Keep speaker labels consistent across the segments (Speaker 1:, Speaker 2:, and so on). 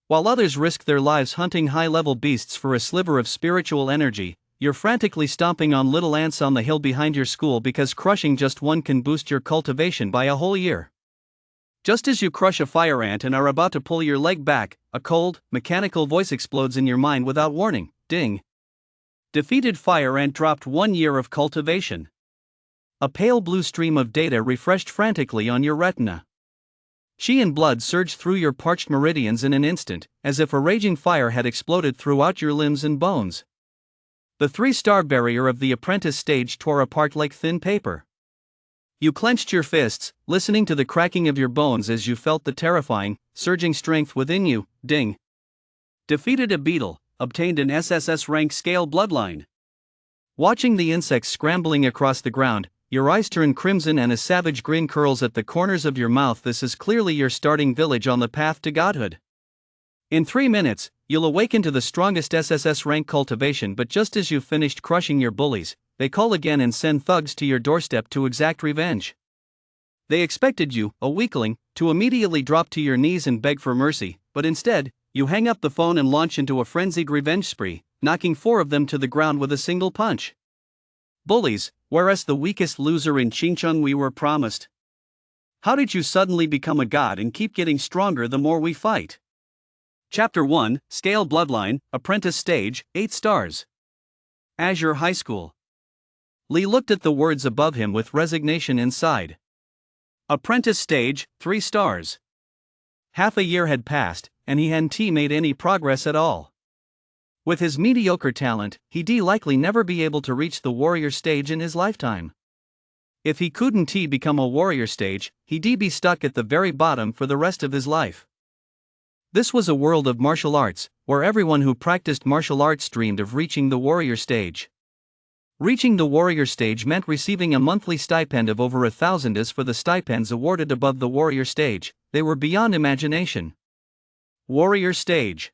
Speaker 1: While others risk their lives hunting high-level beasts for a sliver of spiritual energy, you're frantically stomping on little ants on the hill behind your school because crushing just one can boost your cultivation by a whole year. Just as you crush a fire ant and are about to pull your leg back, a cold, mechanical voice explodes in your mind without warning. Ding. Defeated fire ant dropped 1 year of cultivation. A pale blue stream of data refreshed frantically on your retina. Chi and blood surged through your parched meridians in an instant, as if a raging fire had exploded throughout your limbs and bones. The 3-star barrier of the apprentice stage tore apart like thin paper. You clenched your fists, listening to the cracking of your bones as you felt the terrifying, surging strength within you. Ding. Defeated a beetle, obtained an SSS rank scale bloodline. Watching the insects scrambling across the ground, your eyes turn crimson and a savage grin curls at the corners of your mouth. This is clearly your starting village on the path to godhood. In 3 minutes, you'll awaken to the strongest SSS rank cultivation, but just as you've finished crushing your bullies, they call again and send thugs to your doorstep to exact revenge. They expected you, a weakling, to immediately drop to your knees and beg for mercy, but instead, you hang up the phone and launch into a frenzied revenge spree, knocking 4 of them to the ground with a single punch. Bullies, whereas the weakest loser in Xinjiang we were promised. How did you suddenly become a god and keep getting stronger the more we fight? Chapter 1, Scale Bloodline, Apprentice Stage, 8 stars. Azure High School. Lee looked at the words above him with resignation inside. Apprentice Stage, 3 stars. Half a year had passed, and he hadn't made any progress at all. With his mediocre talent, he'd likely never be able to reach the warrior stage in his lifetime. If he couldn't become a warrior stage, he'd be stuck at the very bottom for the rest of his life. This was a world of martial arts, where everyone who practiced martial arts dreamed of reaching the warrior stage. Reaching the warrior stage meant receiving a monthly stipend of over 1,000. As for the stipends awarded above the warrior stage, they were beyond imagination. Warrior stage.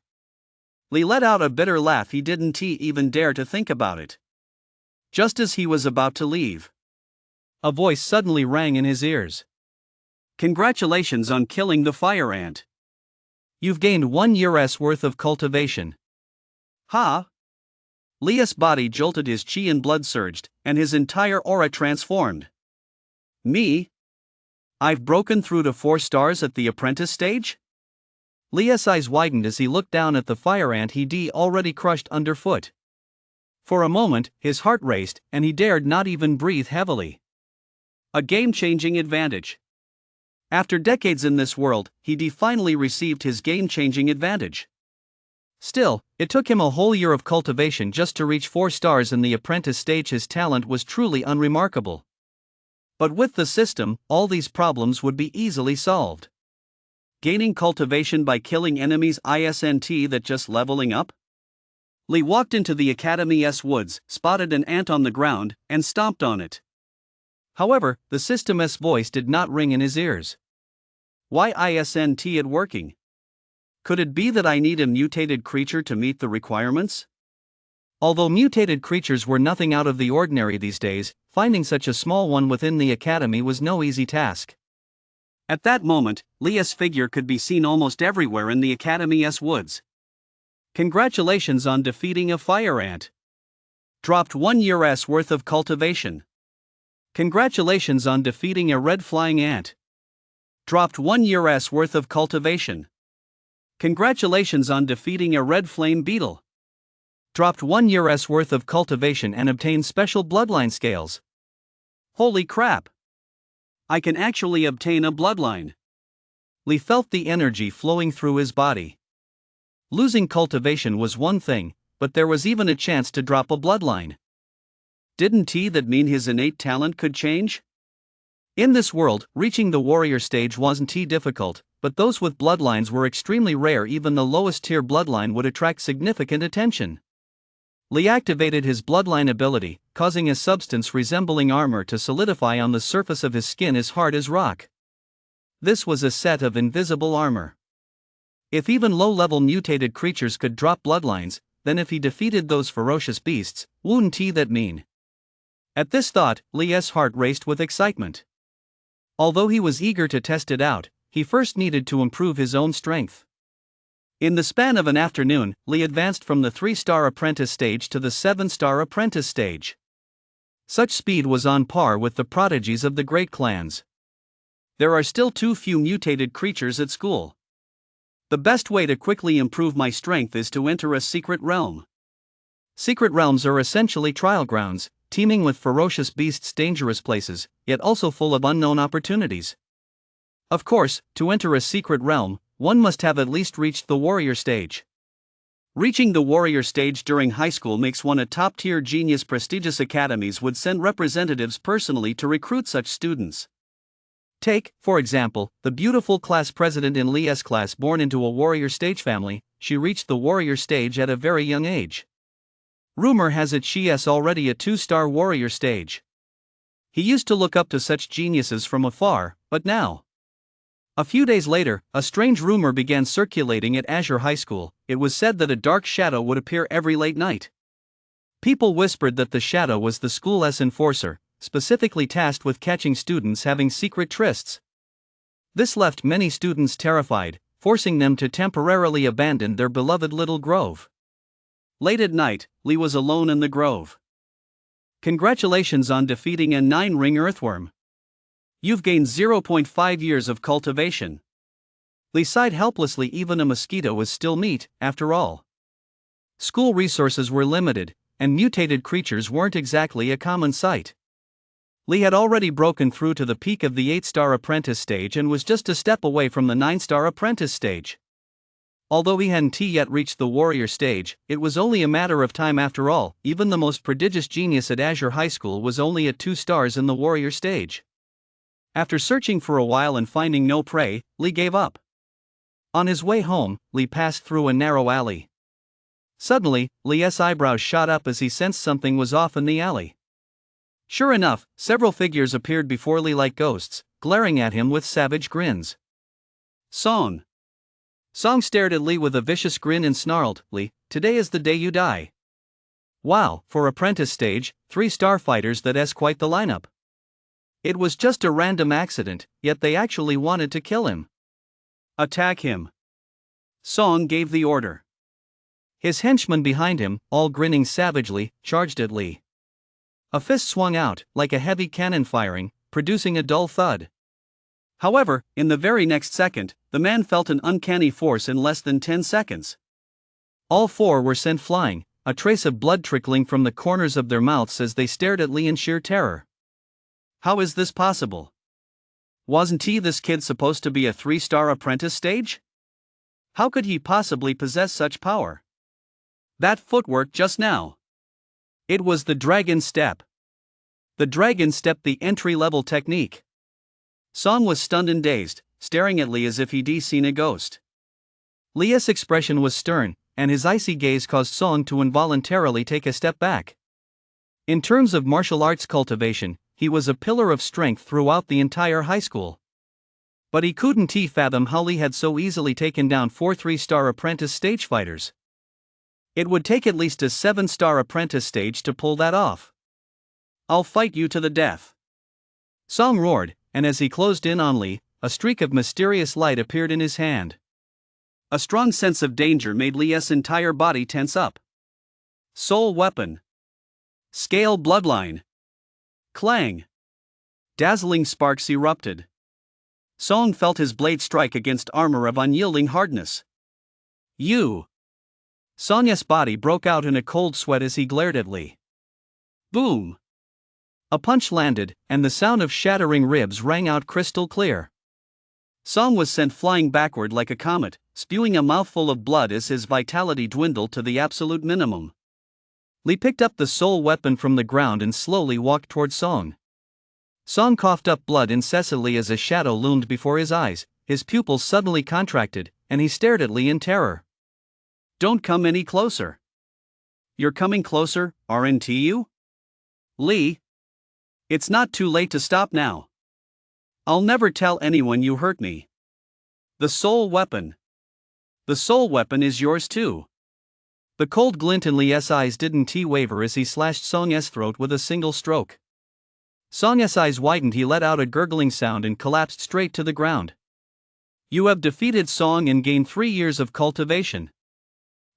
Speaker 1: Lee let out a bitter laugh. He didn't even dare to think about it. Just as he was about to leave, a voice suddenly rang in his ears. Congratulations on killing the fire ant. You've gained 1 year's worth of cultivation. Huh? Leah's body jolted, his chi and blood surged, and his entire aura transformed. Me? I've broken through to 4 stars at the apprentice stage? Leah's eyes widened as he looked down at the fire ant he'd already crushed underfoot. For a moment, his heart raced, and he dared not even breathe heavily. A game-changing advantage. After decades in this world, he'd finally received his game-changing advantage. Still, it took him a whole year of cultivation just to reach 4 stars in the apprentice stage. His talent was truly unremarkable. But with the system, all these problems would be easily solved. Gaining cultivation by killing enemies, isn't that just leveling up? Lee walked into the Academy's woods, spotted an ant on the ground, and stomped on it. However, the system's voice did not ring in his ears. Why isn't it working? Could it be that I need a mutated creature to meet the requirements? Although mutated creatures were nothing out of the ordinary these days, finding such a small one within the academy was no easy task. At that moment, Leah's figure could be seen almost everywhere in the academy's woods. Congratulations on defeating a fire ant. Dropped 1 year's worth of cultivation. Congratulations on defeating a red flying ant. Dropped 1 year's worth of cultivation. Congratulations on defeating a red flame beetle. Dropped 1 year's worth of cultivation and obtained special bloodline scales. Holy crap! I can actually obtain a bloodline. Lee felt the energy flowing through his body. Losing cultivation was one thing, but there was even a chance to drop a bloodline. Didn't that mean his innate talent could change? In this world, reaching the warrior stage wasn't difficult, but those with bloodlines were extremely rare. Even the lowest tier bloodline would attract significant attention. Lee activated his bloodline ability, causing a substance resembling armor to solidify on the surface of his skin as hard as rock. This was a set of invisible armor. If even low-level mutated creatures could drop bloodlines, then if he defeated those ferocious beasts, wouldn't that mean? At this thought, Lee's heart raced with excitement. Although he was eager to test it out, he first needed to improve his own strength. In the span of an afternoon, Lee advanced from the 3-star apprentice stage to the 7-star apprentice stage. Such speed was on par with the prodigies of the great clans. There are still too few mutated creatures at school. The best way to quickly improve my strength is to enter a secret realm. Secret realms are essentially trial grounds, teeming with ferocious beasts, dangerous places, yet also full of unknown opportunities. Of course, to enter a secret realm, one must have at least reached the warrior stage. Reaching the warrior stage during high school makes one a top-tier genius. Prestigious academies would send representatives personally to recruit such students. Take, for example, the beautiful class president in Lee's class. Born into a warrior stage family, she reached the warrior stage at a very young age. Rumor has it she is already a 2-star warrior stage. He used to look up to such geniuses from afar, but now. A few days later, a strange rumor began circulating at Azure High School. It was said that a dark shadow would appear every late night. People whispered that the shadow was the school's enforcer, specifically tasked with catching students having secret trysts. This left many students terrified, forcing them to temporarily abandon their beloved little grove. Late at night, Lee was alone in the grove. Congratulations on defeating a 9-ring earthworm. You've gained 0.5 years of cultivation. Lee sighed helplessly. Even a mosquito was still meat, after all. School resources were limited, and mutated creatures weren't exactly a common sight. Lee had already broken through to the peak of the 8-star apprentice stage and was just a step away from the 9-star apprentice stage. Although he hadn't yet reached the warrior stage, it was only a matter of time after all. Even the most prodigious genius at Azure High School was only at 2 stars in the warrior stage. After searching for a while and finding no prey, Lee gave up. On his way home, Lee passed through a narrow alley. Suddenly, Lee's eyebrows shot up as he sensed something was off in the alley. Sure enough, several figures appeared before Lee like ghosts, glaring at him with savage grins. Song stared at Lee with a vicious grin and snarled, "Lee, today is the day you die." Wow, for apprentice stage, 3 starfighters, that's quite the lineup. It was just a random accident, yet they actually wanted to kill him. Attack him. Song gave the order. His henchmen behind him, all grinning savagely, charged at Lee. A fist swung out, like a heavy cannon firing, producing a dull thud. However, in the very next second, the man felt an uncanny force in less than 10 seconds. All 4 were sent flying, a trace of blood trickling from the corners of their mouths as they stared at Lee in sheer terror. How is this possible? Wasn't this kid supposed to be a 3-star apprentice stage? How could he possibly possess such power? That footwork just now. It was the dragon step. The dragon step, the entry-level technique. Song was stunned and dazed, staring at Lee as if he'd seen a ghost. Lee's expression was stern, and his icy gaze caused Song to involuntarily take a step back. In terms of martial arts cultivation, he was a pillar of strength throughout the entire high school. But he couldn't fathom how Lee had so easily taken down 4 3-star apprentice stage fighters. It would take at least a 7-star apprentice stage to pull that off. "I'll fight you to the death," Song roared, and as he closed in on Lee, a streak of mysterious light appeared in his hand. A strong sense of danger made Lee's entire body tense up. Soul weapon. Scale bloodline. Clang. Dazzling sparks erupted. Song felt his blade strike against armor of unyielding hardness. "You!" Song's body broke out in a cold sweat as he glared at Lee. Boom! A punch landed, and the sound of shattering ribs rang out crystal clear. Song was sent flying backward like a comet, spewing a mouthful of blood as his vitality dwindled to the absolute minimum. Lee picked up the soul weapon from the ground and slowly walked toward Song. Song coughed up blood incessantly as a shadow loomed before his eyes. His pupils suddenly contracted, and he stared at Lee in terror. "Don't come any closer." "You're coming closer, aren't you?" "Lee, it's not too late to stop now. I'll never tell anyone you hurt me." "The soul weapon. The soul weapon is yours too." The cold glint in Lee's eyes didn't waver as he slashed Song's throat with a single stroke. Song's eyes widened, he let out a gurgling sound and collapsed straight to the ground. You have defeated Song and gained 3 years of cultivation.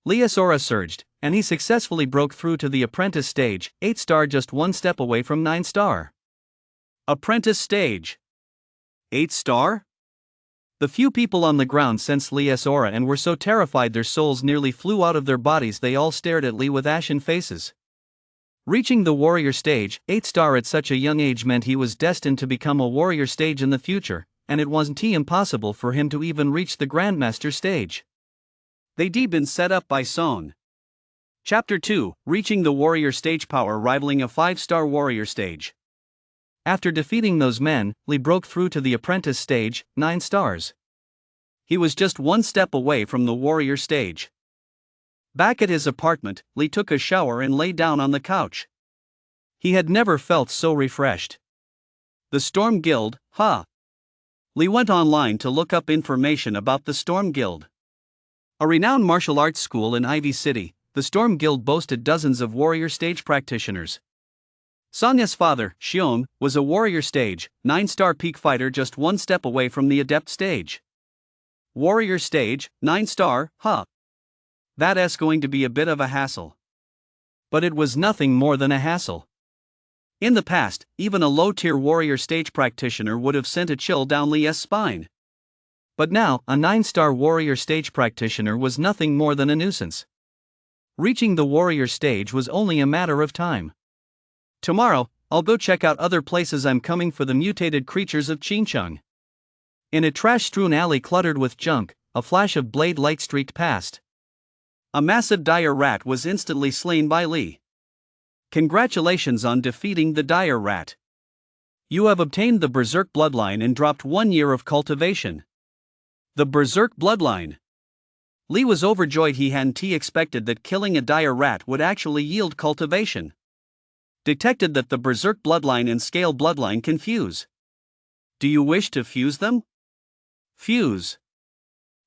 Speaker 1: Lee's aura surged, and he successfully broke through to the apprentice stage, 8-star, just one step away from 9-star. Apprentice stage. 8-star? The few people on the ground sensed Lee's aura and were so terrified their souls nearly flew out of their bodies. They all stared at Lee with ashen faces. Reaching the warrior stage, 8-star at such a young age meant he was destined to become a warrior stage in the future, and it wasn't impossible for him to even reach the Grandmaster stage. They'd been set up by Song. Chapter 2, Reaching the Warrior Stage, power rivaling a 5-star warrior stage. After defeating those men, Lee broke through to the apprentice stage, 9 stars. He was just one step away from the warrior stage. Back at his apartment, Lee took a shower and lay down on the couch. He had never felt so refreshed. The Storm Guild, huh? Lee went online to look up information about the Storm Guild. A renowned martial arts school in Ivy City, the Storm Guild boasted dozens of warrior stage practitioners. Song's father, Xiong, was a warrior stage, 9-star peak fighter just one step away from the adept stage. Warrior stage, 9-star, huh? That's going to be a bit of a hassle. But it was nothing more than a hassle. In the past, even a low-tier warrior stage practitioner would have sent a chill down Lee's spine. But now, a 9-star warrior stage practitioner was nothing more than a nuisance. Reaching the warrior stage was only a matter of time. Tomorrow, I'll go check out other places. I'm coming for the mutated creatures of Qincheng. In a trash-strewn alley cluttered with junk, a flash of blade light streaked past. A massive dire rat was instantly slain by Lee. Congratulations on defeating the dire rat. You have obtained the Berserk bloodline and dropped 1 year of cultivation. The Berserk bloodline. Lee was overjoyed. He hadn't expected that killing a dire rat would actually yield cultivation. Detected that the Berserk bloodline and Scale bloodline can fuse. Do you wish to fuse them? Fuse.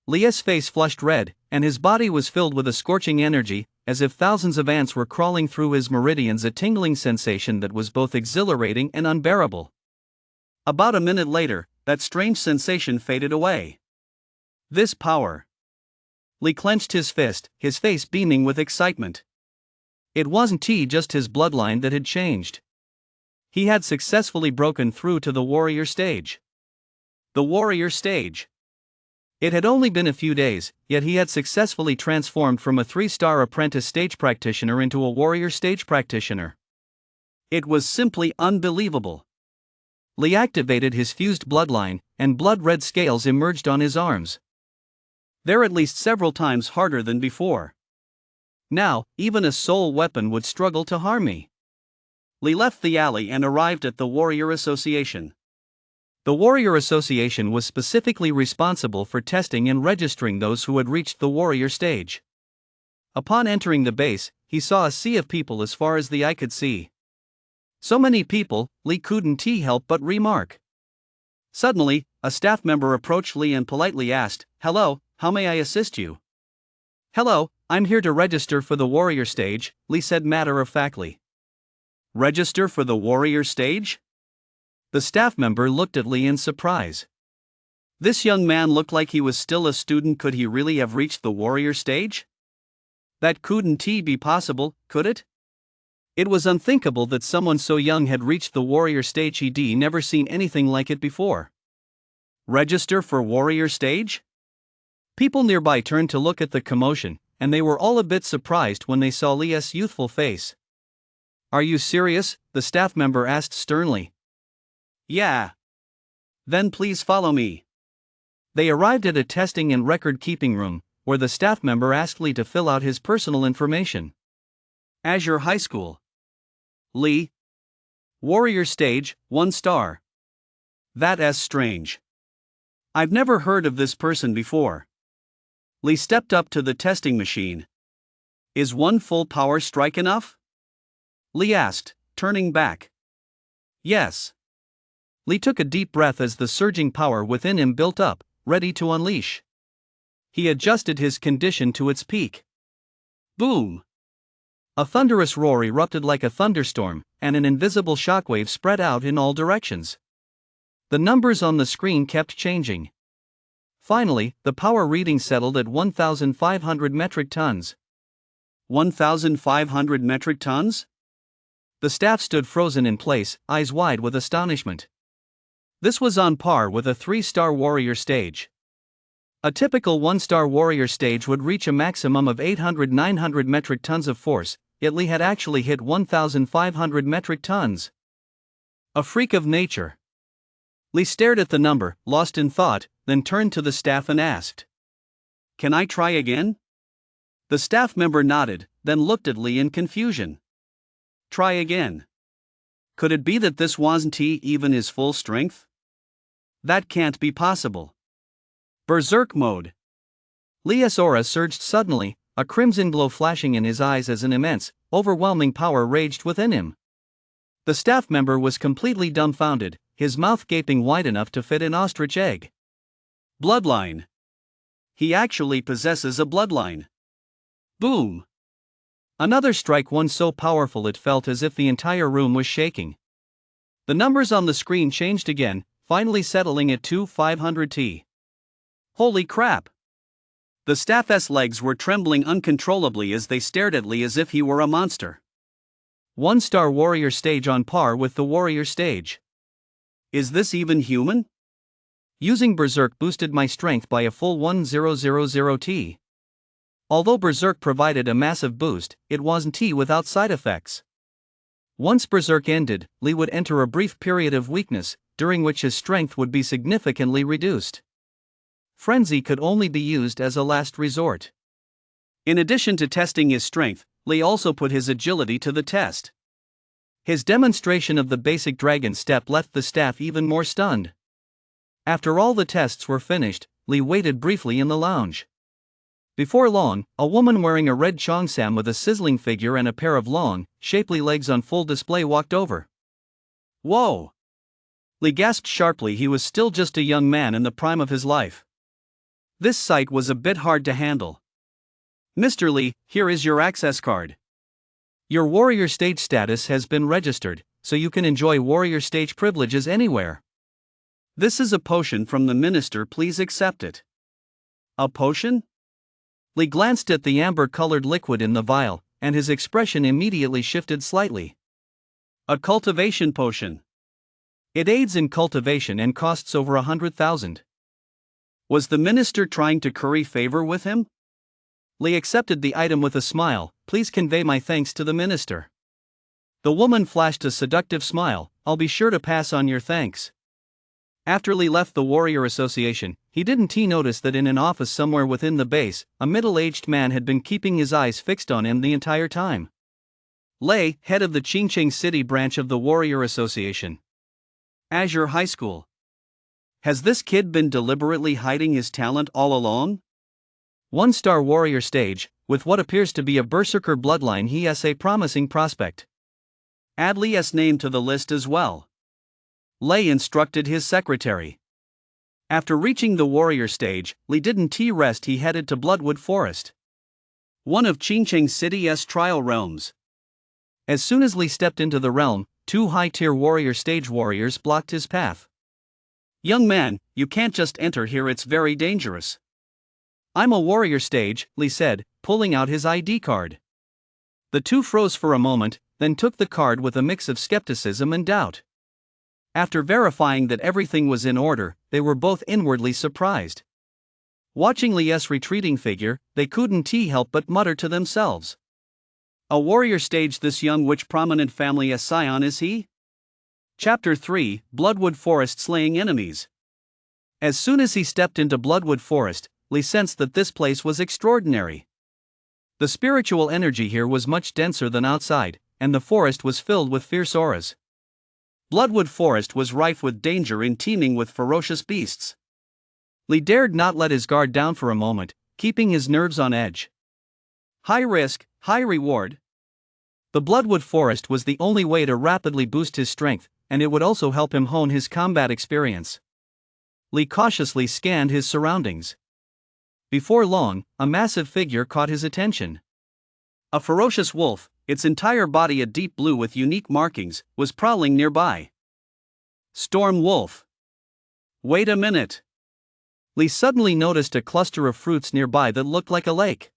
Speaker 1: Lee's face flushed red, and his body was filled with a scorching energy, as if thousands of ants were crawling through his meridians, a tingling sensation that was both exhilarating and unbearable. About a minute later, that strange sensation faded away. This power. Lee clenched his fist, his face beaming with excitement. It wasn't just his bloodline that had changed. He had successfully broken through to the warrior stage. The warrior stage. It had only been a few days, yet he had successfully transformed from a 3-star apprentice stage practitioner into a warrior stage practitioner. It was simply unbelievable. Lee activated his fused bloodline, and blood-red scales emerged on his arms. They're at least several times harder than before. Now, even a soul weapon would struggle to harm me. Lee left the alley and arrived at the Warrior Association. The Warrior Association was specifically responsible for testing and registering those who had reached the warrior stage. Upon entering the base, he saw a sea of people as far as the eye could see. So many people, Lee couldn't help but remark. Suddenly, a staff member approached Lee and politely asked, "Hello, how may I assist you?" "Hello, I'm here to register for the warrior stage," Lee said matter-of-factly. "Register for the warrior stage?" The staff member looked at Lee in surprise. This young man looked like he was still a student. Could he really have reached the warrior stage? That couldn't be possible, could it? It was unthinkable that someone so young had reached the warrior stage. He'd never seen anything like it before. Register for warrior stage? People nearby turned to look at the commotion, and they were all a bit surprised when they saw Lee's youthful face. "Are you serious?" the staff member asked sternly. "Yeah." "Then please follow me." They arrived at a testing and record-keeping room, where the staff member asked Lee to fill out his personal information. Azure High School. Lee. Warrior stage, 1 star. That's strange. I've never heard of this person before. Lee stepped up to the testing machine. "Is 1 full power strike enough?" Lee asked, turning back. "Yes." Lee took a deep breath as the surging power within him built up, ready to unleash. He adjusted his condition to its peak. Boom! A thunderous roar erupted like a thunderstorm, and an invisible shockwave spread out in all directions. The numbers on the screen kept changing. Finally, the power reading settled at 1,500 metric tons. 1,500 metric tons? The staff stood frozen in place, eyes wide with astonishment. This was on par with a 3-star warrior stage. A typical 1-star warrior stage would reach a maximum of 800-900 metric tons of force, yet Lee had actually hit 1,500 metric tons. A freak of nature. Lee stared at the number, lost in thought, then turned to the staff and asked, "Can I try again?" The staff member nodded, then looked at Lee in confusion. Try again. Could it be that this wasn't even his full strength? That can't be possible. Berserk mode. Lee's aura surged suddenly, a crimson glow flashing in his eyes as an immense, overwhelming power raged within him. The staff member was completely dumbfounded, his mouth gaping wide enough to fit an ostrich egg. Bloodline. He actually possesses a bloodline. Boom. Another strike, one so powerful it felt as if the entire room was shaking. The numbers on the screen changed again, finally settling at 2,500 Holy crap! The staff's legs were trembling uncontrollably as they stared at Lee as if he were a monster. 1-star warrior stage on par with the warrior stage. Is this even human? Using Berserk boosted my strength by a full 1,000 Although Berserk provided a massive boost, it wasn't without side effects. Once Berserk ended, Lee would enter a brief period of weakness, during which his strength would be significantly reduced. Frenzy could only be used as a last resort. In addition to testing his strength, Lee also put his agility to the test. His demonstration of the basic dragon step left the staff even more stunned. After all the tests were finished, Lee waited briefly in the lounge. Before long, a woman wearing a red cheongsam with a sizzling figure and a pair of long, shapely legs on full display walked over. Whoa! Lee gasped sharply. He was still just a young man in the prime of his life. This sight was a bit hard to handle. "Mr. Lee, here is your access card. Your warrior stage status has been registered, so you can enjoy warrior stage privileges anywhere. This is a potion from the minister, please accept it." A potion? Lee glanced at the amber-colored liquid in the vial, and his expression immediately shifted slightly. A cultivation potion. It aids in cultivation and costs over 100,000. Was the minister trying to curry favor with him? Lee accepted the item with a smile. "Please convey my thanks to the minister." The woman flashed a seductive smile. "I'll be sure to pass on your thanks." After Lee left the Warrior Association, he didn't notice that in an office somewhere within the base, a middle-aged man had been keeping his eyes fixed on him the entire time. Lei, head of the Qingcheng City branch of the Warrior Association. Azure High School. Has this kid been deliberately hiding his talent all along? 1-star warrior stage, with what appears to be a berserker bloodline. He has a promising prospect. Add Lei's name to the list as well. Lei instructed his secretary. After reaching the warrior stage, Lee didn't rest. He headed to Bloodwood Forest, one of Qingcheng City's trial realms. As soon as Lee stepped into the realm, 2 high-tier warrior stage warriors blocked his path. "Young man, you can't just enter here, it's very dangerous." "I'm a warrior stage," Lee said, pulling out his ID card. The two froze for a moment, then took the card with a mix of skepticism and doubt. After verifying that everything was in order, they were both inwardly surprised. Watching Lee's retreating figure, they couldn't help but mutter to themselves. A warrior stage, this young, which prominent family scion is he? Chapter 3, Bloodwood Forest, slaying enemies. As soon as he stepped into Bloodwood Forest, Lee sensed that this place was extraordinary. The spiritual energy here was much denser than outside, and the forest was filled with fierce auras. Bloodwood Forest was rife with danger and teeming with ferocious beasts. Lee dared not let his guard down for a moment, keeping his nerves on edge. High risk, high reward. The Bloodwood Forest was the only way to rapidly boost his strength, and it would also help him hone his combat experience. Lee cautiously scanned his surroundings. Before long, a massive figure caught his attention. A ferocious wolf, its entire body a deep blue with unique markings, was prowling nearby. Storm Wolf. Wait a minute. Lee suddenly noticed a cluster of fruits nearby that looked like a lake.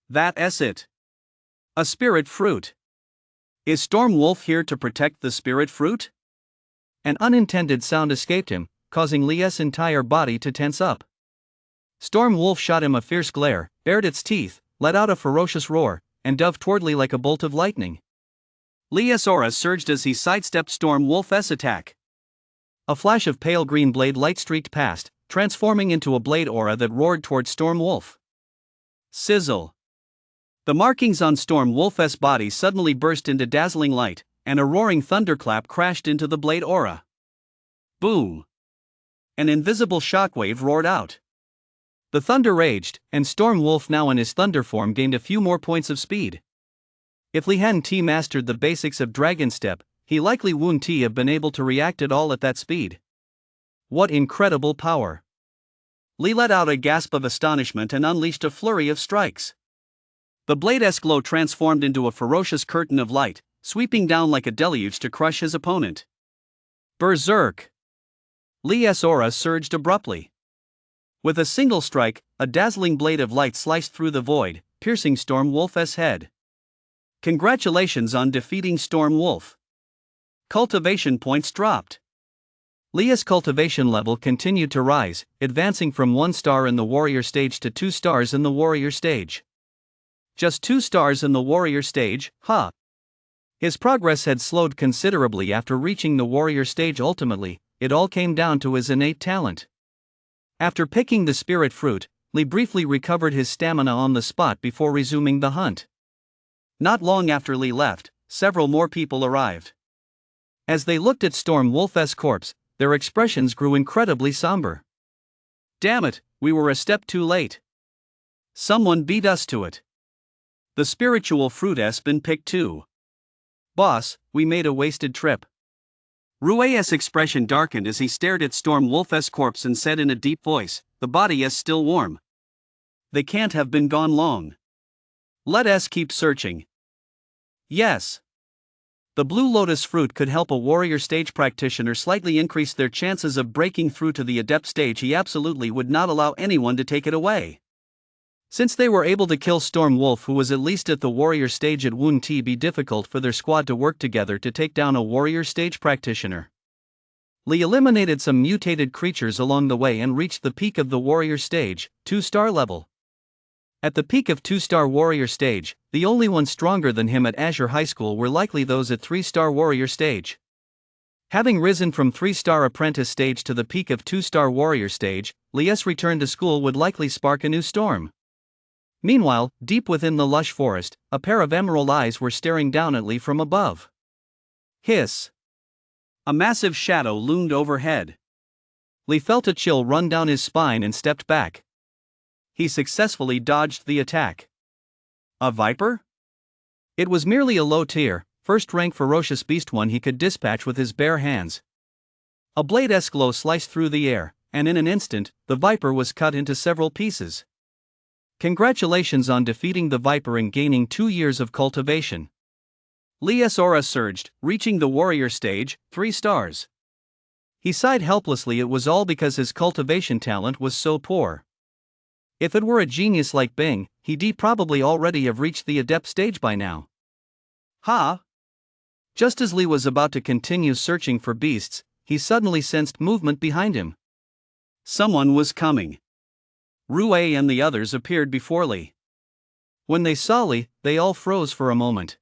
Speaker 1: That's it. A spirit fruit. Is Storm Wolf here to protect the spirit fruit? An unintended sound escaped him, causing Lee's entire body to tense up. Storm Wolf shot him a fierce glare, bared its teeth, let out a ferocious roar, and dove toward Lee like a bolt of lightning. Lee's aura surged as he sidestepped Storm Wolf's attack. A flash of pale green blade light streaked past, transforming into a blade aura that roared toward Storm Wolf. Sizzle! The markings on Storm Wolf's body suddenly burst into dazzling light, and a roaring thunderclap crashed into the blade aura. Boom! An invisible shockwave roared out. The thunder raged, and Storm Wolf, now in his thunder form, gained a few more points of speed. If Lee hadn't mastered the basics of Dragon Step, he likely wouldn't have been able to react at all at that speed. What incredible power! Lee let out a gasp of astonishment and unleashed a flurry of strikes. The blade's glow transformed into a ferocious curtain of light, sweeping down like a deluge to crush his opponent. Berserk! Lee's aura surged abruptly. With a single strike, a dazzling blade of light sliced through the void, piercing Storm Wolf's head. Congratulations on defeating Storm Wolf. Cultivation points dropped. Lee's cultivation level continued to rise, advancing from 1 star in the warrior stage to 2 stars in the warrior stage. Just 2 stars in the warrior stage, huh? His progress had slowed considerably after reaching the warrior stage. Ultimately, it all came down to his innate talent. After picking the spirit fruit, Lee briefly recovered his stamina on the spot before resuming the hunt. Not long after Lee left, several more people arrived. As they looked at Storm Wolf's corpse, their expressions grew incredibly somber. Damn it, we were a step too late. Someone beat us to it. The spiritual fruit's been picked too. Boss, we made a wasted trip. Rue's expression darkened as he stared at Storm Wolf's corpse and said in a deep voice, "The body is still warm. They can't have been gone long. Let us keep searching." Yes. The blue lotus fruit could help a warrior stage practitioner slightly increase their chances of breaking through to the adept stage. He absolutely would not allow anyone to take it away. Since they were able to kill Storm Wolf, who was at least at the warrior stage, it wouldn't be difficult for their squad to work together to take down a warrior stage practitioner. Lee eliminated some mutated creatures along the way and reached the peak of the warrior stage, 2-star level. At the peak of 2-star warrior stage, the only ones stronger than him at Azure High School were likely those at 3-star warrior stage. Having risen from 3-star apprentice stage to the peak of 2-star warrior stage, Lee's return to school would likely spark a new storm. Meanwhile, deep within the lush forest, a pair of emerald eyes were staring down at Lee from above. Hiss! A massive shadow loomed overhead. Lee felt a chill run down his spine and stepped back. He successfully dodged the attack. A viper? It was merely a low-tier, first-rank ferocious beast, one he could dispatch with his bare hands. A blade's glow sliced through the air, and in an instant, the viper was cut into several pieces. Congratulations on defeating the viper and gaining 2 years of cultivation. Lee's aura surged, reaching the warrior stage, 3 stars. He sighed helplessly. It was all because his cultivation talent was so poor. If it were a genius like Bing, he'd probably already have reached the adept stage by now. Ha! Just as Lee was about to continue searching for beasts, he suddenly sensed movement behind him. Someone was coming. Rue and the others appeared before Lee. When they saw Lee, they all froze for a moment.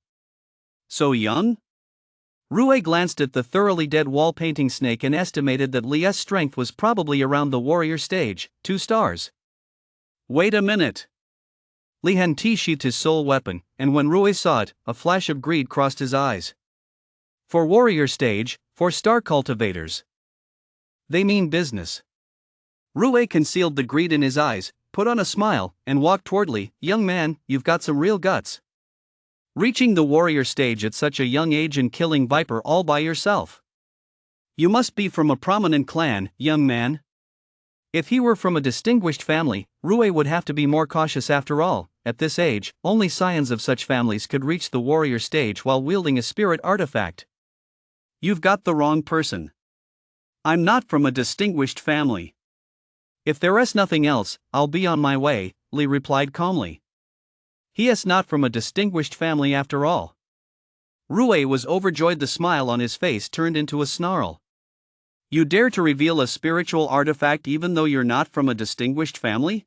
Speaker 1: So young? Rue glanced at the thoroughly dead wall painting snake and estimated that Lee's strength was probably around the warrior stage, 2 stars. Wait a minute. Lee had sheathed his soul weapon, and when Rue saw it, a flash of greed crossed his eyes. For warrior stage, 4-star cultivators. They mean business. Rue concealed the greed in his eyes, put on a smile, and walked toward Lee. Young man, you've got some real guts. Reaching the warrior stage at such a young age and killing Viper all by yourself. You must be from a prominent clan, young man. If he were from a distinguished family, Rue would have to be more cautious. After all, at this age, only scions of such families could reach the warrior stage while wielding a spirit artifact. You've got the wrong person. I'm not from a distinguished family. If there is nothing else, I'll be on my way, Li replied calmly. He is not from a distinguished family after all. Rue was overjoyed. The smile on his face turned into a snarl. You dare to reveal a spiritual artifact even though you're not from a distinguished family?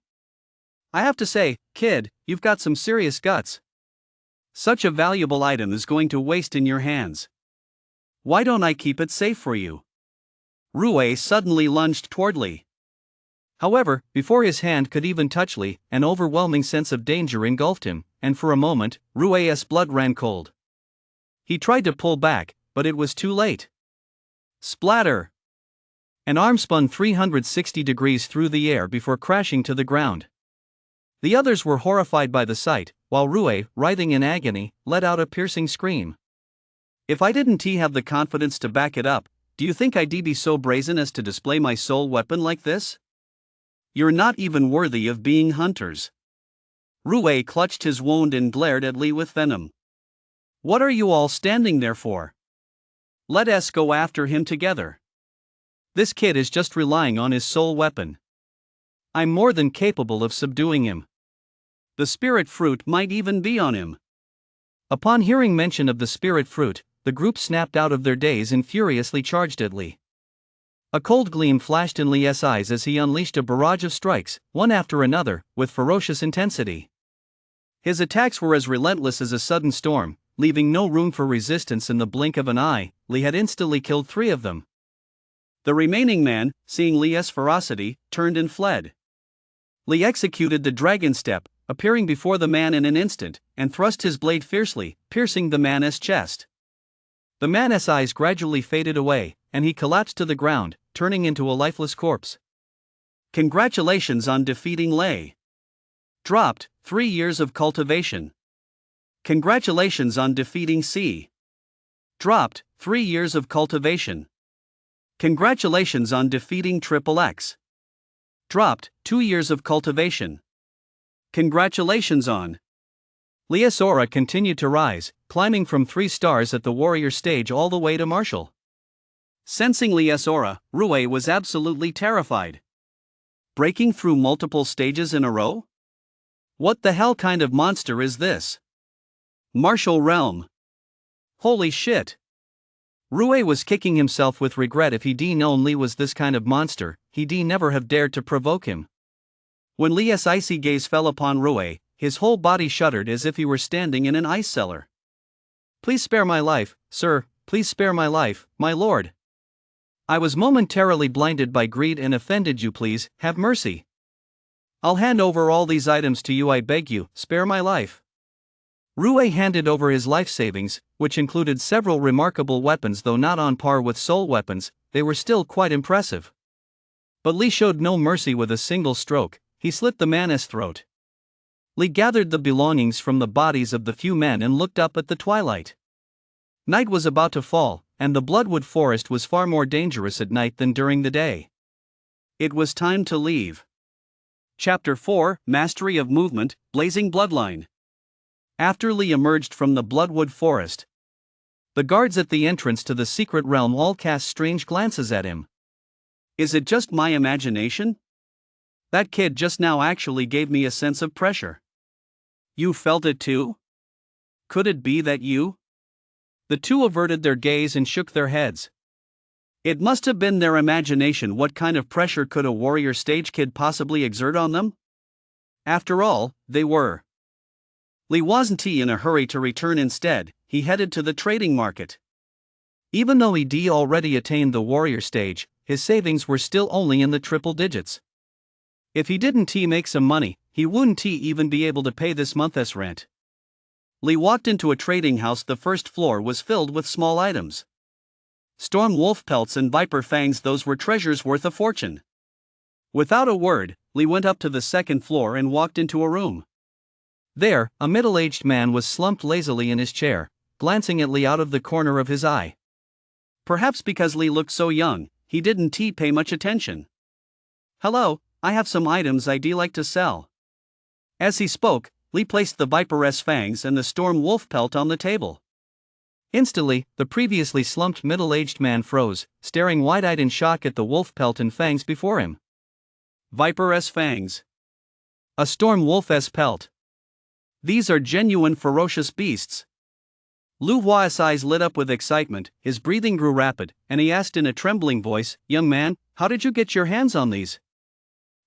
Speaker 1: I have to say, kid, you've got some serious guts. Such a valuable item is going to waste in your hands. Why don't I keep it safe for you? Rue suddenly lunged toward Li. However, before his hand could even touch Li, an overwhelming sense of danger engulfed him, and for a moment, Rue's blood ran cold. He tried to pull back, but it was too late. Splatter! An arm spun 360 degrees through the air before crashing to the ground. The others were horrified by the sight, while Rue, writhing in agony, let out a piercing scream. If I didn't have the confidence to back it up, do you think I'd be so brazen as to display my soul weapon like this? You're not even worthy of being hunters. Rue clutched his wound and glared at Li with venom. What are you all standing there for? Let us go after him together. This kid is just relying on his soul weapon. I'm more than capable of subduing him. The spirit fruit might even be on him. Upon hearing mention of the spirit fruit, the group snapped out of their daze and furiously charged at Li. A cold gleam flashed in Li's eyes as he unleashed a barrage of strikes, one after another, with ferocious intensity. His attacks were as relentless as a sudden storm, leaving no room for resistance. In the blink of an eye, Li had instantly killed 3 of them. The remaining man, seeing Li's ferocity, turned and fled. Li executed the dragon step, appearing before the man in an instant, and thrust his blade fiercely, piercing the man's chest. The man's eyes gradually faded away, and he collapsed to the ground, turning into a lifeless corpse. Congratulations on defeating Lei. Dropped, 3 years of cultivation. Congratulations on defeating C. Dropped, 3 years of cultivation. Congratulations on defeating Triple X. Dropped, 2 years of cultivation. Congratulations on. Li's aura continued to rise, climbing from 3 stars at the warrior stage all the way to martial. Sensing Li's aura, Rue was absolutely terrified. Breaking through multiple stages in a row? What the hell kind of monster is this? Martial realm. Holy shit. Rue was kicking himself with regret. If he'd known Li was this kind of monster, he'd never have dared to provoke him. When Li's icy gaze fell upon Rue, his whole body shuddered as if he were standing in an ice cellar. Please spare my life, sir, please spare my life, my lord. I was momentarily blinded by greed and offended you. Please, have mercy. I'll hand over all these items to you. I beg you, spare my life. Rue handed over his life savings, which included several remarkable weapons. Though not on par with soul weapons, they were still quite impressive. But Li showed no mercy. With a single stroke, he slit the man's throat. Li gathered the belongings from the bodies of the few men and looked up at the twilight. Night was about to fall, and the bloodwood forest was far more dangerous at night than during the day. It was time to leave. Chapter 4, Mastery of Movement, Blazing Bloodline. After Li emerged from the bloodwood forest, the guards at the entrance to the secret realm all cast strange glances at him. Is it just my imagination? That kid just now actually gave me a sense of pressure. You felt it too? Could it be that you? The 2 averted their gaze and shook their heads. It must have been their imagination. What kind of pressure could a warrior stage kid possibly exert on them? After all, they were. Li wasn't in a hurry to return. Instead, he headed to the trading market. Even though he'd already attained the warrior stage, his savings were still only in the triple digits. If he didn't make some money, he wouldn't even be able to pay this month's rent. Li walked into a trading house. The first floor was filled with small items. Storm wolf pelts and viper fangs, those were treasures worth a fortune. Without a word, Li went up to the second floor and walked into a room. There, a middle-aged man was slumped lazily in his chair, glancing at Li out of the corner of his eye. Perhaps because Li looked so young, he didn't pay much attention. Hello, I have some items I'd like to sell. As he spoke, Li placed the viper's fangs and the storm wolf pelt on the table. Instantly, the previously slumped middle-aged man froze, staring wide-eyed in shock at the wolf pelt and fangs before him. Viper-S fangs. A storm wolf-S pelt. These are genuine ferocious beasts. Lu Hua's eyes lit up with excitement, his breathing grew rapid, and he asked in a trembling voice, "Young man, how did you get your hands on these?"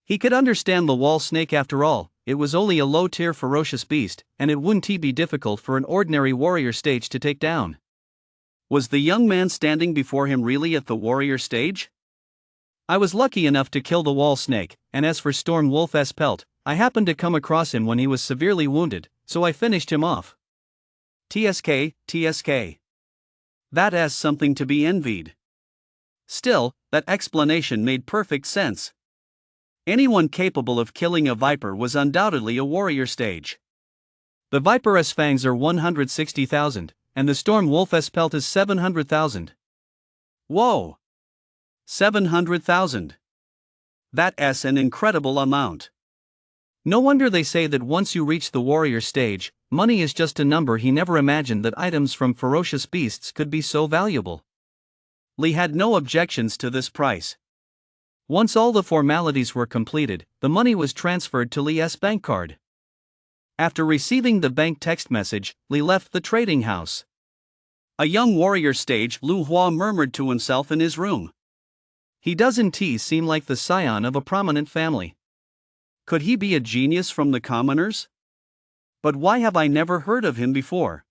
Speaker 1: He could understand the wall snake after all, it was only a low-tier ferocious beast, and it wouldn't be difficult for an ordinary warrior stage to take down. Was the young man standing before him really at the warrior stage? I was lucky enough to kill the wall snake, and as for Storm Wolf's pelt, I happened to come across him when he was severely wounded, so I finished him off. TSK. That is something to be envied. Still, that explanation made perfect sense. Anyone capable of killing a viper was undoubtedly a warrior stage. The Viper's fangs are 160,000, and the Storm Wolf's pelt is 700,000. Whoa! 700,000. That's an incredible amount. No wonder they say that once you reach the warrior stage, money is just a number. He never imagined that items from ferocious beasts could be so valuable. Li had no objections to this price. Once all the formalities were completed, the money was transferred to Li's bank card. After receiving the bank text message, Li left the trading house. A young warrior stage, Lu Hua murmured to himself in his room. He doesn't seem like the scion of a prominent family. Could he be a genius from the commoners? But why have I never heard of him before?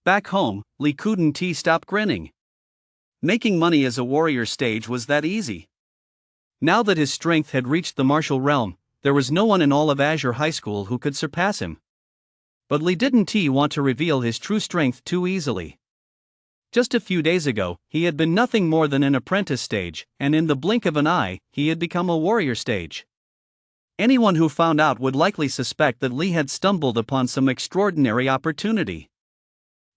Speaker 1: Back home, Li couldn't stop grinning. Making money as a warrior stage was that easy. Now that his strength had reached the martial realm, there was no one in all of Azure High School who could surpass him. But Li didn't want to reveal his true strength too easily. Just a few days ago, he had been nothing more than an apprentice stage, and in the blink of an eye, he had become a warrior stage. Anyone who found out would likely suspect that Li had stumbled upon some extraordinary opportunity.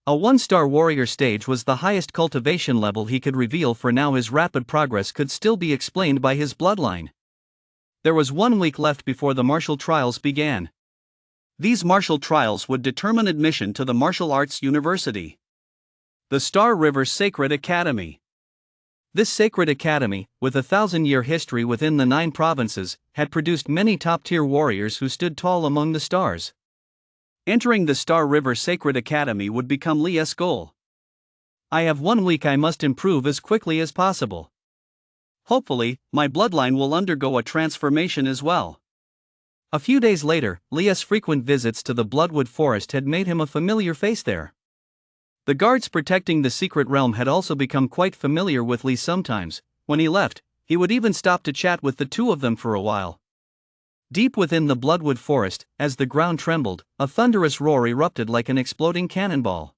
Speaker 1: A 1-star warrior stage was the highest cultivation level he could reveal. For now, his rapid progress could still be explained by his bloodline. There was 1 week left before the martial trials began. These martial trials would determine admission to the martial arts university. The Star River Sacred Academy. This sacred academy, with a 1,000-year history within the 9 provinces, had produced many top-tier warriors who stood tall among the stars. Entering the Star River Sacred Academy would become Li's goal. I have 1 week. I must improve as quickly as possible. Hopefully, my bloodline will undergo a transformation as well. A few days later, Li's frequent visits to the Bloodwood Forest had made him a familiar face there. The guards protecting the secret realm had also become quite familiar with Li. Sometimes, when he left, he would even stop to chat with the two of them for a while. Deep within the Bloodwood Forest, as the ground trembled, a thunderous roar erupted like an exploding cannonball.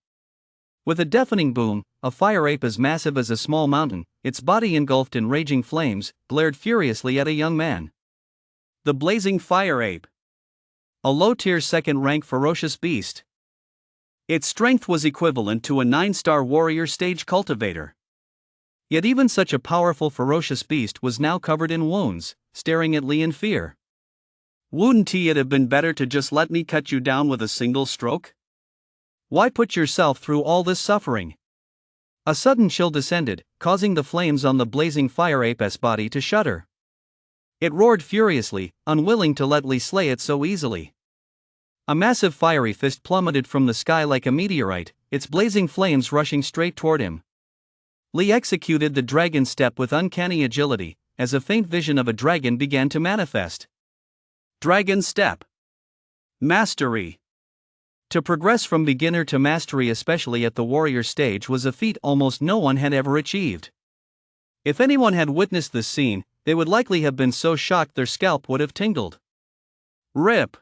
Speaker 1: With a deafening boom, a fire ape as massive as a small mountain, its body engulfed in raging flames, glared furiously at a young man. The blazing fire ape. A low-tier 2nd-rank ferocious beast. Its strength was equivalent to a 9-star warrior stage cultivator. Yet even such a powerful ferocious beast was now covered in wounds, staring at Li in fear. Wouldn't it have been better to just let me cut you down with a single stroke? Why put yourself through all this suffering? A sudden chill descended, causing the flames on the blazing fire ape's body to shudder. It roared furiously, unwilling to let Li slay it so easily. A massive fiery fist plummeted from the sky like a meteorite, its blazing flames rushing straight toward him. Li executed the dragon step with uncanny agility, as a faint vision of a dragon began to manifest. Dragon step. Mastery. To progress from beginner to mastery, especially at the warrior stage, was a feat almost no one had ever achieved. If anyone had witnessed this scene, they would likely have been so shocked their scalp would have tingled. Rip.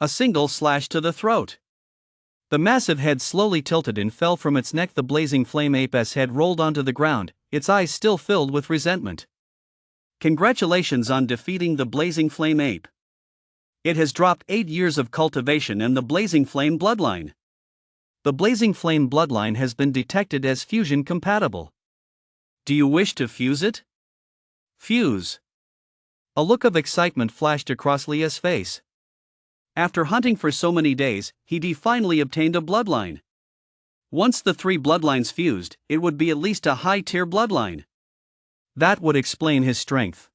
Speaker 1: A single slash to the throat. The massive head slowly tilted and fell from its neck. The blazing flame ape's head rolled onto the ground, its eyes still filled with resentment. Congratulations on defeating the blazing flame ape. It has dropped 8 years of cultivation and the blazing flame bloodline. The blazing flame bloodline has been detected as fusion compatible. Do you wish to fuse it? Fuse. A look of excitement flashed across Li's face. After hunting for so many days, he finally obtained a bloodline. Once the 3 bloodlines fused, it would be at least a high-tier bloodline. That would explain his strength.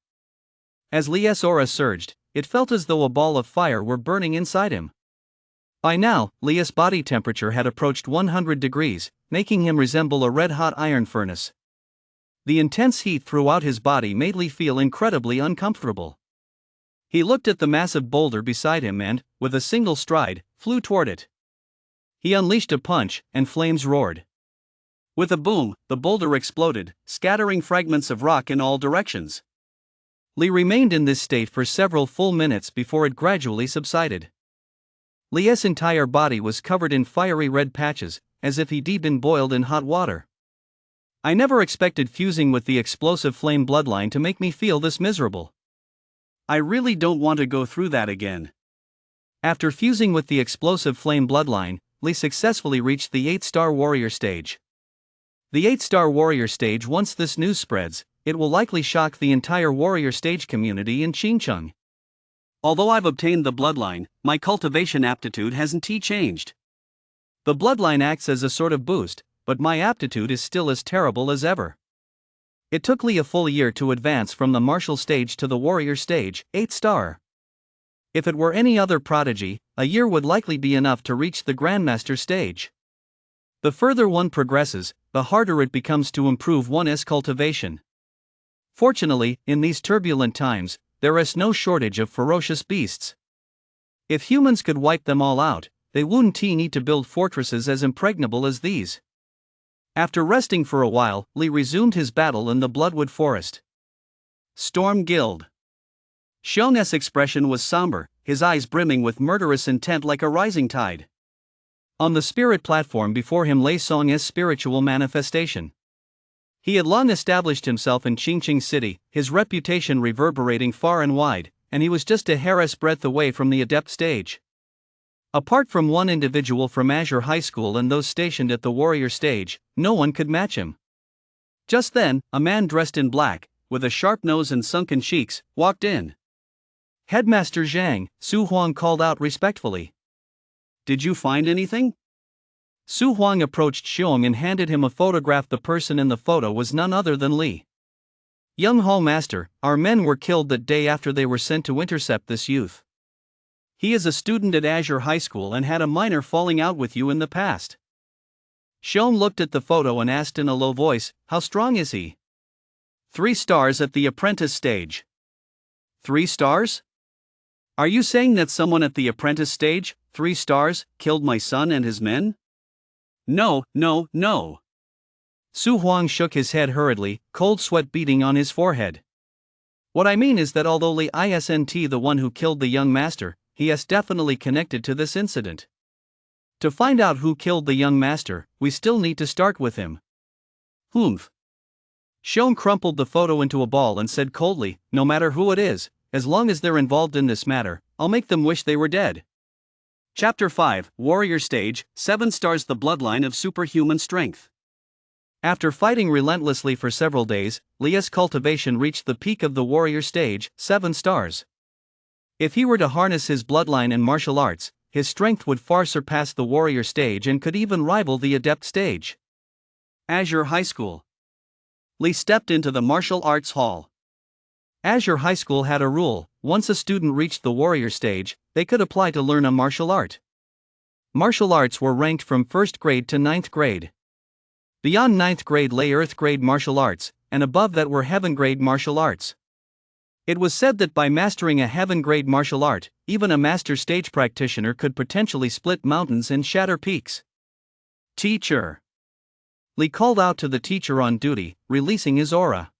Speaker 1: As Li's aura surged, it felt as though a ball of fire were burning inside him. By now, Li's body temperature had approached 100 degrees, making him resemble a red-hot iron furnace. The intense heat throughout his body made Li feel incredibly uncomfortable. He looked at the massive boulder beside him and, with a single stride, flew toward it. He unleashed a punch, and flames roared. With a boom, the boulder exploded, scattering fragments of rock in all directions. Li remained in this state for several full minutes before it gradually subsided. Li's entire body was covered in fiery red patches, as if he'd been boiled in hot water. I never expected fusing with the explosive flame bloodline to make me feel this miserable. I really don't want to go through that again. After fusing with the explosive flame bloodline, Li successfully reached the 8-star warrior stage. The 8-star warrior stage, once this news spreads, it will likely shock the entire warrior stage community in Qingcheng. Although I've obtained the bloodline, my cultivation aptitude hasn't changed. The bloodline acts as a sort of boost, but my aptitude is still as terrible as ever. It took Li a full year to advance from the martial stage to the warrior stage, 8-star. If it were any other prodigy, a year would likely be enough to reach the grandmaster stage. The further one progresses, the harder it becomes to improve one's cultivation. Fortunately, in these turbulent times, there is no shortage of ferocious beasts. If humans could wipe them all out, they wouldn't need to build fortresses as impregnable as these. After resting for a while, Li resumed his battle in the Bloodwood Forest. Storm Guild. Xiong's expression was somber, his eyes brimming with murderous intent like a rising tide. On the spirit platform before him lay Song's spiritual manifestation. He had long established himself in Qingcheng City, his reputation reverberating far and wide, and he was just a hair's breadth away from the adept stage. Apart from one individual from Azure High School and those stationed at the warrior stage, no one could match him. Just then, a man dressed in black, with a sharp nose and sunken cheeks, walked in. Headmaster Zhang, Su Huang called out respectfully. "Did you find anything?" Su Huang approached Xiong and handed him a photograph. The person in the photo was none other than Li. "Young Hall Master, our men were killed that day after they were sent to intercept this youth. He is a student at Azure High School and had a minor falling out with you in the past." Xiong looked at the photo and asked in a low voice, "How strong is he?" 3 stars at the apprentice stage." 3 stars? Are you saying that someone at the apprentice stage, 3 stars, killed my son and his men? No, no, no. Su Huang shook his head hurriedly, cold sweat beading on his forehead. What I mean is that although Li isn't the one who killed the young master, he is definitely connected to this incident. To find out who killed the young master, we still need to start with him. Humph. Xiong crumpled the photo into a ball and said coldly, "No matter who it is, as long as they're involved in this matter, I'll make them wish they were dead." Chapter 5, Warrior Stage, 7 stars. The bloodline of superhuman strength. After fighting relentlessly for several days, Li's cultivation reached the peak of the warrior stage, 7 stars. If he were to harness his bloodline in martial arts, his strength would far surpass the warrior stage and could even rival the adept stage. Azure High School. Li stepped into the martial arts hall. Azure High School had a rule: once a student reached the warrior stage, they could apply to learn a martial art. Martial arts were ranked from 1st grade to 9th grade. Beyond 9th grade lay Earth grade martial arts, and above that were Heaven grade martial arts. It was said that by mastering a Heaven grade martial art, even a master stage practitioner could potentially split mountains and shatter peaks. Teacher. Li called out to the teacher on duty, releasing his aura.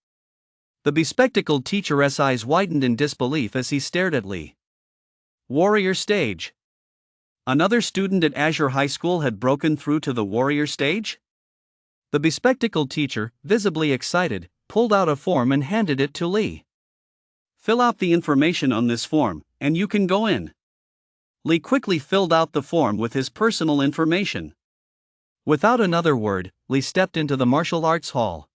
Speaker 1: The bespectacled teacher's eyes widened in disbelief as he stared at Li. Warrior stage. Another student at Azure High School had broken through to the warrior stage? The bespectacled teacher, visibly excited, pulled out a form and handed it to Li. "Fill out the information on this form, and you can go in." Li quickly filled out the form with his personal information. Without another word, Li stepped into the martial arts hall.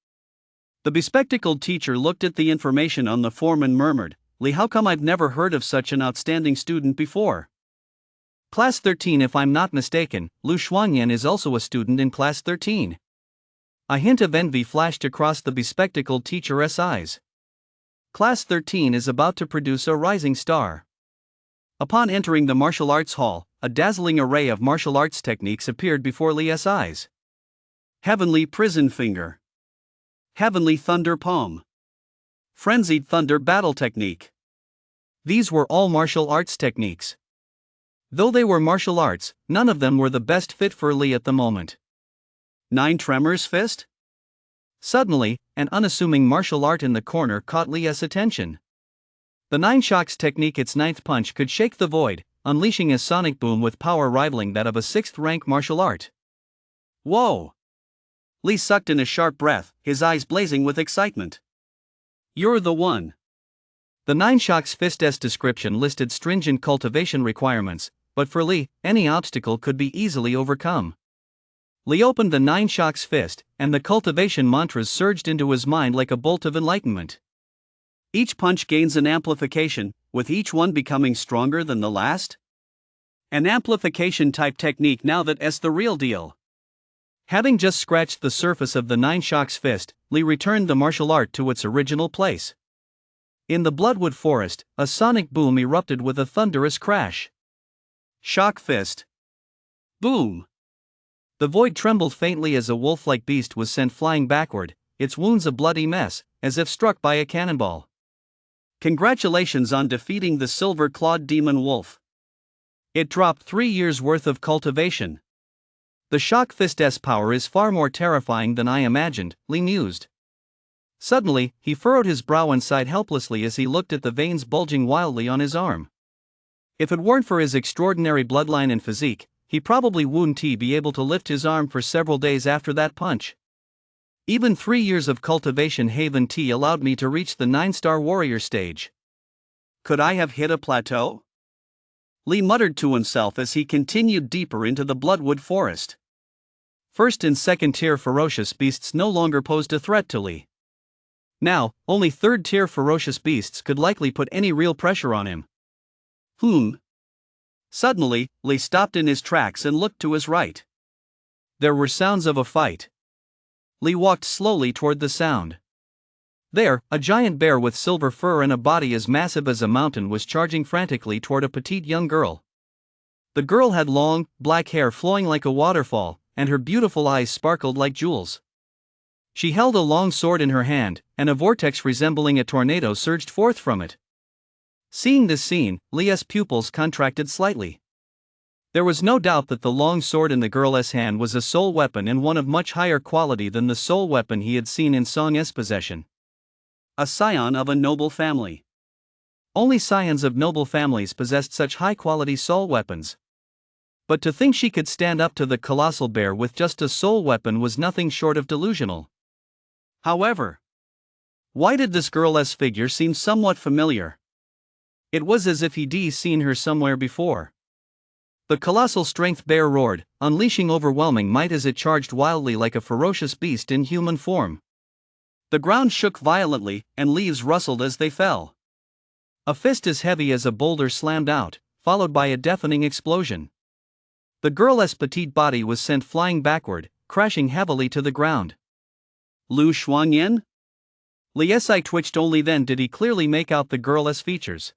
Speaker 1: The bespectacled teacher looked at the information on the form and murmured, "Li, how come I've never heard of such an outstanding student before?" Class 13. If I'm not mistaken, Lu Shuangyan is also a student in Class 13. A hint of envy flashed across the bespectacled teacher's eyes. Class 13 is about to produce a rising star. Upon entering the martial arts hall, a dazzling array of martial arts techniques appeared before Leah's eyes. Heavenly Prison Finger, Heavenly Thunder Palm, Frenzied Thunder Battle Technique. These were all martial arts techniques. Though they were martial arts, none of them were the best fit for Lee at the moment. 9 Tremors Fist? Suddenly, an unassuming martial art in the corner caught Leah's attention. The 9 Shocks technique, its 9th punch, could shake the void, unleashing a sonic boom with power rivaling that of a 6th-rank martial art. Whoa! Lee sucked in a sharp breath, his eyes blazing with excitement. You're the one. The 9 Shocks Fist's description listed stringent cultivation requirements, but for Lee, any obstacle could be easily overcome. Lee opened the 9 Shocks Fist, and the cultivation mantras surged into his mind like a bolt of enlightenment. Each punch gains an amplification, with each one becoming stronger than the last. An amplification type technique now that's the real deal. Having just scratched the surface of the 9 Shocks Fist, Lee returned the martial art to its original place. In the Bloodwood Forest, a sonic boom erupted with a thunderous crash. Shock Fist. Boom! The void trembled faintly as a wolf-like beast was sent flying backward, its wounds a bloody mess, as if struck by a cannonball. Congratulations on defeating the silver-clawed demon wolf. It dropped 3 years' worth of cultivation. The Shock Fist's power is far more terrifying than I imagined, Lee mused. Suddenly, he furrowed his brow and sighed helplessly as he looked at the veins bulging wildly on his arm. If it weren't for his extraordinary bloodline and physique, he probably wouldn't be able to lift his arm for several days after that punch. Even 3 years of cultivation haven allowed me to reach the 9-star warrior stage. Could I have hit a plateau? Lee muttered to himself as he continued deeper into the Bloodwood Forest. First and second-tier ferocious beasts no longer posed a threat to Lee. Now, only third-tier ferocious beasts could likely put any real pressure on him. Suddenly, Lee stopped in his tracks and looked to his right. There were sounds of a fight. Lee walked slowly toward the sound. There, a giant bear with silver fur and a body as massive as a mountain was charging frantically toward a petite young girl. The girl had long, black hair flowing like a waterfall, and her beautiful eyes sparkled like jewels. She held a long sword in her hand, and a vortex resembling a tornado surged forth from it. Seeing this scene, Leah's pupils contracted slightly. There was no doubt that the long sword in the girl's hand was a soul weapon and one of much higher quality than the soul weapon he had seen in Song's possession. A scion of a noble family. Only scions of noble families possessed such high-quality soul weapons. But to think she could stand up to the colossal bear with just a soul weapon was nothing short of delusional. However, why did this girl's figure seem somewhat familiar? It was as if he'd seen her somewhere before. The colossal strength bear roared, unleashing overwhelming might as it charged wildly like a ferocious beast in human form. The ground shook violently, and leaves rustled as they fell. A fist as heavy as a boulder slammed out, followed by a deafening explosion. The girl's petite body was sent flying backward, crashing heavily to the ground. Lu Xuanyan? Li's eye twitched. Only then did he clearly make out the girl's features.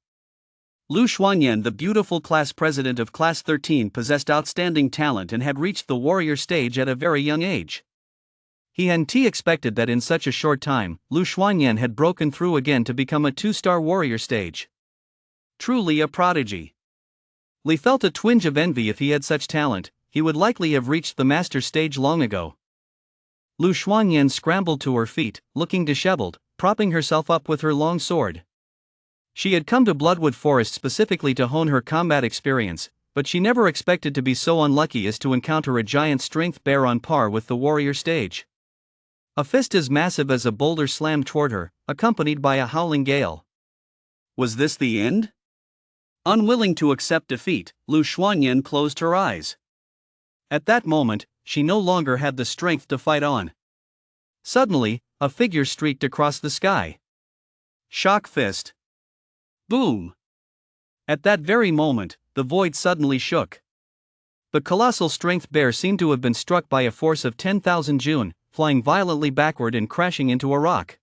Speaker 1: Lu Xuanyan, the beautiful class president of Class 13, possessed outstanding talent and had reached the warrior stage at a very young age. He hadn't expected that in such a short time, Lu Xuanyan had broken through again to become a 2-star warrior stage. Truly a prodigy. Lee felt a twinge of envy. If he had such talent, he would likely have reached the master stage long ago. Lu Xuanyan scrambled to her feet, looking disheveled, propping herself up with her long sword. She had come to Bloodwood Forest specifically to hone her combat experience, but she never expected to be so unlucky as to encounter a giant strength bear on par with the warrior stage. A fist as massive as a boulder slammed toward her, accompanied by a howling gale. Was this the end? Unwilling to accept defeat, Lu Xuanyan closed her eyes. At that moment, she no longer had the strength to fight on. Suddenly, a figure streaked across the sky. Shock Fist. Boom! At that very moment, the void suddenly shook. The colossal strength bear seemed to have been struck by a force of 10,000 Jun, flying violently backward and crashing into a rock.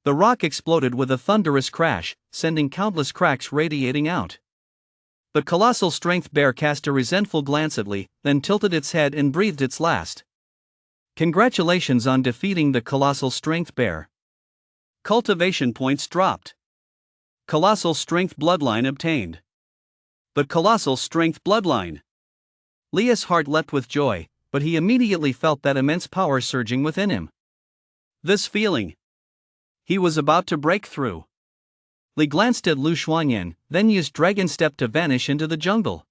Speaker 1: The rock exploded with a thunderous crash, sending countless cracks radiating out. The colossal strength bear cast a resentful glance at Lee, then tilted its head and breathed its last. Congratulations on defeating the colossal strength bear. Cultivation points dropped. Colossal strength bloodline obtained. The colossal strength bloodline. Lee's heart leapt with joy, but he immediately felt that immense power surging within him. This feeling. He was about to break through. Li glanced at Lu Xuanyan, then used Dragon Step to vanish into the jungle.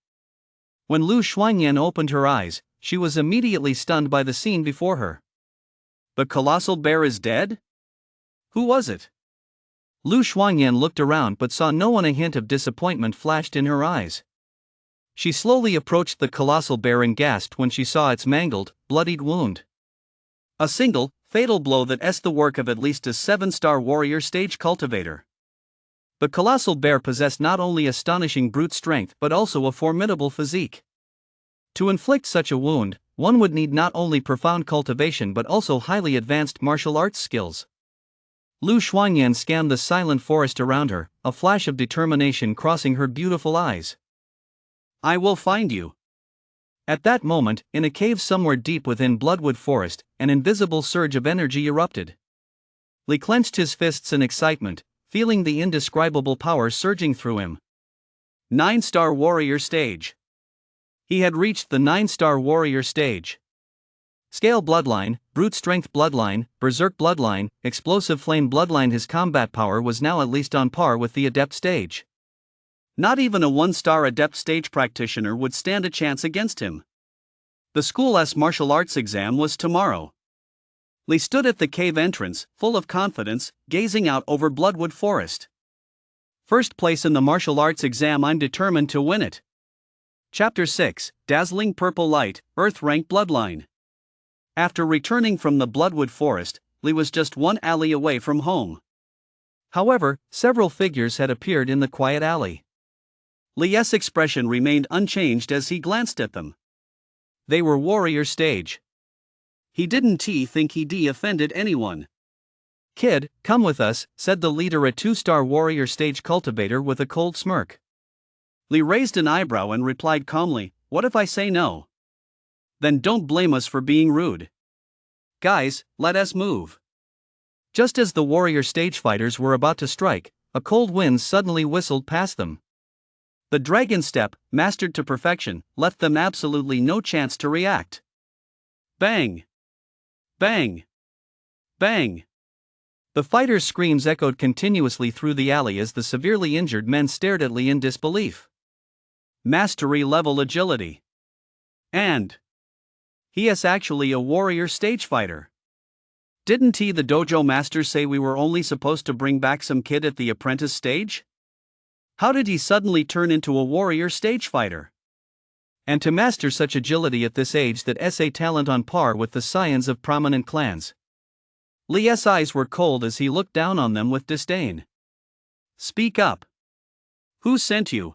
Speaker 1: When Lu Xuanyan opened her eyes, she was immediately stunned by the scene before her. The colossal bear is dead? Who was it? Lu Xuanyan looked around but saw no one. A hint of disappointment flashed in her eyes. She slowly approached the colossal bear and gasped when she saw its mangled, bloodied wound. A single, fatal blow that is the work of at least a 7-star warrior stage cultivator. The colossal bear possessed not only astonishing brute strength but also a formidable physique. To inflict such a wound, one would need not only profound cultivation but also highly advanced martial arts skills. Lu Xuanyan scanned the silent forest around her, a flash of determination crossing her beautiful eyes. I will find you. At that moment, in a cave somewhere deep within Bloodwood Forest, an invisible surge of energy erupted. Li clenched his fists in excitement, feeling the indescribable power surging through him. 9-star warrior stage. He had reached the 9-star warrior stage. Scale bloodline, brute strength bloodline, berserk bloodline, explosive flame bloodline. His combat power was now at least on par with the adept stage. Not even a 1-star adept stage practitioner would stand a chance against him. The school's martial arts exam was tomorrow. Li stood at the cave entrance, full of confidence, gazing out over Bloodwood Forest. First place in the martial arts exam, I'm determined to win it. Chapter 6, Dazzling Purple Light, Earth Rank Bloodline. After returning from the Bloodwood Forest, Li was just one alley away from home. However, several figures had appeared in the quiet alley. Li's expression remained unchanged as he glanced at them. They were warrior stage. He didn't think he'd offended anyone. Kid, come with us, said the leader, a 2-star warrior stage cultivator with a cold smirk. Li raised an eyebrow and replied calmly, what if I say no? Then don't blame us for being rude. Guys, let us move. Just as the warrior stage fighters were about to strike, a cold wind suddenly whistled past them. The dragon step, mastered to perfection, left them absolutely no chance to react. Bang! Bang! Bang! The fighters' screams echoed continuously through the alley as the severely injured men stared at Li in disbelief. Mastery level agility. And he is actually a warrior stage fighter. Didn't the dojo master say we were only supposed to bring back some kid at the apprentice stage? How did he suddenly turn into a warrior stage fighter? And to master such agility at this age, that is a talent on par with the scions of prominent clans. Li's eyes were cold as he looked down on them with disdain. Speak up. Who sent you?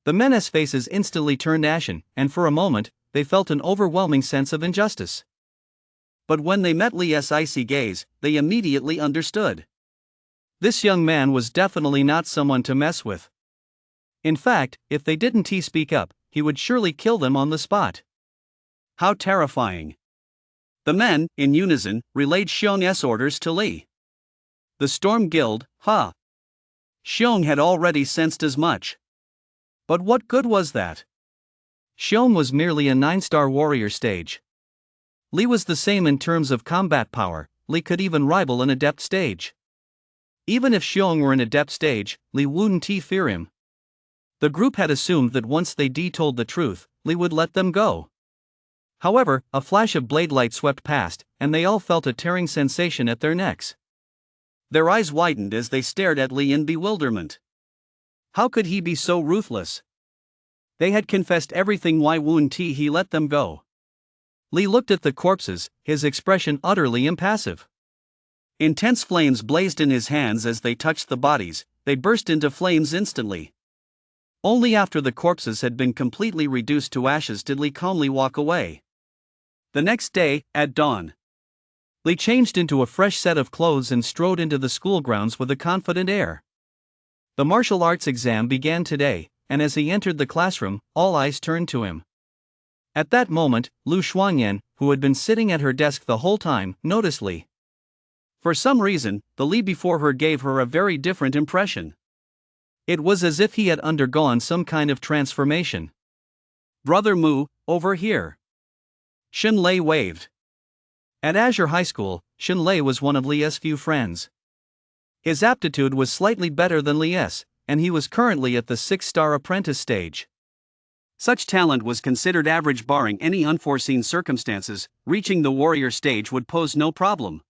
Speaker 1: The men's faces instantly turned ashen, and for a moment, they felt an overwhelming sense of injustice. But when they met Li's icy gaze, they immediately understood. This young man was definitely not someone to mess with. In fact, if they didn't speak up, he would surely kill them on the spot. How terrifying. The men, in unison, relayed Xiong's orders to Li. The Storm Guild, huh? Xiong had already sensed as much. But what good was that? Xiong was merely a 9-star warrior stage. Li was the same in terms of combat power. Li could even rival an adept stage. Even if Xiong were an adept stage, Li wouldn't fear him. The group had assumed that once they told the truth, Li would let them go. However, a flash of blade light swept past, and they all felt a tearing sensation at their necks. Their eyes widened as they stared at Li in bewilderment. How could he be so ruthless? They had confessed everything. Why wouldn't he let them go? Li looked at the corpses, his expression utterly impassive. Intense flames blazed in his hands as they touched the bodies. They burst into flames instantly. Only after the corpses had been completely reduced to ashes did Li calmly walk away. The next day, at dawn, Li changed into a fresh set of clothes and strode into the school grounds with a confident air. The martial arts exam began today, and as he entered the classroom, all eyes turned to him. At that moment, Lu Xuanyan, who had been sitting at her desk the whole time, noticed Li. For some reason, the Li before her gave her a very different impression. It was as if he had undergone some kind of transformation. "Brother Mu, over here." Shen Lei waved. At Azure High School, Shen Lei was one of Li's few friends. His aptitude was slightly better than Li's, and he was currently at the 6-star apprentice stage. Such talent was considered average barring any unforeseen circumstances. Reaching the warrior stage would pose no problem.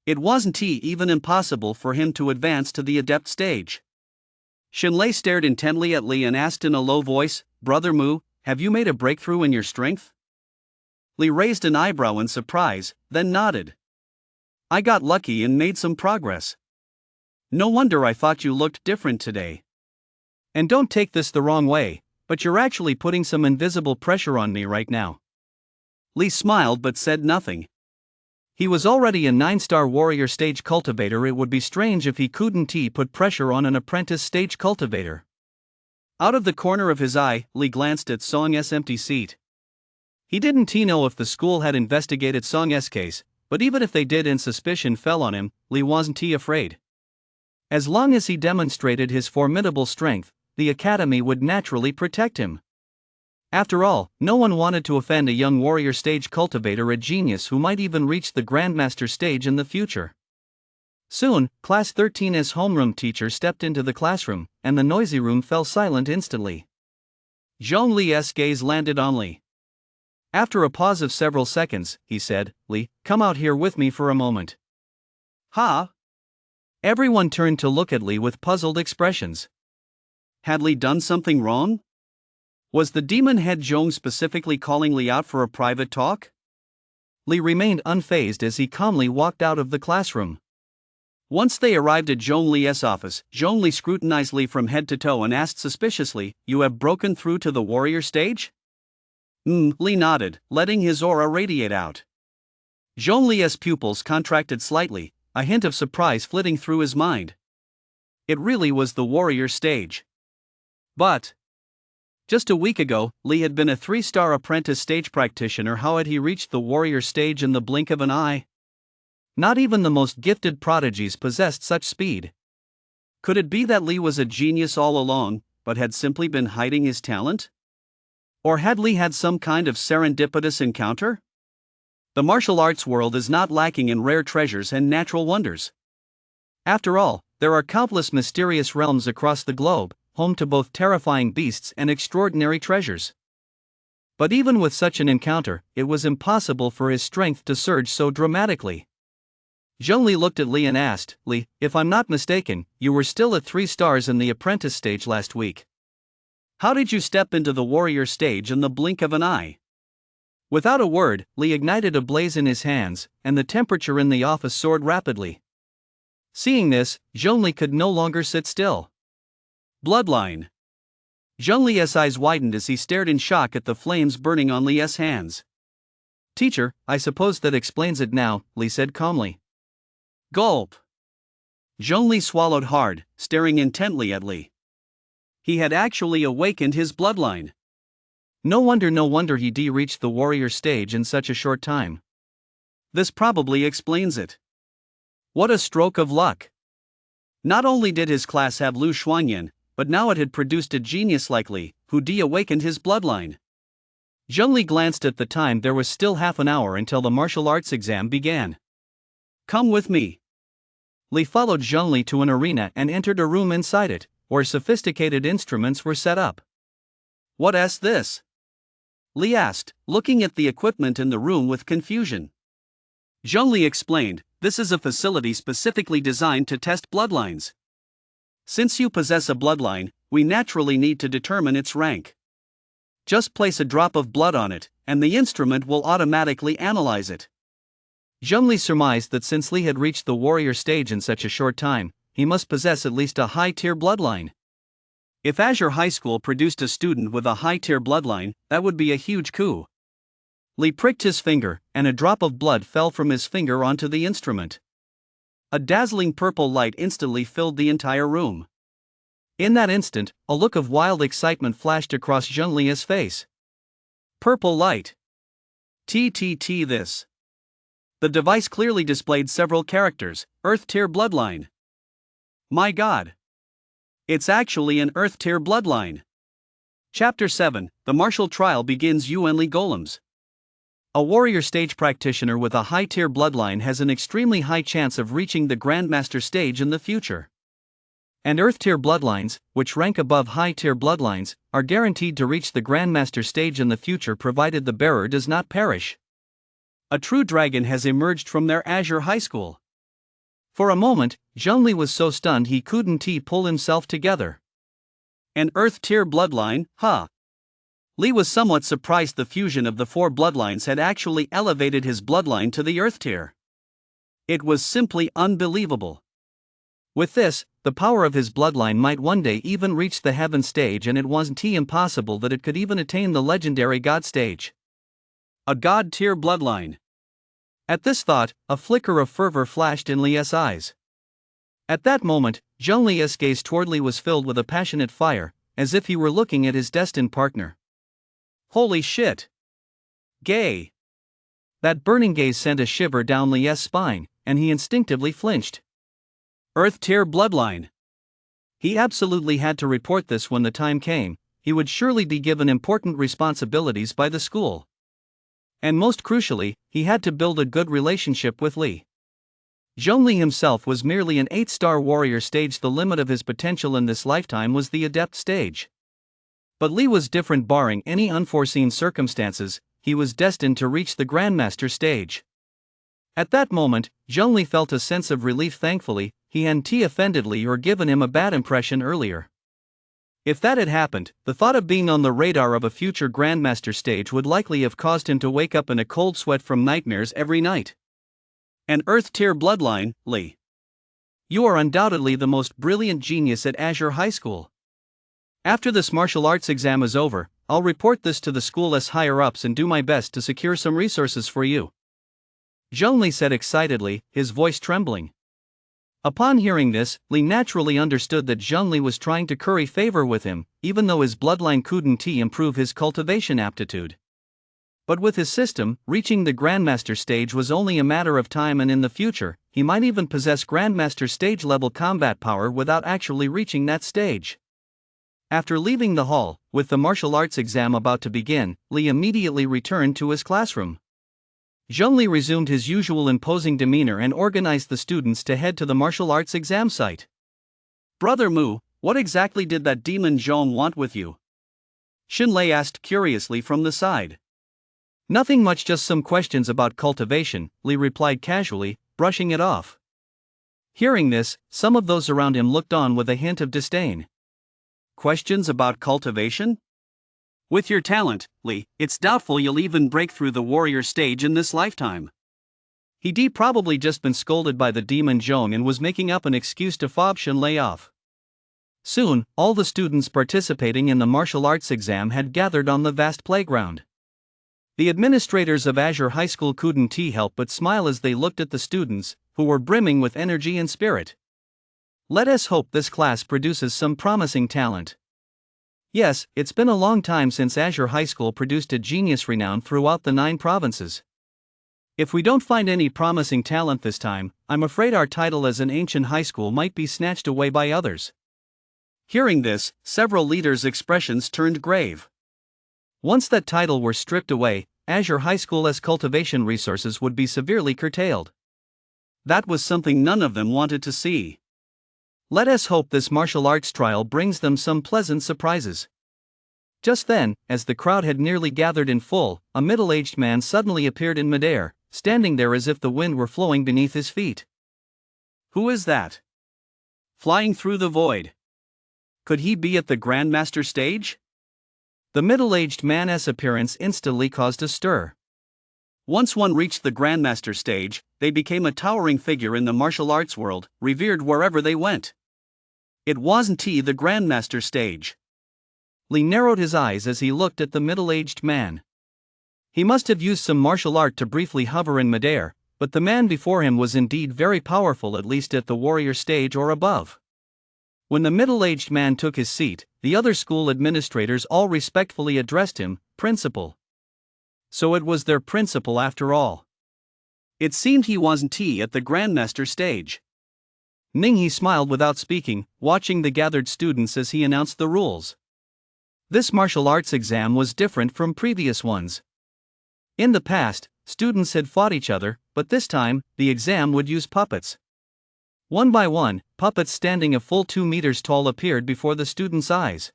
Speaker 1: It wasn't even impossible for him to advance to the adept stage. Shen Lei stared intently at Li and asked in a low voice, "Brother Mu, have you made a breakthrough in your strength?" Li raised an eyebrow in surprise, then nodded. "I got lucky and made some progress. No wonder I thought you looked different today. And don't take this the wrong way, but you're actually putting some invisible pressure on me right now." Li smiled but said nothing. He was already a 9-star warrior stage cultivator. It would be strange if he couldn't put pressure on an apprentice stage cultivator. Out of the corner of his eye, Li glanced at Song's empty seat. He didn't know if the school had investigated Song's case, but even if they did and suspicion fell on him, Li wasn't afraid. As long as he demonstrated his formidable strength, the academy would naturally protect him. After all, no one wanted to offend a young warrior stage cultivator, a genius who might even reach the Grandmaster stage in the future. Soon, Class 13's homeroom teacher stepped into the classroom, and the noisy room fell silent instantly. Zhong Li's gaze landed on Li. After a pause of several seconds, he said, "Li, come out here with me for a moment." "Huh?" Everyone turned to look at Li with puzzled expressions. Had Li done something wrong? Was the demon head Zhong specifically calling Li out for a private talk? Li remained unfazed as he calmly walked out of the classroom. Once they arrived at Zhong Li's office, Zhong Li scrutinized Li from head to toe and asked suspiciously, "You have broken through to the warrior stage?" Li nodded, letting his aura radiate out. Zhong Li's pupils contracted slightly, a hint of surprise flitting through his mind. It really was the warrior stage. But just a week ago, Li had been a 3-star apprentice stage practitioner. How had he reached the warrior stage in the blink of an eye? Not even the most gifted prodigies possessed such speed. Could it be that Li was a genius all along, but had simply been hiding his talent? Or had Li had some kind of serendipitous encounter? The martial arts world is not lacking in rare treasures and natural wonders. After all, there are countless mysterious realms across the globe, home to both terrifying beasts and extraordinary treasures. But even with such an encounter, it was impossible for his strength to surge so dramatically. Zhong Li looked at Li and asked, "Li, if I'm not mistaken, you were still at 3 stars in the apprentice stage last week. How did you step into the warrior stage in the blink of an eye?" Without a word, Li ignited a blaze in his hands, and the temperature in the office soared rapidly. Seeing this, Zhong Li could no longer sit still. Bloodline. Zhong Li's eyes widened as he stared in shock at the flames burning on Li's hands. "Teacher, I suppose that explains it now," Li said calmly. Gulp. Zhong Li swallowed hard, staring intently at Li. He had actually awakened his bloodline. No wonder he reached the warrior stage in such a short time. This probably explains it. What a stroke of luck. Not only did his class have Lu Xuanyan, but now it had produced a genius like Li, who awakened his bloodline. Zhong Li glanced at the time. There was still half an hour until the martial arts exam began. "Come with me." Li followed Zhong Li to an arena and entered a room inside it, where sophisticated instruments were set up. "What's this?" Li asked, looking at the equipment in the room with confusion. Zhong Li explained, "This is a facility specifically designed to test bloodlines. Since you possess a bloodline, we naturally need to determine its rank. Just place a drop of blood on it, and the instrument will automatically analyze it." Zhong Li surmised that since Li had reached the warrior stage in such a short time, he must possess at least a high-tier bloodline. If Azure High School produced a student with a high-tier bloodline, that would be a huge coup. Li pricked his finger, and a drop of blood fell from his finger onto the instrument. A dazzling purple light instantly filled the entire room. In that instant, a look of wild excitement flashed across Zhongli's face. Purple light. This. The device clearly displayed several characters. Earth tier bloodline. My god. It's actually an Earth tier bloodline. Chapter 7, The Martial Trial begins. Yuanli Golems. A warrior stage practitioner with a high tier bloodline has an extremely high chance of reaching the Grandmaster stage in the future. And Earth tier bloodlines, which rank above high tier bloodlines, are guaranteed to reach the Grandmaster stage in the future provided the bearer does not perish. A true dragon has emerged from their Azure High School. For a moment, Zhongli was so stunned he couldn't pull himself together. An Earth tier bloodline, huh? Li was somewhat surprised the fusion of the four bloodlines had actually elevated his bloodline to the Earth tier. It was simply unbelievable. With this, the power of his bloodline might one day even reach the heaven stage, and it wasn't impossible that it could even attain the legendary god stage. A god tier bloodline. At this thought, a flicker of fervor flashed in Li's eyes. At that moment, Zhongli's gaze toward Li was filled with a passionate fire, as if he were looking at his destined partner. Holy shit! Gay! That burning gaze sent a shiver down Li's spine, and he instinctively flinched. Earth tier bloodline. He absolutely had to report this when the time came. He would surely be given important responsibilities by the school. And most crucially, he had to build a good relationship with Li. Zhongli himself was merely an 8-star warrior stage. The limit of his potential in this lifetime was the adept stage. But Li was different. Barring any unforeseen circumstances, he was destined to reach the Grandmaster stage. At that moment, Zhongli felt a sense of relief. Thankfully, he hadn't offended Li or given him a bad impression earlier. If that had happened, the thought of being on the radar of a future Grandmaster stage would likely have caused him to wake up in a cold sweat from nightmares every night. An Earth tier bloodline, Li. You are undoubtedly the most brilliant genius at Azure High School. After this martial arts exam is over, I'll report this to the school's higher-ups and do my best to secure some resources for you. Zhongli said excitedly, his voice trembling. Upon hearing this, Li naturally understood that Zhongli was trying to curry favor with him, even though his bloodline couldn't improve his cultivation aptitude. But with his system, reaching the Grandmaster stage was only a matter of time, and in the future, he might even possess Grandmaster stage level combat power without actually reaching that stage. After leaving the hall, with the martial arts exam about to begin, Li immediately returned to his classroom. Zhongli resumed his usual imposing demeanor and organized the students to head to the martial arts exam site. Brother Mu, what exactly did that demon Zhong want with you? Xinlei asked curiously from the side. Nothing much, just some questions about cultivation, Li replied casually, brushing it off. Hearing this, some of those around him looked on with a hint of disdain. Questions about cultivation? With your talent, Li, it's doubtful you'll even break through the warrior stage in this lifetime. He'd probably just been scolded by the demon Zhong and was making up an excuse to fob Xinlei off. Soon, all the students participating in the martial arts exam had gathered on the vast playground. The administrators of Azure High School couldn't help but smile as they looked at the students, who were brimming with energy and spirit. Let us hope this class produces some promising talent. Yes, it's been a long time since Azure High School produced a genius renowned throughout the 9 provinces. If we don't find any promising talent this time, I'm afraid our title as an ancient high school might be snatched away by others. Hearing this, several leaders' expressions turned grave. Once that title were stripped away, Azure High School's cultivation resources would be severely curtailed. That was something none of them wanted to see. Let us hope this martial arts trial brings them some pleasant surprises. Just then, as the crowd had nearly gathered in full, a middle-aged man suddenly appeared in midair, standing there as if the wind were flowing beneath his feet. Who is that? Flying through the void. Could he be at the Grandmaster stage? The middle-aged man's appearance instantly caused a stir. Once one reached the Grandmaster stage, they became a towering figure in the martial arts world, revered wherever they went. It wasn't the Grandmaster stage. Li narrowed his eyes as he looked at the middle-aged man. He must have used some martial art to briefly hover in midair, but the man before him was indeed very powerful, at least at the warrior stage or above. When the middle-aged man took his seat, the other school administrators all respectfully addressed him, "Principal." So it was their principal after all. It seemed he wasn't at the Grandmaster stage. Ninghe smiled without speaking, watching the gathered students as he announced the rules. This martial arts exam was different from previous ones. In the past, students had fought each other, but this time, the exam would use puppets. One by one, puppets standing a full 2 meters tall appeared before the students' eyes.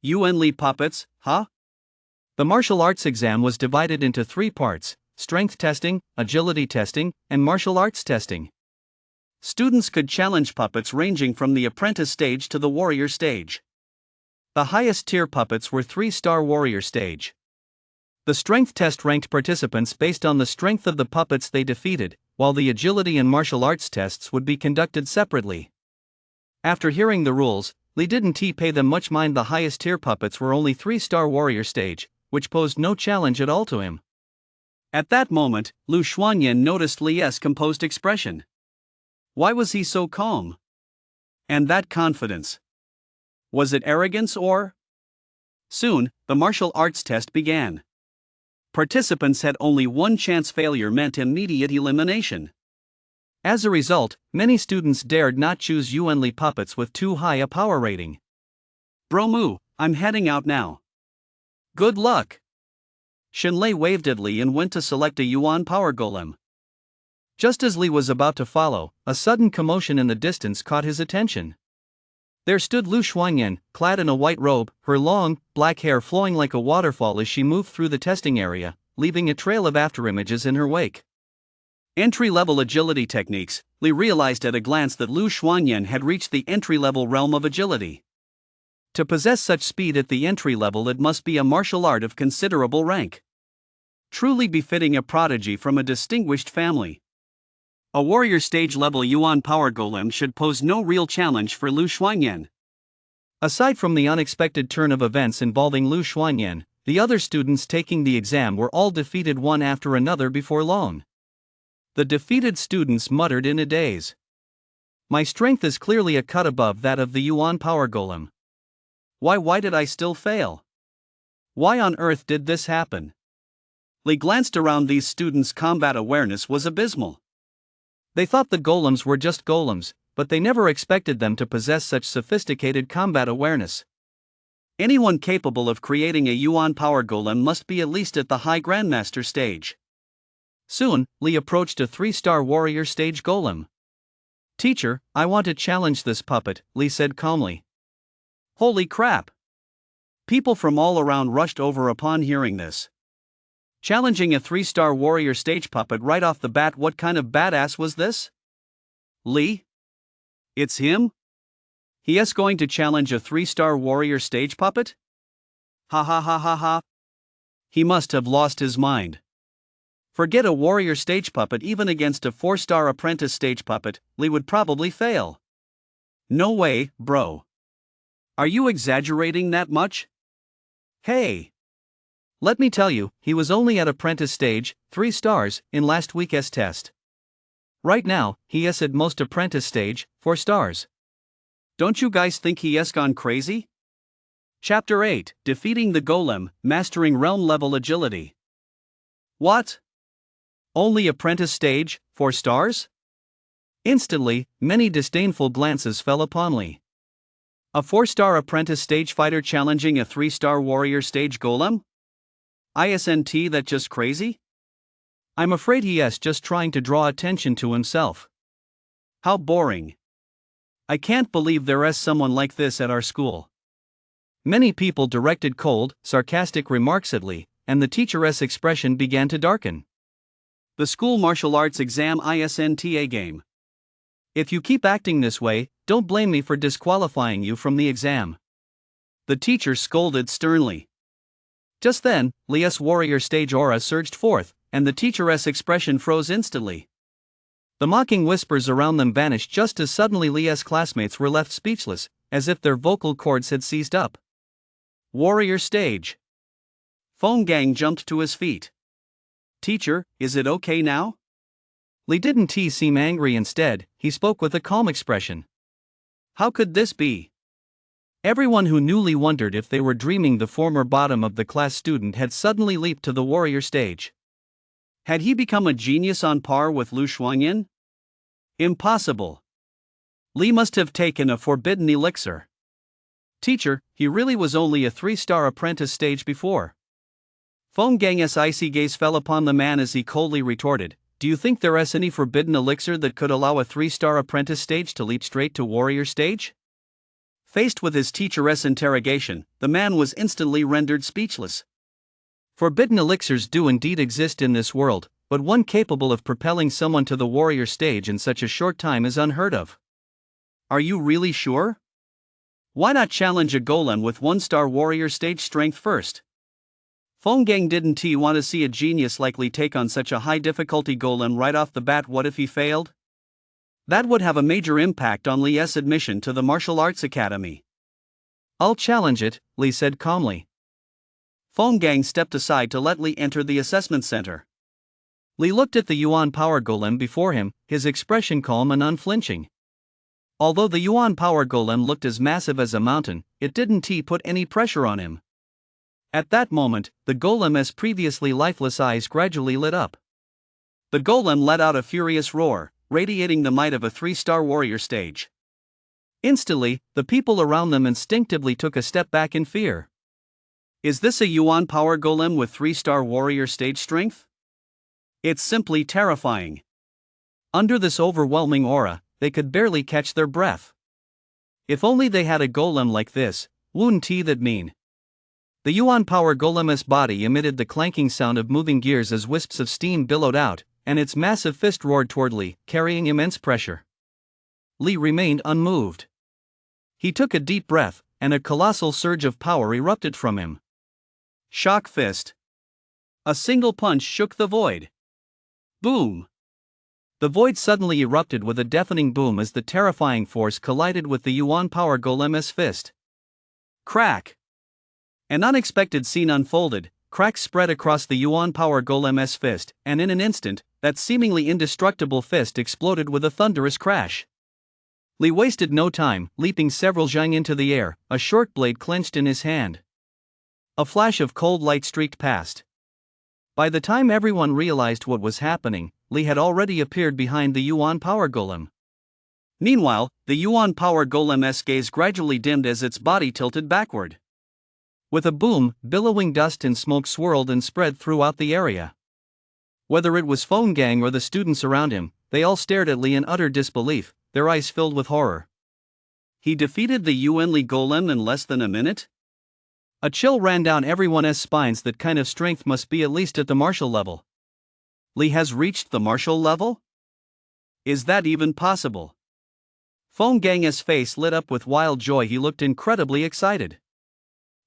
Speaker 1: Only puppets, huh? The martial arts exam was divided into 3 parts: strength testing, agility testing, and martial arts testing. Students could challenge puppets ranging from the apprentice stage to the warrior stage. The highest tier puppets were 3-star warrior stage. The strength test ranked participants based on the strength of the puppets they defeated, while the agility and martial arts tests would be conducted separately. After hearing the rules, Li didn't pay them much mind. The highest tier puppets were only 3-star warrior stage, which posed no challenge at all to him. At that moment, Lu Xuanyan noticed Li's composed expression. Why was he so calm? And that confidence? Was it arrogance or? Soon, the martial arts test began. Participants had only one chance. Failure meant immediate elimination. As a result, many students dared not choose Yuanli puppets with too high a power rating. "Bromu, I'm heading out now. Good luck." Shenlei waved at Li and went to select a Yuan power golem. Just as Li was about to follow, a sudden commotion in the distance caught his attention. There stood Lu Xuanyan, clad in a white robe, her long, black hair flowing like a waterfall as she moved through the testing area, leaving a trail of afterimages in her wake. Entry-level agility techniques. Li realized at a glance that Lu Xuanyan had reached the entry-level realm of agility. To possess such speed at the entry level, it must be a martial art of considerable rank. Truly befitting a prodigy from a distinguished family. A warrior stage level Yuan power golem should pose no real challenge for Lu Xuanyan. Aside from the unexpected turn of events involving Lu Xuanyan, the other students taking the exam were all defeated one after another before long. The defeated students muttered in a daze. "My strength is clearly a cut above that of the Yuan power golem. Why did I still fail? Why on earth did this happen?" Li glanced around. These students' combat awareness was abysmal. They thought the golems were just golems, but they never expected them to possess such sophisticated combat awareness. Anyone capable of creating a Yuan power golem must be at least at the high Grandmaster stage. Soon, Li approached a 3-star warrior stage golem. "Teacher, I want to challenge this puppet," Li said calmly. Holy crap! People from all around rushed over upon hearing this. Challenging a 3-star warrior stage puppet right off the bat, what kind of badass was this? Li? It's him? He's going to challenge a 3-star warrior stage puppet? Ha ha ha ha ha. He must have lost his mind. Forget a warrior stage puppet, even against a 4-star apprentice stage puppet, Li would probably fail. No way, bro. Are you exaggerating that much? Hey! Let me tell you, he was only at apprentice stage, 3 stars, in last week's test. Right now, he is at most apprentice stage, 4 stars. Don't you guys think he has gone crazy? Chapter 8, Defeating the Golem, Mastering Realm Level Agility. What? Only apprentice stage, 4 stars? Instantly, many disdainful glances fell upon Li. A 4-star apprentice stage fighter challenging a 3-star warrior stage golem? Isn't that just crazy? I'm afraid he is just trying to draw attention to himself. How boring. I can't believe there is someone like this at our school. Many people directed cold, sarcastic remarks at Li, and the teacher's expression began to darken. The school martial arts exam isn't a game. If you keep acting this way, don't blame me for disqualifying you from the exam. The teacher scolded sternly. Just then, Li's warrior stage aura surged forth, and the teacher's expression froze instantly. The mocking whispers around them vanished just as suddenly. Li's classmates were left speechless, as if their vocal cords had seized up. Warrior stage. Phone Gang jumped to his feet. Teacher, is it okay now? Li didn't seem angry. Instead, he spoke with a calm expression. How could this be? Everyone who knew Li wondered if they were dreaming. The former bottom of the class student had suddenly leaped to the warrior stage. Had he become a genius on par with Lu Xuanyan? Impossible. Li must have taken a forbidden elixir. Teacher, he really was only a 3-star apprentice stage before. Phone Gang's icy gaze fell upon the man as he coldly retorted, do you think there's any forbidden elixir that could allow a 3-star apprentice stage to leap straight to warrior stage? Faced with his teacher's interrogation, the man was instantly rendered speechless. Forbidden elixirs do indeed exist in this world, but one capable of propelling someone to the warrior stage in such a short time is unheard of. Are you really sure? Why not challenge a golem with 1-star warrior stage strength first? Phone Gang didn't want to see a genius like Li take on such a high difficulty golem right off the bat. What if he failed? That would have a major impact on Li's admission to the martial arts academy. I'll challenge it, Li said calmly. Phone Gang stepped aside to let Li enter the assessment center. Li looked at the Yuan power golem before him, his expression calm and unflinching. Although the Yuan power golem looked as massive as a mountain, it didn't put any pressure on him. At that moment, the golem's previously lifeless eyes gradually lit up. The golem let out a furious roar, radiating the might of a 3-star warrior stage. Instantly, the people around them instinctively took a step back in fear. Is this a Yuan power golem with 3-star warrior stage strength? It's simply terrifying. Under this overwhelming aura, they could barely catch their breath. If only they had a golem like this, wouldn't that mean? The Yuan power golem's body emitted the clanking sound of moving gears as wisps of steam billowed out, and its massive fist roared toward Li, carrying immense pressure. Li remained unmoved. He took a deep breath, and a colossal surge of power erupted from him. Shock fist. A single punch shook the void. Boom! The void suddenly erupted with a deafening boom as the terrifying force collided with the Yuan power golem's fist. Crack! An unexpected scene unfolded. Cracks spread across the Yuan power golem's fist, and in an instant, that seemingly indestructible fist exploded with a thunderous crash. Li wasted no time, leaping several zhang into the air, a short blade clenched in his hand. A flash of cold light streaked past. By the time everyone realized what was happening, Li had already appeared behind the Yuan power golem. Meanwhile, the Yuan power golem's gaze gradually dimmed as its body tilted backward. With a boom, billowing dust and smoke swirled and spread throughout the area. Whether it was Phone Gang or the students around him, they all stared at Li in utter disbelief, their eyes filled with horror. He defeated the Yuan Li golem in less than a minute? A chill ran down everyone's spines. That kind of strength must be at least at the martial level. Li has reached the martial level? Is that even possible? Phone Gang's face lit up with wild joy. He looked incredibly excited.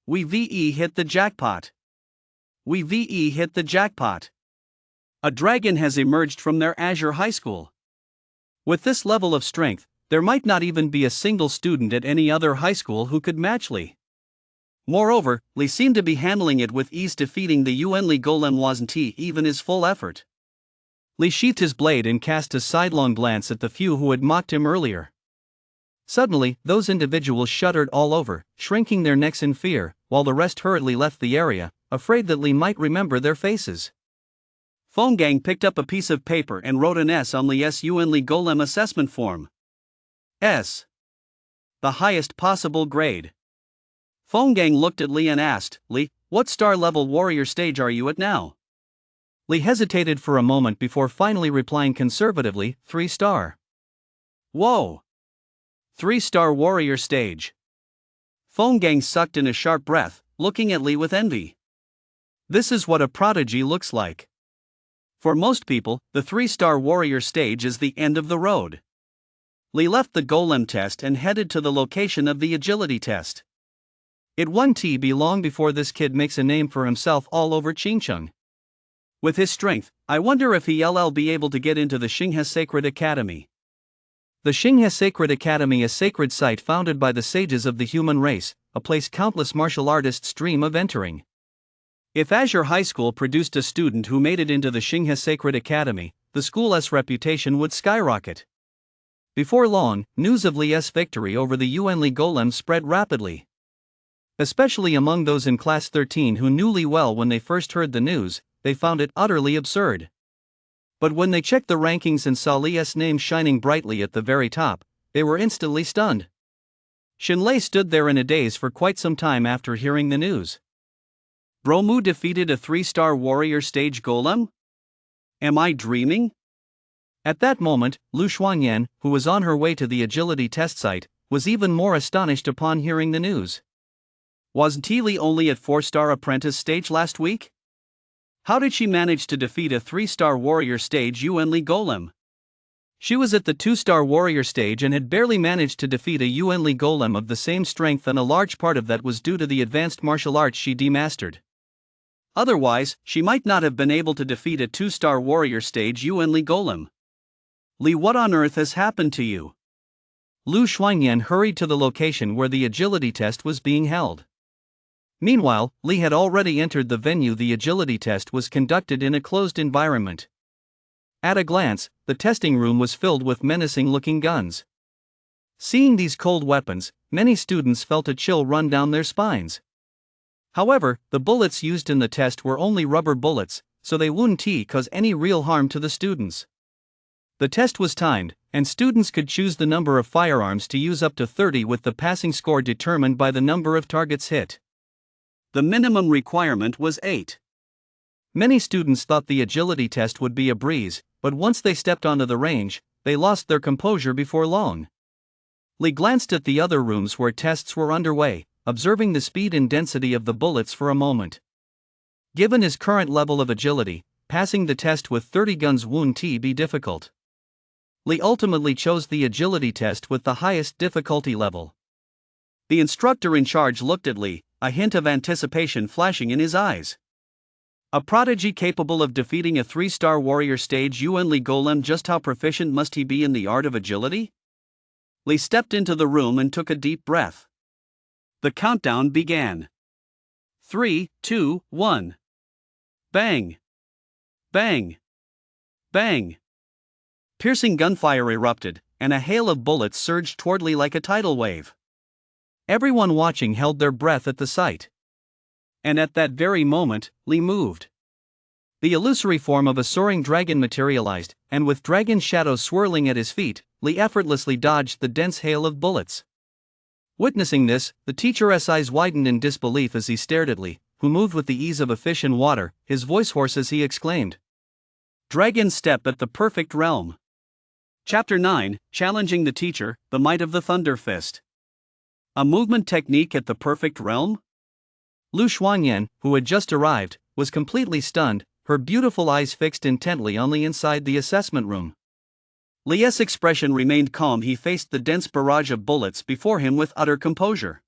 Speaker 1: We've hit the jackpot. We've hit the jackpot. A dragon has emerged from their Azure High School. With this level of strength, there might not even be a single student at any other high school who could match Li. Moreover, Li seemed to be handling it with ease. Defeating the Yuan Li golem wasn't even his full effort. Li sheathed his blade and cast a sidelong glance at the few who had mocked him earlier. Suddenly, those individuals shuddered all over, shrinking their necks in fear, while the rest hurriedly left the area, afraid that Li might remember their faces. Phone Gang picked up a piece of paper and wrote an S on Li's Yuan Li golem assessment form. S. The highest possible grade. Phone Gang looked at Li and asked, Li, what star level warrior stage are you at now? Li hesitated for a moment before finally replying conservatively, 3-star. Whoa! 3-star warrior stage. Phone Gang sucked in a sharp breath, looking at Li with envy. This is what a prodigy looks like. For most people, the 3-star warrior stage is the end of the road. Li left the golem test and headed to the location of the agility test. It won't be long before this kid makes a name for himself all over Qingcheng. With his strength, I wonder if he'll be able to get into the Xinghe Sacred Academy. The Xinghe Sacred Academy, a sacred site founded by the sages of the human race, a place countless martial artists dream of entering. If Azure High School produced a student who made it into the Xinghe Sacred Academy, the school's reputation would skyrocket. Before long, news of Li's victory over the Yuanli Golem spread rapidly. Especially among those in Class 13 who knew Li well. When they first heard the news, they found it utterly absurd. But when they checked the rankings and saw Li's name shining brightly at the very top, they were instantly stunned. Xinlei stood there in a daze for quite some time after hearing the news. Bromu defeated a 3-star warrior stage golem? Am I dreaming? At that moment, Lu Xuanyan, who was on her way to the agility test site, was even more astonished upon hearing the news. Wasn't Li only at 4-star apprentice stage last week? How did she manage to defeat a 3-star warrior stage Yuanli golem? She was at the 2-star warrior stage and had barely managed to defeat a Yuanli golem of the same strength, and a large part of that was due to the advanced martial arts she demastered. Otherwise, she might not have been able to defeat a 2-star warrior stage Yuanli golem. Li, what on earth has happened to you? Lu Xuanyan hurried to the location where the agility test was being held. Meanwhile, Li had already entered the venue. The agility test was conducted in a closed environment. At a glance, the testing room was filled with menacing-looking guns. Seeing these cold weapons, many students felt a chill run down their spines. However, the bullets used in the test were only rubber bullets, so they wouldn't cause any real harm to the students. The test was timed, and students could choose the number of firearms to use up to 30, with the passing score determined by the number of targets hit. The minimum requirement was 8. Many students thought the agility test would be a breeze, but once they stepped onto the range, they lost their composure before long. Li glanced at the other rooms where tests were underway, observing the speed and density of the bullets for a moment. Given his current level of agility, passing the test with 30 guns wouldn't be difficult. Li ultimately chose the agility test with the highest difficulty level. The instructor in charge looked at Li, a hint of anticipation flashing in his eyes. A prodigy capable of defeating a 3-star warrior stage Yuanli golem. Just how proficient must he be in the art of agility? Li stepped into the room and took a deep breath. The countdown began. 3, 2, 1. Bang! Bang! Bang! Piercing gunfire erupted, and a hail of bullets surged toward Li like a tidal wave. Everyone watching held their breath at the sight. And at that very moment, Li moved. The illusory form of a soaring dragon materialized, and with dragon shadows swirling at his feet, Li effortlessly dodged the dense hail of bullets. Witnessing this, the teacher's eyes widened in disbelief as he stared at Li, who moved with the ease of a fish in water, his voice hoarse as he exclaimed, "Dragon step at the perfect realm." Chapter 9, Challenging the Teacher, the Might of the Thunder Fist. A movement technique at the perfect realm? Lu Xuanyan, who had just arrived, was completely stunned, her beautiful eyes fixed intently on Li inside the assessment room. Li's expression remained calm. He faced the dense barrage of bullets before him with utter composure.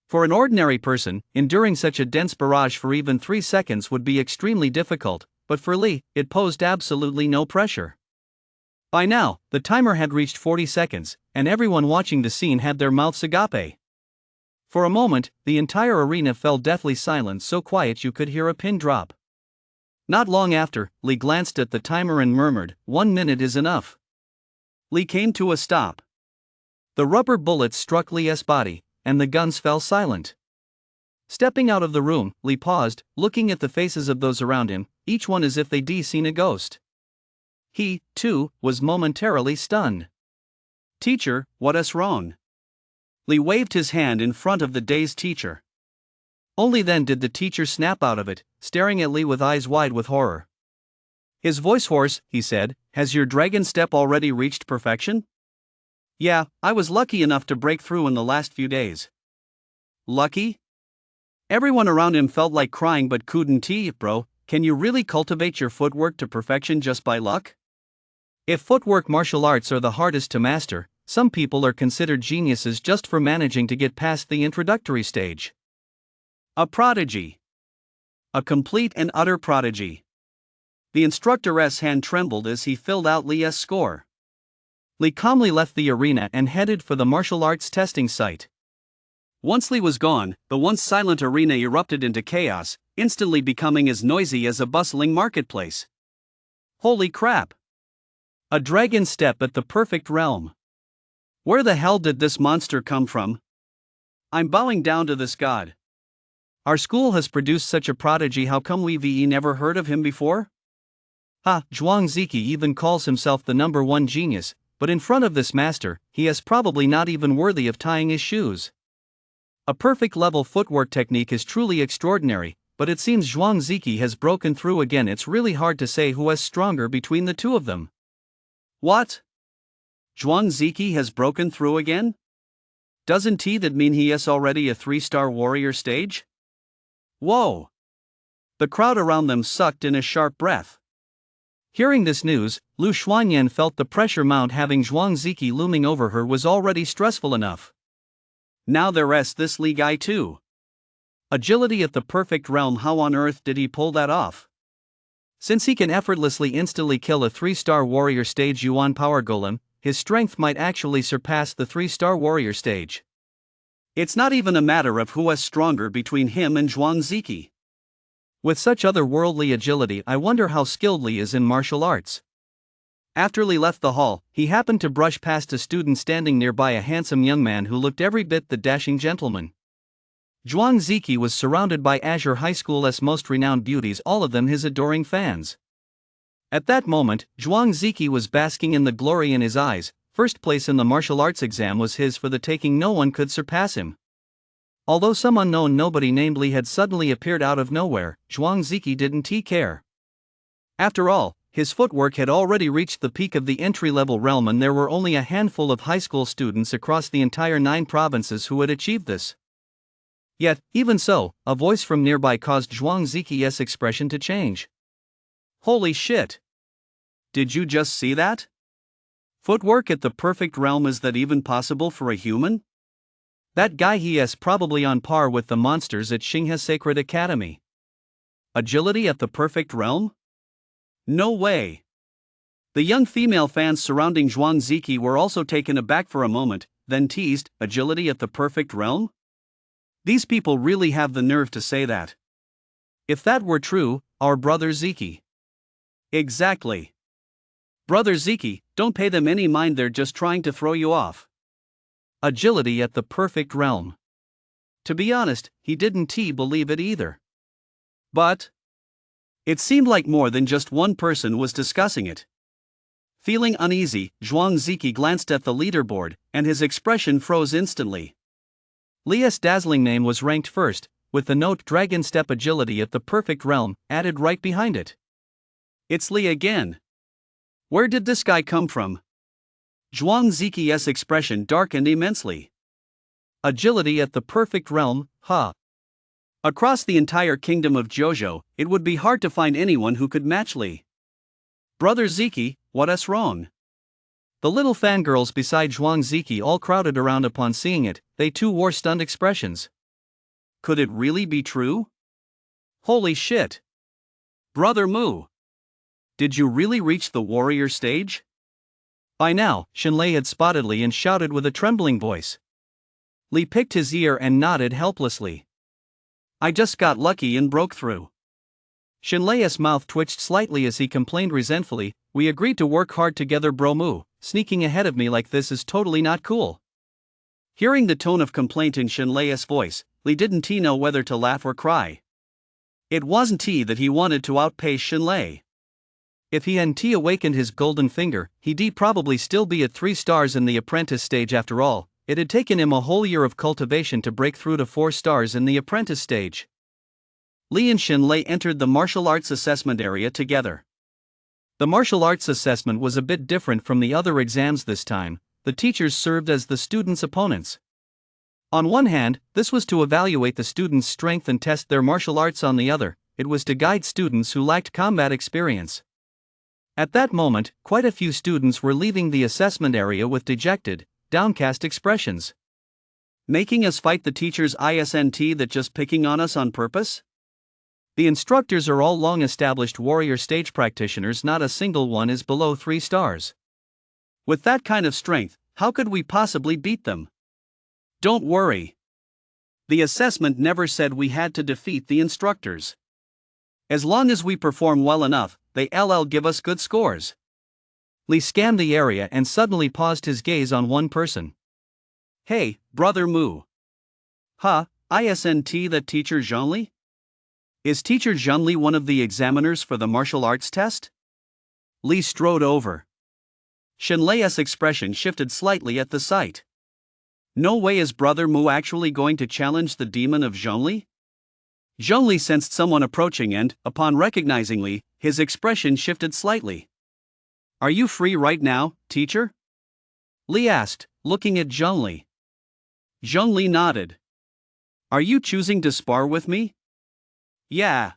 Speaker 1: For an ordinary person, enduring such a dense barrage for even 3 seconds would be extremely difficult, but for Li, it posed absolutely no pressure. By now, the timer had reached 40 seconds, and everyone watching the scene had their mouths agape. For a moment, the entire arena fell deathly silent, so quiet you could hear a pin drop. Not long after, Li glanced at the timer and murmured, "1 minute is enough." Li came to a stop. The rubber bullets struck Li's body, and the guns fell silent. Stepping out of the room, Li paused, looking at the faces of those around him, each one as if they'd seen a ghost. He, too, was momentarily stunned. "Teacher, what's wrong?" Li waved his hand in front of the dazed teacher. Only then did the teacher snap out of it, staring at Li with eyes wide with horror. His voice hoarse, he said, "Has your dragon step already reached perfection?" "Yeah, I was lucky enough to break through in the last few days." "Lucky?" Everyone around him felt like crying but couldn't. "Bro, can you really cultivate your footwork to perfection just by luck?" If footwork martial arts are the hardest to master, some people are considered geniuses just for managing to get past the introductory stage. A prodigy. A complete and utter prodigy. The instructor's hand trembled as he filled out Li's score. Li calmly left the arena and headed for the martial arts testing site. Once Li was gone, the once silent arena erupted into chaos, instantly becoming as noisy as a bustling marketplace. Holy crap! A dragon step at the perfect realm. Where the hell did this monster come from? I'm bowing down to this god. Our school has produced such a prodigy, how come we've never heard of him before? Zhuang Ziki even calls himself the number one genius, but in front of this master, he is probably not even worthy of tying his shoes. A perfect level footwork technique is truly extraordinary, but it seems Zhuang Ziki has broken through again. It's really hard to say who is stronger between the two of them. What? Zhuang Ziki has broken through again? Doesn't that mean he is already a 3-star warrior stage? Whoa! The crowd around them sucked in a sharp breath. Hearing this news, Lu Xuanyan felt the pressure mount. Having Zhuang Ziki looming over her was already stressful enough. Now there's this Li guy too. Agility at the perfect realm. How on earth did he pull that off? Since he can effortlessly instantly kill a 3-star warrior stage Yuan power golem, his strength might actually surpass the 3-star warrior stage. It's not even a matter of who is stronger between him and Zhuang Ziki. With such otherworldly agility, I wonder how skilled Li is in martial arts. After Li left the hall, he happened to brush past a student standing nearby, a handsome young man who looked every bit the dashing gentleman. Zhuang Ziki was surrounded by Azure High School's most renowned beauties, all of them his adoring fans. At that moment, Zhuang Ziki was basking in the glory in his eyes. First place in the martial arts exam was his for the taking. No one could surpass him. Although some unknown nobody named Li had suddenly appeared out of nowhere, Zhuang Ziki didn't care. After all, his footwork had already reached the peak of the entry-level realm, and there were only a handful of high school students across the entire 9 provinces who had achieved this. Yet, even so, a voice from nearby caused Zhuang Ziki's expression to change. Holy shit! Did you just see that? Footwork at the perfect realm, is that even possible for a human? That guy, he is probably on par with the monsters at Xinghe Sacred Academy. Agility at the perfect realm? No way! The young female fans surrounding Zhuang Ziki were also taken aback for a moment, then teased, agility at the perfect realm? These people really have the nerve to say that. If that were true, our brother Ziki. Exactly. Brother Ziki, don't pay them any mind, they're just trying to throw you off. Agility at the perfect realm. To be honest, he didn't believe it either. But it seemed like more than just one person was discussing it. Feeling uneasy, Zhuang Ziki glanced at the leaderboard, and his expression froze instantly. Li's dazzling name was ranked first, with the note Dragon Step Agility at the perfect realm added right behind it. It's Li again. Where did this guy come from? Zhuang Ziki's expression darkened immensely. Agility at the perfect realm, huh? Across the entire kingdom of Jojo, it would be hard to find anyone who could match Li. Brother Ziki, what's wrong? The little fangirls beside Zhuang Ziki all crowded around. Upon seeing it, they too wore stunned expressions. Could it really be true? Holy shit! Brother Mu! Did you really reach the warrior stage? By now, Shenlei had spotted Li and shouted with a trembling voice. Li picked his ear and nodded helplessly. I just got lucky and broke through. Shenlei's mouth twitched slightly as he complained resentfully, we agreed to work hard together, bro Mu, sneaking ahead of me like this is totally not cool. Hearing the tone of complaint in Shenlei's voice, Li didn't know whether to laugh or cry. It wasn't that he wanted to outpace Shenlei. If he hadn't awakened his golden finger, he'd probably still be at 3 stars in the apprentice stage. After all, it had taken him a whole year of cultivation to break through to 4 stars in the apprentice stage. Li and Shenlei entered the martial arts assessment area together. The martial arts assessment was a bit different from the other exams this time. The teachers served as the students' opponents. On one hand, this was to evaluate the students' strength and test their martial arts. On the other, it was to guide students who lacked combat experience. At that moment, quite a few students were leaving the assessment area with dejected, downcast expressions. Making us fight the teachers, isn't that just picking on us on purpose? The instructors are all long-established warrior stage practitioners, not a single one is below 3 stars. With that kind of strength, how could we possibly beat them? Don't worry. The assessment never said we had to defeat the instructors. As long as we perform well enough, they'll give us good scores. Lee scanned the area and suddenly paused his gaze on one person. Hey, Brother Mu. Huh, isn't that teacher Zhongli? Is teacher Zhongli one of the examiners for the martial arts test? Lee strode over. Shenlei's expression shifted slightly at the sight. No way is Brother Mu actually going to challenge the demon of Zhongli? Zhongli sensed someone approaching and, upon recognizing Li, his expression shifted slightly. Are you free right now, teacher? Li asked, looking at Zhongli. Zhongli nodded. Are you choosing to spar with me? Yeah.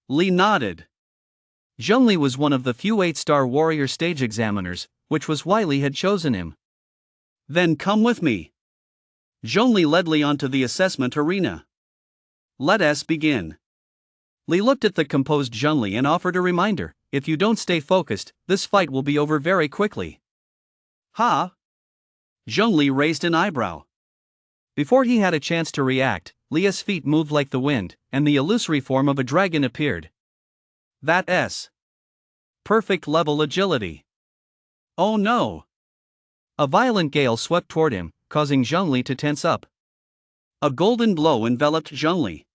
Speaker 1: Li nodded. Zhongli was one of the few 8-star warrior stage examiners, which was why Li had chosen him. Then come with me. Zhongli led Li onto the assessment arena. Let us begin. Li looked at the composed Zhongli and offered a reminder, if you don't stay focused, this fight will be over very quickly. Ha! Zhongli raised an eyebrow. Before he had a chance to react, Li's feet moved like the wind, and the illusory form of a dragon appeared. That's perfect level agility. Oh no! A violent gale swept toward him, causing Zhongli to tense up. A golden blow enveloped Zhongli.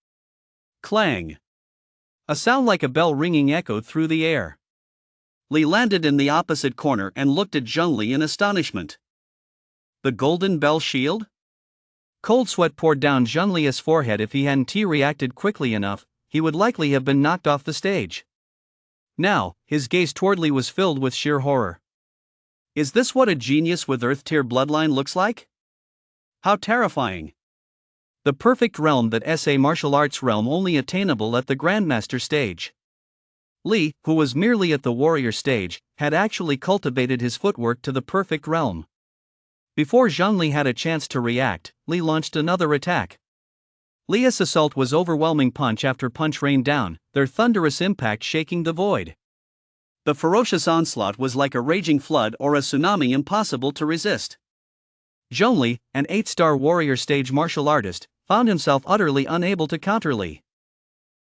Speaker 1: Clang! A sound like a bell ringing echoed through the air. Li landed in the opposite corner and looked at Zhongli in astonishment. The golden bell shield? Cold sweat poured down Zhongli's forehead. If he hadn't reacted quickly enough, he would likely have been knocked off the stage. Now, his gaze toward Li was filled with sheer horror. Is this what a genius with Earth-tier bloodline looks like? How terrifying! The perfect realm that's a martial arts realm only attainable at the Grandmaster stage. Li, who was merely at the warrior stage, had actually cultivated his footwork to the perfect realm. Before Zhongli had a chance to react, Li launched another attack. Li's assault was overwhelming. Punch after punch rained down, their thunderous impact shaking the void. The ferocious onslaught was like a raging flood or a tsunami impossible to resist. Zhongli, an 8-star warrior stage martial artist, found himself utterly unable to counter Li.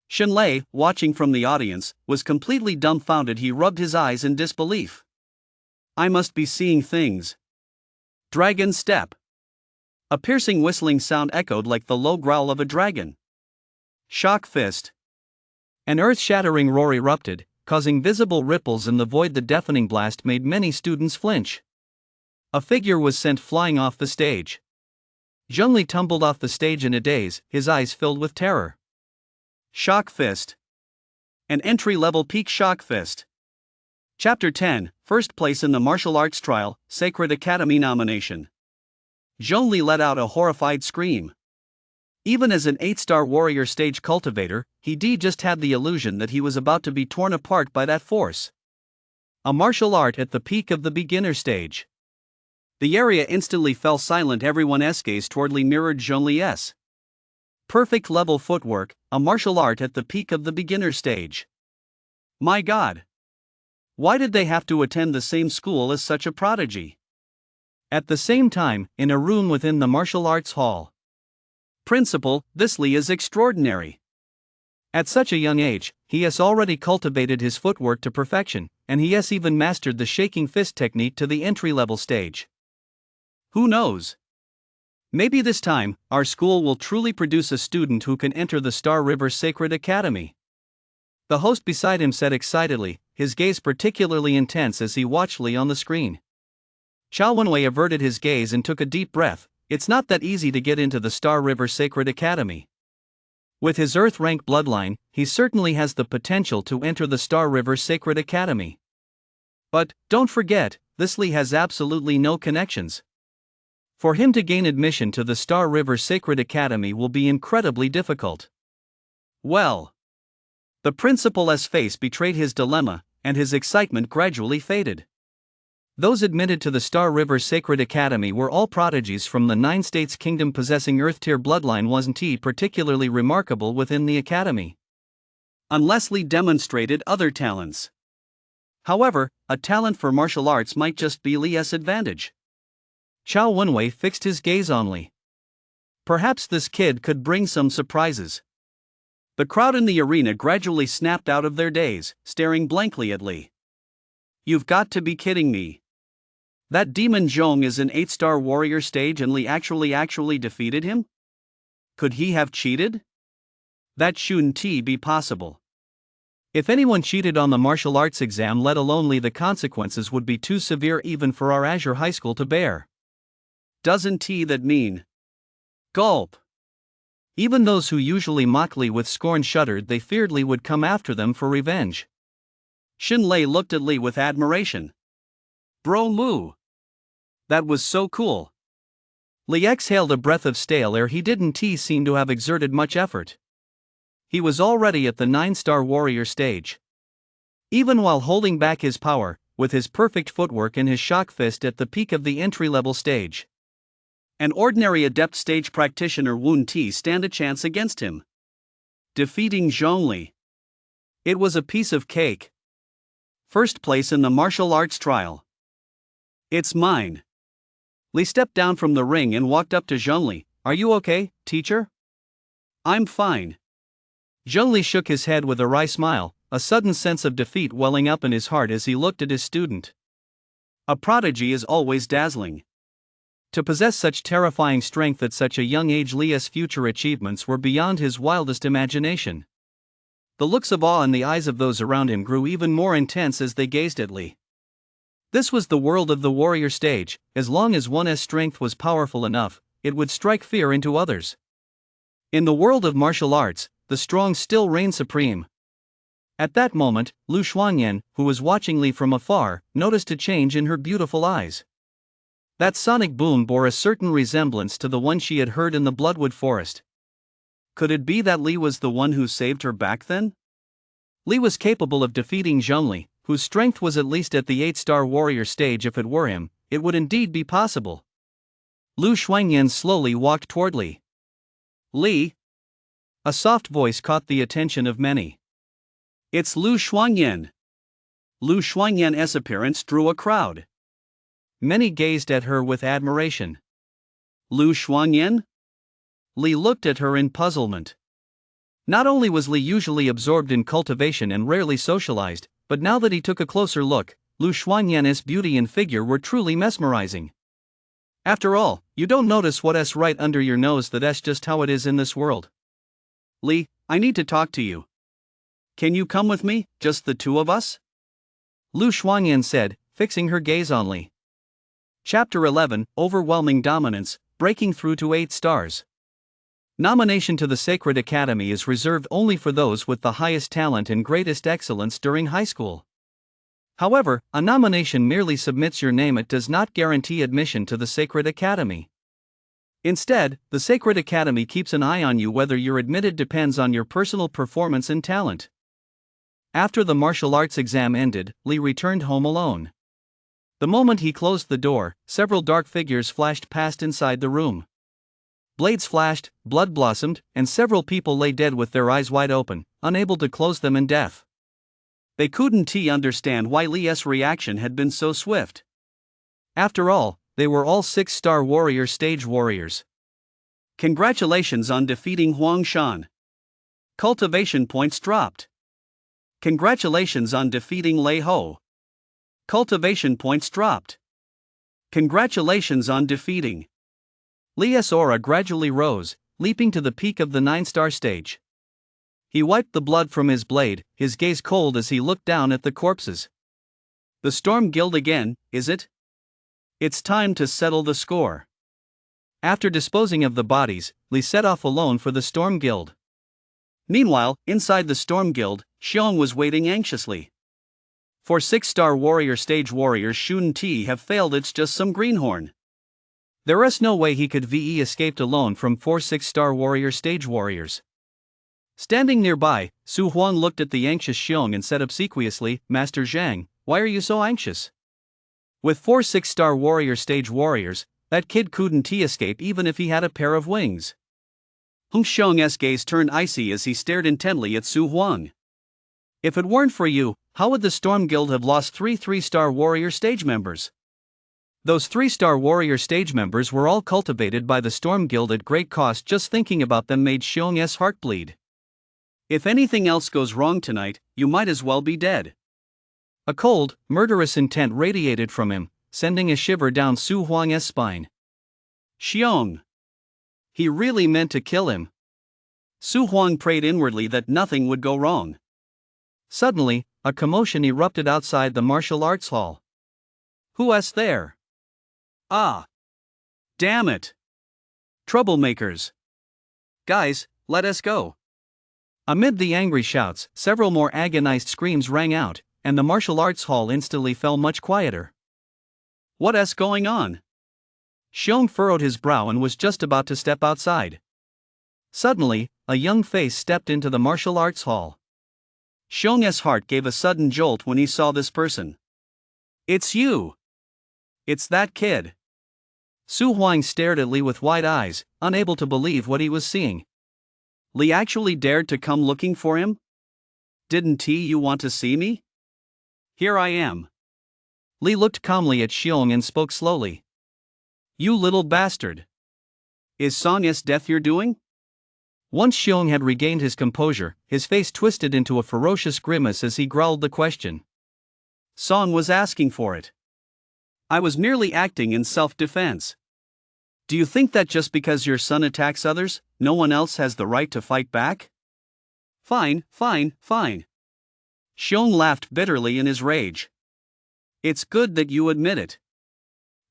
Speaker 1: Shenlei, watching from the audience, was completely dumbfounded. He rubbed his eyes in disbelief. I must be seeing things. Dragon step. A piercing whistling sound echoed like the low growl of a dragon. Shock fist. An earth-shattering roar erupted, causing visible ripples in the void. The deafening blast made many students flinch. A figure was sent flying off the stage. Zhongli tumbled off the stage in a daze, his eyes filled with terror. Shock fist. An entry-level peak shock fist. Chapter 10, First place in the martial arts trial, Sacred Academy nomination. Zhongli let out a horrified scream. Even as an 8-star warrior stage cultivator, he just had the illusion that he was about to be torn apart by that force. A martial art at the peak of the beginner stage. The area instantly fell silent. Everyone's gaze towardly mirrored Zhongli's. Perfect level footwork, a martial art at the peak of the beginner stage. My God! Why did they have to attend the same school as such a prodigy? At the same time, in a room within the martial arts hall. Principal, this Li is extraordinary. At such a young age, he has already cultivated his footwork to perfection, and he has even mastered the shaking fist technique to the entry-level stage. Who knows? Maybe this time, our school will truly produce a student who can enter the Star River Sacred Academy. The host beside him said excitedly, his gaze particularly intense as he watched Li on the screen. Chao Wenwei averted his gaze and took a deep breath. It's not that easy to get into the Star River Sacred Academy. With his Earth-rank bloodline, he certainly has the potential to enter the Star River Sacred Academy. But, don't forget, this Li has absolutely no connections. For him to gain admission to the Star River Sacred Academy will be incredibly difficult. Well. The principal's face betrayed his dilemma, and his excitement gradually faded. Those admitted to the Star River Sacred Academy were all prodigies from the 9 states kingdom. Possessing Earth-tier bloodline wasn't particularly remarkable within the academy. Unless Li demonstrated other talents. However, a talent for martial arts might just be Li's advantage. Chao Wenwei fixed his gaze on Li. Perhaps this kid could bring some surprises. The crowd in the arena gradually snapped out of their daze, staring blankly at Li. You've got to be kidding me. That demon Zhong is an 8-star warrior stage and Li actually defeated him? Could he have cheated? That shouldn't be possible. If anyone cheated on the martial arts exam, let alone Li, the consequences would be too severe even for our Azure High School to bear. Doesn't that mean? Gulp. Even those who usually mock Li with scorn shuddered. They feared Li would come after them for revenge. Xin Lei looked at Li with admiration. Bro Moo. That was so cool. Li exhaled a breath of stale air. He didn't seem to have exerted much effort. He was already at the 9-star warrior stage. Even while holding back his power, with his perfect footwork and his shock fist at the peak of the entry-level stage. An ordinary adept stage practitioner wouldn't stand a chance against him. Defeating Zhong Li. It was a piece of cake. First place in the martial arts trial. It's mine. Li stepped down from the ring and walked up to Zhong Li. Are you okay, teacher? I'm fine. Zhong Li shook his head with a wry smile, a sudden sense of defeat welling up in his heart as he looked at his student. A prodigy is always dazzling. To possess such terrifying strength at such a young age, Li's future achievements were beyond his wildest imagination. The looks of awe in the eyes of those around him grew even more intense as they gazed at Li. This was the world of the warrior stage. As long as one's strength was powerful enough, it would strike fear into others. In the world of martial arts, the strong still reign supreme. At that moment, Lu Xuanyan, who was watching Li from afar, noticed a change in her beautiful eyes. That sonic boom bore a certain resemblance to the one she had heard in the Bloodwood Forest. Could it be that Li was the one who saved her back then? Li was capable of defeating Zhong Li, whose strength was at least at the 8-star warrior stage. If it were him, it would indeed be possible. Lu Xuanyan slowly walked toward Li. Li? A soft voice caught the attention of many. It's Lu Xuanyan. Lu Xuanyan's appearance drew a crowd. Many gazed at her with admiration. Lu Xuanyan? Li looked at her in puzzlement. Not only was Li usually absorbed in cultivation and rarely socialized, but now that he took a closer look, Lu Xuanyan's beauty and figure were truly mesmerizing. After all, you don't notice what's right under your nose. That's just how it is in this world. Li, I need to talk to you. Can you come with me, just the two of us? Lu Xuanyan said, fixing her gaze on Li. Chapter 11, Overwhelming Dominance, Breaking Through to 8 Stars. Nomination to the Sacred Academy is reserved only for those with the highest talent and greatest excellence during high school. However, a nomination merely submits your name. It does not guarantee admission to the Sacred Academy. Instead, the Sacred Academy keeps an eye on you. Whether you're admitted depends on your personal performance and talent. After the martial arts exam ended, Li returned home alone. The moment he closed the door, several dark figures flashed past inside the room. Blades flashed, blood blossomed, and several people lay dead with their eyes wide open, unable to close them in death. They couldn't understand why Li's reaction had been so swift. After all, they were all 6-star warrior stage warriors. Congratulations on defeating Huang Shan. Cultivation points dropped. Congratulations on defeating Lei Ho. Cultivation points dropped. Congratulations on defeating. Li's aura gradually rose, leaping to the peak of the 9-star stage. He wiped the blood from his blade, his gaze cold as he looked down at the corpses. The Storm Guild again, is it? It's time to settle the score. After disposing of the bodies, Li set off alone for the Storm Guild. Meanwhile, inside the Storm Guild, Xiong was waiting anxiously. 4 6-star warrior stage warriors shouldn't have failed. It's just some greenhorn. There is no way he could escaped alone from 4 6-star warrior stage warriors. Standing nearby, Su Huang looked at the anxious Xiong and said obsequiously, Master Zhang, why are you so anxious? With 4 6-star warrior stage warriors, that kid couldn't escape even if he had a pair of wings. Hung Xiong's gaze turned icy as he stared intently at Su Huang. If it weren't for you, how would the Storm Guild have lost 3 3-star warrior stage members? Those 3-star warrior stage members were all cultivated by the Storm Guild at great cost. Just thinking about them made Xiong's heart bleed.
Speaker 2: If anything else goes wrong tonight, you might as well be dead.
Speaker 1: A cold, murderous intent radiated from him, sending a shiver down Su Huang's spine.
Speaker 2: Xiong. He really meant to kill him. Su Huang prayed inwardly that nothing would go wrong.
Speaker 1: Suddenly, a commotion erupted outside the martial arts hall.
Speaker 2: Who's there? Ah! Damn it! Troublemakers! Guys, let us go!
Speaker 1: Amid the angry shouts, several more agonized screams rang out, and the martial arts hall instantly fell much quieter.
Speaker 2: What's going on?
Speaker 1: Xiong furrowed his brow and was just about to step outside. Suddenly, a young face stepped into the martial arts hall.
Speaker 2: Xiong's heart gave a sudden jolt when he saw this person. It's you! It's that kid!
Speaker 1: Su Huang stared at Li with wide eyes, unable to believe what he was seeing.
Speaker 2: Li actually dared to come looking for him? Didn't you want to see me? Here I am.
Speaker 1: Li looked calmly at Xiong and spoke slowly.
Speaker 2: You little bastard! Is Sonya's death your doing?
Speaker 1: Once Xiong had regained his composure, his face twisted into a ferocious grimace as he growled the question.
Speaker 2: Song was asking for it. I was merely acting in self-defense. Do you think that just because your son attacks others, no one else has the right to fight back? Fine. Xiong laughed bitterly in his rage. It's good that you admit it.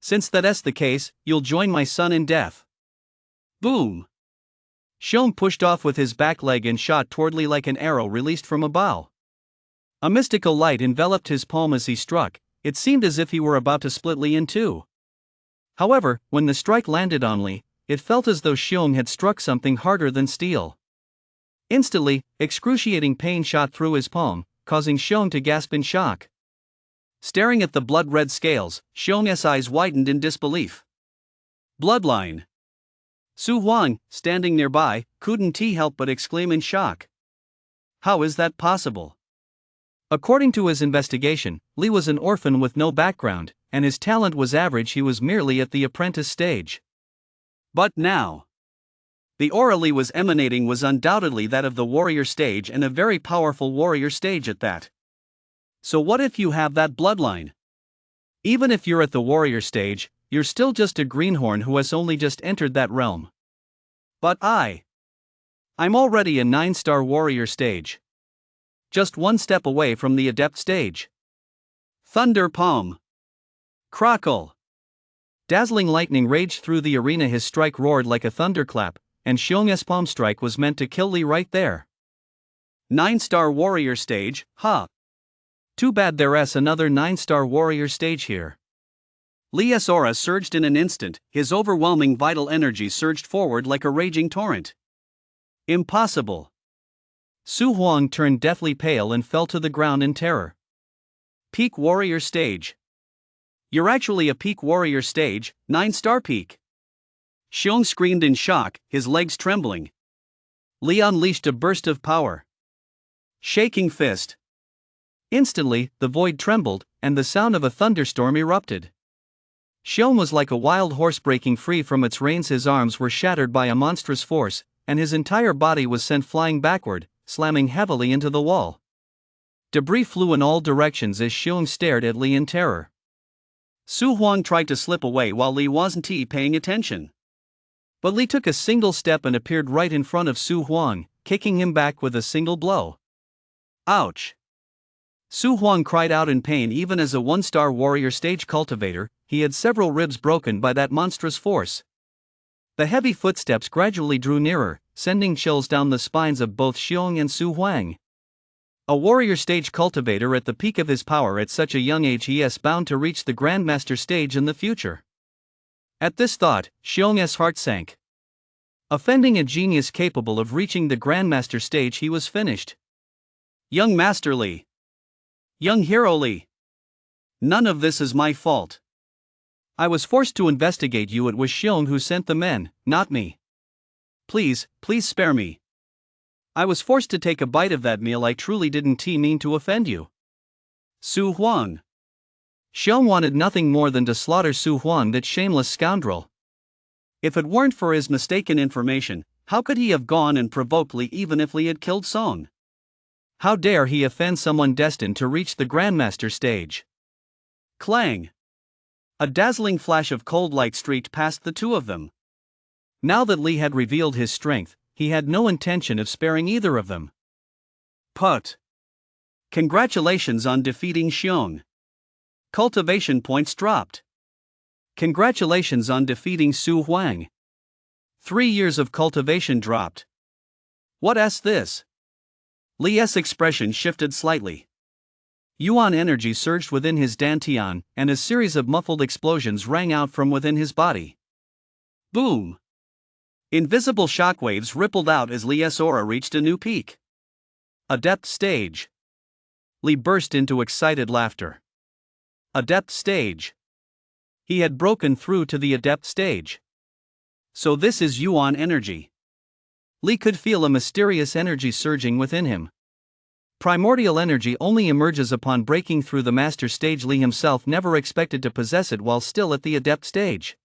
Speaker 1: Since that's the case, you'll join my son in death.
Speaker 2: Boom!
Speaker 1: Xiong pushed off with his back leg and shot toward Li like an arrow released from a bow. A mystical light enveloped his palm as he struck. It seemed as if he were about to split Li in two. However, when the strike landed on Li, it felt as though Xiong had struck something harder than steel. Instantly, excruciating pain shot through his palm, causing Xiong to gasp in shock. Staring at the blood-red scales, Xiong's eyes widened in disbelief.
Speaker 2: Bloodline! Su Huang, standing nearby, couldn't help but exclaim in shock. How is that possible?
Speaker 1: According to his investigation, Li was an orphan with no background, and his talent was average. He was merely at the apprentice stage.
Speaker 2: But now, the aura Li was emanating was undoubtedly that of the warrior stage, and a very powerful warrior stage at that. So what if you have that bloodline?
Speaker 1: Even if you're at the warrior stage, you're still just a greenhorn who has only just entered that realm.
Speaker 2: But I'm already a 9-star warrior stage.
Speaker 1: Just one step away from the adept stage.
Speaker 2: Thunder palm. Crackle.
Speaker 1: Dazzling lightning raged through the arena. His strike roared like a thunderclap, and Xiong's palm strike was meant to kill Li right there.
Speaker 2: 9-star warrior stage, huh?
Speaker 1: Too bad there's another 9-star warrior stage here.
Speaker 2: Li's aura surged in an instant, his overwhelming vital energy surged forward like a raging torrent. Impossible.
Speaker 1: Su Huang turned deathly pale and fell to the ground in terror.
Speaker 2: Peak warrior stage. You're actually a peak warrior stage, 9-star peak. Xiong screamed in shock, his legs trembling. Li unleashed a burst of power. Shaking fist.
Speaker 1: Instantly, the void trembled, and the sound of a thunderstorm erupted. Xiong was like a wild horse breaking free from its reins. His arms were shattered by a monstrous force, and his entire body was sent flying backward, slamming heavily into the wall. Debris flew in all directions as Xiong stared at Li in terror.
Speaker 2: Su Huang tried to slip away while Li wasn't paying attention.
Speaker 1: But Li took a single step and appeared right in front of Su Huang, kicking him back with a single blow.
Speaker 2: Ouch!
Speaker 1: Su Huang cried out in pain. Even as a 1-star warrior stage cultivator, he had several ribs broken by that monstrous force. The heavy footsteps gradually drew nearer, sending chills down the spines of both Xiong and Su Huang. A warrior stage cultivator at the peak of his power at such a young age, he is bound to reach the Grandmaster stage in the future. At this thought, Xiong's heart sank. Offending a genius capable of reaching the Grandmaster stage, he was finished.
Speaker 2: Young Master Li. Young Hero Li. None of this is my fault.
Speaker 1: I was forced to investigate you. It was Xiong who sent the men, not me.
Speaker 2: Please spare me. I was forced to take a bite of that meal. I truly didn't mean to offend you. Su Huang.
Speaker 1: Xiong wanted nothing more than to slaughter Su Huang, that shameless scoundrel.
Speaker 2: If it weren't for his mistaken information, How could he have gone and provoked Li even if Li had killed Song? How dare he offend someone destined to reach the Grandmaster stage? Clang! A dazzling flash of cold light streaked past the two of them. Now that Li had revealed his strength, he had no intention of sparing either of them. Put! Congratulations on defeating Xiong. Cultivation points dropped. Congratulations on defeating Su Huang. 3 years of cultivation dropped. What's this? Li's expression shifted slightly. Yuan energy surged within his dantian, and a series of muffled explosions rang out from within his body. Boom! Invisible shockwaves rippled out as Li's aura reached a new peak. Adept stage. Li burst into excited laughter. Adept stage. He had broken through to the adept stage. So this is Yuan energy. Li could feel a mysterious energy surging within him. Primordial energy only emerges upon breaking through the master stage. Li himself never expected to possess it while still at the adept stage.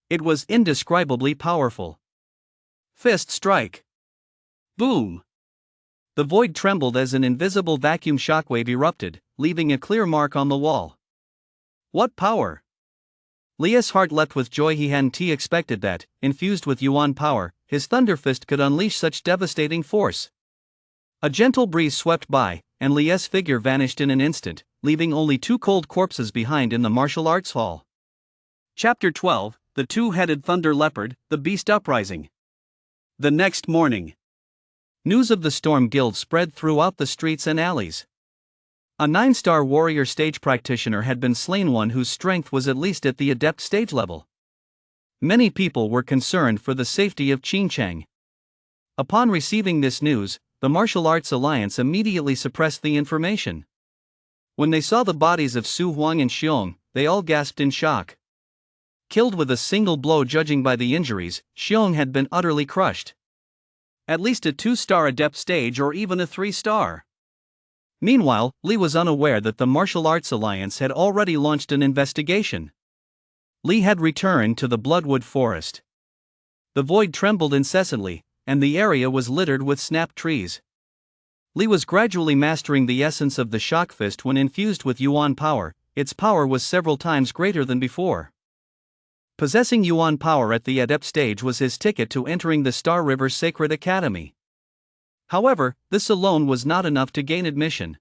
Speaker 2: It was indescribably powerful. Fist strike. Boom! The void trembled as an invisible vacuum shockwave erupted, leaving a clear mark on the wall. What power! Li's heart leapt with joy. He hadn't expected that, infused with Yuan power, his thunder fist could unleash such devastating force. A gentle breeze swept by, and Li's figure vanished in an instant, leaving only two cold corpses behind in the martial arts hall. Chapter 12, The Two-Headed Thunder Leopard, The Beast Uprising. The next morning. News of the Storm Guild spread throughout the streets and alleys. A 9-star warrior stage practitioner had been slain, one whose strength was at least at the adept stage level. Many people were concerned for the safety of Qinchang. Upon receiving this news, the Martial Arts Alliance immediately suppressed the information. When they saw the bodies of Su Huang and Xiong, they all gasped in shock. Killed with a single blow. Judging by the injuries, Xiong had been utterly crushed. At least a 2-star adept stage or even a 3-star. Meanwhile, Li was unaware that the Martial Arts Alliance had already launched an investigation. Li had returned to the Bloodwood Forest. The void trembled incessantly, and the area was littered with snapped trees. Li was gradually mastering the essence of the shock fist when infused with Yuan power. Its power was several times greater than before. Possessing Yuan power at the adept stage was his ticket to entering the Star River Sacred Academy. However, this alone was not enough to gain admission.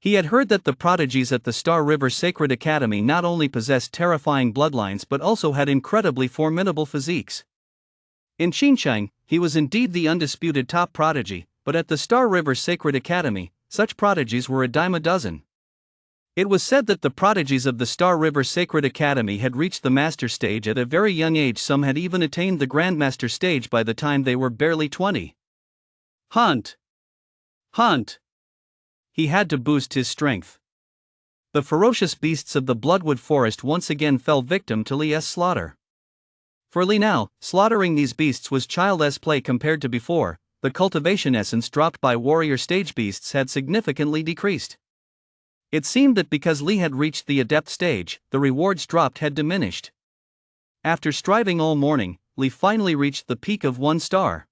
Speaker 2: He had heard that the prodigies at the Star River Sacred Academy not only possessed terrifying bloodlines but also had incredibly formidable physiques. In Qinchang, he was indeed the undisputed top prodigy, but at the Star River Sacred Academy, such prodigies were a dime a dozen. It was said that the prodigies of the Star River Sacred Academy had reached the master stage at a very young age. Some had even attained the Grandmaster stage by the time they were barely 20. Hunt! Hunt! He had to boost his strength. The ferocious beasts of the Bloodwood Forest once again fell victim to Li's slaughter. For Li now, slaughtering these beasts was child's play compared to before. The cultivation essence dropped by warrior stage beasts had significantly decreased. It seemed that because Li had reached the adept stage, the rewards dropped had diminished. After striving all morning, Li finally reached the peak of 1 star.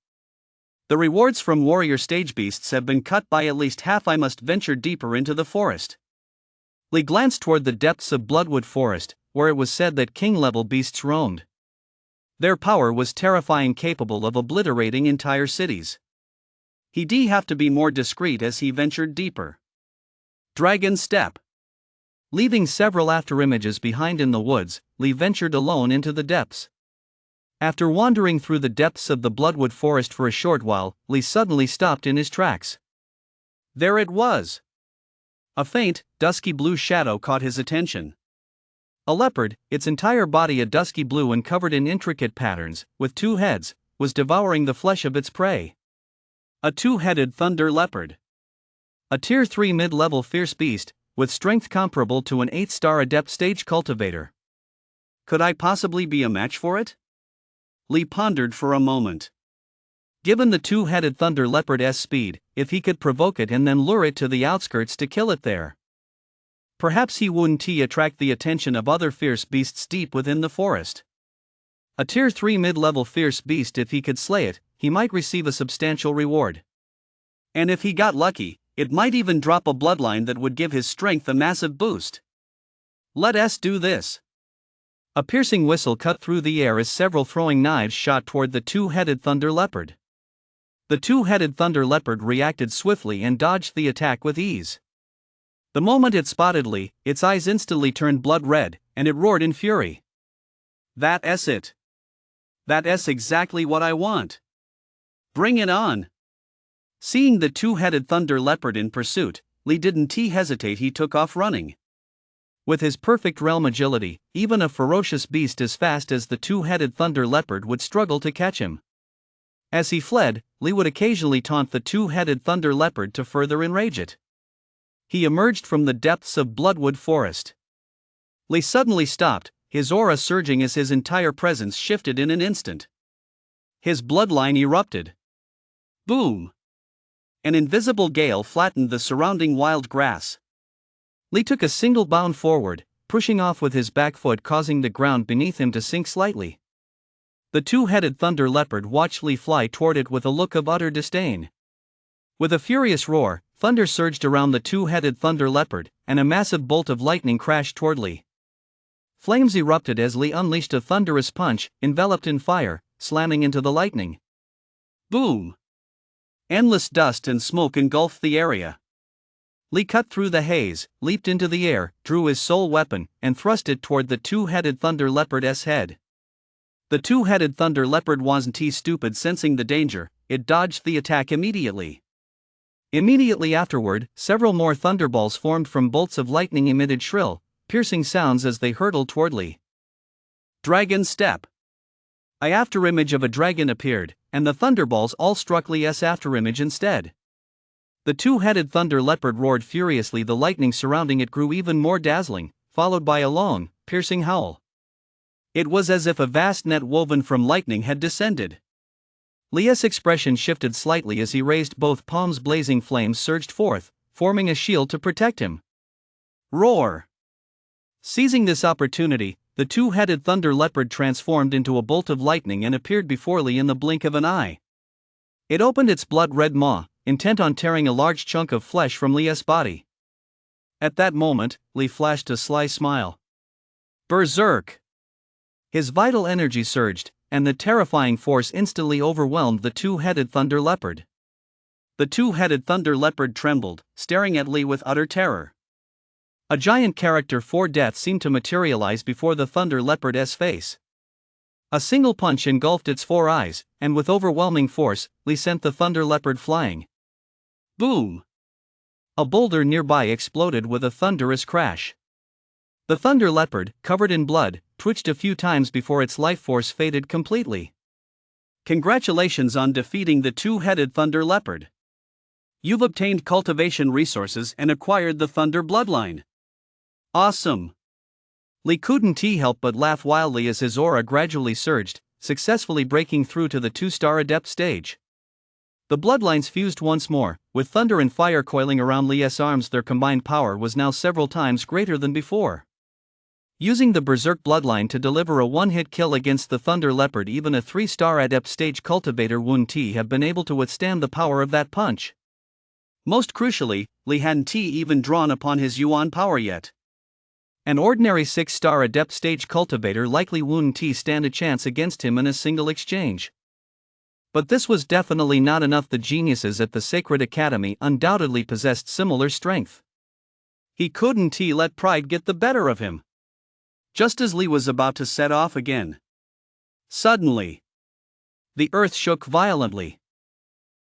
Speaker 2: The rewards from warrior stage beasts have been cut by at least half. I must venture deeper into the forest. Li glanced toward the depths of Bloodwood Forest, where it was said that king-level beasts roamed. Their power was terrifying, capable of obliterating entire cities. He'd have to be more discreet as he ventured deeper. Dragon Step. Leaving several afterimages behind in the woods, Li ventured alone into the depths. After wandering through the depths of the Bloodwood Forest for a short while, Li suddenly stopped in his tracks. There it was! A faint, dusky blue shadow caught his attention. A leopard, its entire body a dusky blue and covered in intricate patterns, with 2 heads, was devouring the flesh of its prey. A 2-headed thunder leopard. A Tier 3 mid-level fierce beast, with strength comparable to an 8-star adept stage cultivator. Could I possibly be a match for it? Li pondered for a moment. Given the 2-headed thunder leopard's speed, if he could provoke it and then lure it to the outskirts to kill it there, perhaps he wouldn't attract the attention of other fierce beasts deep within the forest.
Speaker 1: A tier 3 mid-level fierce beast. If he could slay it, he might receive a substantial reward.
Speaker 2: And if he got lucky, it might even drop a bloodline that would give his strength a massive boost. Let us do this.
Speaker 1: A piercing whistle cut through the air as several throwing knives shot toward the two-headed thunder leopard. The two-headed thunder leopard reacted swiftly and dodged the attack with ease. The moment it spotted Lee, its eyes instantly turned blood red, and it roared in fury.
Speaker 2: That's it. That's exactly what I want. Bring it on. Seeing the two-headed thunder leopard in pursuit, Lee didn't hesitate. He took off running.
Speaker 1: With his perfect realm agility, even a ferocious beast as fast as the two-headed thunder leopard would struggle to catch him. As he fled, Lee would occasionally taunt the two-headed thunder leopard to further enrage it. He emerged from the depths of Bloodwood Forest. Lee suddenly stopped, his aura surging as his entire presence shifted in an instant. His bloodline erupted. Boom! An invisible gale flattened the surrounding wild grass. Lee took a single bound forward, pushing off with his back foot, causing the ground beneath him to sink slightly. The two-headed thunder leopard watched Lee fly toward it with a look of utter disdain. With a furious roar, thunder surged around the two-headed thunder leopard, and a massive bolt of lightning crashed toward Lee. Flames erupted as Lee unleashed a thunderous punch, enveloped in fire, slamming into the lightning.
Speaker 2: Boom! Endless dust and smoke engulfed the area.
Speaker 1: Lee cut through the haze, leaped into the air, drew his sole weapon, and thrust it toward the two-headed thunder leopard's head. The two-headed thunder leopard wasn't stupid. Sensing the danger, it dodged the attack immediately. Immediately afterward, several more thunderballs formed from bolts of lightning emitted shrill, piercing sounds as they hurtled toward Lee.
Speaker 2: Dragon step.
Speaker 1: An afterimage of a dragon appeared, and the thunderballs all struck Lee's afterimage instead. The two-headed thunder leopard roared furiously. The lightning surrounding it grew even more dazzling, followed by a long, piercing howl. It was as if a vast net woven from lightning had descended. Lee's expression shifted slightly as he raised both palms. Blazing flames surged forth, forming a shield to protect him.
Speaker 2: Roar!
Speaker 1: Seizing this opportunity, the two-headed thunder leopard transformed into a bolt of lightning and appeared before Lee in the blink of an eye. It opened its blood-red maw, intent on tearing a large chunk of flesh from Lee's body. At that moment, Lee flashed a sly smile.
Speaker 2: Berserk!
Speaker 1: His vital energy surged, and the terrifying force instantly overwhelmed the two-headed thunder leopard.
Speaker 2: The two-headed thunder leopard trembled, staring at Lee with utter terror.
Speaker 1: A giant character for death seemed to materialize before the thunder leopard's face. A single punch engulfed its four eyes, and with overwhelming force, Lee sent the thunder leopard flying.
Speaker 2: Boom!
Speaker 1: A boulder nearby exploded with a thunderous crash. The thunder leopard, covered in blood, twitched a few times before its life force faded completely.
Speaker 2: Congratulations on defeating the two-headed thunder leopard. You've obtained cultivation resources and acquired the thunder bloodline. Awesome!
Speaker 1: Lee couldn't help but laugh wildly as his aura gradually surged, successfully breaking through to the 2-star adept stage. The bloodlines fused once more, with thunder and fire coiling around Lee's arms. Their combined power was now several times greater than before. Using the Berserk bloodline to deliver a one-hit kill against the thunder leopard, even a 3-star adept stage cultivator wouldn't have been able to withstand the power of that punch.
Speaker 2: Most crucially, Lee hadn't even drawn upon his Yuan power yet.
Speaker 1: An ordinary 6-star adept stage cultivator likely wouldn't stand a chance against him in a single exchange. But this was definitely not enough. The geniuses at the Sacred Academy undoubtedly possessed similar strength.
Speaker 2: He couldn't let pride get the better of him. Just as Lee was about to set off again, suddenly,
Speaker 1: the earth shook violently.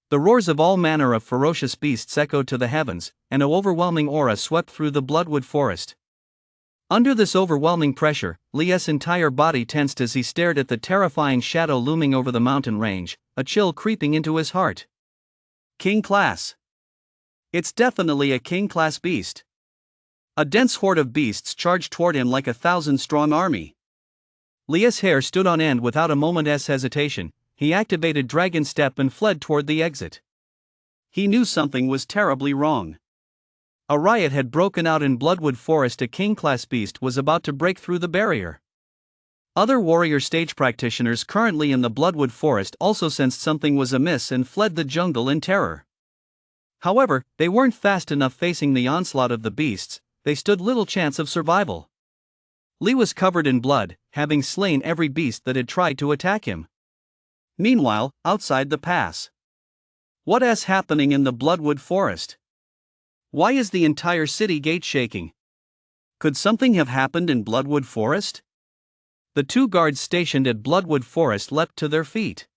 Speaker 1: The roars of all manner of ferocious beasts echoed to the heavens, and an overwhelming aura swept through the Bloodwood Forest. Under this overwhelming pressure, Lee's entire body tensed as he stared at the terrifying shadow looming over the mountain range, a chill creeping into his heart.
Speaker 2: King class. It's definitely a king class beast. A dense horde of beasts charged toward him like a 1,000-strong army.
Speaker 1: Lee's hair stood on end without a moment's hesitation. He activated Dragon Step and fled toward the exit.
Speaker 2: He knew something was terribly wrong.
Speaker 1: A riot had broken out in Bloodwood Forest. A king-class beast was about to break through the barrier.
Speaker 2: Other warrior stage practitioners currently in the Bloodwood Forest also sensed something was amiss and fled the jungle in terror. However, they weren't fast enough facing the onslaught of the beasts. They stood little chance of survival. Lee was covered in blood, having slain every beast that had tried to attack him. Meanwhile, outside the pass. What is happening in the Bloodwood Forest? Why is the entire city gate shaking? Could something have happened in Bloodwood Forest? The two guards stationed at Bloodwood Forest leapt to their feet.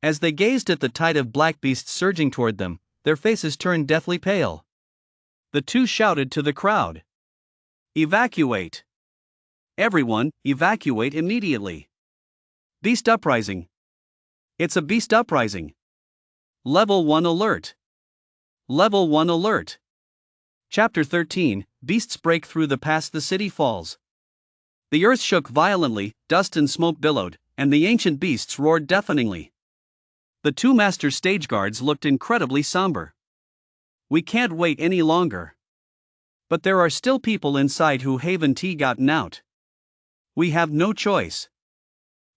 Speaker 2: As they gazed at the tide of black beasts surging toward them, their faces turned deathly pale. The two shouted to the crowd. Evacuate! Everyone, evacuate immediately! Beast uprising! It's a beast uprising! Level 1 alert! Level 1 alert! Chapter 13, Beasts break through the pass, the city falls. The earth shook violently, dust and smoke billowed, and the ancient beasts roared deafeningly. The two master stage guards looked incredibly somber. We can't wait any longer. But there are still people inside who haven't gotten out. We have no choice.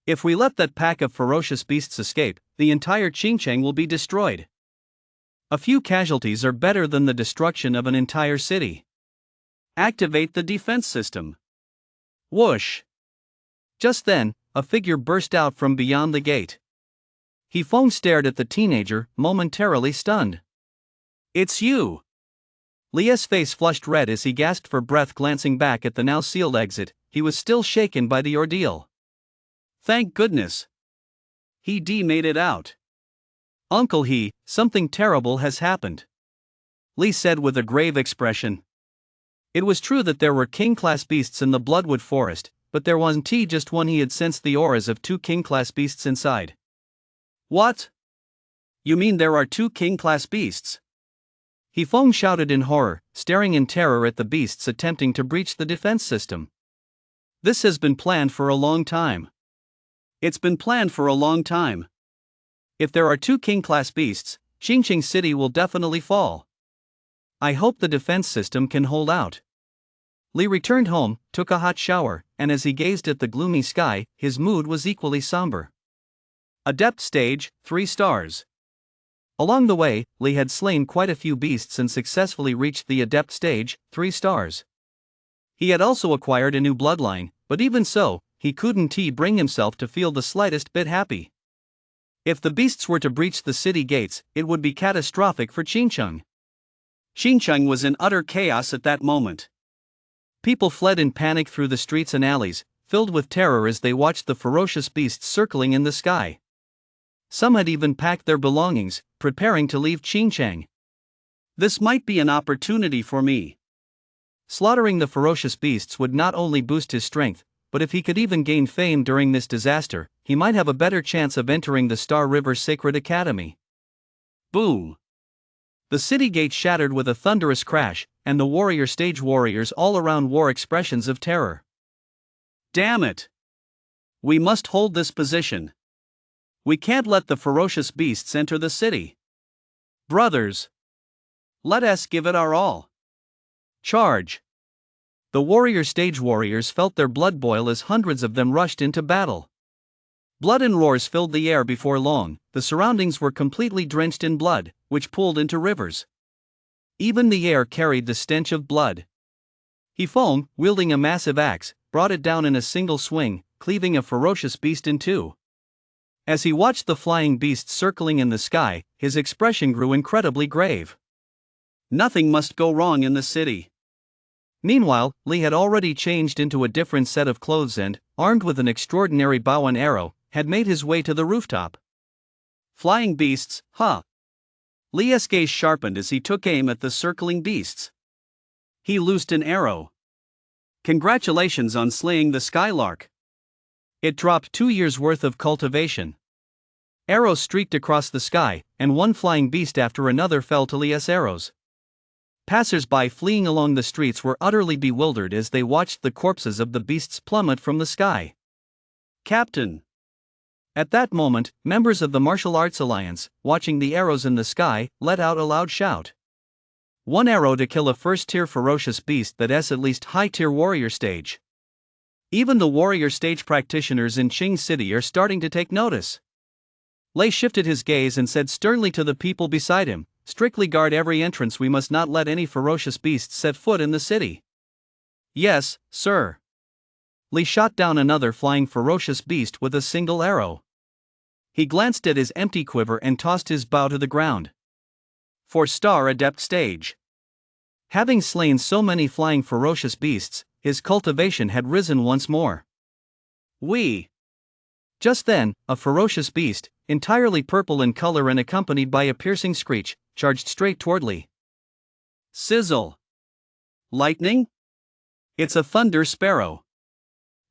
Speaker 2: If we let that pack of ferocious beasts escape, the entire Qingcheng will be destroyed. A few casualties are better than the destruction of an entire city. Activate the defense system. Whoosh! Just then, a figure burst out from beyond the gate. He Feng stared at the teenager, momentarily stunned. It's you! Li's face flushed red as he gasped for breath, glancing back at the now sealed exit. He was still shaken by the ordeal. Thank goodness! He made it out. Uncle something terrible has happened. Li said with a grave expression. It was true that there were king-class beasts in the Bloodwood Forest, but there wasn't just one. He had sensed the auras of two king-class beasts inside. What? You mean there are two king-class beasts? He Feng shouted in horror, staring in terror at the beasts attempting to breach the defense system. This has been planned for a long time. It's been planned for a long time. If there are two king-class beasts, Qingcheng City will definitely fall. I hope the defense system can hold out. Li returned home, took a hot shower, and as he gazed at the gloomy sky, his mood was equally somber. Adept stage, 3 stars. Along the way, Li had slain quite a few beasts and successfully reached the adept stage, 3 stars. He had also acquired a new bloodline, but even so, he couldn't bring himself to feel the slightest bit happy. If the beasts were to breach the city gates, it would be catastrophic for Qingcheng. Qingcheng was in utter chaos at that moment. People fled in panic through the streets and alleys, filled with terror as they watched the ferocious beasts circling in the sky. Some had even packed their belongings, preparing to leave Qingcheng. This might be an opportunity for me. Slaughtering the ferocious beasts would not only boost his strength, but if he could even gain fame during this disaster, he might have a better chance of entering the Star River Sacred Academy. Boom! The city gate shattered with a thunderous crash, and the warrior stage warriors all around wore expressions of terror. Damn it! We must hold this position. We can't let the ferocious beasts enter the city. Brothers! Let us give it our all. Charge! The warrior stage warriors felt their blood boil as hundreds of them rushed into battle. Blood and roars filled the air before long. The surroundings were completely drenched in blood, which pooled into rivers. Even the air carried the stench of blood. He Feng, wielding a massive axe, brought it down in a single swing, cleaving a ferocious beast in two. As he watched the flying beasts circling in the sky, his expression grew incredibly grave. Nothing must go wrong in the city. Meanwhile, Li had already changed into a different set of clothes and, armed with an extraordinary bow and arrow, had made his way to the rooftop. Flying beasts, huh? Li's gaze sharpened as he took aim at the circling beasts. He loosed an arrow. Congratulations on slaying the skylark. It dropped 2 years' worth of cultivation. Arrows streaked across the sky, and one flying beast after another fell to Li's arrows. Passers-by fleeing along the streets were utterly bewildered as they watched the corpses of the beasts plummet from the sky. Captain! At that moment, members of the Martial Arts Alliance, watching the arrows in the sky, let out a loud shout. One arrow to kill a first-tier ferocious beast that's at least high-tier warrior stage. Even the warrior stage practitioners in Qing City are starting to take notice. Lei shifted his gaze and said sternly to the people beside him, "Strictly guard every entrance. We must not let any ferocious beasts set foot in the city." "Yes, sir." Li shot down another flying ferocious beast with a single arrow. He glanced at his empty quiver and tossed his bow to the ground. 4-star adept stage. Having slain so many flying ferocious beasts, his cultivation had risen once more. "We." Just then, a ferocious beast, entirely purple in color and accompanied by a piercing screech, charged straight toward Li. Sizzle. Lightning? It's a thunder sparrow.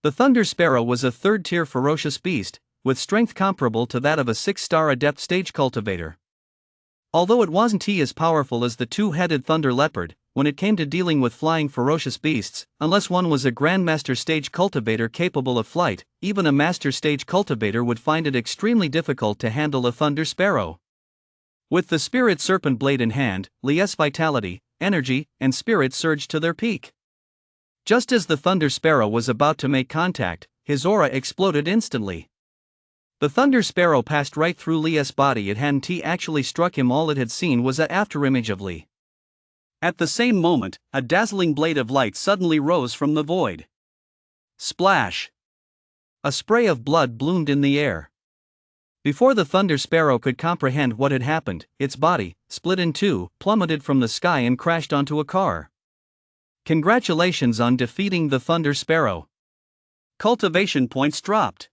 Speaker 2: The thunder sparrow was a third-tier ferocious beast, with strength comparable to that of a 6-star adept stage cultivator. Although it wasn't as powerful as the two-headed thunder leopard, when it came to dealing with flying ferocious beasts, unless one was a grandmaster stage cultivator capable of flight, even a master stage cultivator would find it extremely difficult to handle a thunder sparrow. With the spirit serpent blade in hand, Li's vitality, energy, and spirit surged to their peak. Just as the thunder sparrow was about to make contact, his aura exploded instantly. The thunder sparrow passed right through Li's body. It hadn't actually struck him. All it had seen was an afterimage of Li. At the same moment, a dazzling blade of light suddenly rose from the void. Splash! A spray of blood bloomed in the air. Before the thunder sparrow could comprehend what had happened, its body, split in two, plummeted from the sky and crashed onto a car. Congratulations on defeating the thunder sparrow. Cultivation points dropped.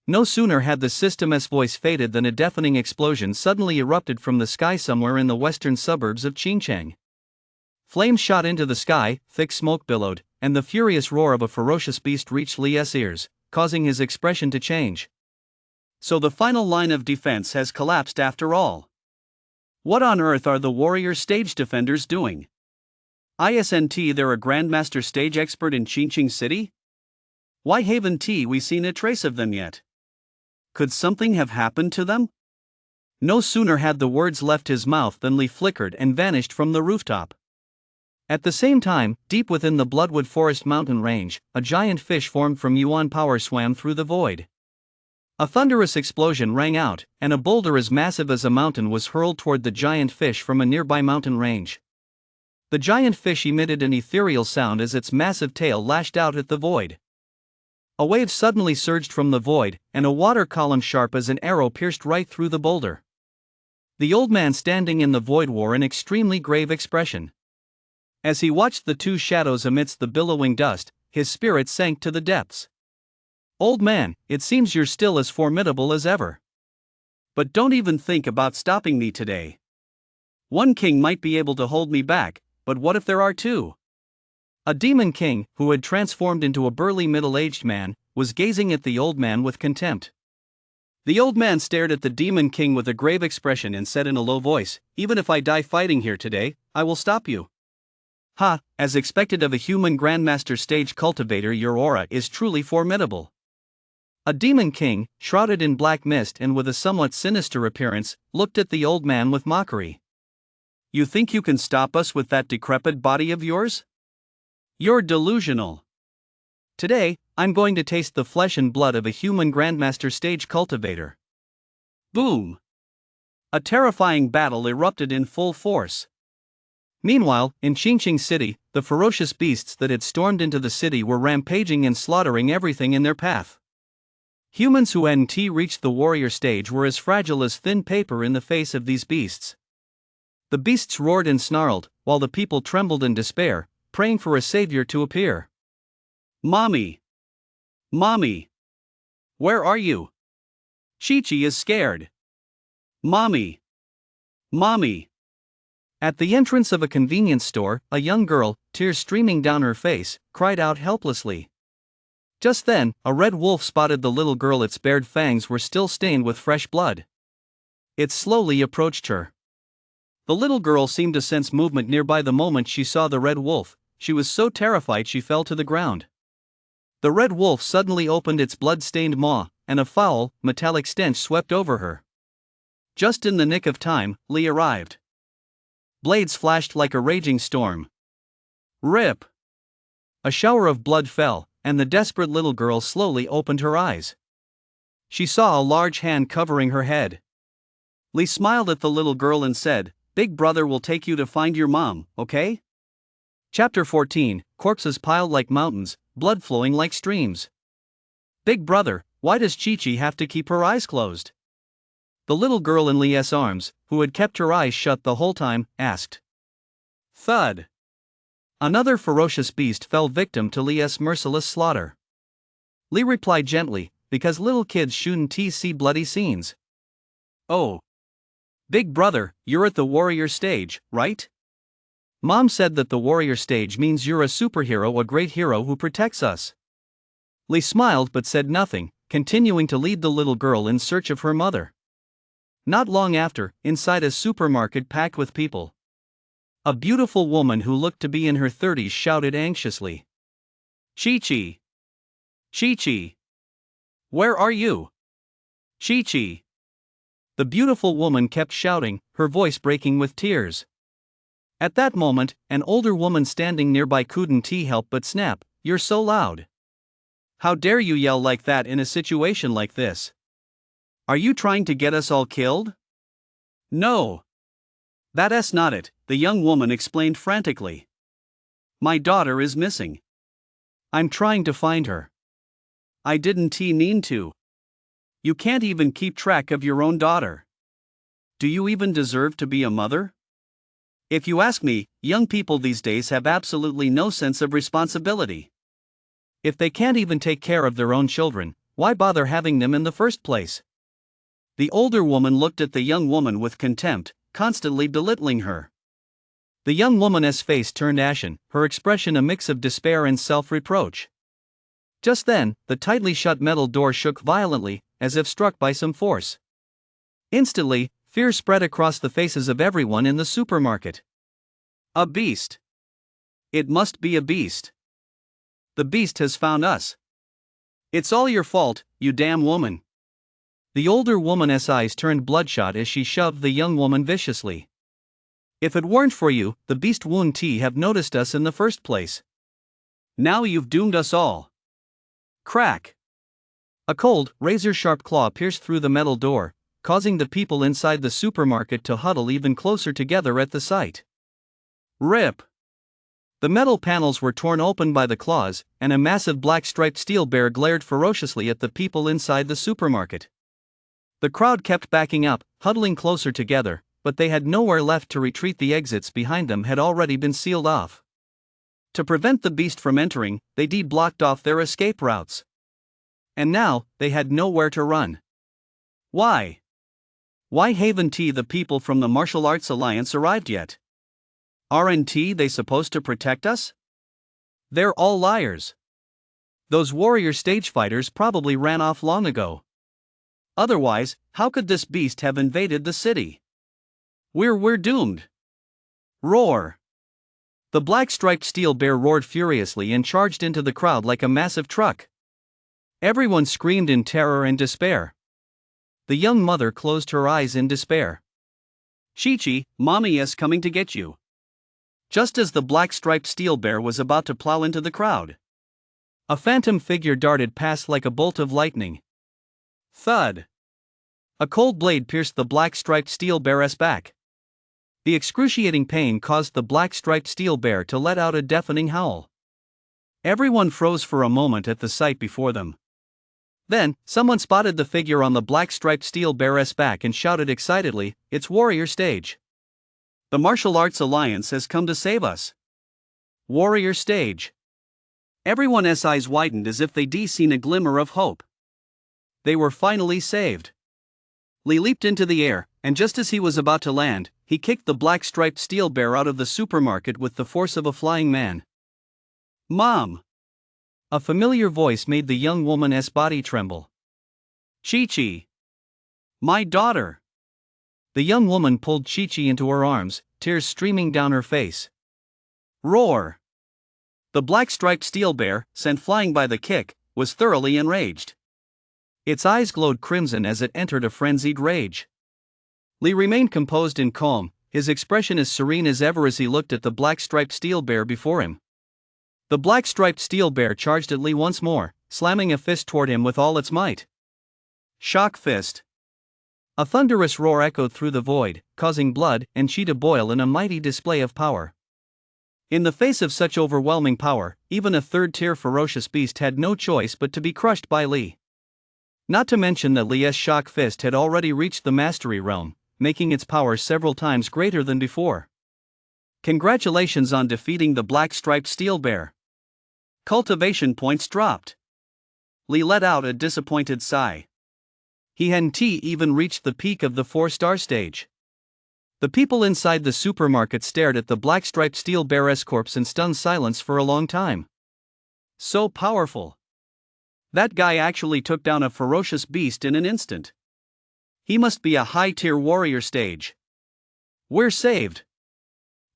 Speaker 2: No sooner had the system's voice faded than a deafening explosion suddenly erupted from the sky somewhere in the western suburbs of Qingcheng. Flames shot into the sky, thick smoke billowed, and the furious roar of a ferocious beast reached Li's ears, causing his expression to change. So the final line of defense has collapsed after all. What on earth are the warrior stage defenders doing? Isn't there a grandmaster stage expert in Qingcheng City? Why haven't we seen a trace of them yet? Could something have happened to them? No sooner had the words left his mouth than Li flickered and vanished from the rooftop. At the same time, deep within the Bloodwood Forest mountain range, a giant fish formed from yuan power swam through the void. A thunderous explosion rang out, and a boulder as massive as a mountain was hurled toward the giant fish from a nearby mountain range. The giant fish emitted an ethereal sound as its massive tail lashed out at the void. A wave suddenly surged from the void, and a water column sharp as an arrow pierced right through the boulder. The old man standing in the void wore an extremely grave expression. As he watched the two shadows amidst the billowing dust, his spirit sank to the depths. "Old man, it seems you're still as formidable as ever. But don't even think about stopping me today. One king might be able to hold me back, but what if there are two?" A demon king, who had transformed into a burly middle-aged man, was gazing at the old man with contempt. The old man stared at the demon king with a grave expression and said in a low voice, "Even if I die fighting here today, I will stop you." "Ha, as expected of a human grandmaster stage cultivator, your aura is truly formidable." A demon king, shrouded in black mist and with a somewhat sinister appearance, looked at the old man with mockery. "You think you can stop us with that decrepit body of yours? You're delusional. Today, I'm going to taste the flesh and blood of a human grandmaster stage cultivator." Boom! A terrifying battle erupted in full force. Meanwhile, in Qingcheng City, the ferocious beasts that had stormed into the city were rampaging and slaughtering everything in their path. Humans who hadn't reached the warrior stage were as fragile as thin paper in the face of these beasts. The beasts roared and snarled, while the people trembled in despair, praying for a savior to appear. "Mommy! Mommy! Where are you? Chi-Chi is scared. Mommy! Mommy!" At the entrance of a convenience store, a young girl, tears streaming down her face, cried out helplessly. Just then, a red wolf spotted the little girl. Its bared fangs were still stained with fresh blood. It slowly approached her. The little girl seemed to sense movement nearby the moment she saw the red wolf. She was so terrified she fell to the ground. The red wolf suddenly opened its blood-stained maw, and a foul, metallic stench swept over her. Just in the nick of time, Li arrived. Blades flashed like a raging storm. Rip! A shower of blood fell,
Speaker 1: and the desperate little girl slowly opened her eyes. She saw a large hand covering her head.
Speaker 2: Lee smiled at the little girl and said, "Big brother will take you to find your mom, okay?"
Speaker 1: Chapter 14, Corpses piled like mountains, blood flowing like streams. Big brother, why does Chi-Chi have to keep her eyes closed? The little girl in Lee's arms, who had kept her eyes shut the whole time, asked. Thud. Another ferocious beast fell victim to Lee's merciless slaughter. Lee replied gently, because little kids shouldn't see bloody scenes. Oh. Big brother, you're at the warrior stage, right? Mom said that the warrior stage means you're a superhero, a great hero who protects us. Lee smiled but said nothing, continuing to lead the little girl in search of her mother. Not long after, inside a supermarket packed with people, a beautiful woman who looked to be in her 30s shouted anxiously. Chi-Chi! Chi-Chi! Where are you? Chi-Chi! The beautiful woman kept shouting, her voice breaking with tears. At that moment, an older woman standing nearby couldn't help but snap, "You're so loud. How dare you yell like that in a situation like this? Are you trying to get us all killed?" "No. That's not it," the young woman explained frantically. "My daughter is missing. I'm trying to find her. I didn't mean to. You can't even keep track of your own daughter. Do you even deserve to be a mother?" If you ask me, young people these days have absolutely no sense of responsibility. If they can't even take care of their own children, why bother having them in the first place? The older woman looked at the young woman with contempt, constantly belittling her. The young woman's face turned ashen, her expression a mix of despair and self-reproach. Just then, the tightly shut metal door shook violently, as if struck by some force. Instantly, fear spread across the faces of everyone in the supermarket. A beast! It must be a beast! The beast has found us! It's all your fault, you damn woman! The older woman's eyes turned bloodshot as she shoved the young woman viciously. If it weren't for you, the beast wouldn't have noticed us in the first place. Now you've doomed us all. Crack! A cold, razor-sharp claw pierced through the metal door, causing the people inside the supermarket to huddle even closer together at the sight. Rip! The metal panels were torn open by the claws, and a massive black striped steel bear glared ferociously at the people inside the supermarket. The crowd kept backing up, huddling closer together, but they had nowhere left to retreat. The exits behind them had already been sealed off. To prevent the beast from entering, they blocked off their escape routes. And now, they had nowhere to run. Why? Why haven't the people from the Martial Arts Alliance arrived yet? Aren't they supposed to protect us? They're all liars. Those warrior stage fighters probably ran off long ago. Otherwise, how could this beast have invaded the city? We're doomed. Roar! The black striped steel bear roared furiously and charged into the crowd like a massive truck. Everyone screamed in terror and despair. The young mother closed her eyes in despair. Chi-Chi, mommy is coming to get you. Just as the black striped steel bear was about to plow into the crowd, a phantom figure darted past like a bolt of lightning. Thud! A cold blade pierced the black striped steel bear's back. The excruciating pain caused the black striped steel bear to let out a deafening howl. Everyone froze for a moment at the sight before them. Then, someone spotted the figure on the black striped steel bear's back and shouted excitedly, "It's warrior stage. The Martial Arts Alliance has come to save us." Warrior stage. Everyone's eyes widened as if they'd seen a glimmer of hope. They were finally saved. Lee leaped into the air, and just as he was about to land, he kicked the black striped steel bear out of the supermarket with the force of a flying man. Mom! A familiar voice made the young woman's body tremble. Chi-Chi! My daughter! The young woman pulled Chi-Chi into her arms, tears streaming down her face. Roar! The black striped steel bear, sent flying by the kick, was thoroughly enraged. Its eyes glowed crimson as it entered a frenzied rage. Lee remained composed and calm, his expression as serene as ever as he looked at the black striped steel bear before him. The black-striped steel bear charged at Lee once more, slamming a fist toward him with all its might.
Speaker 2: Shock fist.
Speaker 1: A thunderous roar echoed through the void, causing blood and chi to boil in a mighty display of power. In the face of such overwhelming power, even a third-tier ferocious beast had no choice but to be crushed by Lee. Not to mention that Lee's shock fist had already reached the mastery realm, making its power several times greater than before.
Speaker 2: Congratulations on defeating the black-striped steel bear. Cultivation points dropped. Lee let out a disappointed sigh.
Speaker 1: He hadn't even reached the peak of the 4-star stage. The people inside the supermarket stared at the black-striped steel bear's corpse in stunned silence for a long time.
Speaker 2: So powerful. That guy actually took down a ferocious beast in an instant. He must be a high-tier warrior stage. We're saved.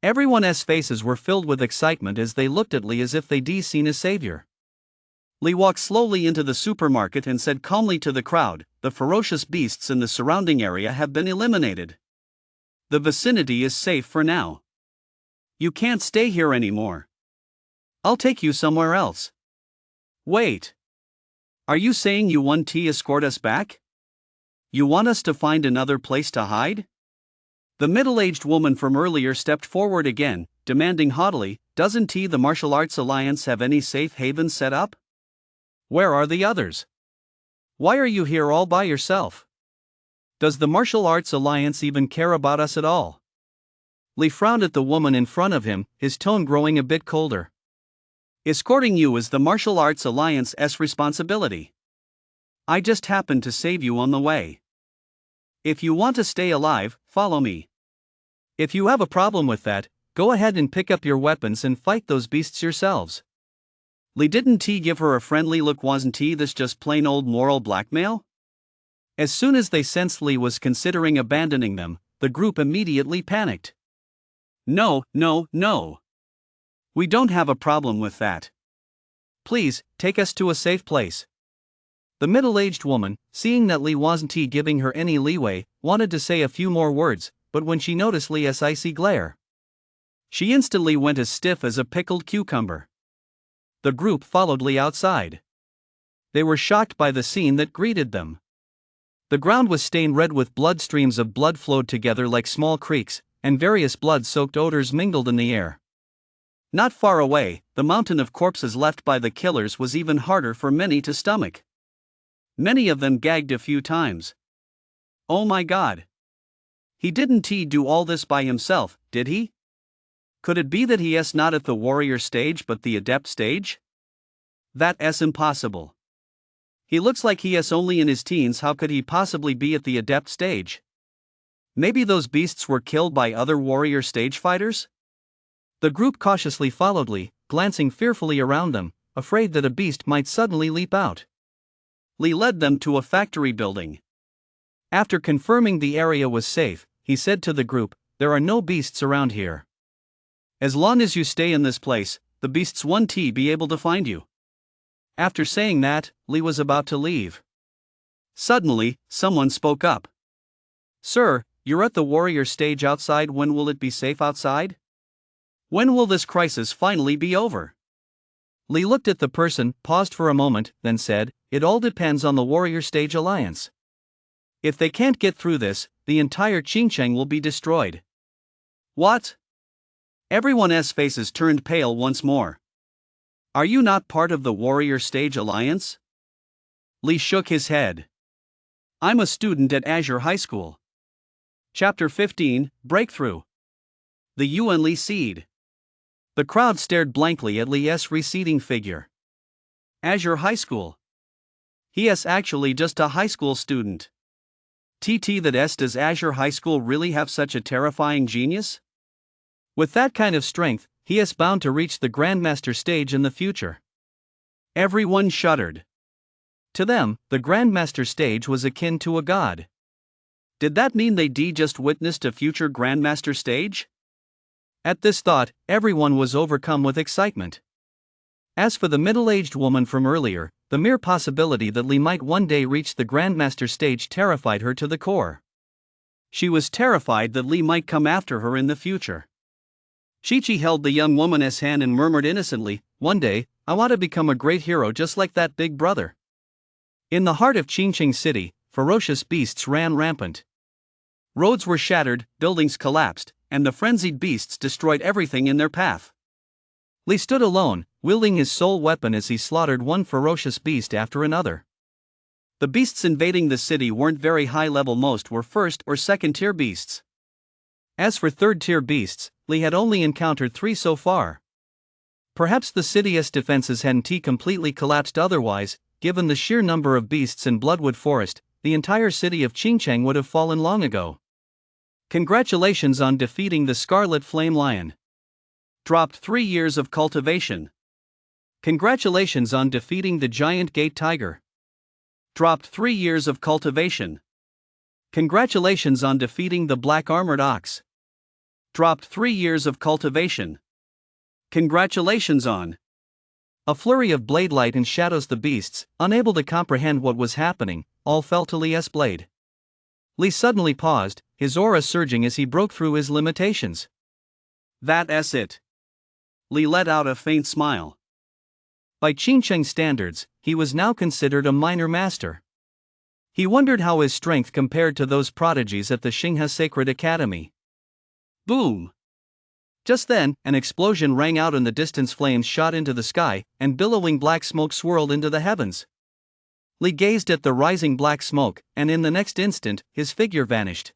Speaker 1: Everyone's faces were filled with excitement as they looked at Lee as if they'd seen a savior.
Speaker 2: Lee walked slowly into the supermarket and said calmly to the crowd, "The ferocious beasts in the surrounding area have been eliminated. The vicinity is safe for now. You can't stay here anymore. I'll take you somewhere else."
Speaker 1: Wait.
Speaker 2: Are you saying you want to escort us back? You want us to find another place to hide? The middle-aged woman from earlier stepped forward again, demanding haughtily, "Doesn't the Martial Arts Alliance have any safe havens set up?
Speaker 1: Where are the others? Why are you here all by yourself? Does the Martial Arts Alliance even care about us at all?" Lee frowned at the woman in front of him, his tone growing a bit colder.
Speaker 2: "Escorting you is the Martial Arts Alliance's responsibility. I just happened to save you on the way. If you want to stay alive, follow me."
Speaker 1: "If you have a problem with that, go ahead and pick up your weapons and fight those beasts yourselves."
Speaker 2: Lee didn't give her a friendly look. Wasn't this just plain old moral blackmail?
Speaker 1: As soon as they sensed Lee was considering abandoning them, the group immediately panicked.
Speaker 2: No. We don't have a problem with that.
Speaker 1: Please, take us to a safe place." The middle-aged woman, seeing that Lee wasn't giving her any leeway, wanted to say a few more words, but when she noticed Lee's icy glare, she instantly went as stiff as a pickled cucumber. The group followed Lee outside. They were shocked by the scene that greeted them. The ground was stained red with blood. Streams of blood flowed together like small creeks, and various blood-soaked odors mingled in the air.
Speaker 2: Not far away, the mountain of corpses left by the killers was even harder for many to stomach. Many of them gagged a few times. Oh my God! He didn't do all this by himself, did he? Could it be that he's not at the warrior stage but the adept stage? That's impossible. He looks like he's only in his teens. How could he possibly be at the adept stage? Maybe those beasts were killed by other warrior stage fighters?
Speaker 1: The group cautiously followed Lee, glancing fearfully around them, afraid that a beast might suddenly leap out.
Speaker 2: Lee led them to a factory building.
Speaker 1: After confirming the area was safe, he said to the group, "There are no beasts around here.
Speaker 2: As long as you stay in this place, the beasts won't be able to find you."
Speaker 1: After saying that, Lee was about to leave.
Speaker 2: Suddenly, someone spoke up.
Speaker 1: "Sir, you're at the warrior stage outside. When will it be safe outside?
Speaker 2: When will this crisis finally be over?"
Speaker 1: Lee looked at the person, paused for a moment, then said, "It all depends on the Warrior Stage Alliance. If they can't get through this, the entire Qingcheng will be destroyed."
Speaker 2: What? Everyone's faces turned pale once more. "Are you not part of the Warrior Stage Alliance?" Lee shook his head. "I'm a student at Azure High School." Chapter 15, Breakthrough. The Yuan Li Seed.
Speaker 1: The crowd stared blankly at Lee's receding figure.
Speaker 2: Azure High School. He is actually just a high school student. Does Azure High School really have such a terrifying genius?
Speaker 1: With that kind of strength, he is bound to reach the Grandmaster stage in the future.
Speaker 2: Everyone shuddered.
Speaker 1: To them, the Grandmaster stage was akin to a god.
Speaker 2: Did that mean they just witnessed a future Grandmaster stage?
Speaker 1: At this thought, everyone was overcome with excitement. As for the middle-aged woman from earlier, the mere possibility that Lee might one day reach the Grandmaster stage terrified her to the core.
Speaker 2: She was terrified that Lee might come after her in the future. Chi held the young woman's hand and murmured innocently,
Speaker 1: one day, I want to become a great hero just like that big brother. In the heart of Qingqing City, ferocious beasts ran rampant. Roads were shattered, buildings collapsed, and the frenzied beasts destroyed everything in their path. Li stood alone, wielding his sole weapon as he slaughtered one ferocious beast after another. The beasts invading the city weren't very high level, most were first or second tier beasts. As for third tier beasts, Li had only encountered 3 so far. Perhaps the city's defenses hadn't completely collapsed otherwise, given the sheer number of beasts in Bloodwood Forest, the entire city of Qingcheng would have fallen long ago. Congratulations on defeating the Scarlet Flame Lion. Dropped 3 years of cultivation. Congratulations on defeating the Giant Gate Tiger. Dropped 3 years of cultivation. Congratulations on defeating the Black Armored Ox. Dropped 3 years of cultivation. Congratulations on. A flurry of blade light and shadows. The beasts, unable to comprehend what was happening, all fell to Li's blade. Li suddenly paused, his aura surging as he broke through his limitations. That's it. Li let out a faint smile. By Qingcheng standards, he was now considered a minor master. He wondered how his strength compared to those prodigies at the Xinghe Sacred Academy. Boom! Just then, an explosion rang out in the distance. Flames shot into the sky, and billowing black smoke swirled into the heavens. Li gazed at the rising black smoke, and in the next instant, his figure vanished.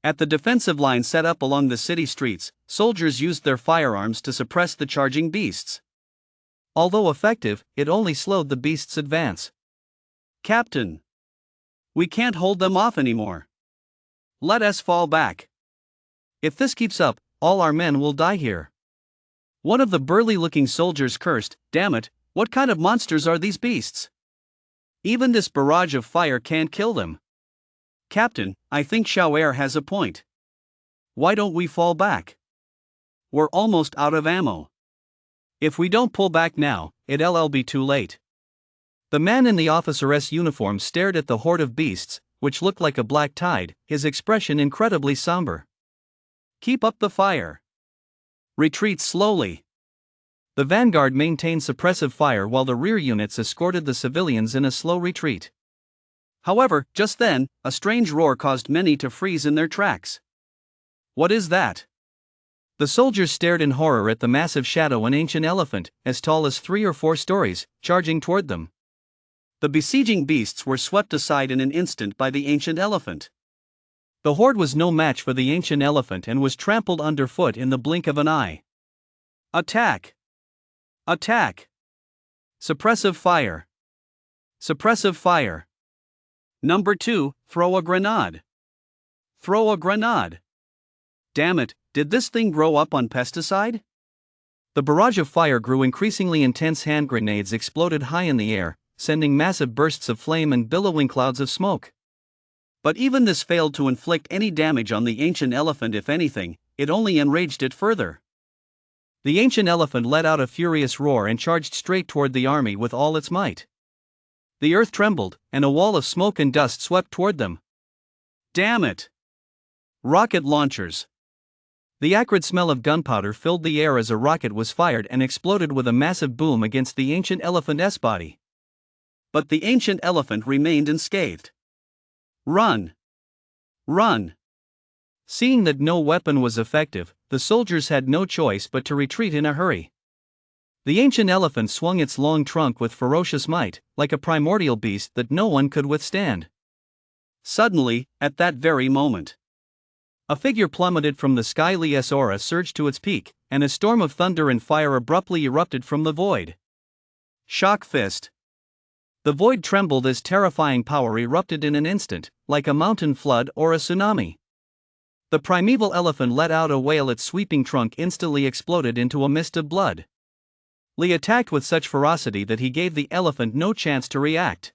Speaker 1: At the defensive line set up along the city streets, soldiers used their firearms to suppress the charging beasts. Although effective, it only slowed the beasts' advance. Captain! We can't hold them off anymore. Let us fall back. If this keeps up, all our men will die here. One of the burly-looking soldiers cursed, "Damn it, what kind of monsters are these beasts? Even this barrage of fire can't kill them." Captain, I think Xiaoer has a point. Why don't we fall back? We're almost out of ammo. If we don't pull back now, it'll be too late. The man in the officer's uniform stared at the horde of beasts, which looked like a black tide, his expression incredibly somber. Keep up the fire. Retreat slowly. The vanguard maintained suppressive fire while the rear units escorted the civilians in a slow retreat. However, just then, a strange roar caused many to freeze in their tracks. What is that? The soldiers stared in horror at the massive shadow, an ancient elephant, as tall as 3 or 4 stories, charging toward them. The besieging beasts were swept aside in an instant by the ancient elephant. The horde was no match for the ancient elephant and was trampled underfoot in the blink of an eye. Attack! Attack! Suppressive fire! Suppressive fire! Number 2, throw a grenade. Throw a grenade. Damn it, did this thing grow up on pesticide? The barrage of fire grew increasingly intense. Hand grenades exploded high in the air, sending massive bursts of flame and billowing clouds of smoke. But even this failed to inflict any damage on the ancient elephant. If anything, it only enraged it further. The ancient elephant let out a furious roar and charged straight toward the army with all its might. The earth trembled, and a wall of smoke and dust swept toward them. Damn it! Rocket launchers. The acrid smell of gunpowder filled the air as a rocket was fired and exploded with a massive boom against the ancient elephant's body. But the ancient elephant remained unscathed. Run! Run! Seeing that no weapon was effective, the soldiers had no choice but to retreat in a hurry. The ancient elephant swung its long trunk with ferocious might, like a primordial beast that no one could withstand. Suddenly, at that very moment, a figure plummeted from the sky. Li's aura surged to its peak, and a storm of thunder and fire abruptly erupted from the void. Shock fist. The void trembled as terrifying power erupted in an instant, like a mountain flood or a tsunami. The primeval elephant let out a wail. Its sweeping trunk instantly exploded into a mist of blood. Li attacked with such ferocity that he gave the elephant no chance to react.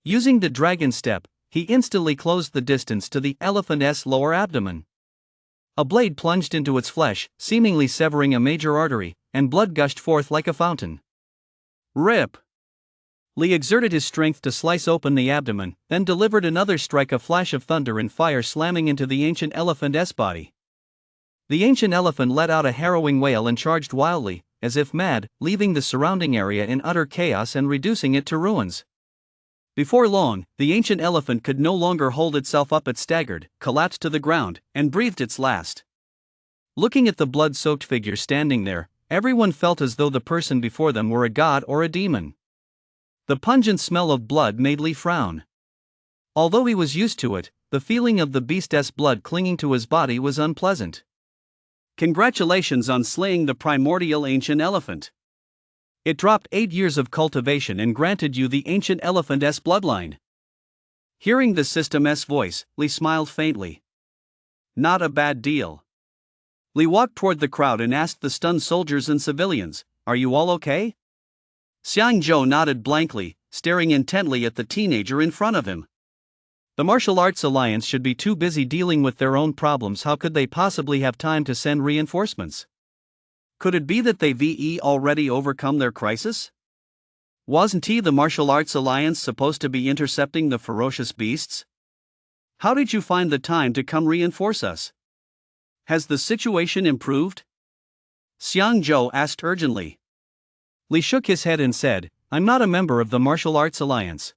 Speaker 1: Using the dragon step, he instantly closed the distance to the elephant's lower abdomen. A blade plunged into its flesh, seemingly severing a major artery, and blood gushed forth like a fountain. Rip! Li exerted his strength to slice open the abdomen, then delivered another strike, a flash of thunder and fire slamming into the ancient elephant's body. The ancient elephant let out a harrowing wail and charged wildly, as if mad, leaving the surrounding area in utter chaos and reducing it to ruins. Before long, the ancient elephant could no longer hold itself up. It staggered, collapsed to the ground, and breathed its last. Looking at the blood-soaked figure standing there, everyone felt as though the person before them were a god or a demon. The pungent smell of blood made Li frown. Although he was used to it, the feeling of the beast's blood clinging to his body was unpleasant.
Speaker 2: Congratulations on slaying the primordial ancient elephant.
Speaker 1: It dropped 8 years of cultivation and granted you the ancient elephant's bloodline.
Speaker 2: Hearing the system's voice, Li smiled faintly. Not a bad deal. Li walked toward the crowd and asked the stunned soldiers and civilians, "Are you all okay?" Xiang Zhou nodded blankly, staring intently at the teenager in front of him.
Speaker 1: The Martial Arts Alliance should be too busy dealing with their own problems. How could they possibly have time to send reinforcements?
Speaker 2: Could it be that they've already overcome their crisis? Wasn't the Martial Arts Alliance supposed to be intercepting the ferocious beasts? How did you find the time to come reinforce us? Has the situation improved? Xiang Zhou asked urgently.
Speaker 1: Li shook his head and said, "I'm not a member of the Martial Arts Alliance."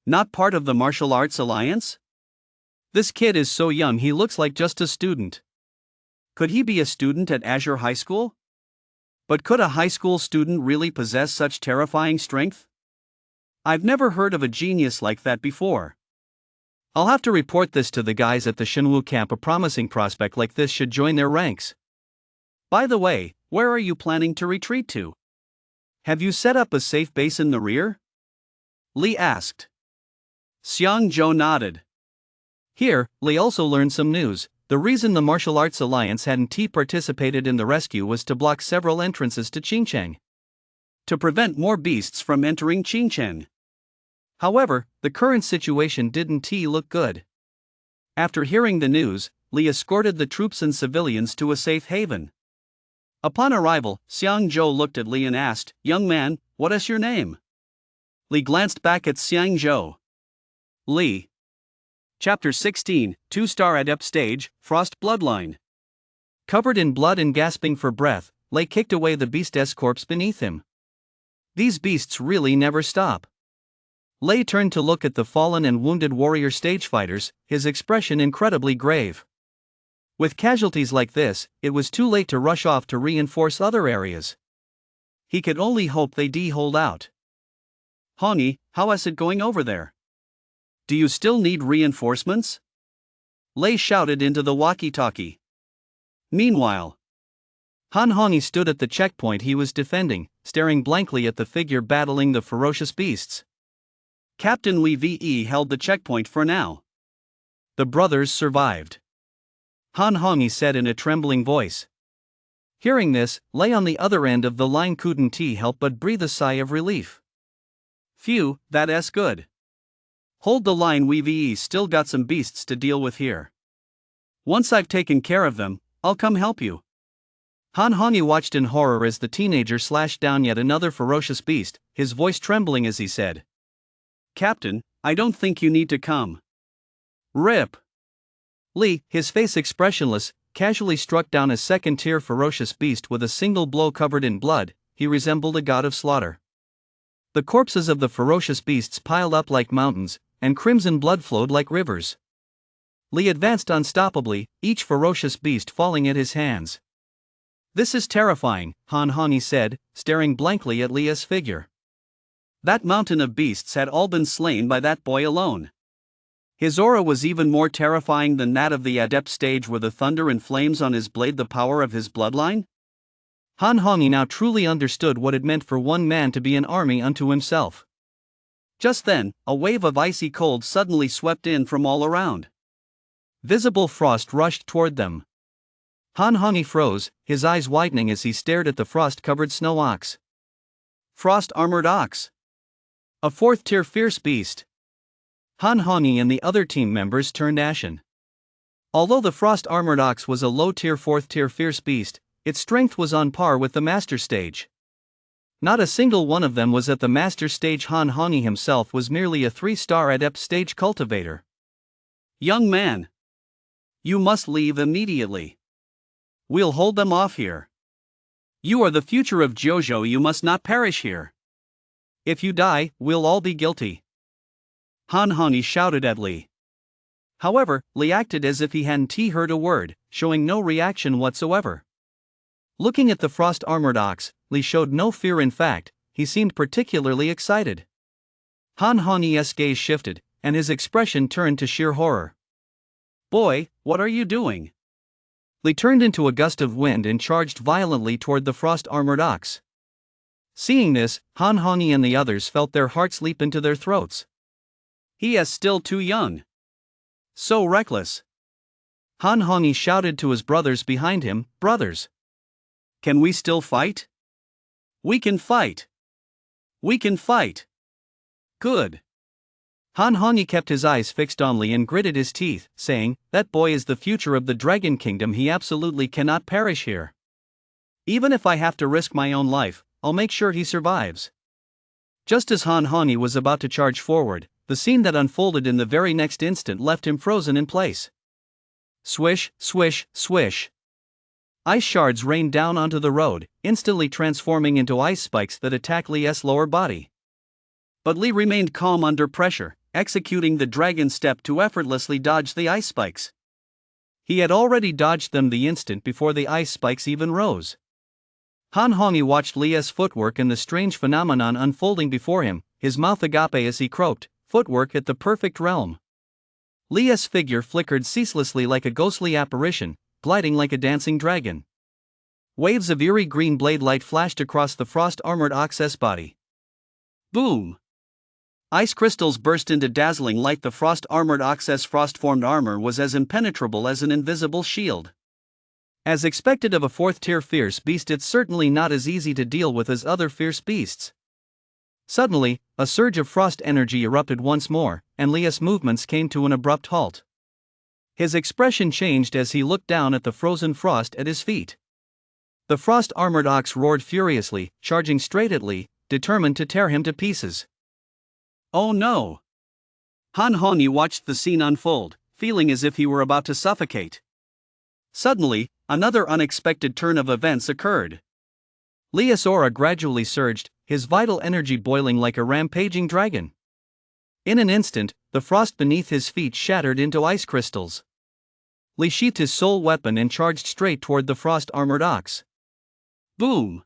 Speaker 2: Not part of the Martial Arts Alliance?
Speaker 1: This kid is so young, he looks like just a student.
Speaker 2: Could he be a student at Azure High School? But could a high school student really possess such terrifying strength? I've never heard of a genius like that before.
Speaker 1: I'll have to report this to the guys at the Shenwu camp. A promising prospect like this should join their ranks.
Speaker 2: By the way, where are you planning to retreat to? Have you set up a safe base in the rear? Li asked. Xiang Zhou nodded.
Speaker 1: Here, Li also learned some news. The reason the Martial Arts Alliance hadn't participated in the rescue was to block several entrances to Qingcheng,
Speaker 2: to prevent more beasts from entering Qingcheng.
Speaker 1: However, the current situation didn't look good.
Speaker 2: After hearing the news, Li escorted the troops and civilians to a safe haven. Upon arrival, Xiang Zhou looked at Li and asked, "Young man, what is your name?" Li glanced back at Xiang Zhou. Li. Chapter 16, 2-star Adept Stage, Frost Bloodline.
Speaker 1: Covered in blood and gasping for breath, Li kicked away the beast's corpse beneath him. These beasts really never stop. Li turned to look at the fallen and wounded warrior stage fighters, his expression incredibly grave. With casualties like this, it was too late to rush off to reinforce other areas. He could only hope they hold out.
Speaker 2: Hongi, how is it going over there? Do you still need reinforcements? Li shouted into the walkie-talkie. Meanwhile,
Speaker 1: Han Hongi stood at the checkpoint he was defending, staring blankly at the figure battling the ferocious beasts.
Speaker 2: Captain Li held the checkpoint for now.
Speaker 1: The brothers survived, Han Hongi said in a trembling voice. Hearing this, Li on the other end of the line couldn't help but breathe a sigh of relief.
Speaker 2: Phew, that's good. Hold the line, we've still got some beasts to deal with here. Once I've taken care of them, I'll come help you.
Speaker 1: Han Hongi watched in horror as the teenager slashed down yet another ferocious beast, his voice trembling as he said,
Speaker 2: "Captain, I don't think you need to come."
Speaker 1: Rip. Li, his face expressionless, casually struck down a second-tier ferocious beast with a single blow. Covered in blood, he resembled a god of slaughter. The corpses of the ferocious beasts piled up like mountains, and crimson blood flowed like rivers. Li advanced unstoppably, each ferocious beast falling at his hands. "This is terrifying," Han Hongi said, staring blankly at Li's figure.
Speaker 2: That mountain of beasts had all been slain by that boy alone. His aura was even more terrifying than that of the adept stage. Were the thunder and flames on his blade the power of his bloodline?
Speaker 1: Han Hongi now truly understood what it meant for one man to be an army unto himself.
Speaker 2: Just then, a wave of icy cold suddenly swept in from all around.
Speaker 1: Visible frost rushed toward them. Han Hongi froze, his eyes widening as he stared at the frost-covered snow ox.
Speaker 2: Frost-armored ox.
Speaker 1: A fourth-tier fierce beast. Han Hongi and the other team members turned ashen. Although the frost-armored ox was a low-tier fourth-tier fierce beast, its strength was on par with the master stage. Not a single one of them was at the master stage. Han Hongi himself was merely a 3-star adept stage cultivator.
Speaker 2: "Young man, you must leave immediately. We'll hold them off here." You are the future of Jojo, you must not perish here.
Speaker 1: If you die, we'll all be guilty.
Speaker 2: Han Honi shouted at Li.
Speaker 1: However, Li acted as if he hadn't heard a word, showing no reaction whatsoever. Looking at the frost-armored ox, Li showed no fear. In fact, he seemed particularly excited. Han Honi's gaze shifted, and his expression turned to sheer horror.
Speaker 2: Boy, what are you doing?
Speaker 1: Li turned into a gust of wind and charged violently toward the frost-armored ox. Seeing this, Han Honi and the others felt their hearts leap into their throats.
Speaker 2: He is still too young. So reckless.
Speaker 1: Han Honi shouted to his brothers behind him, "Brothers!
Speaker 2: Can we still fight? We can fight! We can fight! Good!"
Speaker 1: Han Honi kept his eyes fixed on Li and gritted his teeth, saying, "That boy is the future of the Dragon Kingdom. He absolutely cannot perish here. Even if I have to risk my own life, I'll make sure he survives." Just as Han Honi was about to charge forward, the scene that unfolded in the very next instant left him frozen in place. Swish, swish, swish. Ice shards rained down onto the road, instantly transforming into ice spikes that attacked Li's lower body.
Speaker 2: But Li remained calm under pressure, executing the dragon step to effortlessly dodge the ice spikes.
Speaker 1: He had already dodged them the instant before the ice spikes even rose. Han Honi watched Li's footwork and the strange phenomenon unfolding before him, his mouth agape as he croaked, "Footwork at the perfect realm." Li's figure flickered ceaselessly like a ghostly apparition, gliding like a dancing dragon. Waves of eerie green blade light flashed across the frost-armored ox's body.
Speaker 2: Boom! Ice crystals burst into dazzling light. The frost-armored ox's frost-formed armor was as impenetrable as an invisible shield.
Speaker 1: As expected of a fourth-tier fierce beast, it's certainly not as easy to deal with as other fierce beasts. Suddenly, a surge of frost energy erupted once more, and Li's movements came to an abrupt halt. His expression changed as he looked down at the frozen frost at his feet. The frost-armored ox roared furiously, charging straight at Li, determined to tear him to pieces.
Speaker 2: Oh no! Han Honi watched the scene unfold, feeling as if he were about to suffocate. Suddenly, another unexpected turn of events occurred.
Speaker 1: Li's aura gradually surged, his vital energy boiling like a rampaging dragon. In an instant, the frost beneath his feet shattered into ice crystals. Li sheathed his sole weapon and charged straight toward the frost-armored ox.
Speaker 2: Boom!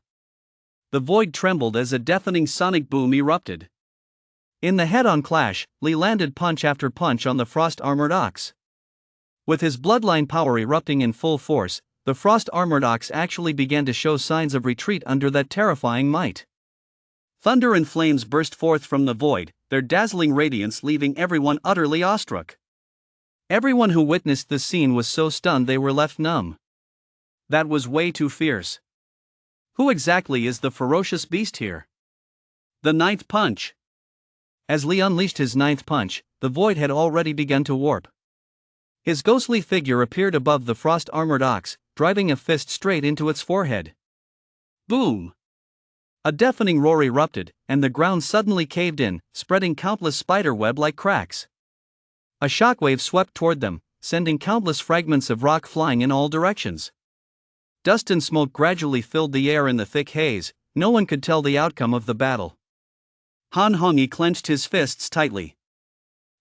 Speaker 2: The void trembled as a deafening sonic boom erupted.
Speaker 1: In the head-on clash, Li landed punch after punch on the frost-armored ox. With his bloodline power erupting in full force, the frost-armored ox actually began to show signs of retreat under that terrifying might.
Speaker 2: Thunder and flames burst forth from the void, their dazzling radiance leaving everyone utterly awestruck.
Speaker 1: Everyone who witnessed this scene was so stunned they were left numb.
Speaker 2: That was way too fierce. Who exactly is the ferocious beast here? The ninth punch.
Speaker 1: As Li unleashed his ninth punch, the void had already begun to warp. His ghostly figure appeared above the frost-armored ox, driving a fist straight into its forehead.
Speaker 2: Boom!
Speaker 1: A deafening roar erupted, and the ground suddenly caved in, spreading countless spider-web-like cracks. A shockwave swept toward them, sending countless fragments of rock flying in all directions. Dust and smoke gradually filled the air in the thick haze. No one could tell the outcome of the battle.
Speaker 2: Han Honi clenched his fists tightly.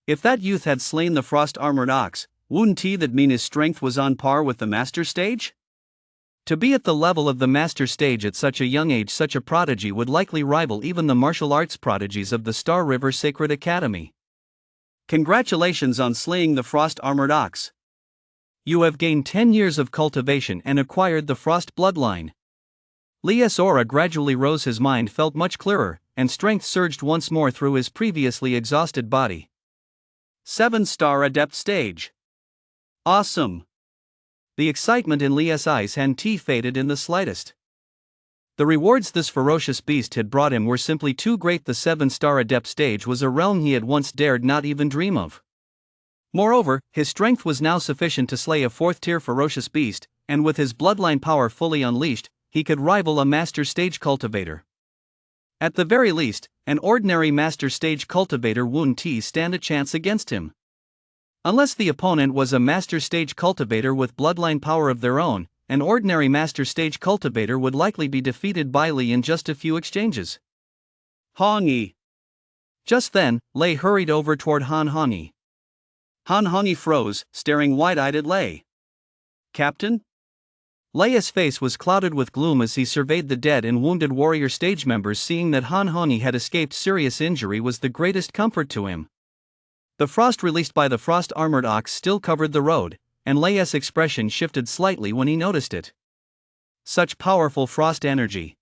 Speaker 2: If that youth had slain the frost-armored ox, wouldn't that mean his strength was on par with the master stage?
Speaker 1: To be at the level of the master stage at such a young age, such a prodigy would likely rival even the martial arts prodigies of the Star River Sacred Academy.
Speaker 2: Congratulations on slaying the frost-armored ox.
Speaker 1: You have gained 10 years of cultivation and acquired the frost bloodline. Li's aura gradually rose, his mind felt much clearer, and strength surged once more through his previously exhausted body.
Speaker 2: 7-star adept stage. Awesome!
Speaker 1: The excitement in Li's eyes hadn't faded in the slightest. The rewards this ferocious beast had brought him were simply too great. The 7-star adept stage was a realm he had once dared not even dream of. Moreover, his strength was now sufficient to slay a 4th-tier ferocious beast, and with his bloodline power fully unleashed, he could rival a master stage cultivator. At the very least, an ordinary master stage cultivator wouldn't stand a chance against him. Unless the opponent was a master stage cultivator with bloodline power of their own, an ordinary master stage cultivator would likely be defeated by Lee in just a few exchanges.
Speaker 2: Hongi.
Speaker 1: Just then, Lei hurried over toward Han Hongi.
Speaker 2: Han Hongi froze, staring wide-eyed at Lei. Captain?
Speaker 1: Leia's face was clouded with gloom as he surveyed the dead and wounded warrior stage members. Seeing that Han Hongi had escaped serious injury was the greatest comfort to him. The frost released by the frost-armored ox still covered the road, and Leia's expression shifted slightly when he noticed it. Such powerful frost energy.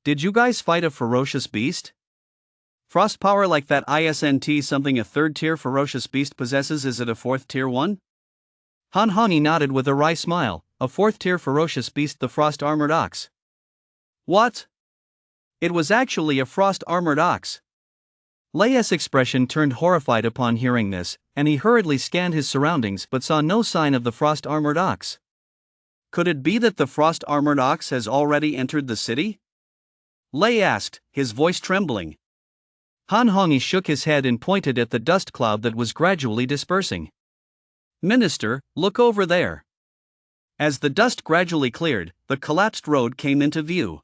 Speaker 2: Did you guys fight a ferocious beast? Frost power like that isn't something a third-tier ferocious beast possesses? Is it a fourth-tier one?
Speaker 1: Han Hongi nodded with a wry smile. A fourth-tier ferocious beast, the frost-armored ox.
Speaker 2: What? It was actually a frost-armored ox.
Speaker 1: Leia's expression turned horrified upon hearing this, and he hurriedly scanned his surroundings but saw no sign of the frost-armored ox.
Speaker 2: Could it be that the frost-armored ox has already entered the city? Lei asked, his voice trembling.
Speaker 1: Han Hongi shook his head and pointed at the dust cloud that was gradually dispersing.
Speaker 2: Minister, look over there. As the dust gradually cleared, the collapsed road came into view.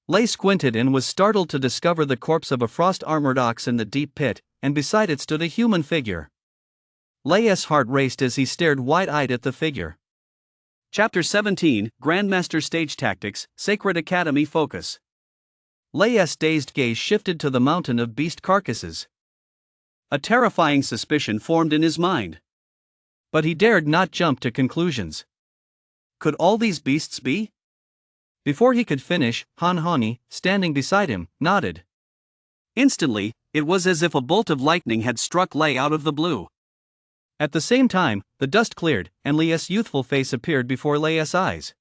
Speaker 1: Lei squinted and was startled to discover the corpse of a frost-armored ox in the deep pit, and beside it stood a human figure. Leia's heart raced as he stared wide-eyed at the figure.
Speaker 2: Chapter 17, Grandmaster Stage Tactics, Sacred Academy Focus.
Speaker 1: Leia's dazed gaze shifted to the mountain of beast carcasses.
Speaker 2: A terrifying suspicion formed in his mind.
Speaker 1: But he dared not jump to conclusions.
Speaker 2: Could all these beasts be?
Speaker 1: Before he could finish, Han Hongi, standing beside him, nodded.
Speaker 2: Instantly, it was as if a bolt of lightning had struck Lei out of the blue.
Speaker 1: At the same time, the dust cleared, and Leia's youthful face appeared before Leia's eyes.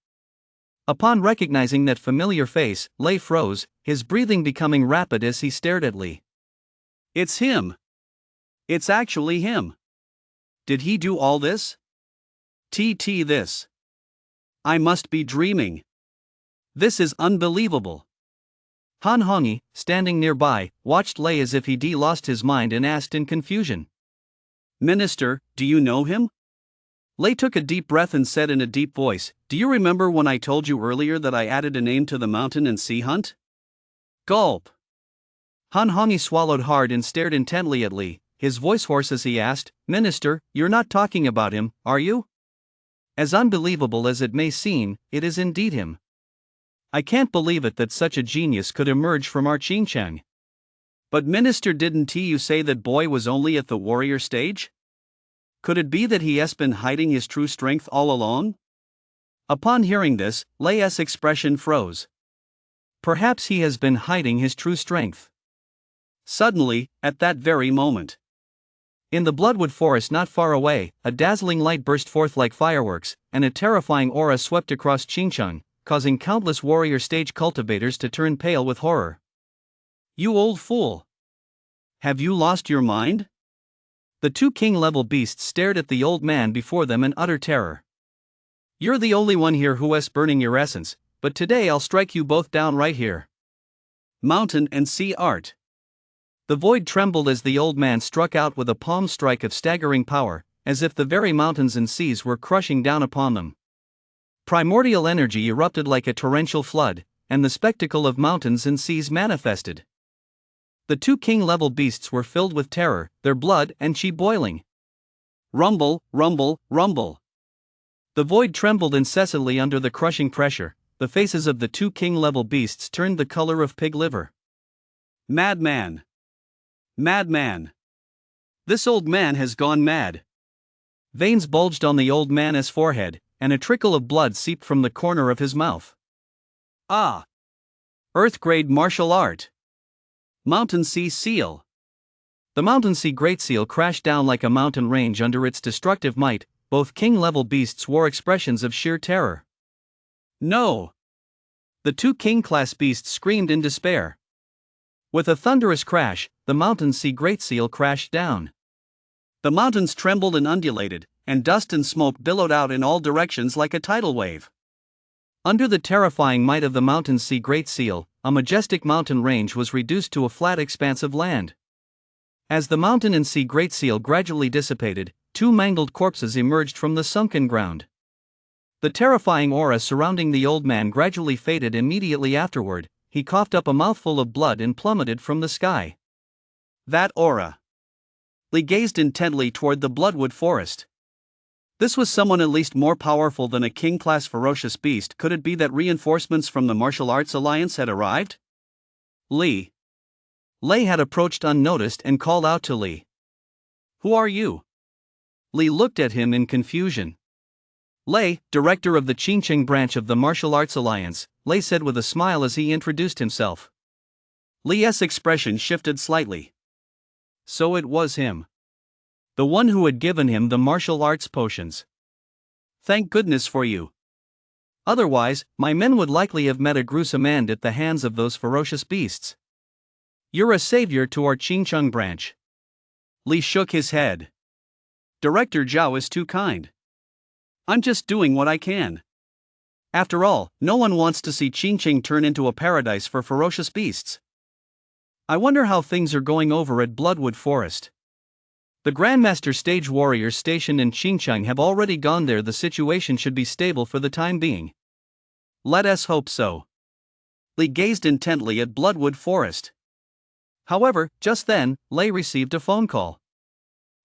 Speaker 1: Upon recognizing that familiar face, Lei froze, his breathing becoming rapid as he stared at Lee.
Speaker 2: It's him. It's actually him. Did he do all this? This. I must be dreaming. This is unbelievable.
Speaker 1: Han Hongi, standing nearby, watched Lei as if he'd lost his mind and asked in confusion.
Speaker 2: Minister, do you know him? Lei took a deep breath and said in a deep voice, Do you remember when I told you earlier that I added a name to the mountain and sea hunt? Gulp.
Speaker 1: Han Hongi swallowed hard and stared intently at Lee, his voice hoarse as he asked, Minister, you're not talking about him, are you? As unbelievable as it may seem, it is indeed him. I can't believe it that such a genius could emerge from our Xinjiang.
Speaker 2: But Minister, didn't you say that boy was only at the warrior stage? Could it be that he has been hiding his true strength all along?
Speaker 1: Upon hearing this, Leia's expression froze. Perhaps he has been hiding his true strength.
Speaker 2: Suddenly, at that very moment,
Speaker 1: in the bloodwood forest not far away, a dazzling light burst forth like fireworks, and a terrifying aura swept across Xinjiang, causing countless warrior stage cultivators to turn pale with horror.
Speaker 2: You old fool! Have you lost your mind?
Speaker 1: The two king-level beasts stared at the old man before them in utter terror. You're the only one here who is burning your essence, but today I'll strike you both down right here.
Speaker 2: Mountain and sea art.
Speaker 1: The void trembled as the old man struck out with a palm strike of staggering power, as if the very mountains and seas were crushing down upon them. Primordial energy erupted like a torrential flood, and the spectacle of mountains and seas manifested. The two king-level beasts were filled with terror, their blood and chi boiling.
Speaker 2: Rumble, rumble, rumble.
Speaker 1: The void trembled incessantly under the crushing pressure. The faces of the two king-level beasts turned the color of pig liver.
Speaker 2: Madman! Madman! This old man has gone mad.
Speaker 1: Veins bulged on the old man's forehead, and a trickle of blood seeped from the corner of his mouth.
Speaker 2: Ah! Earth-grade martial art! Mountain Sea Seal!
Speaker 1: The Mountain Sea Great Seal crashed down like a mountain range under its destructive might. Both king-level beasts wore expressions of sheer terror.
Speaker 2: No!
Speaker 1: The two king-class beasts screamed in despair. With a thunderous crash, the Mountain Sea Great Seal crashed down.
Speaker 2: The mountains trembled and undulated, and dust and smoke billowed out in all directions like a tidal wave.
Speaker 1: Under the terrifying might of the Mountain Sea Great Seal, a majestic mountain range was reduced to a flat expanse of land. As the Mountain and Sea Great Seal gradually dissipated, two mangled corpses emerged from the sunken ground. The terrifying aura surrounding the old man gradually faded immediately afterward. He coughed up a mouthful of blood and plummeted from the sky.
Speaker 2: That aura. Lee gazed intently toward the bloodwood forest. This was someone at least more powerful than a king-class ferocious beast. Could it be that reinforcements from the Martial Arts Alliance had arrived? Lee.
Speaker 1: Lei had approached unnoticed and called out to Lee.
Speaker 2: Who are you?
Speaker 1: Lee looked at him in confusion. Lei, director of the Qingcheng branch of the Martial Arts Alliance, Lei said with a smile as he introduced himself.
Speaker 2: Lee's expression shifted slightly.
Speaker 1: So it was him. The one who had given him the martial arts potions.
Speaker 2: Thank goodness for you.
Speaker 1: Otherwise, my men would likely have met a gruesome end at the hands of those ferocious beasts. You're a savior to our Qingcheng branch.
Speaker 2: Lee shook his head. Director Zhao is too kind. I'm just doing what I can. After all, no one wants to see Qingcheng turn into a paradise for ferocious beasts.
Speaker 1: I wonder how things are going over at Bloodwood Forest. The Grandmaster stage warriors stationed in Qingcheng have already gone there. The situation should be stable for the time being.
Speaker 2: Let us hope so. Lee gazed intently at Bloodwood Forest.
Speaker 1: However, just then, Lei received a phone call.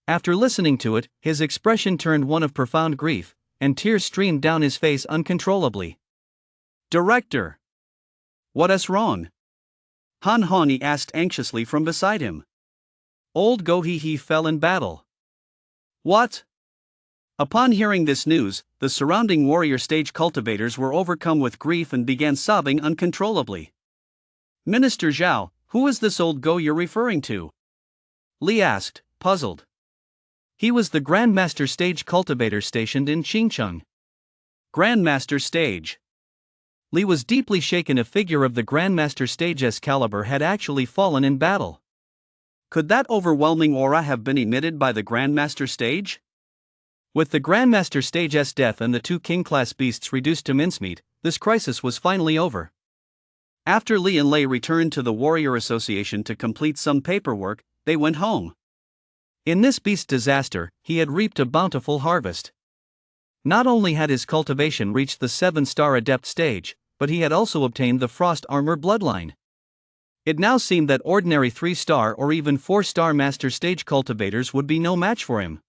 Speaker 1: After listening to it, his expression turned one of profound grief, and tears streamed down his face uncontrollably.
Speaker 2: Director! What's wrong? Han Honi asked anxiously from beside him.
Speaker 1: Old Go He fell in battle.
Speaker 2: What? Upon hearing this news, the surrounding warrior stage cultivators were overcome with grief and began sobbing uncontrollably. Minister Zhao, who is this old Go you're referring to?
Speaker 1: Lee asked, puzzled. He was the Grandmaster stage cultivator stationed in Qingcheng.
Speaker 2: Grandmaster stage.
Speaker 1: Lee was deeply shaken. A figure of the Grandmaster stage's caliber had actually fallen in battle.
Speaker 2: Could that overwhelming aura have been emitted by the Grandmaster stage?
Speaker 1: With the Grandmaster stage's death and the two king-class beasts reduced to mincemeat, this crisis was finally over.
Speaker 2: After Li and Lei returned to the Warrior Association to complete some paperwork, they went home.
Speaker 1: In this beast disaster, he had reaped a bountiful harvest. Not only had his cultivation reached the 7-star adept stage, but he had also obtained the Frost Armor bloodline. It now seemed that ordinary 3-star or even 4-star master stage cultivators would be no match for him.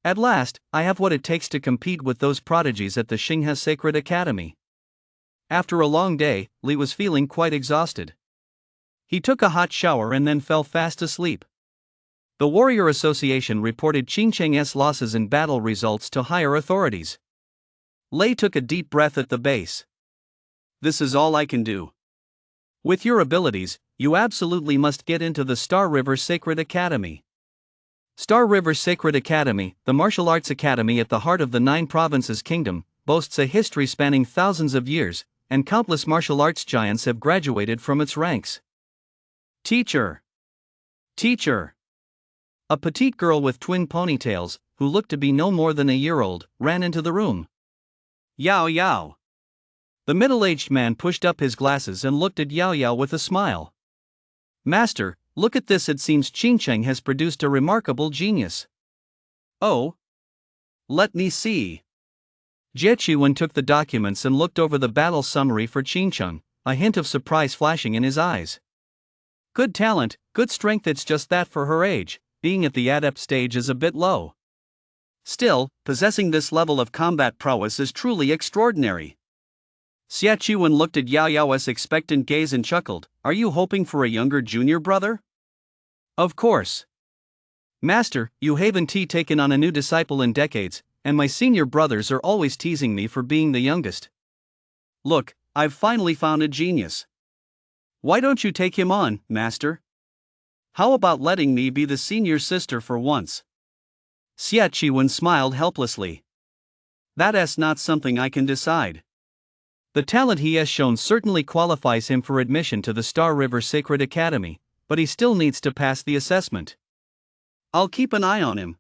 Speaker 1: At last, I have what it takes to compete with those prodigies at the Xinghe Sacred Academy. After a long day, Li was feeling quite exhausted. He took a hot shower and then fell fast asleep. The Warrior Association reported Qingcheng's losses in battle results to higher authorities. Lei took a deep breath at the base.
Speaker 2: This is all I can do.
Speaker 1: With your abilities, you absolutely must get into the Star River Sacred Academy. Star River Sacred Academy, the martial arts academy at the heart of the 9 provinces kingdom, boasts a history spanning thousands of years, and countless martial arts giants have graduated from its ranks.
Speaker 2: Teacher! Teacher!
Speaker 1: A petite girl with twin ponytails, who looked to be no more than a year old, ran into the room.
Speaker 2: Yao Yao!
Speaker 1: The middle-aged man pushed up his glasses and looked at Yao Yao with a smile. Master, look at this. It seems Qingcheng has produced a remarkable genius.
Speaker 2: Oh? Let me see.
Speaker 1: Jie Qiwen took the documents and looked over the battle summary for Qingcheng, a hint of surprise flashing in his eyes. Good talent, good strength. It's just that for her age, being at the adept stage is a bit low.
Speaker 2: Still, possessing this level of combat prowess is truly extraordinary. Xia Qiwen looked at Yao Yao's expectant gaze and chuckled. Are you hoping for a younger junior brother?
Speaker 1: Of course. Master, you haven't taken on a new disciple in decades, and my senior brothers are always teasing me for being the youngest.
Speaker 2: Look, I've finally found a genius. Why don't you take him on, Master? How about letting me be the senior sister for once?
Speaker 1: Xia Qiwen smiled helplessly.
Speaker 2: That's not something I can decide.
Speaker 1: The talent he has shown certainly qualifies him for admission to the Star River Sacred Academy, but he still needs to pass the assessment.
Speaker 2: I'll keep an eye on him.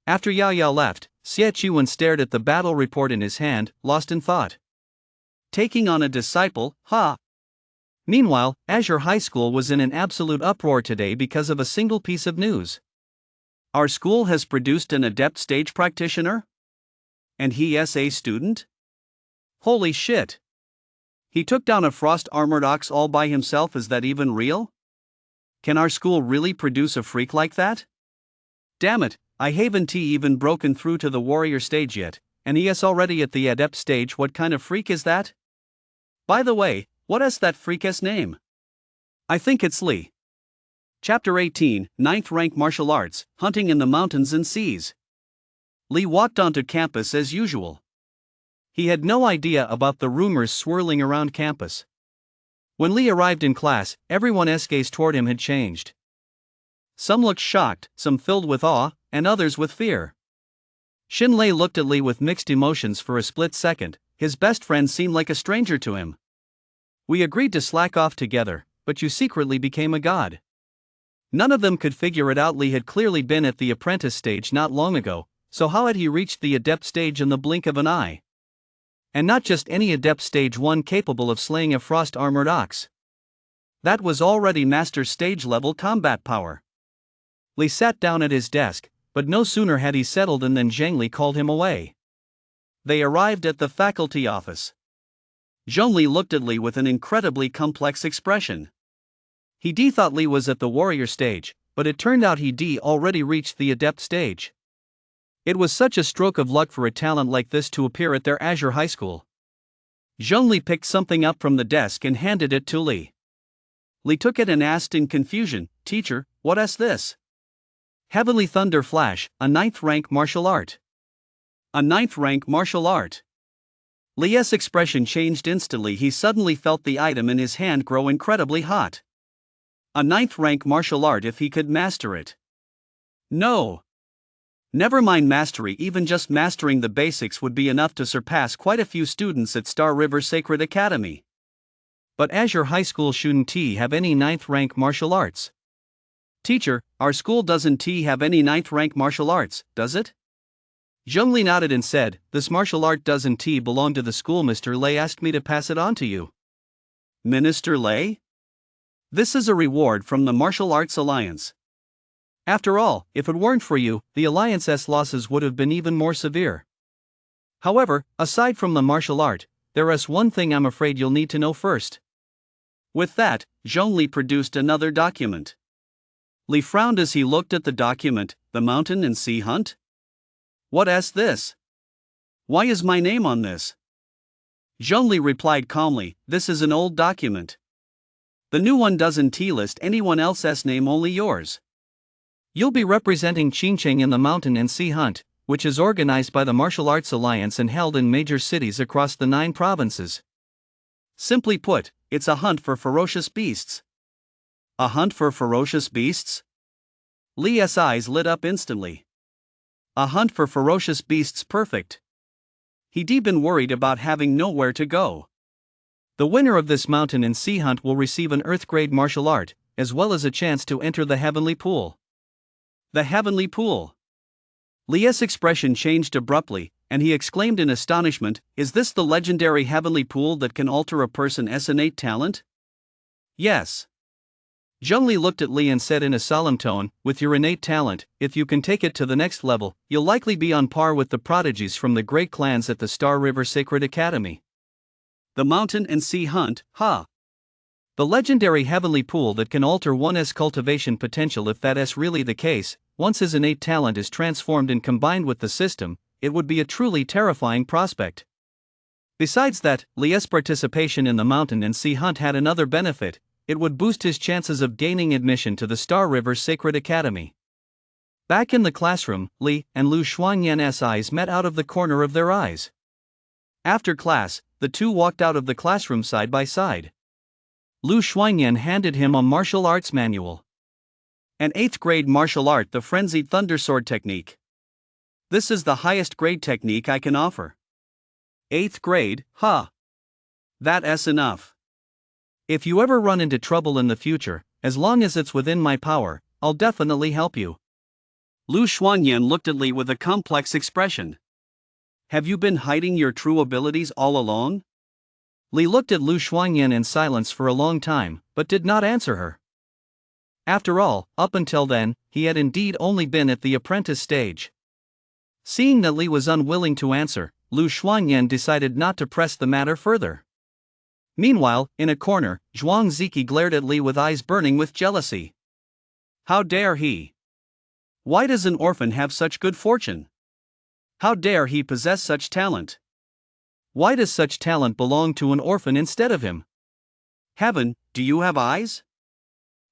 Speaker 1: After Yao Yao left, Xie Qiwen stared at the battle report in his hand, lost in thought.
Speaker 2: Taking on a disciple, ha!
Speaker 1: Meanwhile, Azure High School was in an absolute uproar today because of a single piece of news.
Speaker 2: Our school has produced an adept stage practitioner? And he's a student? Holy shit! He took down a frost-armored ox all by himself. Is that even real? Can our school really produce a freak like that? Damn it, I haven't even broken through to the warrior stage yet, and he's already at the adept stage. What kind of freak is that? By the way, what is that freak's name? I think it's Lee. Chapter 18, 9th Rank Martial Arts, Hunting in the Mountains and Seas. Lee walked onto campus as usual. He had no idea about the rumors swirling around campus. When Lee arrived in class, everyone's gaze toward him had changed. Some looked shocked, some filled with awe, and others with fear. Shinlei looked at Lee with mixed emotions for a split second. His best friend seemed like a stranger to him. We agreed to slack off together, but you secretly became a god. None of them could figure it out. Lee had clearly been at the apprentice stage not long ago, so how had he reached the adept stage in the blink of an eye? And not just any adept, stage 1 capable of slaying a frost-armored ox. That was already master stage level combat power. Lee sat down at his desk, but no sooner had he settled in than Zhang Li called him away. They arrived at the faculty office. Zhang Li looked at Lee with an incredibly complex expression. He thought Lee was at the warrior stage, but it turned out he'd already reached the adept stage. It was such a stroke of luck for a talent like this to appear at their Azure High School. Zhang Li picked something up from the desk and handed it to Lee. Lee took it and asked in confusion, "Teacher, what is this?" Heavenly Thunder Flash, a 9th rank martial art. A 9th rank martial art. Lee's expression changed instantly. He suddenly felt the item in his hand grow incredibly hot. A 9th rank martial art, if he could master it. No. Never mind mastery, even just mastering the basics would be enough to surpass quite a few students at Star River Sacred Academy. But Azure High School shouldn't have any 9th rank martial arts. Teacher, our school doesn't have any 9th rank martial arts, does it? Zhang Li nodded and said, "This martial art doesn't belong to the school. Mr. Lei asked me to pass it on to you." Minister Lei? This is a reward from the Martial Arts Alliance. After all, if it weren't for you, the Alliance's losses would have been even more severe. However, aside from the martial art, there is one thing I'm afraid you'll need to know first. With that, Zhang Li produced another document. Lee frowned as he looked at the document. The Mountain and Sea Hunt? What is this? Why is my name on this? Zhang Li replied calmly, "This is an old document. The new one doesn't list anyone else's name, only yours. You'll be representing Qingcheng in the Mountain and Sea Hunt, which is organized by the Martial Arts Alliance and held in major cities across the 9 provinces. Simply put, it's a hunt for ferocious beasts." A hunt for ferocious beasts? Lee's eyes lit up instantly. A hunt for ferocious beasts, perfect. He'd been worried about having nowhere to go. The winner of this Mountain and Sea Hunt will receive an Earth-grade martial art, as well as a chance to enter the Heavenly Pool. The Heavenly Pool. Lee's expression changed abruptly, and he exclaimed in astonishment, "Is this the legendary Heavenly Pool that can alter a person's innate talent?" Yes. Zhang Li looked at Lee and said in a solemn tone, "With your innate talent, if you can take it to the next level, you'll likely be on par with the prodigies from the great clans at the Star River Sacred Academy." The Mountain and Sea Hunt, huh? The legendary Heavenly Pool that can alter one's cultivation potential. If that is really the case, once his innate talent is transformed and combined with the system, it would be a truly terrifying prospect. Besides that, Lee's participation in the Mountain and Sea Hunt had another benefit: it would boost his chances of gaining admission to the Star River Sacred Academy. Back in the classroom, Lee and Lu Xuanyan's eyes met out of the corner of their eyes. After class, the two walked out of the classroom side by side. Lu Xuanyan handed him a martial arts manual. An 8th grade martial art, the Frenzied Thundersword technique. This is the highest grade technique I can offer. 8th grade, huh? That's enough. If you ever run into trouble in the future, as long as it's within my power, I'll definitely help you. Lu Xuanyan looked at Lee with a complex expression. Have you been hiding your true abilities all along? Lee looked at Lu Xuanyan in silence for a long time, but did not answer her. After all, up until then, he had indeed only been at the apprentice stage.
Speaker 1: Seeing that Li was unwilling to answer, Lu Xuanyan decided not to press the matter further. Meanwhile, in a corner, Zhuang Ziki glared at Li with eyes burning with jealousy. How dare he? Why does an orphan have such good fortune? How dare he possess such talent? Why does such talent belong to an orphan instead of him? Heaven, do you have eyes?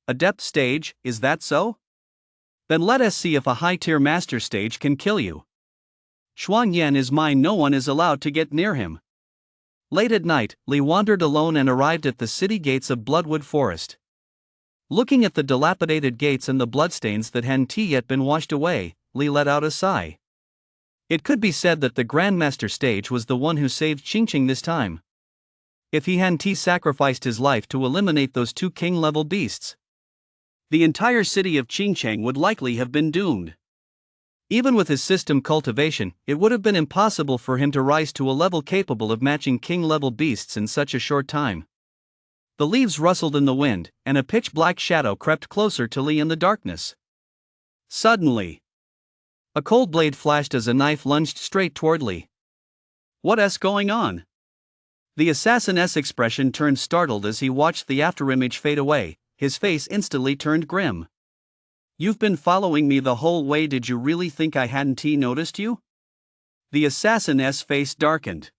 Speaker 1: Adept stage, is that so? Then let us see if a high-tier master stage can kill you. Xuanyan is mine, no one is allowed to get near him. Late at night, Li wandered alone and arrived at the city gates of Bloodwood Forest. Looking at the dilapidated gates and the bloodstains that hadn't yet been washed away, Li let out a sigh. It could be said that the Grandmaster stage was the one who saved Qingqing this time. If he hadn't sacrificed his life to eliminate those two king-level beasts, the entire city of Qingqing would likely have been doomed. Even with his system cultivation, it would have been impossible for him to rise to a level capable of matching king-level beasts in such a short time. The leaves rustled in the wind, and a pitch-black shadow crept closer to Li in the darkness. Suddenly, a cold blade flashed as a knife lunged straight toward Li. What's going on? The assassin's expression turned startled as he watched the afterimage fade away. His face instantly turned grim. You've been following me the whole way. Did you really think I hadn't noticed you? The assassin's face darkened.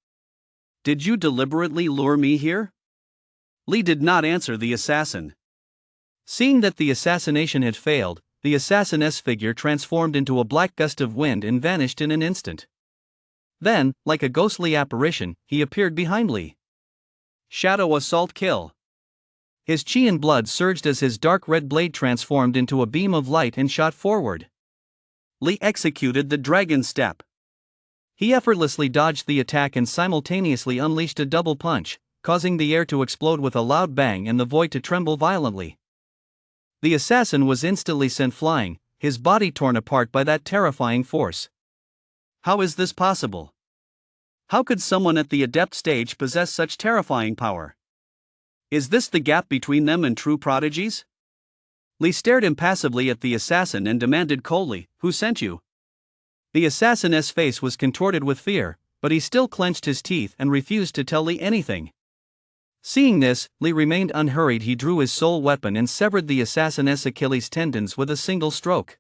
Speaker 1: Did you deliberately lure me here? Li did not answer the assassin. Seeing that the assassination had failed, the assassin's figure transformed into a black gust of wind and vanished in an instant. Then, like a ghostly apparition, he appeared behind Li. Shadow assault kill. His chi and blood surged as his dark red blade transformed into a beam of light and shot forward. Li executed the dragon step. He effortlessly dodged the attack and simultaneously unleashed a double punch, causing the air to explode with a loud bang and the void to tremble violently. The assassin was instantly sent flying, his body torn apart by that terrifying force. How is this possible? How could someone at the adept stage possess such terrifying power? Is this the gap between them and true prodigies? Li stared impassively at the assassin and demanded coldly, "Who sent you?" The assassin's face was contorted with fear, but he still clenched his teeth and refused to tell Li anything. Seeing this, Li remained unhurried. He drew his sole weapon and severed the assassin's Achilles tendons with a single stroke.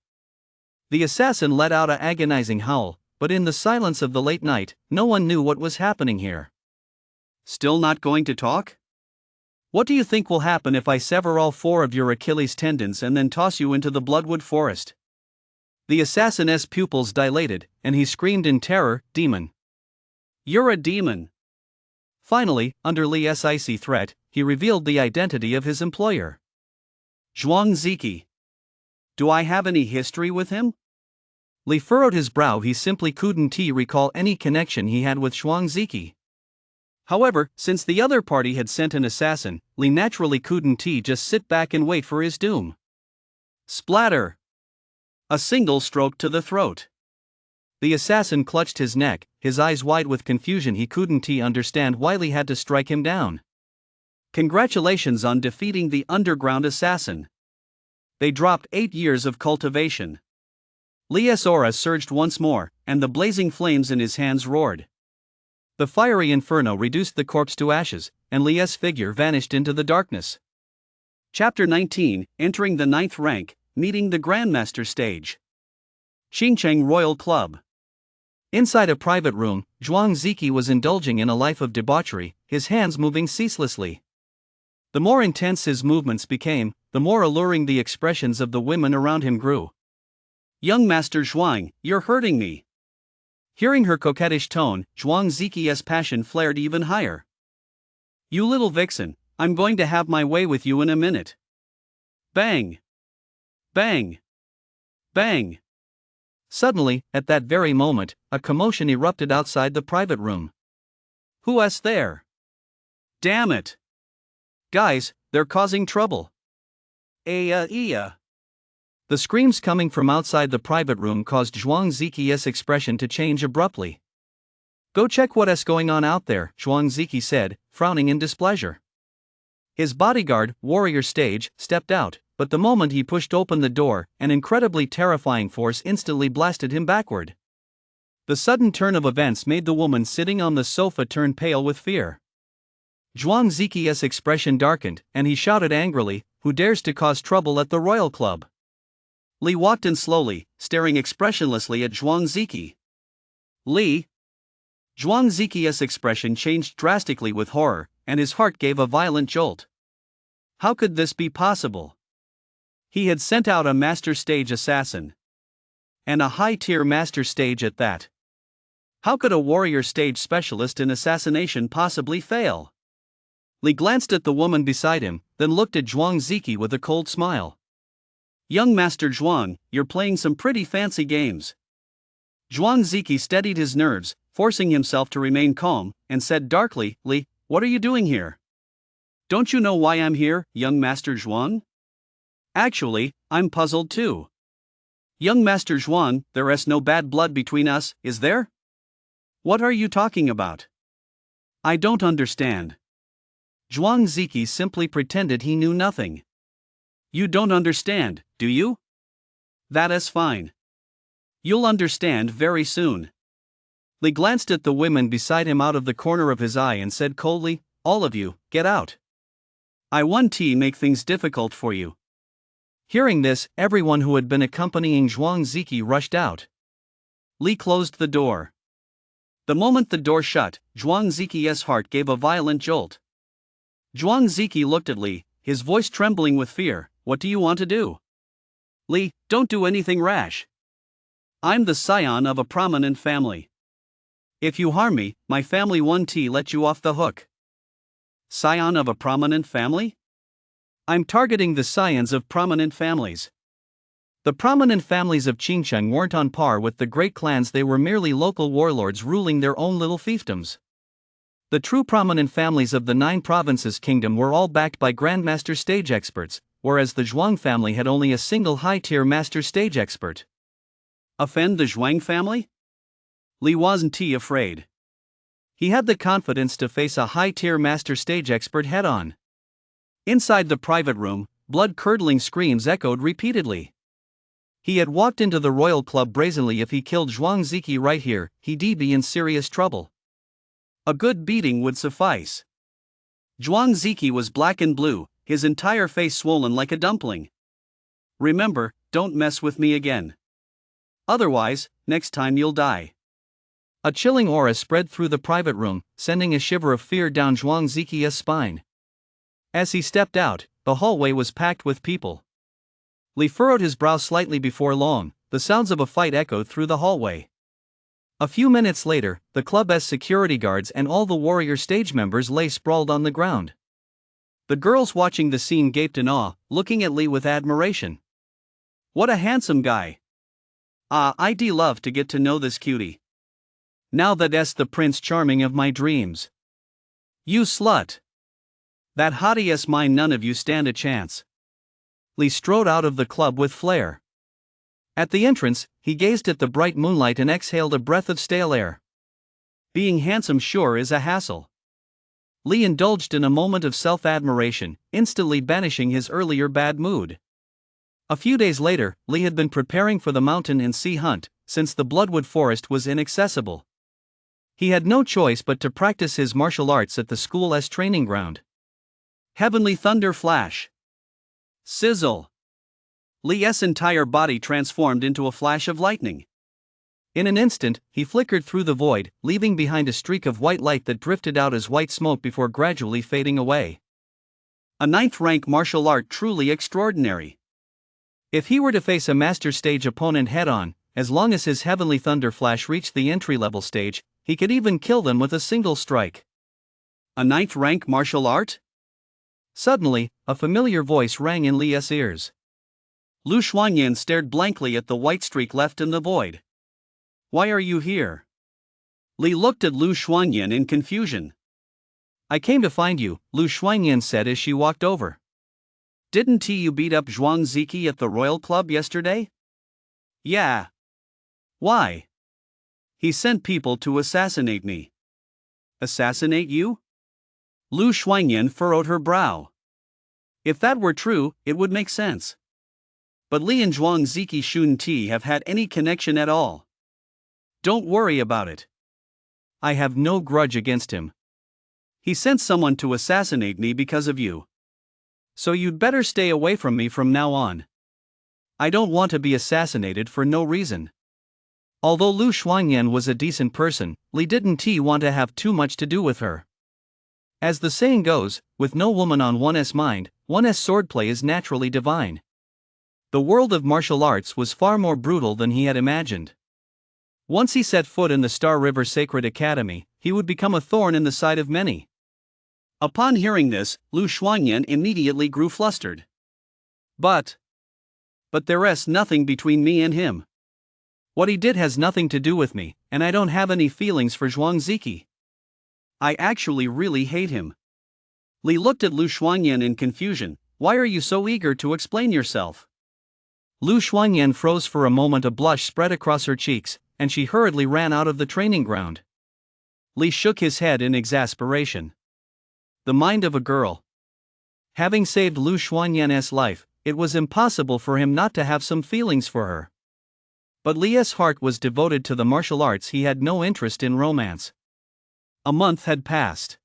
Speaker 1: The assassin let out an agonizing howl, but in the silence of the late night, no one knew what was happening here. Still not going to talk? What do you think will happen if I sever all 4 of your Achilles tendons and then toss you into the Bloodwood Forest? The assassin's pupils dilated, and he screamed in terror, "Demon! You're a demon!" Finally, under Li's icy threat, he revealed the identity of his employer. Zhuang Ziki. Do I have any history with him? Li furrowed his brow. He simply couldn't recall any connection he had with Zhuang Ziki. However, since the other party had sent an assassin, Li naturally couldn't just sit back and wait for his doom. Splatter! A single stroke to the throat. The assassin clutched his neck, his eyes wide with confusion. He couldn't understand why Li had to strike him down. Congratulations on defeating the underground assassin. They dropped 8 years of cultivation. Li's aura surged once more, and the blazing flames in his hands roared. The fiery inferno reduced the corpse to ashes, and Li's figure vanished into the darkness. Chapter 19, Entering the 9th Rank, Meeting the Grandmaster Stage. Qingcheng Royal Club. Inside a private room, Zhuang Ziki was indulging in a life of debauchery, his hands moving ceaselessly. The more intense his movements became, the more alluring the expressions of the women around him grew. "Young Master Zhuang, you're hurting me." Hearing her coquettish tone, Zhuang Ziki's passion flared even higher. "You little vixen, I'm going to have my way with you in a minute." Bang! Bang! Bang! Suddenly, at that very moment, a commotion erupted outside the private room. "Who's there? Damn it! Guys, they're causing trouble." The screams coming from outside the private room caused Zhuang Ziki's expression to change abruptly. "Go check what's going on out there," Zhuang Ziki said, frowning in displeasure. His bodyguard, Warrior Stage, stepped out, but the moment he pushed open the door, an incredibly terrifying force instantly blasted him backward. The sudden turn of events made the woman sitting on the sofa turn pale with fear. Zhuang Ziqi's expression darkened, and he shouted angrily, "Who dares to cause trouble at the royal club?" Li walked in slowly, staring expressionlessly at Zhuang Ziqi. Li? Zhuang Ziqi's expression changed drastically with horror, and his heart gave a violent jolt. How could this be possible? He had sent out a master stage assassin. And a high-tier master stage at that. How could a warrior stage specialist in assassination possibly fail? Li glanced at the woman beside him, then looked at Zhuang Ziqi with a cold smile. "Young Master Zhuang, you're playing some pretty fancy games." Zhuang Ziqi steadied his nerves, forcing himself to remain calm, and said darkly, "Li, what are you doing here? Don't you know why I'm here, young Master Zhuang?" "Actually, I'm puzzled too. Young Master Zhuang, there's no bad blood between us, is there?" "What are you talking about? I don't understand." Zhuang Ziqi simply pretended he knew nothing. "You don't understand, do you? That is fine. You'll understand very soon." Li glanced at the women beside him out of the corner of his eye and said coldly, "All of you, get out. I want to make things difficult for you." Hearing this, everyone who had been accompanying Zhuang Ziqi rushed out. Li closed the door. The moment the door shut, Zhuang Ziqi's heart gave a violent jolt. Zhuang Ziqi looked at Li, his voice trembling with fear. "What do you want to do?" "Li, don't do anything rash. I'm the scion of a prominent family. If you harm me, my family won't let you off the hook." "Scion of a prominent family?" "I'm targeting the scions of prominent families. The prominent families of Qingcheng weren't on par with the great clans, they were merely local warlords ruling their own little fiefdoms. The true prominent families of the 9 provinces kingdom were all backed by grandmaster stage experts, whereas the Zhuang family had only a single high-tier master stage expert." "Offend the Zhuang family?" Li wasn't afraid. He had the confidence to face a high-tier master stage expert head-on. Inside the private room, blood-curdling screams echoed repeatedly. He had walked into the royal club brazenly. If he killed Zhuang Ziqi right here, he'd be in serious trouble. A good beating would suffice. Zhuang Ziqi was black and blue, his entire face swollen like a dumpling. "Remember, don't mess with me again. Otherwise, next time you'll die." A chilling aura spread through the private room, sending a shiver of fear down Zhuang Ziqi's spine. As he stepped out, the hallway was packed with people. Li furrowed his brow slightly. Before long, the sounds of a fight echoed through the hallway. A few minutes later, the club's security guards and all the warrior stage members lay sprawled on the ground. The girls watching the scene gaped in awe, looking at Li with admiration. "What a handsome guy. I'd love to get to know this cutie. Now that's the prince charming of my dreams." "You slut. That hottie mine, none of you stand a chance." Li strode out of the club with flair. At the entrance, he gazed at the bright moonlight and exhaled a breath of stale air. Being handsome sure is a hassle. Li indulged in a moment of self-admiration, instantly banishing his earlier bad mood. A few days later, Li had been preparing for the mountain and sea hunt, since the Bloodwood Forest was inaccessible. He had no choice but to practice his martial arts at the school's training ground. Heavenly thunder flash. Sizzle. Li's entire body transformed into a flash of lightning. In an instant, he flickered through the void, leaving behind a streak of white light that drifted out as white smoke before gradually fading away. A 9th-rank martial art truly extraordinary. If he were to face a master stage opponent head-on, as long as his heavenly thunder flash reached the entry-level stage, he could even kill them with a single strike. A 9th-rank martial art? Suddenly, a familiar voice rang in Li's ears. Lu Xuanyan stared blankly at the white streak left in the void. "Why are you here?" Li looked at Lu Xuanyan in confusion. "I came to find you," Lu Xuanyan said as she walked over. "Didn't you beat up Zhuang Ziqi at the Royal Club yesterday?" "Yeah." "Why?" "He sent people to assassinate me." "Assassinate you?" Lu Xuanyan furrowed her brow. If that were true, it would make sense. But Li and Zhuang Ziqi shouldn't have had any connection at all.
Speaker 2: Don't worry about it. I have no grudge against him. He sent someone to assassinate me because of you. So you'd better stay away from me from now on. I don't want to be assassinated for no reason. Although Lu Xuanyan was a decent person, Li didn't want to have too much to do with her. As the saying goes, with no woman on one's mind, one's swordplay is naturally divine. The world of martial arts was far more brutal than he had imagined. Once he set foot in the Star River Sacred Academy, he would become a thorn in the side of many. Upon hearing this, Lu Xuanyan immediately grew flustered. But there's nothing between me and him. What he did has nothing to do with me, and I don't have any feelings for Zhuang Ziki. I actually really hate him. Li looked at Lu Xuanyan in confusion. Why are you so eager to explain yourself? Lu Xuanyan froze for a moment, a blush spread across her cheeks, and she hurriedly ran out of the training ground. Li shook his head in exasperation. The mind of a girl. Having saved Lu Xuanyan's life, it was impossible for him not to have some feelings for her. But Li's heart was devoted to the martial arts, he had no interest in romance. A month had passed.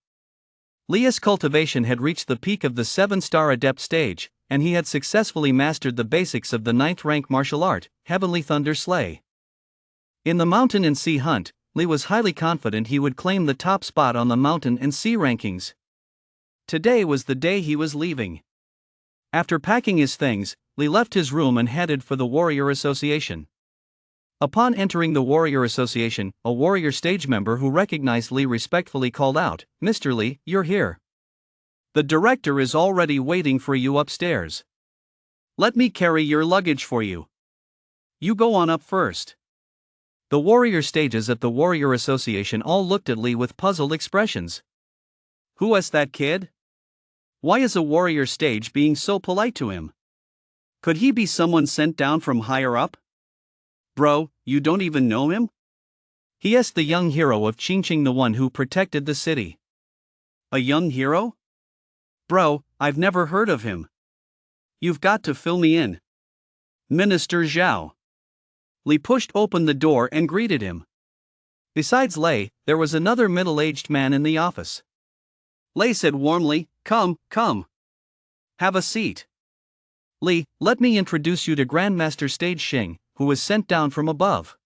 Speaker 2: Li's cultivation had reached the peak of the 7-star adept stage, and he had successfully mastered the basics of the 9th rank martial art, Heavenly Thunder Slay. In the mountain and sea hunt, Li was highly confident he would claim the top spot on the mountain and sea rankings. Today was the day he was leaving. After packing his things, Li left his room and headed for the Warrior Association. Upon entering the Warrior Association, a Warrior stage member who recognized Li respectfully called out, "Mr. Li, you're here. The director is already waiting for you upstairs. Let me carry your luggage for you. You go on up first." The Warrior stages at the Warrior Association all looked at Li with puzzled expressions. Who is that kid? Why is a Warrior stage being so polite to him? Could he be someone sent down from higher up? Bro, you don't even know him? He is the young hero of Qingqing, the one who protected the city. A young hero? Bro, I've never heard of him. You've got to fill me in. Minister Zhao. Li pushed open the door and greeted him. Besides Lei, there was another middle-aged man in the office. Lei said warmly, Come. Have a seat. Li, let me introduce you to Grandmaster Stage Xing, who was sent down from above.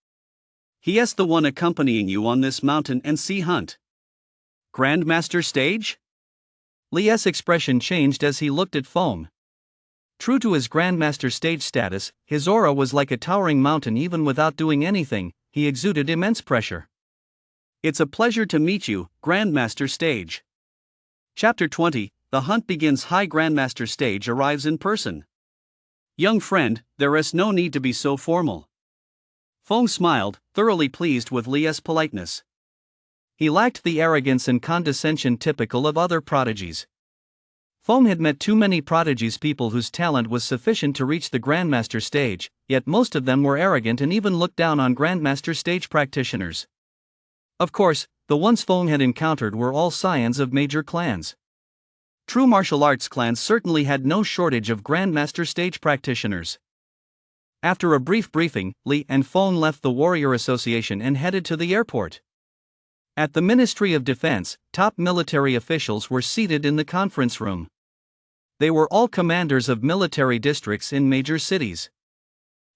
Speaker 2: He is the one accompanying you on this mountain and sea hunt. Grandmaster Stage? Li's expression changed as he looked at Feng. True to his Grandmaster Stage status, his aura was like a towering mountain. Even without doing anything, he exuded immense pressure. It's a pleasure to meet you, Grandmaster Stage. Chapter 20, The Hunt begins. High Grandmaster Stage arrives in person. Young friend, there is no need to be so formal. Feng smiled, thoroughly pleased with Li's politeness. He lacked the arrogance and condescension typical of other prodigies. Feng had met too many prodigies, people whose talent was sufficient to reach the Grandmaster Stage, yet most of them were arrogant and even looked down on Grandmaster Stage practitioners. Of course, the ones Feng had encountered were all scions of major clans. True martial arts clans certainly had no shortage of Grandmaster Stage practitioners. After a brief briefing, Li and Feng left the Warrior Association and headed to the airport. At the Ministry of Defense, top military officials were seated in the conference room. They were all commanders of military districts in major cities.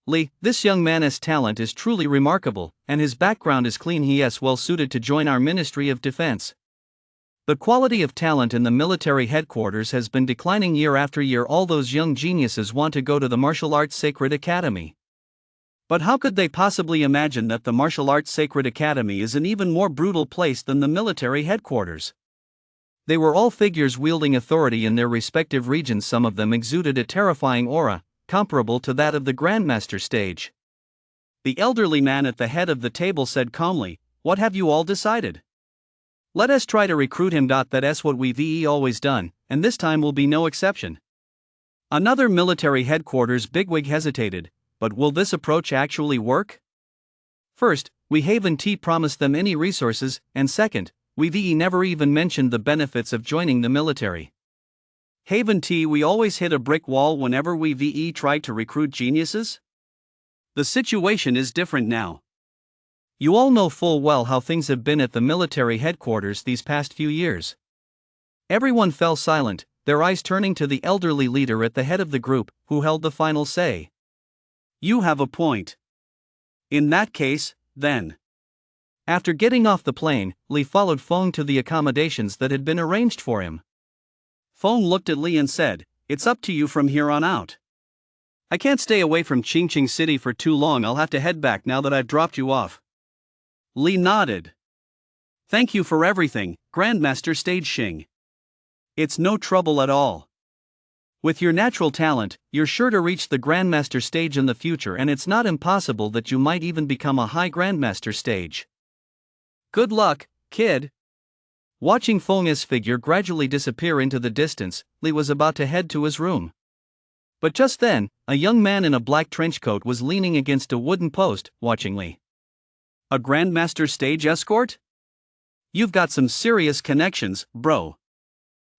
Speaker 2: Li, this young man's talent is truly remarkable, and his background is clean. He is well suited to join our Ministry of Defense. The quality of talent in the military headquarters has been declining year after year. All those young geniuses want to go to the Martial Arts Sacred Academy. But how could they possibly imagine that the Martial Arts Sacred Academy is an even more brutal place than the military headquarters? They were all figures wielding authority in their respective regions. Some of them exuded a terrifying aura, comparable to that of the Grandmaster Stage. The elderly man at the head of the table said calmly, "What have you all decided? Let us try to recruit him. That's what we've always done, and this time will be no exception." Another military headquarters bigwig hesitated, but will this approach actually work? First, we haven't promised them any resources, and second, we've never even mentioned the benefits of joining the military. Haven't we always hit a brick wall whenever we've tried to recruit geniuses? The situation is different now.
Speaker 1: You all know full well how things have been at the military headquarters these past few years. Everyone fell silent, their eyes turning to the elderly leader at the head of the group, who held the final say.
Speaker 2: You have a point. In that case, then.
Speaker 1: After getting off the plane, Li followed Feng to the accommodations that had been arranged for him.
Speaker 2: Feng looked at Li and said, "It's up to you from here on out. I can't stay away from Qingqing City for too long. I'll have to head back now that I've dropped you off." Li nodded. "Thank you for everything, Grandmaster Stage Xing. It's no trouble at all. With your natural talent, you're sure to reach the Grandmaster stage in the future, and it's not impossible that you might even become a high Grandmaster stage. Good luck, kid." Watching Feng's figure gradually disappear into the distance, Li was about to head to his room. But just then, a young man in a black trench coat was leaning against a wooden post, watching Li. "A Grandmaster stage escort? You've got some serious connections, bro."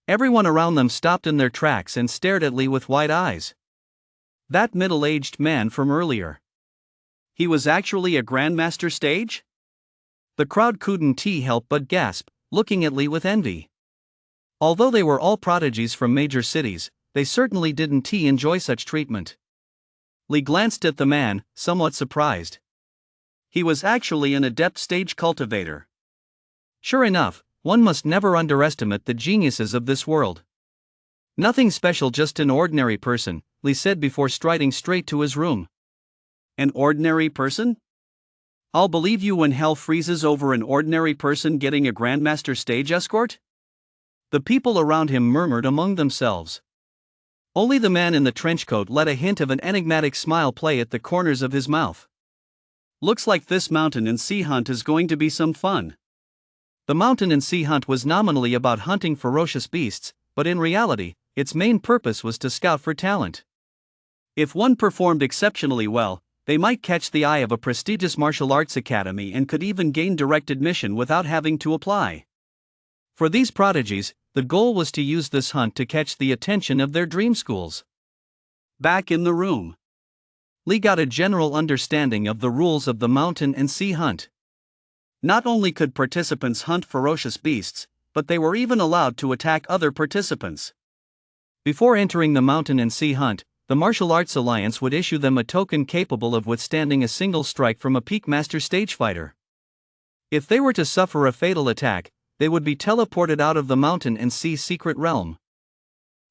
Speaker 1: Everyone around them stopped in their tracks and stared at Li with wide eyes. That middle-aged man from earlier.
Speaker 2: He was actually a Grandmaster stage?
Speaker 1: The crowd couldn't help but gasp, looking at Li with envy. Although they were all prodigies from major cities, they certainly didn't enjoy such treatment. Li glanced at the man, somewhat surprised.
Speaker 2: He was actually an adept stage cultivator.
Speaker 1: Sure enough, one must never underestimate the geniuses of this world. Nothing special, just an ordinary person, Li said before striding straight to his room.
Speaker 2: An ordinary person? I'll believe you when hell freezes over an ordinary person getting a Grandmaster stage escort?
Speaker 1: The people around him murmured among themselves. Only the man in the trench coat let a hint of an enigmatic smile play at the corners of his mouth.
Speaker 2: Looks like this mountain and sea hunt is going to be some fun.
Speaker 1: The mountain and sea hunt was nominally about hunting ferocious beasts, but in reality, its main purpose was to scout for talent.
Speaker 2: If one performed exceptionally well, they might catch the eye of a prestigious martial arts academy and could even gain direct admission without having to apply.
Speaker 1: For these prodigies, the goal was to use this hunt to catch the attention of their dream schools.
Speaker 2: Back in the room,
Speaker 1: Li got a general understanding of the rules of the mountain and sea hunt.
Speaker 2: Not only could participants hunt ferocious beasts, but they were even allowed to attack other participants.
Speaker 1: Before entering the mountain and sea hunt, the Martial Arts Alliance would issue them a token capable of withstanding a single strike from a peak master stage fighter. If they were to suffer a fatal attack, they would be teleported out of the mountain and sea secret realm.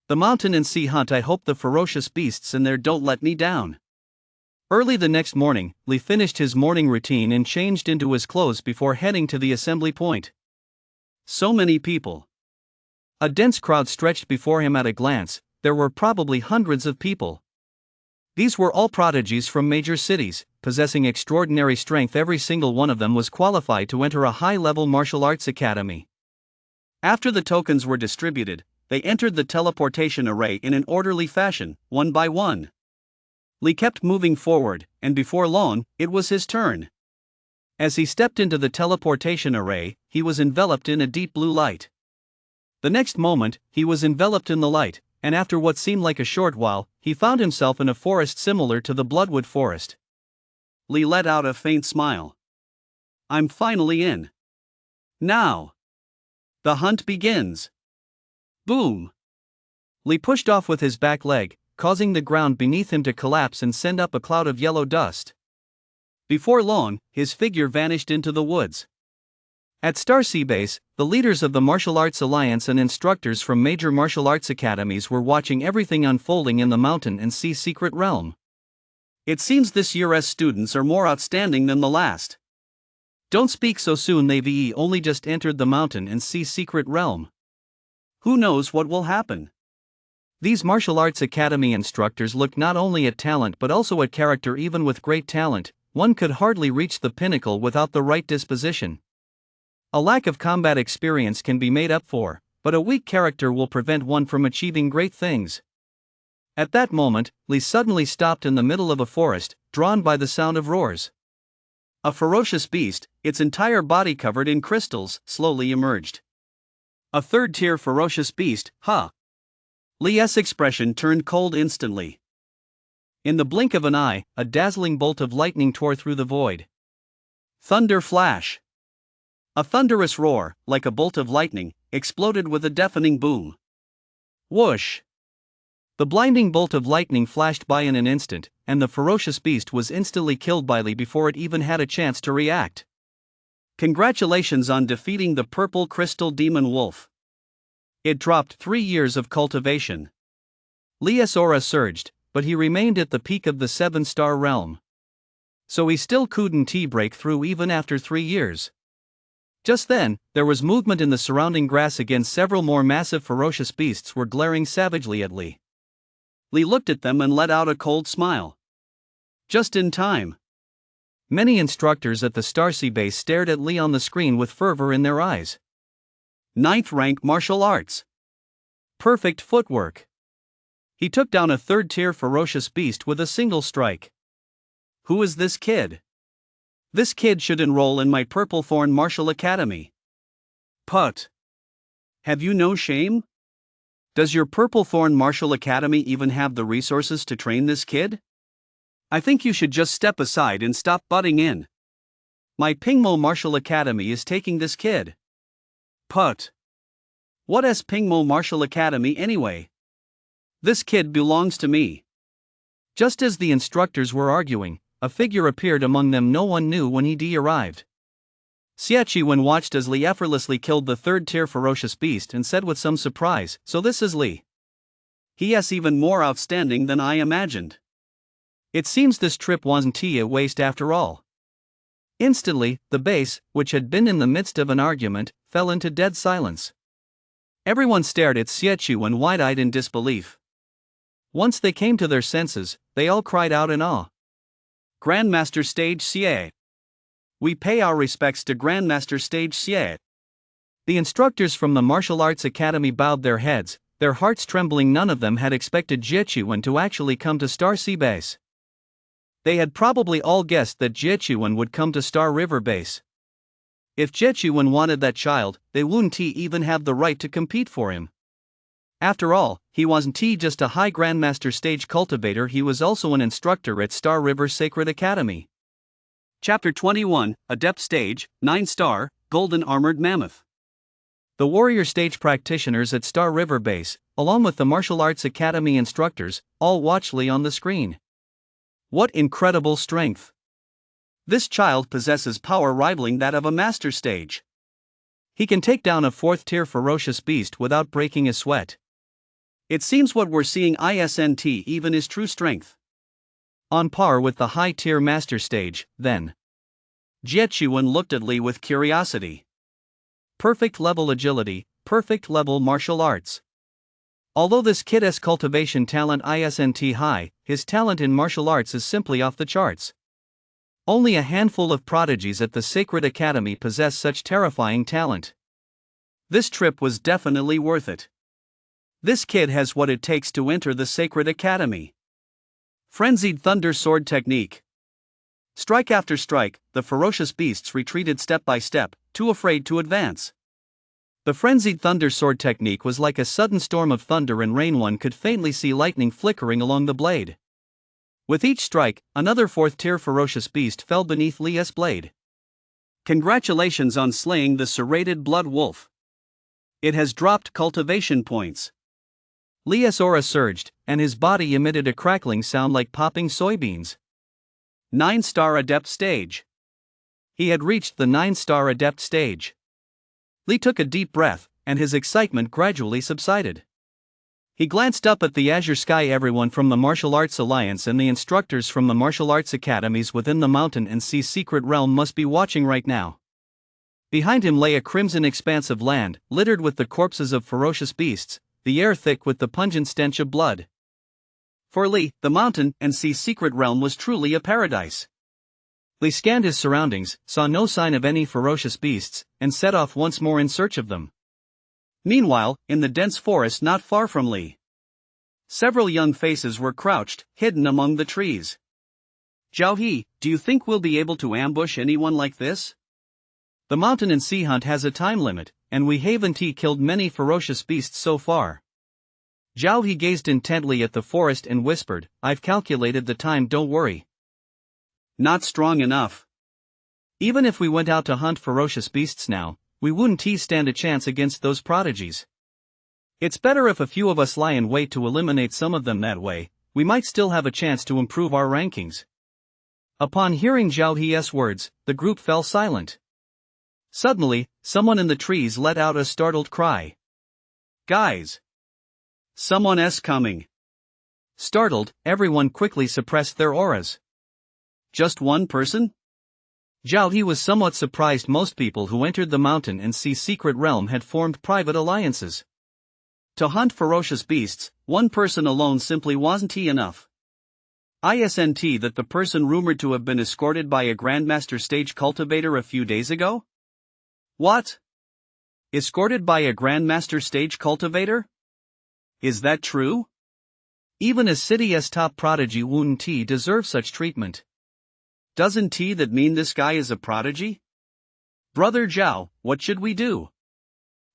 Speaker 1: The mountain and sea hunt. I hope the ferocious beasts in there don't let me down. Early the next morning, Li finished his morning routine and changed into his clothes before heading to the assembly point.
Speaker 2: So many people.
Speaker 1: A dense crowd stretched before him at a glance. There were probably hundreds of people. These were all prodigies from major cities, possessing extraordinary strength. Every single one of them was qualified to enter a high-level martial arts academy.
Speaker 2: After the tokens were distributed, they entered the teleportation array in an orderly fashion, one by one. Li kept moving forward, and before long, it was his turn.
Speaker 1: As he stepped into the teleportation array, he was enveloped in a deep blue light. The next moment, he was enveloped in the light, and after what seemed like a short while, he found himself in a forest similar to the Bloodwood Forest.
Speaker 2: Li let out a faint smile. I'm finally in. Now. The hunt begins. Boom.
Speaker 1: Li pushed off with his back leg, causing the ground beneath him to collapse and send up a cloud of yellow dust.
Speaker 2: Before long, his figure vanished into the woods.
Speaker 1: At Star Sea Base, the leaders of the Martial Arts Alliance and instructors from major martial arts academies were watching everything unfolding in the mountain and sea secret realm.
Speaker 2: It seems this year's students are more outstanding than the last.
Speaker 1: Don't speak so soon, they've only just entered the mountain and sea secret realm.
Speaker 2: Who knows what will happen?
Speaker 1: These martial arts academy instructors looked not only at talent but also at character. Even with great talent, one could hardly reach the pinnacle without the right disposition. A lack of combat experience can be made up for, but a weak character will prevent one from achieving great things. At that moment, Li suddenly stopped in the middle of a forest, drawn by the sound of roars.
Speaker 2: A ferocious beast, its entire body covered in crystals, slowly emerged. A third-tier ferocious beast, huh? Li's expression turned cold instantly.
Speaker 1: In the blink of an eye, a dazzling bolt of lightning tore through the void.
Speaker 2: Thunder flash. A thunderous roar, like a bolt of lightning, exploded with a deafening boom. Whoosh! The blinding bolt of lightning flashed by in an instant, and the ferocious beast was instantly killed by Lee before it even had a chance to react. Congratulations on defeating the purple crystal demon wolf. It dropped 3 years of cultivation. Lee's aura surged, but he remained at the peak of the 7-star realm. So he still couldn't break through even after 3 years. Just then, there was movement in the surrounding grass again. Several more massive ferocious beasts were glaring savagely at Lee. Lee looked at them and let out a cold smile. Just in time. Many instructors at the Starsea base stared at Lee on the screen with fervor in their eyes. 9th rank martial arts. Perfect footwork. He took down a 3rd-tier ferocious beast with a single strike. Who is this kid? This kid should enroll in my Purple Thorn Martial Academy. Put. Have you no shame? Does your Purple Thorn Martial Academy even have the resources to train this kid? I think you should just step aside and stop butting in. My Pingmo Martial Academy is taking this kid. Put. What is Pingmo Martial Academy anyway? This kid belongs to me. Just as the instructors were arguing, a figure appeared among them. No one knew when he arrived. Xiaqiwen watched as Lee effortlessly killed the 3rd-tier ferocious beast and said with some surprise, "So this is Lee. He is even more outstanding than I imagined. It seems this trip wasn't a waste after all." Instantly, the base, which had been in the midst of an argument, fell into dead silence. Everyone stared at Xiaqiwen wide-eyed in disbelief. Once they came to their senses, they all cried out in awe. Grandmaster Stage Xie. We pay our respects to Grandmaster Stage Xie. The instructors from the Martial Arts Academy bowed their heads, their hearts trembling. None of them had expected Xiaqiwen to actually come to Starsea base. They had probably all guessed that Xiaqiwen would come to Star River base. If Xiaqiwen wanted that child, they wouldn't even have the right to compete for him. After all, he wasn't just a high Grandmaster stage cultivator, he was also an instructor at Star River Sacred Academy. Chapter 21, Adept Stage, 9-star, Golden Armored Mammoth. The warrior stage practitioners at Star River base, along with the Martial Arts Academy instructors, all watched Lee on the screen. What incredible strength! This child possesses power rivaling that of a master stage. He can take down a 4th-tier ferocious beast without breaking a sweat. It seems what we're seeing isn't even his true strength. On par with the high-tier master stage, then. Xiaqiwen looked at Lee with curiosity. Perfect level agility, perfect level martial arts. Although this kid's cultivation talent isn't high, his talent in martial arts is simply off the charts. Only a handful of prodigies at the Sacred Academy possess such terrifying talent. This trip was definitely worth it. This kid has what it takes to enter the Sacred Academy. Frenzied Thunder Sword Technique. Strike after strike, the ferocious beasts retreated step by step, too afraid to advance. The Frenzied Thunder Sword Technique was like a sudden storm of thunder and rain. One could faintly see lightning flickering along the blade. With each strike, another 4th-tier ferocious beast fell beneath Lee's blade. Congratulations on slaying the serrated blood wolf. It has dropped cultivation points. Lee's aura surged, and his body emitted a crackling sound like popping soybeans. 9-star Adept Stage. He had reached the 9-star Adept Stage. Lee took a deep breath, and his excitement gradually subsided. He glanced up at the azure sky. Everyone from the Martial Arts Alliance and the instructors from the martial arts academies within the mountain and sea secret realm must be watching right now. Behind him lay a crimson expanse of land, littered with the corpses of ferocious beasts, the air thick with the pungent stench of blood. For Lee, the mountain and sea secret realm was truly a paradise. Lee scanned his surroundings, saw no sign of any ferocious beasts, and set off once more in search of them. Meanwhile, in the dense forest not far from Lee, several young faces were crouched, hidden among the trees. "Zhao He, do you think we'll be able to ambush anyone like this? The mountain and sea hunt has a time limit, and we haven't killed many ferocious beasts so far." Zhao He gazed intently at the forest and whispered, "I've calculated the time, don't worry." Not strong enough.
Speaker 1: Even if we went out to hunt ferocious beasts now, we wouldn't stand a chance against those prodigies. It's better if a few of us lie in wait to eliminate some of them that way, we might still have a chance to improve our rankings. Upon hearing Zhao He's words, the group fell silent. Suddenly, someone in the trees let out a startled cry.
Speaker 2: Guys! Someone's coming!
Speaker 1: Startled, everyone quickly suppressed their auras.
Speaker 2: Just one person?
Speaker 1: Zhao He was somewhat surprised. Most people who entered the mountain and sea secret realm had formed private alliances.
Speaker 2: To hunt ferocious beasts, one person alone simply wasn't enough. Isn't that the person rumored to have been escorted by a Grandmaster stage cultivator a few days ago?
Speaker 1: What?
Speaker 2: Escorted by a Grandmaster stage cultivator? Is that true?
Speaker 1: Even a city's top prodigy wouldn't deserve such treatment.
Speaker 2: Doesn't that mean this guy is a prodigy? Brother Zhao, what should we do?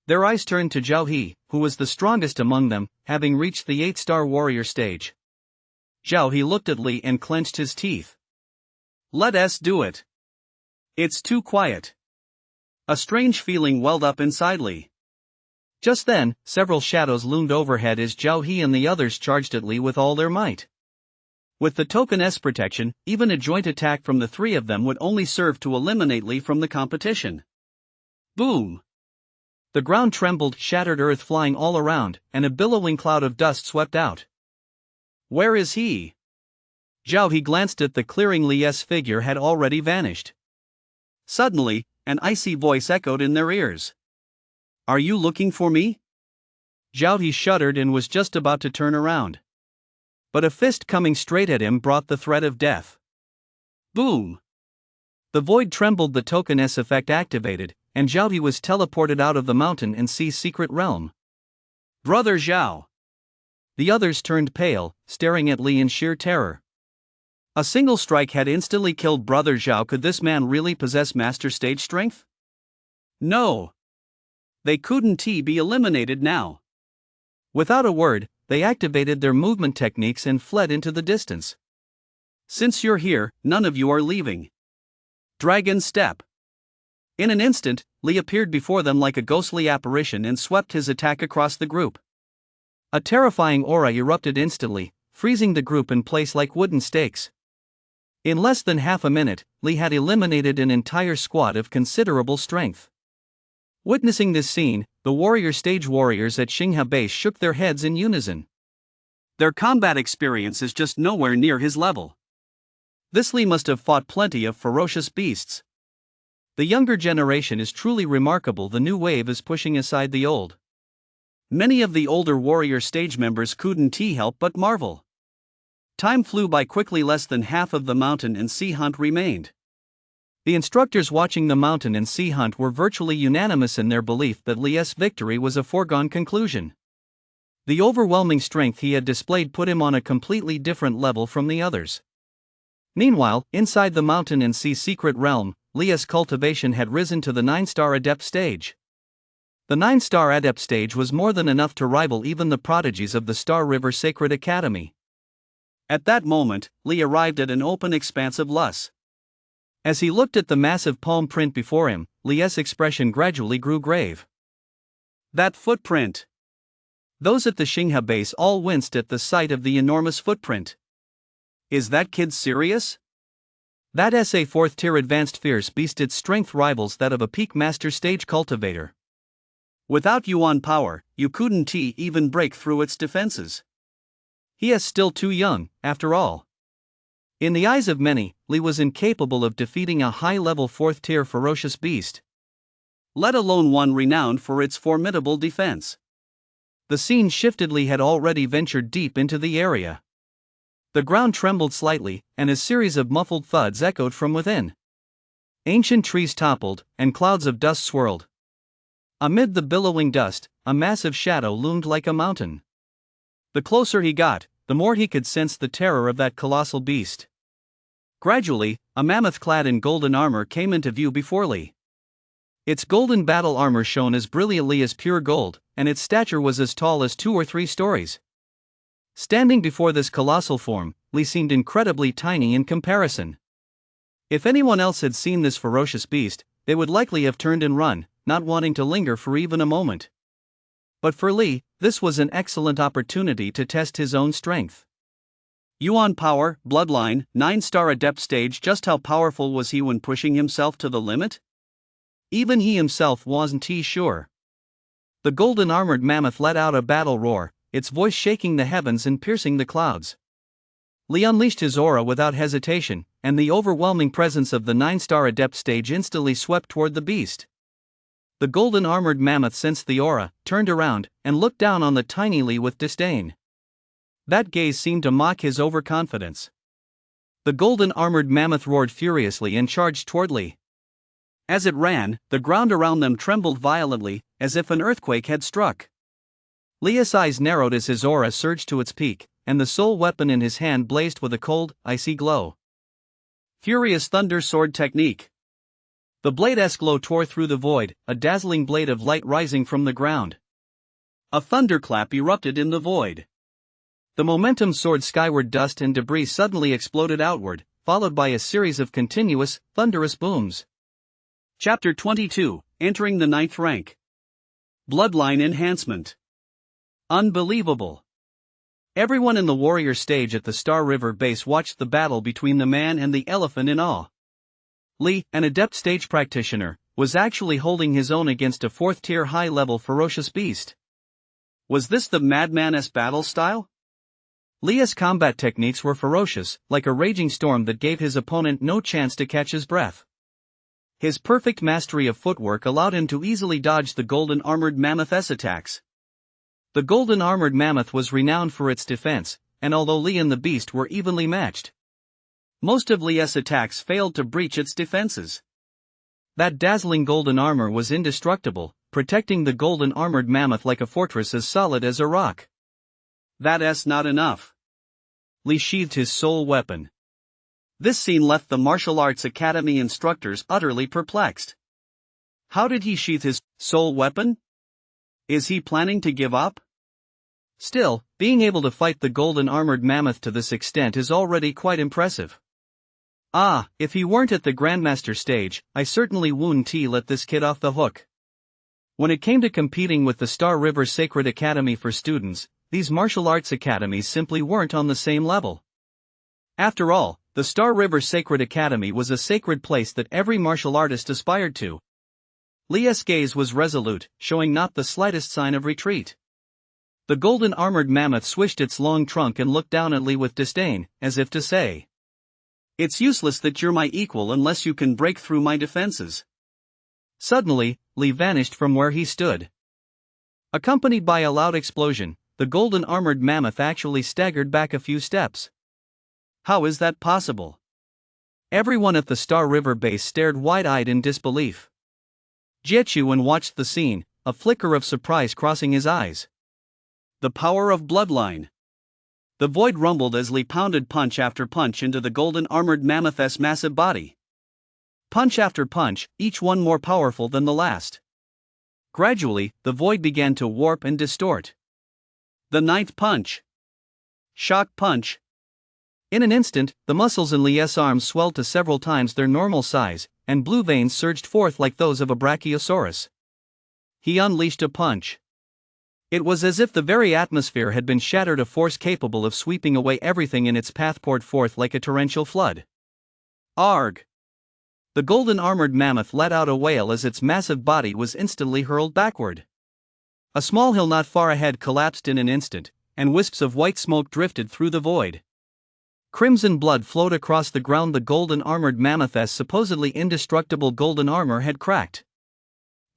Speaker 1: Their eyes turned to Zhao He, who was the strongest among them, having reached the 8-star warrior stage. Zhao He looked at Li and clenched his teeth.
Speaker 2: Let us do it. It's too quiet. A strange feeling welled up inside Li.
Speaker 1: Just then, several shadows loomed overhead as Zhao He and the others charged at Li with all their might. With the token's protection, even a joint attack from the three of them would only serve to eliminate Li from the competition. Boom! The ground trembled, shattered earth flying all around, and a billowing cloud of dust swept out.
Speaker 2: Where is he?
Speaker 1: Zhao He glanced at the clearing. Li's figure had already vanished.
Speaker 2: Suddenly, an icy voice echoed in their ears. Are you looking for me?
Speaker 1: Zhao He shuddered and was just about to turn around. But a fist coming straight at him brought the threat of death.
Speaker 2: Boom!
Speaker 1: The void trembled, the token's effect activated, and Zhao He was teleported out of the mountain and sea secret realm.
Speaker 2: Brother Zhao!
Speaker 1: The others turned pale, staring at Li in sheer terror.
Speaker 2: A single strike had instantly killed Brother Zhao. Could this man really possess master stage strength? No! They couldn't be eliminated now.
Speaker 1: Without a word, they activated their movement techniques and fled into the distance.
Speaker 2: Since you're here, none of you are leaving. Dragon Step. In an instant, Li appeared before them like a ghostly apparition and swept his attack across the group.
Speaker 1: A terrifying aura erupted instantly, freezing the group in place like wooden stakes. In less than half a minute, Li had eliminated an entire squad of considerable strength. Witnessing this scene, the warrior stage warriors at Xinghe base shook their heads in unison.
Speaker 2: Their combat experience is just nowhere near his level.
Speaker 1: This Li must have fought plenty of ferocious beasts. The younger generation is truly remarkable. The new wave is pushing aside the old.
Speaker 2: Many of the older warrior stage members couldn't help but marvel. Time flew by quickly. Less than half of the mountain and sea hunt remained.
Speaker 1: The instructors watching the mountain and sea hunt were virtually unanimous in their belief that Li's victory was a foregone conclusion. The overwhelming strength he had displayed put him on a completely different level from the others. Meanwhile, inside the mountain and sea secret realm, Li's cultivation had risen to the 9-star adept stage. The 9-star adept stage was more than enough to rival even the prodigies of the Star River Sacred Academy.
Speaker 2: At that moment, Li arrived at an open expanse of Lus.
Speaker 1: As he looked at the massive palm print before him, Li's expression gradually grew grave.
Speaker 2: That footprint!
Speaker 1: Those at the Xinghe base all winced at the sight of the enormous footprint.
Speaker 2: Is that kid serious?
Speaker 1: That SA 4th tier advanced fierce beast, its strength rivals that of a peak master stage cultivator.
Speaker 2: Without Yuan power, you couldn't even break through its defenses.
Speaker 1: He is still too young, after all. In the eyes of many, Li was incapable of defeating a high-level 4th tier ferocious beast.
Speaker 2: Let alone one renowned for its formidable defense.
Speaker 1: The scene shifted. Li had already ventured deep into the area. The ground trembled slightly, and a series of muffled thuds echoed from within. Ancient trees toppled, and clouds of dust swirled. Amid the billowing dust, a massive shadow loomed like a mountain. The closer he got, the more he could sense the terror of that colossal beast. Gradually, a mammoth clad in golden armor came into view before Li. Its golden battle armor shone as brilliantly as pure gold, and its stature was as tall as 2 or 3 stories. Standing before this colossal form, Li seemed incredibly tiny in comparison. If anyone else had seen this ferocious beast, they would likely have turned and run, not wanting to linger for even a moment. But for Li, this was an excellent opportunity to test his own strength.
Speaker 2: Yuan Power, Bloodline, 9-star Adept stage. Just how powerful was he when pushing himself to the limit?
Speaker 1: Even he himself wasn't too sure. The golden armored mammoth let out a battle roar, its voice shaking the heavens and piercing the clouds. Li unleashed his aura without hesitation, and the overwhelming presence of the 9-star Adept stage instantly swept toward the beast. The golden armored mammoth sensed the aura, turned around, and looked down on the tiny Li with disdain. That gaze seemed to mock his overconfidence. The golden armored mammoth roared furiously and charged toward Li.
Speaker 2: As it ran, the ground around them trembled violently, as if an earthquake had struck.
Speaker 1: Li's eyes narrowed as his aura surged to its peak, and the sole weapon in his hand blazed with a cold, icy glow.
Speaker 2: Furious Thunder Sword Technique.
Speaker 1: The blade's glow tore through the void, a dazzling blade of light rising from the ground.
Speaker 2: A thunderclap erupted in the void.
Speaker 1: The momentum soared skyward. Dust and debris suddenly exploded outward, followed by a series of continuous, thunderous booms.
Speaker 2: Chapter 22, Entering the 9th Rank. Bloodline Enhancement. Unbelievable.
Speaker 1: Everyone in the warrior stage at the Star River base watched the battle between the man and the elephant in awe. Li, an adept stage practitioner, was actually holding his own against a 4th-tier high-level ferocious beast.
Speaker 2: Was this the madman's battle style?
Speaker 1: Li's combat techniques were ferocious, like a raging storm that gave his opponent no chance to catch his breath. His perfect mastery of footwork allowed him to easily dodge the golden armored mammoth's attacks. The golden armored mammoth was renowned for its defense, and although Li and the beast were evenly matched, most of Li's attacks failed to breach its defenses. That dazzling golden armor was indestructible, protecting the golden armored mammoth like a fortress as solid as a rock.
Speaker 2: That's not enough.
Speaker 1: Li sheathed his sole weapon.
Speaker 2: This scene left the martial arts academy instructors utterly perplexed. How did he sheath his sole weapon? Is he planning to give up?
Speaker 1: Still, being able to fight the golden armored mammoth to this extent is already quite impressive. If he weren't at the Grandmaster stage, I certainly wouldn't let this kid off the hook. When it came to competing with the Star River Sacred Academy for students, these martial arts academies simply weren't on the same level. After all, the Star River Sacred Academy was a sacred place that every martial artist aspired to. Li's gaze was resolute, showing not the slightest sign of retreat. The golden armored mammoth swished its long trunk and looked down at Li with disdain, as if to say,
Speaker 2: "It's useless that you're my equal unless you can break through my defenses."
Speaker 1: Suddenly, Li vanished from where he stood. Accompanied by a loud explosion, the golden armored mammoth actually staggered back a few steps.
Speaker 2: How is that possible?
Speaker 1: Everyone at the Star River base stared wide-eyed in disbelief. Jiechuan watched the scene, a flicker of surprise crossing his eyes.
Speaker 2: The power of bloodline. The void rumbled as Li pounded punch after punch into the golden armored mammoth's massive body.
Speaker 1: Punch after punch, each one more powerful than the last. Gradually, the void began to warp and distort.
Speaker 2: The 9th punch. Shock punch.
Speaker 1: In an instant, the muscles in Li's arms swelled to several times their normal size, and blue veins surged forth like those of a brachiosaurus. He unleashed a punch. It was as if the very atmosphere had been shattered, a force capable of sweeping away everything in its path poured forth like a torrential flood.
Speaker 2: Arg!
Speaker 1: The golden armored mammoth let out a wail as its massive body was instantly hurled backward. A small hill not far ahead collapsed in an instant, and wisps of white smoke drifted through the void. Crimson blood flowed across the ground. The golden armored mammoth's supposedly indestructible golden armor had cracked.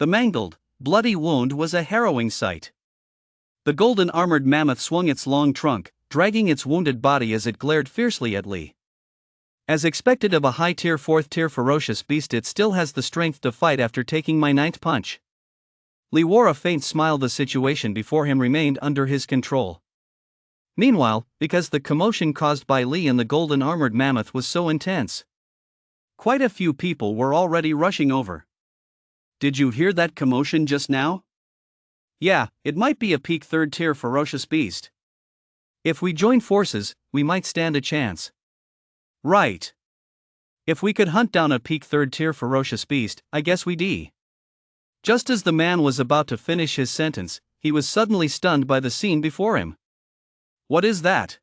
Speaker 1: The mangled, bloody wound was a harrowing sight. The golden armored mammoth swung its long trunk, dragging its wounded body as it glared fiercely at Li. As expected of a high-tier 4th-tier ferocious beast, it still has the strength to fight after taking my 9th punch. Li wore a faint smile. The situation before him remained under his control. Meanwhile, because the commotion caused by Li and the golden armored mammoth was so intense, quite a few people were already rushing over.
Speaker 2: Did you hear that commotion just now?
Speaker 1: Yeah, it might be a peak 3rd-tier ferocious beast. If we join forces, we might stand a chance.
Speaker 2: Right.
Speaker 1: If we could hunt down a peak 3rd tier ferocious beast, I guess we'd do. Just as the man was about to finish his sentence, he was suddenly stunned by the scene before him. What is that?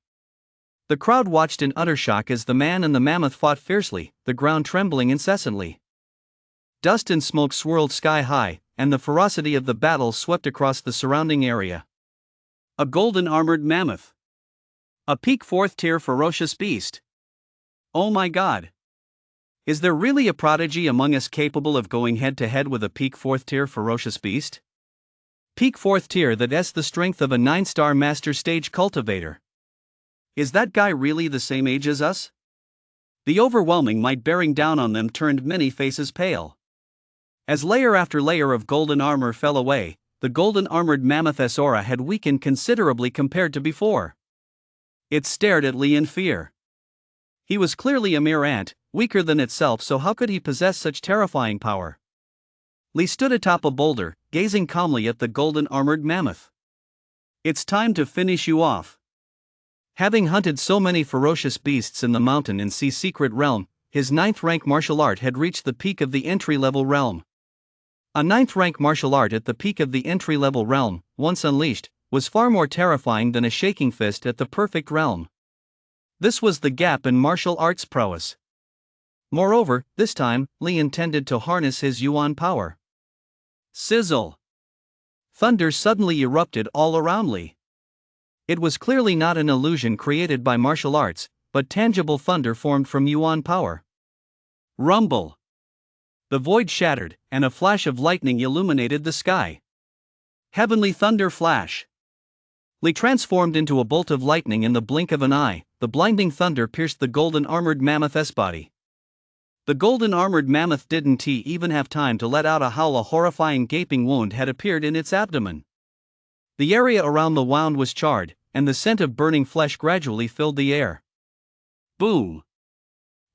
Speaker 1: The crowd watched in utter shock as the man and the mammoth fought fiercely, the ground trembling incessantly. Dust and smoke swirled sky high, and the ferocity of the battle swept across the surrounding area. A golden armored mammoth. A peak 4th tier ferocious beast. Oh my God! Is there really a prodigy among us capable of going head to head with a peak 4th tier ferocious beast? Peak 4th tier that has the strength of a 9-star master stage cultivator. Is that guy really the same age as us? The overwhelming might bearing down on them turned many faces pale. As layer after layer of golden armor fell away, the golden armored mammoth's aura had weakened considerably compared to before. It stared at Lee in fear. He was clearly a mere ant, weaker than itself, so how could he possess such terrifying power? Lee stood atop a boulder, gazing calmly at the golden armored mammoth. It's time to finish you off. Having hunted so many ferocious beasts in the mountain and sea secret realm, his 9th rank martial art had reached the peak of the entry-level realm. A 9th rank martial art at the peak of the entry-level realm, once unleashed, was far more terrifying than a shaking fist at the perfect realm. This was the gap in martial arts prowess. Moreover, this time, Lee intended to harness his Yuan power. Sizzle! Thunder suddenly erupted all around Lee. It was clearly not an illusion created by martial arts, but tangible thunder formed from Yuan power. Rumble! The void shattered, and a flash of lightning illuminated the sky. Heavenly thunder flash! Lee transformed into a bolt of lightning in the blink of an eye. The blinding thunder pierced the golden armored mammoth's body. The golden armored mammoth didn't even have time to let out a howl. A horrifying gaping wound had appeared in its abdomen. The area around the wound was charred, and the scent of burning flesh gradually filled the air. Boom!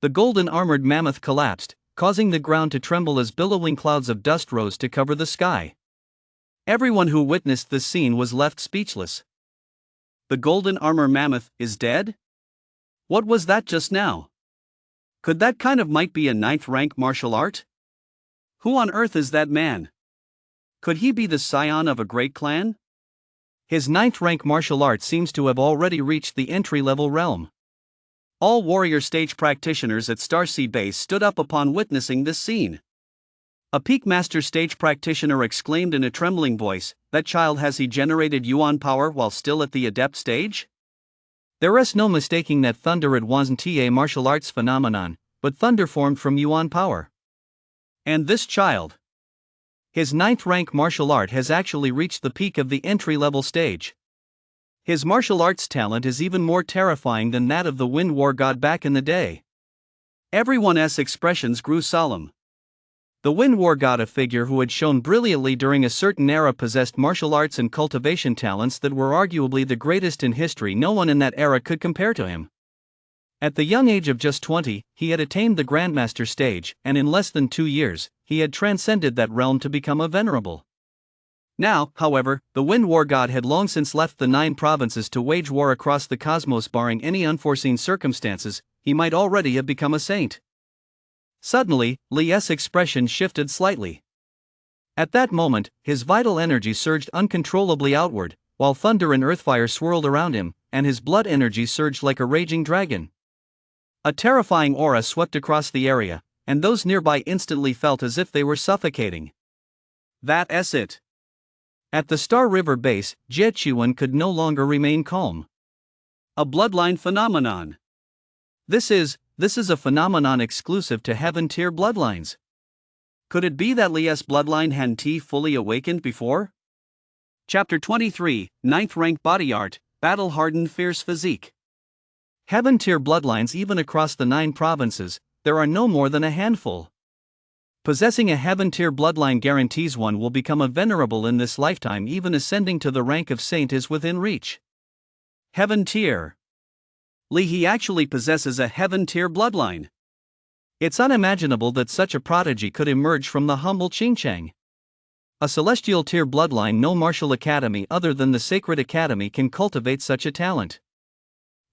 Speaker 1: The golden armored mammoth collapsed, causing the ground to tremble as billowing clouds of dust rose to cover the sky. Everyone who witnessed this scene was left speechless. The golden armor mammoth is dead? What was that just now? Could that kind of might be a 9th rank martial art? Who on earth is that man? Could he be the scion of a great clan? His 9th rank martial art seems to have already reached the entry-level realm. All warrior stage practitioners at Starsea Base stood up upon witnessing this scene. A peak master stage practitioner exclaimed in a trembling voice, "That child, has he generated Yuan power while still at the adept stage?" There is no mistaking that thunder wasn't a martial arts phenomenon, but thunder formed from Yuan power. And this child, his 9th rank martial art has actually reached the peak of the entry-level stage. His martial arts talent is even more terrifying than that of the Wind War god back in the day. Everyone's expressions grew solemn. The Wind War god, a figure who had shone brilliantly during a certain era, possessed martial arts and cultivation talents that were arguably the greatest in history. No one in that era could compare to him. At the young age of just 20, he had attained the Grandmaster stage, and in less than 2 years, he had transcended that realm to become a venerable. Now, however, the Wind War god had long since left the 9 provinces to wage war across the cosmos. Barring any unforeseen circumstances, he might already have become a saint. Suddenly, Lee's expression shifted slightly. At that moment, his vital energy surged uncontrollably outward, while thunder and earthfire swirled around him, and his blood energy surged like a raging dragon. A terrifying aura swept across the area, and those nearby instantly felt as if they were suffocating. That's it. At the Star River base, Jiechuan could no longer remain calm. A bloodline phenomenon. This is a phenomenon exclusive to heaven-tier bloodlines. Could it be that Lee's bloodline hadn't fully awakened before? Chapter 23, 9th rank body art, battle-hardened fierce physique. Heaven-tier bloodlines even across the 9 provinces, there are no more than a handful. Possessing a heaven-tier bloodline guarantees one will become a venerable in this lifetime. Even ascending to the rank of saint is within reach. Heaven-tier. Lee, he actually possesses a heaven-tier bloodline. It's unimaginable that such a prodigy could emerge from the humble Qingchang. A celestial tier bloodline. No martial academy other than the Sacred Academy can cultivate such a talent.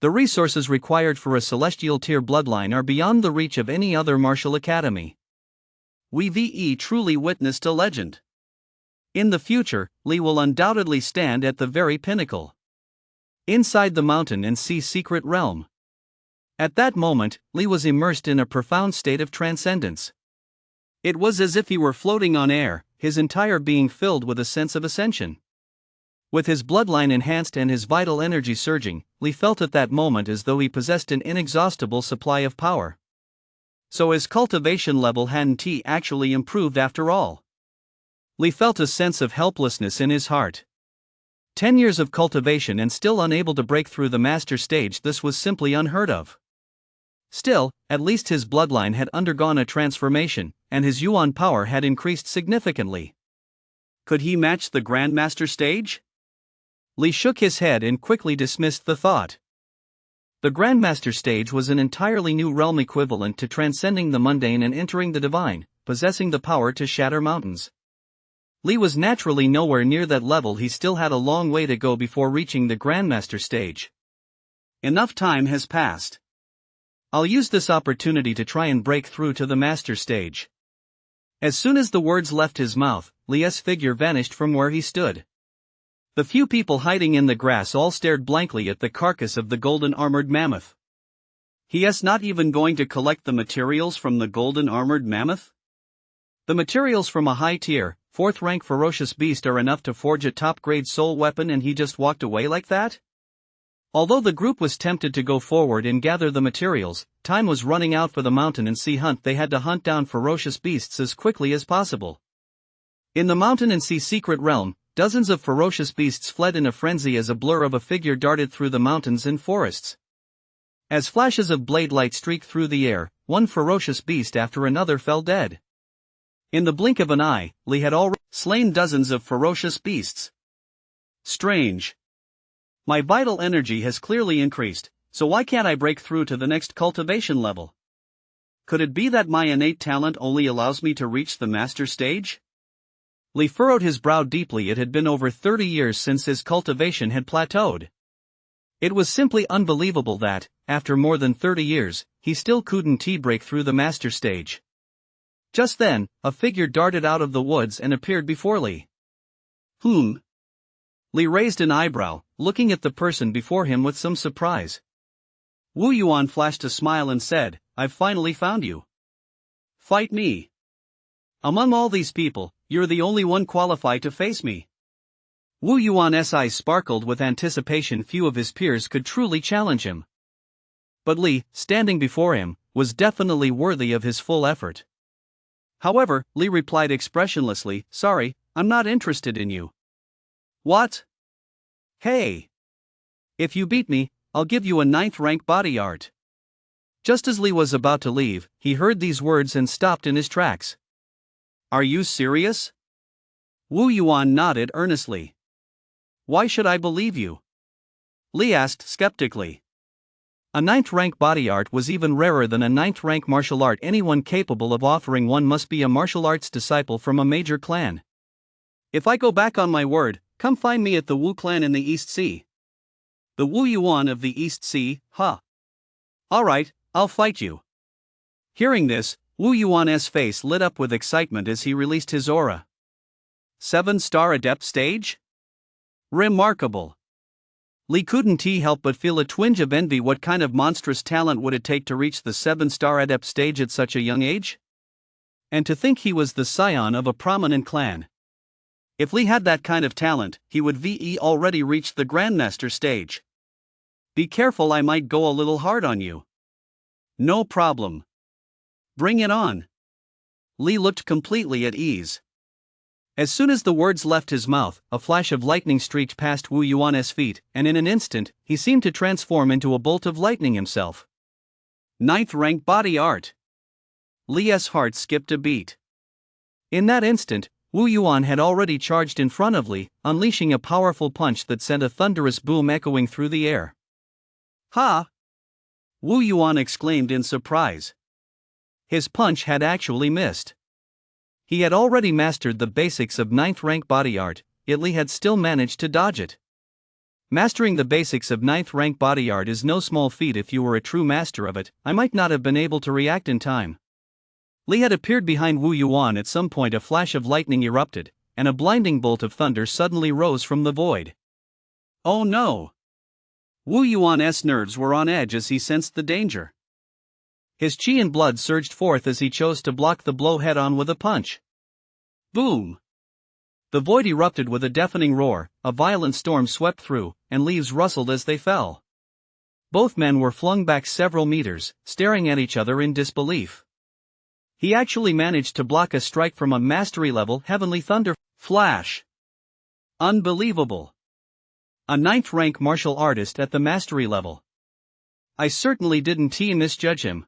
Speaker 1: The resources required for a celestial tier bloodline are beyond the reach of any other martial academy.
Speaker 2: We truly witnessed a legend. In the future, Li will undoubtedly stand at the very pinnacle.
Speaker 1: Inside the mountain and sea secret realm. At that moment, Li was immersed in a profound state of transcendence.
Speaker 2: It was as if he were floating on air, his entire being filled with a sense of ascension.
Speaker 1: With his bloodline enhanced and his vital energy surging, Li felt at that moment as though he possessed an inexhaustible supply of power.
Speaker 2: So his cultivation level hadn't actually improved after all.
Speaker 1: Li felt a sense of helplessness in his heart. 10 years of cultivation and still unable to break through the master stage, this was simply unheard of. Still, at least his bloodline had undergone a transformation, and his yuan power had increased significantly.
Speaker 2: Could he match the Grandmaster stage?
Speaker 1: Li shook his head and quickly dismissed the thought. The Grandmaster stage was an entirely new realm equivalent to transcending the mundane and entering the divine, possessing the power to shatter mountains. Li was naturally nowhere near that level. He still had a long way to go before reaching the Grandmaster stage.
Speaker 2: Enough time has passed.
Speaker 1: I'll use this opportunity to try and break through to the master stage. As soon as the words left his mouth, Li's figure vanished from where he stood. The few people hiding in the grass all stared blankly at the carcass of the golden-armored mammoth.
Speaker 2: He's not even going to collect the materials from the golden-armored mammoth?
Speaker 1: The materials from a high-tier, 4th-rank ferocious beast are enough to forge a top-grade soul weapon, and he just walked away like that? Although the group was tempted to go forward and gather the materials, time was running out for the mountain and sea hunt. They had to hunt down ferocious beasts as quickly as possible. In the mountain and sea secret realm, dozens of ferocious beasts fled in a frenzy as a blur of a figure darted through the mountains and forests. As flashes of blade light streaked through the air, one ferocious beast after another fell dead. In the blink of an eye, Li had already slain dozens of ferocious beasts.
Speaker 2: Strange. My vital energy has clearly increased, so why can't I break through to the next cultivation level? Could it be that my innate talent only allows me to reach the master stage?
Speaker 1: Li furrowed his brow deeply. It had been over 30 years since his cultivation had plateaued. It was simply unbelievable that, after more than 30 years, he still couldn't break through the master stage. Just then, a figure darted out of the woods and appeared before Li. Li raised an eyebrow, looking at the person before him with some surprise.
Speaker 2: Wu Yuan flashed a smile and said, "I've finally found you. Fight me. Among all these people, you're the only one qualified to face me."
Speaker 1: Wu Yuan's eyes sparkled with anticipation. Few of his peers could truly challenge him. But Li, standing before him, was definitely worthy of his full effort. However, Li replied expressionlessly, "Sorry, I'm not interested in you."
Speaker 2: "What?
Speaker 1: Hey! If you beat me, I'll give you a 9th-rank body art." Just as Li was about to leave, he heard these words and stopped in his tracks.
Speaker 2: "Are you serious?"
Speaker 1: Wu Yuan nodded earnestly.
Speaker 2: "Why should I believe you?"
Speaker 1: Li asked skeptically. A 9th-rank body art was even rarer than a 9th-rank martial art. Anyone capable of offering one must be a martial arts disciple from a major clan.
Speaker 2: "If I go back on my word, come find me at the Wu clan in the East Sea." "The Wu Yuan of the East Sea, huh?
Speaker 1: Alright, I'll fight you." Hearing this, Wu Yuan's face lit up with excitement as he released his aura.
Speaker 2: 7-star adept stage? Remarkable.
Speaker 1: Li couldn't help but feel a twinge of envy. What kind of monstrous talent would it take to reach the 7-star adept stage at such a young age? And to think he was the scion of a prominent clan. If Li had that kind of talent, he would already reach the Grandmaster stage.
Speaker 2: "Be careful, I might go a little hard on you."
Speaker 1: "No problem.
Speaker 2: Bring it on."
Speaker 1: Li looked completely at ease. As soon as the words left his mouth, a flash of lightning streaked past Wu Yuan's feet, and in an instant, he seemed to transform into a bolt of lightning himself.
Speaker 2: 9th-rank body art.
Speaker 1: Li's heart skipped a beat. In that instant, Wu Yuan had already charged in front of Li, unleashing a powerful punch that sent a thunderous boom echoing through the air.
Speaker 2: "Ha!"
Speaker 1: Wu Yuan exclaimed in surprise. His punch had actually missed. He had already mastered the basics of 9th-rank body art, yet Li had still managed to dodge it. Mastering the basics of ninth rank body art is no small feat. If you were a true master of it, I might not have been able to react in time. Li had appeared behind Wu Yuan. At some point a flash of lightning erupted, and a blinding bolt of thunder suddenly rose from the void.
Speaker 2: Oh no! Wu Yuan's nerves were on edge as he sensed the danger.
Speaker 1: His chi and blood surged forth as he chose to block the blow head-on with a punch.
Speaker 2: Boom!
Speaker 1: The void erupted with a deafening roar, a violent storm swept through, and leaves rustled as they fell. Both men were flung back several meters, staring at each other in disbelief. He actually managed to block a strike from a mastery-level heavenly thunder
Speaker 2: flash. Unbelievable!
Speaker 1: A ninth-rank martial artist at the mastery level. I certainly didn't misjudge him.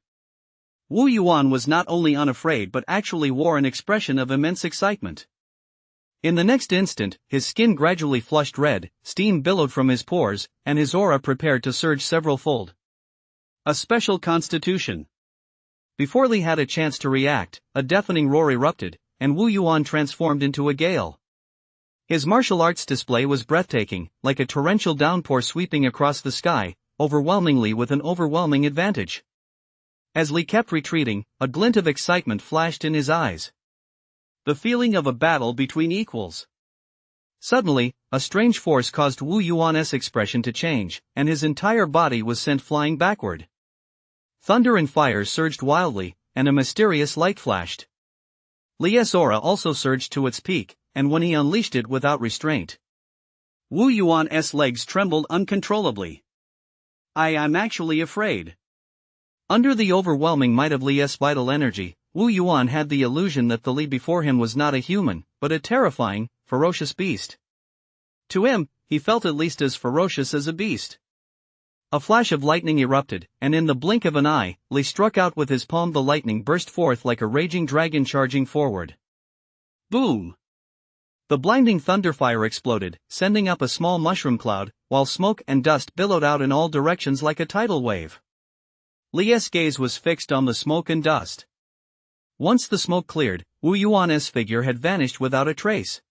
Speaker 2: Wu Yuan was not only unafraid but actually wore an expression of immense excitement.
Speaker 1: In the next instant, his skin gradually flushed red, steam billowed from his pores, and his aura prepared to surge several-fold.
Speaker 2: A special constitution.
Speaker 1: Before Li had a chance to react, a deafening roar erupted, and Wu Yuan transformed into a gale. His martial arts display was breathtaking, like a torrential downpour sweeping across the sky, overwhelming Li with an overwhelming advantage. As Li kept retreating, a glint of excitement flashed in his eyes.
Speaker 2: The feeling of a battle between equals.
Speaker 1: Suddenly, a strange force caused Wu Yuan's expression to change, and his entire body was sent flying backward. Thunder and fire surged wildly, and a mysterious light flashed. Li's aura also surged to its peak, and when he unleashed it without restraint,
Speaker 2: Wu Yuan's legs trembled uncontrollably. I am actually afraid.
Speaker 1: Under the overwhelming might of Li's vital energy, Wu Yuan had the illusion that the Li before him was not a human, but a terrifying, ferocious beast. To him, he felt at least as ferocious as a beast. A flash of lightning erupted, and in the blink of an eye, Li struck out with his palm. The lightning burst forth like a raging dragon charging forward.
Speaker 2: Boom!
Speaker 1: The blinding thunderfire exploded, sending up a small mushroom cloud, while smoke and dust billowed out in all directions like a tidal wave. Li's gaze was fixed on the smoke and dust. Once the smoke cleared, Wu Yuan's figure had vanished without a trace.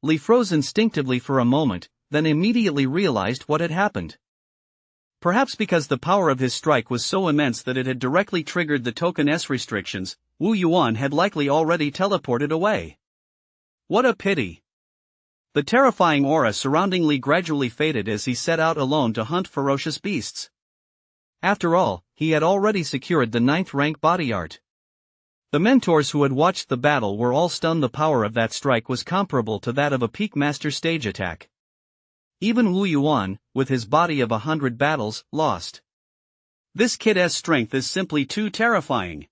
Speaker 1: Li froze instinctively for a moment, then immediately realized what had happened. Perhaps because the power of his strike was so immense that it had directly triggered the token's restrictions, Wu Yuan had likely already teleported away. What a pity! The terrifying aura surrounding Li gradually faded as he set out alone to hunt ferocious beasts. After all, he had already secured the ninth rank body art. The mentors who had watched the battle were all stunned. The power of that strike was comparable to that of a peak master stage attack. Even Wu Yuan, with his body of 100 battles, lost.
Speaker 2: This kid's strength is simply too terrifying.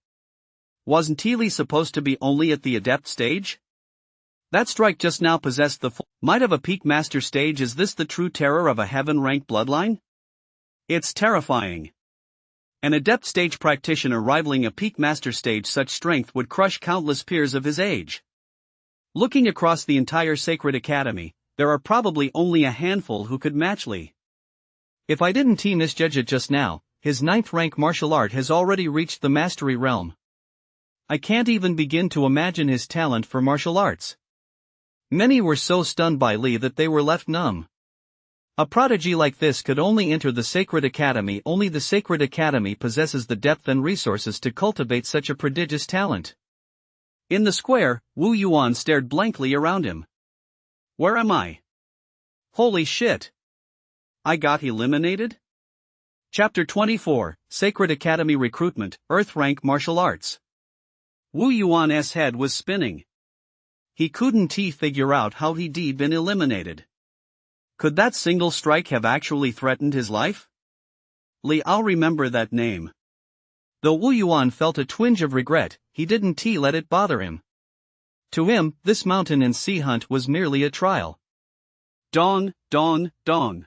Speaker 2: Wasn't Li supposed to be only at the adept stage? That strike just now possessed the full might of a peak master stage. Is this the true terror of a heaven-ranked bloodline? It's terrifying. An adept stage practitioner rivaling a peak master stage, such strength would crush countless peers of his age. Looking across the entire sacred academy, there are probably only a handful who could match Li.
Speaker 1: If I didn't misjudge it just now, his ninth rank martial art has already reached the mastery realm. I can't even begin to imagine his talent for martial arts. Many were so stunned by Li that they were left numb. A prodigy like this could only enter the Sacred Academy. Only the Sacred Academy possesses the depth and resources to cultivate such a prodigious talent.
Speaker 2: In the square, Wu Yuan stared blankly around him. Where am I? Holy shit! I got eliminated? Chapter 24, Sacred Academy Recruitment, Earth Rank Martial Arts. Wu Yuan's head was spinning. He couldn't figure out how he'd been eliminated. Could that single strike have actually threatened his life? I'll remember that name.
Speaker 1: Though Wu Yuan felt a twinge of regret, he didn't let it bother him. To him, this mountain and sea hunt was merely a trial.
Speaker 2: Dong, dong, dong.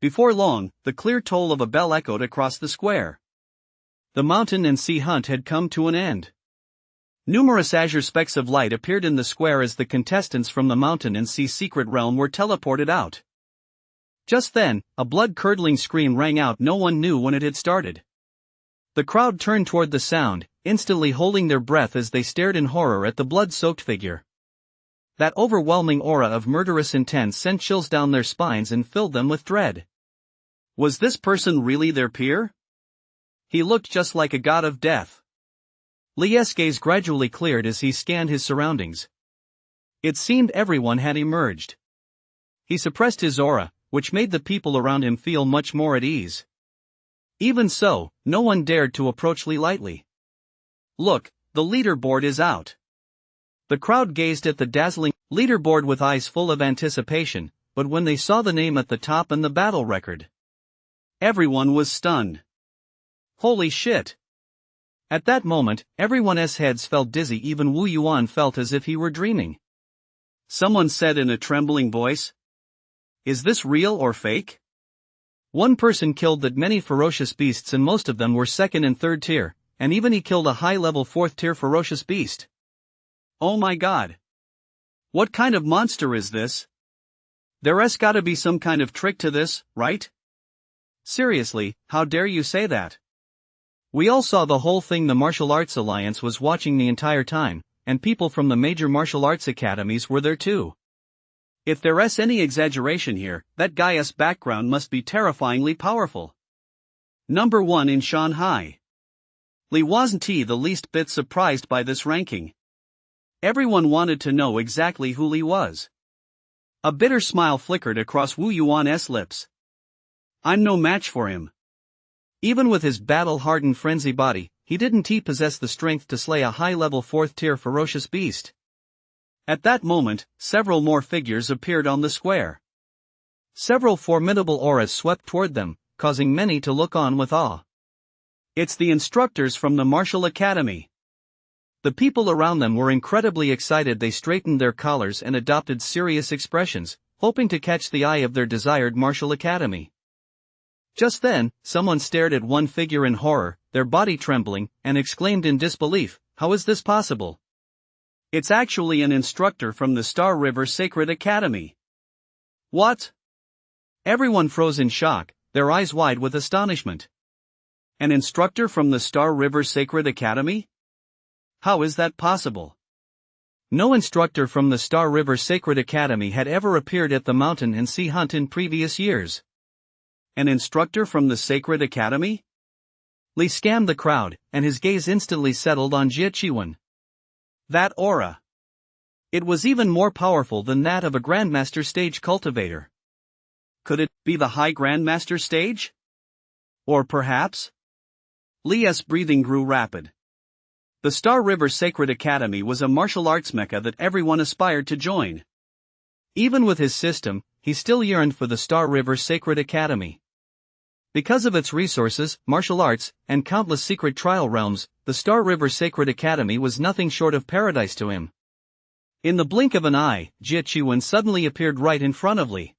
Speaker 2: Before long, the clear toll of a bell echoed across the square.
Speaker 1: The mountain and sea hunt had come to an end.
Speaker 2: Numerous azure specks of light appeared in the square as the contestants from the mountain and sea secret realm were teleported out.
Speaker 1: Just then, a blood-curdling scream rang out. No one knew when it had started. The crowd turned toward the sound, instantly holding their breath as they stared in horror at the blood-soaked figure. That overwhelming aura of murderous intent sent chills down their spines and filled them with dread.
Speaker 2: Was this person really their peer? He looked just like a god of death.
Speaker 1: Li's gaze gradually cleared as he scanned his surroundings. It seemed everyone had emerged. He suppressed his aura, which made the people around him feel much more at ease. Even so, no one dared to approach Li lightly.
Speaker 2: Look, the leaderboard is out.
Speaker 1: The crowd gazed at the dazzling leaderboard with eyes full of anticipation, but when they saw the name at the top and the battle record,
Speaker 2: everyone was stunned.
Speaker 1: Holy shit! At that moment, everyone's heads felt dizzy. Even Wu Yuan felt as if he were dreaming.
Speaker 2: Someone said in a trembling voice, "Is this real or fake?"
Speaker 1: One person killed that many ferocious beasts, and most of them were second and third tier, and even he killed a high-level fourth tier ferocious beast.
Speaker 2: Oh my god! What kind of monster is this? There's gotta be some kind of trick to this, right?
Speaker 1: Seriously, how dare you say that? We all saw the whole thing. The Martial Arts Alliance was watching the entire time, and people from the major martial arts academies were there too.
Speaker 2: If there's any exaggeration here, that guy's background must be terrifyingly powerful. Number 1 in Shanghai. Li wasn't the least bit surprised by this ranking. Everyone wanted to know exactly who Li was. A bitter smile flickered across Wu Yuan's lips. I'm no match for him.
Speaker 1: Even with his battle-hardened frenzy body, he didn't possess the strength to slay a high-level fourth-tier ferocious beast.
Speaker 2: At that moment, several more figures appeared on the square.
Speaker 1: Several formidable auras swept toward them, causing many to look on with awe.
Speaker 2: It's the instructors from the Martial Academy.
Speaker 1: The people around them were incredibly excited. They straightened their collars and adopted serious expressions, hoping to catch the eye of their desired martial academy. Just then, someone stared at one figure in horror, their body trembling, and exclaimed in disbelief, "How is this possible?"
Speaker 2: It's actually an instructor from the Star River Sacred Academy.
Speaker 1: What? Everyone froze in shock, their eyes wide with astonishment.
Speaker 2: An instructor from the Star River Sacred Academy? How is that possible?
Speaker 1: No instructor from the Star River Sacred Academy had ever appeared at the Mountain and Sea Hunt in previous years.
Speaker 2: An instructor from the Sacred Academy?
Speaker 1: Li scanned the crowd, and his gaze instantly settled on Jie Qiwen.
Speaker 2: That aura.
Speaker 1: It was even more powerful than that of a Grandmaster stage cultivator.
Speaker 2: Could it be the High Grandmaster stage? Or perhaps? Li's breathing grew rapid. The Star River Sacred Academy was a martial arts mecca that everyone aspired to join.
Speaker 1: Even with his system, he still yearned for the Star River Sacred Academy. Because of its resources, martial arts, and countless secret trial realms, the Star River Sacred Academy was nothing short of paradise to him. In the blink of an eye, Jie Qiwen suddenly appeared right in front of Li.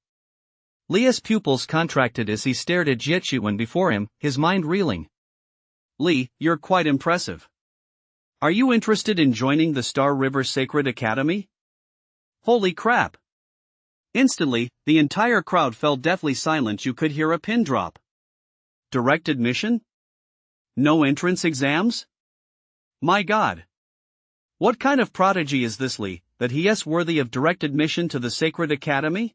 Speaker 1: Li's pupils contracted as he stared at Jie Qiwen before him, his mind reeling.
Speaker 2: Li, you're quite impressive. Are you interested in joining the Star River Sacred Academy? Holy crap! Instantly, the entire crowd fell deathly silent. You could hear a pin drop. Direct admission? No entrance exams? My god! What kind of prodigy is this Li, that he is worthy of direct admission to the Sacred Academy?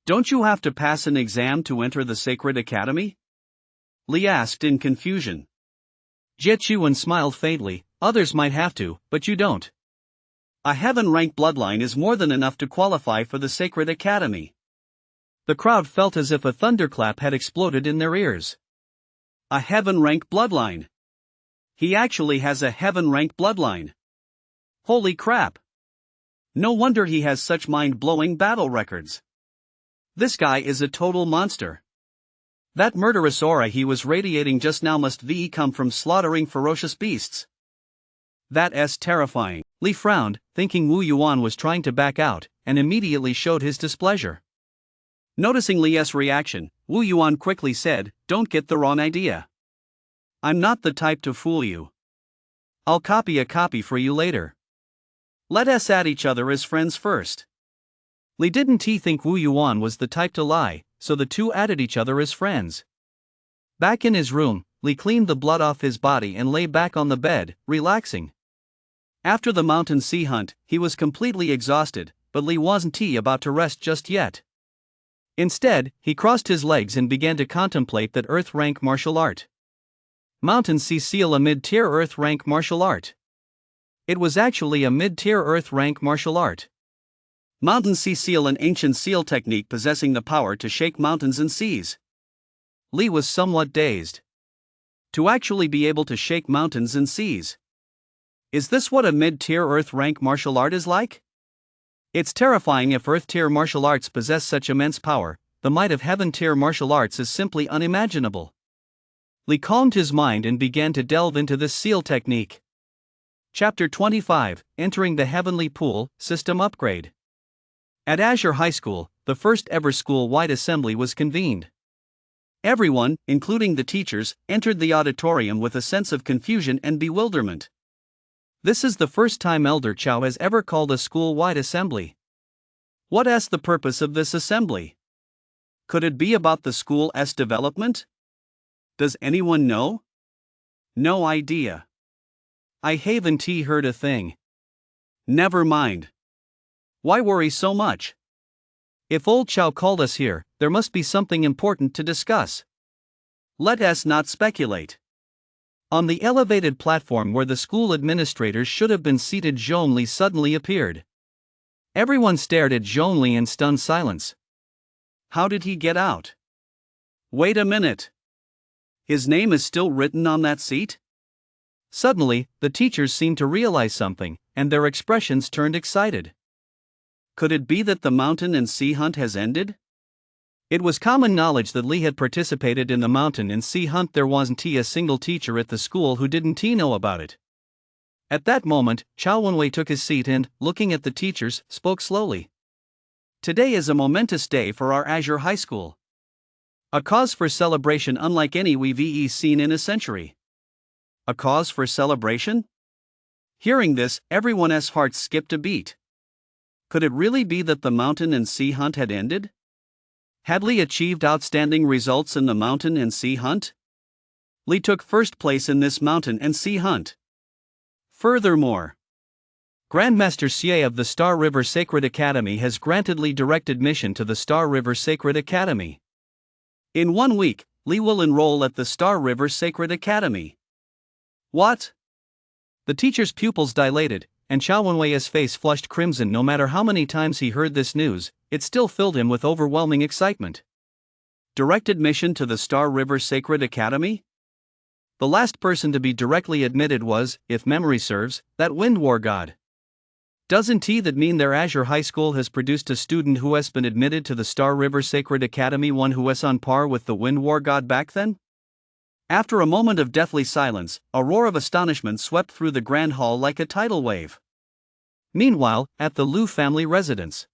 Speaker 2: Don't you have to pass an exam to enter the Sacred Academy? Li asked in confusion.
Speaker 1: Jie Qiwen smiled faintly. Others might have to, but you don't.
Speaker 2: A heaven-ranked bloodline is more than enough to qualify for the Sacred Academy.
Speaker 1: The crowd felt as if a thunderclap had exploded in their ears.
Speaker 2: A heaven-ranked bloodline. He actually has a heaven-ranked bloodline. Holy crap! No wonder he has such mind-blowing battle records. This guy is a total monster. That murderous aura he was radiating just now must come from slaughtering ferocious beasts. That's terrifying.
Speaker 1: Li frowned, thinking Wu Yuan was trying to back out, and immediately showed his displeasure.
Speaker 2: Noticing Li's reaction, Wu Yuan quickly said, "Don't get the wrong idea. I'm not the type to fool you.
Speaker 1: I'll copy a copy for you later.
Speaker 2: Let us add each other as friends first."
Speaker 1: Li didn't think Wu Yuan was the type to lie, so the two added each other as friends. Back in his room, Li cleaned the blood off his body and lay back on the bed, relaxing.
Speaker 2: After the mountain sea hunt, he was completely exhausted, but Li wasn't about to rest just yet. Instead, he crossed his legs and began to contemplate that Earth rank martial art. Mountain Sea Seal, a mid-tier Earth rank martial art. It was actually a mid-tier Earth rank martial art. Mountain Sea Seal, an ancient seal technique possessing the power to shake mountains and seas. Li was somewhat dazed. To actually be able to shake mountains and seas. Is this what a mid-tier Earth rank martial art is like? It's terrifying. If Earth-tier martial arts possess such immense power, the might of Heaven-tier martial arts is simply unimaginable. Li calmed his mind and began to delve into this seal technique. Chapter 25, Entering the Heavenly Pool, System Upgrade. At Azure High School, the first ever school-wide assembly was convened. Everyone, including the teachers, entered the auditorium with a sense of confusion and bewilderment. This is the first time Elder Chow has ever called a school-wide assembly. What is the purpose of this assembly? Could it be about the school's development? Does anyone know? No idea. I haven't heard a thing. Never mind. Why worry so much? If old Chow called us here, there must be something important to discuss. Let us not speculate. On the elevated platform where the school administrators should have been seated, Zhongli suddenly appeared. Everyone stared at Zhongli in stunned silence. How did he get out? Wait a minute. His name is still written on that seat? Suddenly, the teachers seemed to realize something, and their expressions turned excited. Could it be that the mountain and sea hunt has ended? It was common knowledge that Li had participated in the mountain and sea hunt. There wasn't a single teacher at the school who didn't know about it. At that moment, Chow Wenwei took his seat and, looking at the teachers, spoke slowly. Today is a momentous day for our Azure High School. A cause for celebration unlike any we've seen in a century. A cause for celebration? Hearing this, everyone's hearts skipped a beat. Could it really be that the mountain and sea hunt had ended? Had Li achieved outstanding results in the mountain and sea hunt? Li took first place in this mountain and sea hunt. Furthermore, Grandmaster Xie of the Star River Sacred Academy has granted Li direct admission to the Star River Sacred Academy. In 1 week, Li will enroll at the Star River Sacred Academy. What? The teacher's pupils dilated, and Chow Wenwei's face flushed crimson. No matter how many times he heard this news, it still filled him with overwhelming excitement. Direct admission to the Star River Sacred Academy? The last person to be directly admitted was, if memory serves, that Wind War god. Doesn't that mean their Azure High School has produced a student who has been admitted to the Star River Sacred Academy, one who was on par with the Wind War god back then? After a moment of deathly silence, a roar of astonishment swept through the grand hall like a tidal wave. Meanwhile, at the Lu family residence,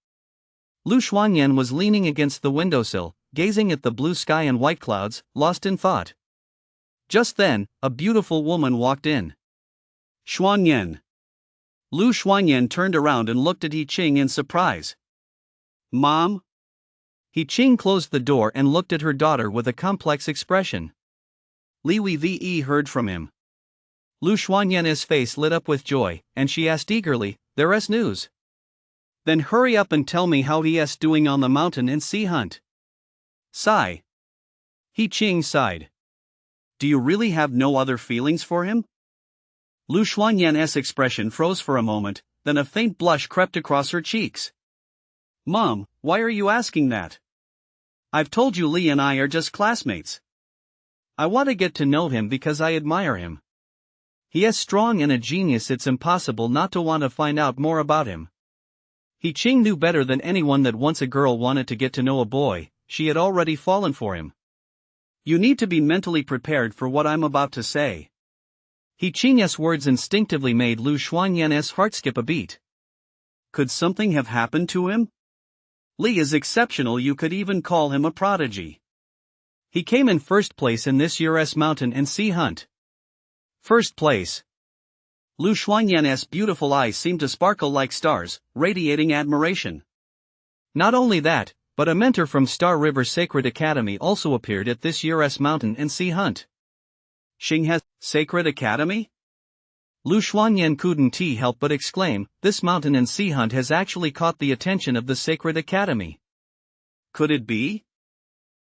Speaker 2: Lu Xuanyan was leaning against the windowsill, gazing at the blue sky and white clouds, lost in thought. Just then, a beautiful woman walked in. Xuanyan. Lu Xuanyan turned around and looked at He Qing in surprise. Mom? He Qing closed the door and looked at her daughter with a complex expression. Li Wei heard from him. Lu Xuanyan's face lit up with joy, and she asked eagerly, "There's news? Then hurry up and tell me how he's doing on the mountain and sea hunt." Sigh. He Qing sighed. Do you really have no other feelings for him? Lu Xuanyan's expression froze for a moment, then a faint blush crept across her cheeks. Mom, why are you asking that? I've told you Li and I are just classmates. I want to get to know him because I admire him. He is strong and a genius. It's impossible not to want to find out more about him. He Qing knew better than anyone that once a girl wanted to get to know a boy, she had already fallen for him. You need to be mentally prepared for what I'm about to say. He Qing's words instinctively made Lu Xuanyan's heart skip a beat. Could something have happened to him? Li is exceptional. You could even call him a prodigy. He came in first place in this year's mountain and sea hunt. First place. Lu Xuanyan's beautiful eyes seemed to sparkle like stars, radiating admiration. Not only that, but a mentor from Star River Sacred Academy also appeared at this year's mountain and sea hunt. Xing has Sacred Academy?
Speaker 1: Lu Xuanyan couldn't help but exclaim, "This mountain and sea hunt has actually caught the attention of the Sacred Academy."
Speaker 2: Could it be?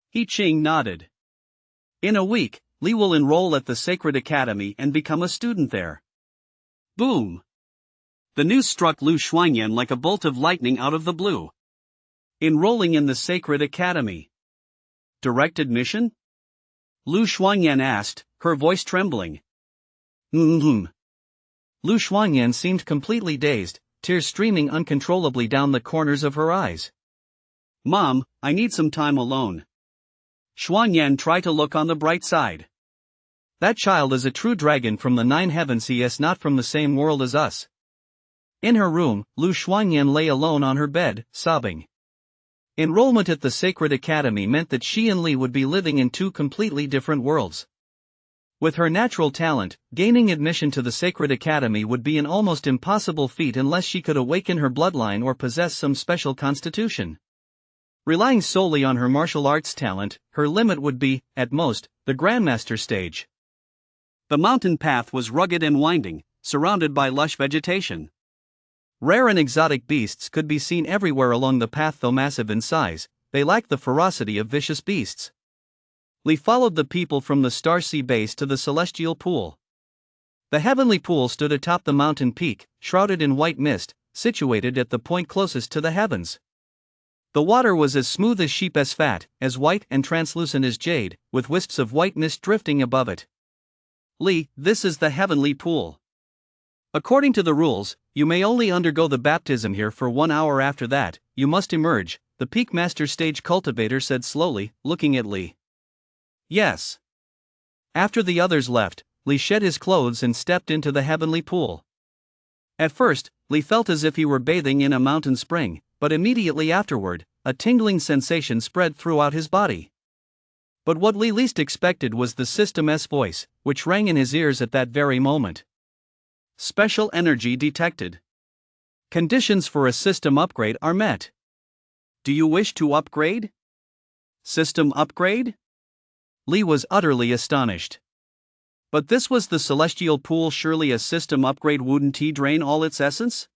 Speaker 2: He Ching nodded. In a week, Li will enroll at the Sacred Academy and become a student there. Boom! The news struck Lu Xuanyan like a bolt of lightning out of the blue. Enrolling in the Sacred Academy. Direct admission? Lu Xuanyan asked, her voice trembling.
Speaker 1: Lu Xuanyan seemed completely dazed, tears streaming uncontrollably down the corners of her eyes.
Speaker 2: Mom, I need some time alone. Xuanyan tried to look on the bright side.
Speaker 1: That child is a true dragon from the 9 heavens. He is not from the same world as us. In her room, Lu Xuanyan lay alone on her bed, sobbing. Enrollment at the Sacred Academy meant that she and Li would be living in 2 completely different worlds. With her natural talent, gaining admission to the Sacred Academy would be an almost impossible feat unless she could awaken her bloodline or possess some special constitution. Relying solely on her martial arts talent, her limit would be, at most, the Grandmaster stage.
Speaker 2: The mountain path was rugged and winding, surrounded by lush vegetation.
Speaker 1: Rare and exotic beasts could be seen everywhere along the path. Though massive in size, they lacked the ferocity of vicious beasts. Li followed the people from the Star Sea base to the Celestial Pool. The heavenly pool stood atop the mountain peak, shrouded in white mist, situated at the point closest to the heavens. The water was as smooth as sheep's fat, as white and translucent as jade, with wisps of white mist drifting above it.
Speaker 2: Li, this is the heavenly pool.
Speaker 1: According to the rules, you may only undergo the baptism here for 1 hour. After that, you must emerge, the Peak Master Stage Cultivator said slowly, looking at Li.
Speaker 2: Yes.
Speaker 1: After the others left, Li shed his clothes and stepped into the heavenly pool. At first, Li felt as if he were bathing in a mountain spring, but immediately afterward, a tingling sensation spread throughout his body. But what Li least expected was the System's voice, which rang in his ears at that very moment.
Speaker 2: Special energy detected.
Speaker 1: Conditions for a system upgrade are met.
Speaker 2: Do you wish to upgrade? System upgrade?
Speaker 1: Li was utterly astonished.
Speaker 2: But this was the Celestial Pool. Surely a system upgrade wouldn't drain all its essence?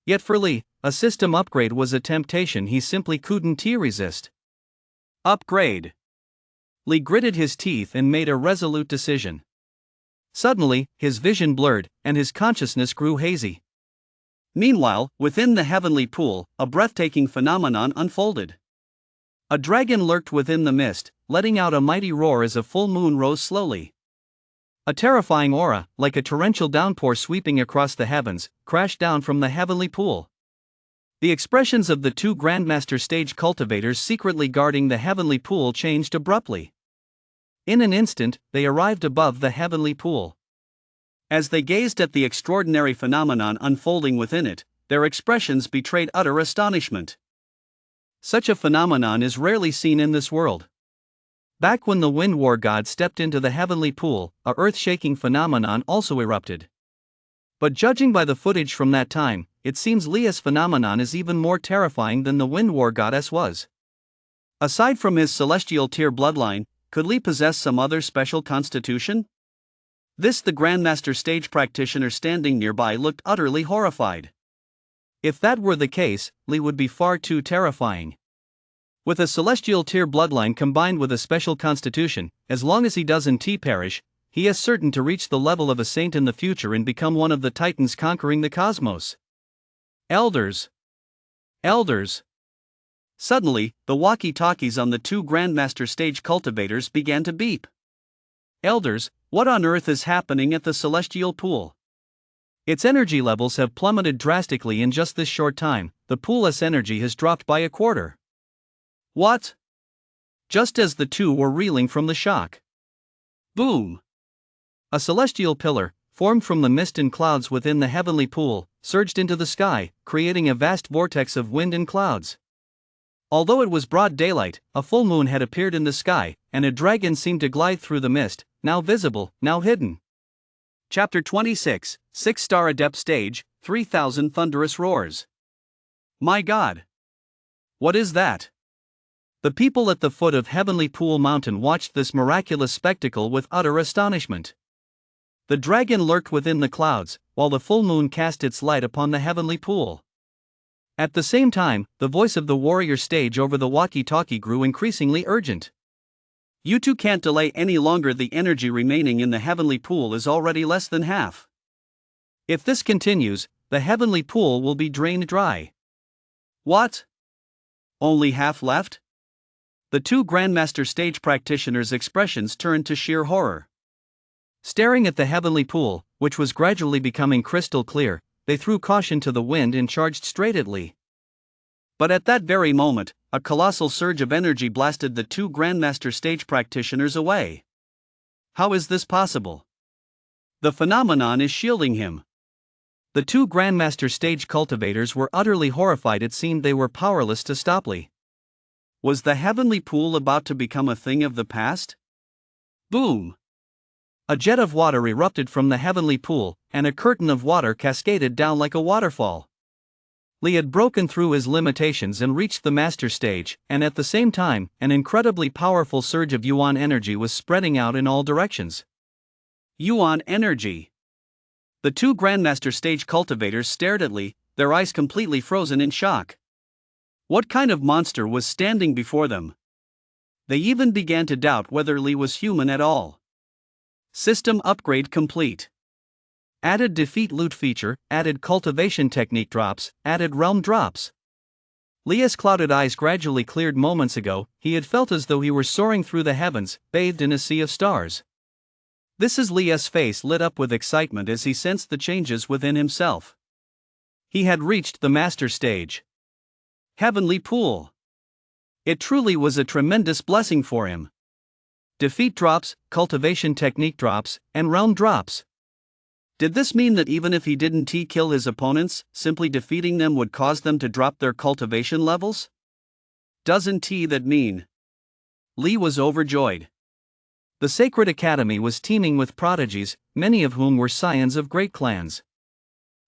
Speaker 1: Yet for Li, a system upgrade was a temptation he simply couldn't resist.
Speaker 2: Upgrade.
Speaker 1: Li gritted his teeth and made a resolute decision. Suddenly, his vision blurred, and his consciousness grew hazy.
Speaker 2: Meanwhile, within the heavenly pool, a breathtaking phenomenon unfolded.
Speaker 1: A dragon lurked within the mist, letting out a mighty roar as a full moon rose slowly. A terrifying aura, like a torrential downpour sweeping across the heavens, crashed down from the heavenly pool. The expressions of the 2 Grandmaster Stage Cultivators secretly guarding the heavenly pool changed abruptly. In an instant, they arrived above the heavenly pool.
Speaker 2: As they gazed at the extraordinary phenomenon unfolding within it, their expressions betrayed utter astonishment.
Speaker 1: Such a phenomenon is rarely seen in this world. Back when the Wind War God stepped into the heavenly pool, a earth-shaking phenomenon also erupted. But judging by the footage from that time, it seems Li's phenomenon is even more terrifying than the Wind War Goddess was.
Speaker 2: Aside from his celestial tier bloodline, could Li possess some other special constitution? This the Grandmaster Stage practitioner standing nearby looked utterly horrified.
Speaker 1: If that were the case, Li would be far too terrifying. With a celestial tier bloodline combined with a special constitution, as long as he doesn't perish, he is certain to reach the level of a saint in the future and become one of the titans conquering the cosmos. Elders! Elders!
Speaker 2: Suddenly, the walkie-talkies on the 2 Grandmaster Stage Cultivators began to beep.
Speaker 1: Elders, what on earth is happening at the Celestial Pool? Its energy levels have plummeted drastically in just this short time. The pool's energy has dropped by a quarter.
Speaker 2: What?
Speaker 1: Just as the 2 were reeling from the shock.
Speaker 2: Boom!
Speaker 1: A celestial pillar, formed from the mist and clouds within the heavenly pool, surged into the sky, creating a vast vortex of wind and clouds. Although it was broad daylight, a full moon had appeared in the sky, and a dragon seemed to glide through the mist, now visible, now hidden.
Speaker 2: Chapter 26, 6-Star Adept Stage, 3000 Thunderous Roars. My God! What is that?
Speaker 1: The people at the foot of Heavenly Pool Mountain watched this miraculous spectacle with utter astonishment. The dragon lurked within the clouds, while the full moon cast its light upon the heavenly pool. At the same time, the voice of the warrior sage over the walkie-talkie grew increasingly urgent.
Speaker 2: You two can't delay any longer. The energy remaining in the heavenly pool is already less than half.
Speaker 1: If this continues, the heavenly pool will be drained dry.
Speaker 2: What? Only half left? The two Grandmaster stage practitioners' expressions turned to sheer horror.
Speaker 1: Staring at the heavenly pool, which was gradually becoming crystal clear, they threw caution to the wind and charged straight at Lee.
Speaker 2: But at that very moment, a colossal surge of energy blasted the two Grandmaster stage practitioners away. How is this possible? The phenomenon is shielding him.
Speaker 1: The two Grandmaster stage cultivators were utterly horrified. It seemed they were powerless to stop Lee.
Speaker 2: Was the heavenly pool about to become a thing of the past? Boom!
Speaker 1: A jet of water erupted from the heavenly pool, and a curtain of water cascaded down like a waterfall. Lee had broken through his limitations and reached the master stage, and at the same time, an incredibly powerful surge of yuan energy was spreading out in all directions.
Speaker 2: Yuan energy. The two Grandmaster stage cultivators stared at Lee, their eyes completely frozen in shock. What kind of monster was standing before them? They even began to doubt whether Lee was human at all. System upgrade complete.
Speaker 1: Added defeat loot feature, added cultivation technique drops, added realm drops. Lee's clouded eyes gradually cleared. Moments ago, he had felt as though he were soaring through the heavens, bathed in a sea of stars. This is Lee's face lit up with excitement as he sensed the changes within himself. He had reached the master stage.
Speaker 2: Heavenly pool. It truly was a tremendous blessing for him.
Speaker 1: Defeat drops, cultivation technique drops, and realm drops.
Speaker 2: Did this mean that even if he didn't kill his opponents, simply defeating them would cause them to drop their cultivation levels? Doesn't that mean? Lee was overjoyed.
Speaker 1: The Sacred Academy was teeming with prodigies, many of whom were scions of great clans.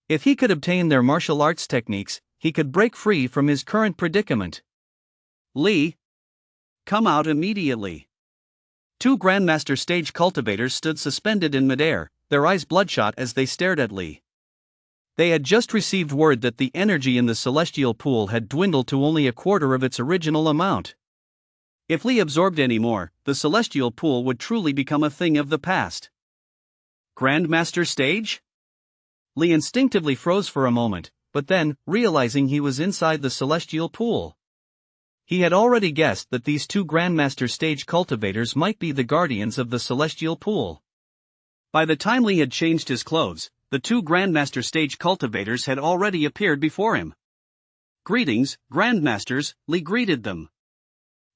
Speaker 1: If he could obtain their martial arts techniques, he could break free from his current predicament.
Speaker 2: Lee, come out immediately. Two Grandmaster stage cultivators stood suspended in midair, their eyes bloodshot as they stared at Lee.
Speaker 1: They had just received word that the energy in the celestial pool had dwindled to only a quarter of its original amount.
Speaker 2: If Lee absorbed any more, the celestial pool would truly become a thing of the past. Grandmaster stage?
Speaker 1: Lee instinctively froze for a moment, but then, realizing he was inside the celestial pool. He had already guessed that these two Grandmaster stage cultivators might be the guardians of the celestial pool.
Speaker 2: By the time Lee had changed his clothes, the two Grandmaster stage cultivators had already appeared before him. Greetings, Grandmasters, Lee greeted them.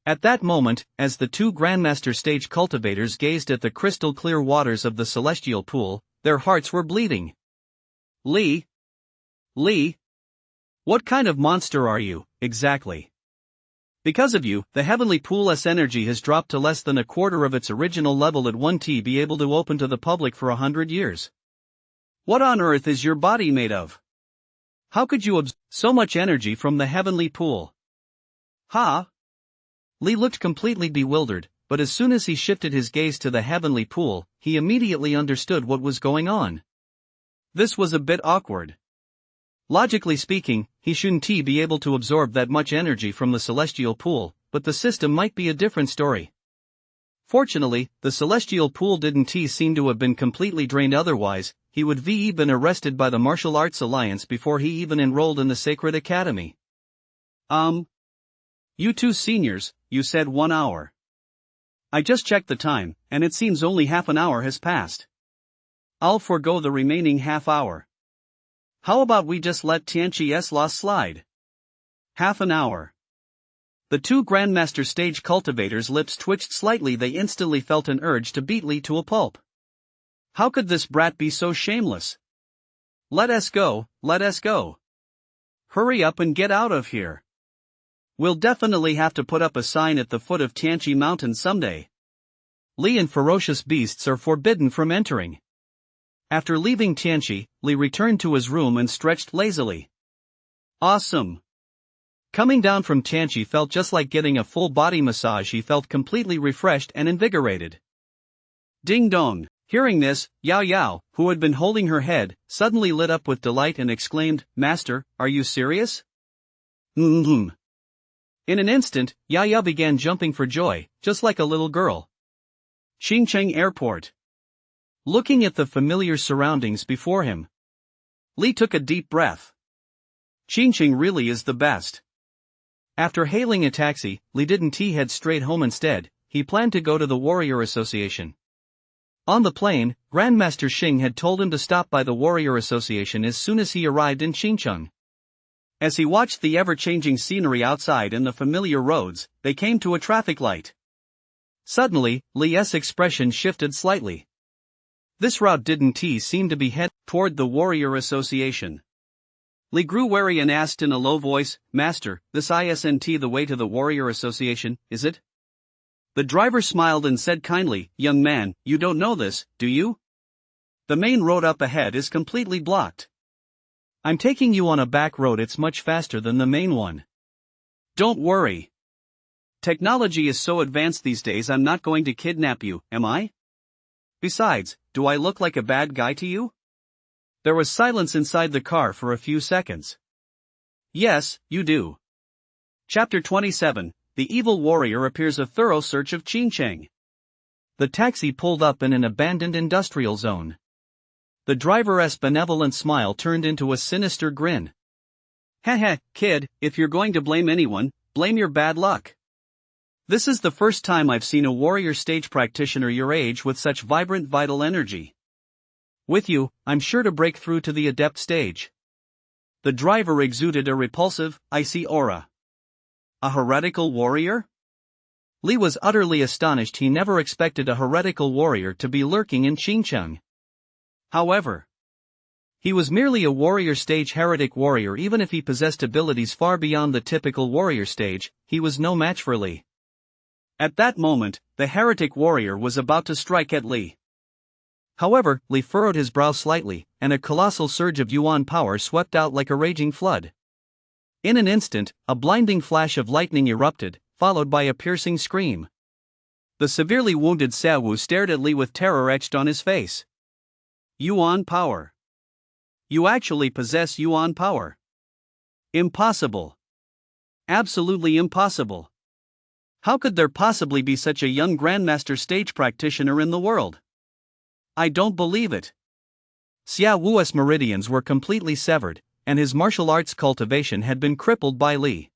Speaker 1: At that moment, as the two Grandmaster stage cultivators gazed at the crystal clear waters of the celestial pool, their hearts were bleeding.
Speaker 2: Lee? What kind of monster are you, exactly? Because of you, the heavenly pool's energy has dropped to less than a quarter of its original level. It won't be able to open to the public for 100 years. What on earth is your body made of? How could you absorb so much energy from the heavenly pool?
Speaker 1: Huh? Lee looked completely bewildered, but as soon as he shifted his gaze to the heavenly pool, he immediately understood what was going on.
Speaker 2: This was a bit awkward.
Speaker 1: Logically speaking, he shouldn't be able to absorb that much energy from the celestial pool, but the system might be a different story. Fortunately, the celestial pool didn't seem to have been completely drained. Otherwise, he would have been arrested by the Martial Arts Alliance before he even enrolled in the Sacred Academy.
Speaker 2: You two seniors, you said 1 hour. I just checked the time, and it seems only half an hour has passed. I'll forego the remaining half hour. How about we just let Tianqi's loss slide? Half an hour. The two Grandmaster stage cultivators' lips twitched slightly. They instantly felt an urge to beat Lee to a pulp. How could this brat be so shameless? Let us go. Hurry up and get out of here. We'll definitely have to put up a sign at the foot of Tianqi Mountain someday.
Speaker 1: Lee and ferocious beasts are forbidden from entering. After leaving Tianqi, Lee returned to his room and stretched lazily.
Speaker 2: Awesome.
Speaker 1: Coming down from Tianqi felt just like getting a full body massage. He felt completely refreshed and invigorated.
Speaker 2: Ding dong, Hearing this, Yao Yao, who had been holding her head, suddenly lit up with delight and exclaimed, "Master, are you serious?" In an instant, Yao Yao began jumping for joy, just like a little girl. Xincheng Airport. Looking at the familiar surroundings before him, Li took a deep breath. Xincheng really is the best. After hailing a taxi, Li didn't head straight home instead. He planned to go to the Warrior Association. On the plane, Grandmaster Xing had told him to stop by the Warrior Association as soon as he arrived in Xincheng. As he watched the ever-changing scenery outside and the familiar roads, they came to a traffic light. Suddenly, Li's expression shifted slightly. This route didn't seem to be headed toward the Warrior Association. Li grew wary and asked in a low voice, "Master, this isn't the way to the Warrior Association, is it?" The driver smiled and said kindly, "Young man, you don't know this, do you? The main road up ahead is completely blocked. I'm taking you on a back road, it's much faster than the main one. Don't worry. Technology is so advanced these days, I'm not going to kidnap you, am I? Besides, do I look like a bad guy to you?" There was silence inside the car for a few seconds. "Yes, you do." Chapter 27. The Evil Warrior appears. A thorough search of Xincheng. The taxi pulled up in an abandoned industrial zone. The driver's benevolent smile turned into a sinister grin. "Heh, kid, if you're going to blame anyone, blame your bad luck. This is the first time I've seen a warrior stage practitioner your age with such vibrant vital energy. With you, I'm sure to break through to the adept stage." The driver exuded a repulsive, icy aura. A heretical warrior? Li was utterly astonished. He never expected a heretical warrior to be lurking in Xincheng. However, he was merely a warrior stage heretic warrior. Even if he possessed abilities far beyond the typical warrior stage, he was no match for Li. At that moment, the heretic warrior was about to strike at Li. However, Li furrowed his brow slightly, and a colossal surge of yuan power swept out like a raging flood. In an instant, a blinding flash of lightning erupted, followed by a piercing scream. The severely wounded Xiaowu stared at Li with terror etched on his face. Yuan power. You actually possess yuan power. Impossible. Absolutely impossible. How could there possibly be such a young Grandmaster stage practitioner in the world? I don't believe it. Xiaowu's meridians were completely severed, and his martial arts cultivation had been crippled by Li.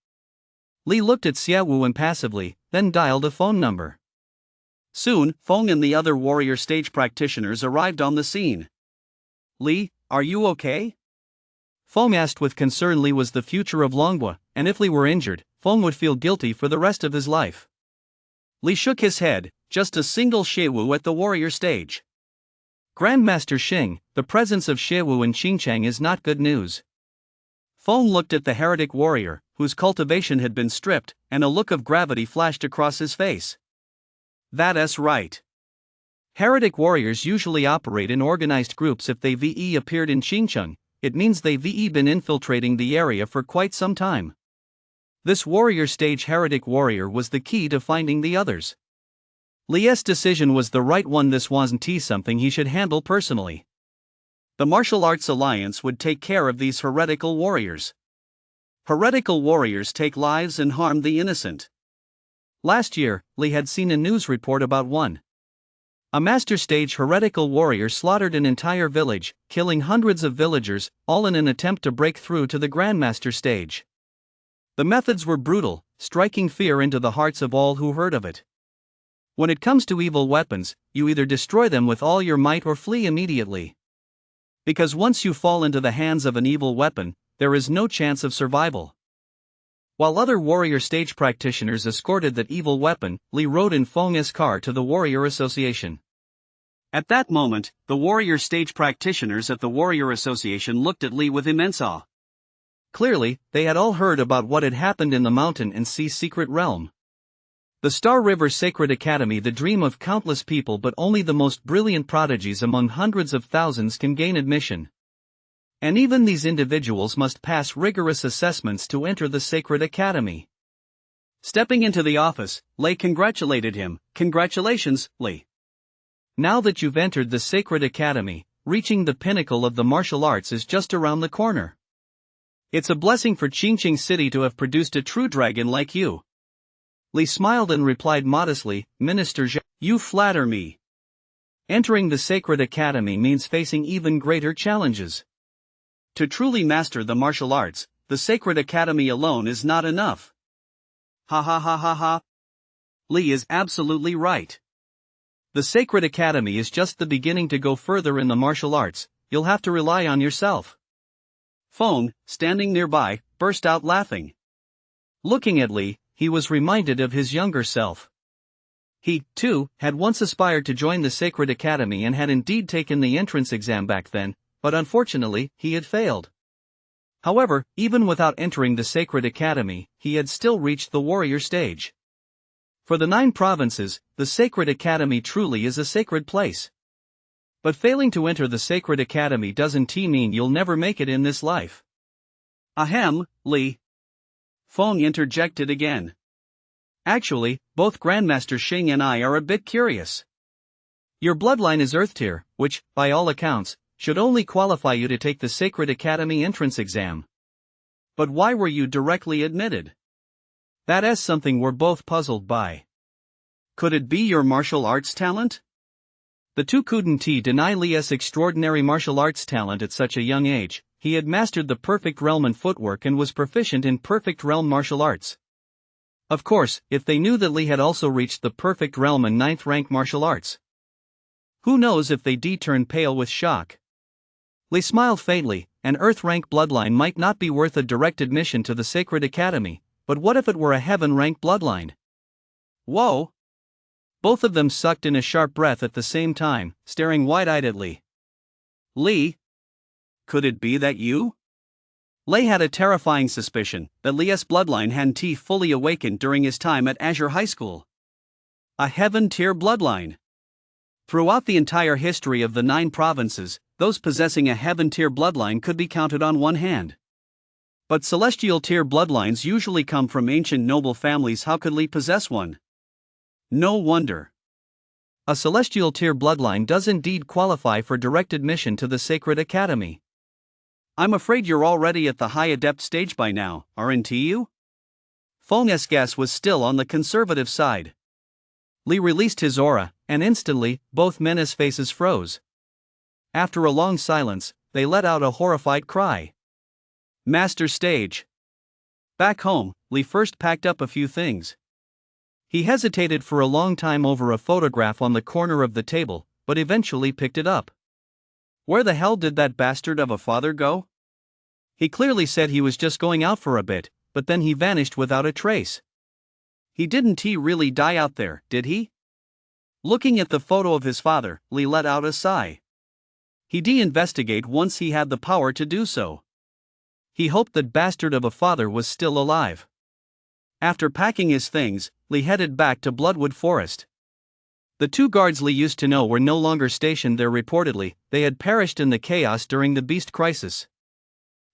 Speaker 2: Li looked at Xiaowu impassively, then dialed a phone number. Soon, Feng and the other warrior stage practitioners arrived on the scene. "Li, are you okay?" Feng asked with concern. Li was the future of Longhua, and if Li were injured, Feng would feel guilty for the rest of his life. Li shook his head, "Just a single Xiaowu at the warrior stage." "Grandmaster Xing, the presence of Xiaowu in Xincheng is not good news." Feng looked at the heretic warrior, whose cultivation had been stripped, and a look of gravity flashed across his face. "That's right. Heretic warriors usually operate in organized groups. If they've appeared in Xincheng, it means they've been infiltrating the area for quite some time. This warrior stage heretic warrior was the key to finding the others. Li's decision was the right one. This wasn't something he should handle personally. The Martial Arts Alliance would take care of these heretical warriors. Heretical warriors take lives and harm the innocent. Last year, Li had seen a news report about one. A master stage heretical warrior slaughtered an entire village, killing hundreds of villagers, all in an attempt to break through to the Grandmaster stage. The methods were brutal, striking fear into the hearts of all who heard of it. When it comes to evil weapons, you either destroy them with all your might or flee immediately. Because once you fall into the hands of an evil weapon, there is no chance of survival. While other warrior stage practitioners escorted that evil weapon, Li rode in Feng's car to the Warrior Association. At that moment, the warrior stage practitioners at the Warrior Association looked at Li with immense awe. Clearly, they had all heard about what had happened in the mountain and sea secret realm. The Star River Sacred Academy, the dream of countless people, but only the most brilliant prodigies among hundreds of thousands can gain admission. And even these individuals must pass rigorous assessments to enter the Sacred Academy. Stepping into the office, Lei congratulated him. "Congratulations, Li.
Speaker 1: Now that you've entered the sacred academy, reaching the pinnacle of the martial arts is just around the corner. It's a blessing for Qingqing City to have produced a true dragon like you. Li smiled and replied modestly, Minister Zhao, you flatter me. Entering the sacred academy means facing even greater challenges. To truly master the martial arts, the sacred academy alone is not enough. Ha ha ha ha ha. Li is absolutely right. The sacred academy is just the beginning. To go further in the martial arts, you'll have to rely on yourself. Feng, standing nearby, burst out laughing. Looking at Li, he was reminded of his younger self. He, too, had once aspired to join the sacred academy and had indeed taken the entrance exam back then, but unfortunately, he had failed. However, even without entering the sacred academy, he had still reached the warrior stage. For the 9 provinces, the sacred academy truly is a sacred place. But failing to enter the sacred academy doesn't mean you'll never make it in this life. Ahem, Li. Feng interjected again. Actually, both Grandmaster Xing and I are a bit curious. Your bloodline is Earth Tier, which, by all accounts, should only qualify you to take the Sacred Academy entrance exam. But why were you directly admitted? That is something we're both puzzled by. Could it be your martial arts talent? The two couldn't deny Li's extraordinary martial arts talent at such a young age. He had mastered the perfect realm in footwork and was proficient in perfect realm martial arts. Of course, if they knew that Li had also reached the perfect realm in 9th rank martial arts. Who knows if they'd turn pale with shock. Li smiled faintly. An Earth rank bloodline might not be worth a direct admission to the Sacred Academy, but what if it were a Heaven rank bloodline? Whoa! Both of them sucked in a sharp breath at the same time, staring wide-eyed at Li. Li? Could it be that you? Lei had a terrifying suspicion that Li's bloodline hadn't fully awakened during his time at Azure High School. A Heaven-tier bloodline. Throughout the entire history of the 9 provinces, those possessing a Heaven-tier bloodline could be counted on one hand. But Celestial-tier bloodlines usually come from ancient noble families. How could Li possess one? No wonder. A Celestial-tier bloodline does indeed qualify for direct admission to the Sacred Academy. I'm afraid you're already at the high adept stage by now, aren't you? Feng's guess was still on the conservative side. Li released his aura, and instantly, both men's faces froze. After a long silence, they let out a horrified cry. Master stage. Back home, Li first packed up a few things. He hesitated for a long time over a photograph on the corner of the table, but eventually picked it up. Where the hell did that bastard of a father go? He clearly said he was just going out for a bit, but then he vanished without a trace. He didn't really die out there, did he? Looking at the photo of his father, Li let out a sigh. He'd investigate once he had the power to do so. He hoped that bastard of a father was still alive. After packing his things, Li headed back to Bloodwood Forest. The 2 guards Li used to know were no longer stationed there. Reportedly, they had perished in the chaos during the beast crisis.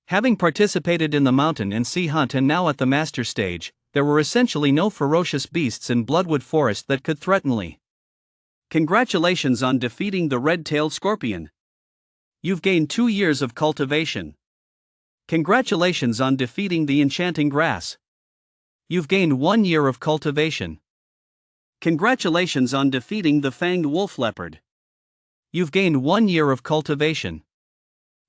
Speaker 1: Having participated in the mountain and sea hunt and now at the master stage, there were essentially no ferocious beasts in Bloodwood Forest that could threaten Li. Congratulations on defeating the red-tailed scorpion. You've gained 2 years of cultivation. Congratulations on defeating the enchanting grass. You've gained 1 year of cultivation. Congratulations on defeating the fanged wolf leopard. You've gained 1 year of cultivation.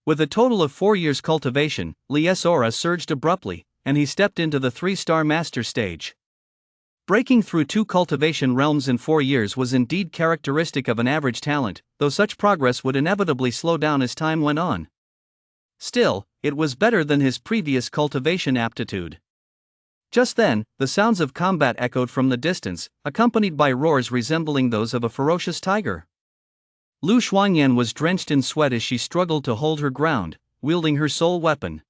Speaker 1: With a total of 4 years cultivation, Li's aura surged abruptly, and he stepped into the 3-star master stage. Breaking through 2 cultivation realms in 4 years was indeed characteristic of an average talent, though such progress would inevitably slow down as time went on. Still, it was better than his previous cultivation aptitude. Just then, the sounds of combat echoed from the distance, accompanied by roars resembling those of a ferocious tiger. Lu Xuanyan was drenched in sweat as she struggled to hold her ground, wielding her sole weapon.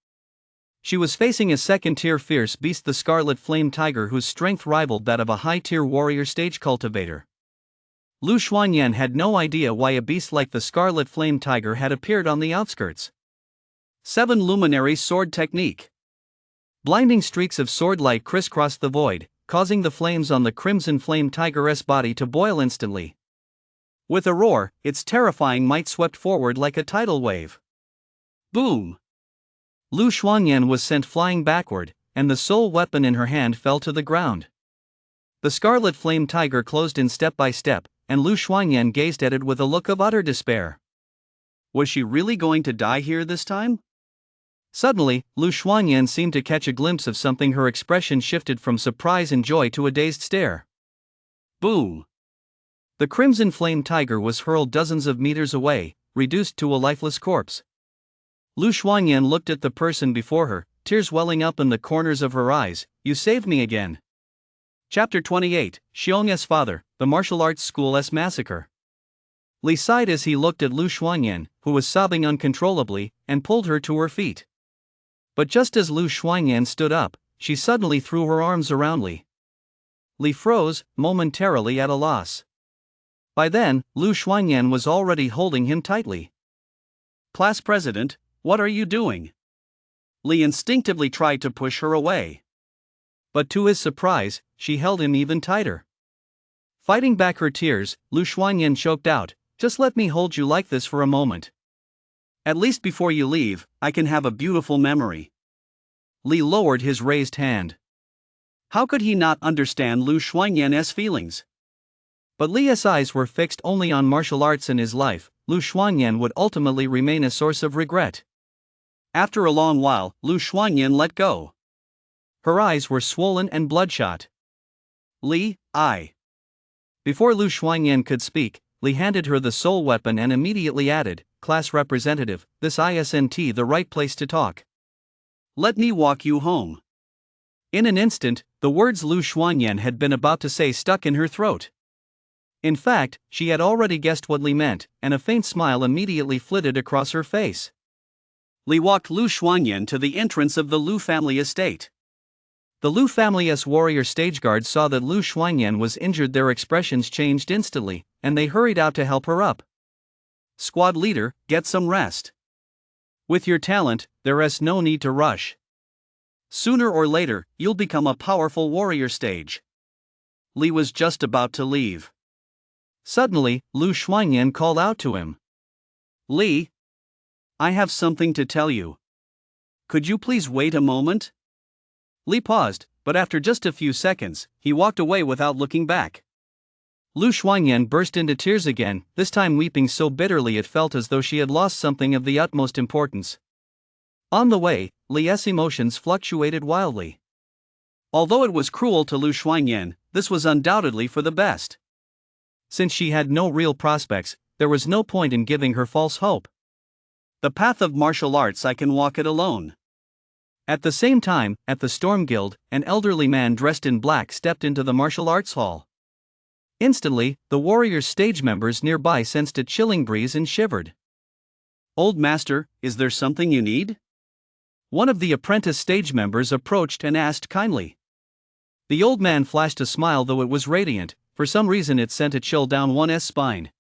Speaker 1: She was facing a second-tier fierce beast, the Scarlet Flame Tiger, whose strength rivaled that of a high-tier warrior stage cultivator. Lu Xuanyan had no idea why a beast like the Scarlet Flame Tiger had appeared on the outskirts. 7 Luminary Sword Technique. Blinding streaks of sword light crisscrossed the void, causing the flames on the Crimson Flame Tiger's body to boil instantly.
Speaker 2: With a roar, its terrifying might swept forward like a tidal wave. Boom! Lu Shuangyan was sent flying backward, and the sole weapon in her hand fell to the ground. The scarlet flame tiger closed in step by step, and Lu Shuangyan gazed at it with a look of utter despair. Was she really going to die here this time? Suddenly, Lu Shuangyan seemed to catch a glimpse of something. Her expression shifted from surprise and joy to a dazed stare. Boom! The crimson flame tiger was hurled dozens of meters away, reduced to a lifeless corpse. Lu Shuangyan looked at the person before her, tears welling up in the corners of her eyes. You saved me again. Chapter 28, Xiong's Father, the Martial Arts School's Massacre. Li sighed as he looked at Lu Shuangyan, who was sobbing uncontrollably, and pulled her to her feet. But just as Lu Shuangyan stood up, she suddenly threw her arms around Li. Li froze, momentarily at a loss. By then, Lu Shuangyan was already holding him tightly. Class president, what are you doing? Li instinctively tried to push her away. But to his surprise, she held him even tighter. Fighting back her tears, Lu Shuangyan choked out, just let me hold you like this for a moment. At least before you leave, I can have a beautiful memory. Li lowered his raised hand. How could he not understand Lu Shuangyan's feelings? But Li's eyes were fixed only on martial arts in his life. Lu Shuangyan would ultimately remain a source of regret. After a long while, Lu Shuangyan let go. Her eyes were swollen and bloodshot. Li, I. Before Lu Shuangyan could speak, Li handed her the soul weapon and immediately added, Class representative, this isn't the right place to talk. Let me walk you home. In an instant, the words Lu Shuangyan had been about to say stuck in her throat. In fact, she had already guessed what Li meant, and a faint smile immediately flitted across her face. Li walked Lu Shuangyan to the entrance of the Lu family estate. The Lu family's warrior stage guards saw that Lu Shuangyan was injured. Their expressions changed instantly, and they hurried out to help her up. Squad leader, get some rest. With your talent, there is no need to rush. Sooner or later, you'll become a powerful warrior stage. Li was just about to leave. Suddenly, Lu Shuangyan called out to him. Li, I have something to tell you. Could you please wait a moment? Li paused, but after just a few seconds, he walked away without looking back. Lu Shuangyan burst into tears again, this time weeping so bitterly it felt as though she had lost something of the utmost importance. On the way, Li's emotions fluctuated wildly. Although it was cruel to Lu Shuangyan, this was undoubtedly for the best. Since she had no real prospects, there was no point in giving her false hope. The path of martial arts, I can walk it alone. At the same time, at the Storm Guild, an elderly man dressed in black stepped into the martial arts hall. Instantly, the warriors' stage members nearby sensed a chilling breeze and shivered. Old master, is there something you need? One of the apprentice stage members approached and asked kindly. The old man flashed a smile, though it was radiant. For some reason it sent a chill down one's spine.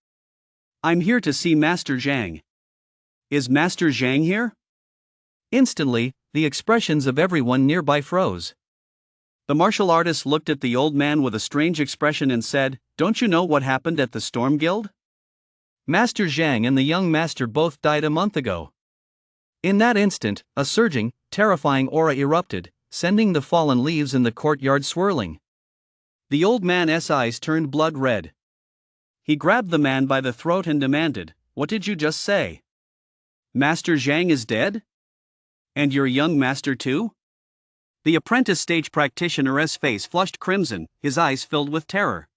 Speaker 2: I'm here to see Master Zhang. Is Master Zhang here? Instantly, the expressions of everyone nearby froze. The martial artist looked at the old man with a strange expression and said, Don't you know what happened at the Storm Guild? Master Zhang and the young master both died a month ago. In that instant, a surging, terrifying aura erupted, sending the fallen leaves in the courtyard swirling. The old man's eyes turned blood red. He grabbed the man by the throat and demanded, What did you just say? Master Zhang is dead? And your young master too? The apprentice stage practitioner's face flushed crimson, his eyes filled with terror.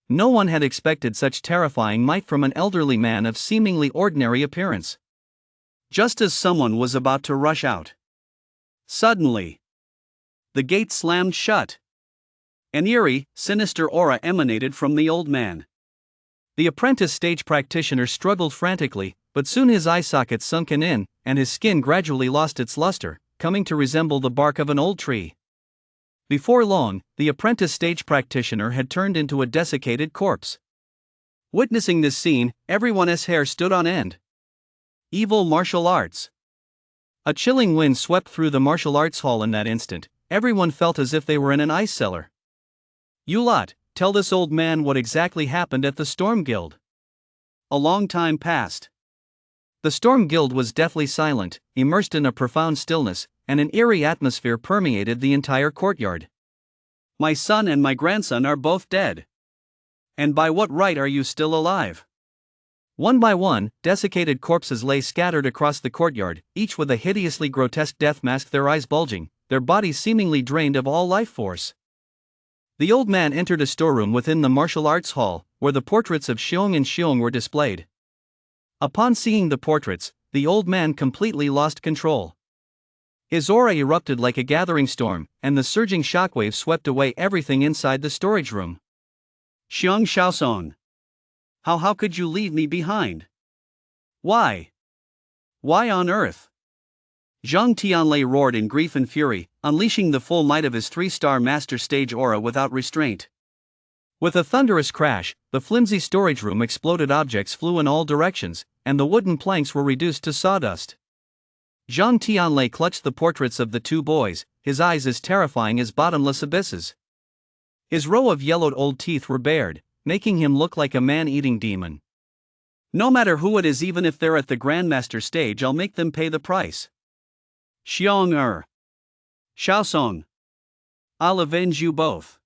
Speaker 2: No one had expected such terrifying might from an elderly man of seemingly ordinary appearance. Just as someone was about to rush out, suddenly, the gate slammed shut. An eerie, sinister aura emanated from the old man. The apprentice stage practitioner struggled frantically, but soon his eye sockets sunken in, and his skin gradually lost its luster, coming to resemble the bark of an old tree. Before long, the apprentice stage practitioner had turned into a desiccated corpse. Witnessing this scene, everyone's hair stood on end. Evil martial arts. A chilling wind swept through the martial arts hall in that instant. Everyone felt as if they were in an ice cellar. You lot, tell this old man what exactly happened at the Storm Guild. A long time passed.
Speaker 1: The Storm Guild was deathly silent, immersed in a profound stillness, and an eerie atmosphere permeated the entire courtyard.
Speaker 2: My son and my grandson are both dead. And by what right are you still alive?
Speaker 1: One by one, desiccated corpses lay scattered across the courtyard, each with a hideously grotesque death mask, their eyes bulging, their bodies seemingly drained of all life force. The old man entered a storeroom within the martial arts hall, where the portraits of Xiong and Xiong were displayed. Upon seeing the portraits, the old man completely lost control. His aura erupted like a gathering storm, and the surging shockwave swept away everything inside the storage room.
Speaker 2: Xiong Shaosong. How could you leave me behind? Why? Why on earth? Zhang Tianlei roared in grief and fury, unleashing the full might of his 3-star master stage aura without restraint.
Speaker 1: With a thunderous crash, the flimsy storage room exploded, objects flew in all directions, and the wooden planks were reduced to sawdust. Zhang Tianlei clutched the portraits of the two boys, his eyes as terrifying as bottomless abysses. His row of yellowed old teeth were bared, making him look like a man-eating demon.
Speaker 2: No matter who it is, even if they're at the Grandmaster stage, I'll make them pay the price. Xiong Shaosong. I'll avenge you both.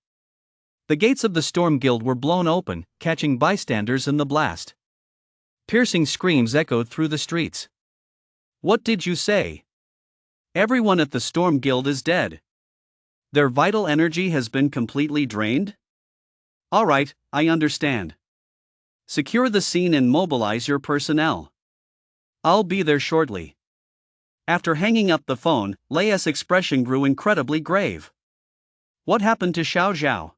Speaker 1: The gates of the Storm Guild were blown open, catching bystanders in the blast. Piercing screams echoed through the streets.
Speaker 2: What did you say? Everyone at the Storm Guild is dead. Their vital energy has been completely drained? All right, I understand. Secure the scene and mobilize your personnel. I'll be there shortly. After hanging up the phone, Leia's expression grew incredibly grave. What happened to Xiao Zhao?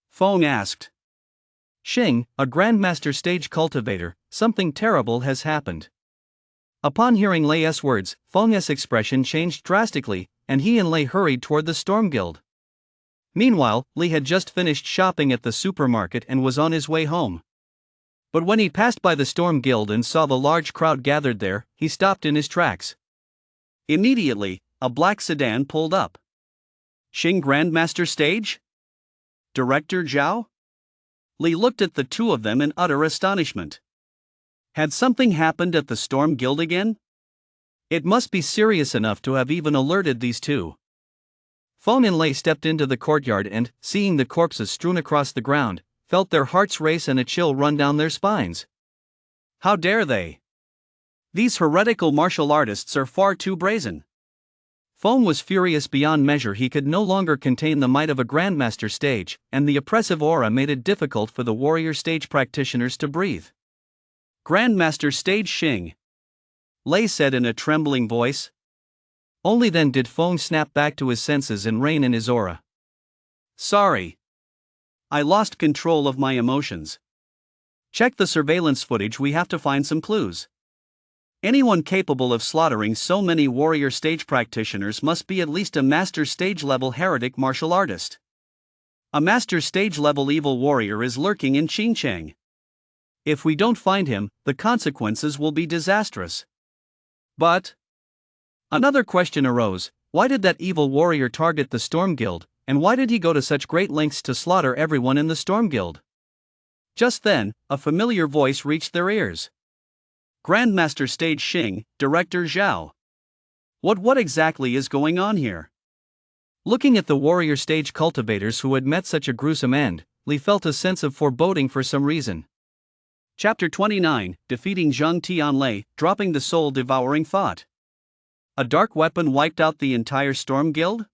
Speaker 2: Feng asked.
Speaker 1: Xing, a Grandmaster stage cultivator, something terrible has happened. Upon hearing Leia's words, Feng's expression changed drastically, and he and Lei hurried toward the Storm Guild. Meanwhile, Li had just finished shopping at the supermarket and was on his way home. But when he passed by the Storm Guild and saw the large crowd gathered there, he stopped in his tracks.
Speaker 2: Immediately, a black sedan pulled up. Xing Grandmaster stage? Director Zhao? Li looked at the two of them in utter astonishment. Had something happened at the Storm Guild again?
Speaker 1: It must be serious enough to have even alerted these two. Feng and Lei stepped into the courtyard and, seeing the corpses strewn across the ground, felt their hearts race and a chill run down their spines.
Speaker 2: How dare they? These heretical martial artists are far too brazen.
Speaker 1: Feng was furious beyond measure. He could no longer contain the might of a Grandmaster stage, and the oppressive aura made it difficult for the warrior stage practitioners to breathe.
Speaker 2: Grandmaster stage Xing, Lei said in a trembling voice.
Speaker 1: Only then did Feng snap back to his senses and rein in his aura.
Speaker 2: Sorry. I lost control of my emotions. Check the surveillance footage, we have to find some clues. Anyone capable of slaughtering so many warrior stage practitioners must be at least a master stage level heretic martial artist. A master stage level evil warrior is lurking in Xinjiang. If we don't find him, the consequences will be disastrous. But another question arose: why did that evil warrior target the Storm Guild, and why did he go to such great lengths to slaughter everyone in the Storm Guild? Just then, a familiar voice reached their ears. Grandmaster Stage Xing, Director Zhao. What exactly is going on here?
Speaker 1: Looking at the warrior stage cultivators who had met such a gruesome end, Li felt a sense of foreboding for some reason.
Speaker 2: Chapter 29, Defeating Zhang Tianlei, Dropping the Soul-Devouring Thought. A dark weapon wiped out the entire Storm Guild?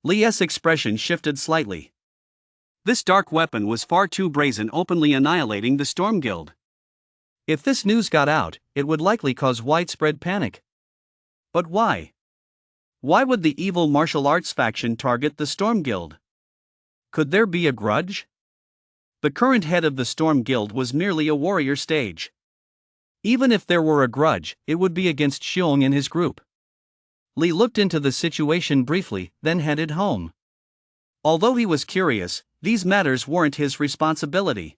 Speaker 2: Li's expression shifted slightly. This dark weapon was far too brazen, openly annihilating the Storm Guild.
Speaker 1: If this news got out, it would likely cause widespread panic.
Speaker 2: But why? Why would the evil martial arts faction target the Storm Guild? Could there be a grudge? The current head of the Storm Guild was merely a warrior stage.
Speaker 1: Even if there were a grudge, it would be against Xiong and his group. Li looked into the situation briefly, then headed home.
Speaker 2: Although he was curious, these matters weren't his responsibility.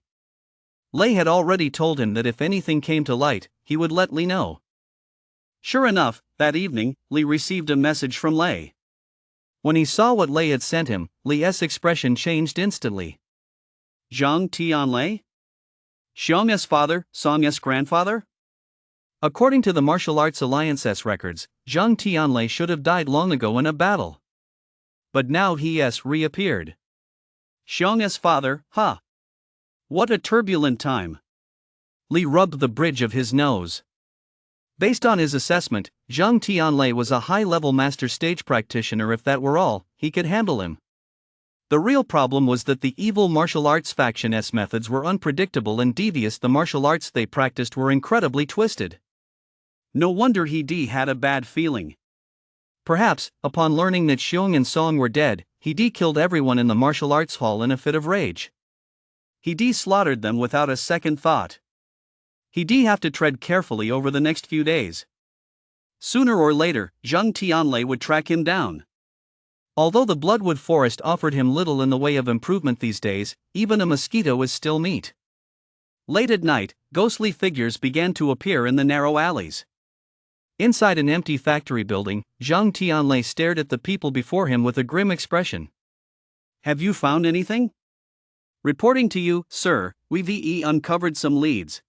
Speaker 1: Lei had already told him that if anything came to light, he would let Li know.
Speaker 2: Sure enough, that evening, Li received a message from Lei.
Speaker 1: When he saw what Lei had sent him, Li's expression changed instantly.
Speaker 2: Zhang Tianlei? Xiong's father, Song's grandfather?
Speaker 1: According to the Martial Arts Alliance's records, Zhang Tianlei should have died long ago in a battle. But now he has reappeared.
Speaker 2: Xiong's father, huh? What a turbulent time.
Speaker 1: Li rubbed the bridge of his nose. Based on his assessment, Zhang Tianlei was a high-level master stage practitioner. If that were all, he could handle him. The real problem was that the evil martial arts faction's methods were unpredictable and devious. The martial arts they practiced were incredibly twisted.
Speaker 2: No wonder He had a bad feeling.
Speaker 1: Perhaps, upon learning that Xiong and Song were dead, He killed everyone in the martial arts hall in a fit of rage.
Speaker 2: He slaughtered them without a second thought. He'd have to tread carefully over the next few days. Sooner or later, Zhang Tianlei would track him down.
Speaker 1: Although the Bloodwood Forest offered him little in the way of improvement these days, even a mosquito is still meat.
Speaker 2: Late at night, ghostly figures began to appear in the narrow alleys.
Speaker 1: Inside an empty factory building, Zhang Tianlei stared at the people before him with a grim expression.
Speaker 2: Have you found anything? Reporting to you, sir, we've uncovered some leads.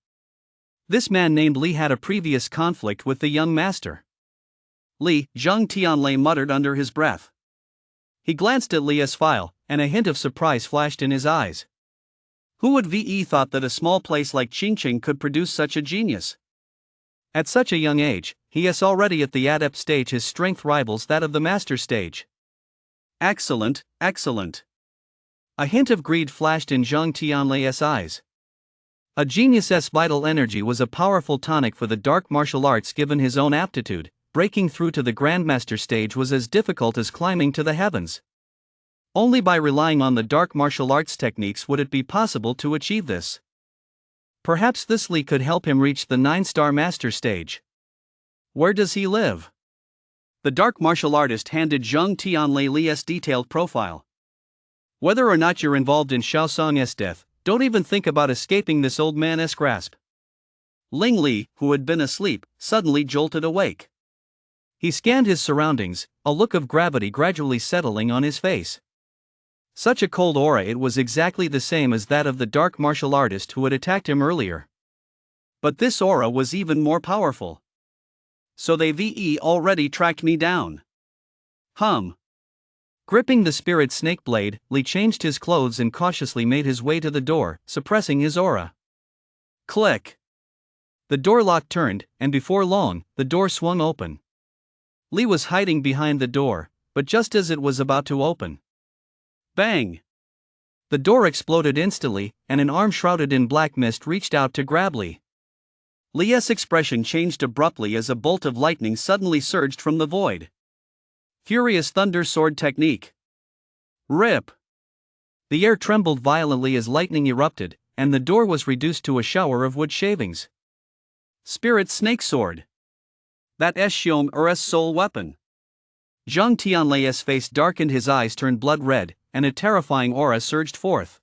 Speaker 1: This man named Li had a previous conflict with the young master.
Speaker 2: Li, Zhang Tianlei muttered under his breath.
Speaker 1: He glanced at Li's file, and a hint of surprise flashed in his eyes.
Speaker 2: Who would thought that a small place like Qingqing could produce such a genius?
Speaker 1: At such a young age, he is already at the adept stage. His strength rivals that of the master stage.
Speaker 2: Excellent, excellent.
Speaker 1: A hint of greed flashed in Zhang Tianlei's eyes. A genius's vital energy was a powerful tonic for the dark martial arts. Given his own aptitude, breaking through to the grandmaster stage was as difficult as climbing to the heavens. Only by relying on the dark martial arts techniques would it be possible to achieve this. Perhaps this Li could help him reach the 9-star master stage. Where does he live?
Speaker 2: The dark martial artist handed Zhang Tianlei Li's detailed profile.
Speaker 1: Whether or not you're involved in Xiao Song's death, don't even think about escaping this old man's grasp.
Speaker 2: Ling Li, who had been asleep, suddenly jolted awake.
Speaker 1: He scanned his surroundings, a look of gravity gradually settling on his face. Such a cold aura, it was exactly the same as that of the dark martial artist who had attacked him earlier.
Speaker 2: But this aura was even more powerful. So they've already tracked me down.
Speaker 1: Gripping the spirit snake blade, Li changed his clothes and cautiously made his way to the door, suppressing his aura.
Speaker 2: Click.
Speaker 1: The door lock turned, and before long, the door swung open. Li was hiding behind the door, but just as it was about to open,
Speaker 2: bang!
Speaker 1: The door exploded instantly, and an arm shrouded in black mist reached out to grab Li.
Speaker 2: Li's expression changed abruptly as a bolt of lightning suddenly surged from the void. Furious thunder sword technique. Rip!
Speaker 1: The air trembled violently as lightning erupted, and the door was reduced to a shower of wood shavings.
Speaker 2: Spirit snake sword. That is Xiong's soul weapon.
Speaker 1: Zhang Tianlei's face darkened, his eyes turned blood red, and a terrifying aura surged forth.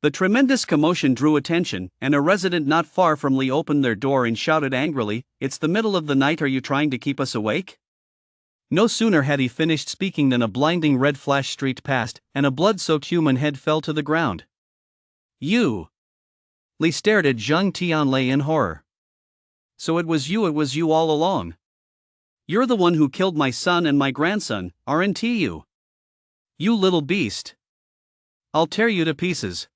Speaker 2: The tremendous commotion drew attention, and a resident not far from Li opened their door and shouted angrily, "It's the middle of the night, are you trying to keep us awake?"
Speaker 1: No sooner had he finished speaking than a blinding red flash streaked past, and a blood-soaked human head fell to the ground.
Speaker 2: You!
Speaker 1: Li stared at Zhang Tianlei in horror.
Speaker 2: So it was you all along. You're the one who killed my son and my grandson, aren't you?
Speaker 1: You little beast! I'll tear you to pieces.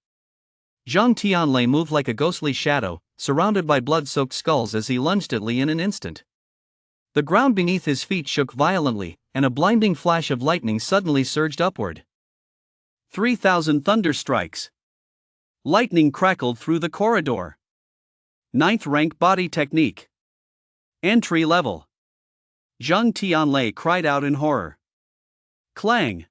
Speaker 1: Zhang Tianlei moved like a ghostly shadow, surrounded by blood-soaked skulls as he lunged at Li in an instant. The ground beneath his feet shook violently, and a blinding flash of lightning suddenly surged upward.
Speaker 2: 3,000 thunder strikes. Lightning crackled through the corridor. 9th rank body technique. Entry level. Zhang Tianlei cried out in horror. Clang!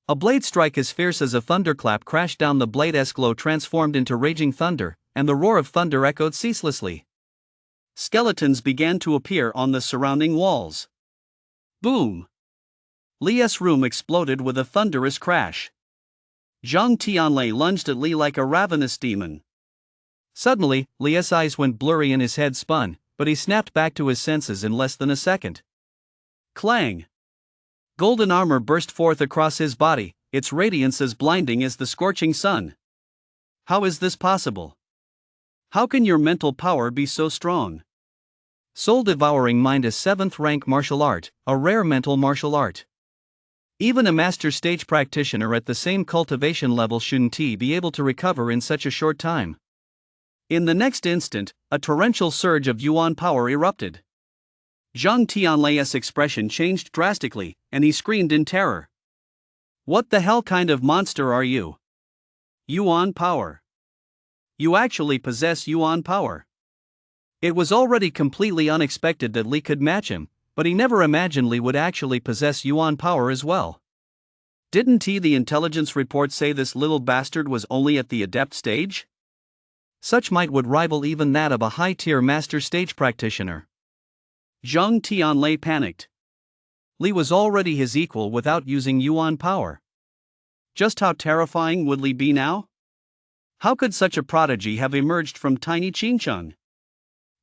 Speaker 1: A blade strike as fierce as a thunderclap crashed down. The blade's glow transformed into raging thunder, and the roar of thunder echoed ceaselessly.
Speaker 2: Skeletons began to appear on the surrounding walls. Boom! Li's room exploded with a thunderous crash. Zhang Tianlei lunged at Li like a ravenous demon.
Speaker 1: Suddenly, Li's eyes went blurry and his head spun, but he snapped back to his senses in less than a second.
Speaker 2: Clang! Golden armor burst forth across his body, its radiance as blinding as the scorching sun. How is this possible? How can your mental power be so strong?
Speaker 1: Soul-devouring mind is 7th rank martial art, a rare mental martial art. Even a master stage practitioner at the same cultivation level shouldn't be able to recover in such a short time.
Speaker 2: In the next instant, a torrential surge of yuan power erupted. Zhang Tianlei's expression changed drastically, and he screamed in terror. What the hell kind of monster are you? Yuan power. You actually possess yuan power. It was already completely unexpected that Li could match him, but he never imagined Li would actually possess yuan power as well. Didn't the intelligence report say this little bastard was only at the adept stage?
Speaker 1: Such might would rival even that of a high-tier master stage practitioner.
Speaker 2: Zhang Tianlei panicked.
Speaker 1: Li was already his equal without using yuan power.
Speaker 2: Just how terrifying would Li be now? How could such a prodigy have emerged from tiny Qingcheng?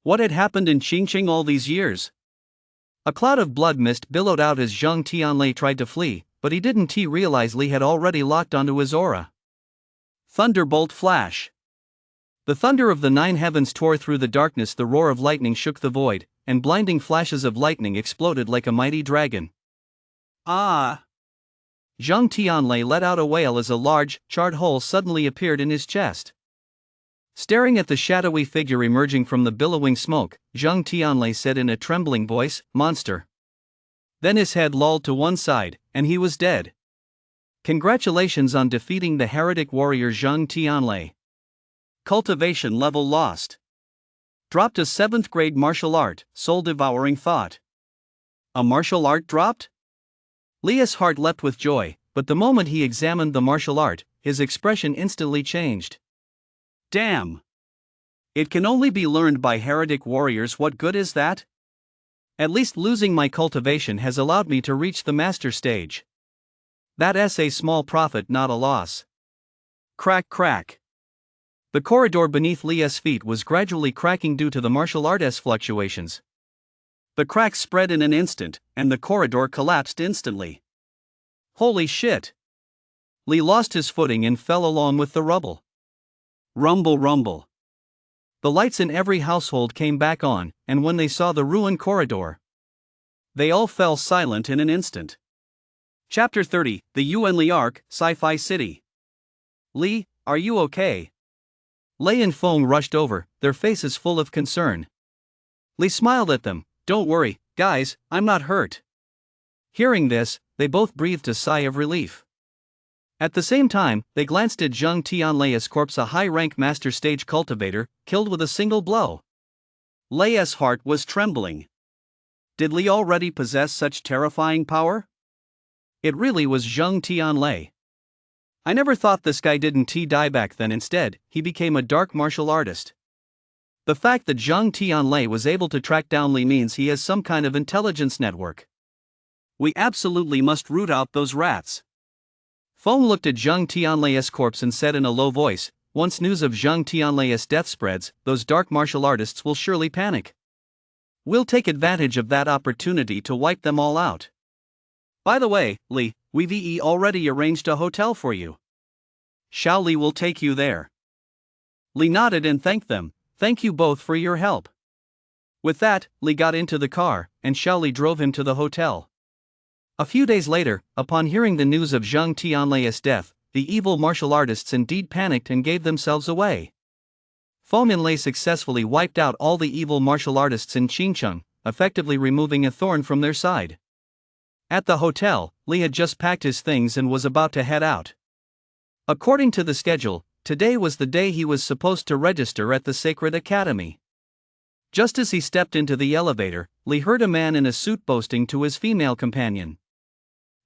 Speaker 2: What had happened in Qingcheng all these years?
Speaker 1: A cloud of blood mist billowed out as Zhang Tianlei tried to flee, but he didn't realize Li had already locked onto his aura.
Speaker 2: Thunderbolt flash.
Speaker 1: The thunder of the 9 heavens tore through the darkness, the roar of lightning shook the void, and blinding flashes of lightning exploded like a mighty dragon.
Speaker 2: Ah!
Speaker 1: Zhang Tianlei let out a wail as a large, charred hole suddenly appeared in his chest. Staring at the shadowy figure emerging from the billowing smoke, Zhang Tianlei said in a trembling voice, "Monster." Then his head lolled to one side, and he was dead. Congratulations on defeating the heretic warrior Zhang Tianlei.
Speaker 2: Cultivation level lost. Dropped a 7th grade martial art, soul-devouring thought. A martial art dropped?
Speaker 1: Li's heart leapt with joy, but the moment he examined the martial art, his expression instantly changed.
Speaker 2: Damn! It can only be learned by heretic warriors. What good is that?
Speaker 1: At least losing my cultivation has allowed me to reach the master stage. That's a small profit, not a loss.
Speaker 2: Crack, crack.
Speaker 1: The corridor beneath Li's feet was gradually cracking due to the martial art's fluctuations.
Speaker 2: The cracks spread in an instant, and the corridor collapsed instantly.
Speaker 1: Holy shit! Li lost his footing and fell along with the rubble.
Speaker 2: Rumble, rumble.
Speaker 1: The lights in every household came back on, and when they saw the ruined corridor,
Speaker 2: they all fell silent in an instant. Chapter 30, The Yuan Arc, Sci-Fi City.
Speaker 1: Li, are you okay? Lei and Feng rushed over, their faces full of concern. Li smiled at them. Don't worry, guys, I'm not hurt. Hearing this, they both breathed a sigh of relief. At the same time, they glanced at Zhang Tianlei's corpse, a high-rank master stage cultivator, killed with a single blow.
Speaker 2: Lei's heart was trembling. Did Li already possess such terrifying power?
Speaker 1: It really was Zhang Tianlei. I never thought this guy didn't die back then. Instead, he became a dark martial artist. The fact that Zhang Tianlei was able to track down Li means he has some kind of intelligence network.
Speaker 2: We absolutely must root out those rats.
Speaker 1: Feng looked at Zhang Tianlei's corpse and said in a low voice, once news of Zhang Tianlei's death spreads, those dark martial artists will surely panic. We'll take advantage of that opportunity to wipe them all out.
Speaker 2: By the way, Li, we've already arranged a hotel for you. Xiao Li will take you there.
Speaker 1: Li nodded and thanked them. Thank you both for your help. With that, Li got into the car, and Xiao Li drove him to the hotel. A few days later, upon hearing the news of Zhang Tianlei's death, the evil martial artists indeed panicked and gave themselves away. Feng and Lei successfully wiped out all the evil martial artists in Qingcheng, effectively removing a thorn from their side. At the hotel, Li had just packed his things and was about to head out. According to the schedule, today was the day he was supposed to register at the Sacred Academy. Just as he stepped into the elevator, Li heard a man in a suit boasting to his female companion.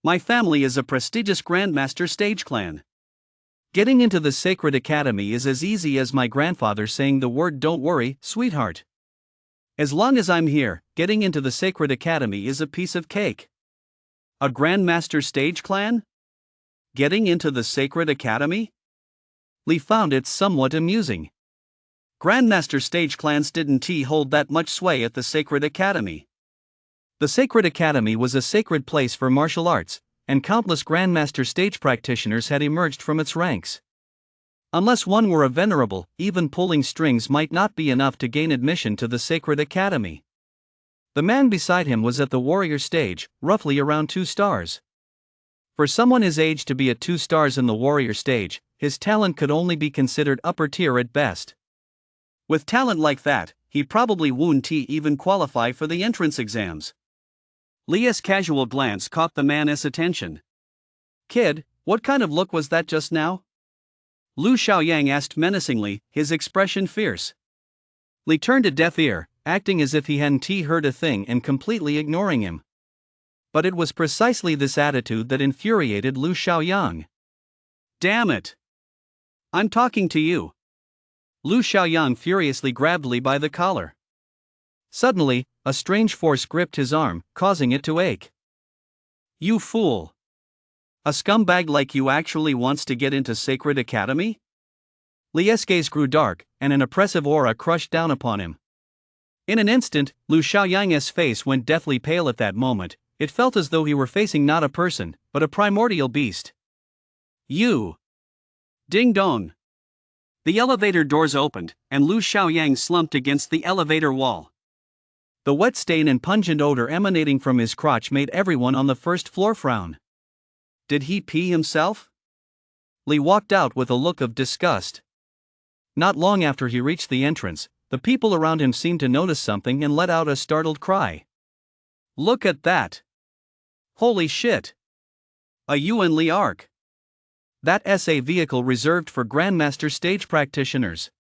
Speaker 2: My family is a prestigious Grandmaster stage clan.
Speaker 1: Getting into the Sacred Academy is as easy as my grandfather saying the word "don't worry, sweetheart." As long as I'm here, getting into the Sacred Academy is a piece of cake.
Speaker 2: A Grandmaster stage clan? Getting into the Sacred Academy?
Speaker 1: Li found it somewhat amusing.
Speaker 2: Grandmaster stage clans didn't hold that much sway at the Sacred Academy.
Speaker 1: The Sacred Academy was a sacred place for martial arts, and countless Grandmaster stage practitioners had emerged from its ranks. Unless one were a venerable, even pulling strings might not be enough to gain admission to the sacred academy. The man beside him was at the warrior stage, roughly around 2 stars. For someone his age to be at 2 stars in the warrior stage, his talent could only be considered upper tier at best.
Speaker 2: With talent like that, he probably wouldn't even qualify for the entrance exams. Leah's casual glance caught the man's attention.
Speaker 1: "Kid, what kind of look was that just now?"
Speaker 2: Lu Xiaoyang asked menacingly, his expression fierce.
Speaker 1: Li turned a deaf ear, acting as if he hadn't heard a thing and completely ignoring him. But it was precisely this attitude that infuriated Lu Xiaoyang.
Speaker 2: "Damn it! I'm talking to you."
Speaker 1: Lu Xiaoyang furiously grabbed Li by the collar. Suddenly, a strange force gripped his arm, causing it to ache.
Speaker 2: "You fool! A scumbag like you actually wants to get into Sacred Academy?"
Speaker 1: Li's gaze grew dark, and an oppressive aura crushed down upon him. In an instant, Lu Xiaoyang's face went deathly pale at that moment. It felt as though he were facing not a person, but a primordial beast.
Speaker 2: "You!" Ding dong! The elevator doors opened, and Lu Xiaoyang slumped against the elevator wall.
Speaker 1: The wet stain and pungent odor emanating from his crotch made everyone on the first floor frown.
Speaker 2: Did he pee himself?
Speaker 1: Li walked out with a look of disgust. Not long after he reached the entrance, the people around him seemed to notice something and let out a startled cry.
Speaker 2: "Look at that! Holy shit! A Yuan Li Arc!
Speaker 1: That's a vehicle reserved for Grandmaster stage practitioners.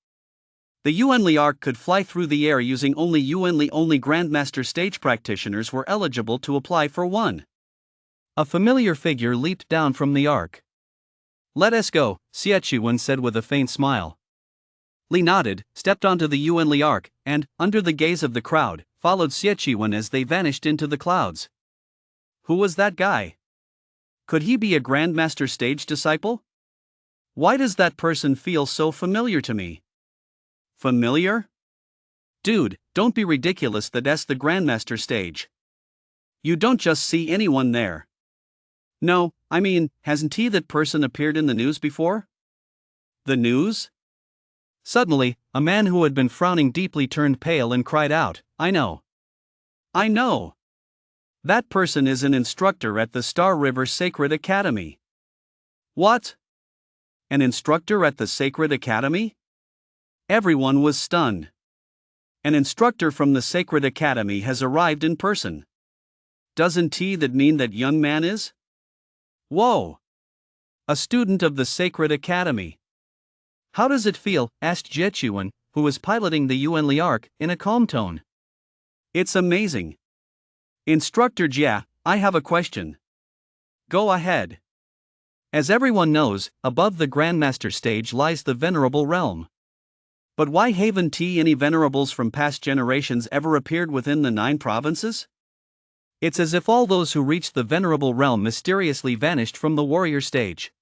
Speaker 2: The Yuan Li Arc could fly through the air using only Yuan Li. Only Grandmaster stage practitioners were eligible to apply for one."
Speaker 1: A familiar figure leaped down from the arc. "Let us go," Xie said with a faint smile.
Speaker 2: Li nodded, stepped onto the Yuan Li Arc, and, under the gaze of the crowd, followed Xie as they vanished into the clouds.
Speaker 1: Who was that guy?
Speaker 2: Could he be a Grandmaster stage disciple? Why does that person feel so familiar to me? Familiar? Dude, don't be ridiculous. That's the Grandmaster stage. You don't just see anyone there. No, I mean, hasn't that person appeared in the news before? The news?
Speaker 1: Suddenly, a man who had been frowning deeply turned pale and cried out, "I know.
Speaker 2: I know. That person is an instructor at the Star River Sacred Academy." What? An instructor at the Sacred Academy? Everyone was stunned. An instructor from the Sacred Academy has arrived in person. Doesn't that mean that young man is? Whoa! A student of the Sacred Academy.
Speaker 1: "How does it feel?" asked Jiechuan, who was piloting the Yuan Li Arc, in a calm tone.
Speaker 2: "It's amazing. Instructor Jia, I have a question." "Go ahead."
Speaker 1: As everyone knows, above the Grandmaster stage lies the Venerable Realm.
Speaker 2: But why haven't any venerables from past generations ever appeared within the 9 provinces?
Speaker 1: It's as if all those who reached the Venerable Realm mysteriously vanished from the warrior stage.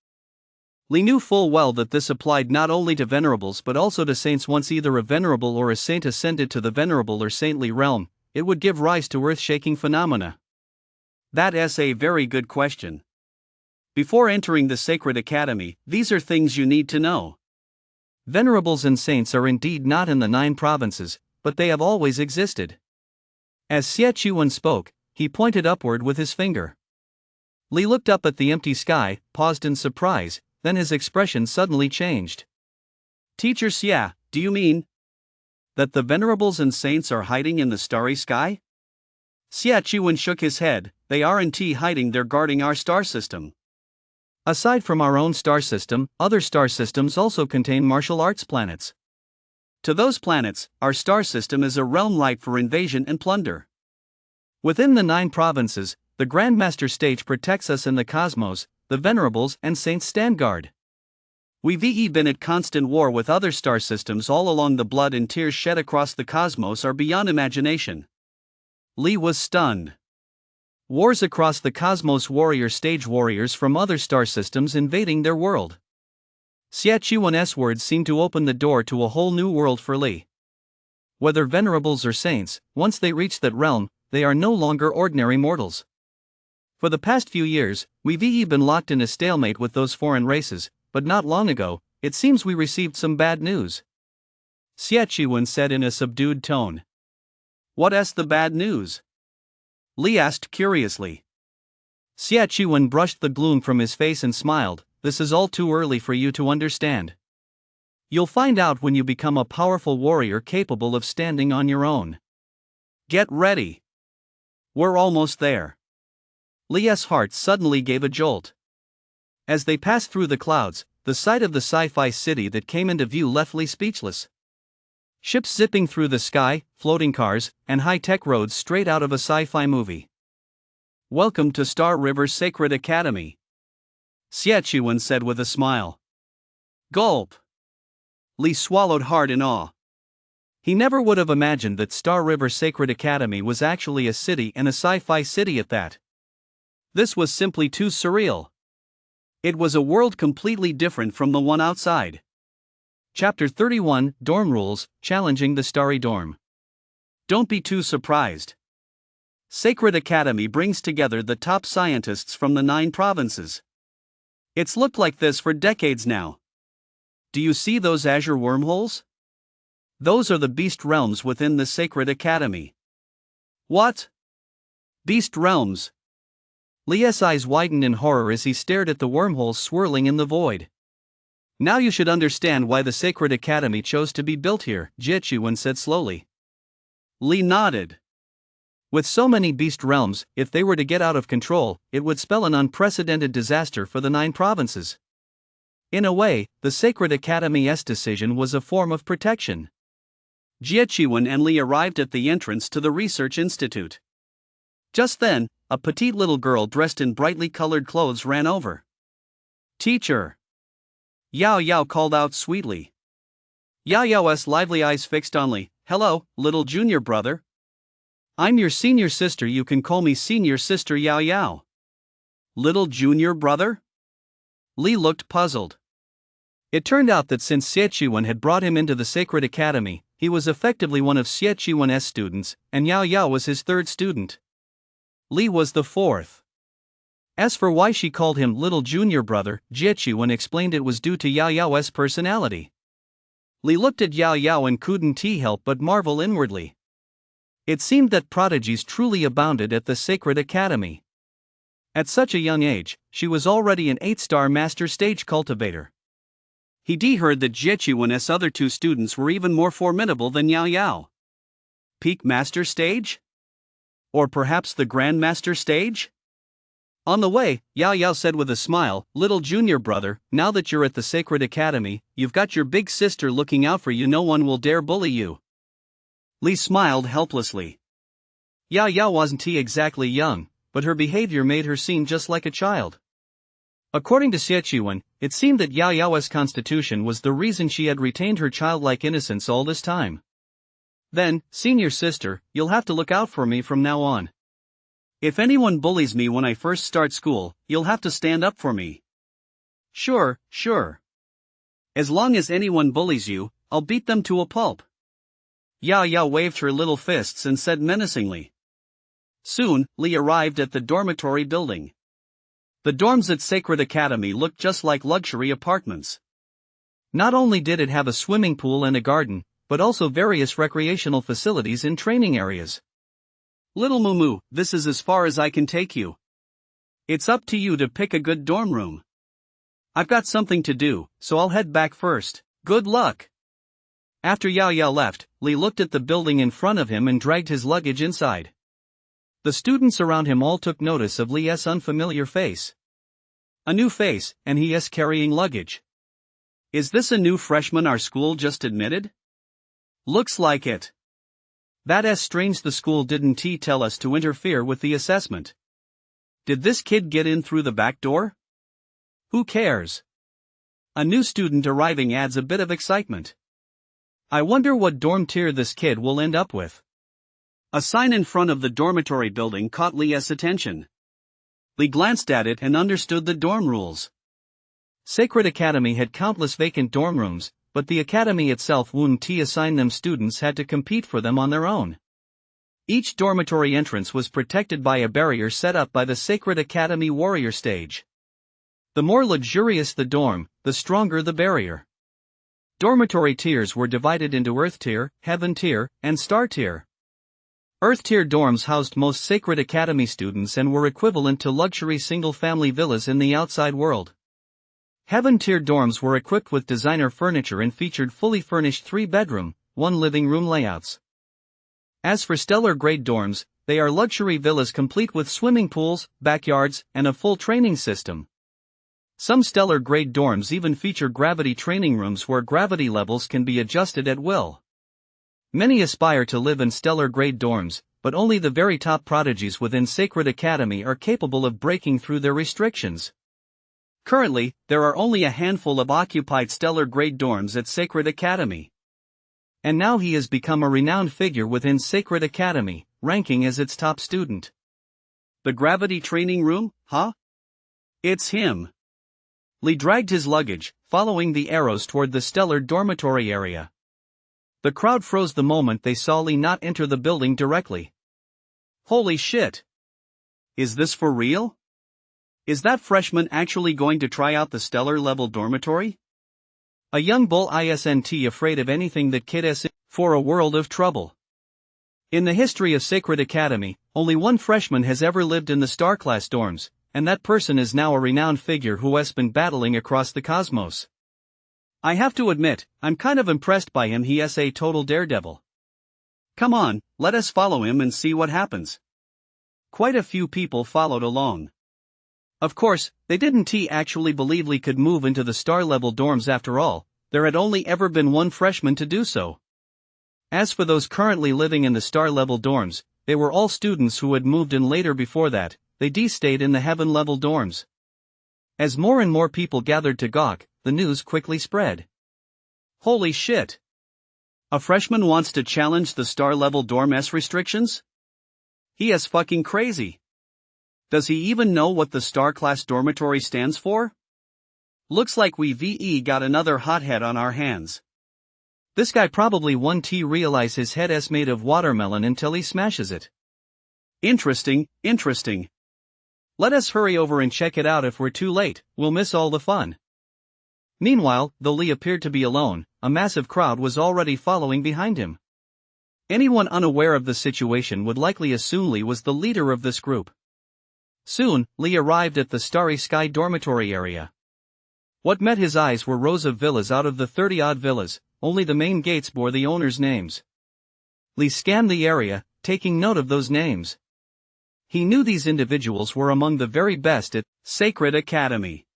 Speaker 1: Li knew full well that this applied not only to venerables but also to saints. Once either a venerable or a saint ascended to the venerable or saintly realm, it would give rise to earth-shaking phenomena.
Speaker 2: That's a very good question. Before entering the Sacred Academy, these are things you need to know.
Speaker 1: Venerables and saints are indeed not in the 9 provinces, but they have always existed. As Xie spoke, he pointed upward with his finger. Li looked up at the empty sky, paused in surprise, then his expression suddenly changed.
Speaker 2: "Teacher Xie, do you mean that the venerables and saints are hiding in the starry sky?" Xie shook his head. "They aren't hiding, they're guarding our star system."
Speaker 1: Aside from our own star system, other star systems also contain martial arts planets.
Speaker 2: To those planets, our star system is a realm ripe for invasion and plunder.
Speaker 1: Within the 9 provinces, the Grandmaster stage protects us in the cosmos. The venerables and saints stand guard.
Speaker 2: We've been at constant war with other star systems all along. The blood and tears shed across the cosmos are beyond imagination. Li was stunned.
Speaker 1: Wars across the cosmos, warrior stage warriors from other star systems invading their world. Xie words seemed to open the door to a whole new world for Li. Whether venerables or saints, once they reach that realm, they are no longer ordinary mortals. For the past few years, we've been locked in a stalemate with those foreign races, but not long ago, it seems we received some bad news. Xie said in a subdued tone.
Speaker 2: What's the bad news?
Speaker 1: Li asked curiously. Xie brushed the gloom from his face and smiled. This is all too early for you to understand. You'll find out when you become a powerful warrior capable of standing on your own.
Speaker 2: Get ready. We're almost there.
Speaker 1: Li's heart suddenly gave a jolt. As they passed through the clouds, the sight of the sci-fi city that came into view left Li speechless. Ships zipping through the sky, floating cars, and high-tech roads straight out of a sci-fi movie.
Speaker 2: Welcome to Star River's Sacred Academy, Xie said with a smile. Gulp. Li swallowed hard in awe.
Speaker 1: He never would have imagined that Star River Sacred Academy was actually a city, and a sci-fi city at that.
Speaker 2: This was simply too surreal. It was a world completely different from the one outside.
Speaker 1: Chapter 31, Dorm Rules, Challenging the Starry Dorm.
Speaker 2: Don't be too surprised. Sacred Academy brings together the top scientists from the 9 provinces. It's looked like this for decades now. Do you see those azure wormholes? Those are the beast realms within the Sacred Academy. What? Beast realms?
Speaker 1: Li's eyes widened in horror as he stared at the wormholes swirling in the void.
Speaker 2: Now you should understand why the Sacred Academy chose to be built here, Jie said slowly. Li nodded.
Speaker 1: With so many beast realms, if they were to get out of control, it would spell an unprecedented disaster for the 9 provinces. In a way, the Sacred Academy's decision was a form of protection.
Speaker 2: Jie and Li arrived at the entrance to the research institute. Just then, a petite little girl dressed in brightly colored clothes ran over. Teacher! Yao called out sweetly. Yao's lively eyes fixed on Li. Hello, little junior brother. I'm your senior sister, you can call me senior sister Yao. Little junior brother? Li looked puzzled.
Speaker 1: It turned out that since Xie had brought him into the Sacred Academy, he was effectively one of Xie's students, and Yao was his 3rd student. Li was the 4th. As for why she called him little junior brother, Jie explained it was due to Yao's personality.
Speaker 2: Li looked at Yao and couldn't help but marvel inwardly.
Speaker 1: It seemed that prodigies truly abounded at the Sacred Academy. At such a young age, she was already an 8-star master stage cultivator.
Speaker 2: He heard that Jie's other 2 students were even more formidable than Yao. Peak master stage? Or perhaps the Grand Master stage? On the way, Yao said with a smile, little junior brother, now that you're at the Sacred Academy, you've got your big sister looking out for you, no one will dare bully you. Li smiled helplessly.
Speaker 1: Yao wasn't exactly young, but her behavior made her seem just like a child. According to Xie, it seemed that Yao's constitution was the reason she had retained her childlike innocence all this time.
Speaker 2: Then, senior sister, you'll have to look out for me from now on. If anyone bullies me when I first start school, you'll have to stand up for me. Sure. As long as anyone bullies you, I'll beat them to a pulp. Yao waved her little fists and said menacingly. Soon, Li arrived at the dormitory building. The dorms at Sacred Academy looked just like luxury apartments.
Speaker 1: Not only did it have a swimming pool and a garden, but also various recreational facilities and training areas.
Speaker 2: Little Mumu, this is as far as I can take you. It's up to you to pick a good dorm room. I've got something to do, so I'll head back first. Good luck. After Yao left, Li looked at the building in front of him and dragged his luggage inside.
Speaker 1: The students around him all took notice of Li's unfamiliar face.
Speaker 2: A new face, and he's carrying luggage. Is this a new freshman our school just admitted? Looks like it.
Speaker 1: That's strange, the school didn't tell us to interfere with the assessment.
Speaker 2: Did this kid get in through the back door? Who cares? A new student arriving adds a bit of excitement.
Speaker 1: I wonder what dorm tier this kid will end up with.
Speaker 2: A sign in front of the dormitory building caught Li's attention. Li glanced at it and understood the dorm rules.
Speaker 1: Sacred Academy had countless vacant dorm rooms, but the academy itself wouldn't assign them, students had to compete for them on their own. Each dormitory entrance was protected by a barrier set up by the Sacred Academy warrior stage. The more luxurious the dorm, the stronger the barrier. Dormitory tiers were divided into Earth tier, Heaven tier, and Star tier. Earth tier dorms housed most sacred academy students and were equivalent to luxury single-family villas in the outside world. Heaven tier dorms were equipped with designer furniture and featured fully furnished 3-bedroom, 1-living-room layouts. As for stellar grade dorms, they are luxury villas complete with swimming pools, backyards, and a full training system. Some stellar grade dorms even feature gravity training rooms where gravity levels can be adjusted at will. Many aspire to live in stellar grade dorms, but only the very top prodigies within Sacred Academy are capable of breaking through their restrictions. Currently, there are only a handful of occupied stellar grade dorms at Sacred Academy. And now he has become a renowned figure within Sacred Academy, ranking as its top student. The gravity training room, huh? It's him. Lee dragged his luggage, following the arrows toward the stellar dormitory area. The crowd froze the moment they saw Lee not enter the building directly. Holy shit! Is this for real? Is that freshman actually going to try out the stellar level dormitory? A young bull isn't afraid of anything that kid is for a world of trouble. In the history of Sacred Academy, only one freshman has ever lived in the star class dorms, and that person is now a renowned figure who has been battling across the cosmos. I have to admit, I'm kind of impressed by him. He is a total daredevil. Come on, let us follow him and see what happens. Quite a few people followed along. Of course, they didn't actually believe Lee could move into the star-level dorms after all. There had only ever been one freshman to do so. As for those currently living in the star-level dorms, they were all students who had moved in later before that. They stayed in the heaven-level dorms. As more and more people gathered to gawk, the news quickly spread. Holy shit! A freshman wants to challenge the star-level dorm's restrictions? He is fucking crazy. Does he even know what the star-class dormitory stands for? Looks like we got another hothead on our hands. This guy probably won't realize his head is made of watermelon until he smashes it. Interesting. Let us hurry over and check it out. If we're too late, we'll miss all the fun. Meanwhile, though Lee appeared to be alone, a massive crowd was already following behind him. Anyone unaware of the situation would likely assume Lee was the leader of this group. Soon, Lee arrived at the Starry Sky dormitory area. What met his eyes were rows of villas. Out of the 30-odd villas, only the main gates bore the owners' names. Lee scanned the area, taking note of those names. He knew these individuals were among the very best at Sacred Academy.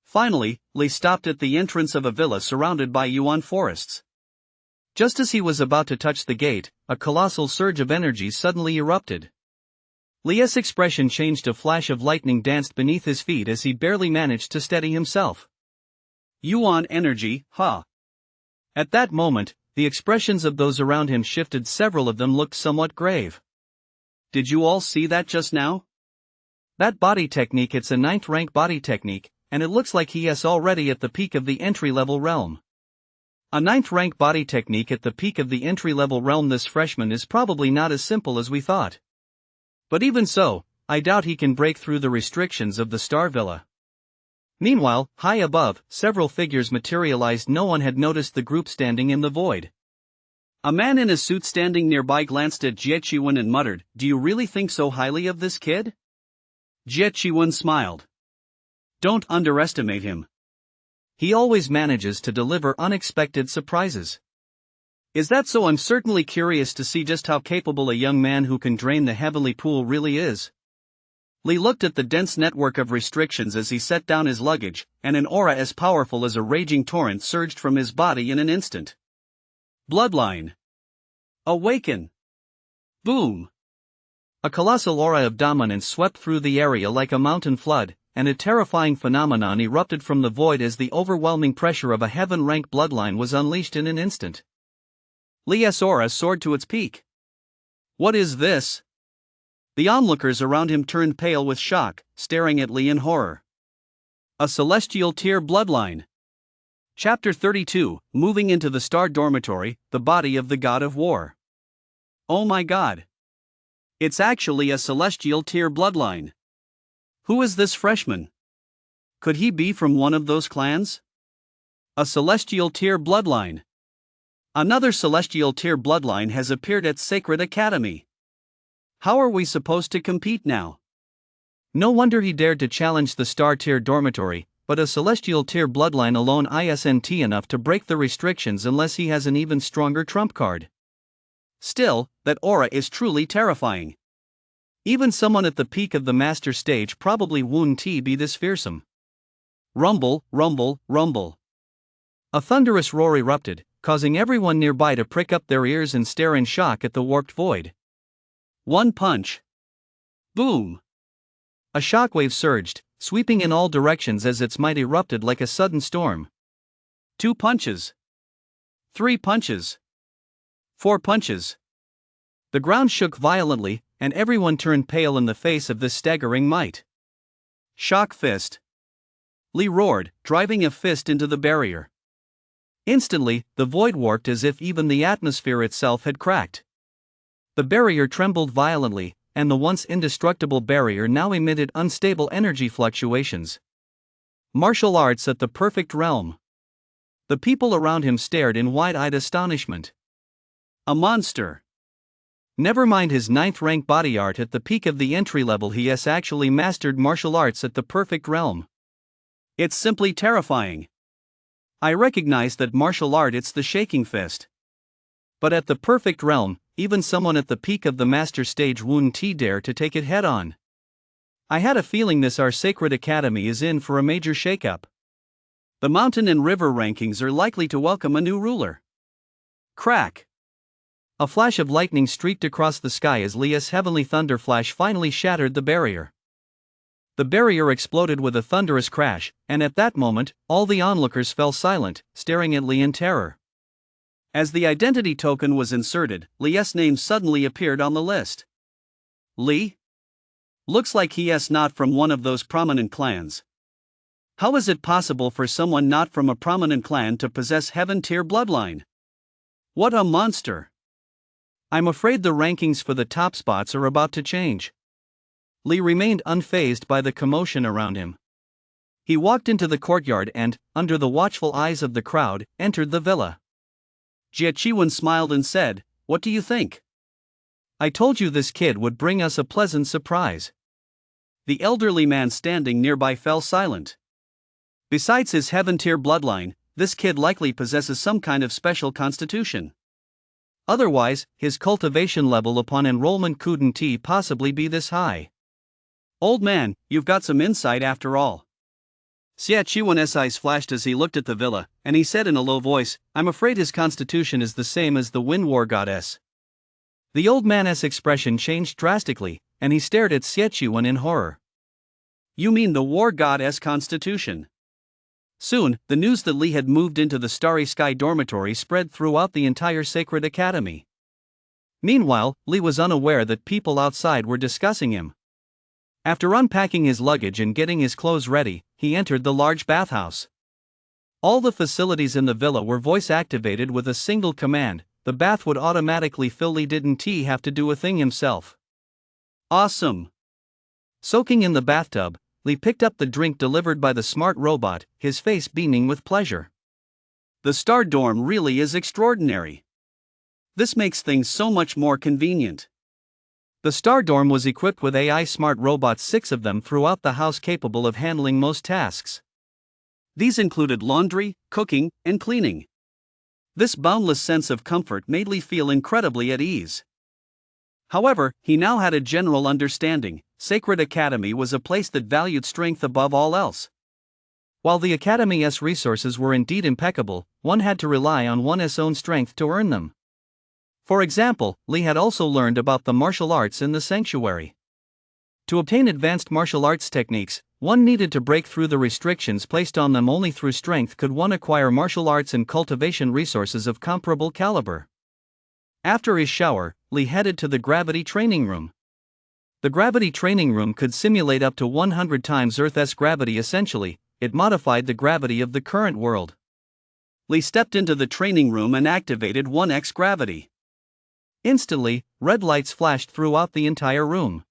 Speaker 1: Finally, Lee stopped at the entrance of a villa surrounded by yuan forests. Just as he was about to touch the gate, a colossal surge of energy suddenly erupted. Lee's expression changed. A flash of lightning danced beneath his feet as he barely managed to steady himself. Yuan energy, huh? At that moment, the expressions of those around him shifted. Several of them looked somewhat grave. Did you all see that just now? That body technique, it's a 9th rank body technique, and it looks like he is already at the peak of the entry-level realm. A 9th rank body technique at the peak of the entry-level realm. This freshman is probably not as simple as we thought. But even so, I doubt he can break through the restrictions of the Star Villa. Meanwhile, high above, several figures materialized. No one had noticed the group standing in the void. A man in a suit standing nearby glanced at Jie Qiwen and muttered, "Do you really think so highly of this kid?" Jie Qiwen smiled. "Don't underestimate him. He always manages to deliver unexpected surprises." "Is that so? I'm certainly curious to see just how capable a young man who can drain the heavenly pool really is." Lee looked at the dense network of restrictions as he set down his luggage, and an aura as powerful as a raging torrent surged from his body in an instant. Bloodline. Awaken. Boom. A colossal aura of dominance swept through the area like a mountain flood, and a terrifying phenomenon erupted from the void as the overwhelming pressure of a heaven-rank bloodline was unleashed in an instant. Lee's aura soared to its peak. What is this? The onlookers around him turned pale with shock, staring at Lee in horror. A celestial tier bloodline. Chapter 32, Moving into the Star Dormitory, the Body of the God of War. Oh my god. It's actually a celestial tier bloodline. Who is this freshman? Could he be from one of those clans?
Speaker 2: A celestial tier bloodline. Another celestial tier bloodline has appeared at Sacred Academy. How are we supposed to compete now?
Speaker 1: No wonder he dared to challenge the star tier dormitory, but a celestial tier bloodline alone isn't enough to break the restrictions unless he has an even stronger trump card.
Speaker 2: Still, that aura is truly terrifying. Even someone at the peak of the master stage probably wouldn't be this fearsome. Rumble, rumble, rumble.
Speaker 1: A thunderous roar erupted, causing everyone nearby to prick up their ears and stare in shock at the warped void.
Speaker 2: One punch. Boom.
Speaker 1: A shockwave surged, sweeping in all directions as its might erupted like a sudden storm.
Speaker 2: 2 punches. 3 punches. 4 punches.
Speaker 1: The ground shook violently, and everyone turned pale in the face of this staggering might.
Speaker 2: Shock fist. Lee roared, driving a fist into the barrier.
Speaker 1: Instantly, the void warped as if even the atmosphere itself had cracked. The barrier trembled violently, and the once indestructible barrier now emitted unstable energy fluctuations. Martial arts at the perfect realm. The people around him stared in wide-eyed astonishment.
Speaker 2: A monster.
Speaker 1: Never mind his 9th rank body art at the peak of the entry level, he has actually mastered martial arts at the perfect realm.
Speaker 2: It's simply terrifying. I recognize that martial art, it's the shaking fist.
Speaker 1: But at the perfect realm, even someone at the peak of the master stage wouldn't dare to take it head on. I had a feeling this our Sacred Academy is in for a major shakeup.
Speaker 2: The mountain and river rankings are likely to welcome a new ruler. Crack.
Speaker 1: A flash of lightning streaked across the sky as Leah's heavenly thunder flash finally shattered the barrier. The barrier exploded with a thunderous crash, and at that moment, all the onlookers fell silent, staring at Lee in terror.
Speaker 2: As the identity token was inserted, Lee's name suddenly appeared on the list. Lee? Looks like he's not from one of those prominent clans. How is it possible for someone not from a prominent clan to possess heaven tier bloodline? What a monster!
Speaker 1: I'm afraid the rankings for the top spots are about to change. Lee remained unfazed by the commotion around him. He walked into the courtyard and, under the watchful eyes of the crowd, entered the villa.
Speaker 2: Jie Qiwen smiled and said, "What do you think?"
Speaker 1: "I told you this kid would bring us a pleasant surprise."
Speaker 2: The elderly man standing nearby fell silent. Besides his heaven tier bloodline, this kid likely possesses some kind of special constitution.
Speaker 1: Otherwise, his cultivation level upon enrollment couldn't possibly be this high.
Speaker 2: Old man, you've got some insight after all. Jie Qiwen's eyes flashed as he looked at the villa, and he said in a low voice, "I'm afraid his constitution is the same as the Wind War goddess."
Speaker 1: The old man's expression changed drastically, and he stared at Jie Qiwen in horror.
Speaker 2: You mean the war goddess constitution?
Speaker 1: Soon, the news that Lee had moved into the Starry Sky dormitory spread throughout the entire Sacred Academy. Meanwhile, Lee was unaware that people outside were discussing him. After unpacking his luggage and getting his clothes ready, he entered the large bathhouse. All the facilities in the villa were voice-activated with a single command. The bath would automatically fill. Lee didn't have to do a thing himself.
Speaker 2: Awesome!
Speaker 1: Soaking in the bathtub, Lee picked up the drink delivered by the smart robot, his face beaming with pleasure.
Speaker 2: The Star Dorm really is extraordinary. This makes things so much more convenient.
Speaker 1: The Star Dorm was equipped with AI smart robots, 6 of them throughout the house capable of handling most tasks.
Speaker 2: These included laundry, cooking, and cleaning. This boundless sense of comfort made Lee feel incredibly at ease. However, he now had a general understanding. Sacred Academy was a place that valued strength above all else.
Speaker 1: While the Academy's resources were indeed impeccable, one had to rely on one's own strength to earn them. For example, Lee had also learned about the martial arts in the sanctuary. To obtain advanced martial arts techniques, one needed to break through the restrictions placed on them. Only through strength could one acquire martial arts and cultivation resources of comparable caliber. After his shower, Lee headed to the gravity training room. The gravity training room could simulate up to 100 times Earth's gravity. Essentially, it modified the gravity of the current world.
Speaker 2: Lee stepped into the training room and activated 1x gravity.
Speaker 1: Instantly, red lights flashed throughout the entire room.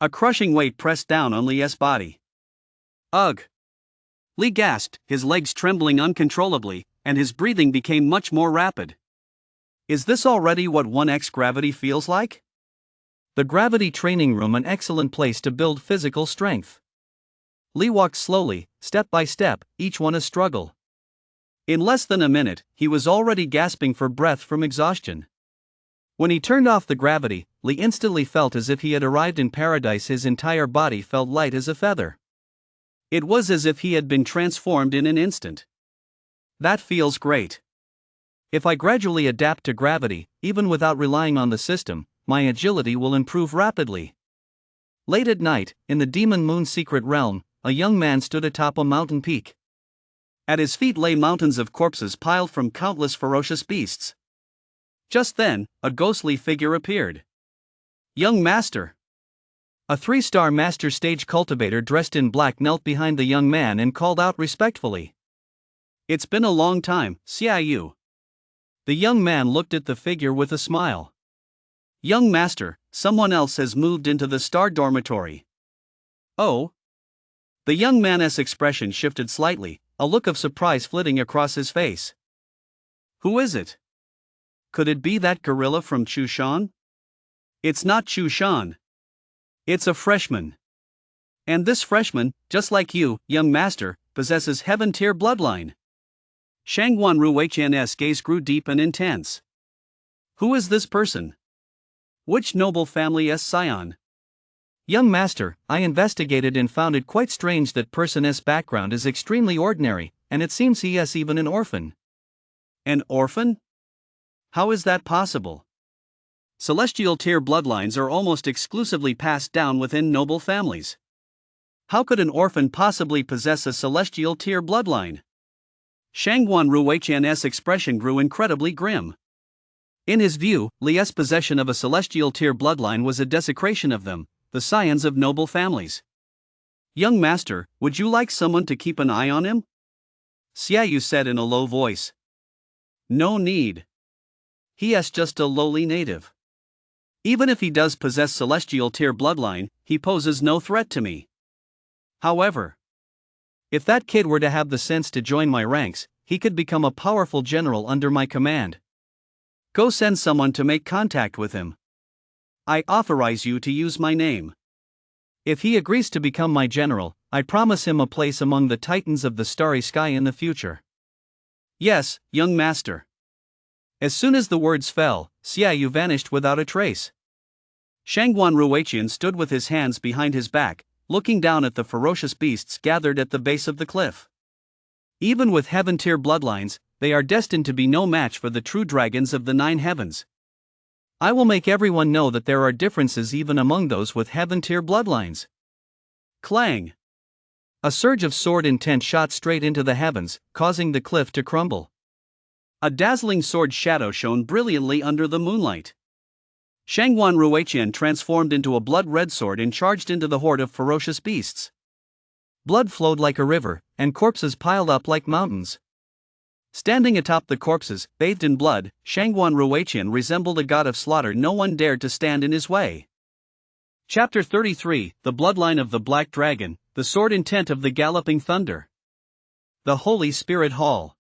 Speaker 2: A crushing weight pressed down on Lee's body. Ugh! Lee gasped, his legs trembling uncontrollably, and his breathing became much more rapid.
Speaker 1: Is this already what 1x gravity feels like? The gravity training room, an excellent place to build physical strength. Lee walked slowly, step by step, each one a struggle. In less than a minute, he was already gasping for breath from exhaustion. When he turned off the gravity, Lee instantly felt as if he had arrived in paradise. His entire body felt light as a feather. It was as if he had been transformed in an instant. That feels great. If I gradually adapt to gravity, even without relying on the system, my agility will improve rapidly. Late at night, in the Demon Moon's secret realm, a young man stood atop a mountain peak. At his feet lay mountains of corpses piled from countless ferocious beasts. Just then, a ghostly figure appeared. Young Master. A 3-star master stage cultivator dressed in black knelt behind the young man and called out respectfully. It's been a long time, Xiaoyu. The young man looked at the figure with a smile. Young Master, someone else has moved into the star dormitory. Oh? The young man's expression shifted slightly, a look of surprise flitting across his face. Who is it? Could it be that gorilla from Chushan? It's not Chushan. It's a freshman. And this freshman, just like you, young master, possesses heaven-tier bloodline. Shangguan Ruiqian's gaze grew deep and intense. Who is this person? Which noble family's scion? Young master, I investigated and found it quite strange that person's background is extremely ordinary, and it seems he is even an orphan. An orphan? How is that possible? Celestial tier bloodlines are almost exclusively passed down within noble families. How could an orphan possibly possess a celestial tier bloodline? Shangguan Ruiqian's expression grew incredibly grim. In his view, Li's possession of a celestial tier bloodline was a desecration of them, the scions of noble families. Young master, would you like someone to keep an eye on him? Xiaoyu said in a low voice. No need. He is just a lowly native. Even if he does possess celestial tier bloodline, he poses no threat to me. However, if that kid were to have the sense to join my ranks, he could become a powerful general under my command. Go send someone to make contact with him. I authorize you to use my name. If he agrees to become my general, I promise him a place among the titans of the starry sky in the future. Yes, young master. As soon as the words fell, Xiaoyu vanished without a trace. Shangguan Ruiqian stood with his hands behind his back, looking down at the ferocious beasts gathered at the base of the cliff. Even with heaven-tier bloodlines, they are destined to be no match for the true dragons of the 9 heavens. I will make everyone know that there are differences even among those with heaven-tier bloodlines. Clang! A surge of sword intent shot straight into the heavens, causing the cliff to crumble. A dazzling sword shadow shone brilliantly under the moonlight. Shangguan Ruiqian transformed into a blood-red sword and charged into the horde of ferocious beasts. Blood flowed like a river, and corpses piled up like mountains. Standing atop the corpses, bathed in blood, Shangguan Ruiqian resembled a god of slaughter. No one dared to stand in his way. Chapter 33, The Bloodline of the Black Dragon, The Sword Intent of the Galloping Thunder. The Holy Spirit Hall.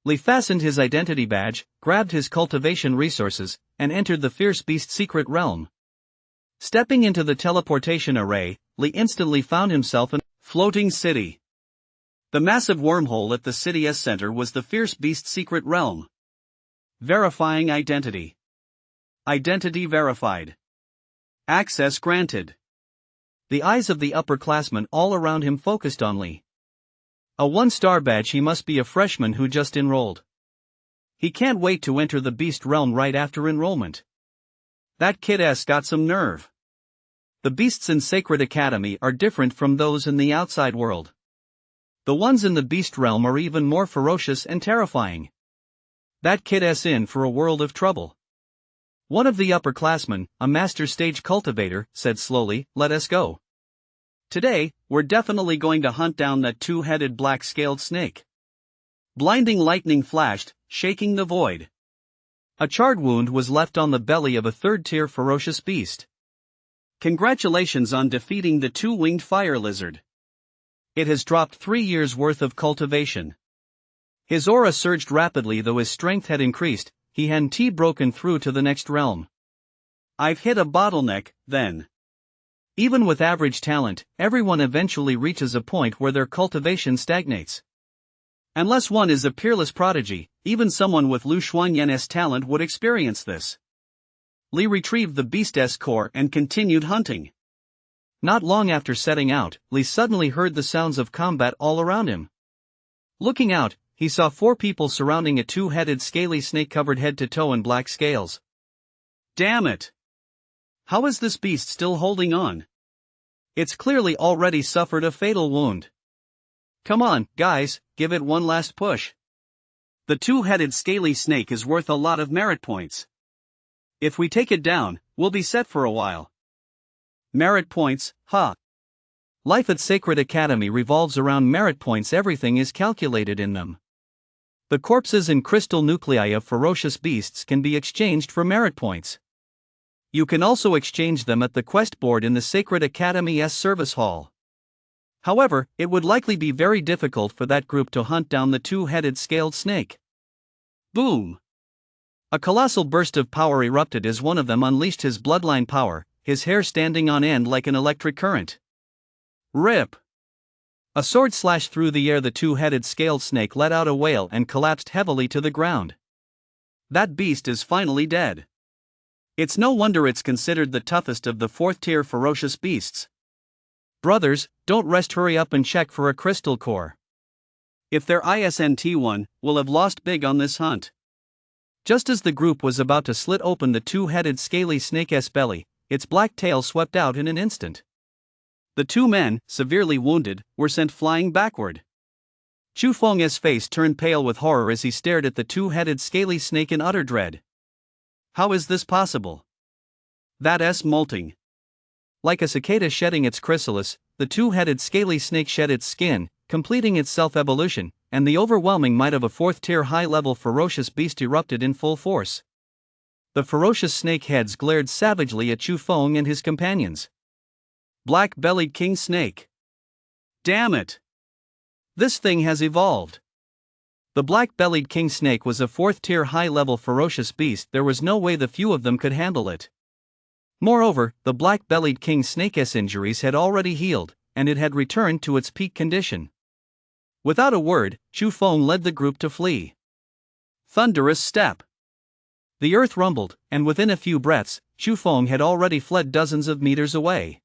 Speaker 1: Li fastened his identity badge, grabbed his cultivation resources, and entered the fierce beast secret realm. Stepping into the teleportation array, Li instantly found himself in a floating city. The massive wormhole at the city's center was the fierce beast secret realm. Verifying identity. Identity verified. Access granted. The eyes of the upperclassmen all around him focused on Li. A 1-star badge. He must be a freshman who just enrolled. He can't wait to enter the beast realm right after enrollment. That kid's got some nerve. The beasts in Sacred Academy are different from those in the outside world. The ones in the beast realm are even more ferocious and terrifying. That kid's in for a world of trouble. One of the upperclassmen, a master stage cultivator, said slowly, "Let us go. Today, we're definitely going to hunt down that 2-headed black-scaled snake." Blinding lightning flashed, shaking the void. A charred wound was left on the belly of a 3rd-tier ferocious beast. Congratulations on defeating the 2-winged fire lizard.
Speaker 2: It has dropped 3 years' worth of cultivation. His aura surged rapidly, though his strength had increased. He hadn't broken through to the next realm. I've hit a bottleneck, then. Even with average talent, everyone eventually reaches a point where their cultivation stagnates. Unless one is a peerless prodigy, even someone with Lu Xuanyan's talent would experience this. Li retrieved the beast's core and continued hunting. Not long after setting out, Li suddenly heard the sounds of combat all around him. Looking out, he saw 4 people surrounding a 2-headed scaly snake covered head to toe in black scales. Damn it! How is this beast still holding on? It's clearly already suffered a fatal wound. Come on, guys, give it one last push. The 2-headed scaly snake is worth a lot of merit points. If we take it down, we'll be set for a while. Merit points, huh? Life at Sacred Academy revolves around merit points. Everything is calculated in them. The corpses and crystal nuclei of ferocious beasts can be exchanged for merit points. You can also exchange them at the quest board in the Sacred Academy's service hall. However, it would likely be very difficult for that group to hunt down the 2-headed scaled snake. Boom! A colossal burst of power erupted as one of them unleashed his bloodline power, his hair standing on end like an electric current. Rip! A sword slashed through the air. The 2-headed scaled snake let out a wail and collapsed heavily to the ground. That beast is finally dead. It's no wonder it's considered the toughest of the 4th-tier ferocious beasts. Brothers, don't rest, hurry up and check for a crystal core. If their isn't one, we'll have lost big on this hunt. Just as the group was about to slit open the 2-headed scaly snake's belly, its black tail swept out in an instant. The 2 men, severely wounded, were sent flying backward. Chu Feng's face turned pale with horror as he stared at the 2-headed scaly snake in utter dread. How is this possible? That's molting. Like a cicada shedding its chrysalis, the 2-headed scaly snake shed its skin, completing its self-evolution, and the overwhelming might of a 4th-tier high-level ferocious beast erupted in full force. The ferocious snake heads glared savagely at Chu Feng and his companions. Black-bellied king snake. Damn it! This thing has evolved. The black-bellied king snake was a 4th-tier high-level ferocious beast. There was no way the few of them could handle it. Moreover, the black-bellied king snake's injuries had already healed, and it had returned to its peak condition. Without a word, Chu Feng led the group to flee. Thunderous step. The earth rumbled, and within a few breaths, Chu Feng had already fled dozens of meters away.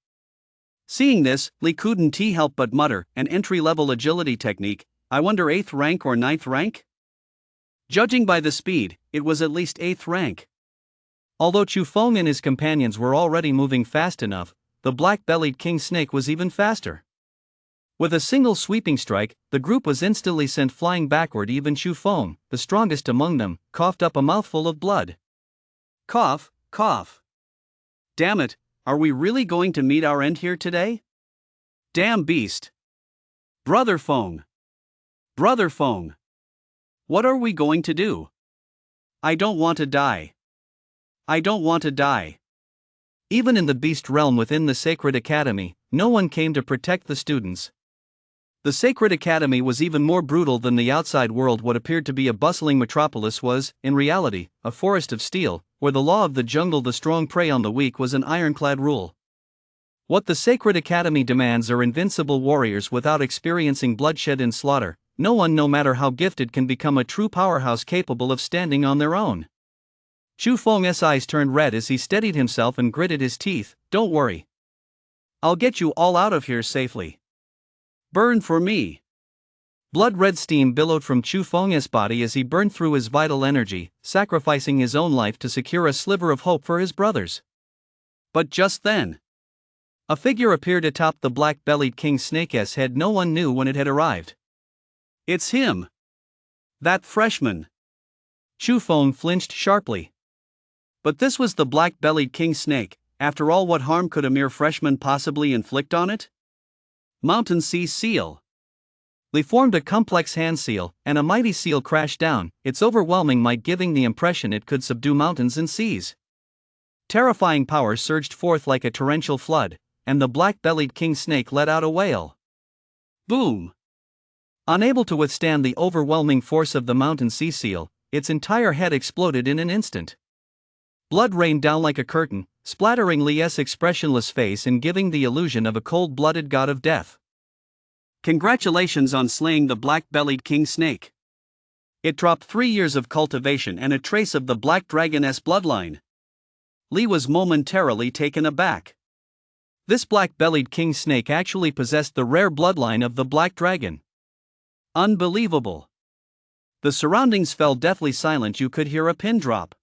Speaker 2: Seeing this, Li couldn't help but mutter, an entry-level agility technique, I wonder 8th rank or 9th rank? Judging by the speed, it was at least 8th rank. Although Chu Feng and his companions were already moving fast enough, the black-bellied king snake was even faster. With a single sweeping strike, the group was instantly sent flying backward. Even Chu Feng, the strongest among them, coughed up a mouthful of blood. Cough, cough. Damn it, are we really going to meet our end here today? Damn beast. Brother Feng. Brother Feng. What are we going to do? I don't want to die. I don't want to die. Even in the beast realm within the Sacred Academy, no one came to protect the students. The Sacred Academy was even more brutal than the outside world. What appeared to be a bustling metropolis was, in reality, a forest of steel, where the law of the jungle, the strong prey on the weak, was an ironclad rule. What the Sacred Academy demands are invincible warriors without experiencing bloodshed and slaughter. No one, no matter how gifted, can become a true powerhouse capable of standing on their own. Chu Feng's eyes turned red as he steadied himself and gritted his teeth. Don't worry. I'll get you all out of here safely. Burn for me. Blood-red steam billowed from Chu Feng's body as he burned through his vital energy, sacrificing his own life to secure a sliver of hope for his brothers. But just then, a figure appeared atop the black-bellied king snake's head. No one knew when it had arrived. It's him. That freshman. Chu Feng flinched sharply. But this was the black-bellied king snake. After all, what harm could a mere freshman possibly inflict on it? Mountain Sea Seal. They formed a complex hand seal, and a mighty seal crashed down, its overwhelming might giving the impression it could subdue mountains and seas. Terrifying power surged forth like a torrential flood, and the black-bellied king snake let out a wail. Boom! Unable to withstand the overwhelming force of the mountain sea seal, its entire head exploded in an instant. Blood rained down like a curtain, splattering Lee's expressionless face and giving the illusion of a cold-blooded god of death. Congratulations on slaying the black-bellied king snake. It dropped 3 years of cultivation and a trace of the black dragoness bloodline. Lee was momentarily taken aback. This black-bellied king snake actually possessed the rare bloodline of the black dragon. Unbelievable. The surroundings fell deathly silent. You could hear a pin drop.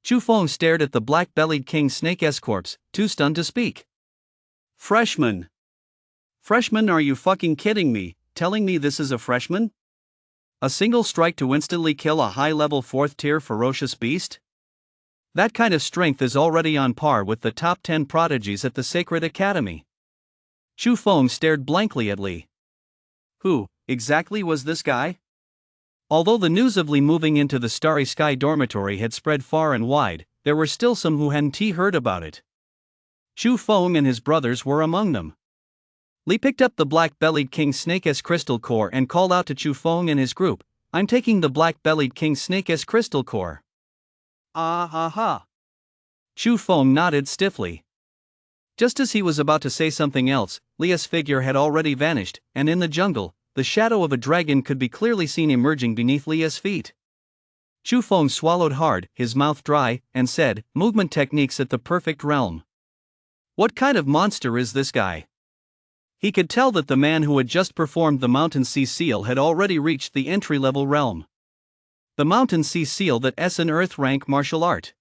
Speaker 2: Chu Feng stared at the black-bellied king snake's corpse, too stunned to speak. Freshman. Freshman, are you fucking kidding me, telling me this is a freshman? A single strike to instantly kill a high-level 4th-tier ferocious beast? That kind of strength is already on par with the top 10 prodigies at the Sacred Academy. Chu Feng stared blankly at Li. Who, exactly was this guy? Although the news of Li moving into the Starry Sky dormitory had spread far and wide, there were still some who hadn't heard about it. Chu Feng and his brothers were among them. Li picked up the black-bellied king snake's crystal core and called out to Chu Feng and his group, "I'm taking the black-bellied king snake's crystal core." Ah ha ha. Chu Feng nodded stiffly. Just as he was about to say something else, Li's figure had already vanished, and in the jungle, the shadow of a dragon could be clearly seen emerging beneath Li's feet. Chu Feng swallowed hard, his mouth dry, and said, "Movement techniques at the perfect realm. What kind of monster is this guy?" He could tell that the man who had just performed the Mountain Sea Seal had already reached the entry-level realm. The Mountain Sea Seal, that's an Earth-rank martial art.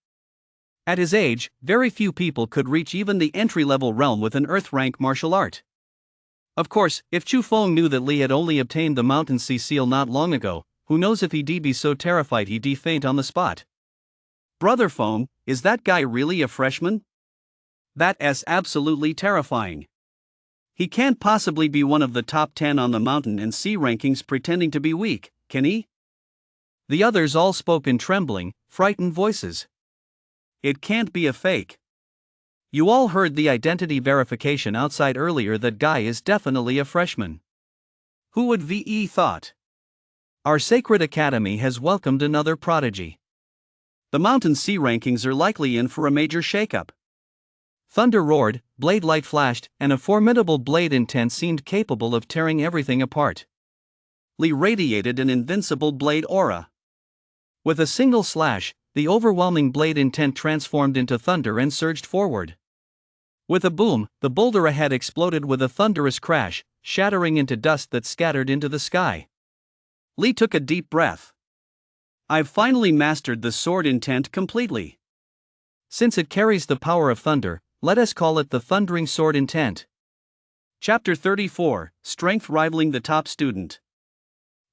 Speaker 2: At his age, very few people could reach even the entry-level realm with an Earth-rank martial art. Of course, if Chu Feng knew that Li had only obtained the Mountain Sea Seal not long ago, who knows if he'd be so terrified he'd faint on the spot. Brother Feng, is that guy really a freshman? That's absolutely terrifying. He can't possibly be one of the top 10 on the mountain and sea rankings pretending to be weak, can he? The others all spoke in trembling, frightened voices. It can't be a fake. You all heard the identity verification outside earlier. That guy is definitely a freshman. Who would VE thought? Our Sacred Academy has welcomed another prodigy. The mountain sea rankings are likely in for a major shakeup. Thunder roared, blade light flashed, and a formidable blade intent seemed capable of tearing everything apart. Li radiated an invincible blade aura. With a single slash, the overwhelming blade intent transformed into thunder and surged forward. With a boom, the boulder ahead exploded with a thunderous crash, shattering into dust that scattered into the sky. Li took a deep breath. I've finally mastered the sword intent completely. Since it carries the power of thunder, let us call it the Thundering Sword Intent. Chapter 34, Strength Rivaling the Top Student.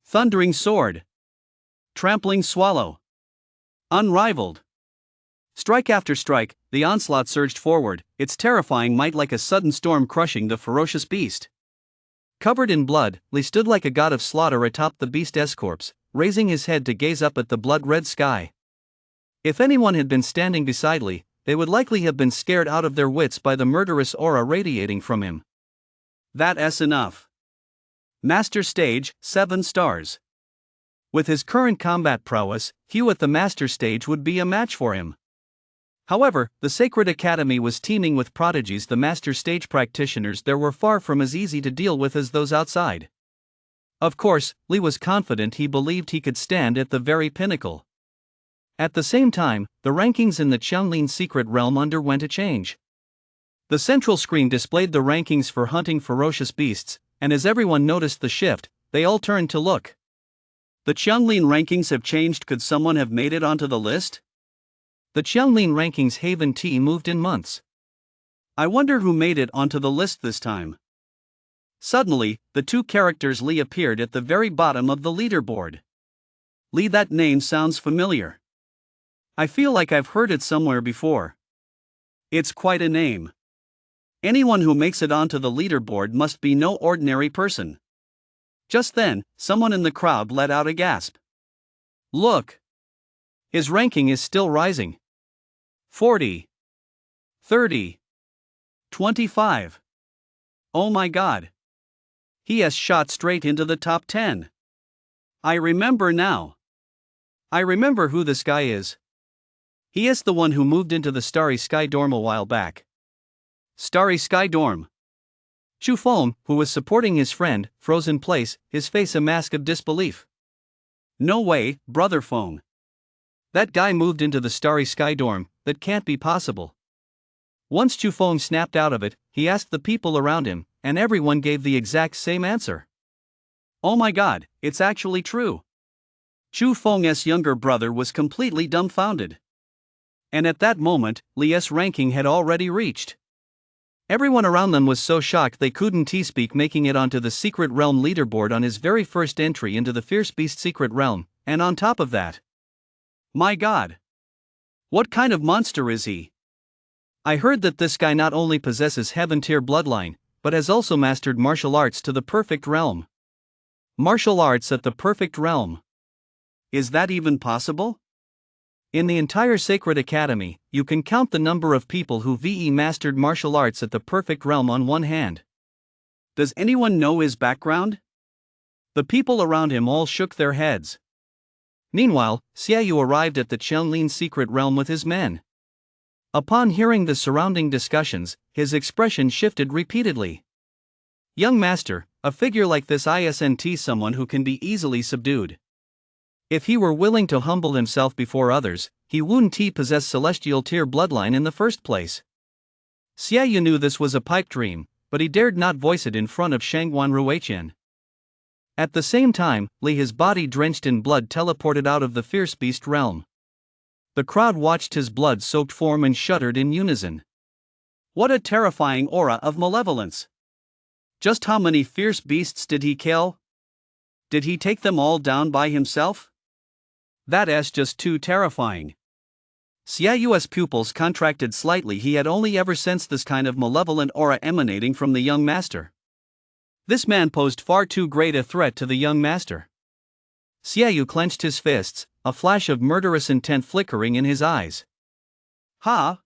Speaker 2: Thundering Sword. Trampling Swallow. Unrivaled. Strike after strike, the onslaught surged forward, its terrifying might like a sudden storm crushing the ferocious beast. Covered in blood, Li stood like a god of slaughter atop the beast's corpse, raising his head to gaze up at the blood-red sky. If anyone had been standing beside Li, they would likely have been scared out of their wits by the murderous aura radiating from him. That's enough. Master Stage, 7 stars. With his current combat prowess, few at the Master Stage would be a match for him. However, the Sacred Academy was teeming with prodigies. The Master Stage practitioners there were far from as easy to deal with as those outside. Of course, Li was confident. He believed he could stand at the very pinnacle. At the same time, the rankings in the Qianglin secret realm underwent a change. The central screen displayed the rankings for hunting ferocious beasts, and as everyone noticed the shift, they all turned to look. The Qianglin rankings have changed. Could someone have made it onto the list? The Qianglin rankings haven't moved in months. I wonder who made it onto the list this time. Suddenly, the two characters Li appeared at the very bottom of the leaderboard. Li, that name sounds familiar. I feel like I've heard it somewhere before. It's quite a name. Anyone who makes it onto the leaderboard must be no ordinary person. Just then, someone in the crowd let out a gasp. Look! His ranking is still rising. 40. 30. 25. Oh my god. He has shot straight into the top 10. I remember now. I remember who this guy is. He is the one who moved into the Starry Sky dorm a while back. Starry Sky dorm. Chu Feng, who was supporting his friend, froze in place, his face a mask of disbelief. No way, Brother Feng. That guy moved into the Starry Sky dorm, that can't be possible. Once Chu Feng snapped out of it, he asked the people around him, and everyone gave the exact same answer. Oh my god, it's actually true. Chu Feng's younger brother was completely dumbfounded. And at that moment, Li's ranking had already reached. Everyone around them was so shocked they couldn't speak, making it onto the Secret Realm leaderboard on his very first entry into the Fierce Beast Secret Realm, and on top of that. My god! What kind of monster is he? I heard that this guy not only possesses heaven tier bloodline, but has also mastered martial arts to the perfect realm. Martial arts at the perfect realm. Is that even possible? In the entire Sacred Academy, you can count the number of people who mastered martial arts at the perfect realm on one hand. Does anyone know his background? The people around him all shook their heads. Meanwhile, Xiaoyu arrived at the Chenlin secret realm with his men. Upon hearing the surrounding discussions, his expression shifted repeatedly. Young master, a figure like this isn't someone who can be easily subdued. If he were willing to humble himself before others, he wouldn't possess celestial tier bloodline in the first place. Xiaoyu knew this was a pipe dream, but he dared not voice it in front of Shangguan Ruiqian. At the same time, Li, his body drenched in blood, teleported out of the fierce beast realm. The crowd watched his blood-soaked form and shuddered in unison. What a terrifying aura of malevolence! Just how many fierce beasts did he kill? Did he take them all down by himself? That's just too terrifying. Xiaoyu's pupils contracted slightly. He had only ever sensed this kind of malevolent aura emanating from the young master. This man posed far too great a threat to the young master. Xiaoyu clenched his fists, a flash of murderous intent flickering in his eyes. Ha!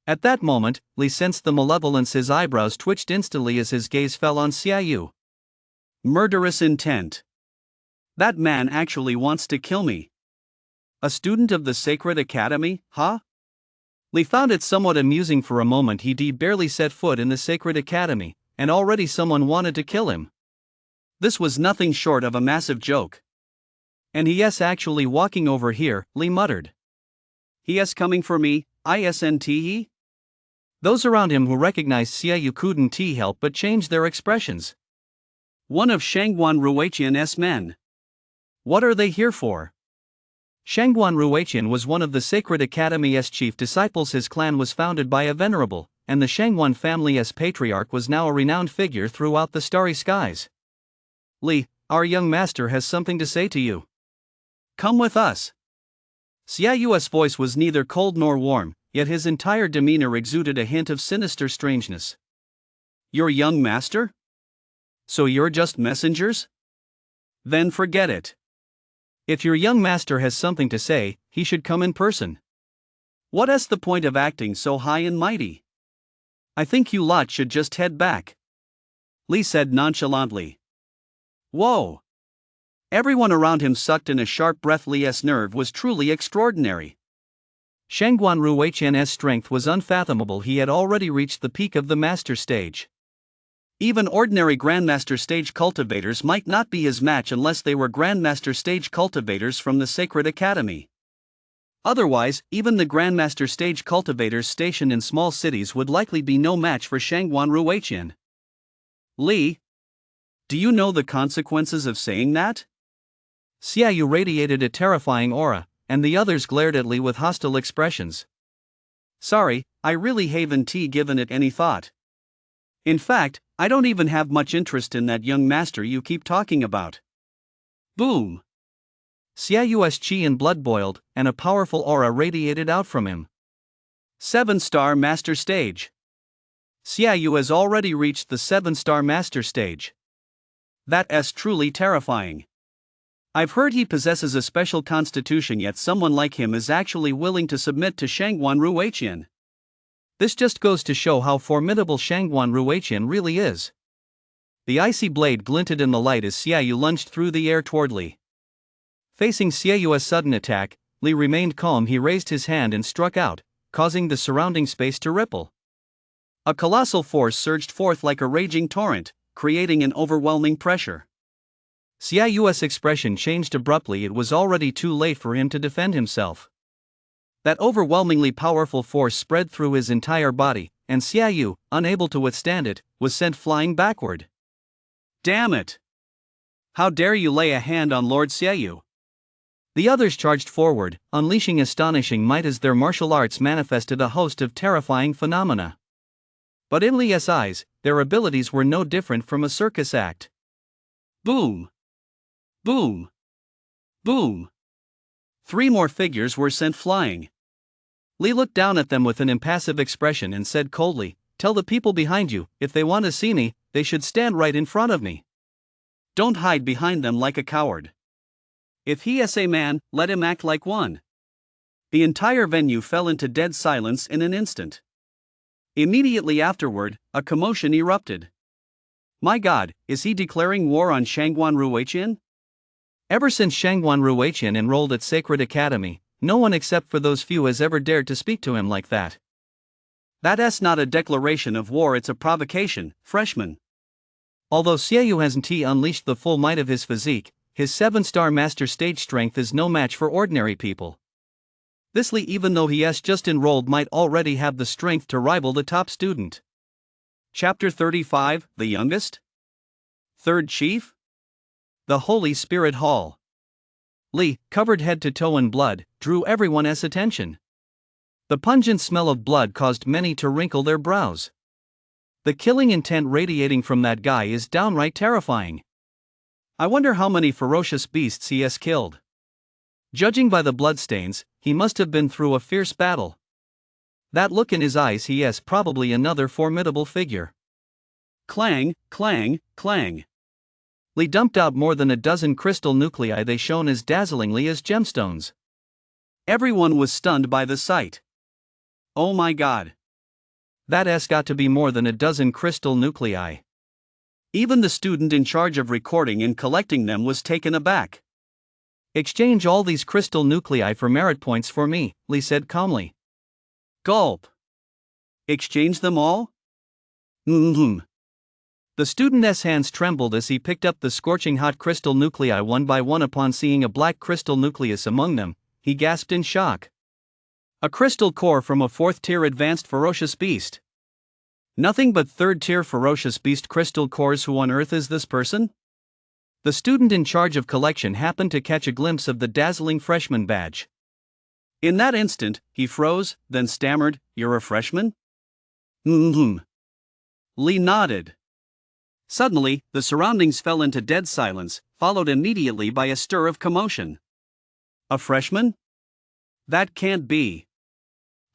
Speaker 2: At that moment, Li sensed the malevolence. His eyebrows twitched instantly as his gaze fell on Xiaoyu. Murderous intent. That man actually wants to kill me. A student of the Sacred Academy, huh? Li found it somewhat amusing. For a moment he barely set foot in the Sacred Academy, and already someone wanted to kill him. This was nothing short of a massive joke. And he is actually walking over here, Li muttered. He is coming for me, isn't he? Those around him who recognized Xiaoyu couldn't help but change their expressions. One of Shangguan Ruiqian's men. What are they here for? Shangguan Ruiqian was one of the Sacred Academy's chief disciples. His clan was founded by a venerable, and the Shangguan family's patriarch was now a renowned figure throughout the starry skies. Li, our young master has something to say to you. Come with us. Xiaoyu's voice was neither cold nor warm, yet his entire demeanor exuded a hint of sinister strangeness. Your young master? So you're just messengers? Then forget it. If your young master has something to say, he should come in person. What is the point of acting so high and mighty? I think you lot should just head back. Li said nonchalantly. Whoa! Everyone around him sucked in a sharp breath. Li's nerve was truly extraordinary. Shangguan Ruiqian's strength was unfathomable. He had already reached the peak of the master stage. Even ordinary Grandmaster stage cultivators might not be his match unless they were Grandmaster stage cultivators from the Sacred Academy. Otherwise, even the Grandmaster stage cultivators stationed in small cities would likely be no match for Shangguan Ruiqian. Li, do you know the consequences of saying that? Xiaoyu radiated a terrifying aura, and the others glared at Li with hostile expressions. Sorry, I really haven't given it any thought. In fact, I don't even have much interest in that young master you keep talking about. Boom! Xiaoyu's chi and blood boiled, and a powerful aura radiated out from him. 7-star master stage. Xiaoyu has already reached the 7-star master stage. That is truly terrifying. I've heard he possesses a special constitution, yet someone like him is actually willing to submit to Shangguan Ruiqian. This just goes to show how formidable Shangguan Ruiqian really is.
Speaker 1: The icy blade glinted in the light as Xiaoyu lunged through the air toward Li. Facing Xiaoyu's sudden attack, Li remained calm. He raised his hand and struck out, causing the surrounding space to ripple. A colossal force surged forth like a raging torrent, creating an overwhelming pressure. Xiaoyu's expression changed abruptly. It was already too late for him to defend himself. That overwhelmingly powerful force spread through his entire body, and Xiaoyu, unable to withstand it, was sent flying backward.
Speaker 2: Damn it! How dare you lay a hand on Lord Xiaoyu?
Speaker 1: The others charged forward, unleashing astonishing might as their martial arts manifested a host of terrifying phenomena. But in Li's eyes, their abilities were no different from a circus act.
Speaker 2: Boom! Boom! Boom! 3 more figures were sent flying.
Speaker 1: Li looked down at them with an impassive expression and said coldly, "Tell the people behind you, if they want to see me, they should stand right in front of me.
Speaker 2: Don't hide behind them like a coward. If he is a man, let him act like one." The entire venue fell into dead silence in an instant. Immediately afterward, a commotion erupted. My God, is he declaring war on Shangguan Ruiqian?
Speaker 1: Ever since Shangguan Ruiqian enrolled at Sacred Academy, no one except for those few has ever dared to speak to him like that.
Speaker 2: That's not a declaration of war, it's a provocation, freshman.
Speaker 1: Although Xiaoyu hasn't unleashed the full might of his physique, his 7-star master stage strength is no match for ordinary people. This Li, even though he has just enrolled, might already have the strength to rival the top student.
Speaker 2: Chapter 35, The Youngest? Third Chief?
Speaker 1: The Holy Spirit Hall. Li, covered head to toe in blood, drew everyone's attention. The pungent smell of blood caused many to wrinkle their brows. The killing intent radiating from that guy is downright terrifying. I wonder how many ferocious beasts he has killed. Judging by the bloodstains, he must have been through a fierce battle. That look in his eyes, he is probably another formidable figure.
Speaker 2: Clang, clang, clang.
Speaker 1: Li dumped out more than a dozen crystal nuclei. They shone as dazzlingly as gemstones.
Speaker 2: Everyone was stunned by the sight. Oh my God.
Speaker 1: That's got to be more than a dozen crystal nuclei.
Speaker 2: Even the student in charge of recording and collecting them was taken aback.
Speaker 1: Exchange all these crystal nuclei for merit points for me, Li said calmly.
Speaker 2: Gulp. Exchange them all?
Speaker 1: The student's hands trembled as he picked up the scorching hot crystal nuclei one by one. Upon seeing a black crystal nucleus among them, he gasped in shock. A crystal core from a 4th-tier advanced ferocious beast. Nothing but 3rd-tier ferocious beast crystal cores. Who on earth is this person? The student in charge of collection happened to catch a glimpse of the dazzling freshman badge.
Speaker 2: In that instant, he froze, then stammered, "You're a freshman?" Li nodded. Suddenly, the surroundings fell into dead silence, followed immediately by a stir of commotion. A freshman? That can't be.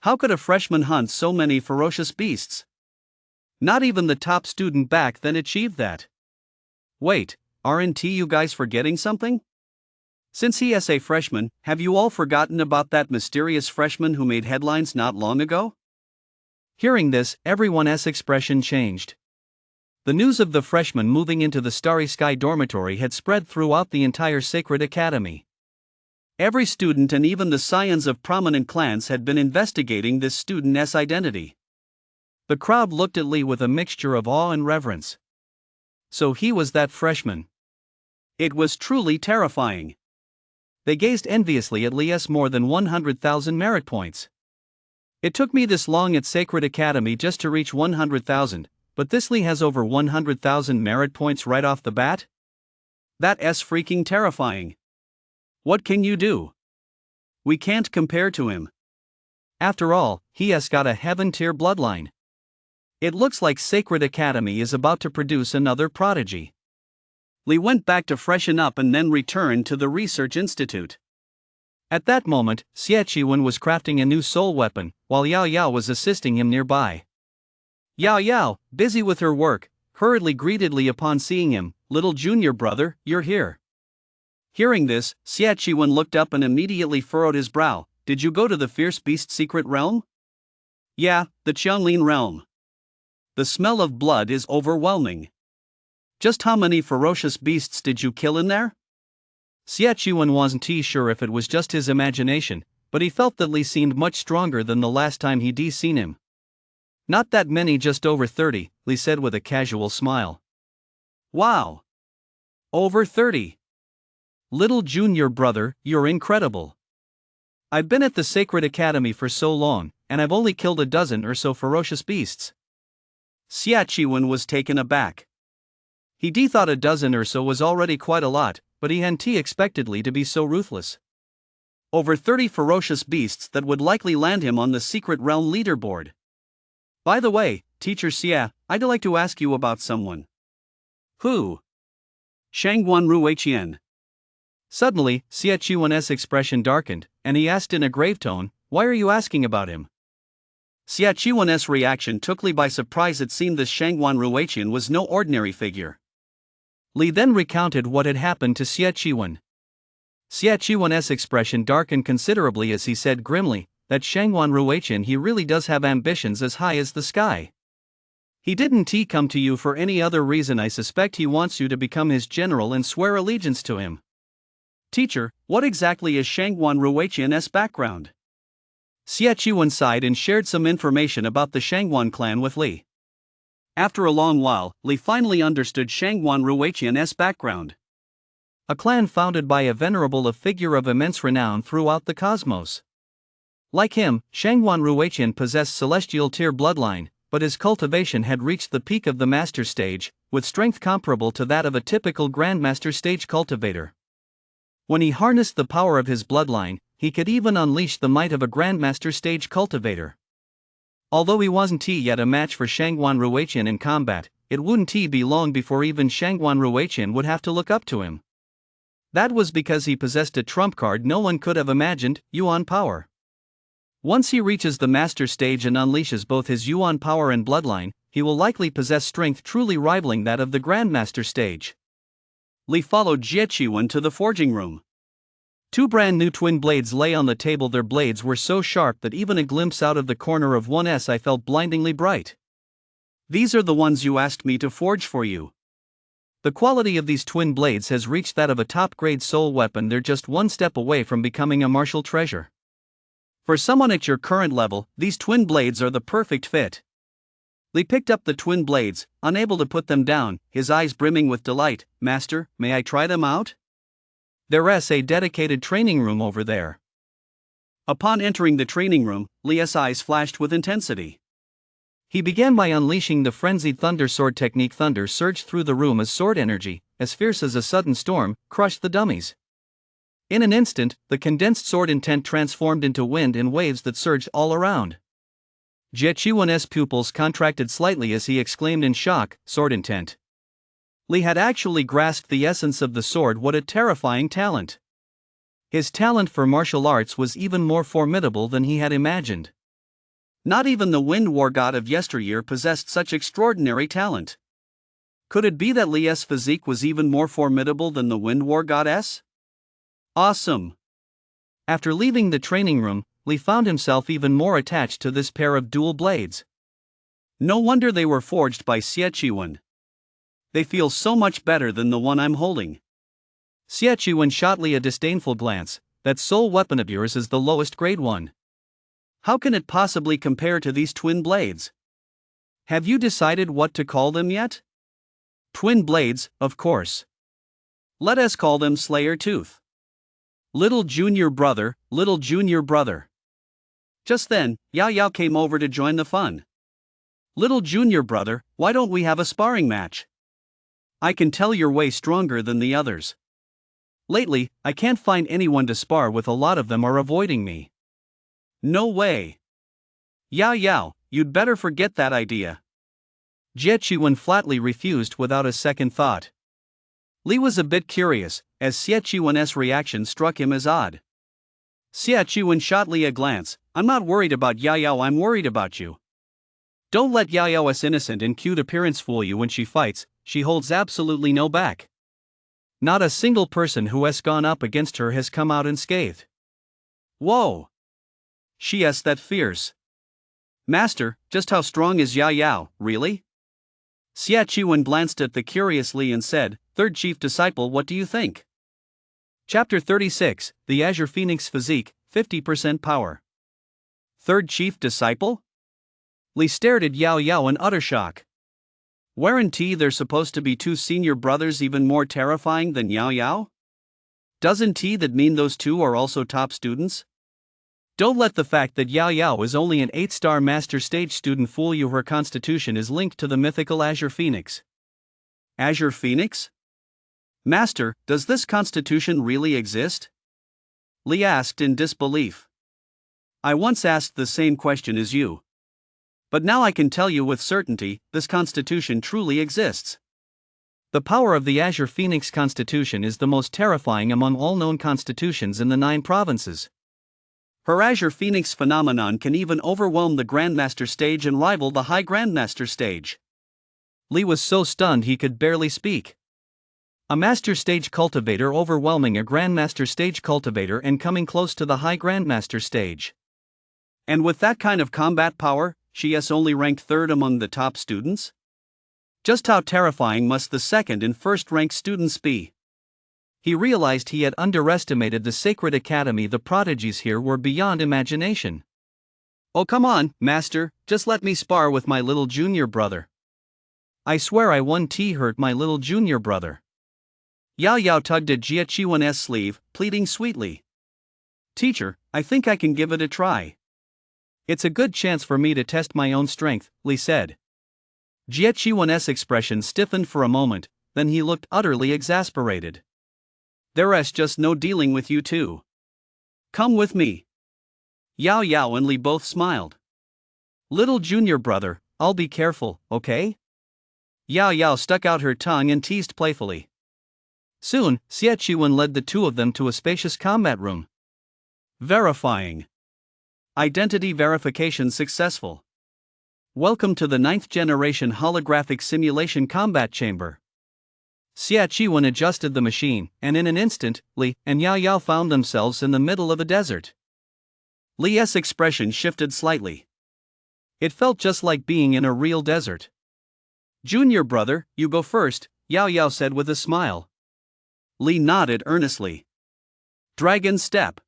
Speaker 2: How could a freshman hunt so many ferocious beasts? Not even the top student back then achieved that. Wait, aren't you guys forgetting something? Since he is a freshman, have you all forgotten about that mysterious freshman who made headlines not long ago?
Speaker 1: Hearing this, everyone's expression changed. The news of the freshman moving into the Starry Sky dormitory had spread throughout the entire Sacred Academy. Every student and even the scions of prominent clans had been investigating this student's identity. The crowd looked at Li with a mixture of awe and reverence. So he was that freshman. It was truly terrifying. They gazed enviously at Li's more than 100,000 merit points. It took me this long at Sacred Academy just to reach 100,000, but this Li has over 100,000 merit points right off the bat? That's freaking terrifying. What can you do? We can't compare to him. After all, he has got a heaven-tier bloodline. It looks like Sacred Academy is about to produce another prodigy. Li went back to freshen up and then returned to the research institute. At that moment, Xie Chiwen was crafting a new soul weapon, while Yao Yao was assisting him nearby. Yao Yao, busy with her work, hurriedly greeted Li upon seeing him. "Little junior brother, you're here." Hearing this, Xie Chiwen looked up and immediately furrowed his brow. "Did you go to the Fierce Beast secret realm?" "Yeah, the Qianglin realm. The smell of blood is overwhelming.
Speaker 2: Just how many ferocious beasts did you kill in there?
Speaker 1: Xie Chuan wasn't sure if it was just his imagination, but he felt that Li seemed much stronger than the last time he'd seen him. Not that many, just over 30, Li said with a casual smile.
Speaker 2: Wow! Over 30.
Speaker 1: Little junior brother, you're incredible. I've been at the Sacred Academy for so long, and I've only killed a dozen or so ferocious beasts.
Speaker 2: Xie Chuan was taken aback.
Speaker 1: He thought a dozen or so was already quite a lot, but he hadn't expected Li to be so ruthless.
Speaker 2: Over 30 ferocious beasts that would likely land him on the secret realm leaderboard. By the way, Teacher Xie, I'd like to ask you about someone.
Speaker 1: Who?
Speaker 2: Shangguan Ruiqian.
Speaker 1: Suddenly, Xie Chuan's expression darkened, and he asked in a grave tone, "Why are you asking about him?"
Speaker 2: Xie Chuan's reaction took Li by surprise. It seemed this Shangguan Ruiqian was no ordinary figure.
Speaker 1: Li then recounted what had happened to Xie Chuan. Xie Chuan's expression darkened considerably as he said grimly, "That Shangguan Ruiqian, he really does have ambitions as high as the sky. He didn't come to you for any other reason. I suspect he wants you to become his general and swear allegiance to him."
Speaker 2: Teacher, what exactly is Shangguan Ruiqian's background?
Speaker 1: Xie Chuan sighed and shared some information about the Shangguan clan with Li.
Speaker 2: After a long while, Li finally understood Shangguan Ruiqian's background.
Speaker 1: A clan founded by a venerable figure of immense renown throughout the cosmos. Like him, Shangguan Ruiqian possessed celestial tier bloodline, but his cultivation had reached the peak of the master stage, with strength comparable to that of a typical grandmaster stage cultivator. When he harnessed the power of his bloodline, he could even unleash the might of a grandmaster stage cultivator. Although he wasn't yet a match for Shangguan Ruiqian in combat, it wouldn't be long before even Shangguan Ruiqian would have to look up to him. That was because he possessed a trump card no one could have imagined: Yuan power. Once he reaches the master stage and unleashes both his Yuan power and bloodline, he will likely possess strength truly rivaling that of the grandmaster stage.
Speaker 2: Li followed Xie Chuan to the forging room.
Speaker 1: Two brand new twin blades lay on the table. Their blades were so sharp that even a glimpse out of the corner of one's eye felt blindingly bright.
Speaker 2: These are the ones you asked me to forge for you.
Speaker 1: The quality of these twin blades has reached that of a top-grade soul weapon. They're just one step away from becoming a martial treasure.
Speaker 2: For someone at your current level, these twin blades are the perfect fit. Li picked up the twin blades, unable to put them down, his eyes brimming with delight. "Master, may I try them out?"
Speaker 1: There's a dedicated training room over there.
Speaker 2: Upon entering the training room, Li's eyes flashed with intensity.
Speaker 1: He began by unleashing the frenzied thunder sword technique. Thunder surged through the room as sword energy, as fierce as a sudden storm, crushed the dummies. In an instant, the condensed sword intent transformed into wind and waves that surged all around. Xie Chuan's pupils contracted slightly as he exclaimed in shock, "Sword intent." Li had actually grasped the essence of the sword. What a terrifying talent! His talent for martial arts was even more formidable than he had imagined.
Speaker 2: Not even the wind war god of yesteryear possessed such extraordinary talent. Could it be that Li's physique was even more formidable than the wind war goddess? Awesome!
Speaker 1: After leaving the training room, Li found himself even more attached to this pair of dual blades.
Speaker 2: No wonder they were forged by Xie Chuan. They feel so much better than the one I'm holding.
Speaker 1: Xie Chuan shot Li a disdainful glance. "That soul weapon of yours is the lowest grade one.
Speaker 2: How can it possibly compare to these twin blades?
Speaker 1: Have you decided what to call them yet?"
Speaker 2: "Twin blades, of course. Let us call them Slayer Tooth."
Speaker 1: Little junior brother, little junior brother.
Speaker 2: Just then, Yao Yao came over to join the fun.
Speaker 1: "Little junior brother, why don't we have a sparring match?
Speaker 2: I can tell you're way stronger than the others.
Speaker 1: Lately, I can't find anyone to spar with. A lot of them are avoiding me."
Speaker 2: "No way. Yao Yao, you'd better forget that idea."
Speaker 1: Xie Chuan flatly refused without a second thought. Li was a bit curious, as Xie Chuan's reaction struck him as odd.
Speaker 2: Xie Chuan shot Li a glance. "I'm not worried about Yao Yao, I'm worried about you.
Speaker 1: Don't let Yao Yao's innocent and cute appearance fool you. When she fights, she holds absolutely no back. Not a single person who has gone up against her has come out unscathed."
Speaker 2: "Whoa! She's that fierce. Master, just how strong is Yao Yao, really?" Xia Qiwen glanced at the curious Li and said, "Third chief disciple, what do you think?"
Speaker 1: Chapter 36, The Azure Phoenix Physique, 50% Power.
Speaker 2: Third chief disciple?
Speaker 1: Li stared at Yao Yao in utter shock.
Speaker 2: Weren't there supposed to be two senior brothers even more terrifying than Yao Yao? Doesn't that mean those two are also top students?
Speaker 1: Don't let the fact that Yao Yao is only an 8-star master stage student fool you. Her constitution is linked to the mythical Azure Phoenix.
Speaker 2: Azure Phoenix? Master, does this constitution really exist? Li asked in disbelief. I once asked the same question as you. But now I can tell you with certainty, this constitution truly exists.
Speaker 1: The power of the Azure Phoenix constitution is the most terrifying among all known constitutions in the 9 provinces.
Speaker 2: Her Azure Phoenix phenomenon can even overwhelm the Grandmaster stage and rival the High Grandmaster stage.
Speaker 1: Li was so stunned he could barely speak. A Master Stage Cultivator overwhelming a Grandmaster Stage Cultivator and coming close to the High Grandmaster stage.
Speaker 2: And with that kind of combat power, she is only ranked 3rd among the top students? Just how terrifying must the 2nd and 1st ranked students be?
Speaker 1: He realized he had underestimated the sacred academy. The prodigies here were beyond imagination.
Speaker 2: Oh come on, Master, just let me spar with my little junior brother.
Speaker 1: I swear I won't hurt my little junior brother.
Speaker 2: Yao Yao tugged at Jia Qiwen's sleeve, pleading sweetly. Teacher, I think I can give it a try.
Speaker 1: It's a good chance for me to test my own strength, Li said.
Speaker 2: Jia Qiwen's expression stiffened for a moment, then he looked utterly exasperated. There's just no dealing with you two. Come with me. Yao Yao and Li both smiled.
Speaker 1: Little junior brother, I'll be careful, okay?
Speaker 2: Yao Yao stuck out her tongue and teased playfully.
Speaker 1: Soon, Xia Qiwen led the two of them to a spacious combat room.
Speaker 2: Verifying. Identity verification successful. Welcome to the 9th generation holographic simulation combat chamber.
Speaker 1: Xia Qiwen adjusted the machine, and in an instant, Li and Yao Yao found themselves in the middle of a desert.
Speaker 2: Li's expression shifted slightly.
Speaker 1: It felt just like being in a real desert.
Speaker 2: Junior brother, you go first, Yao Yao said with a smile. Li nodded earnestly. Dragon step.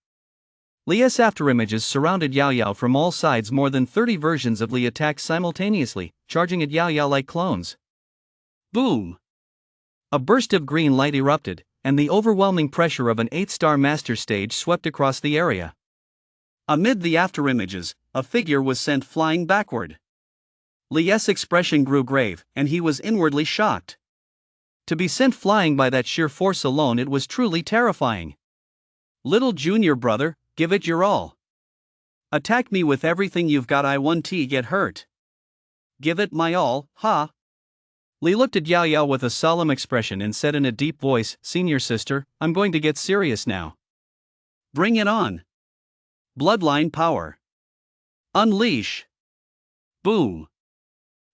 Speaker 1: Li's afterimages surrounded Yao Yao from all sides. More than 30 versions of Li attacked simultaneously, charging at Yao Yao like clones.
Speaker 2: Boom!
Speaker 1: A burst of green light erupted, and the overwhelming pressure of an 8-star master stage swept across the area.
Speaker 2: Amid the afterimages, a figure was sent flying backward. Li's expression grew grave, and he was inwardly shocked.
Speaker 1: To be sent flying by that sheer force alone, it was truly terrifying.
Speaker 2: Little junior brother, give it your all. Attack me with everything you've got. I won't get hurt. Give it my all, ha!
Speaker 1: Li looked at Yao Yao with a solemn expression and said in a deep voice, Senior sister, I'm going to get serious now.
Speaker 2: Bring it on. Bloodline power. Unleash. Boom.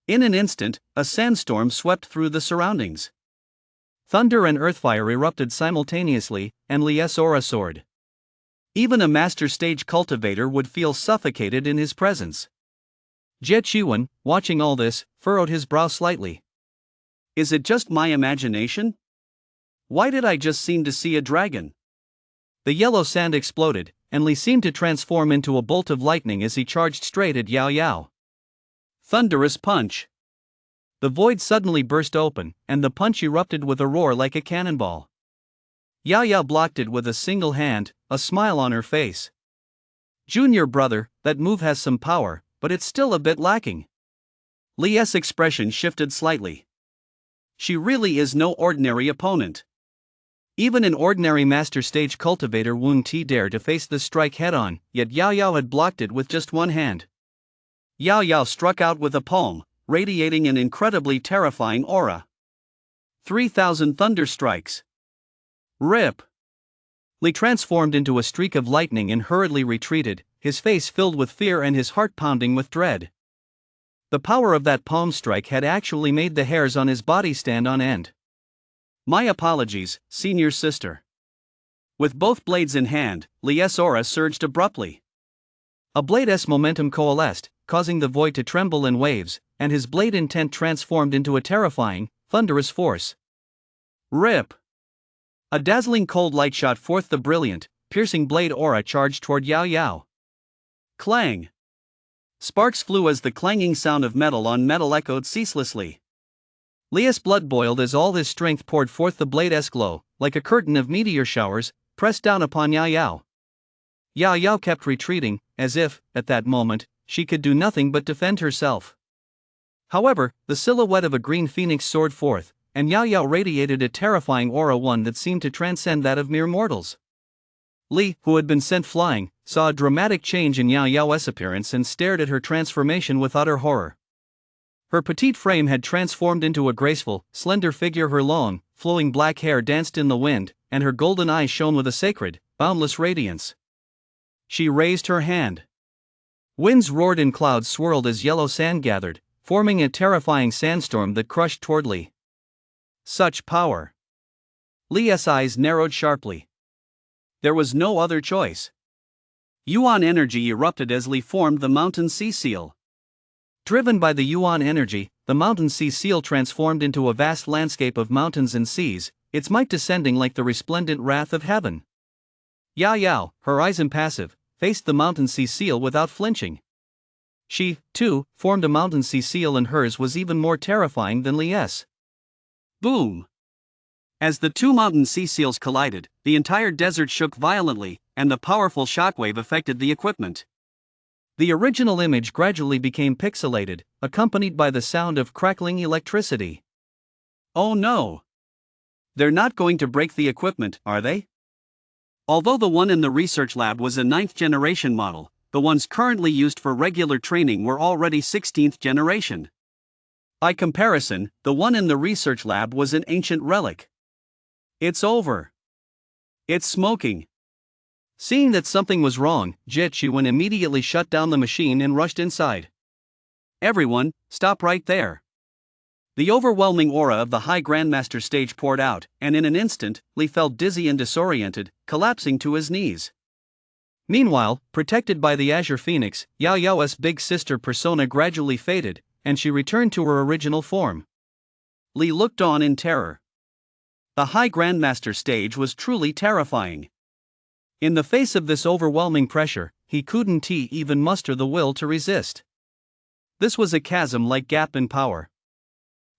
Speaker 2: In an instant, a sandstorm swept through the surroundings.
Speaker 1: Thunder and earthfire erupted simultaneously, and Li's aura soared.
Speaker 2: Even a master stage cultivator would feel suffocated in his presence.
Speaker 1: Jia Qiwen, watching all this, furrowed his brow slightly.
Speaker 2: Is it just my imagination? Why did I just seem to see a dragon?
Speaker 1: The yellow sand exploded, and Li seemed to transform into a bolt of lightning as he charged straight at Yao Yao.
Speaker 2: Thunderous punch.
Speaker 1: The void suddenly burst open, and the punch erupted with a roar like a cannonball. Yao Yao blocked it with a single hand, a smile on her face.
Speaker 2: Junior brother, that move has some power, but it's still a bit lacking. Li's expression shifted slightly. She really is no ordinary opponent.
Speaker 1: Even an ordinary master stage cultivator wouldn't dare to face this strike head-on, yet Yao Yao had blocked it with just one hand.
Speaker 2: Yao Yao struck out with a palm, radiating an incredibly terrifying aura. 3,000 thunder strikes. Rip!
Speaker 1: Li transformed into a streak of lightning and hurriedly retreated, his face filled with fear and his heart pounding with dread. The power of that palm strike had actually made the hairs on his body stand on end.
Speaker 2: My apologies, senior sister. With both blades in hand, Li's aura surged abruptly.
Speaker 1: A blade's momentum coalesced, causing the void to tremble in waves, and his blade intent transformed into a terrifying, thunderous force. Rip! A dazzling cold light shot forth the brilliant, piercing blade aura charged toward Yao Yao. Clang! Sparks flew as the clanging sound of metal on metal echoed ceaselessly. Lia's blood boiled as all his strength poured forth the blade's glow, like a curtain of meteor showers, pressed down upon Yao Yao. Yao Yao kept retreating, as if, at that moment, she could do nothing but defend herself. However, the silhouette of a green phoenix soared forth, and Yao Yao radiated a terrifying aura, one that seemed to transcend that of mere mortals. Li, who had been sent flying, saw a dramatic change in Yao Yao's appearance and stared at her transformation with utter horror. Her petite frame had transformed into a graceful, slender figure. Her long, flowing black hair danced in the wind, and her golden eyes shone with a sacred, boundless radiance. She raised her hand. Winds roared and clouds swirled as yellow sand gathered, forming a terrifying sandstorm that crushed toward Li. Such power! Li's eyes narrowed sharply. There was no other choice. Yuan energy erupted as Li formed the mountain sea seal. Driven by the Yuan energy, the mountain sea seal transformed into a vast landscape of mountains and seas, its might descending like the resplendent wrath of heaven. Yao Yao, her eyes impassive, faced the mountain sea seal without flinching. She, too, formed a mountain sea seal, and hers was even more terrifying than Li's. Boom! As the two mountain sea seals collided, the entire desert shook violently, and the powerful shockwave affected the equipment. The original image gradually became pixelated, accompanied by the sound of crackling electricity. Oh no! They're not going to break the equipment, are they? Although the one in the research lab was a 9th generation model, the ones currently used for regular training were already 16th generation. By comparison, the one in the research lab was an ancient relic. It's over. It's smoking. Seeing that something was wrong, Jie immediately shut down the machine and rushed inside. Everyone, stop right there. The overwhelming aura of the High Grandmaster stage poured out, and in an instant, Li felt dizzy and disoriented, collapsing to his knees. Meanwhile, protected by the Azure Phoenix, Yao Yao's big sister persona gradually faded, and she returned to her original form. Li looked on in terror. The High Grandmaster stage was truly terrifying. In the face of this overwhelming pressure, he couldn't even muster the will to resist. This was a chasm-like gap in power.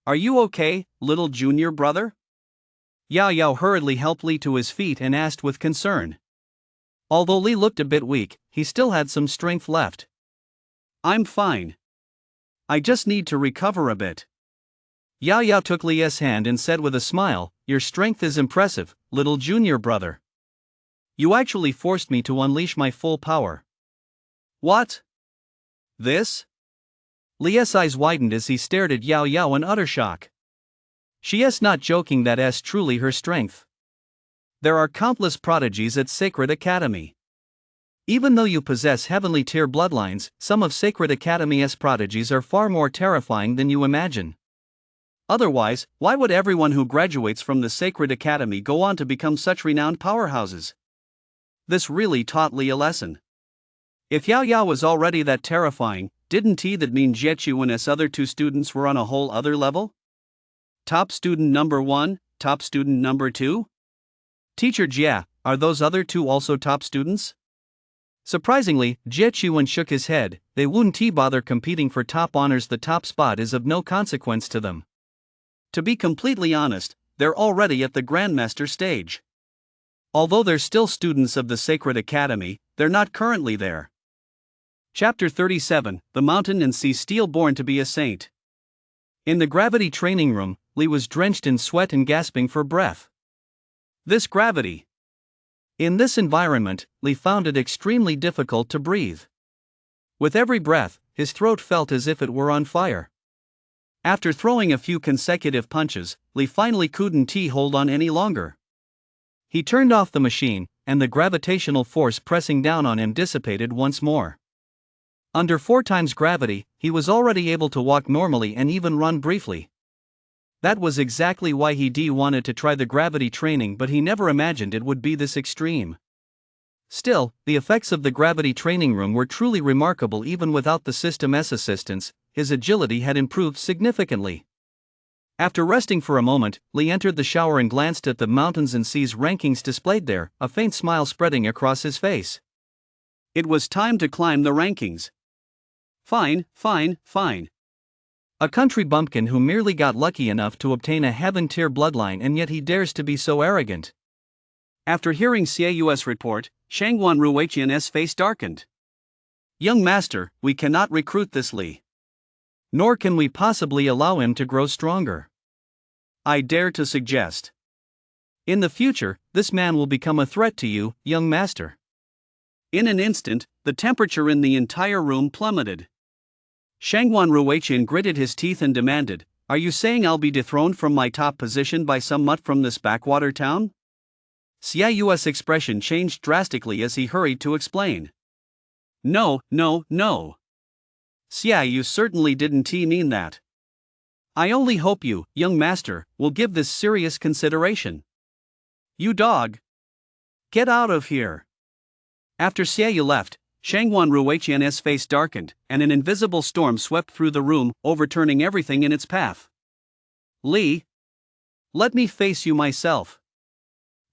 Speaker 1: Are you okay, little junior brother? Yao Yao hurriedly helped Li to his feet and asked with concern. Although Li looked a bit weak, he still had some strength left. I'm fine. I just need to recover a bit. Yao Yao took Li's hand and said with a smile, your strength is impressive, little junior brother. You actually forced me to unleash my full power. What? This? Li's eyes widened as he stared at Yao Yao in utter shock. She's not joking, that's truly her strength. There are countless prodigies at Sacred Academy. Even though you possess heavenly tier bloodlines, some of Sacred Academy's prodigies are far more terrifying than you imagine. Otherwise, why would everyone who graduates from the Sacred Academy go on to become such renowned powerhouses? This really taught Li a lesson. If Yao Yao was already that terrifying, didn't that mean Jie and his other two students were on a whole other level? Top student number 1, top student number 2? Teacher Jia, are those other two also top students? Surprisingly, Jie shook his head. They wouldn't bother competing for top honors. The top spot is of no consequence to them. To be completely honest, they're already at the Grandmaster stage. Although they're still students of the Sacred Academy, they're not currently there. Chapter 37, The Mountain and Sea Steel. Born to be a Saint. In the gravity training room, Li was drenched in sweat and gasping for breath. This gravity. In this environment, Li found it extremely difficult to breathe. With every breath, his throat felt as if it were on fire. After throwing a few consecutive punches, Li finally couldn't hold on any longer. He turned off the machine, and the gravitational force pressing down on him dissipated once more. Under 4 times gravity, he was already able to walk normally and even run briefly. That was exactly why he wanted to try the gravity training, but he never imagined it would be this extreme. Still, the effects of the gravity training room were truly remarkable even without the System-S assistance. His agility had improved significantly. After resting for a moment, Lee entered the shower and glanced at the mountains and seas rankings displayed there, a faint smile spreading across his face.
Speaker 2: It was time to climb the rankings. Fine.
Speaker 1: A country bumpkin who merely got lucky enough to obtain a heaven-tier bloodline, and yet he dares to be so arrogant.
Speaker 2: After hearing Caus' report, Shangguan Ruiqian's face darkened. Young master, we cannot recruit this Li.
Speaker 1: Nor can we possibly allow him to grow stronger.
Speaker 2: I dare to suggest.
Speaker 1: In the future, this man will become a threat to you, young master.
Speaker 2: In an instant, the temperature in the entire room plummeted. Shangguan Ruiqian gritted his teeth and demanded, "Are you saying I'll be dethroned from my top position by some mutt from this backwater town?"
Speaker 1: Caus' expression changed drastically as he hurried to explain.
Speaker 2: No. You certainly didn't mean that.
Speaker 1: I only hope you, young master, will give this serious consideration.
Speaker 2: You dog! Get out of here!
Speaker 1: After Xiaoyu left,
Speaker 2: Shangguan Ruiqian's face darkened, and an invisible storm swept through the room, overturning everything in its path.
Speaker 1: Li, let me face you myself.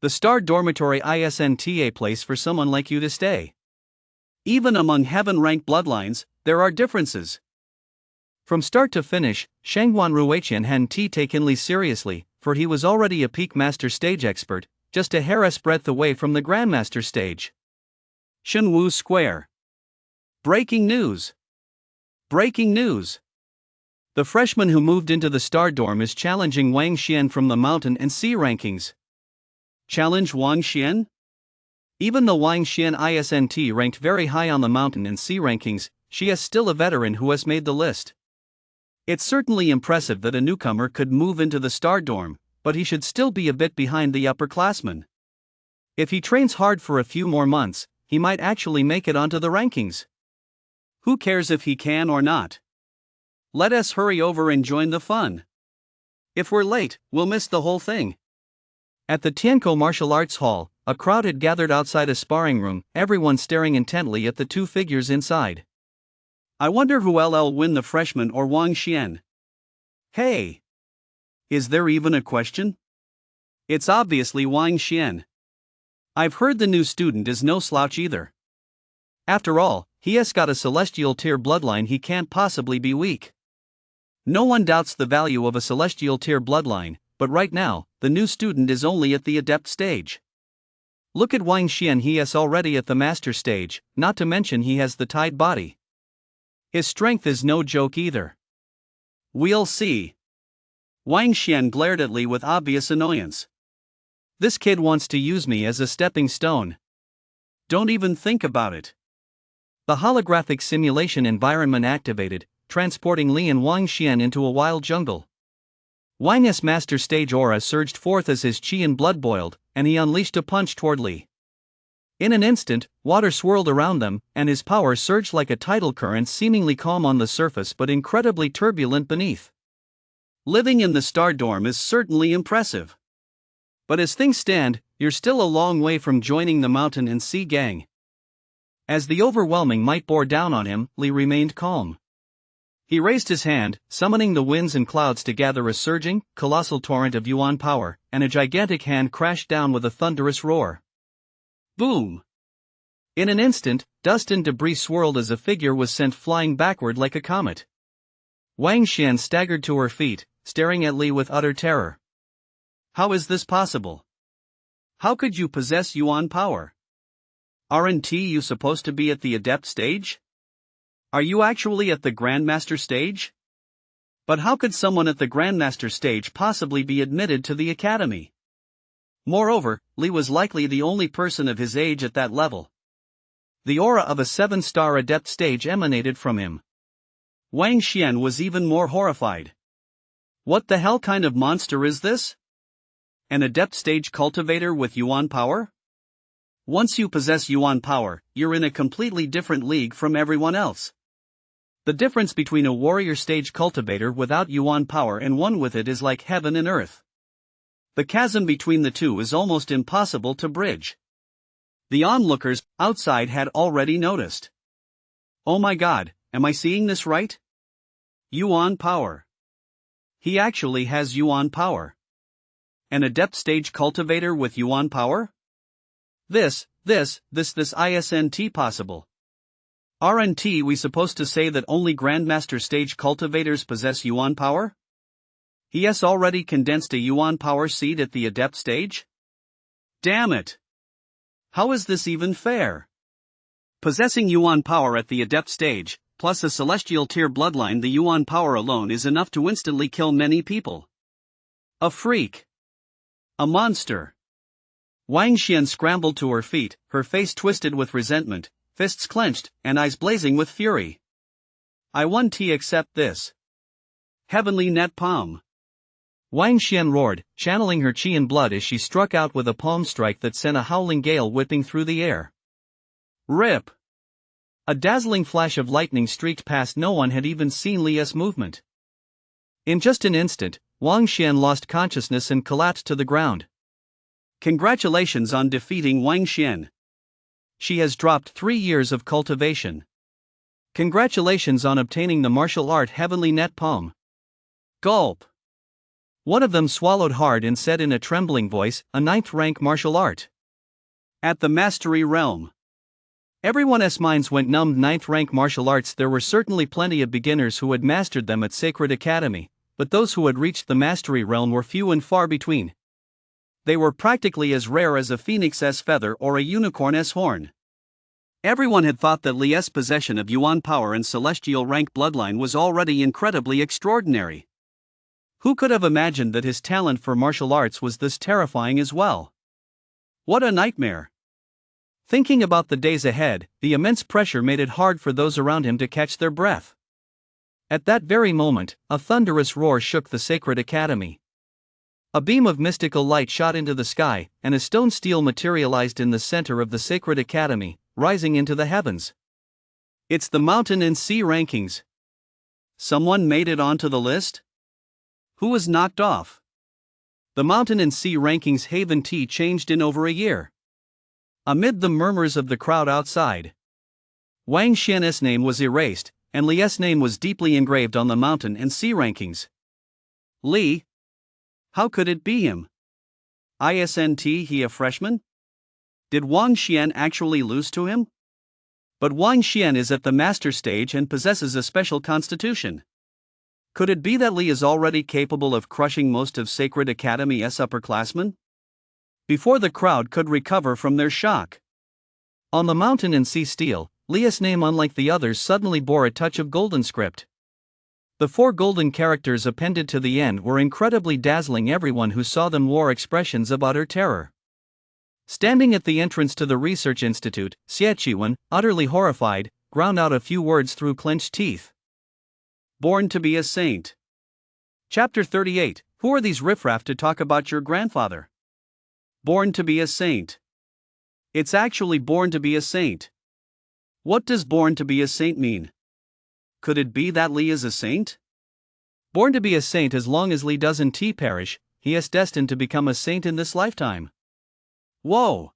Speaker 1: The Star Dormitory isn't a place for someone like you to stay.
Speaker 2: Even among heaven-ranked bloodlines, there are differences.
Speaker 1: From start to finish, Shangguan Ruiqian hadn't taken Li seriously, for he was already a peak master stage expert, just a hair's breadth away from the grandmaster stage.
Speaker 2: Shenwu Square.
Speaker 1: Breaking news! The freshman who moved into the Star Dorm is challenging Wang Xian from the Mountain and Sea rankings.
Speaker 2: Challenge Wang Xian?
Speaker 1: Even though Wang Xian isn't ranked very high on the Mountain and Sea rankings, she is still a veteran who has made the list. It's certainly impressive that a newcomer could move into the Star Dorm, but he should still be a bit behind the upperclassmen. If he trains hard for a few more months, he might actually make it onto the rankings.
Speaker 2: Who cares if he can or not? Let us hurry over and join the fun. If we're late, we'll miss the whole thing.
Speaker 1: At the Tiankou Martial Arts Hall, a crowd had gathered outside a sparring room, everyone staring intently at the two figures inside.
Speaker 2: I wonder who'll win, the freshman or Wang Xian.
Speaker 1: Hey!
Speaker 2: Is there even a question? It's obviously Wang Xian.
Speaker 1: I've heard the new student is no slouch either. After all, he has got a celestial tier bloodline, he can't possibly be weak. No one doubts the value of a celestial tier bloodline, but right now, the new student is only at the adept stage. Look at Wang Xian, he is already at the master stage, not to mention he has the tied body. His strength is no joke either.
Speaker 2: We'll see. Wang Xian glared at Li with obvious annoyance.
Speaker 1: This kid wants to use me as a stepping stone.
Speaker 2: Don't even think about it.
Speaker 1: The holographic simulation environment activated, transporting Li and Wang Xian into a wild jungle. Wang's master stage aura surged forth as his qi and blood boiled, and he unleashed a punch toward Li. In an instant, water swirled around them, and his power surged like a tidal current, seemingly calm on the surface but incredibly turbulent beneath.
Speaker 2: Living in the Star Dorm is certainly impressive.
Speaker 1: But as things stand, you're still a long way from joining the Mountain and Sea gang. As the overwhelming might bore down on him, Li remained calm. He raised his hand, summoning the winds and clouds to gather a surging, colossal torrent of yuan power, and a gigantic hand crashed down with a thunderous roar.
Speaker 2: Boom!
Speaker 1: In an instant, dust and debris swirled as a figure was sent flying backward like a comet. Wang Xian staggered to her feet, staring at Li with utter terror.
Speaker 2: How is this possible? How could you possess yuan power? Aren't you supposed to be at the adept stage? Are you actually at the grandmaster stage? But how could someone at the grandmaster stage possibly be admitted to the academy? Moreover, Li was likely the only person of his age at that level.
Speaker 1: The aura of a 7-star adept stage emanated from him.
Speaker 2: Wang Xian was even more horrified. What the hell kind of monster is this? An adept stage cultivator with yuan power? Once you possess yuan power, you're in a completely different league from everyone else.
Speaker 1: The difference between a warrior stage cultivator without yuan power and one with it is like heaven and earth.
Speaker 2: The chasm between the two is almost impossible to bridge. The onlookers outside had already noticed. Oh my god, am I seeing this right? Yuan power. He actually has Yuan power. An adept stage cultivator with Yuan power? This isn't possible. Aren't we supposed to say that only Grandmaster stage cultivators possess Yuan power? He has already condensed a Yuan power seed at the adept stage? Damn it! How is this even fair? Possessing Yuan power at the adept stage, plus a celestial tier bloodline, the Yuan power alone is enough to instantly kill many people. A freak. A monster. Wang Xian scrambled to her feet, her face twisted with resentment, fists clenched, and eyes blazing with fury. I won't accept this. Heavenly net palm.
Speaker 1: Wang Xian roared, channeling her qi and blood as she struck out with a palm strike that sent a howling gale whipping through the air.
Speaker 2: Rip!
Speaker 1: A dazzling flash of lightning streaked past. No one had even seen Li's movement. In just an instant, Wang Xian lost consciousness and collapsed to the ground.
Speaker 2: Congratulations on defeating Wang Xian.
Speaker 1: She has dropped 3 years of cultivation. Congratulations on obtaining the martial art Heavenly Net Palm.
Speaker 2: Gulp.
Speaker 1: One of them swallowed hard and said in a trembling voice, a 9th rank martial art.
Speaker 2: At the Mastery Realm.
Speaker 1: Everyone's minds went numb. 9th rank martial arts. There were certainly plenty of beginners who had mastered them at Sacred Academy, but those who had reached the Mastery Realm were few and far between. They were practically as rare as a phoenix's feather or a unicorn's horn. Everyone had thought that Li's possession of Yuan power and celestial rank bloodline was already incredibly extraordinary. Who could have imagined that his talent for martial arts was this terrifying as well? What a nightmare! Thinking about the days ahead, the immense pressure made it hard for those around him to catch their breath. At that very moment, a thunderous roar shook the Sacred Academy. A beam of mystical light shot into the sky, and a stone stele materialized in the center of the Sacred Academy, rising into the heavens. It's the Mountain and Sea rankings. Someone made it onto the list? Who was knocked off? The Mountain and Sea rankings Haven T changed in over a year. Amid the murmurs of the crowd outside, Wang Xian's name was erased, and Li's name was deeply engraved on the Mountain and Sea rankings. Li? How could it be him? Isn't he a freshman? Did Wang Xian actually lose to him? But Wang Xian is at the master stage and possesses a special constitution. Could it be that Li is already capable of crushing most of Sacred Academy's upperclassmen? Before the crowd could recover from their shock, on the Mountain and Sea stele, Li's name, unlike the others, suddenly bore a touch of golden script. The 4 golden characters appended to the end were incredibly dazzling. Everyone who saw them wore expressions of utter terror. Standing at the entrance to the research institute, Xie Qiwen, utterly horrified, ground out a few words through clenched teeth. Born to be a saint. Chapter 38. Who are these riffraff to talk about your grandfather? Born to be a saint. It's actually born to be a saint. What does born to be a saint mean? Could it be that Li is a saint? Born to be a saint. As long as Li doesn't perish, he is destined to become a saint in this lifetime. Whoa!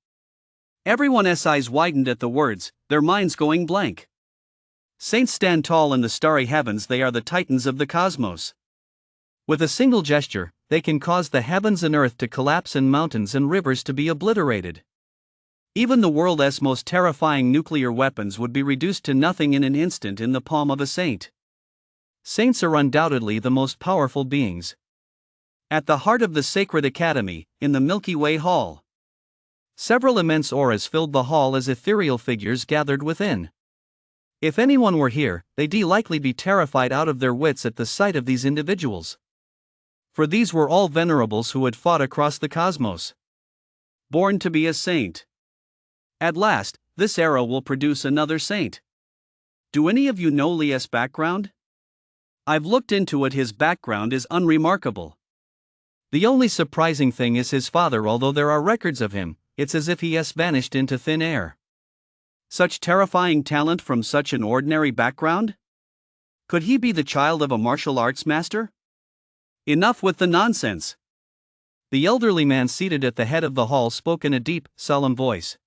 Speaker 1: Everyone's eyes widened at the words, their minds going blank. Saints stand tall in the starry heavens. They are the titans of the cosmos. With a single gesture, they can cause the heavens and earth to collapse and mountains and rivers to be obliterated. Even the world's most terrifying nuclear weapons would be reduced to nothing in an instant in the palm of a saint. Saints are undoubtedly the most powerful beings. At the heart of the Sacred Academy, in the Milky Way Hall, several immense auras filled the hall as ethereal figures gathered within. If anyone were here, they'd likely be terrified out of their wits at the sight of these individuals. For these were all venerables who had fought across the cosmos. Born to be a saint. At last, this era will produce another saint. Do any of you know Li's background? I've looked into it. His background is unremarkable. The only surprising thing is his father. Although there are records of him, it's as if he has vanished into thin air. Such terrifying talent from such an ordinary background? Could he be the child of a martial arts master? Enough with the nonsense. The elderly man seated at the head of the hall spoke in a deep, solemn voice.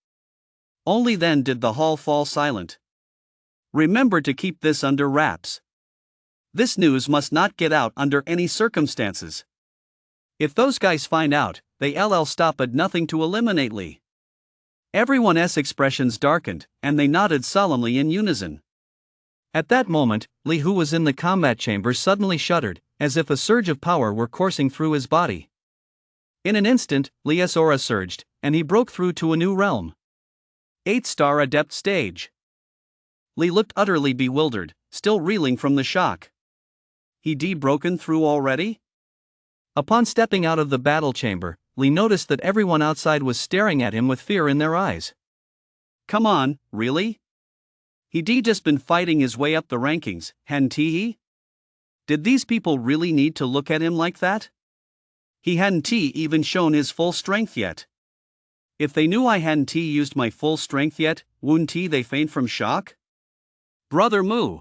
Speaker 2: Only then did the hall fall silent. Remember to keep this under wraps. This news must not get out under any circumstances. If those guys find out, they'll stop at nothing to eliminate Lee. Everyone's expressions darkened, and they nodded solemnly in unison.
Speaker 1: At that moment, Lee, who was in the combat chamber, suddenly shuddered, as if a surge of power were coursing through his body. In an instant, Lee's aura surged, and he broke through to a new realm.
Speaker 2: 8-star adept stage. Lee looked utterly bewildered, still reeling from the shock. He'd broken through already?
Speaker 1: Upon stepping out of the battle chamber, Lee noticed that everyone outside was staring at him with fear in their eyes.
Speaker 2: Come on, really? He'd just been fighting his way up the rankings, hadn't he? Did these people really need to look at him like that? He hadn't even shown his full strength yet. If they knew I hadn't used my full strength yet, wouldn't they faint from shock? Brother Moo.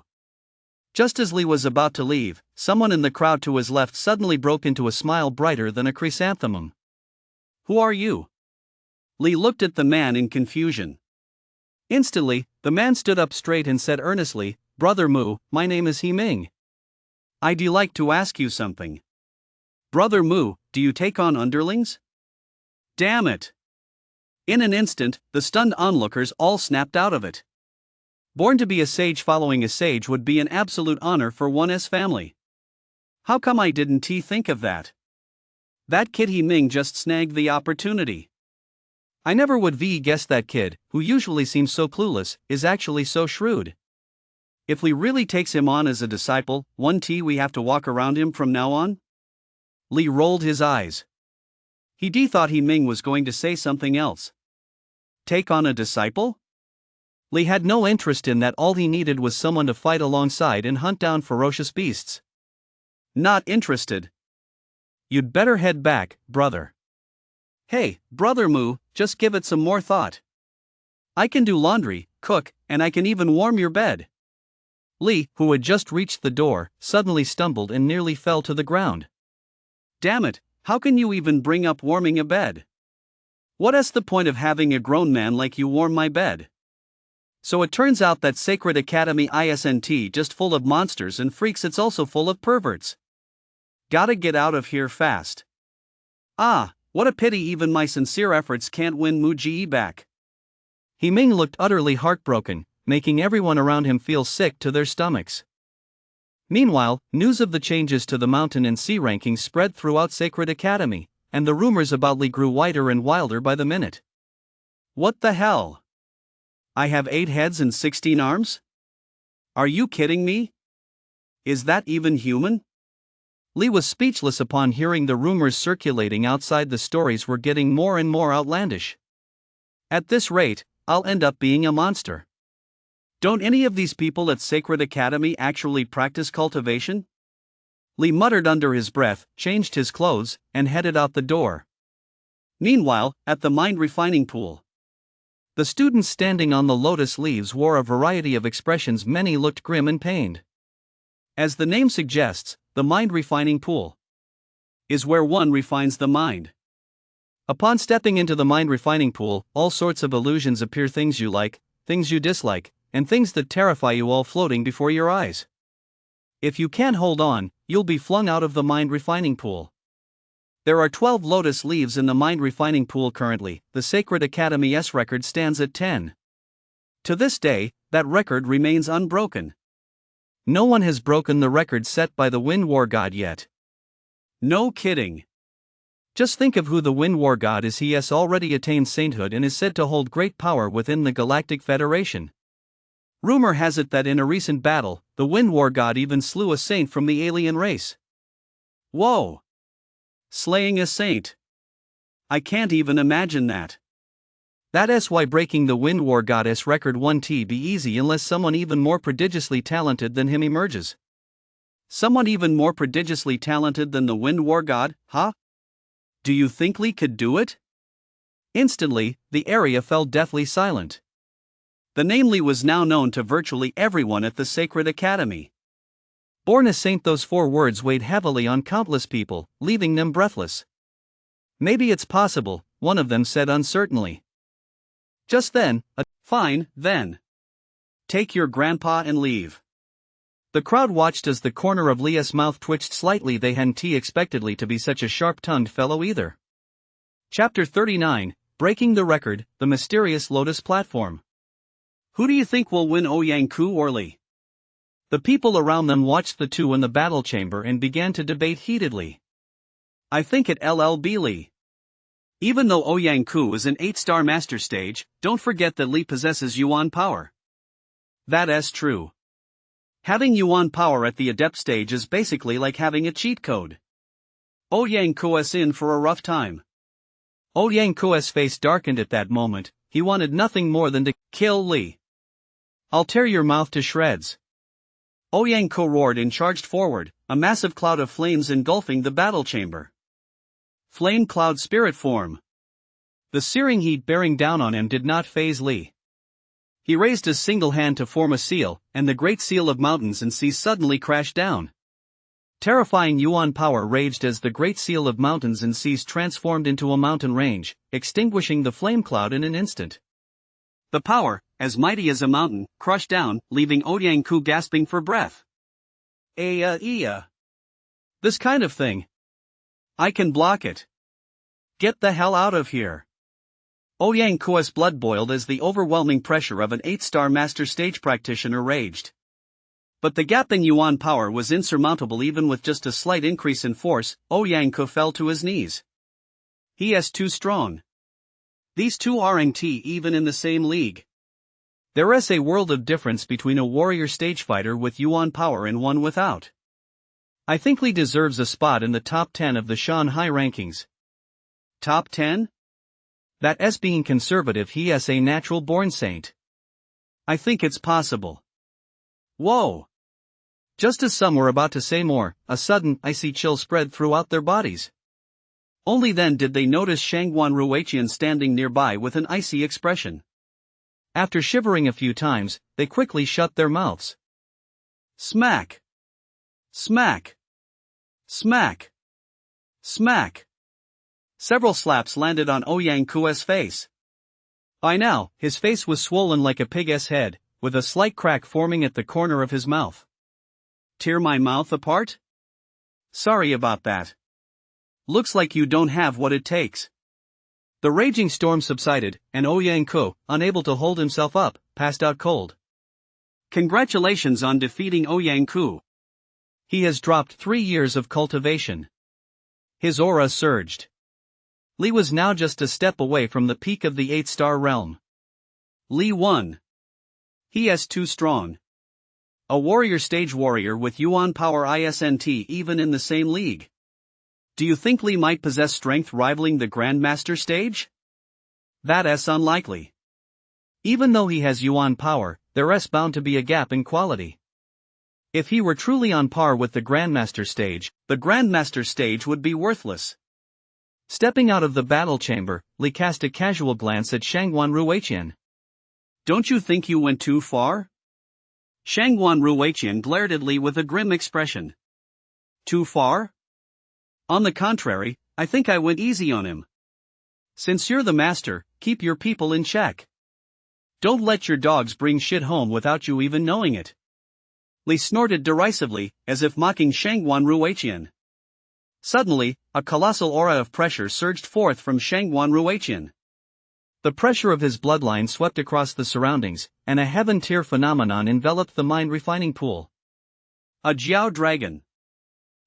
Speaker 2: Just as Lee was about to leave, someone in the crowd to his left suddenly broke into a smile brighter than a chrysanthemum. Who are you? Lee looked at the man in confusion.
Speaker 1: Instantly, the man stood up straight and said earnestly, Brother Moo, my name is He Ming.
Speaker 2: I'd like to ask you something. Brother Moo, do you take on underlings? Damn it! In an instant, the stunned onlookers all snapped out of it. Born to be a sage following a sage would be an absolute honor for one's family. How come I didn't think of that? That kid He Ming just snagged the opportunity.
Speaker 1: I never would guess that kid, who usually seems so clueless, is actually so shrewd.
Speaker 2: If Lee really takes him on as a disciple, we have to walk around him from now on? Lee rolled his eyes. He thought He Ming was going to say something else. Take on a disciple?
Speaker 1: Lee had no interest in that. All he needed was someone to fight alongside and hunt down ferocious beasts.
Speaker 2: Not interested.
Speaker 1: You'd better head back, brother.
Speaker 2: Hey, Brother Moo, just give it some more thought. I can do laundry, cook, and I can even warm your bed.
Speaker 1: Lee, who had just reached the door, suddenly stumbled and nearly fell to the ground.
Speaker 2: Damn it, how can you even bring up warming a bed? What's the point of having a grown man like you warm my bed? So it turns out that Sacred Academy isn't just full of monsters and freaks, it's also full of perverts. Gotta get out of here fast. Ah, what a pity even my sincere efforts can't win Muji back.
Speaker 1: He Ming looked utterly heartbroken, making everyone around him feel sick to their stomachs. Meanwhile, news of the changes to the mountain and sea rankings spread throughout Sacred Academy, and the rumors about Lee grew wider and wilder by the minute.
Speaker 2: What the hell? I have 8 heads and 16 arms? Are you kidding me? Is that even human?
Speaker 1: Lee was speechless upon hearing the rumors circulating outside. The stories were getting more and more outlandish. At this rate, I'll end up being a monster. Don't any of these people at Sacred Academy actually practice cultivation? Lee muttered under his breath, changed his clothes, and headed out the door.
Speaker 2: Meanwhile, at the mind refining pool,
Speaker 1: the students standing on the lotus leaves wore a variety of expressions. Many looked grim and pained.
Speaker 2: As the name suggests, the mind refining pool is where one refines the mind.
Speaker 1: Upon stepping into the mind refining pool, all sorts of illusions appear, things you like, things you dislike, and things that terrify you, all floating before your eyes. If you can't hold on, you'll be flung out of the mind refining pool. There are 12 lotus leaves in the mind refining pool currently. The Sacred Academy's record stands at 10. To this day, that record remains unbroken. No one has broken the record set by the Wind War God yet.
Speaker 2: No kidding.
Speaker 1: Just think of who the Wind War God is. He has already attained sainthood and is said to hold great power within the Galactic Federation. Rumor has it that in a recent battle, the Wind War God even slew a saint from the alien race.
Speaker 2: Whoa! Slaying a saint. I can't even imagine that.
Speaker 1: That's why breaking the Wind War Goddess record won't be easy unless someone even more prodigiously talented than him emerges.
Speaker 2: Someone even more prodigiously talented than the Wind War God, huh? Do you think Lee could do it?
Speaker 1: Instantly, the area fell deathly silent.
Speaker 2: The name Lee was now known to virtually everyone at the Sacred Academy.
Speaker 1: Born a saint, those 4 words weighed heavily on countless people, leaving them breathless. Maybe it's possible, one of them said uncertainly. Just then, a
Speaker 2: Fine, then. Take your grandpa and leave. The crowd watched as the corner of Leah's mouth twitched slightly. They hadn't expectedly to be such a sharp-tongued fellow either. Chapter 39, Breaking the Record, The Mysterious Lotus Platform. Who do you think will win Ouyang-ku or Li? The people around them watched the two in the battle chamber and began to debate heatedly. I think it LLB Li. Even though Ouyang-ku is an 8-star master stage, don't forget that Li possesses Yuan power. That's true. Having Yuan power at the adept stage is basically like having a cheat code. Ouyang-ku's in for a rough time. Ouyang-ku's face darkened at that moment. He wanted nothing more than to kill Li. I'll tear your mouth to shreds. Ouyang-ku roared and charged forward, a massive cloud of flames engulfing the battle chamber. Flame cloud spirit form. The searing heat bearing down on him did not faze Li. He raised his single hand to form a seal, and the great seal of mountains and seas suddenly crashed down. Terrifying Yuan power raged as the great seal of mountains and seas transformed into a mountain range, extinguishing the flame cloud in an instant. The power, as mighty as a mountain, crushed down, leaving Ouyang-ku gasping for breath. This kind of thing. I can block it. Get the hell out of here. Ouyang-ku's blood boiled as the overwhelming pressure of an 8-star master stage practitioner raged. But the gap in Yuan power was insurmountable. Even with just a slight increase in force, Ouyang-ku fell to his knees. He is too strong. These two aren't even in the same league. There is a world of difference between a warrior stage fighter with Yuan power and one without. I think Li deserves a spot in the top 10 of the Shanghai rankings. Top 10? That's being conservative. He is a natural-born saint. I think it's possible. Whoa! Just as some were about to say more, a sudden, icy chill spread throughout their bodies. Only then did they notice Shangguan Ruiqian standing nearby with an icy expression. After shivering a few times, they quickly shut their mouths. Smack! Smack! Smack! Smack! Several slaps landed on Ouyang-ku's face. By now, his face was swollen like a pig's head, with a slight crack forming at the corner of his mouth. Tear my mouth apart? Sorry about that. Looks like you don't have what it takes. The raging storm subsided, and Ouyang-ku, unable to hold himself up, passed out cold. Congratulations on defeating Ouyang-ku. He has dropped 3 years of cultivation. His aura surged. Li was now just a step away from the peak of the 8-star realm. Li won. He is too strong. A warrior stage warrior with Yuan power isn't even in the same league. Do you think Li might possess strength rivaling the Grandmaster stage? That's unlikely. Even though he has Yuan power, there is bound to be a gap in quality. If he were truly on par with the Grandmaster stage, the Grandmaster stage would be worthless. Stepping out of the battle chamber, Li cast a casual glance at Shangguan Ruiqian. Don't you think you went too far? Shangguan Ruiqian glared at Li with a grim expression. Too far? On the contrary, I think I went easy on him. Since you're the master, keep your people in check. Don't let your dogs bring shit home without you even knowing it. Li snorted derisively, as if mocking Shangguan Ruiqian. Suddenly, a colossal aura of pressure surged forth from Shangguan Ruiqian. The pressure of his bloodline swept across the surroundings, and a heaven-tier phenomenon enveloped the mind-refining pool. A Jiao dragon.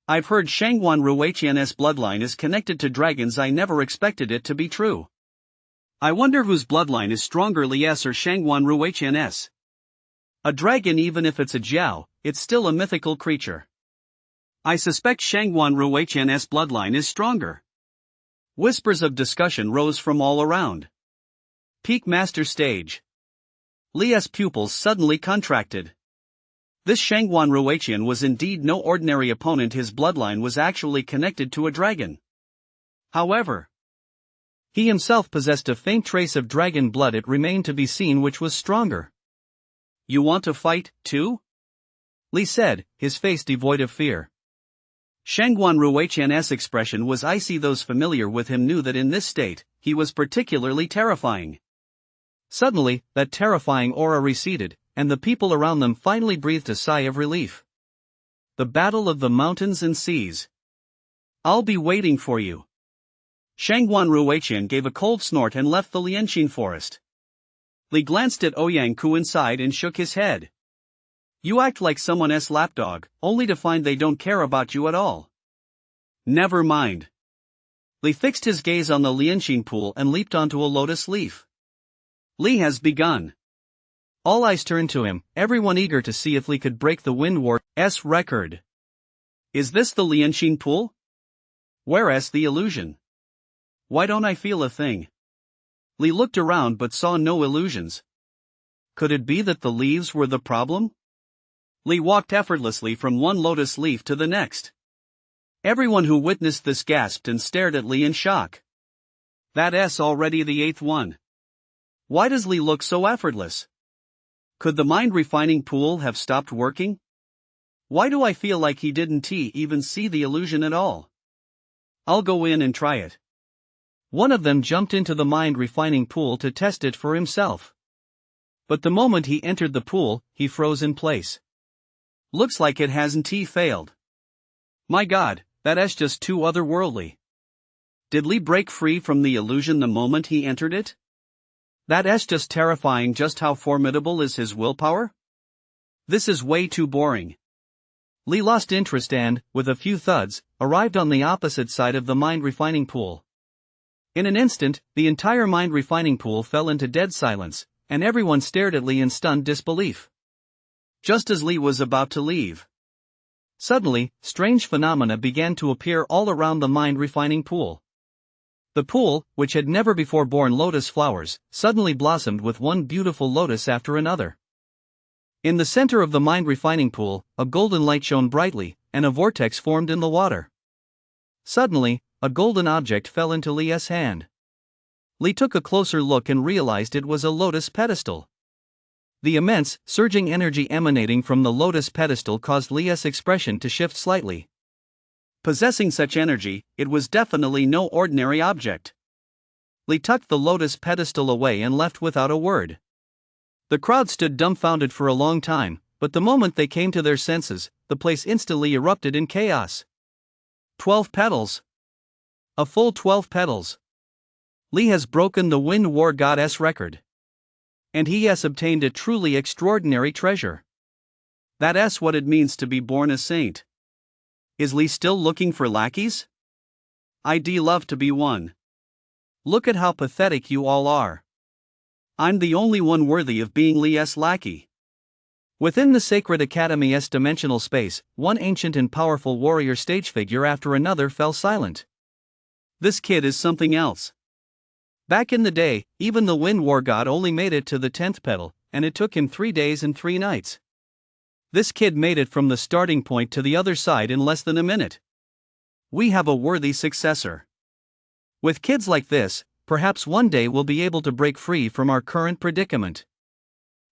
Speaker 2: I've heard Shangguan Ruiqian's bloodline is connected to dragons. I never expected it to be true. I wonder whose bloodline is stronger, Li's or Shangguan Ruiqian's. A dragon, even if it's a Jiao, it's still a mythical creature. I suspect Shangguan Ruiqian's bloodline is stronger. Whispers of discussion rose from all around. Peak Master Stage. Li's pupils suddenly contracted. This Shangguan Ruiqian was indeed no ordinary opponent. His bloodline was actually connected to a dragon. However, he himself possessed a faint trace of dragon blood. It remained to be seen which was stronger. You want to fight, too? Li said, his face devoid of fear. Shangguan Ruiqian's expression was icy. Those familiar with him knew that in this state, he was particularly terrifying.
Speaker 1: Suddenly, that terrifying aura receded, and the people around them finally breathed a sigh of relief. The Battle of the Mountains and Seas. I'll be waiting for you. Shangguan Ruiqian gave a cold snort and left the Lianqin forest. Li glanced at Ouyang Ku inside and shook his head. You act like someone's lapdog, only to find they don't care about you at all. Never mind. Li fixed his gaze on the Lianqin pool and leaped onto a lotus leaf. Li has begun. All eyes turned to him, everyone eager to see if Li could break the Wind War's record. Is this the Lianqin pool? Where's the illusion? Why don't I feel a thing? Li looked around but saw no illusions. Could it be that the leaves were the problem? Li walked effortlessly from one lotus leaf to the next. Everyone who witnessed this gasped and stared at Li in shock. That's already the 8th one. Why does Li look so effortless? Could the mind-refining pool have stopped working? Why do I feel like he didn't even see the illusion at all? I'll go in and try it. One of them jumped into the mind-refining pool to test it for himself. But the moment he entered the pool, he froze in place. Looks like it hasn't failed. My god, that's just too otherworldly. Did Li break free from the illusion the moment he entered it? That's just terrifying. Just how formidable is his willpower? This is way too boring. Li lost interest and, with a few thuds, arrived on the opposite side of the mind-refining pool. In an instant, the entire mind-refining pool fell into dead silence, and everyone stared at Li in stunned disbelief. Just as Li was about to leave, suddenly, strange phenomena began to appear all around the mind-refining pool. The pool, which had never before borne lotus flowers, suddenly blossomed with one beautiful lotus after another. In the center of the mind-refining pool, a golden light shone brightly, and a vortex formed in the water. Suddenly, a golden object fell into Li's hand. Li took a closer look and realized it was a lotus pedestal. The immense, surging energy emanating from the lotus pedestal caused Li's expression to shift slightly. Possessing such energy, it was definitely no ordinary object. Li tucked the lotus pedestal away and left without a word. The crowd stood dumbfounded for a long time, but the moment they came to their senses, the place instantly erupted in chaos. 12 petals. A full 12 petals. Li has broken the Wind War Goddess record. And he has obtained a truly extraordinary treasure. That's what it means to be born a saint. Is Li still looking for lackeys? I'd love to be one. Look at how pathetic you all are. I'm the only one worthy of being Li's lackey. Within the sacred academy's dimensional space, one ancient and powerful warrior stage figure after another fell silent. This kid is something else. Back in the day, even the Wind War God only made it to the 10th petal, and it took him 3 days and 3 nights. This kid made it from the starting point to the other side in less than a minute. We have a worthy successor. With kids like this, perhaps one day we'll be able to break free from our current predicament.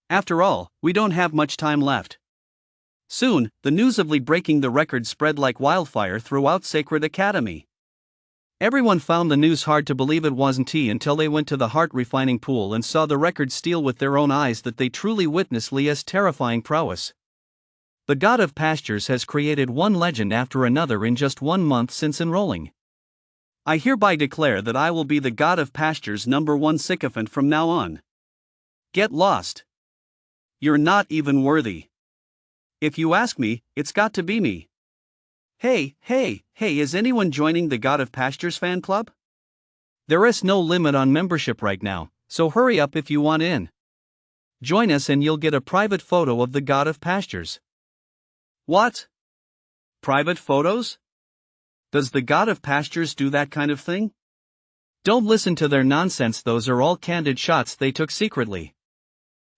Speaker 1: After all, we don't have much time left. Soon, the news of Li breaking the record spread like wildfire throughout Sacred Academy. Everyone found the news hard to believe it wasn't until they went to the heart-refining pool and saw the record steal with their own eyes that they truly witnessed Li's terrifying prowess. The God of Pastures has created one legend after another in just 1 month since enrolling. I hereby declare that I will be the God of Pastures #1 sycophant from now on. Get lost. You're not even worthy. If you ask me, it's got to be me. Hey, is anyone joining the God of Pastures fan club? There is no limit on membership right now, so hurry up if you want in. Join us and you'll get a private photo of the God of Pastures. What? Private photos? Does the God of Pastures do that kind of thing? Don't listen to their nonsense, those are all candid shots they took secretly.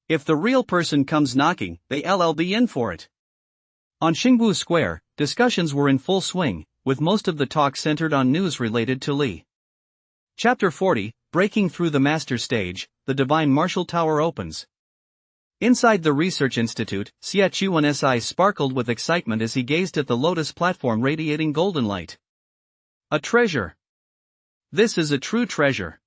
Speaker 1: If the real person comes knocking, they'll be in for it. On Xingwu Square, discussions were in full swing, with most of the talk centered on news related to Li. Chapter 40, Breaking Through the Master Stage, the Divine Martial Tower opens. Inside the Research Institute, Xie Chuan's eyes sparkled with excitement as he gazed at the lotus platform radiating golden light. A treasure. This is a true treasure.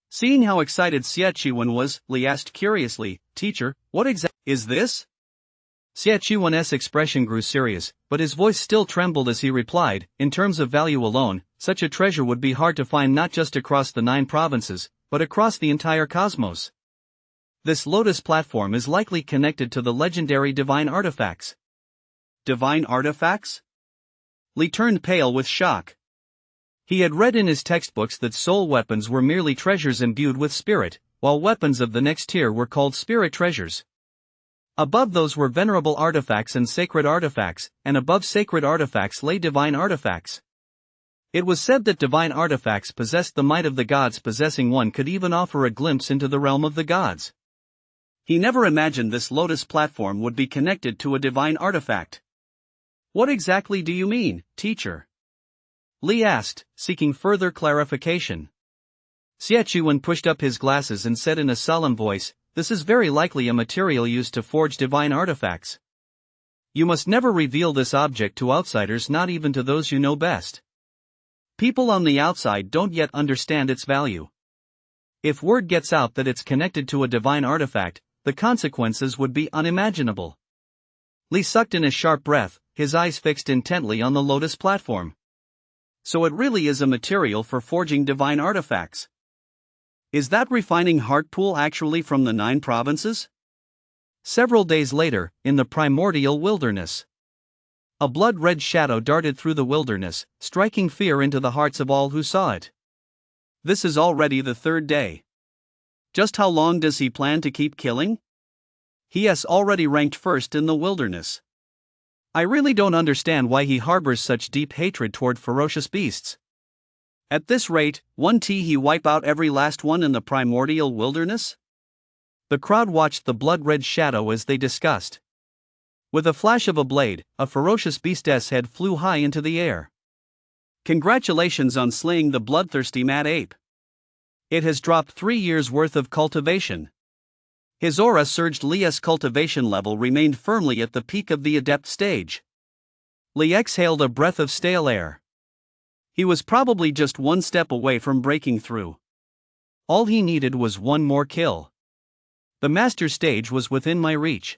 Speaker 2: Seeing how excited Xie was, Li asked curiously, "Teacher, what exactly is this?"
Speaker 1: Xie expression grew serious, but his voice still trembled as he replied, "In terms of value alone, such a treasure would be hard to find not just across the 9 provinces, but across the entire cosmos. This lotus platform is likely connected to the legendary divine artifacts."
Speaker 2: Divine artifacts? Li turned pale with shock.
Speaker 1: He had read in his textbooks that soul weapons were merely treasures imbued with spirit, while weapons of the next tier were called spirit treasures. Above those were venerable artifacts and sacred artifacts, and above sacred artifacts lay divine artifacts. It was said that divine artifacts possessed the might of the gods, possessing one could even offer a glimpse into the realm of the gods.
Speaker 2: He never imagined this lotus platform would be connected to a divine artifact. "What exactly do you mean, teacher?" Li asked, seeking further clarification.
Speaker 1: Xie pushed up his glasses and said in a solemn voice, "This is very likely a material used to forge divine artifacts. You must never reveal this object to outsiders, not even to those you know best. People on the outside don't yet understand its value. If word gets out that it's connected to a divine artifact, the consequences would be unimaginable." Li sucked in a sharp breath, his eyes fixed intently on the lotus platform.
Speaker 2: "So it really is a material for forging divine artifacts. Is that refining heart pool actually from the 9 provinces?"
Speaker 1: Several days later, in the primordial wilderness, a blood-red shadow darted through the wilderness, striking fear into the hearts of all who saw it.
Speaker 2: This is already the 3rd day. Just how long does he plan to keep killing? He has already ranked first in the wilderness.
Speaker 1: I really don't understand why he harbors such deep hatred toward ferocious beasts.
Speaker 2: At this rate, won't he wipe out every last one in the primordial wilderness?
Speaker 1: The crowd watched the blood-red shadow as they discussed. With a flash of a blade, a ferocious beast's head flew high into the air.
Speaker 2: "Congratulations on slaying the bloodthirsty mad ape. It has dropped 3 years' worth of cultivation." His aura surged. Li's cultivation level remained firmly at the peak of the adept stage.
Speaker 1: Li exhaled a breath of stale air.
Speaker 2: He was probably just 1 step away from breaking through.
Speaker 1: All he needed was 1 more kill. The master stage was within my reach.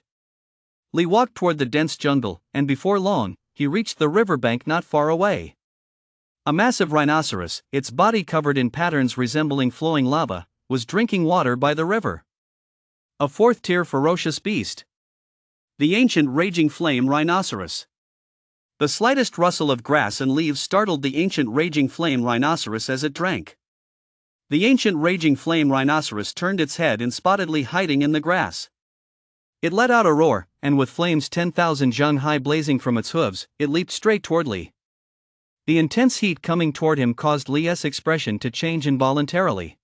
Speaker 1: Li walked toward the dense jungle, and before long, he reached the riverbank not far away. A massive rhinoceros, its body covered in patterns resembling flowing lava, was drinking water by the river. A 4th-tier ferocious beast.
Speaker 2: The ancient raging flame rhinoceros. The slightest rustle of grass and leaves startled the ancient raging flame rhinoceros as it drank. The ancient raging flame rhinoceros turned its head and spotted Li hiding in the grass.
Speaker 1: It let out a roar, and with flames 10,000 jung high blazing from its hooves, it leaped straight toward Li. The intense heat coming toward him caused Li's expression to change involuntarily.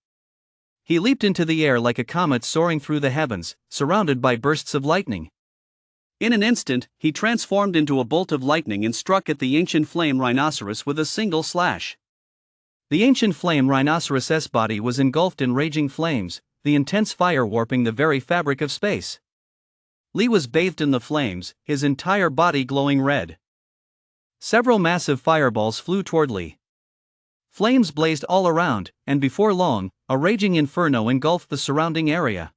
Speaker 1: He leaped into the air like a comet soaring through the heavens, surrounded by bursts of lightning.
Speaker 2: In an instant, he transformed into a bolt of lightning and struck at the ancient flame rhinoceros with a single slash.
Speaker 1: The ancient flame rhinoceros's body was engulfed in raging flames, the intense fire warping the very fabric of space. Li was bathed in the flames, his entire body glowing red. Several massive fireballs flew toward Li. Flames blazed all around, and before long, a raging inferno engulfed the surrounding area.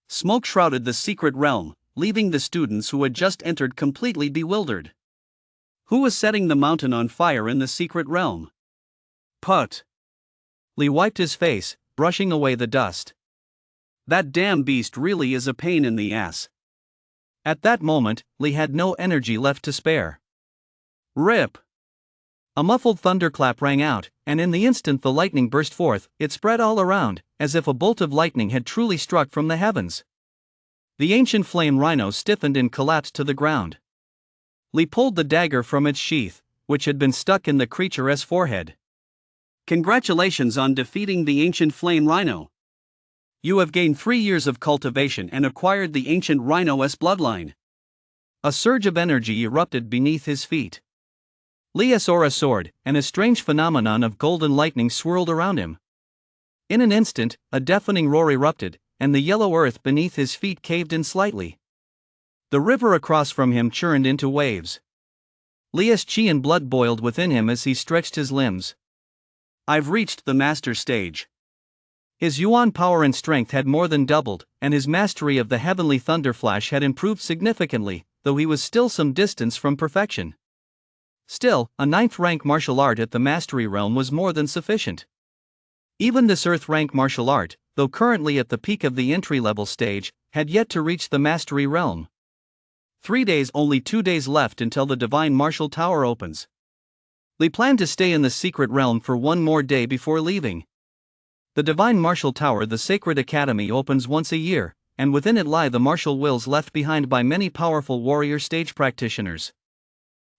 Speaker 2: Smoke shrouded the secret realm, leaving the students who had just entered completely bewildered. Who was setting the mountain on fire in the secret realm?
Speaker 1: Put. Li wiped his face, brushing away the dust.
Speaker 2: That damn beast really is a pain in the ass.
Speaker 1: At that moment, Li had no energy left to spare.
Speaker 2: Rip!
Speaker 1: A muffled thunderclap rang out, and in the instant the lightning burst forth. It spread all around, as if a bolt of lightning had truly struck from the heavens. The ancient flame rhino stiffened and collapsed to the ground. Li pulled the dagger from its sheath, which had been stuck in the creature's forehead.
Speaker 2: "Congratulations on defeating the ancient flame rhino. You have gained 3 years of cultivation and acquired the ancient rhino's bloodline."
Speaker 1: A surge of energy erupted beneath his feet. Li's aura soared, and a strange phenomenon of golden lightning swirled around him. In an instant, a deafening roar erupted, and the yellow earth beneath his feet caved in slightly. The river across from him churned into waves. Li's chi and blood boiled within him as he stretched his limbs.
Speaker 2: "I've reached the master stage.
Speaker 1: His yuan power and strength had more than doubled, and his mastery of the heavenly thunderflash had improved significantly, though he was still some distance from perfection. Still, a 9th rank martial art at the mastery realm was more than sufficient. Even this earth rank martial art, though currently at the peak of the entry-level stage, had yet to reach the mastery realm. 3 days, only 2 days left until the divine martial tower opens. Li planned to stay in the secret realm for one more day before leaving. The divine martial tower, the sacred academy, opens once a year, and within it lie the martial wills left behind by many powerful warrior stage practitioners.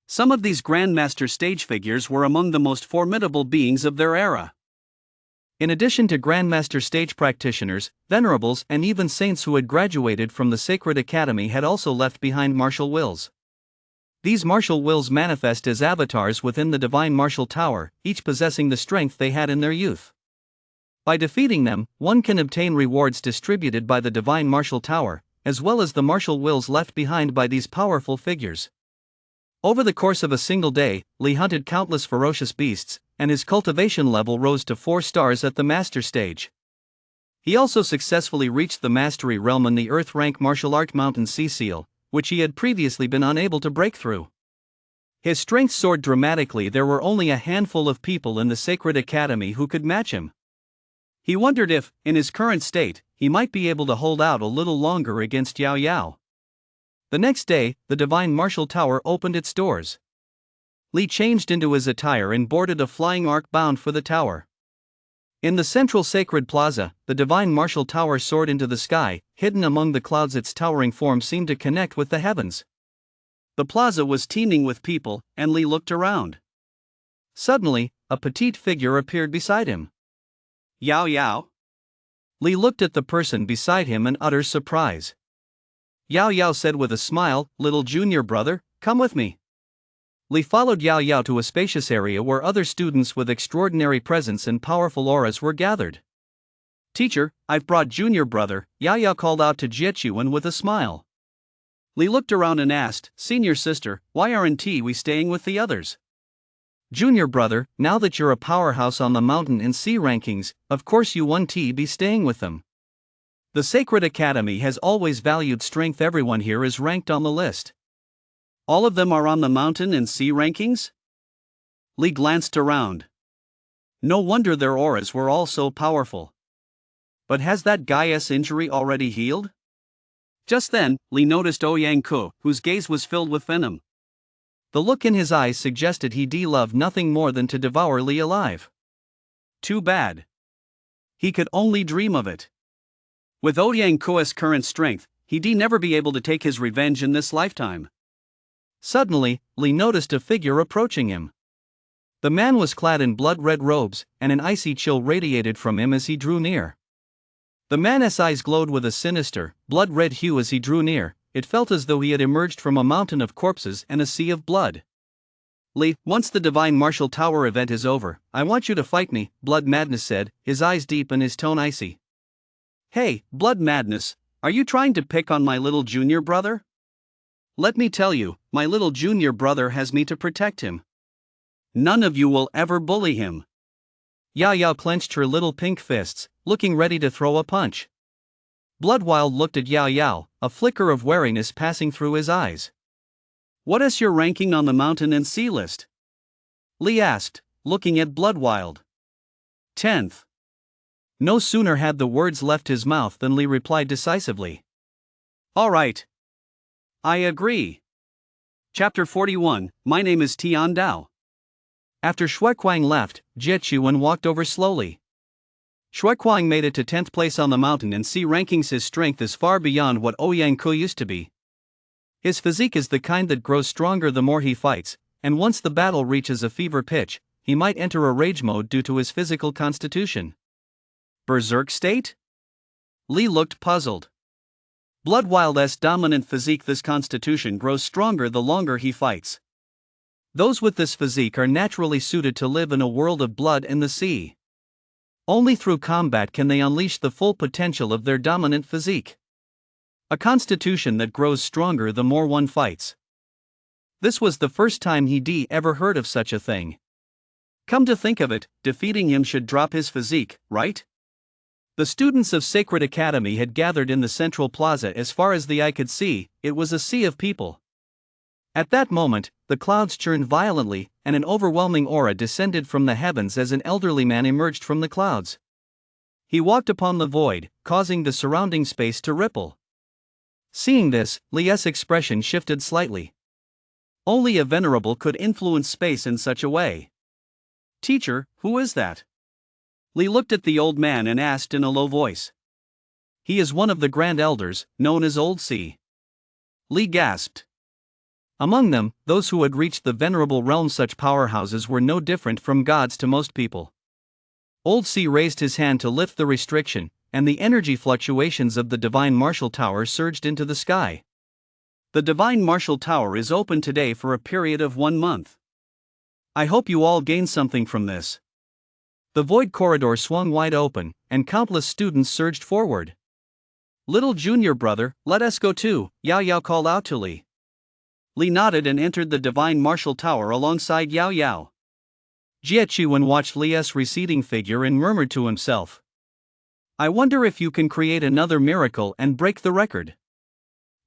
Speaker 1: Some of these grandmaster stage figures were among the most formidable beings of their era. In addition to grandmaster stage practitioners, venerables, and even saints who had graduated from the sacred academy had also left behind martial wills. These martial wills manifest as avatars within the divine martial tower, each possessing the strength they had in their youth. By defeating them, one can obtain rewards distributed by the divine martial tower, as well as the martial wills left behind by these powerful figures. Over the course of a single day, Li hunted countless ferocious beasts, and his cultivation level rose to 4 stars at the master stage. He also successfully reached the mastery realm in the earth rank martial art mountain sea seal, which he had previously been unable to break through. His strength soared dramatically. There were only a handful of people in the sacred academy who could match him. He wondered if, in his current state, he might be able to hold out a little longer against Yao Yao. The next day, the divine martial tower opened its doors. Li changed into his attire and boarded a flying ark bound for the tower. In the central sacred plaza, the divine martial tower soared into the sky. Hidden among the clouds, its towering form seemed to connect with the heavens. The plaza was teeming with people, and Li looked around. Suddenly, a petite figure appeared beside him. Yao Yao? Li looked at the person beside him in utter surprise. Yao Yao said with a smile, "Little junior brother, come with me." Li followed Yao Yao to a spacious area where other students with extraordinary presence and powerful auras were gathered. "Teacher, I've brought junior brother," Yao Yao called out to Jiechuan with a smile. Li looked around and asked, "Senior sister, why aren't we staying with the others?" "Junior brother, now that you're a powerhouse on the mountain and sea rankings, of course you want to be staying with them. The Sacred Academy has always valued strength. Everyone here is ranked on the list." "All of them are on the mountain and sea rankings?" Li glanced around. No wonder their auras were all so powerful. But has that guy's injury already healed? Just then, Li noticed Ouyang Ku, whose gaze was filled with venom. The look in his eyes suggested he'd love nothing more than to devour Li alive. Too bad. He could only dream of it. With Ouyang Ku's current strength, he'd never be able to take his revenge in this lifetime. Suddenly, Li noticed a figure approaching him. The man was clad in blood-red robes, and an icy chill radiated from him as he drew near. The man's eyes glowed with a sinister, blood-red hue as he drew near. It felt as though he had emerged from a mountain of corpses and a sea of blood. "Li, once the divine martial tower event is over, I want you to fight me," Blood Madness said, his eyes deep and his tone icy. "Hey, Blood Madness, are you trying to pick on my little junior brother? Let me tell you, my little junior brother has me to protect him. None of you will ever bully him." Yao Yao clenched her little pink fists, looking ready to throw a punch. Bloodwild looked at Yao Yao, a flicker of wariness passing through his eyes. "What is your ranking on the mountain and sea list?" Li asked, looking at Bloodwild. 10th. No sooner had the words left his mouth than Li replied decisively. "All right. I agree." Chapter 41, My name is Tian Dao. After Shuequang left, Jiechuan walked over slowly. Shuequang made it to 10th place on the mountain and sea rankings. His strength is far beyond what Ouyang Ku used to be. His physique is the kind that grows stronger the more he fights, and once the battle reaches a fever pitch, he might enter a rage mode due to his physical constitution. Berserk state? Li looked puzzled. Bloodwild's dominant physique. This constitution grows stronger the longer he fights. Those with this physique are naturally suited to live in a world of blood and the sea. Only through combat can they unleash the full potential of their dominant physique. A constitution that grows stronger the more one fights. This was the first time he'd ever heard of such a thing. Come to think of it, defeating him should drop his physique, right? The students of Sacred Academy had gathered in the central plaza. As far as the eye could see, it was a sea of people. At that moment, the clouds churned violently, and an overwhelming aura descended from the heavens as an elderly man emerged from the clouds. He walked upon the void, causing the surrounding space to ripple. Seeing this, Lee's expression shifted slightly. Only a venerable could influence space in such a way. "Teacher, who is that?" Lee looked at the old man and asked in a low voice. "He is one of the Grand Elders, known as Old C." Lee gasped. Among them, those who had reached the venerable realm, such powerhouses were no different from gods to most people. Old C raised his hand to lift the restriction, and the energy fluctuations of the Divine Martial Tower surged into the sky. "The Divine Martial Tower is open today for a period of 1 month. I hope you all gain something from this." The void corridor swung wide open, and countless students surged forward. "Little junior brother, let us go too," Yao Yao called out to Lee. Lee nodded and entered the Divine Martial Tower alongside Yao Yao. Jie Qiwen watched Lee's receding figure and murmured to himself, "I wonder if you can create another miracle and break the record."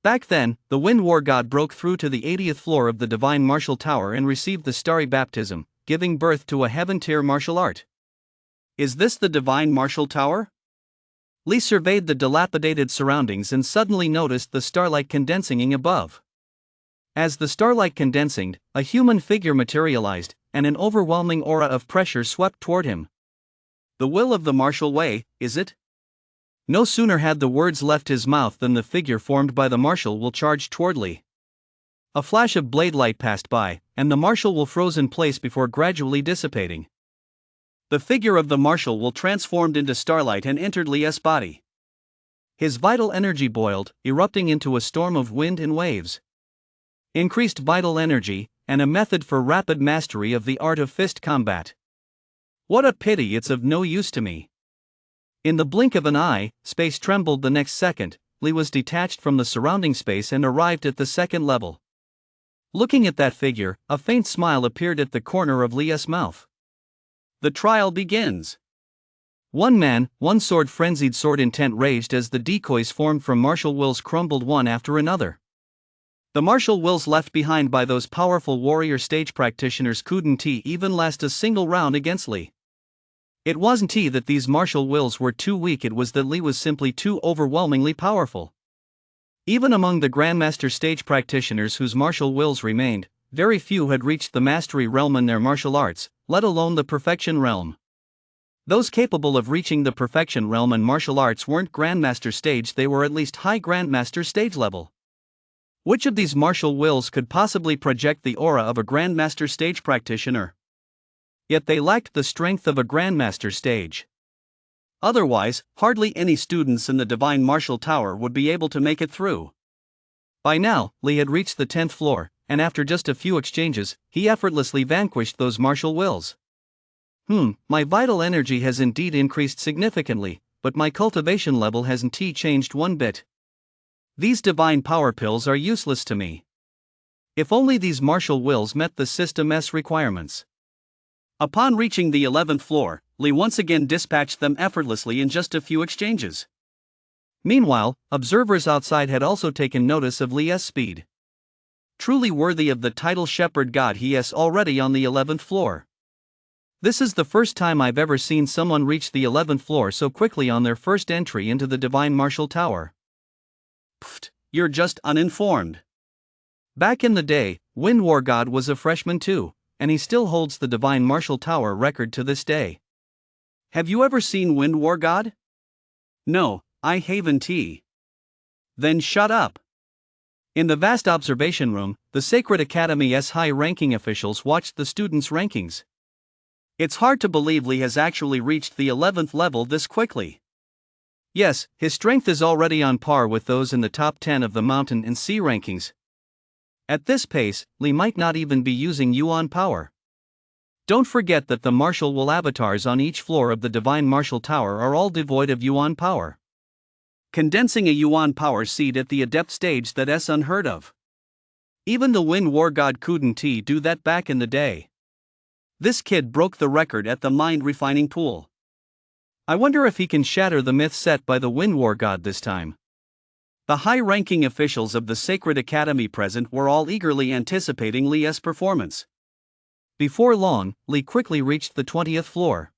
Speaker 1: Back then, the Wind War God broke through to the 80th floor of the Divine Martial Tower and received the Starry Baptism, giving birth to a heaven-tier martial art. Is this the Divine Martial Tower? Lee surveyed the dilapidated surroundings and suddenly noticed the starlight condensing above. As the starlight condensed, a human figure materialized, and an overwhelming aura of pressure swept toward him. "The will of the martial way, is it?" No sooner had the words left his mouth than the figure formed by the martial will charged toward Lee. A flash of blade light passed by, and the martial will froze in place before gradually dissipating. The figure of the martial will transformed into starlight and entered Lee's body. His vital energy boiled, erupting into a storm of wind and waves. Increased vital energy, and a method for rapid mastery of the art of fist combat. What a pity it's of no use to me. In the blink of an eye, space trembled. The next second, Lee was detached from the surrounding space and arrived at the second level. Looking at that figure, a faint smile appeared at the corner of Lee's mouth. The trial begins. One man, one sword. Frenzied sword intent raged as the decoys formed from martial wills crumbled one after another. The martial wills left behind by those powerful warrior stage practitioners couldn't even last a single round against Lee. It wasn't that these martial wills were too weak, it was that Lee was simply too overwhelmingly powerful. Even among the Grandmaster stage practitioners whose martial wills remained, very few had reached the mastery realm in their martial arts, let alone the perfection realm. Those capable of reaching the perfection realm in martial arts weren't Grandmaster stage, they were at least high Grandmaster stage level. Which of these martial wills could possibly project the aura of a Grandmaster stage practitioner? Yet they lacked the strength of a Grandmaster stage. Otherwise, hardly any students in the Divine Martial Tower would be able to make it through. By now, Lee had reached the 10th floor, and after just a few exchanges, he effortlessly vanquished those martial wills. My vital energy has indeed increased significantly, but my cultivation level hasn't changed one bit. These divine power pills are useless to me. If only these martial wills met the system's requirements. Upon reaching the 11th floor, Lee once again dispatched them effortlessly in just a few exchanges. Meanwhile, observers outside had also taken notice of Lee's speed. Truly worthy of the title Shepherd God, he is already on the 11th floor. This is the first time I've ever seen someone reach the 11th floor so quickly on their first entry into the Divine Martial Tower. Pfft, you're just uninformed. Back in the day, Wind War God was a freshman too, and he still holds the Divine Martial Tower record to this day. Have you ever seen Wind War God? No, I haven't. Then shut up. In the vast observation room, the Sacred Academy's high-ranking officials watched the students' rankings. It's hard to believe Lee has actually reached the 11th level this quickly. Yes, his strength is already on par with those in the top 10 of the Mountain and Sea rankings. At this pace, Lee might not even be using Yuan power. Don't forget that the martial will avatars on each floor of the Divine Martial Tower are all devoid of Yuan power. Condensing a Yuan power seed at the adept stage, that's unheard of. Even the Wind War God couldn't do that back in the day. This kid broke the record at the mind refining pool. I wonder if he can shatter the myth set by the Wind War god this time.
Speaker 2: The high-ranking officials of the Sacred Academy present were all eagerly anticipating Li's performance.
Speaker 1: Before long, Li quickly reached the 20th floor.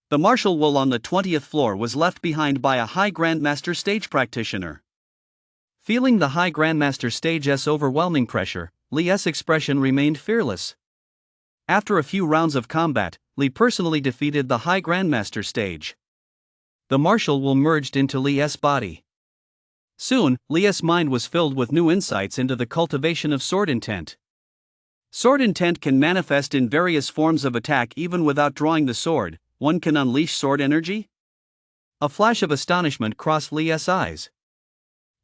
Speaker 2: The martial will on the 20th floor was left behind by a high Grandmaster stage practitioner.
Speaker 1: Feeling the high Grandmaster stage's overwhelming pressure, Li's expression remained fearless. After a few rounds of combat, Li personally defeated the high Grandmaster stage. The martial will merged into Li's body. Soon, Li's mind was filled with new insights into the cultivation of sword intent.
Speaker 2: Sword intent can manifest in various forms of attack even without drawing the sword. One can unleash sword energy?
Speaker 1: A flash of astonishment crossed Li's eyes.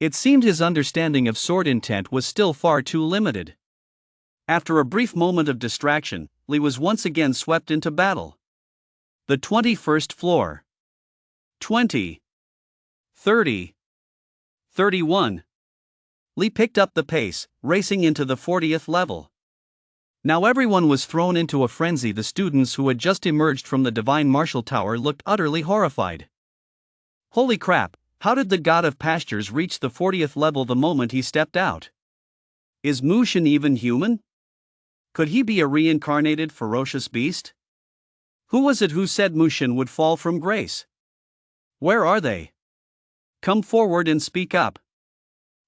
Speaker 1: It seemed his understanding of sword intent was still far too limited.
Speaker 2: After a brief moment of distraction, Li was once again swept into battle. The 21st floor. 20. 30. 31. Li picked up the pace, racing into the 40th level.
Speaker 1: Now everyone was thrown into a frenzy. The students who had just emerged from the Divine Martial Tower looked utterly horrified.
Speaker 2: Holy crap, how did the god of pastures reach the 40th level the moment he stepped out? Is Mu Shen even human? Could he be a reincarnated ferocious beast? Who was it who said Mu Shen would fall from grace? Where are they? Come forward and speak up.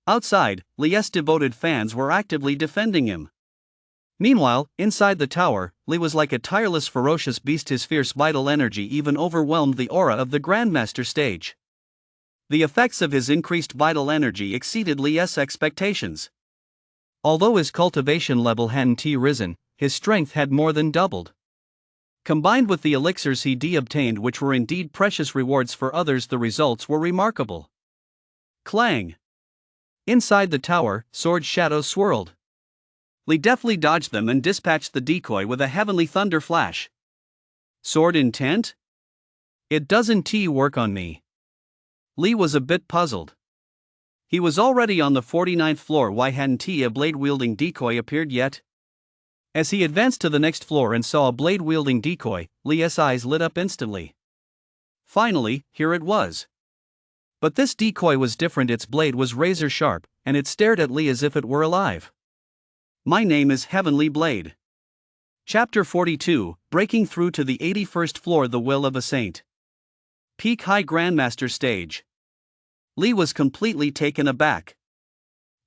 Speaker 2: Outside, Li's devoted fans were actively defending him.
Speaker 1: Meanwhile, inside the tower, Li was like a tireless ferocious beast. His fierce vital energy even overwhelmed the aura of the Grandmaster stage.
Speaker 2: The effects of his increased vital energy exceeded Li's expectations.
Speaker 1: Although his cultivation level hadn't risen, his strength had more than doubled.
Speaker 2: Combined with the elixirs he obtained, which were indeed precious rewards for others, the results were remarkable. Clang!
Speaker 1: Inside the tower, sword shadows swirled.
Speaker 2: Li deftly dodged them and dispatched the decoy with a heavenly thunder flash. Sword intent?
Speaker 1: It doesn't work on me.
Speaker 2: Li was a bit puzzled. He was already on the 49th floor. Why hadn't a blade-wielding decoy appeared yet?
Speaker 1: As he advanced to the next floor and saw a blade-wielding decoy, Li's eyes lit up instantly.
Speaker 2: Finally, here it was.
Speaker 1: But this decoy was different. Its blade was razor sharp, and it stared at Li as if it were alive.
Speaker 2: My name is Heavenly Blade. Chapter 42, Breaking Through to the 81st Floor. The Will of a Saint. Peak High Grandmaster Stage. Li was completely taken aback.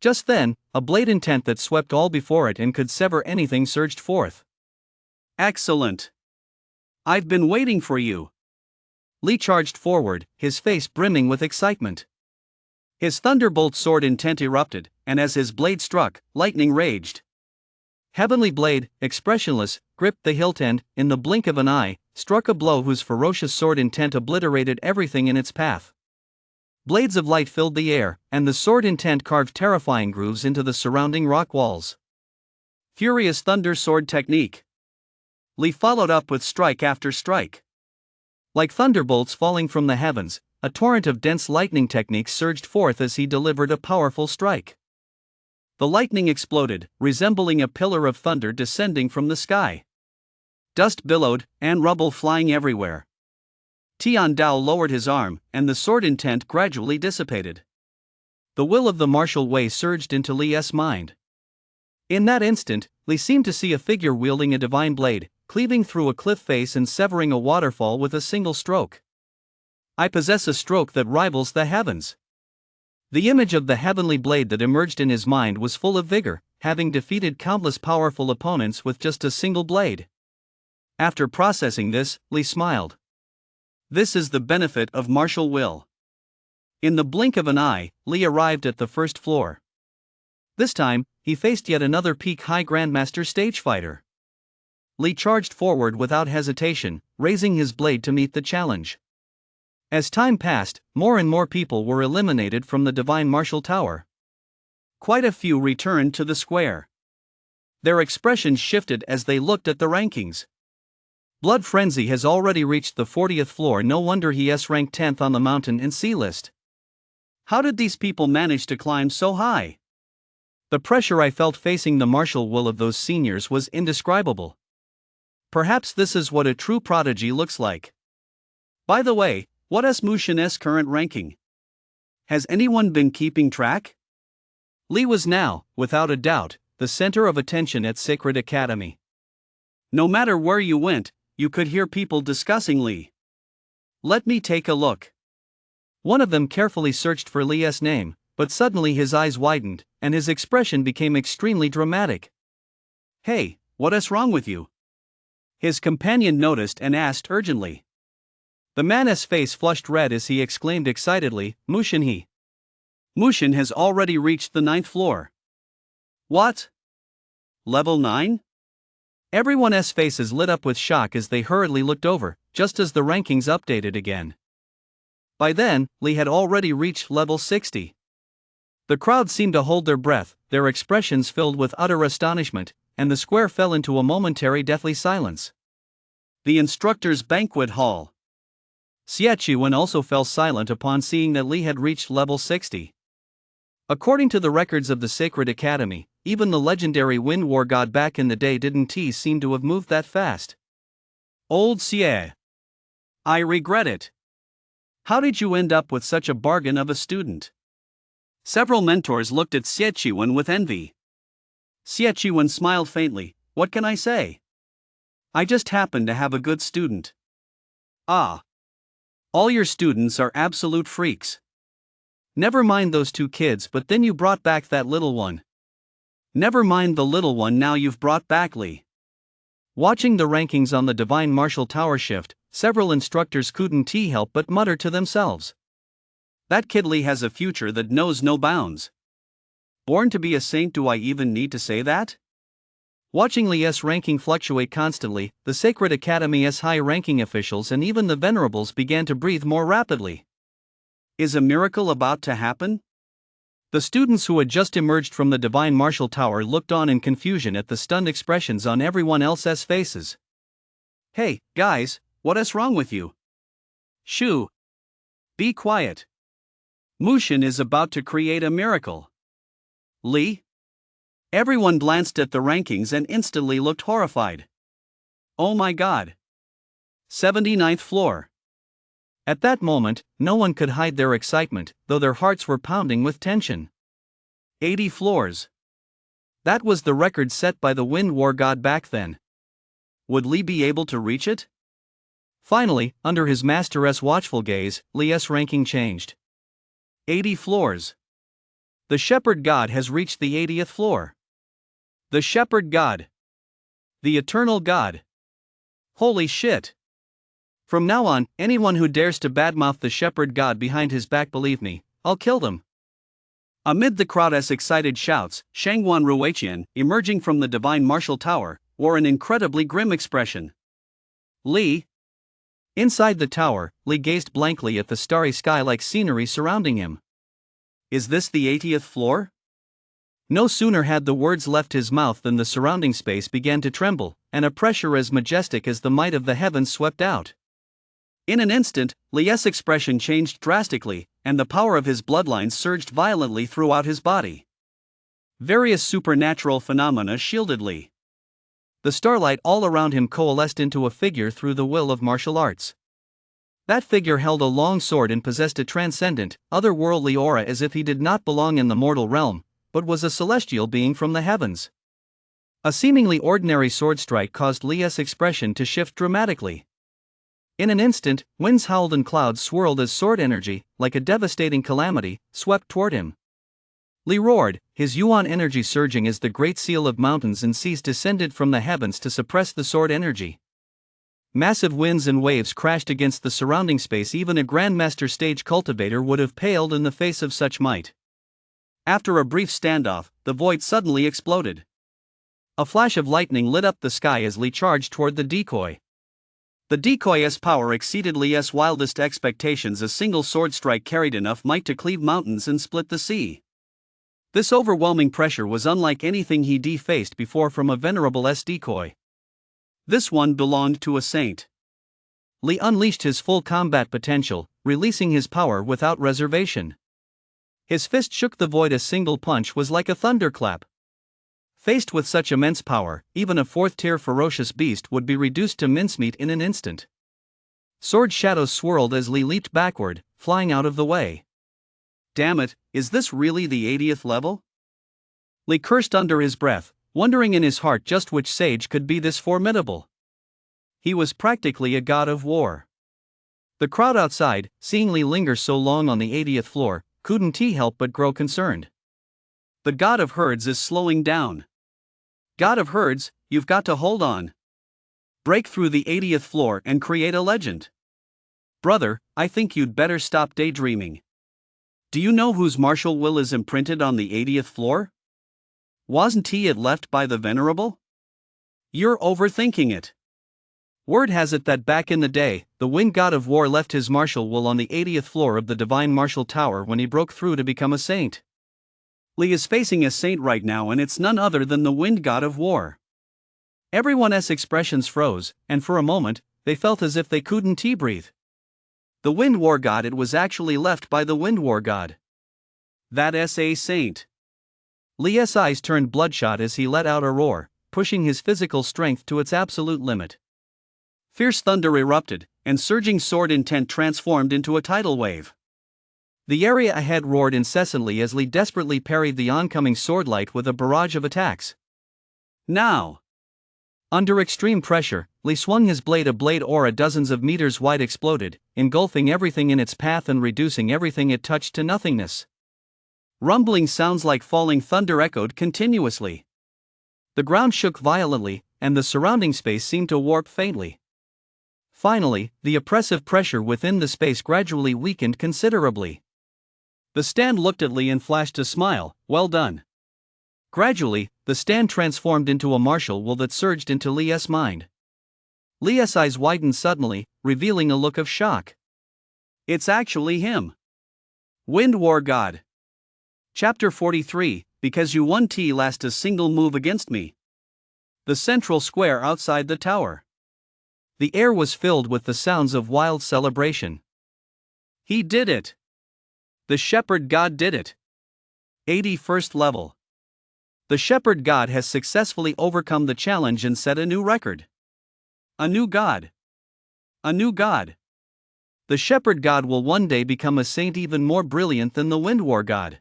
Speaker 1: Just then, a blade intent that swept all before it and could sever anything surged forth.
Speaker 2: Excellent! I've been waiting for you.
Speaker 1: Li charged forward, his face brimming with excitement.
Speaker 2: His thunderbolt sword intent erupted, and as his blade struck, lightning raged.
Speaker 1: Heavenly Blade, expressionless, gripped the hilt and, in the blink of an eye, struck a blow whose ferocious sword intent obliterated everything in its path. Blades of light filled the air, and the sword intent carved terrifying grooves into the surrounding rock walls.
Speaker 2: Furious thunder sword technique. Li followed up with strike after strike.
Speaker 1: Like thunderbolts falling from the heavens, a torrent of dense lightning techniques surged forth as he delivered a powerful strike.
Speaker 2: The lightning exploded, resembling a pillar of thunder descending from the sky. Dust billowed, and rubble flying everywhere. Tian Dao lowered his arm, and the sword intent gradually dissipated.
Speaker 1: The will of the martial way surged into Li's mind. In that instant, Li seemed to see a figure wielding a divine blade, cleaving through a cliff face and severing a waterfall with a single stroke. I possess a stroke that rivals the heavens. The image of the heavenly blade that emerged in his mind was full of vigor, having defeated countless powerful opponents with just a single blade. After processing this, Li smiled.
Speaker 2: This is the benefit of martial will. In the blink of an eye, Li arrived at the first floor.
Speaker 1: This time, he faced yet another peak high Grandmaster stage fighter. Li charged forward without hesitation, raising his blade to meet the challenge. As time passed, more and more people were eliminated from the Divine Martial Tower.
Speaker 2: Quite a few returned to the square. Their expressions shifted as they looked at the rankings.
Speaker 1: Blood Frenzy has already reached the 40th floor. No wonder he's ranked 10th on the Mountain and Sea list.
Speaker 2: How did these people manage to climb so high?
Speaker 1: The pressure I felt facing the martial will of those seniors was indescribable. Perhaps this is what a true prodigy looks like.
Speaker 2: By the way, what is Mushin's current ranking? Has anyone been keeping track? Li was now, without a doubt, the center of attention at Sacred Academy. No matter where you went, you could hear people discussing Li. Let me take a look. One of them carefully searched for Li's name, but suddenly his eyes widened, and his expression became extremely dramatic. Hey, what is wrong with you? His companion noticed and asked urgently. The man's face flushed red as he exclaimed excitedly, Mushin he. Mushin has already reached the 9th floor. What? Level 9? Everyone's faces lit up with shock as they hurriedly looked over, just as the rankings updated again. By then, Li had already reached level 60. The crowd seemed to hold their breath, their expressions filled with utter astonishment, and the square fell into a momentary deathly silence. The instructor's banquet hall. Xiaqiwen also fell silent upon seeing that Li had reached level 60. According to the records of the Sacred Academy, even the legendary Wind War god back in the day didn't seem to have moved that fast. Old Xie. I regret it. How did you end up with such a bargain of a student? Several mentors looked at Xiaqiwen with envy. Xiaqiwen smiled faintly, what can I say? I just happen to have a good student. Ah. All your students are absolute freaks. Never mind those 2 kids, but then you brought back that little one. Never mind the little one, now you've brought back Li. Watching the rankings on the Divine Martial Tower shift, several instructors couldn't help but mutter to themselves. That kid Li has a future that knows no bounds. Born to be a saint, do I even need to say that? Watching Li's ranking fluctuate constantly, the Sacred Academy's high-ranking officials and even the venerables began to breathe more rapidly. Is a miracle about to happen? The students who had just emerged from the Divine Martial Tower looked on in confusion at the stunned expressions on everyone else's faces. Hey, guys, what is wrong with you? Shoo! Be quiet. Mushin is about to create a miracle. Li? Everyone glanced at the rankings and instantly looked horrified. Oh my god. 79th floor. At that moment, no one could hide their excitement, though their hearts were pounding with tension. 80 floors. That was the record set by the Wind War god back then. Would Li be able to reach it? Finally, under his master's watchful gaze, Li's ranking changed. 80 floors. The Shepherd God has reached the 80th floor. The Shepherd God. The Eternal God. Holy shit. From now on, anyone who dares to badmouth the Shepherd God behind his back, believe me, I'll kill them. Amid the crowd's excited shouts, Shangwan Ruiqian, emerging from the Divine Martial Tower, wore an incredibly grim expression. Li? Inside the tower, Li gazed blankly at the starry sky like scenery surrounding him. Is this the 80th floor? No sooner had the words left his mouth than the surrounding space began to tremble, and a pressure as majestic as the might of the heavens swept out. In an instant, Li's expression changed drastically, and the power of his bloodlines surged violently throughout his body. Various supernatural phenomena shielded Li. The starlight all around him coalesced into a figure through the will of martial arts. That figure held a long sword and possessed a transcendent, otherworldly aura as if he did not belong in the mortal realm, but was a celestial being from the heavens. A seemingly ordinary sword strike caused Li's expression to shift dramatically. In an instant, winds howled and clouds swirled as sword energy, like a devastating calamity, swept toward him. Li roared, his yuan energy surging as the great seal of mountains and seas descended from the heavens to suppress the sword energy. Massive winds and waves crashed against the surrounding space. Even a Grandmaster stage cultivator would have paled in the face of such might. After a brief standoff, the void suddenly exploded. A flash of lightning lit up the sky as Li charged toward the decoy. The decoy's power exceeded Li's wildest expectations. A single sword strike carried enough might to cleave mountains and split the sea. This overwhelming pressure was unlike anything he'd faced before from a venerable decoy. This one belonged to a saint. Li unleashed his full combat potential, releasing his power without reservation. His fist shook the void. A single punch was like a thunderclap. Faced with such immense power, even a 4th-tier ferocious beast would be reduced to mincemeat in an instant.
Speaker 1: Sword shadows swirled as Li leaped backward, flying out of the way.
Speaker 2: Damn it, is this really the 80th level? Li cursed under his breath, wondering in his heart just which sage could be this formidable. He was practically a god of war.
Speaker 1: The crowd outside, seeing Li linger so long on the 80th floor, couldn't help but grow concerned.
Speaker 2: The god of herds is slowing down. God of herds, you've got to hold on. Break through the 80th floor and create a legend. Brother, I think you'd better stop daydreaming. Do you know whose martial will is imprinted on the 80th floor? Wasn't it left by the Venerable? You're overthinking it.
Speaker 1: Word has it that back in the day, the wind god of war left his martial will on the 80th floor of the divine martial tower when he broke through to become a saint.
Speaker 2: Li is facing a saint right now, and it's none other than the wind god of war.
Speaker 1: Everyone's expressions froze, and for a moment, they felt as if they couldn't breathe.
Speaker 2: The wind war god, it was actually left by the wind war god. That's a saint.
Speaker 1: Li's eyes turned bloodshot as he let out a roar, pushing his physical strength to its absolute limit.
Speaker 2: Fierce thunder erupted, and surging sword intent transformed into a tidal wave.
Speaker 1: The area ahead roared incessantly as Li desperately parried the oncoming swordlight with a barrage of attacks.
Speaker 2: Now!
Speaker 1: Under extreme pressure, Li swung his blade. A blade aura dozens of meters wide exploded, engulfing everything in its path and reducing everything it touched to nothingness.
Speaker 2: Rumbling sounds like falling thunder echoed continuously.
Speaker 1: The ground shook violently, and the surrounding space seemed to warp faintly. Finally, the oppressive pressure within the space gradually weakened considerably.
Speaker 2: The stand looked at Li and flashed a smile. Well done.
Speaker 1: Gradually, the stand transformed into a martial will that surged into Li's mind. Li's eyes widened suddenly, revealing a look of shock.
Speaker 2: It's actually him. Wind War God. Chapter 43, because you won last a single move against me. The central square outside the tower.
Speaker 1: The air was filled with the sounds of wild celebration.
Speaker 2: He did it. The Shepherd God did it. 81st level. The Shepherd God has successfully overcome the challenge and set a new record. A new God. A new God.
Speaker 1: The Shepherd God will one day become a saint even more brilliant than the Wind War God.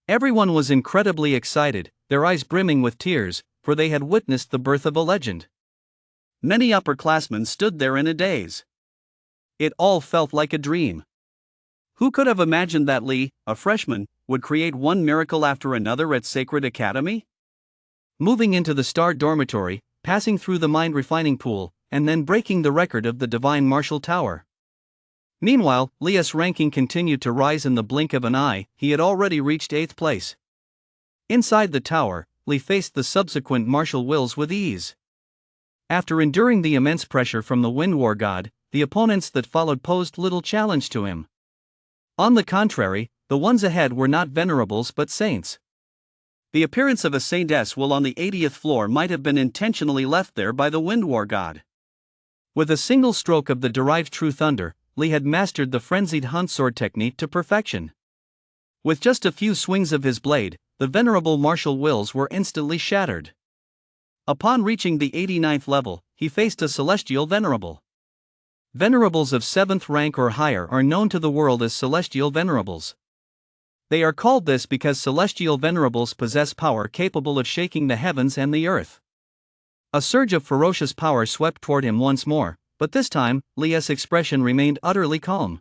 Speaker 1: Everyone was incredibly excited, their eyes brimming with tears, for they had witnessed the birth of a legend.
Speaker 2: Many upperclassmen stood there in a daze. It all felt like a dream. Who could have imagined that Li, a freshman, would create one miracle after another at Sacred Academy?
Speaker 1: Moving into the Star Dormitory, passing through the mind refining pool, and then breaking the record of the Divine Martial Tower. Meanwhile, Li's ranking continued to rise in the blink of an eye. He had already reached 8th place. Inside the tower, Li faced the subsequent martial wills with ease. After enduring the immense pressure from the Wind War God, the opponents that followed posed little challenge to him. On the contrary, the ones ahead were not venerables but saints. The appearance of a saintess will on the 80th floor might have been intentionally left there by the Wind War God. With a single stroke of the derived True Thunder, Li had mastered the frenzied hunt sword technique to perfection. With just a few swings of his blade, the venerable martial wills were instantly shattered. Upon reaching the 89th level, he faced a celestial venerable. Venerables of 7th rank or higher are known to the world as celestial venerables. They are called this because celestial venerables possess power capable of shaking the heavens and the earth. A surge of ferocious power swept toward him once more, but this time, Li's expression remained utterly calm.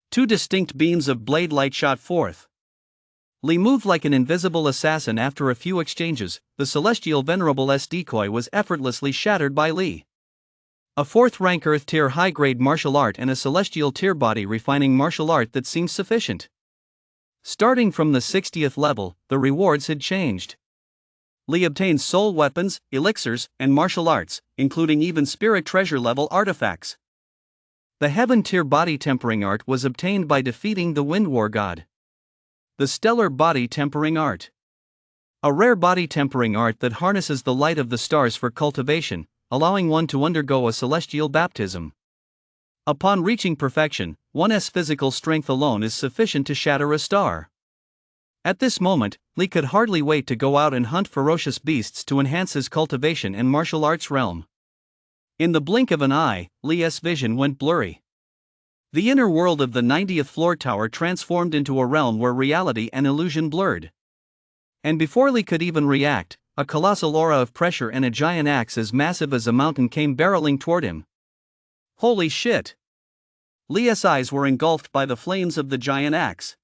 Speaker 1: Two distinct beams of blade light shot forth. Li moved like an invisible assassin. After a few exchanges, the celestial venerable's decoy was effortlessly shattered by Li. A 4th rank earth tier high grade martial art and a celestial tier body refining martial art that seemed sufficient. Starting from the 60th level, the rewards had changed. Li obtained soul weapons, elixirs, and martial arts, including even spirit treasure level artifacts. The heaven tier body tempering art was obtained by defeating the Wind War God. The stellar body tempering art. A rare body tempering art that harnesses the light of the stars for cultivation, allowing one to undergo a celestial baptism. Upon reaching perfection, one's physical strength alone is sufficient to shatter a star. At this moment, Li could hardly wait to go out and hunt ferocious beasts to enhance his cultivation and martial arts realm.
Speaker 2: In the blink of an eye, Lee's vision went blurry. The inner world of the 90th floor tower transformed into a realm where reality and illusion blurred. And before Lee could even react, a colossal aura of pressure and a giant axe as massive as a mountain came barreling toward him. Holy shit! Lee's eyes were engulfed by the flames of the giant axe.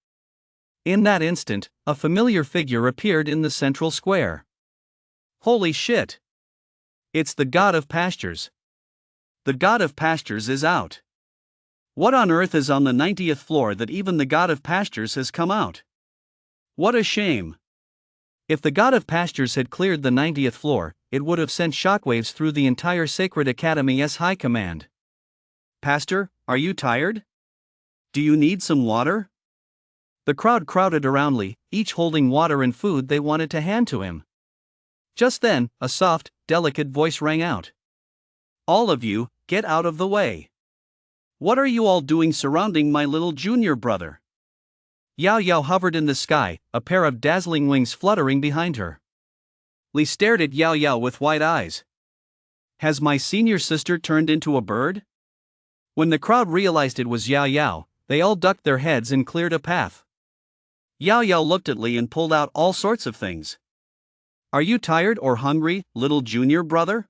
Speaker 2: In that instant, a familiar figure appeared in the central square. Holy shit! It's the god of pastures. The god of pastures is out. What on earth is on the 90th floor that even the god of pastures has come out? What a shame. If the god of pastures had cleared the 90th floor, it would have sent shockwaves through the entire sacred academy's high command. Pastor, are you tired? Do you need some water? The crowd crowded around Lee, each holding water and food they wanted to hand to him. Just then, a soft, delicate voice rang out. All of you, get out of the way. What are you all doing surrounding my little junior brother? Yao Yao hovered in the sky, a pair of dazzling wings fluttering behind her. Lee stared at Yao Yao with wide eyes. Has my senior sister turned into a bird? When the crowd realized it was Yao Yao, they all ducked their heads and cleared a path. Yao Yao looked at Lee and pulled out all sorts of things. Are you tired or hungry, little junior brother?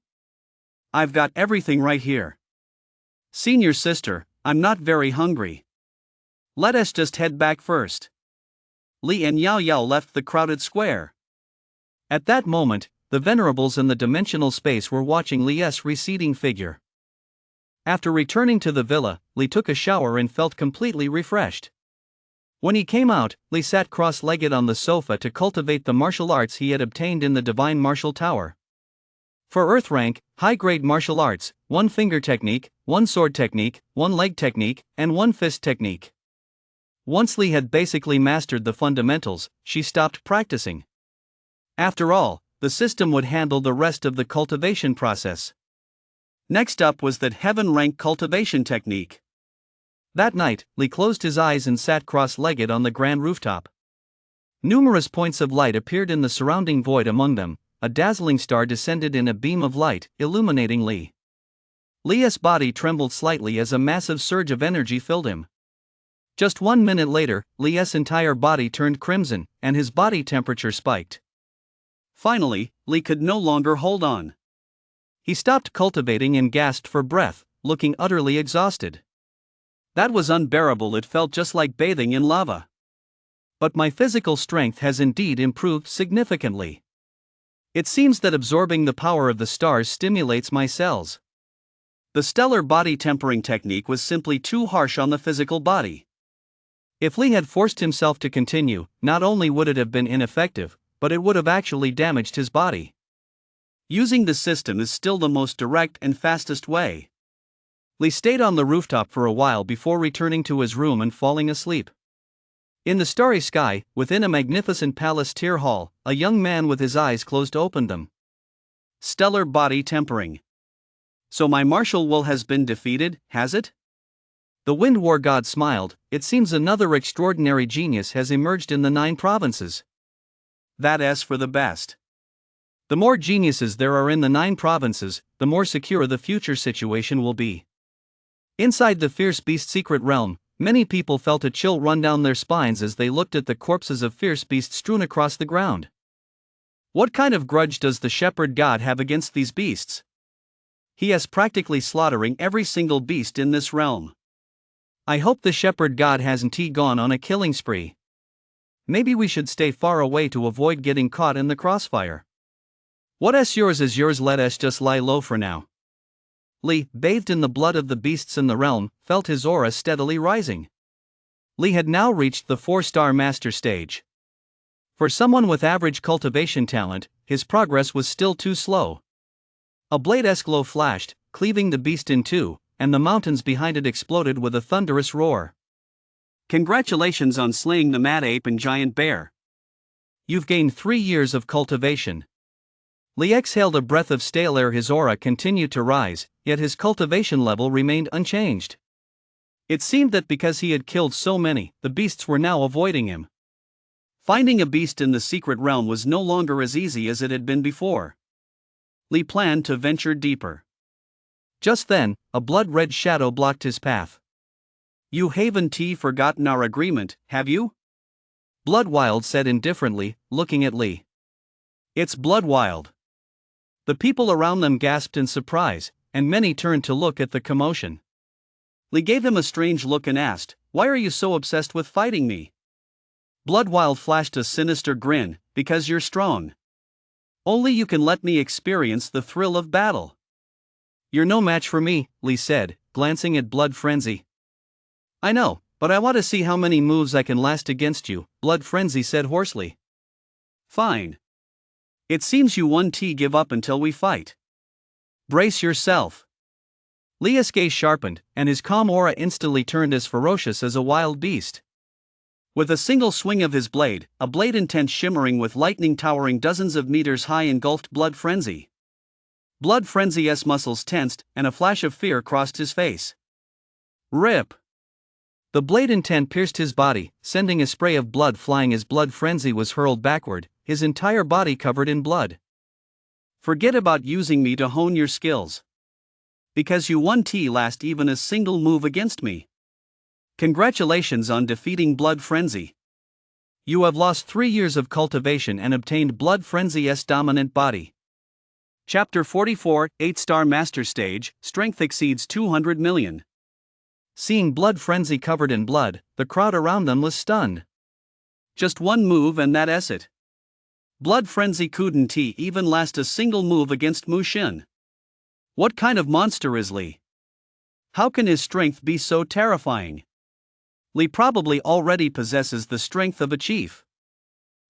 Speaker 2: I've got everything right here. Senior sister, I'm not very hungry. Let us just head back first. Lee and Yao Yao left the crowded square. At that moment, the venerables in the dimensional space were watching Lee's receding figure. After returning to the villa, Lee took a shower and felt completely refreshed. When he came out, Lee sat cross-legged on the sofa to cultivate the martial arts he had obtained in the Divine Martial Tower. For Earth rank, high-grade martial arts, 1 finger technique, 1 sword technique, 1 leg technique, and 1 fist technique. Once Lee had basically mastered the fundamentals, she stopped practicing. After all, the system would handle the rest of the cultivation process. Next up was that heaven-rank cultivation technique. That night, Lee closed his eyes and sat cross-legged on the grand rooftop. Numerous points of light appeared in the surrounding void. Among them, a dazzling star descended in a beam of light, illuminating Lee. Lee's body trembled slightly as a massive surge of energy filled him. Just 1 minute later, Lee's entire body turned crimson, and his body temperature spiked. Finally, Lee could no longer hold on. He stopped cultivating and gasped for breath, looking utterly exhausted. That was unbearable. It felt just like bathing in lava. But my physical strength has indeed improved significantly. It seems that absorbing the power of the stars stimulates my cells. The stellar body tempering technique was simply too harsh on the physical body. If Lee had forced himself to continue, not only would it have been ineffective, but it would have actually damaged his body. Using the system is still the most direct and fastest way. Lee stayed on the rooftop for a while before returning to his room and falling asleep. In the starry sky, within a magnificent palace tier hall, a young man with his eyes closed opened them. Stellar body tempering. So my martial will has been defeated, has it? The Wind War god smiled. It seems another extraordinary genius has emerged in the 9 provinces. That's for the best. The more geniuses there are in the 9 provinces, the more secure the future situation will be. Inside the Fierce Beast secret realm, many people felt a chill run down their spines as they looked at the corpses of fierce beasts strewn across the ground. What kind of grudge does the shepherd god have against these beasts? He is practically slaughtering every single beast in this realm. I hope the shepherd god hasn't gone on a killing spree. Maybe we should stay far away to avoid getting caught in the crossfire. What's yours is yours. Let us just lie low for now. Lee, bathed in the blood of the beasts in the realm, felt his aura steadily rising. Lee had now reached the 4-star master stage. For someone with average cultivation talent, his progress was still too slow. A blade-esque glow flashed, cleaving the beast in two, and the mountains behind it exploded with a thunderous roar. Congratulations on slaying the mad ape and giant bear. You've gained 3 years of cultivation. Lee exhaled a breath of stale air. His aura continued to rise, yet his cultivation level remained unchanged. It seemed that because he had killed so many, the beasts were now avoiding him. Finding a beast in the secret realm was no longer as easy as it had been before. Lee planned to venture deeper.
Speaker 1: Just then, a blood-red shadow blocked his path.
Speaker 2: You haven't forgotten our agreement, have you?
Speaker 1: Bloodwild said indifferently, looking at Lee.
Speaker 2: It's Bloodwild.
Speaker 1: The people around them gasped in surprise, and many turned to look at the commotion.
Speaker 2: Lee gave them a strange look and asked, "Why are you so obsessed with fighting me?"
Speaker 1: Bloodwild flashed a sinister grin,
Speaker 2: "Because you're strong. Only you can let me experience the thrill of battle."
Speaker 1: "You're no match for me," Lee said, glancing at Blood Frenzy.
Speaker 2: "I know, but I want to see how many moves I can last against you," Blood Frenzy said hoarsely. "Fine. It seems you won't give up until we fight. Brace yourself."
Speaker 1: Lee's gaze sharpened, and his calm aura instantly turned as ferocious as a wild beast.
Speaker 2: With a single swing of his blade, a blade intent shimmering with lightning towering dozens of meters high engulfed Blood Frenzy. Blood Frenzy's muscles tensed, and a flash of fear crossed his face.
Speaker 1: Rip! The blade intent pierced his body, sending a spray of blood flying as Blood Frenzy was hurled backward, his entire body covered in blood.
Speaker 2: "Forget about using me to hone your skills. Because you won't last even a single move against me. Congratulations on defeating Blood Frenzy.
Speaker 1: You have lost 3 years of cultivation and obtained Blood Frenzy's dominant body."
Speaker 2: Chapter 44, 8-star Master Stage, Strength exceeds 200 million.
Speaker 1: Seeing Blood Frenzy covered in blood, the crowd around them was stunned.
Speaker 2: Just one move and that's it. Blood Frenzy couldn't even last a single move against Mu Xin. What kind of monster is Lee? How can his strength be so terrifying? Lee probably already possesses the strength of a chief.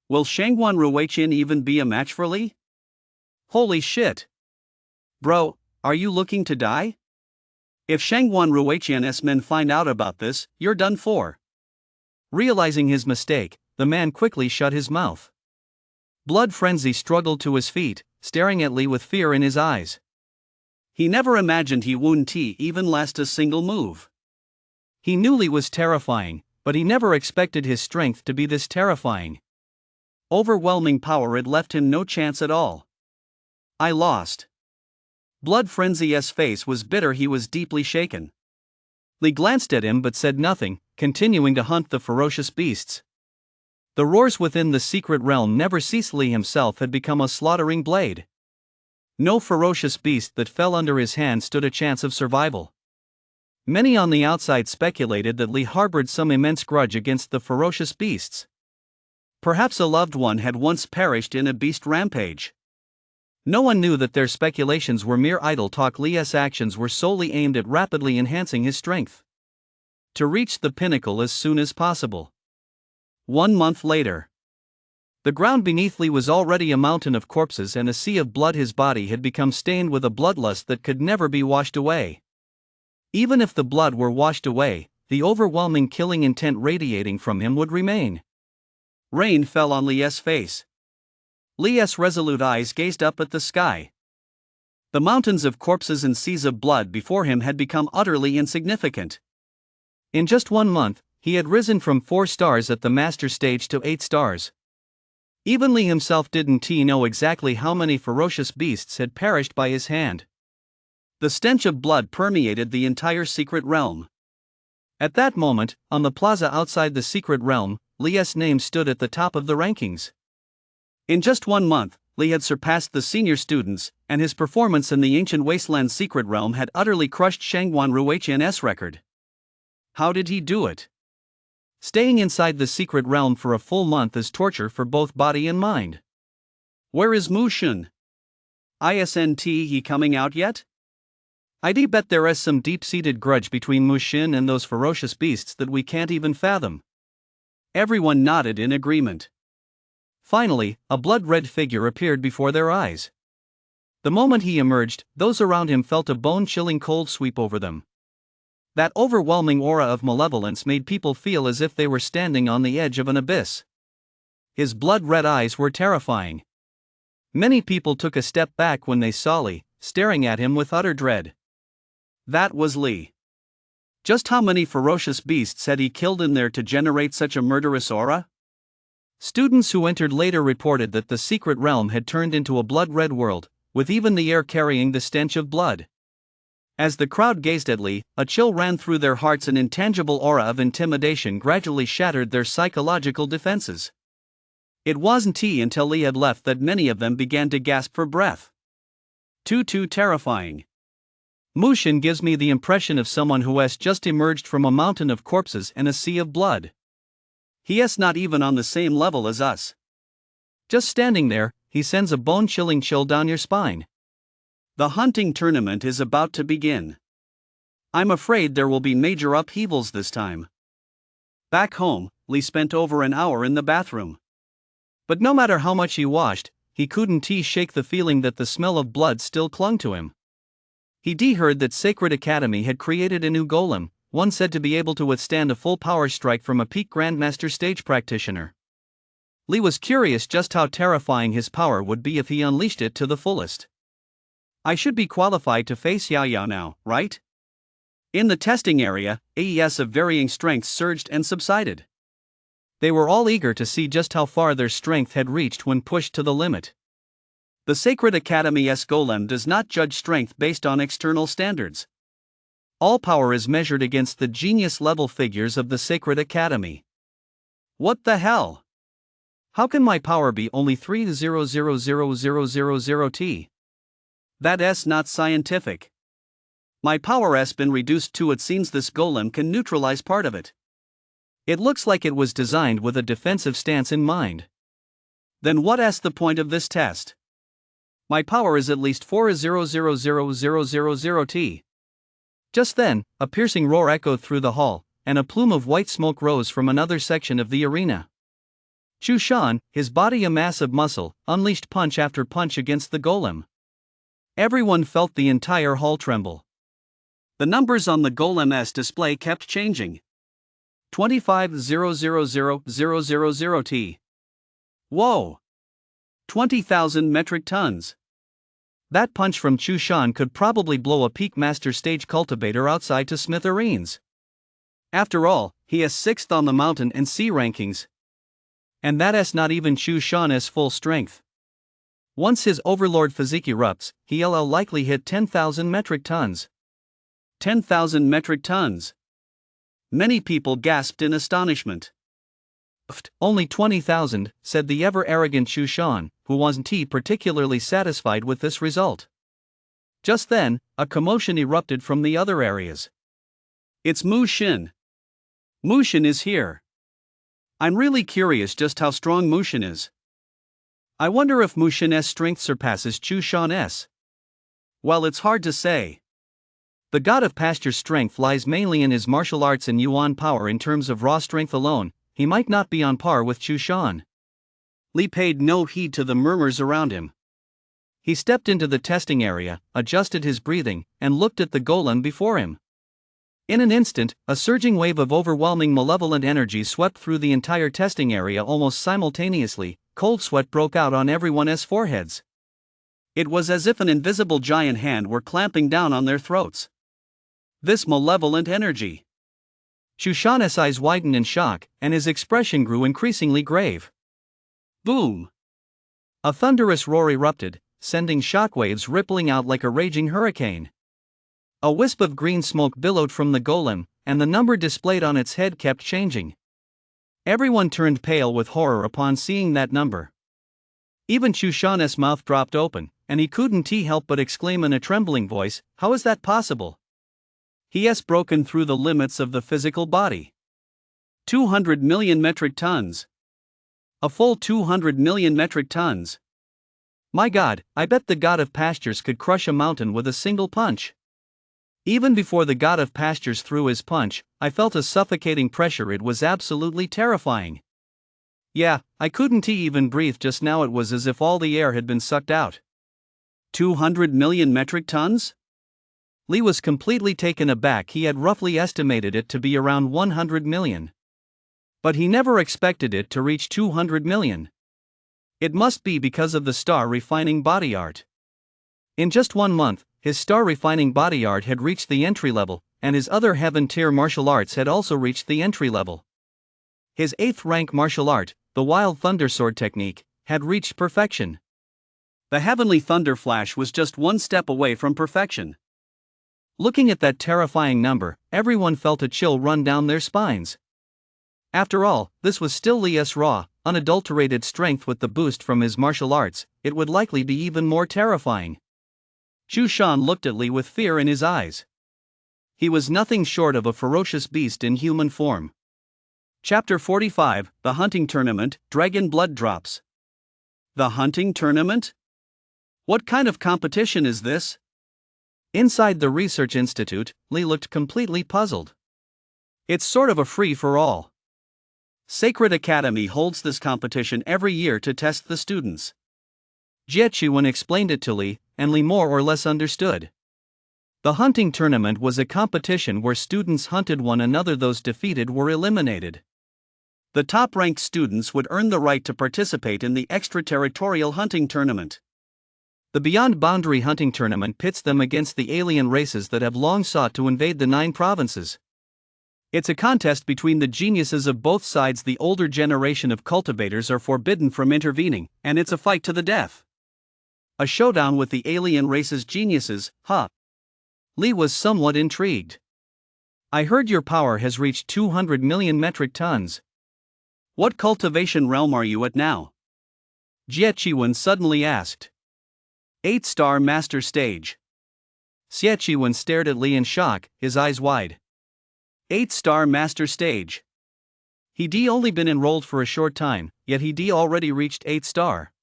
Speaker 2: Will Shangguan Ruiqian even be a match for Lee? Holy shit. Bro, are you looking to die? If Shangguan Ruiqian's men find out about this, you're done for.
Speaker 1: Realizing his mistake, the man quickly shut his mouth. Blood Frenzy struggled to his feet, staring at Lee with fear in his eyes.
Speaker 2: He never imagined he wouldn't even last a single move.
Speaker 1: He knew Lee was terrifying, but he never expected his strength to be this terrifying.
Speaker 2: Overwhelming power had left him no chance at all. I lost. Blood Frenzy's face was bitter. He was deeply shaken.
Speaker 1: Lee glanced at him but said nothing, continuing to hunt the ferocious beasts. The roars within the secret realm never ceased. Lee himself had become a slaughtering blade. No ferocious beast that fell under his hand stood a chance of survival. Many on the outside speculated that Lee harbored some immense grudge against the ferocious beasts.
Speaker 2: Perhaps a loved one had once perished in a beast rampage.
Speaker 1: No one knew that their speculations were mere idle talk. Lee's actions were solely aimed at rapidly enhancing his strength. To reach the pinnacle as soon as possible.
Speaker 2: 1 month later.
Speaker 1: The ground beneath Lee was already a mountain of corpses and a sea of blood. His body had become stained with a bloodlust that could never be washed away. Even if the blood were washed away, the overwhelming killing intent radiating from him would remain.
Speaker 2: Rain fell on Lee's face. Lee's resolute eyes gazed up at the sky. The mountains of corpses and seas of blood before him had become utterly insignificant.
Speaker 1: In just 1 month, he had risen from 4 stars at the master stage to 8 stars. Even Lee himself didn't know exactly how many ferocious beasts had perished by his hand.
Speaker 2: The stench of blood permeated the entire secret realm.
Speaker 1: At that moment, on the plaza outside the secret realm, Lee's name stood at the top of the rankings.
Speaker 2: In just 1 month, Lee had surpassed the senior students, and his performance in the ancient wasteland secret realm had utterly crushed Shangguan Ruiqian's record. How did he do it?
Speaker 1: Staying inside the secret realm for a full month is torture for both body and mind.
Speaker 2: Where is Mu Xin? Isn't he coming out yet?
Speaker 1: I'd bet there is some deep-seated grudge between Mu Xin and those ferocious beasts that we can't even fathom.
Speaker 2: Everyone nodded in agreement.
Speaker 1: Finally, a blood-red figure appeared before their eyes. The moment he emerged, those around him felt a bone-chilling cold sweep over them. That overwhelming aura of malevolence made people feel as if they were standing on the edge of an abyss. His blood-red eyes were terrifying. Many people took a step back when they saw Lee, staring at him with utter dread.
Speaker 2: That was Lee. Just how many ferocious beasts had he killed in there to generate such a murderous aura?
Speaker 1: Students who entered later reported that the secret realm had turned into a blood-red world, with even the air carrying the stench of blood.
Speaker 2: As the crowd gazed at Lee, a chill ran through their hearts. An intangible aura of intimidation gradually shattered their psychological defenses. It wasn't until Lee had left that many of them began to gasp for breath. Too terrifying. Mushin gives me the impression of someone who has just emerged from a mountain of corpses and a sea of blood. He is not even on the same level as us. Just standing there, he sends a bone-chilling chill down your spine. The hunting tournament is about to begin. I'm afraid there will be major upheavals this time. Back home, Lee spent over an hour in the bathroom. But no matter how much he washed, he couldn't shake the feeling that the smell of blood still clung to him. He heard that Sacred Academy had created a new golem, one said to be able to withstand a full power strike from a peak Grandmaster stage practitioner. Lee was curious just how terrifying his power would be if he unleashed it to the fullest. I should be qualified to face Yao Yao now, right? In the testing area, AES of varying strengths surged and subsided. They were all eager to see just how far their strength had reached when pushed to the limit. The Sacred Academy's golem does not judge strength based on external standards. All power is measured against the genius-level figures of the Sacred Academy. What the hell? How can my power be only 3,000,000T? That's not scientific. My power has been reduced to it seems this golem can neutralize part of it. It looks like it was designed with a defensive stance in mind. Then what is the point of this test? My power is at least 4,000,000T. Just then, a piercing roar echoed through the hall, and a plume of white smoke rose from another section of the arena. Chu Shan, his body a mass of muscle, unleashed punch after punch against the golem. Everyone felt the entire hall tremble. The numbers on the golem's display kept changing. 25,000,000T. Whoa! 20,000 metric tons. That punch from Chu Shan could probably blow a peak master stage cultivator outside to smithereens. After all, he is 6th on the mountain and sea rankings. And that is not even Chu Shan's full strength. Once his overlord physique erupts, he'll likely hit 10,000 metric tons. 10,000 metric tons. Many people gasped in astonishment. Only 20,000, said the ever-arrogant Chu Shan, who wasn't particularly satisfied with this result. Just then, a commotion erupted from the other areas. It's Mu Xin. Mu Xin is here. I'm really curious just how strong Mu Xin is. I wonder if Mu Xin's strength surpasses Chu Shan's. Well, it's hard to say. The god of pasture's strength lies mainly in his martial arts and yuan power. In terms of raw strength alone, he might not be on par with Chu Shan. Lee paid no heed to the murmurs around him. He stepped into the testing area, adjusted his breathing, and looked at the golem before him. In an instant, a surging wave of overwhelming malevolent energy swept through the entire testing area almost simultaneously. Cold sweat broke out on everyone's foreheads. It was as if an invisible giant hand were clamping down on their throats. This malevolent energy. Chu Shan's eyes widened in shock, and his expression grew increasingly grave. Boom! A thunderous roar erupted, sending shockwaves rippling out like a raging hurricane. A wisp of green smoke billowed from the golem, and the number displayed on its head kept changing. Everyone turned pale with horror upon seeing that number. Even Chu Shan's mouth dropped open, and he couldn't help but exclaim in a trembling voice, "How is that possible? He has broken through the limits of the physical body. 200 million metric tons. A full 200 million metric tons. My god, I bet the god of pastures could crush a mountain with a single punch." Even before the god of pastures threw his punch, I felt a suffocating pressure. It was absolutely terrifying. Yeah, I couldn't even breathe just now. It was as if all the air had been sucked out. 200 million metric tons? Lee was completely taken aback. He had roughly estimated it to be around 100 million. But he never expected it to reach 200 million. It must be because of the star refining body art. In just 1 month, his star refining body art had reached the entry level, and his other heaven tier martial arts had also reached the entry level. His 8th rank martial art, the Wild Thunder Sword technique, had reached perfection. The Heavenly Thunder Flash was just 1 step away from perfection.
Speaker 1: Looking at that terrifying number, everyone felt a chill run down their spines. After all, this was still Li's raw, unadulterated strength with the boost from his martial arts. It would likely be even more terrifying. Chu Shan looked at Li with fear in his eyes. He was nothing short of a ferocious beast in human form. Chapter 45, The Hunting Tournament, Dragon Blood Drops. The hunting tournament? What kind of competition is this? Inside the research institute, Li looked completely puzzled. It's sort of a free-for-all. Sacred Academy holds this competition every year to test the students. Jie Chuan explained it to Li, and Li more or less understood. The hunting tournament was a competition where students hunted one another. Those defeated were eliminated. The top-ranked students would earn the right to participate in the extraterritorial hunting tournament. The Beyond Boundary hunting tournament pits them against the alien races that have long sought to invade the 9 provinces. It's a contest between the geniuses of both sides. The older generation of cultivators are forbidden from intervening, and it's a fight to the death. A showdown with the alien race's geniuses, huh? Li was somewhat intrigued. I heard your power has reached 200 million metric tons. What cultivation realm are you at now? Jie Chuan suddenly asked. 8-star master stage. Xie Chuan stared at Li in shock, his eyes wide. 8-star master stage. He'd only been enrolled for a short time, yet he'd already reached 8-star.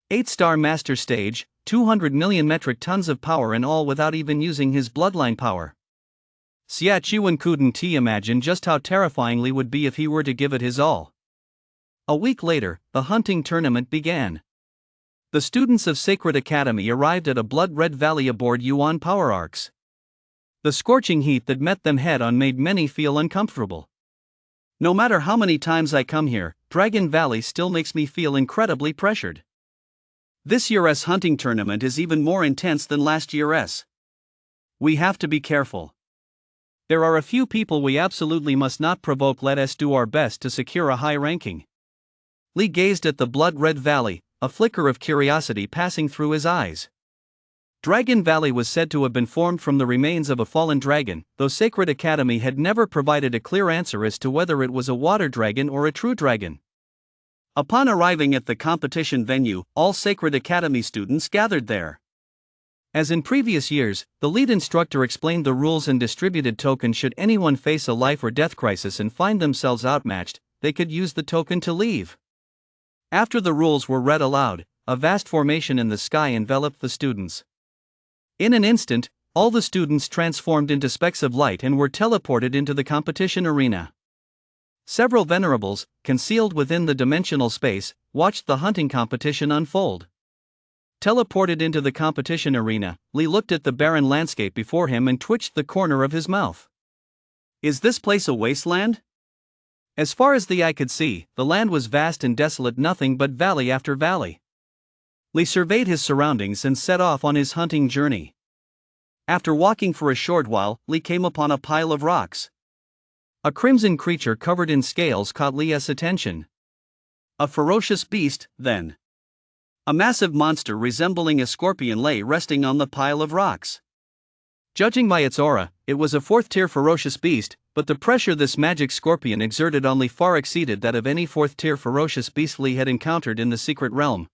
Speaker 1: 8-star master stage, 200 million metric tons of power in all without even using his bloodline power. Xie Chuan couldn't imagine just how terrifying Li would be if he were to give it his all. A week later, the hunting tournament began. The students of Sacred Academy arrived at a blood-red valley aboard Yuan power arcs. The scorching heat that met them head-on made many feel uncomfortable. No matter how many times I come here, Dragon Valley still makes me feel incredibly pressured. This year's hunting tournament is even more intense than last year's. We have to be careful. There are a few people we absolutely must not provoke. Let us do our best to secure a high ranking. Li gazed at the blood-red valley, a flicker of curiosity passing through his eyes. Dragon Valley was said to have been formed from the remains of a fallen dragon, though Sacred Academy had never provided a clear answer as to whether it was a water dragon or a true dragon. Upon arriving at the competition venue, all Sacred Academy students gathered there. As in previous years, the lead instructor explained the rules and distributed tokens. Should anyone face a life or death crisis and find themselves outmatched, they could use the token to leave. After the rules were read aloud, a vast formation in the sky enveloped the students. In an instant, all the students transformed into specks of light and were teleported into the competition arena. Several venerables, concealed within the dimensional space, watched the hunting competition unfold. Teleported into the competition arena, Li looked at the barren landscape before him and twitched the corner of his mouth. Is this place a wasteland? As far as the eye could see, the land was vast and desolate, nothing but valley after valley. Li surveyed his surroundings and set off on his hunting journey. After walking for a short while, Li came upon a pile of rocks. A crimson creature covered in scales caught Li's attention. A ferocious beast, then. A massive monster resembling a scorpion lay resting on the pile of rocks. Judging by its aura, it was a 4th-tier ferocious beast, but the pressure this magic scorpion exerted on Li far exceeded that of any 4th-tier ferocious beast Li had encountered in the secret realm.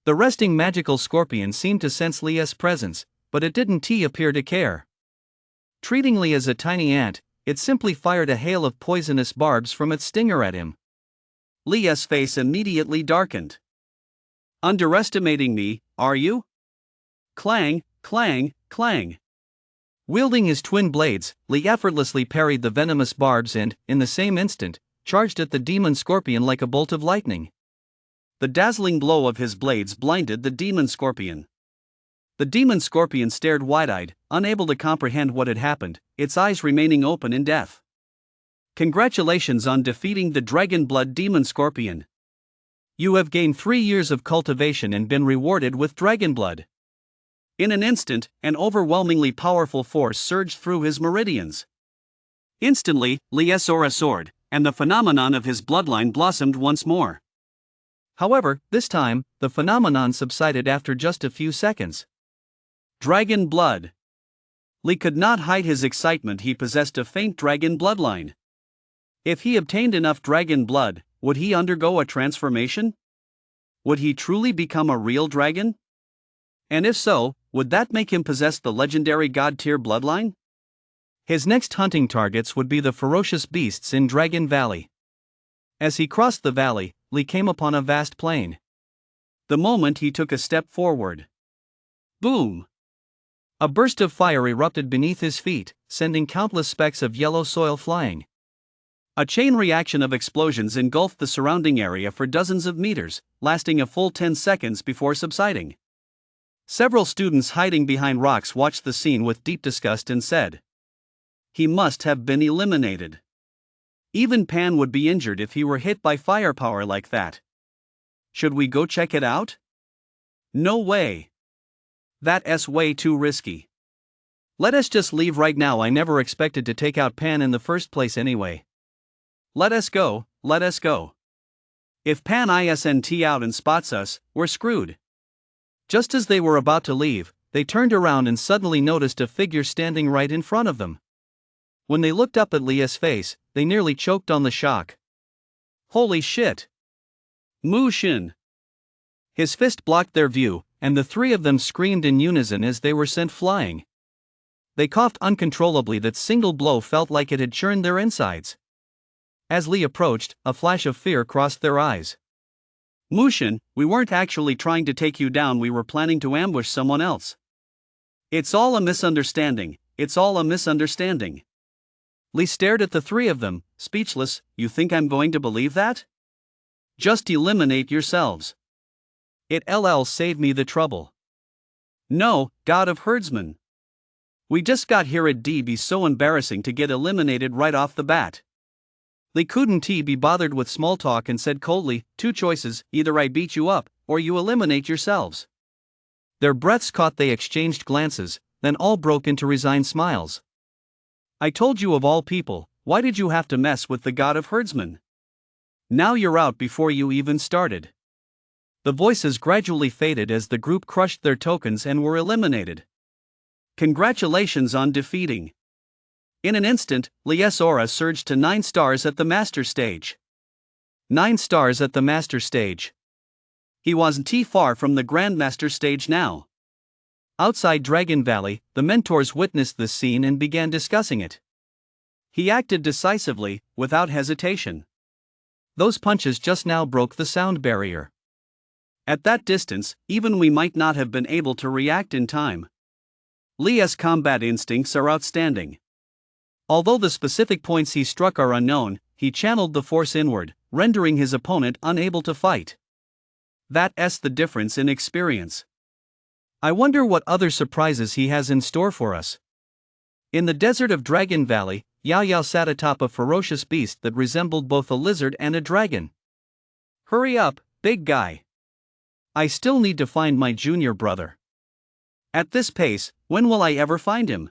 Speaker 1: The resting magical scorpion seemed to sense Li's presence, but it didn't appear to care. Treating Li as a tiny ant, it simply fired a hail of poisonous barbs from its stinger at him. Li's face immediately darkened. Underestimating me, are you? Clang, clang, clang. Wielding his twin blades, Li effortlessly parried the venomous barbs and, in the same instant, charged at the demon scorpion like a bolt of lightning. The dazzling blow of his blades blinded the demon scorpion. The demon scorpion stared wide-eyed, unable to comprehend what had happened, its eyes remaining open in death. Congratulations on defeating the dragon blood demon scorpion. You have gained 3 years of cultivation and been rewarded with dragon blood. In an instant, an overwhelmingly powerful force surged through his meridians. Instantly, Li's aura soared, and the phenomenon of his bloodline blossomed once more. However, this time, the phenomenon subsided after just a few seconds. Dragon blood.
Speaker 2: Li could not hide his excitement. He possessed a faint dragon bloodline. If he obtained enough dragon blood, would he undergo a transformation? Would he truly become a real dragon? And if so, would that make him possess the legendary god-tier bloodline?
Speaker 1: His next hunting targets would be the ferocious beasts in Dragon Valley. As he crossed the valley, Li came upon a vast plain.
Speaker 2: The moment he took a step forward, boom!
Speaker 1: A burst of fire erupted beneath his feet, sending countless specks of yellow soil flying.
Speaker 2: A chain reaction of explosions engulfed the surrounding area for dozens of meters, lasting a full 10 seconds before subsiding. Several students hiding behind rocks watched the scene with deep disgust and said, "He must have been eliminated. Even Pan would be injured if he were hit by firepower like that. Should we go check it out? No way. That's way too risky.
Speaker 1: Let us just leave right now. I never expected to take out Pan in the first place anyway.
Speaker 2: Let us go, let us go. If Pan isn't out and spots us, we're screwed."
Speaker 1: Just as they were about to leave, they turned around and suddenly noticed a figure standing right in front of them. When they looked up at Lia's face, they nearly choked on the shock.
Speaker 2: Holy shit! Mu Xin!
Speaker 1: His fist blocked their view, and the three of them screamed in unison as they were sent flying. They coughed uncontrollably. That single blow felt like it had churned their insides. As Li approached, a flash of fear crossed their eyes.
Speaker 2: Mu Xin, we weren't actually trying to take you down. We were planning to ambush someone else. It's all a misunderstanding. It's all a misunderstanding.
Speaker 1: Li stared at the three of them, speechless.
Speaker 2: You think I'm going to believe that? Just eliminate yourselves.
Speaker 1: It'll save me the trouble.
Speaker 2: No, God of Herdsmen. We just got here. It'd be so embarrassing to get eliminated right off the bat.
Speaker 1: Li couldn't be bothered with small talk and said coldly, "Two choices, either I beat you up, or you eliminate yourselves." Their breaths caught. They exchanged glances, then all broke into resigned smiles.
Speaker 2: I told you, of all people, why did you have to mess with the God of Herdsmen? Now you're out before you even started.
Speaker 1: The voices gradually faded as the group crushed their tokens and were eliminated.
Speaker 2: Congratulations on defeating. In an instant, Li's aura surged to 9 stars at the Master Stage.
Speaker 1: 9 stars at the Master Stage.
Speaker 2: He wasn't far from the Grandmaster Stage now.
Speaker 1: Outside Dragon Valley, the mentors witnessed this scene and began discussing it.
Speaker 2: He acted decisively, without hesitation.
Speaker 1: Those punches just now broke the sound barrier.
Speaker 2: At that distance, even we might not have been able to react in time. Li's combat instincts are outstanding.
Speaker 1: Although the specific points he struck are unknown, he channeled the force inward, rendering his opponent unable to fight.
Speaker 2: That's the difference in experience.
Speaker 1: I wonder what other surprises he has in store for us. In the desert of Dragon Valley, Yao Yao sat atop a ferocious beast that resembled both a lizard and a dragon.
Speaker 2: Hurry up, big guy.
Speaker 1: I still need to find my junior brother.
Speaker 2: At this pace, when will I ever find him?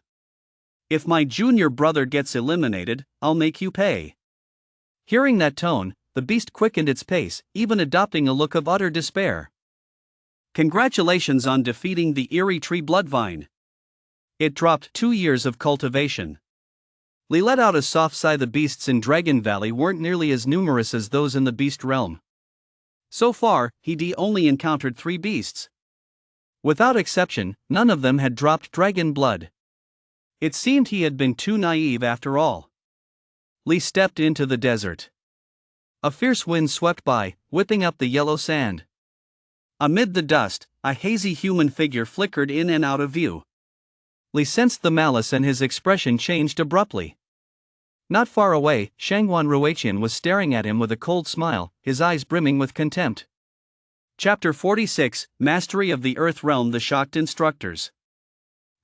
Speaker 2: If my junior brother gets eliminated, I'll make you pay.
Speaker 1: Hearing that tone, the beast quickened its pace, even adopting a look of utter despair.
Speaker 2: Congratulations on defeating the Eerie Tree Bloodvine.
Speaker 1: It dropped 2 years of cultivation. Li let out a soft sigh. The beasts in Dragon Valley weren't nearly as numerous as those in the beast realm.
Speaker 2: So far, he'd only encountered 3 beasts.
Speaker 1: Without exception, none of them had dropped dragon blood.
Speaker 2: It seemed he had been too naive after all.
Speaker 1: Li stepped into the desert. A fierce wind swept by, whipping up the yellow sand.
Speaker 2: Amid the dust, a hazy human figure flickered in and out of view.
Speaker 1: Li sensed the malice and his expression changed abruptly. Not far away, Shangwan Ruiqian was staring at him with a cold smile, his eyes brimming with contempt.
Speaker 2: Chapter 46, Mastery of the Earth Realm. The shocked instructors.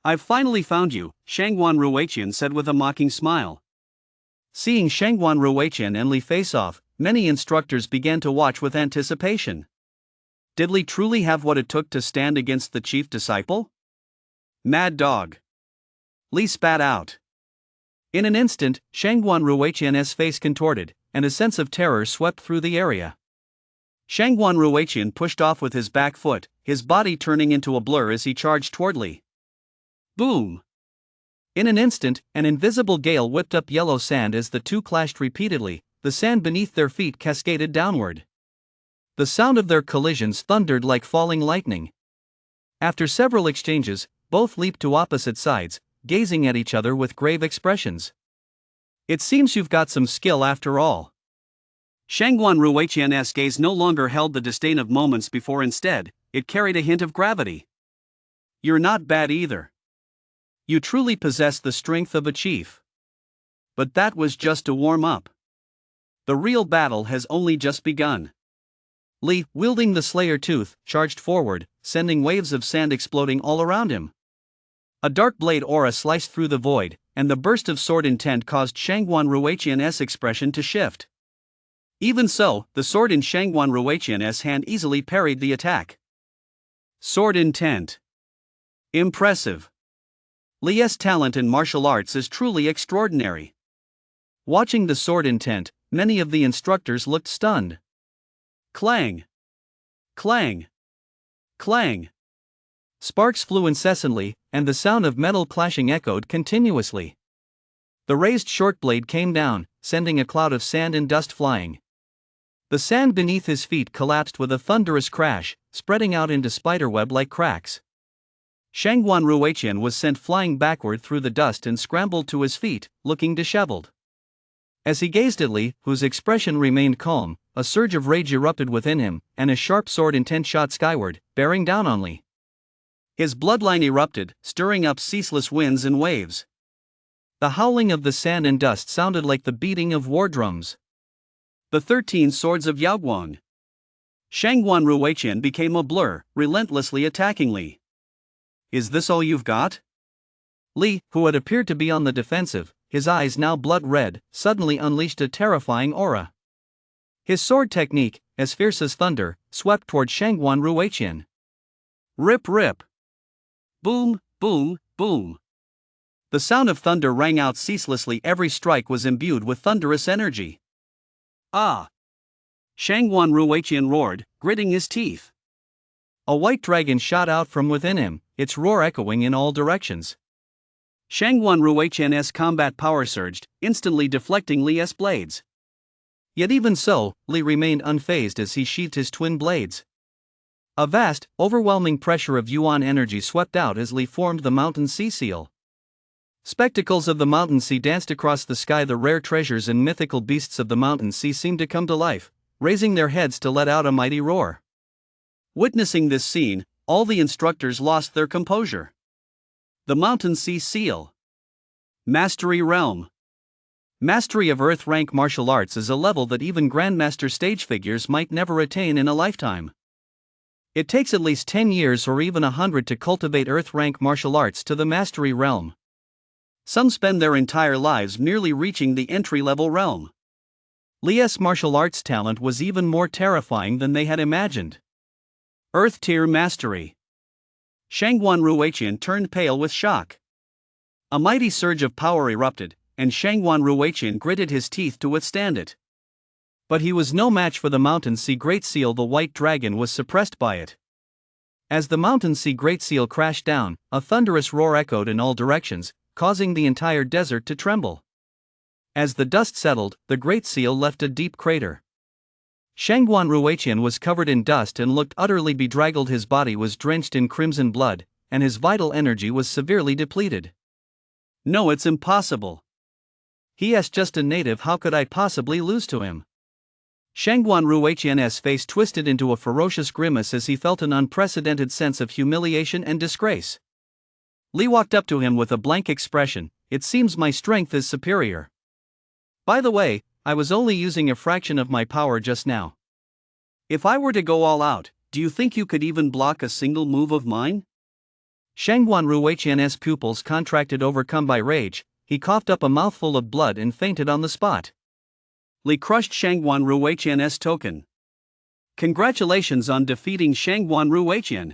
Speaker 2: I've finally found you, Shangwan Ruiqian said with a mocking smile.
Speaker 1: Seeing Shangwan Ruiqian and Li face off, many instructors began to watch with anticipation.
Speaker 2: Did Li truly have what it took to stand against the chief disciple? Mad dog. Li spat out.
Speaker 1: In an instant, Shangwan Ruiqian's face contorted, and a sense of terror swept through the area.
Speaker 2: Shangwan Ruiqian pushed off with his back foot, his body turning into a blur as he charged toward Li. Boom!
Speaker 1: In an instant, an invisible gale whipped up yellow sand as the two clashed repeatedly, the sand beneath their feet cascaded downward. The sound of their collisions thundered like falling lightning. After several exchanges, both leaped to opposite sides, gazing at each other with grave expressions.
Speaker 2: It seems you've got some skill after all. Shangguan Ruiqian's gaze no longer held the disdain of moments before, instead, it carried a hint of gravity. You're not bad either. You truly possess the strength of a chief. But that was just a warm-up. The real battle has only just begun.
Speaker 1: Li, wielding the Slayer Tooth, charged forward, sending waves of sand exploding all around him. A dark blade aura sliced through the void, and the burst of sword intent caused Shangguan Ruiqian's expression to shift. Even so, the sword in Shangguan Ruiqian's hand easily parried the attack. Sword intent. Impressive. Li's talent in martial arts is truly extraordinary. Watching the sword intent, many of the instructors looked stunned. Clang! Clang! Clang! Sparks flew incessantly, and the sound of metal clashing echoed continuously. The raised short blade came down, sending a cloud of sand and dust flying. The sand beneath his feet collapsed with a thunderous crash, spreading out into spiderweb-like cracks. Shangguan Ruiqian was sent flying backward through the dust and scrambled to his feet, looking disheveled. As he gazed at Li, whose expression remained calm, a surge of rage erupted within him, and a sharp sword intent shot skyward, bearing down on Li. His bloodline erupted, stirring up ceaseless winds and waves. The howling of the sand and dust sounded like the beating of war drums. The 13 Swords of Yaoguang. Shangguan Ruiqian became a blur, relentlessly attacking Li. Is this all you've got? Li, who had appeared to be on the defensive, his eyes now blood-red, suddenly unleashed a terrifying aura. His sword technique, as fierce as thunder, swept toward Shangguan Ruiqian. Rip rip. Boom, boom, boom. The sound of thunder rang out ceaselessly. Every strike was imbued with thunderous energy. Ah! Shangguan Ruiqian roared, gritting his teeth. A white dragon shot out from within him, its roar echoing in all directions. Shangguan Ruiqian's combat power surged, instantly deflecting Li's blades. Yet even so, Li remained unfazed as he sheathed his twin blades. A vast, overwhelming pressure of Yuan energy swept out as Li formed the mountain sea seal. Spectacles of the mountain sea danced across the sky. The rare treasures and mythical beasts of the mountain sea seemed to come to life, raising their heads to let out a mighty roar. Witnessing this scene, all the instructors lost their composure. The mountain sea seal. Mastery realm. Mastery of Earth rank martial arts is a level that even grandmaster stage figures might never attain in a lifetime. It takes at least 10 years or even 100 to cultivate Earth rank martial arts to the mastery realm. Some spend their entire lives merely reaching the entry-level realm. Li's martial arts talent was even more terrifying than they had imagined. Earth tier mastery. Shangguan Ruiqian turned pale with shock. A mighty surge of power erupted, and Shangguan Ruiqian gritted his teeth to withstand it. But he was no match for the Mountain Sea Great Seal. The white dragon was suppressed by it. As the Mountain Sea Great Seal crashed down, a thunderous roar echoed in all directions, causing the entire desert to tremble. As the dust settled, the Great Seal left a deep crater. Shangguan Ruiqian was covered in dust and looked utterly bedraggled. His body was drenched in crimson blood, and his vital energy was severely depleted. No, it's impossible. He is just a native. How could I possibly lose to him? Shangguan Ruiqian's face twisted into a ferocious grimace as he felt an unprecedented sense of humiliation and disgrace. Li walked up to him with a blank expression. It seems my strength is superior. By the way, I was only using a fraction of my power just now. If I were to go all out, do you think you could even block a single move of mine? Shangguan Ruiqian's pupils contracted, overcome by rage. He coughed up a mouthful of blood and fainted on the spot. Li crushed Shangguan Ruiqian's token. Congratulations on defeating Shangguan Ruiqian.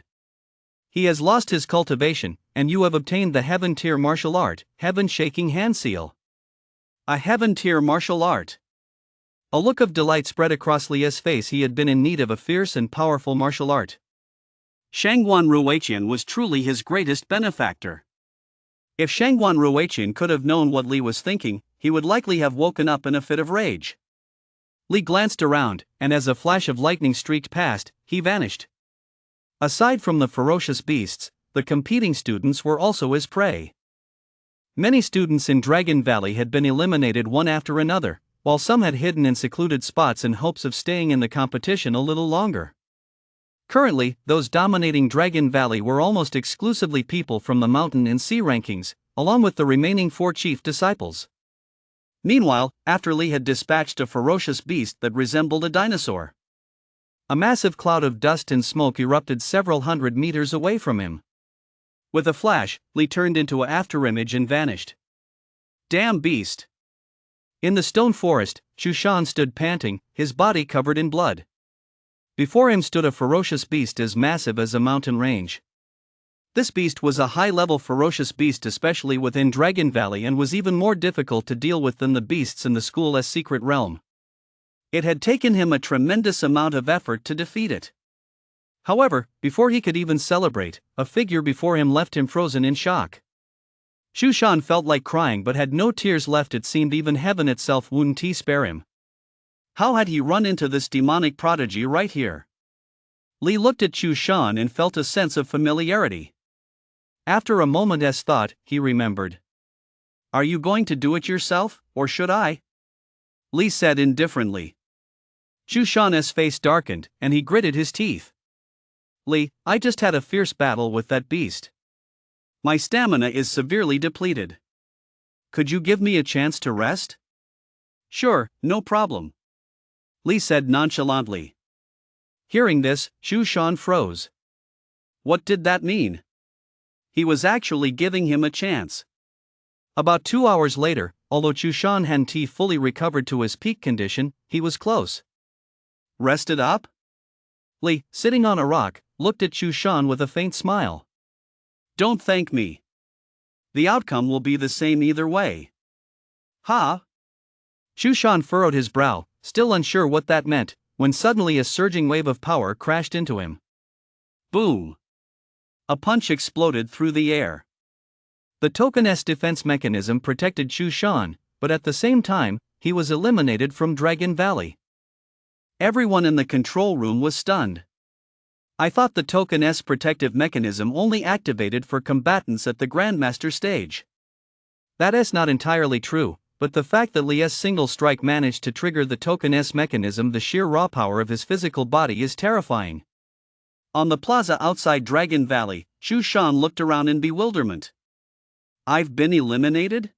Speaker 1: He has lost his cultivation, and you have obtained the Heaven Tier martial art, Heaven Shaking Hand Seal. A Heaven Tier martial art. A look of delight spread across Li's face. He had been in need of a fierce and powerful martial art. Shangguan Ruiqian was truly his greatest benefactor.
Speaker 2: If Shangguan Ruiqin could have known what Li was thinking, he would likely have woken up in a fit of rage. Li glanced around, and as a flash of lightning streaked past, he vanished. Aside from the ferocious beasts, the competing students were also his prey. Many students in Dragon Valley had been eliminated one after another, while some had hidden in secluded spots in hopes of staying in the competition a little longer. Currently, those dominating Dragon Valley were almost exclusively people from the mountain and sea rankings, along with the remaining 4 chief disciples. Meanwhile, after Li had dispatched a ferocious beast that resembled a dinosaur, a massive cloud of dust and smoke erupted several hundred meters away from him. With a flash, Li turned into an afterimage and vanished. Damn beast! In the stone forest, Chushan stood panting, his body covered in blood. Before him stood a ferocious beast as massive as a mountain range. This beast was a high-level ferocious beast, especially within Dragon Valley, and was even more difficult to deal with than the beasts in the school's secret realm. It had taken him a tremendous amount of effort to defeat it. However, before he could even celebrate, a figure before him left him frozen in shock. Chushan felt like crying but had no tears left. It seemed even heaven itself wouldn't spare him. How had he run into this demonic prodigy right here? Li looked at Chushan and felt a sense of familiarity. After a moment's thought, he remembered. "Are you going to do it yourself, or should I?" Li said indifferently. Chushan's face darkened, and he gritted his teeth. "Li, I just had a fierce battle with that beast. My stamina is severely depleted. Could you give me a chance to rest?" "Sure, no problem," Li said nonchalantly. Hearing this, Chushan froze. What did that mean? He was actually giving him a chance. About 2 hours later, although Chushan hadn't fully recovered to his peak condition, he was close. "Rested up?" Li, sitting on a rock, looked at Chushan with a faint smile. "Don't thank me. The outcome will be the same either way." "Huh?" Chushan furrowed his brow, still unsure what that meant, when suddenly a surging wave of power crashed into him. Boom! A punch exploded through the air. The token's defense mechanism protected Chushan, but at the same time, he was eliminated from Dragon Valley. Everyone in the control room was stunned. "I thought the token's protective mechanism only activated for combatants at the Grandmaster stage." That is not entirely true, but the fact that Li's single strike managed to trigger the token's mechanism, the sheer raw power of his physical body, is terrifying. On the plaza outside Dragon Valley, Chushan looked around in bewilderment. "I've been eliminated?"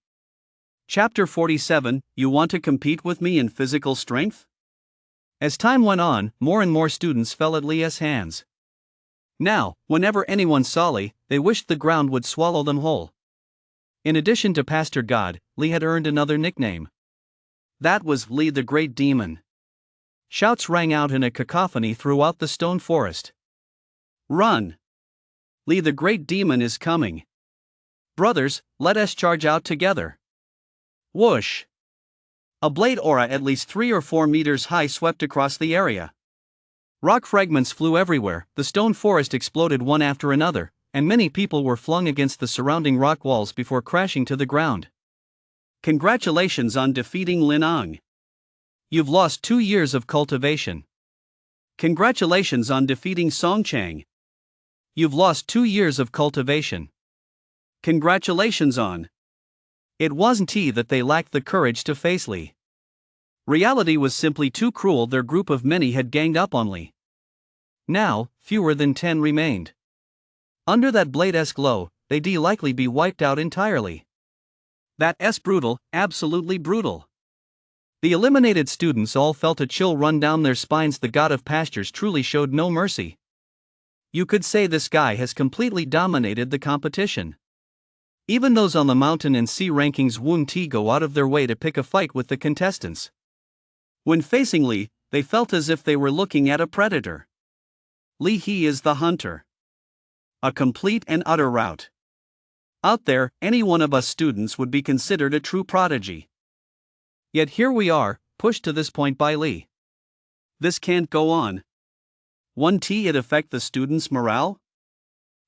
Speaker 2: Chapter 47, You Want to Compete with Me in Physical Strength? As time went on, more and more students fell at Li's hands. Now, whenever anyone saw Li, they wished the ground would swallow them whole. In addition to Pastor God, Li had earned another nickname. That was Li the Great Demon. Shouts rang out in a cacophony throughout the stone forest. "Run! Li the Great Demon is coming. Brothers, let us charge out together." Whoosh! A blade aura at least 3 or 4 meters high swept across the area. Rock fragments flew everywhere, the stone forest exploded one after another, and many people were flung against the surrounding rock walls before crashing to the ground. Congratulations on defeating Lin Ang. You've lost 2 years of cultivation. Congratulations on defeating Song Chang. You've lost 2 years of cultivation. Congratulations on. It wasn't that they lacked the courage to face Li. Reality was simply too cruel. Their group of many had ganged up on Li. Now, fewer than 10 remained. Under that blade-esque glow, they'd likely be wiped out entirely. That's brutal, absolutely brutal. The eliminated students all felt a chill run down their spines. The god of pastures truly showed no mercy. You could say this guy has completely dominated the competition. Even those on the mountain and sea rankings wouldn't go out of their way to pick a fight with the contestants. When facing Li, they felt as if they were looking at a predator. Li he is the hunter. A complete and utter rout. Out there, any one of us students would be considered a true prodigy. Yet here we are, pushed to this point by Li. This can't go on. Won't it affect the students' morale?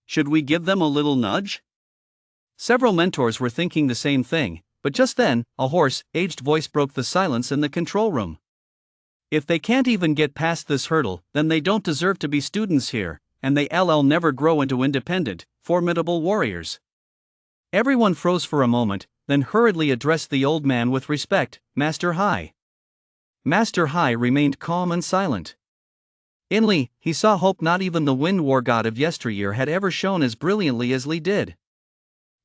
Speaker 2: Should we give them a little nudge?
Speaker 1: Several mentors were thinking the same thing, but just then, a hoarse, aged voice broke the silence in the control room. If they can't even get past this hurdle, then they don't deserve to be students here, and they'll never grow into independent, formidable warriors. Everyone froze for a moment, then hurriedly addressed the old man with respect, Master Hai. Master Hai remained calm and silent. In Li, he saw hope not even the wind war god of yesteryear had ever shone as brilliantly as Li did.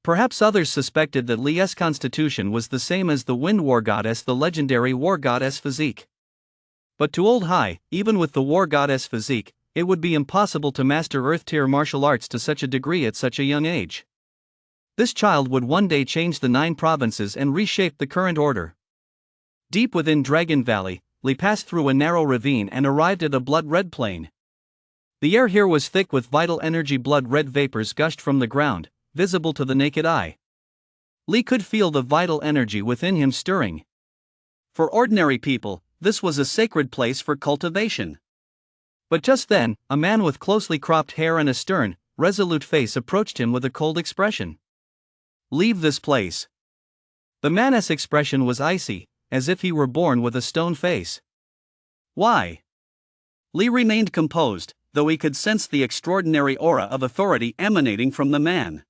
Speaker 1: Perhaps others suspected that Li's constitution was the same as the wind war goddess, the legendary war goddess physique. But to old Hai, even with the war goddess physique, it would be impossible to master earth-tier martial arts to such a degree at such a young age. This child would one day change the 9 provinces and reshape the current order. Deep within Dragon Valley, Li passed through a narrow ravine and arrived at a blood-red plain. The air here was thick with vital energy. Blood-red vapors gushed from the ground, visible to the naked eye. Li could feel the vital energy within him stirring. For ordinary people, this was a sacred place for cultivation. But just then, a man with closely cropped hair and a stern, resolute face approached him with a cold expression. "Leave this place." The man's expression was icy, as if he were born with a stone face. "Why?" Li remained composed, though he could sense the extraordinary aura of authority emanating from the man.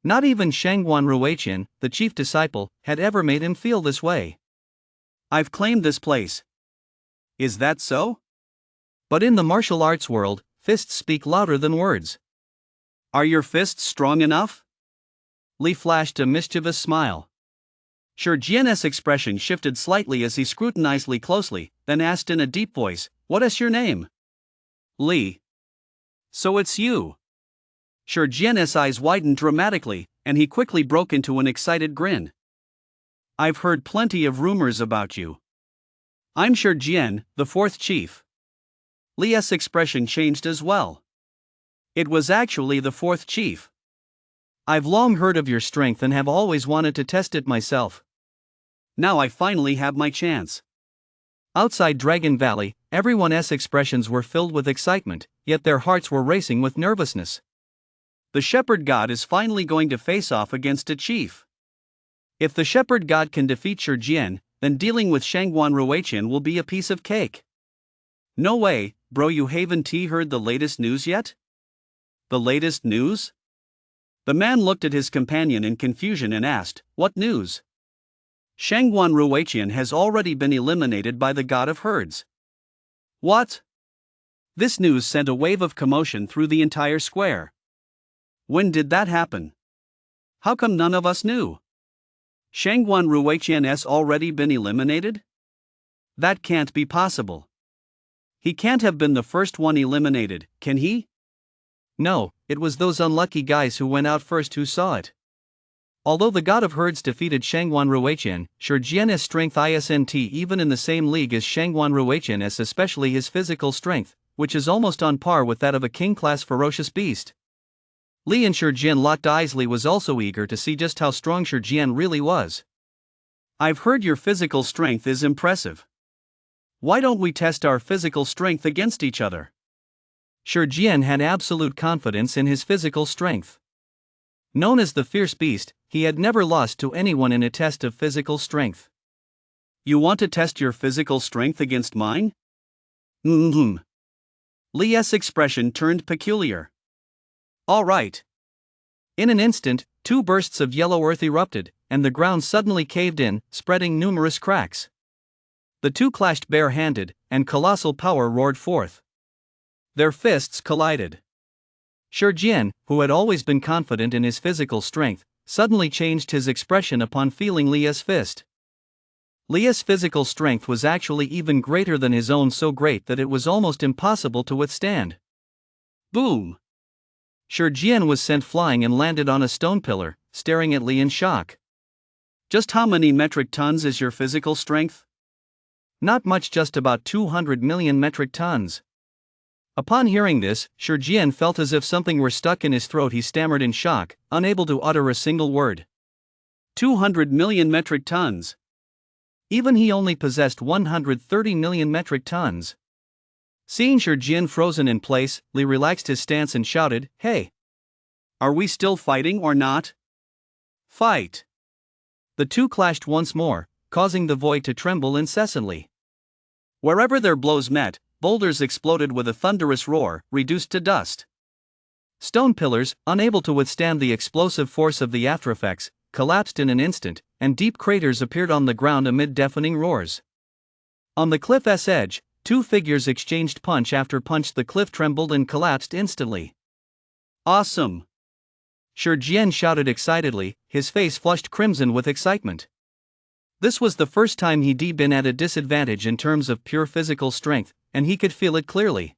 Speaker 1: Not even Shangguan Ruiqian, the chief disciple, had ever made him feel this way. "I've claimed this place." "Is that so?" But in the martial arts world, fists speak louder than words. "Are your fists strong enough?" Li flashed a mischievous smile. Shurjian's expression shifted slightly as he scrutinized Li closely, then asked in a deep voice, "What is your name?" "Li." "So it's you." Shurjian's eyes widened dramatically, and he quickly broke into an excited grin. "I've heard plenty of rumors about you." "I'm Shurjian, the 4th chief." Li's expression changed as well. It was actually the 4th chief. "I've long heard of your strength and have always wanted to test it myself. Now I finally have my chance." Outside Dragon Valley, everyone's expressions were filled with excitement, yet their hearts were racing with nervousness. The shepherd god is finally going to face off against a chief. If the shepherd god can defeat Shurjian, then dealing with Shangguan Ruiqian will be a piece of cake. "No way, bro, you haven't heard the latest news yet?" "The latest news?" The man looked at his companion in confusion and asked, "What news?" "Shangguan Ruiqian has already been eliminated by the god of herds." "What?" This news sent a wave of commotion through the entire square. "When did that happen? How come none of us knew? Shangguan Ruiqian's already been eliminated? That can't be possible. He can't have been the first one eliminated, can he?" "No, it was those unlucky guys who went out first who saw it." Although the god of herds defeated Shangguan Ruiqian, Shurjian's strength isn't even in the same league as Shangguan Ruiqian's, especially his physical strength, which is almost on par with that of a king-class ferocious beast. Li and Shurjian locked eyes. Li was also eager to see just how strong Shurjian really was. "I've heard your physical strength is impressive. Why don't we test our physical strength against each other?" Shurjian had absolute confidence in his physical strength. Known as the fierce beast, he had never lost to anyone in a test of physical strength. "You want to test your physical strength against mine?" Li's expression turned peculiar. "All right." In an instant, 2 bursts of yellow earth erupted, and the ground suddenly caved in, spreading numerous cracks. The 2 clashed bare-handed, and colossal power roared forth. Their fists collided. Shurjian, who had always been confident in his physical strength, suddenly changed his expression upon feeling Li's fist. Li's physical strength was actually even greater than his own, so great that it was almost impossible to withstand. Boom! Shurjian was sent flying and landed on a stone pillar, staring at Li in shock. "Just how many metric tons is your physical strength?" "Not much, just about 200 million metric tons. Upon hearing this, Shurjian felt as if something were stuck in his throat. He stammered in shock, unable to utter a single word. 200 million metric tons. Even he only possessed 130 million metric tons. Seeing Shurjian frozen in place, Li relaxed his stance and shouted, "Hey! Are we still fighting or not?" Fight! The two clashed once more, causing the void to tremble incessantly. Wherever their blows met, boulders exploded with a thunderous roar, reduced to dust. Stone pillars, unable to withstand the explosive force of the aftereffects, collapsed in an instant, and deep craters appeared on the ground amid deafening roars. On the cliff's edge, two figures exchanged punch after punch. The cliff trembled and collapsed instantly. Awesome! Shi Jian shouted excitedly, his face flushed crimson with excitement. This was the first time he'd been at a disadvantage in terms of pure physical strength, and he could feel it clearly.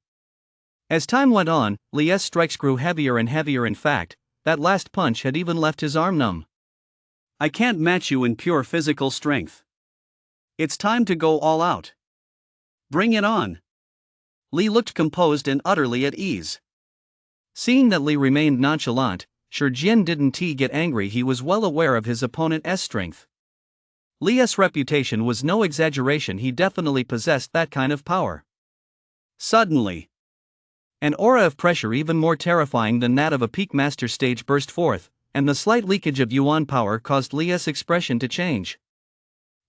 Speaker 1: As time went on, Li's strikes grew heavier and heavier. In fact, that last punch had even left his arm numb. I can't match you in pure physical strength. It's time to go all out. Bring it on. Li looked composed and utterly at ease. Seeing that Li remained nonchalant, Shi Jian didn't get angry. He was well aware of his opponent's strength. Li's reputation was no exaggeration. He definitely possessed that kind of power. Suddenly, an aura of pressure even more terrifying than that of a peak master stage burst forth, and the slight leakage of yuan power caused Li's expression to change.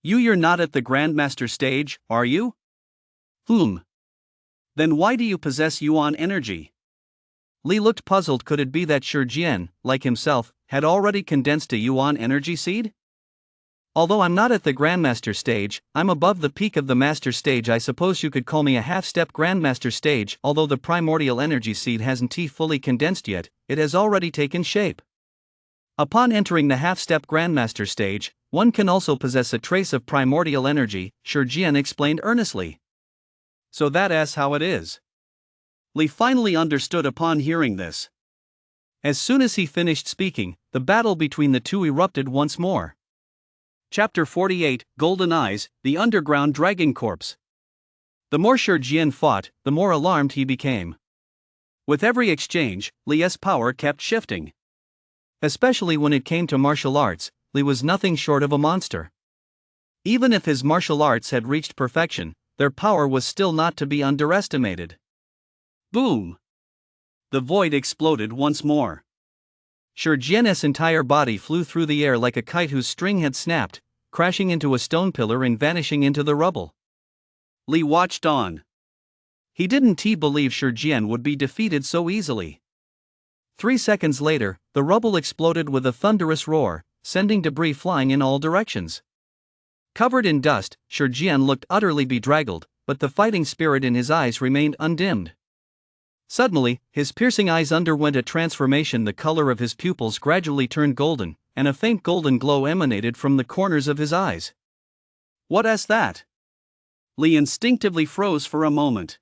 Speaker 1: You're not at the Grandmaster stage, are you? Then why do you possess yuan energy? Li looked puzzled. Could it be that Shi Jian, like himself, had already condensed a yuan energy seed? Although I'm not at the Grandmaster stage, I'm above the peak of the Master stage. I suppose you could call me a half-step Grandmaster stage. Although the primordial energy seed hasn't fully condensed yet, it has already taken shape. Upon entering the half-step Grandmaster stage, one can also possess a trace of primordial energy, Shi Jian explained earnestly. So that's how it is. Li finally understood upon hearing this. As soon as he finished speaking, the battle between the two erupted once more. Chapter 48, Golden Eyes, the Underground Dragon Corpse. The more Shi Jian fought, the more alarmed he became. With every exchange, Li's power kept shifting. Especially when it came to martial arts, Li was nothing short of a monster. Even if his martial arts had reached perfection, their power was still not to be underestimated. Boom! The void exploded once more. Shi Jian's entire body flew through the air like a kite whose string had snapped, crashing into a stone pillar and vanishing into the rubble. Li watched on. He didn't believe Shi Jian would be defeated so easily. 3 seconds later, the rubble exploded with a thunderous roar, sending debris flying in all directions. Covered in dust, Shi Jian looked utterly bedraggled, but the fighting spirit in his eyes remained undimmed. Suddenly, his piercing eyes underwent a transformation. The color of his pupils gradually turned golden, and a faint golden glow emanated from the corners of his eyes. What's that? Li instinctively froze for a moment.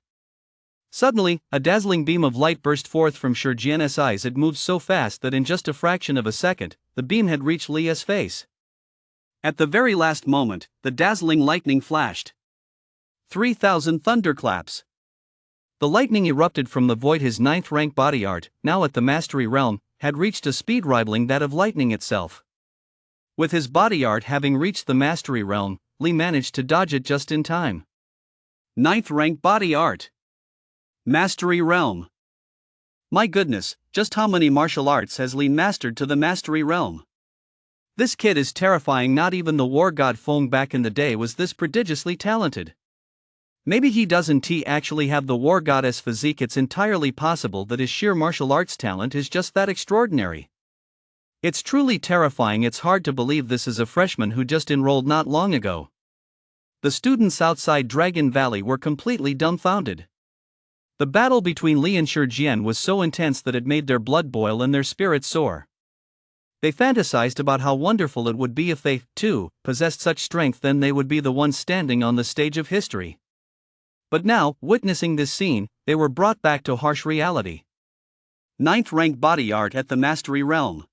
Speaker 1: Suddenly, a dazzling beam of light burst forth from Shi Jian's eyes. It moved so fast that in just a fraction of a second, the beam had reached Li's face. At the very last moment, the dazzling lightning flashed. 3,000 thunderclaps. The lightning erupted from the void. His 9th rank body art, now at the mastery realm, had reached a speed rivaling that of lightning itself. With his body art having reached the mastery realm, Li managed to dodge it just in time. 9th rank body art. Mastery realm. My goodness, just how many martial arts has Li mastered to the mastery realm? This kid is terrifying. Not even the war god Feng back in the day was this prodigiously talented. Maybe he doesn't actually have the war goddess physique. It's entirely possible that his sheer martial arts talent is just that extraordinary. It's truly terrifying. It's hard to believe this is a freshman who just enrolled not long ago. The students outside Dragon Valley were completely dumbfounded. The battle between Li and Shi Jian was so intense that it made their blood boil and their spirits soar. They fantasized about how wonderful it would be if they, too, possessed such strength. Then they would be the ones standing on the stage of history. But now, witnessing this scene, they were brought back to harsh reality. 9th rank body art at the mastery realm.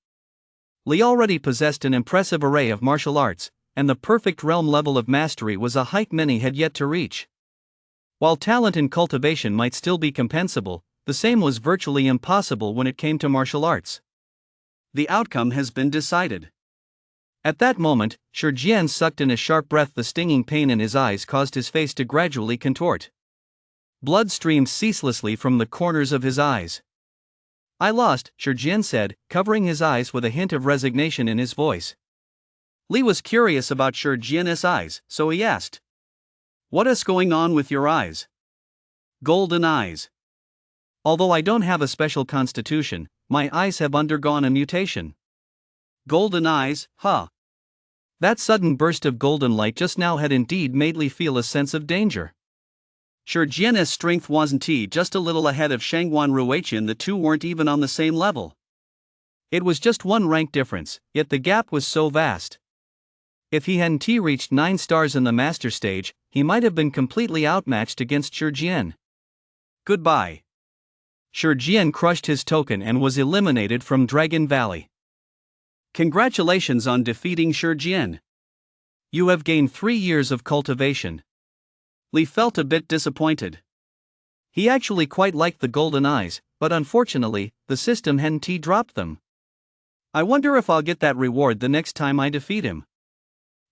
Speaker 1: Li already possessed an impressive array of martial arts, and the perfect realm level of mastery was a height many had yet to reach. While talent in cultivation might still be compensable, the same was virtually impossible when it came to martial arts. The outcome has been decided. At that moment, Shi Jian sucked in a sharp breath. The stinging pain in his eyes caused his face to gradually contort. Blood streamed ceaselessly from the corners of his eyes. I lost, Shurjian said, covering his eyes with a hint of resignation in his voice.
Speaker 2: Li was curious about Shurjian's eyes, so he asked, "What is going on with your eyes?" "Golden eyes.
Speaker 1: Although I don't have a special constitution, my eyes have undergone a mutation."
Speaker 2: "Golden eyes, huh?"
Speaker 1: That sudden burst of golden light just now had indeed made Li feel a sense of danger.
Speaker 2: Shurjian's strength wasn't just a little ahead of Shangguan Ruiqian. The two weren't even on the same level.
Speaker 1: It was just one rank difference, yet the gap was so vast. If he hadn't reached 9 stars in the master stage, he might have been completely outmatched against Shurjian.
Speaker 2: Goodbye.
Speaker 1: Shurjian crushed his token and was eliminated from Dragon Valley.
Speaker 2: Congratulations on defeating Shurjian.
Speaker 1: You have gained 3 years of cultivation.
Speaker 2: Li felt a bit disappointed.
Speaker 1: He actually quite liked the golden eyes, but unfortunately, the system hadn't dropped them. I wonder if I'll get that reward the next time I defeat him.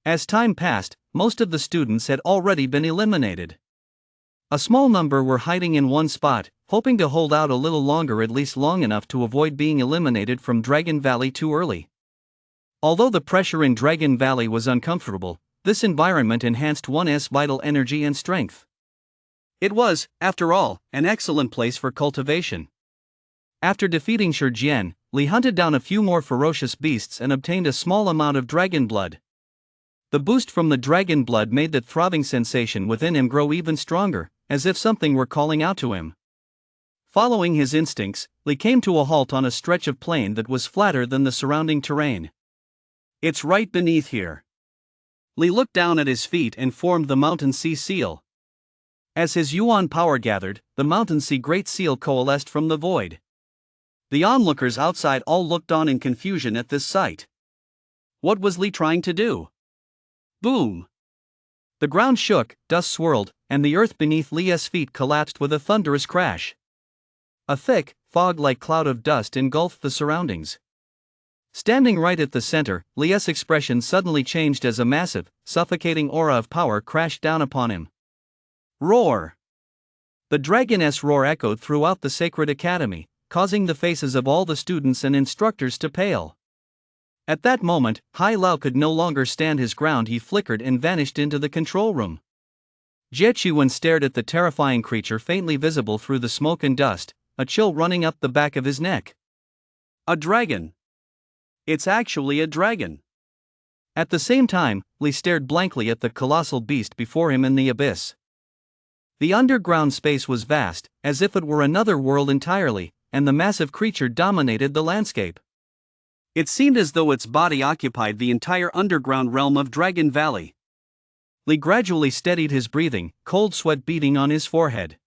Speaker 1: As time passed, most of the students had already been eliminated. A small number were hiding in one spot, hoping to hold out a little longer, at least long enough to avoid being eliminated from Dragon Valley too early. Although the pressure in Dragon Valley was uncomfortable, this environment enhanced one's vital energy and strength.
Speaker 2: It was, after all, an excellent place for cultivation.
Speaker 1: After defeating Shurjian, Li hunted down a few more ferocious beasts and obtained a small amount of dragon blood. The boost from the dragon blood made that throbbing sensation within him grow even stronger, as if something were calling out to him. Following his instincts, Li came to a halt on a stretch of plain that was flatter than the surrounding terrain.
Speaker 2: "It's right beneath here." Li looked down at his feet and formed the Mountain Sea Seal.
Speaker 1: As his Yuan power gathered, the Mountain Sea Great Seal coalesced from the void.
Speaker 2: The onlookers outside all looked on in confusion at this sight. What was Li trying to do? Boom!
Speaker 1: The ground shook, dust swirled, and the earth beneath Li's feet collapsed with a thunderous crash. A thick, fog-like cloud of dust engulfed the surroundings. Standing right at the center, Li's expression suddenly changed as a massive, suffocating aura of power crashed down upon him.
Speaker 2: Roar!
Speaker 1: The dragoness roar echoed throughout the sacred academy, causing the faces of all the students and instructors to pale. At that moment, Hai Lao could no longer stand his ground. He flickered and vanished into the control room. Jiechuan stared at the terrifying creature faintly visible through the smoke and dust, a chill running up the back of his neck.
Speaker 2: A dragon! It's actually a dragon!
Speaker 1: At the same time, Li stared blankly at the colossal beast before him in the abyss. The underground space was vast, as if it were another world entirely, and the massive creature dominated the landscape.
Speaker 2: It seemed as though its body occupied the entire underground realm of Dragon Valley.
Speaker 1: Li gradually steadied his breathing, cold sweat beading on his forehead.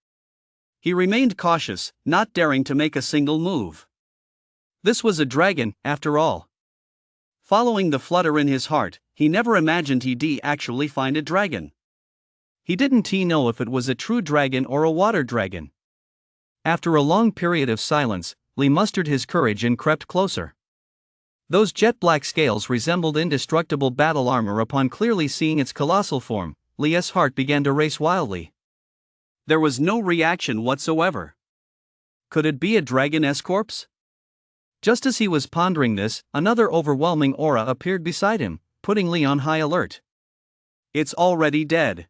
Speaker 2: He remained cautious, not daring to make a single move. This was a dragon, after all. Following the flutter in his heart, he never imagined he'd actually find a dragon.
Speaker 1: He didn't know if it was a true dragon or a water dragon. After a long period of silence, Li mustered his courage and crept closer. Those jet-black scales resembled indestructible battle armor. Upon clearly seeing its colossal form, Li's heart began to race wildly.
Speaker 2: There was no reaction whatsoever. Could it be a dragoness corpse?
Speaker 1: Just as he was pondering this, another overwhelming aura appeared beside him, putting Li on high alert.
Speaker 2: It's already dead.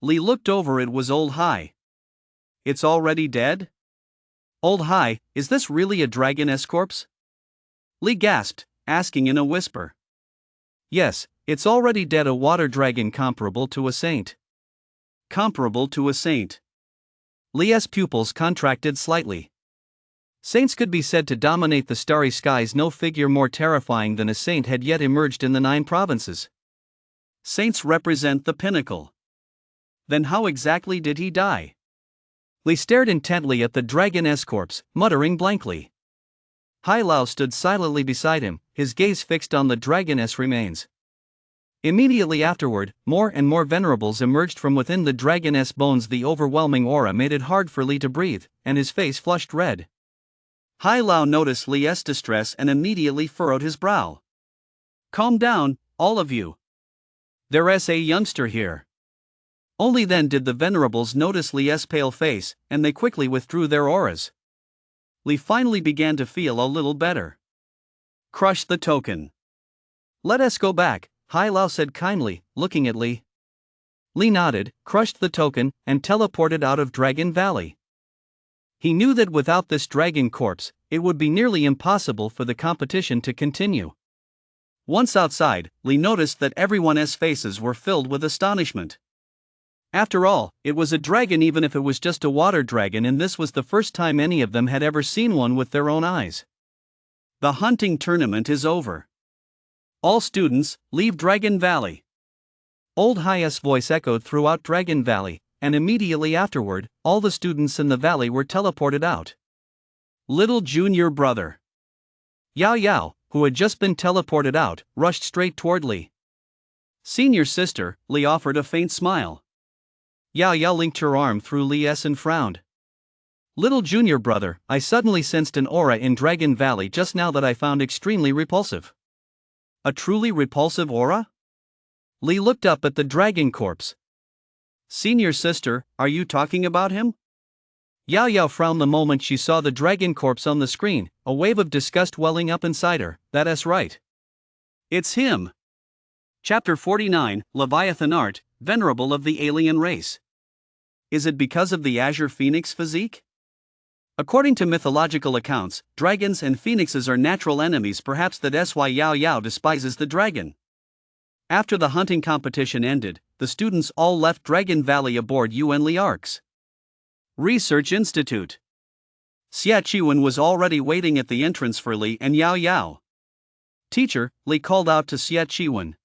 Speaker 2: Li looked over. It was Old Hai. It's already dead?
Speaker 1: Old Hai, is this really a dragoness corpse?
Speaker 2: Li gasped, asking in a whisper.
Speaker 1: Yes, it's already dead. A water dragon comparable to a saint.
Speaker 2: Comparable to a saint.
Speaker 1: Li's pupils contracted slightly. Saints could be said to dominate the starry skies. No figure more terrifying than a saint had yet emerged in the 9 provinces.
Speaker 2: Saints represent the pinnacle. Then how exactly did he die?
Speaker 1: Li stared intently at the dragoness corpse, muttering blankly. Hai Lao stood silently beside him, his gaze fixed on the dragoness remains. Immediately afterward, more and more venerables emerged from within the dragoness bones. The overwhelming aura made it hard for Li to breathe, and his face flushed red.
Speaker 2: Hai Lao noticed Li's distress and immediately furrowed his brow. Calm down, all of you. There's a youngster here. Only then did the venerables notice Li's pale face, and they quickly withdrew their auras. Li finally began to feel a little better. Crush the token.
Speaker 1: Let us go back, Hai Lao said kindly, looking at Li. Li nodded, crushed the token, and teleported out of Dragon Valley. He knew that without this dragon corpse, it would be nearly impossible for the competition to continue. Once outside, Li noticed that everyone's faces were filled with astonishment. After all, it was a dragon even if it was just a water dragon, and this was the first time any of them had ever seen one with their own eyes.
Speaker 2: The hunting tournament is over. All students, leave Dragon Valley.
Speaker 1: Old Hai's voice echoed throughout Dragon Valley, and immediately afterward, all the students in the valley were teleported out.
Speaker 2: Little junior brother
Speaker 1: Yao Yao, who had just been teleported out, rushed straight toward Li.
Speaker 2: Senior sister, Li offered a faint smile.
Speaker 1: Yao Yao linked her arm through Li's and frowned. Little junior brother, I suddenly sensed an aura in Dragon Valley just now that I found extremely repulsive.
Speaker 2: A truly repulsive aura?
Speaker 1: Li looked up at the dragon corpse.
Speaker 2: Senior sister, are you talking about him?
Speaker 1: Yao Yao frowned the moment she saw the dragon corpse on the screen, a wave of disgust welling up inside her. That's right.
Speaker 2: It's him. Chapter 49, Leviathan Art, Venerable of the Alien Race. Is it because of the Azure Phoenix physique? According to mythological accounts, dragons and phoenixes are natural enemies, perhaps that's why Yao Yao despises the dragon. After the hunting competition ended, the students all left Dragon Valley aboard Yuan Li Ark's Research Institute. Xia Qiwen was already waiting at the entrance for Li and Yao Yao.
Speaker 1: Teacher, Li called out to Xia Qiwen.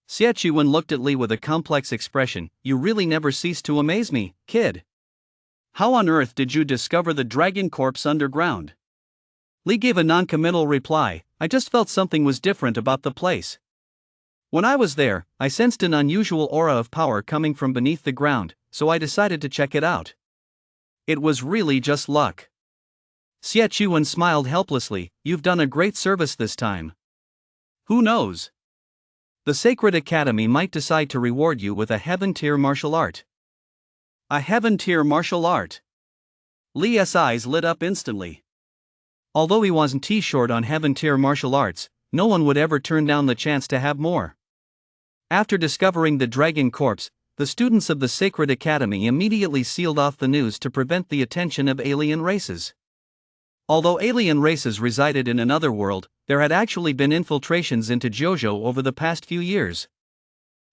Speaker 1: Xia Qiwen looked at Li with a complex expression. You really never cease to amaze me, kid.
Speaker 2: How on earth did you discover the dragon corpse underground?
Speaker 1: Li gave a non-committal reply. I just felt something was different about the place. When I was there, I sensed an unusual aura of power coming from beneath the ground, so I decided to check it out.
Speaker 2: It was really just luck.
Speaker 1: Xia Qiwen smiled helplessly. You've done a great service this time.
Speaker 2: Who knows?
Speaker 1: The Sacred Academy might decide to reward you with a heaven-tier martial art.
Speaker 2: A heaven-tier martial art? Li's eyes lit up instantly.
Speaker 1: Although he wasn't too short on heaven-tier martial arts, no one would ever turn down the chance to have more. After discovering the dragon corpse, the students of the Sacred Academy immediately sealed off the news to prevent the attention of alien races. Although alien races resided in another world, there had actually been infiltrations into Jojo over the past few years.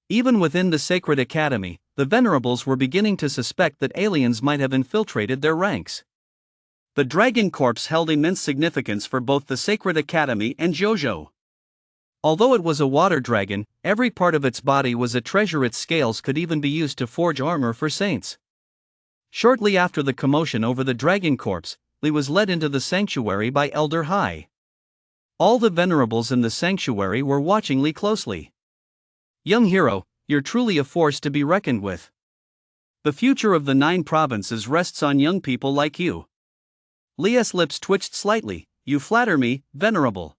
Speaker 1: Even within the Sacred Academy, the Venerables were beginning to suspect that aliens might have infiltrated their ranks.
Speaker 2: The dragon corpse held immense significance for both the Sacred Academy and Jojo.
Speaker 1: Although it was a water dragon, every part of its body was a treasure. Its scales could even be used to forge armor for saints. Shortly after the commotion over the dragon corpse, Li was led into the sanctuary by Elder Hai. All the Venerables in the sanctuary were watching Li closely. Young hero, you're truly a force to be reckoned with.
Speaker 2: The future of the 9 provinces rests on young people like you.
Speaker 1: Li's lips twitched slightly. You flatter me, Venerable.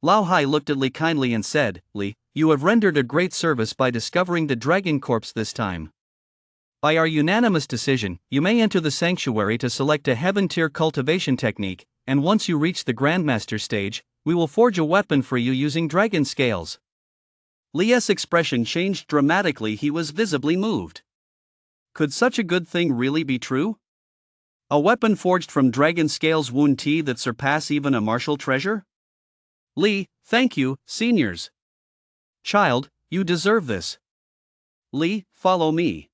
Speaker 1: Lao Hai looked at Li kindly and said, Li, you have rendered a great service by discovering the dragon corpse this time. By our unanimous decision, you may enter the sanctuary to select a heaven-tier cultivation technique, and once you reach the Grandmaster stage, we will forge a weapon for you using dragon scales.
Speaker 2: Li's expression changed dramatically. He was visibly moved. Could such a good thing really be true? A weapon forged from dragon scales wound tea that surpass even a martial treasure?
Speaker 1: Li, thank you, seniors. Child, you deserve this.
Speaker 2: Li, follow me.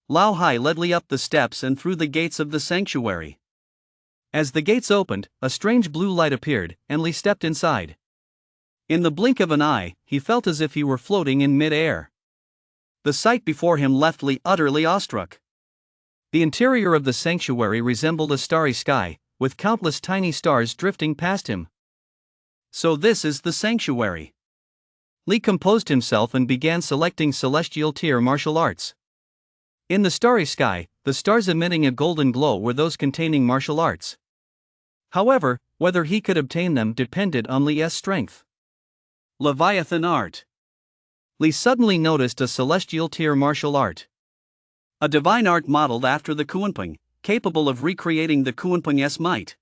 Speaker 1: Lao Hai led Li up the steps and through the gates of the sanctuary. As the gates opened, a strange blue light appeared, and Li stepped inside. In the blink of an eye, he felt as if he were floating in mid-air. The sight before him left Li utterly awestruck. The interior of the sanctuary resembled a starry sky, with countless tiny stars drifting past him.
Speaker 2: So this is the sanctuary.
Speaker 1: Li composed himself and began selecting celestial tier martial arts. In the starry sky, the stars emitting a golden glow were those containing martial arts. However, whether he could obtain them depended on Li's strength.
Speaker 2: Leviathan Art.
Speaker 1: Li suddenly noticed a celestial tier martial art.
Speaker 2: A divine art modeled after the Kunpeng, capable of recreating the Kuanping's might.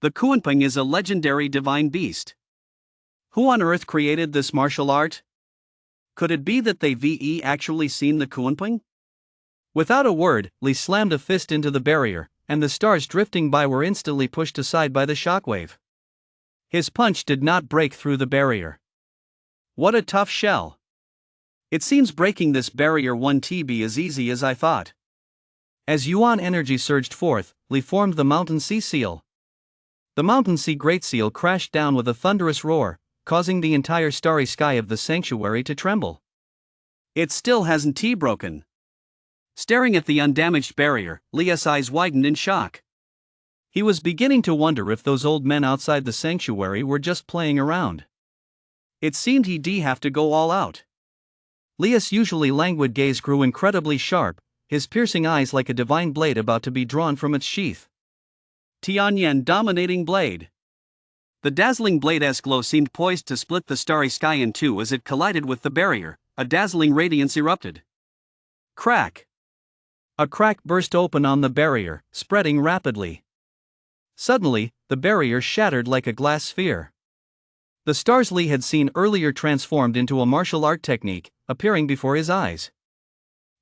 Speaker 2: The Kuanping is a legendary divine beast. Who on earth created this martial art? Could it be that they've actually seen the Kuanping? Without a word, Li slammed a fist into the barrier, and the stars drifting by were instantly pushed aside by the shockwave. His punch did not break through the barrier. What a tough shell. It seems breaking this barrier won't be as easy as I thought. As Yuan energy surged forth, Li formed the Mountain Sea Seal. The Mountain Sea Great Seal crashed down with a thunderous roar, causing the entire starry sky of the sanctuary to tremble. It still hasn't broken. Staring at the undamaged barrier, Li's eyes widened in shock. He was beginning to wonder if those old men outside the sanctuary were just playing around. It seemed he'd have to go all out. Li's usually languid gaze grew incredibly sharp, his piercing eyes like a divine blade about to be drawn from its sheath. Tianyan dominating blade. The dazzling blade's glow seemed poised to split the starry sky in two as it collided with the barrier. A dazzling radiance erupted. Crack! A crack burst open on the barrier, spreading rapidly. Suddenly, the barrier shattered like a glass sphere. The stars Li had seen earlier transformed into a martial art technique, appearing before his eyes.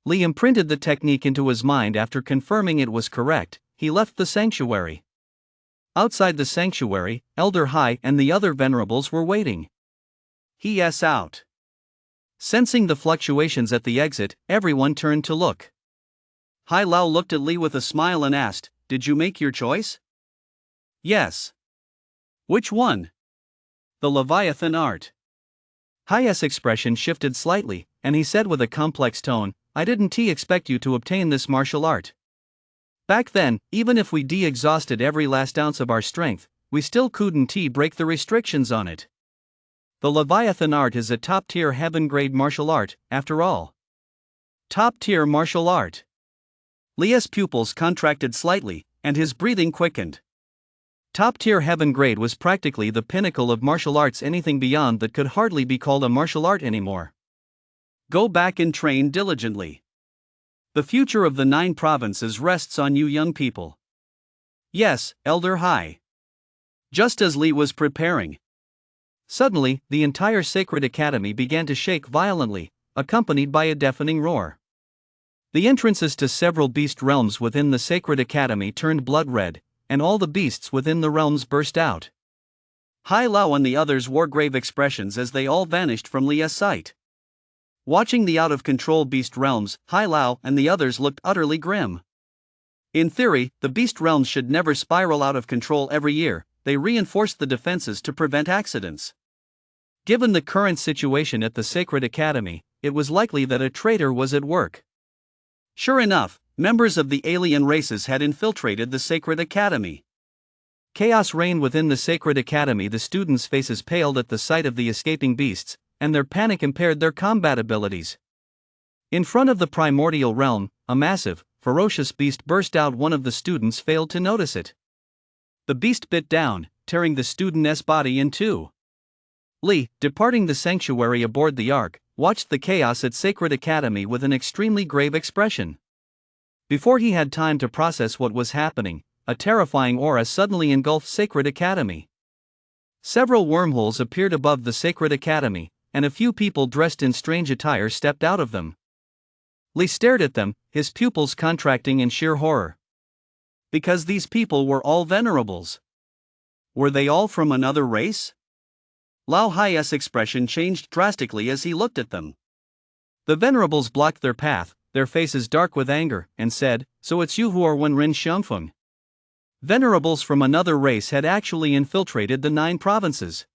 Speaker 2: Li imprinted the technique into his mind. After confirming it was correct, he left the sanctuary. Outside the sanctuary, Elder Hai and the other venerables were waiting. He's out. Sensing the fluctuations at the exit, everyone turned to look. Hai Lao looked at Li with a smile and asked, "Did you make your choice?" "Yes." "Which one?" "The Leviathan art." Hai's expression shifted slightly, and he said with a complex tone, "I didn't expect you to obtain this martial art. Back then, even if we exhausted every last ounce of our strength, we still couldn't break the restrictions on it. The Leviathan art is a top-tier heaven-grade martial art, after all." Top-tier martial art. Li's pupils contracted slightly, and his breathing quickened. Top-tier heaven grade was practically the pinnacle of martial arts. Anything beyond that could hardly be called a martial art anymore. Go back and train diligently. The future of the 9 provinces rests on you young people. Yes, Elder Hai. Just as Li was preparing. Suddenly, the entire sacred academy began to shake violently, accompanied by a deafening roar. The entrances to several beast realms within the sacred academy turned blood red, and all the beasts within the realms burst out. Hai Lao and the others wore grave expressions as they all vanished from Li's sight. Watching the out-of-control beast realms, Hai Lao and the others looked utterly grim. In theory, the beast realms should never spiral out of control every year. They reinforced the defenses to prevent accidents. Given the current situation at the sacred academy, it was likely that a traitor was at work. Sure enough, members of the alien races had infiltrated the sacred academy. Chaos reigned within the sacred academy. The students' faces paled at the sight of the escaping beasts, and their panic impaired their combat abilities. In front of the primordial realm, a massive, ferocious beast burst out. One of the students failed to notice it. The beast bit down, tearing the student's body in two. Li, departing the sanctuary aboard the Ark, watched the chaos at Sacred Academy with an extremely grave expression. Before he had time to process what was happening, a terrifying aura suddenly engulfed Sacred Academy. Several wormholes appeared above the Sacred Academy, and a few people dressed in strange attire stepped out of them. Li stared at them, his pupils contracting in sheer horror. Because these people were all venerables. Were they all from another race? Lao Hai's expression changed drastically as he looked at them. The venerables blocked their path, their faces dark with anger, and said, "So it's you who are Wenren Xiangfeng." Venerables from another race had actually infiltrated the 9 provinces.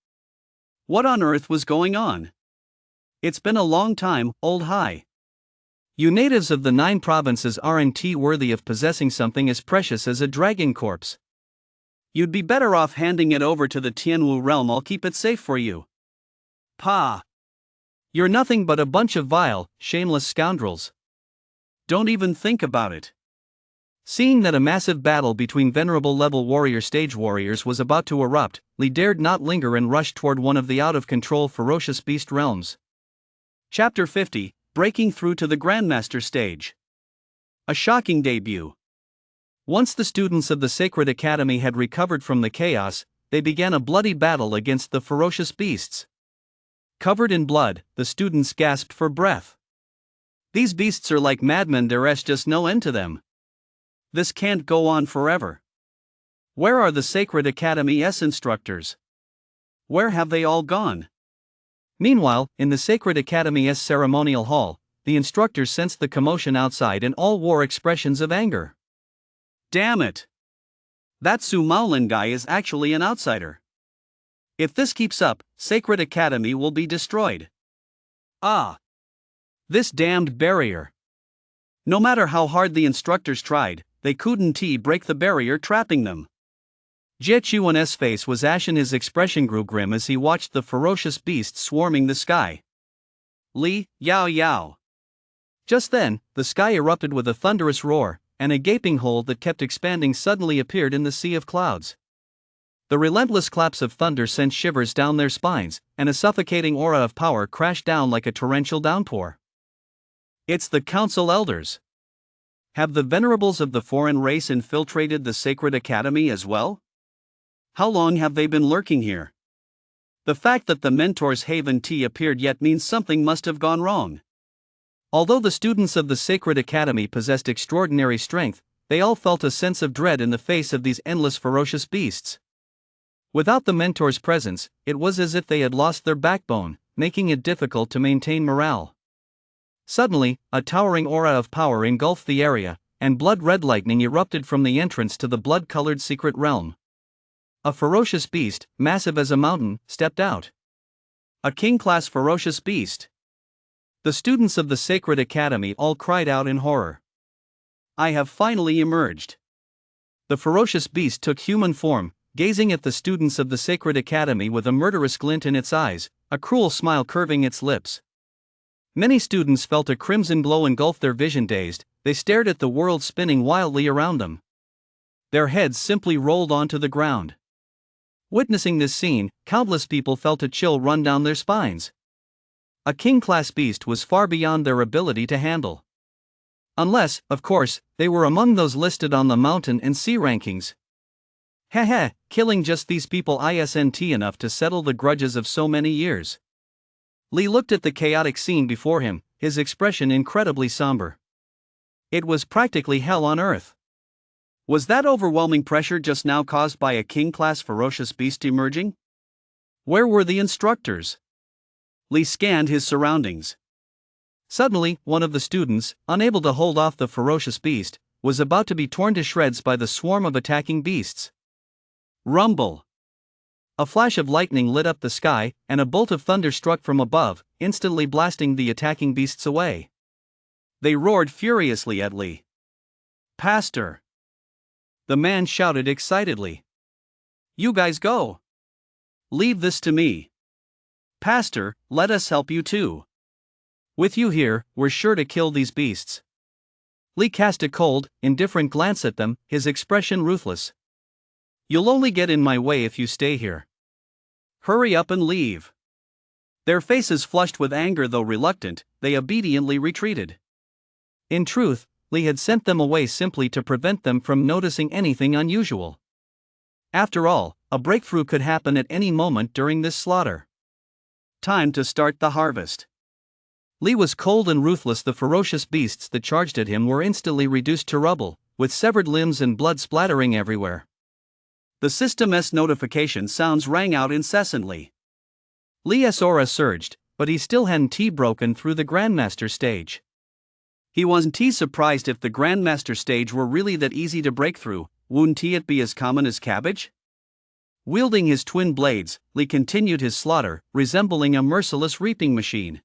Speaker 2: What on earth was going on? It's been a long time, Old Hai. You natives of the 9 provinces aren't worthy of possessing something as precious as a dragon corpse. You'd be better off handing it over to the Tianwu realm. I'll keep it safe for you. Pa! You're nothing but a bunch of vile, shameless scoundrels. Don't even think about it. Seeing that a massive battle between venerable level warrior stage warriors was about to erupt, Li dared not linger and rushed toward one of the out-of-control ferocious beast realms. Chapter 50, Breaking Through to the Grandmaster Stage. A shocking debut.
Speaker 1: Once the students of the Sacred Academy had recovered from the chaos, they began a bloody battle against the ferocious beasts. Covered in blood, the students gasped for breath. These beasts are like madmen, there's just no end to them. This can't go on forever. Where are the Sacred Academy's instructors? Where have they all gone? Meanwhile, in the Sacred Academy's ceremonial hall, the instructors sensed the commotion outside and all wore expressions of anger. Damn it! That Su Maolin guy is actually an outsider. If this keeps up, Sacred Academy will be destroyed. Ah! This damned barrier. No matter how hard the instructors tried, they couldn't break the barrier trapping them. Jie Chuan's face was ashen, his expression grew grim as he watched the ferocious beasts swarming the sky. Li, Yao Yao. Just then, the sky erupted with a thunderous roar, and a gaping hole that kept expanding suddenly appeared in the sea of clouds. The relentless claps of thunder sent shivers down their spines, and a suffocating aura of power crashed down like a torrential downpour. It's the Council Elders. Have the venerables of the foreign race infiltrated the Sacred Academy as well? How long have they been lurking here? The fact that the Mentor's Haven Tea appeared yet means something must have gone wrong. Although the students of the Sacred Academy possessed extraordinary strength, they all felt a sense of dread in the face of these endless ferocious beasts. Without the Mentor's presence, it was as if they had lost their backbone, making it difficult to maintain morale. Suddenly, a towering aura of power engulfed the area, and blood-red lightning erupted from the entrance to the blood-colored secret realm. A ferocious beast, massive as a mountain, stepped out. A king-class ferocious beast. The students of the Sacred Academy all cried out in horror. I have finally emerged. The ferocious beast took human form, gazing at the students of the Sacred Academy with a murderous glint in its eyes, a cruel smile curving its lips. Many students felt a crimson glow engulf their vision. Dazed, they stared at the world spinning wildly around them. Their heads simply rolled onto the ground. Witnessing this scene, countless people felt a chill run down their spines. A king-class beast was far beyond their ability to handle. Unless, of course, they were among those listed on the mountain and sea rankings. Heh, killing just these people isn't enough to settle the grudges of so many years. Li looked at the chaotic scene before him, his expression incredibly somber. It was practically hell on earth. Was that overwhelming pressure just now caused by a king-class ferocious beast emerging? Where were the instructors? Li scanned his surroundings. Suddenly, one of the students, unable to hold off the ferocious beast, was about to be torn to shreds by the swarm of attacking beasts. Rumble! A flash of lightning lit up the sky, and a bolt of thunder struck from above, instantly blasting the attacking beasts away. They roared furiously at Li. Pastor! The man shouted excitedly. You guys go! Leave this to me. Pastor, let us help you too. With you here, we're sure to kill these beasts. Li cast a cold, indifferent glance at them, his expression ruthless. You'll only get in my way if you stay here. Hurry up and leave. Their faces flushed with anger, though reluctant, they obediently retreated. In truth, Li had sent them away simply to prevent them from noticing anything unusual. After all, a breakthrough could happen at any moment during this slaughter. Time to start the harvest. Li was cold and ruthless. The ferocious beasts that charged at him were instantly reduced to rubble, with severed limbs and blood splattering everywhere. The system's notification sounds rang out incessantly. Li's aura surged, but he still hadn't broken through the Grandmaster stage. He wasn't surprised. If the Grandmaster stage were really that easy to break through, wouldn't it be as common as cabbage? Wielding his twin blades, Li continued his slaughter, resembling a merciless reaping machine.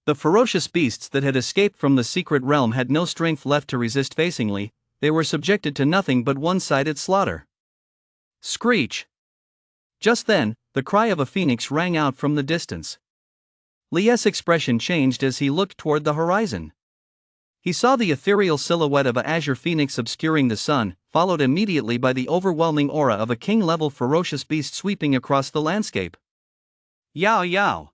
Speaker 1: The ferocious beasts that had escaped from the secret realm had no strength left to resist facing Li. They were subjected to nothing but one-sided slaughter. Screech! Just then, the cry of a phoenix rang out from the distance. Li's expression changed as he looked toward the horizon. He saw the ethereal silhouette of an azure phoenix obscuring the sun, followed immediately by the overwhelming aura of a king-level ferocious beast sweeping across the landscape. Yao Yao!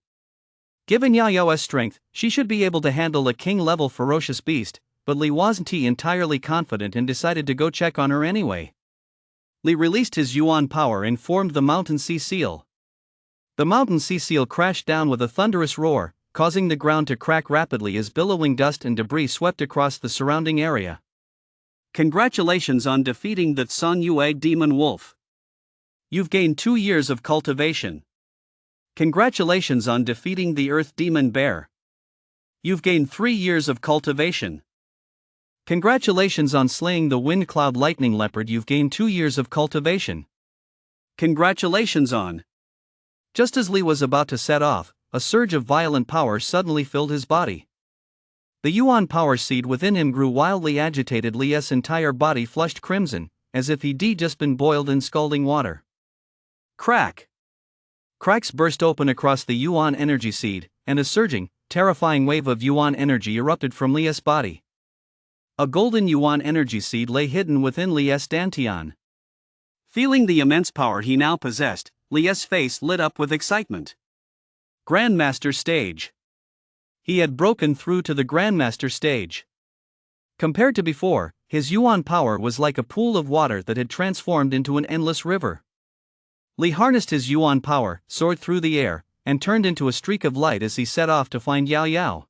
Speaker 1: Given Yao Yao's strength, she should be able to handle a king-level ferocious beast, but Li wasn't entirely confident and decided to go check on her anyway. Li released his yuan power and formed the mountain sea seal. The mountain sea seal crashed down with a thunderous roar, causing the ground to crack rapidly as billowing dust and debris swept across the surrounding area.
Speaker 2: Congratulations on defeating the Sun Yue demon wolf. You've gained 2 years of cultivation. Congratulations on defeating the earth demon bear. You've gained 3 years of cultivation.
Speaker 1: Congratulations on slaying the wind cloud lightning leopard. You've gained 2 years of cultivation.
Speaker 2: Congratulations on.
Speaker 1: Just as Li was about to set off, a surge of violent power suddenly filled his body. The yuan power seed within him grew wildly agitated. Li's entire body flushed crimson, as if he'd just been boiled in scalding water.
Speaker 2: Crack!
Speaker 1: Cracks burst open across the yuan energy seed, and a surging, terrifying wave of yuan energy erupted from Li's body. A golden yuan energy seed lay hidden within Li's dantian.
Speaker 2: Feeling the immense power he now possessed, Li's face lit up with excitement. Grandmaster stage.
Speaker 1: He had broken through to the Grandmaster stage. Compared to before, his yuan power was like a pool of water that had transformed into an endless river. Li harnessed his yuan power, soared through the air, and turned into a streak of light as he set off to find Yao Yao.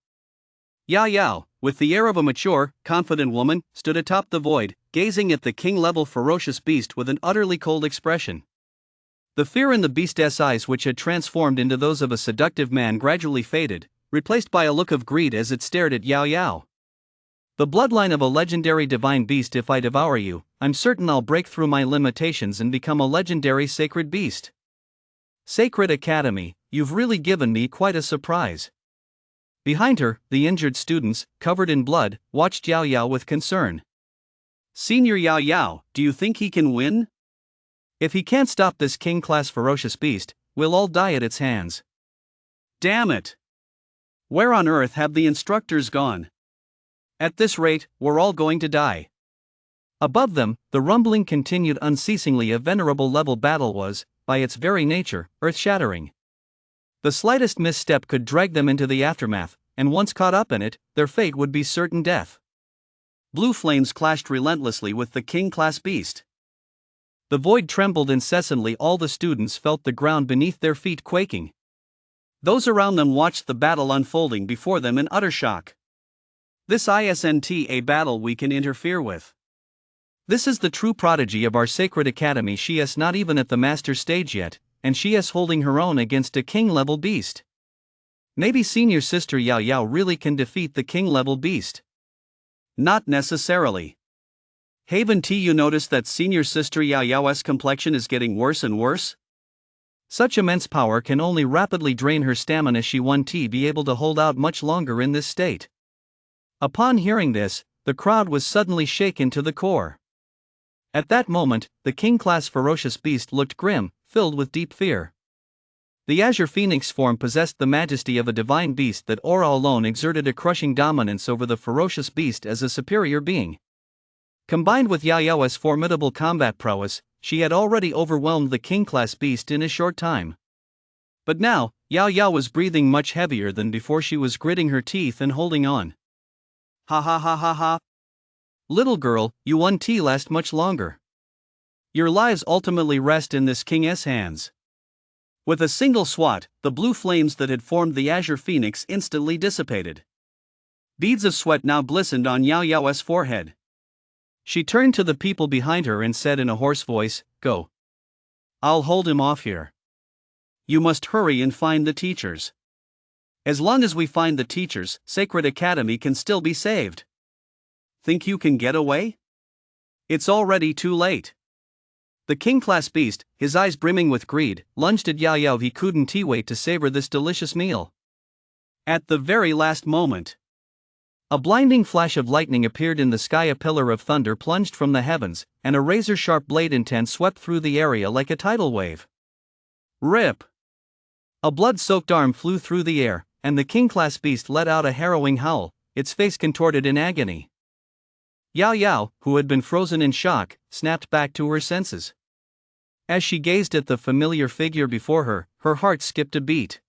Speaker 2: Yao Yao, with the air of a mature, confident woman, stood atop the void, gazing at the king-level ferocious beast with an utterly cold expression. The fear in the beast's eyes, which had transformed into those of a seductive man, gradually faded, replaced by a look of greed as it stared at Yao Yao. The bloodline of a legendary divine beast. If I devour you, I'm certain I'll break through my limitations and become a legendary sacred beast. Sacred Academy, you've really given me quite a surprise. Behind her, the injured students, covered in blood, watched Yao Yao with concern. Senior Yao Yao, do you think he can win?
Speaker 1: If he can't stop this king-class ferocious beast, we'll all die at its hands.
Speaker 2: Damn it! Where on earth have the instructors gone?
Speaker 1: At this rate, we're all going to die. Above them, the rumbling continued unceasingly. A venerable level battle was, by its very nature, earth-shattering. The slightest misstep could drag them into the aftermath, and once caught up in it, their fate would be certain death.
Speaker 2: Blue flames clashed relentlessly with the king-class beast.
Speaker 1: The void trembled incessantly. All the students felt the ground beneath their feet quaking.
Speaker 2: Those around them watched the battle unfolding before them in utter shock. This isn't a battle we can interfere with.
Speaker 1: This is the true prodigy of our sacred academy. She is not even at the master stage yet, and she is holding her own against a king-level beast. Maybe senior sister Yao Yao really can defeat the king-level beast.
Speaker 2: Not necessarily. Haven't you noticed that senior sister Yao Yao's complexion is getting worse and worse?
Speaker 1: Such immense power can only rapidly drain her stamina. She won't be able to hold out much longer in this state. Upon hearing this, the crowd was suddenly shaken to the core. At that moment, the king-class ferocious beast looked grim, filled with deep fear. The azure phoenix form possessed the majesty of a divine beast. That aura alone exerted a crushing dominance over the ferocious beast as a superior being. Combined with Yao Yao's formidable combat prowess, she had already overwhelmed the king-class beast in a short time. But now, Yao Yao was breathing much heavier than before. She was gritting her teeth and holding on.
Speaker 2: Ha ha ha ha ha.
Speaker 1: Little girl, you won't last much longer. Your lives ultimately rest in this king's hands.
Speaker 2: With a single swat, the blue flames that had formed the azure phoenix instantly dissipated. Beads of sweat now glistened on Yao Yao's forehead.
Speaker 1: She turned to the people behind her and said in a hoarse voice, "Go. I'll hold him off here. You must hurry and find the teachers. As long as we find the teachers, Sacred Academy can still be saved.
Speaker 2: Think you can get away? It's already too late."
Speaker 1: The king-class beast, his eyes brimming with greed, lunged at Yao Yao. He couldn't wait to savor this delicious meal.
Speaker 2: At the very last moment,
Speaker 1: a blinding flash of lightning appeared in the sky. A pillar of thunder plunged from the heavens, and a razor-sharp blade intent swept through the area like a tidal wave.
Speaker 2: Rip!
Speaker 1: A blood-soaked arm flew through the air, and the king-class beast let out a harrowing howl, its face contorted in agony. Yao Yao, who had been frozen in shock, snapped back to her senses. As she gazed at the familiar figure before her, her heart skipped a beat.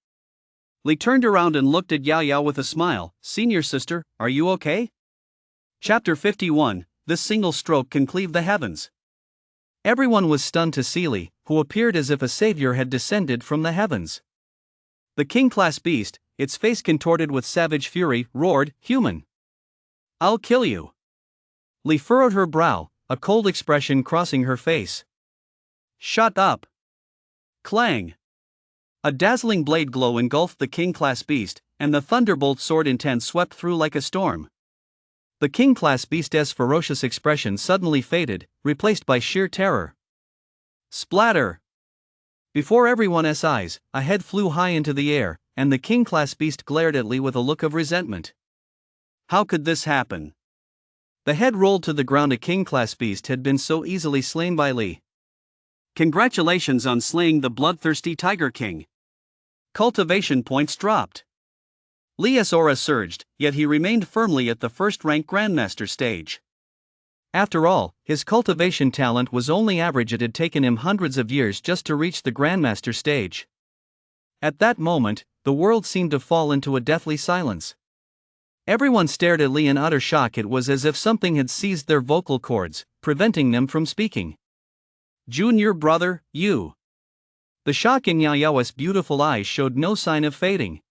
Speaker 2: Li turned around and looked at Yao Yao with a smile. "Senior sister, are you okay?" Chapter 51, This single stroke can cleave the heavens. Everyone was stunned to see Li, who appeared as if a savior had descended from the heavens. The king-class beast, its face contorted with savage fury, roared, "Human! I'll kill you!" Li furrowed her brow, a cold expression crossing her face. "Shut up!" Clang! A dazzling blade glow engulfed the king-class beast, and the thunderbolt sword intent swept through like a storm. The king-class beast's ferocious expression suddenly faded, replaced by sheer terror. Splatter! Before everyone's eyes, a head flew high into the air, and the king-class beast glared at Li with a look of resentment. How could this happen? The head rolled to the ground. A king-class beast had been so easily slain by Li. Congratulations on slaying the bloodthirsty Tiger King. Cultivation points dropped. Li's aura surged, yet he remained firmly at the first-rank Grandmaster stage. After all, his cultivation talent was only average. It had taken him hundreds of years just to reach the Grandmaster stage. At that moment, the world seemed to fall into a deathly silence. Everyone stared at Li in utter shock. It was as if something had seized their vocal cords, preventing them from speaking. "Junior brother, you." The shock in Yaoyao's beautiful eyes showed no sign of fading.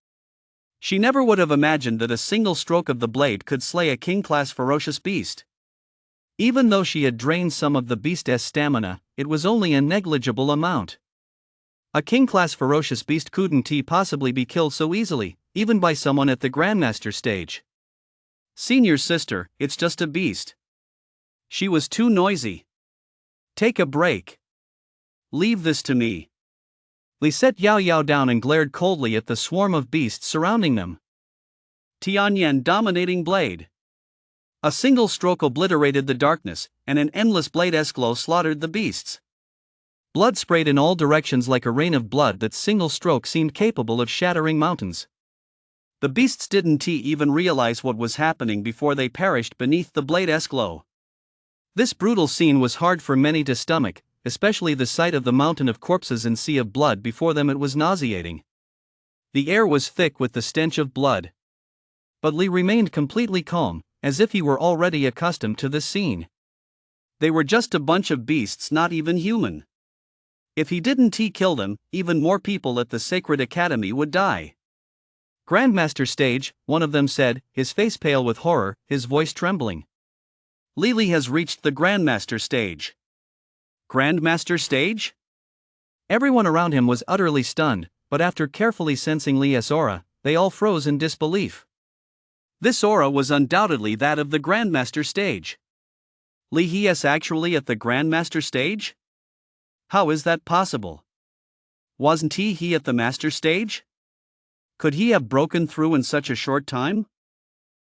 Speaker 2: She never would have imagined that a single stroke of the blade could slay a king-class ferocious beast. Even though she had drained some of the beast's stamina, it was only a negligible amount. A king-class ferocious beast couldn't possibly be killed so easily, even by someone at the Grandmaster stage. "Senior sister, it's just a beast. She was too noisy. Take a break. Leave this to me." Li set Yao Yao down and glared coldly at the swarm of beasts surrounding them. Tianyan dominating blade. A single stroke obliterated the darkness, and an endless blade's glow slaughtered the beasts. Blood sprayed in all directions like a rain of blood. That single stroke seemed capable of shattering mountains. The beasts didn't even realize what was happening before they perished beneath the blade's glow. This brutal scene was hard for many to stomach, especially the sight of the mountain of corpses and sea of blood before them. It was nauseating. The air was thick with the stench of blood. But Li remained completely calm, as if he were already accustomed to this scene. They were just a bunch of beasts, not even human. If he didn't kill them, even more people at the sacred academy would die. "Grandmaster stage," one of them said, his face pale with horror, his voice trembling. "Li has reached the Grandmaster stage." Grandmaster stage? Everyone around him was utterly stunned, but after carefully sensing Li's aura, they all froze in disbelief. This aura was undoubtedly that of the Grandmaster stage. Li is actually at the Grandmaster stage? How is that possible? Wasn't he at the Master stage? Could he have broken through in such a short time?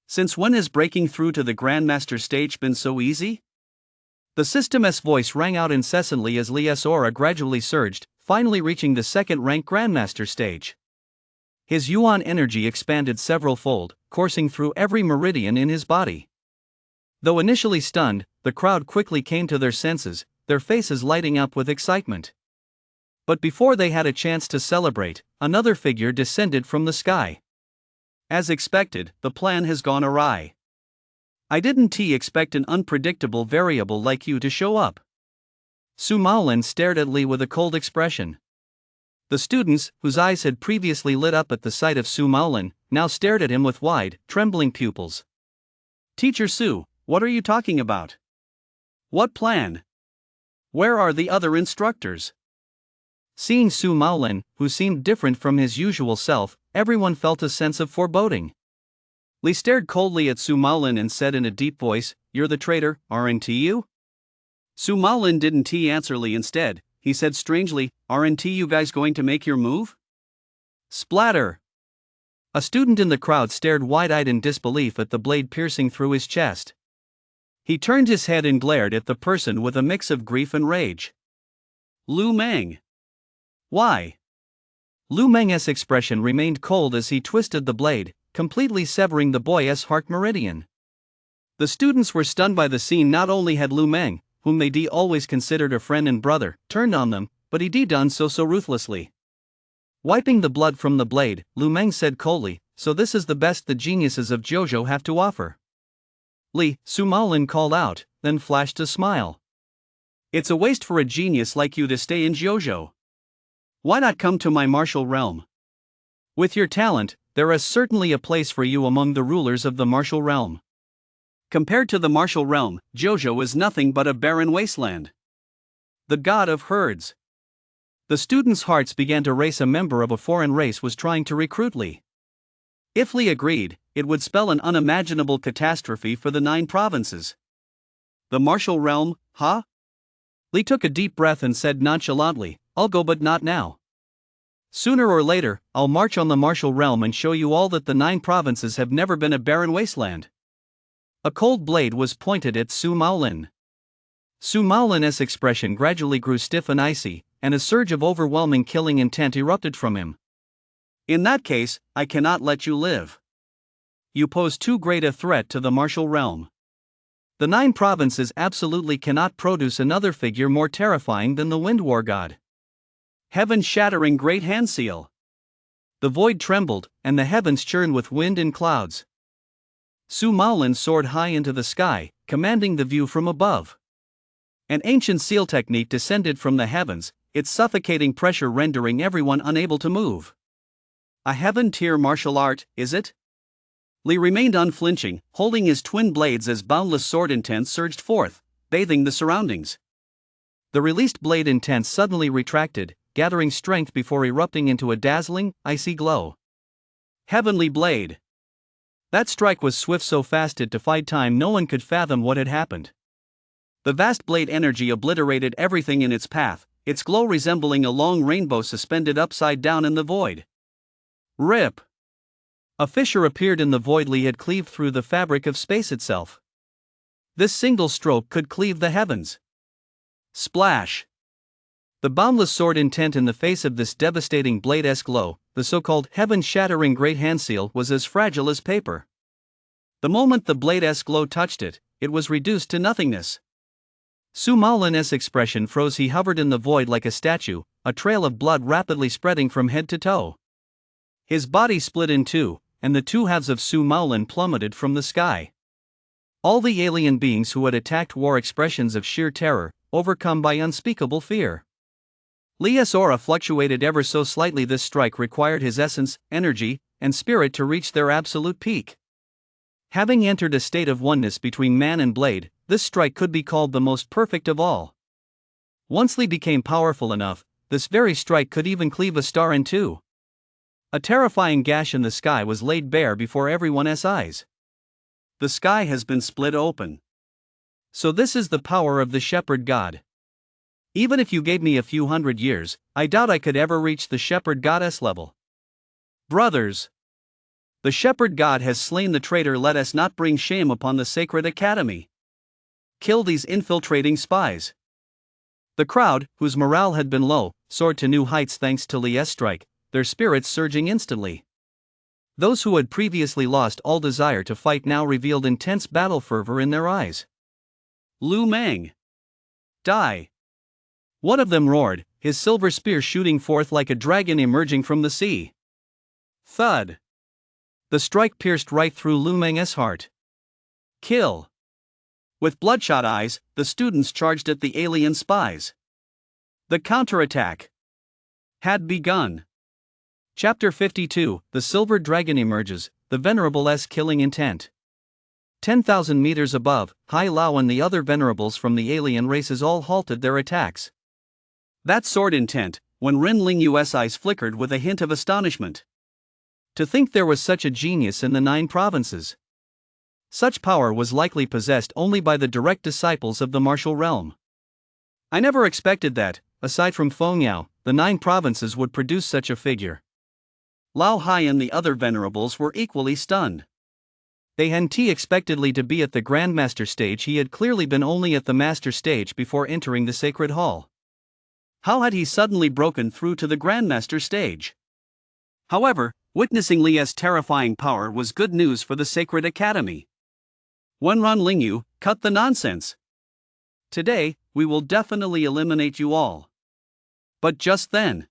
Speaker 2: Since when has breaking through to the Grandmaster stage been so easy? The system's voice rang out incessantly as Li's aura gradually surged, finally reaching the second-rank Grandmaster stage. His yuan energy expanded several-fold, coursing through every meridian in his body. Though initially stunned, the crowd quickly came to their senses, their faces lighting up with excitement. But before they had a chance to celebrate, another figure descended from the sky. As expected, the plan has gone awry. I didn't expect an unpredictable variable like you to show up. Su Maolin stared at Li with a cold expression. The students, whose eyes had previously lit up at the sight of Su Maolin, now stared at him with wide, trembling pupils. "Teacher Su, what are you talking about? What plan? Where are the other instructors?" Seeing Su Maolin, who seemed different from his usual self, everyone felt a sense of foreboding. Li stared coldly at Su Maolin and said in a deep voice, "You're the traitor, aren't you?" Su Maolin didn't answer Li. Instead, he said strangely, "Aren't you guys going to make your move?" Splatter! A student in the crowd stared wide-eyed in disbelief at the blade piercing through his chest. He turned his head and glared at the person with a mix of grief and rage. Lu Meng. Why? Lu Meng's expression remained cold as he twisted the blade, completely severing the boy's heart meridian. The students were stunned by the scene. Not only had Lu Meng, whom they always considered a friend and brother, turned on them, but he done so ruthlessly. Wiping the blood from the blade, Lu Meng said coldly, "So this is the best the geniuses of Jojo have to offer."
Speaker 1: Li, Su Maolin called out, then flashed a smile.
Speaker 2: It's a waste for a genius like you to stay in Jiuzhou. Why not come to my martial realm?
Speaker 1: With your talent, there is certainly a place for you among the rulers of the martial realm.
Speaker 2: Compared to the martial realm, Jiuzhou is nothing but a barren wasteland.
Speaker 1: The god of herds. The students' hearts began to race. A member of a foreign race was trying to recruit Li.
Speaker 2: If Li agreed, it would spell an unimaginable catastrophe for the 9 provinces. The martial realm, huh?
Speaker 1: Li took a deep breath and said nonchalantly, I'll go, but not now. Sooner or later, I'll march on the martial realm and show you all that the 9 provinces have never been a barren wasteland. A cold blade was pointed at Su Maolin. Su Maolin's expression gradually grew stiff and icy, and a surge of overwhelming killing intent erupted from him.
Speaker 2: In that case, I cannot let you live.
Speaker 1: You pose too great a threat to the martial realm. The 9 provinces absolutely cannot produce another figure more terrifying than the Wind War God.
Speaker 2: Heaven-shattering great hand seal.
Speaker 1: The void trembled, and the heavens churned with wind and clouds. Su Maolin soared high into the sky, commanding the view from above. An ancient seal technique descended from the heavens, its suffocating pressure rendering everyone unable to move.
Speaker 2: A heaven-tier martial art, is it? Li remained unflinching, holding his twin blades as boundless sword intent surged forth, bathing the surroundings.
Speaker 1: The released blade intent suddenly retracted, gathering strength before erupting into a dazzling, icy glow.
Speaker 2: Heavenly blade.
Speaker 1: That strike was swift, so fast it defied time. No one could fathom what had happened.
Speaker 2: The vast blade energy obliterated everything in its path, its glow resembling a long rainbow suspended upside down in the void.
Speaker 1: Rip! A fissure appeared in the void. Li had cleaved through the fabric of space itself. This single stroke could cleave the heavens.
Speaker 2: Splash!
Speaker 1: The boundless sword intent in the face of this devastating blade-esque glow, the so-called heaven-shattering great hand seal, was as fragile as paper. The moment the blade-esque glow touched it, it was reduced to nothingness. Su Maolin's expression froze. He hovered in the void like a statue, a trail of blood rapidly spreading from head to toe. His body split in two, and the 2 halves of Su Maolin plummeted from the sky. All the alien beings who had attacked wore expressions of sheer terror, overcome by unspeakable fear. Li's aura fluctuated ever so slightly. This strike required his essence, energy, and spirit to reach their absolute peak. Having entered a state of oneness between man and blade, this strike could be called the most perfect of all. Once Li became powerful enough, this very strike could even cleave a star in 2. A terrifying gash in the sky was laid bare before everyone's eyes.
Speaker 2: The sky has been split open.
Speaker 1: So this is the power of the shepherd god. Even if you gave me a few hundred years, I doubt I could ever reach the shepherd goddess level.
Speaker 2: Brothers! The shepherd god has slain the traitor. Let us not bring shame upon the sacred academy. Kill these infiltrating spies.
Speaker 1: The crowd, whose morale had been low, soared to new heights thanks to Li's strike, their spirits surging instantly. Those who had previously lost all desire to fight now revealed intense battle fervor in their eyes.
Speaker 2: Lu Meng! Die!
Speaker 1: One of them roared, his silver spear shooting forth like a dragon emerging from the sea.
Speaker 2: Thud!
Speaker 1: The strike pierced right through Lu Meng's heart.
Speaker 2: Kill! With bloodshot eyes, the students charged at the alien spies. The counterattack had begun.
Speaker 1: Chapter 52, The Silver Dragon emerges, the Venerable's killing intent. 10,000 meters above, Hai Lao and the other venerables from the alien races all halted their attacks.
Speaker 2: That sword intent, when Ren Lingyu's eyes flickered with a hint of astonishment.
Speaker 1: To think there was such a genius in the 9 provinces. Such power was likely possessed only by the direct disciples of the martial realm. I never expected that, aside from Fengyao, the 9 provinces would produce such a figure.
Speaker 2: Lao Hai and the other venerables were equally stunned.
Speaker 1: They hadn't expectedly to be at the Grandmaster stage. He had clearly been only at the Master stage before entering the Sacred Hall.
Speaker 2: How had he suddenly broken through to the Grandmaster stage? However, witnessing Li's terrifying power was good news for the Sacred Academy. Wenran Lingyu, cut the nonsense. Today, we will definitely eliminate you all. But just then,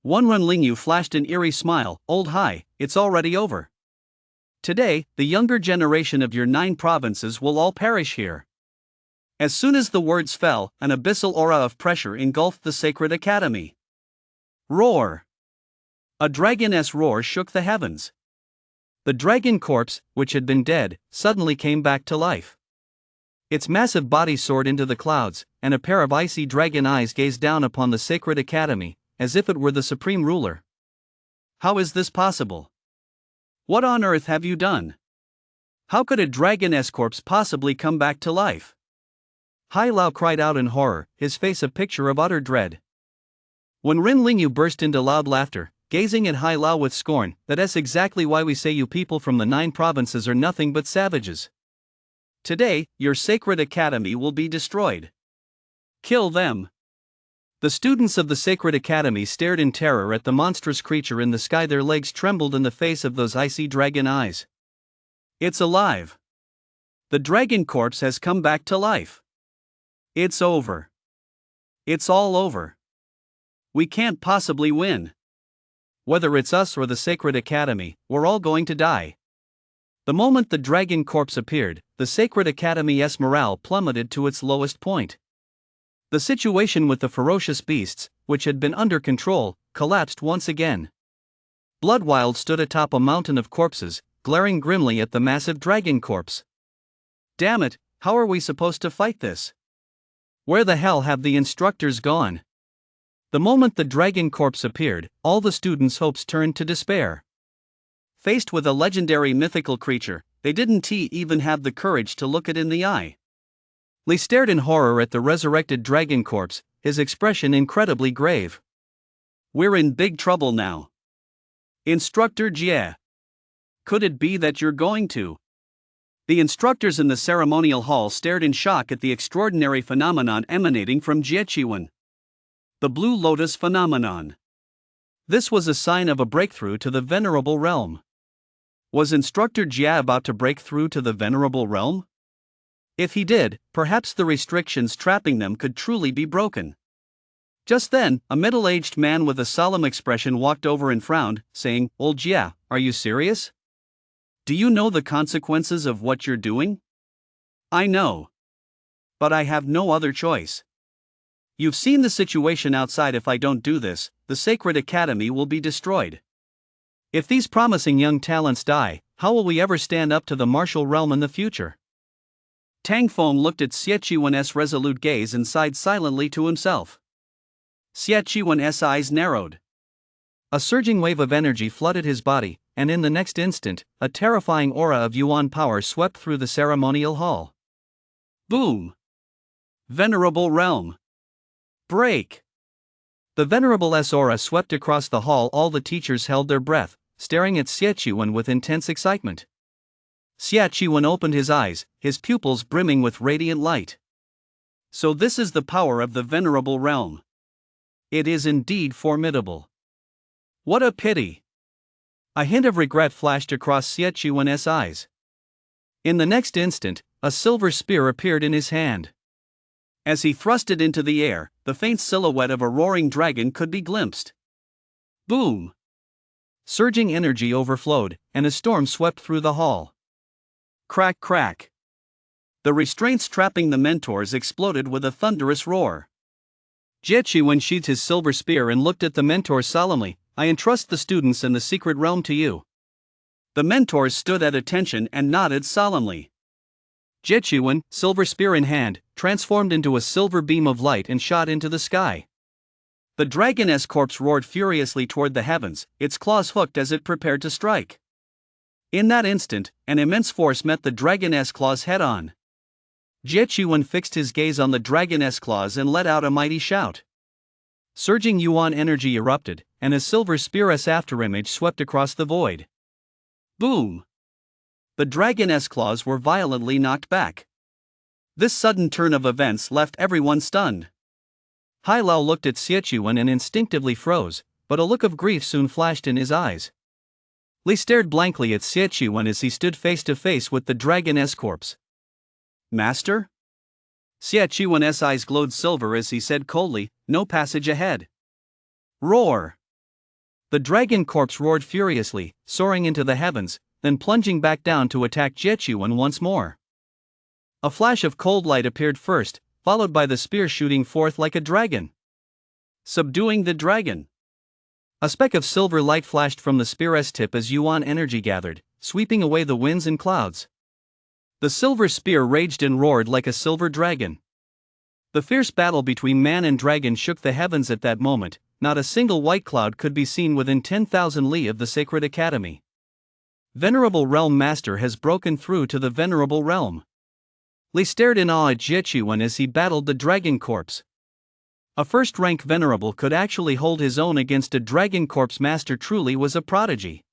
Speaker 2: Wenran Lingyu flashed an eerie smile. Old Hai, it's already over. Today, the younger generation of your 9 provinces will all perish here. As soon as the words fell, an abyssal aura of pressure engulfed the sacred academy. Roar! A dragoness roar shook the heavens. The dragon corpse, which had been dead, suddenly came back to life. Its massive body soared into the clouds, and a pair of icy dragon eyes gazed down upon the sacred academy, as if it were the supreme ruler. How is this possible? What on earth have you done? How could a dragoness corpse possibly come back to life? Hai Lao cried out in horror, his face a picture of utter dread. When Rin Lingyu burst into loud laughter, gazing at Hai Lao with scorn, that's exactly why we say you people from the 9 provinces are nothing but savages. Today, your sacred academy will be destroyed. Kill them. The students of the sacred academy stared in terror at the monstrous creature in the sky. Their legs trembled in the face of those icy dragon eyes. It's alive. The dragon corpse has come back to life. It's over. It's all over. We can't possibly win. Whether it's us or the sacred academy, we're all going to die. The moment the dragon corpse appeared, the sacred academy's morale plummeted to its lowest point. The situation with the ferocious beasts, which had been under control, collapsed once again. Bloodwild stood atop a mountain of corpses, glaring grimly at the massive dragon corpse. Damn it, how are we supposed to fight this? Where the hell have the instructors gone? The moment the dragon corpse appeared, all the students' hopes turned to despair. Faced with a legendary mythical creature, they didn't even have the courage to look it in the eye. Li stared in horror at the resurrected dragon corpse, his expression incredibly grave. We're in big trouble now. Instructor Jie. Could it be that you're going to? The instructors in the ceremonial hall stared in shock at the extraordinary phenomenon emanating from Jie Qiwen. The Blue Lotus phenomenon. This was a sign of a breakthrough to the venerable realm. Was Instructor Jia about to break through to the venerable realm? If he did, perhaps the restrictions trapping them could truly be broken. Just then, a middle-aged man with a solemn expression walked over and frowned, saying, "Old Jia, are you serious? Do you know the consequences of what you're doing?" "I know. But I have no other choice. You've seen the situation outside. If I don't do this, the sacred academy will be destroyed. If these promising young talents die, how will we ever stand up to the martial realm in the future?" Tang Feng looked at Xie Qiwen's resolute gaze and sighed silently to himself. Xie Qiwen's eyes narrowed. A surging wave of energy flooded his body, and in the next instant, a terrifying aura of Yuan power swept through the ceremonial hall. Boom! Venerable realm. Break! The venerable's aura swept across the hall. All the teachers held their breath, staring at Xie Qiwen with intense excitement. Xie Qiwen opened his eyes, his pupils brimming with radiant light. So this is the power of the venerable realm. It is indeed formidable. What a pity! A hint of regret flashed across Xie Qiwen's eyes. In the next instant, a silver spear appeared in his hand. As he thrust it into the air, the faint silhouette of a roaring dragon could be glimpsed. Boom! Surging energy overflowed, and a storm swept through the hall. Crack, crack. The restraints trapping the mentors exploded with a thunderous roar. Jie Qiwen sheathed his silver spear and looked at the mentors solemnly. "I entrust the students in the secret realm to you." The mentors stood at attention and nodded solemnly. Jie Qiwen, silver spear in hand, transformed into a silver beam of light and shot into the sky. The dragon's corpse roared furiously toward the heavens, its claws hooked as it prepared to strike. In that instant, an immense force met the dragon's claws head-on. Jie Qiwen fixed his gaze on the dragon's claws and let out a mighty shout. Surging Yuan energy erupted, and a silver spear's afterimage swept across the void. Boom! The dragon's claws were violently knocked back. This sudden turn of events left everyone stunned. Hai Lao looked at Xie Qiwen and instinctively froze, but a look of grief soon flashed in his eyes. Li stared blankly at Xie Qiwen as he stood face to face with the dragon's corpse. "Master?" Xie Qiwen's eyes glowed silver as he said coldly, "No passage ahead." Roar! The dragon corpse roared furiously, soaring into the heavens,
Speaker 1: then plunging back down to attack Jiechuan once more. A flash of cold light appeared first, followed by the spear shooting forth like a dragon, subduing the dragon. A speck of silver light flashed from the spear's tip as Yuan energy gathered, sweeping away the winds and clouds. The silver spear raged and roared like a silver dragon. The fierce battle between man and dragon shook the heavens at that moment. Not a single white cloud could be seen within 10,000 li of the sacred academy. Venerable Realm Master has broken through to the venerable realm. Li stared in awe at Jiechuan as he battled the dragon corpse. A first-rank venerable could actually hold his own against a dragon corpse master, truly was a prodigy.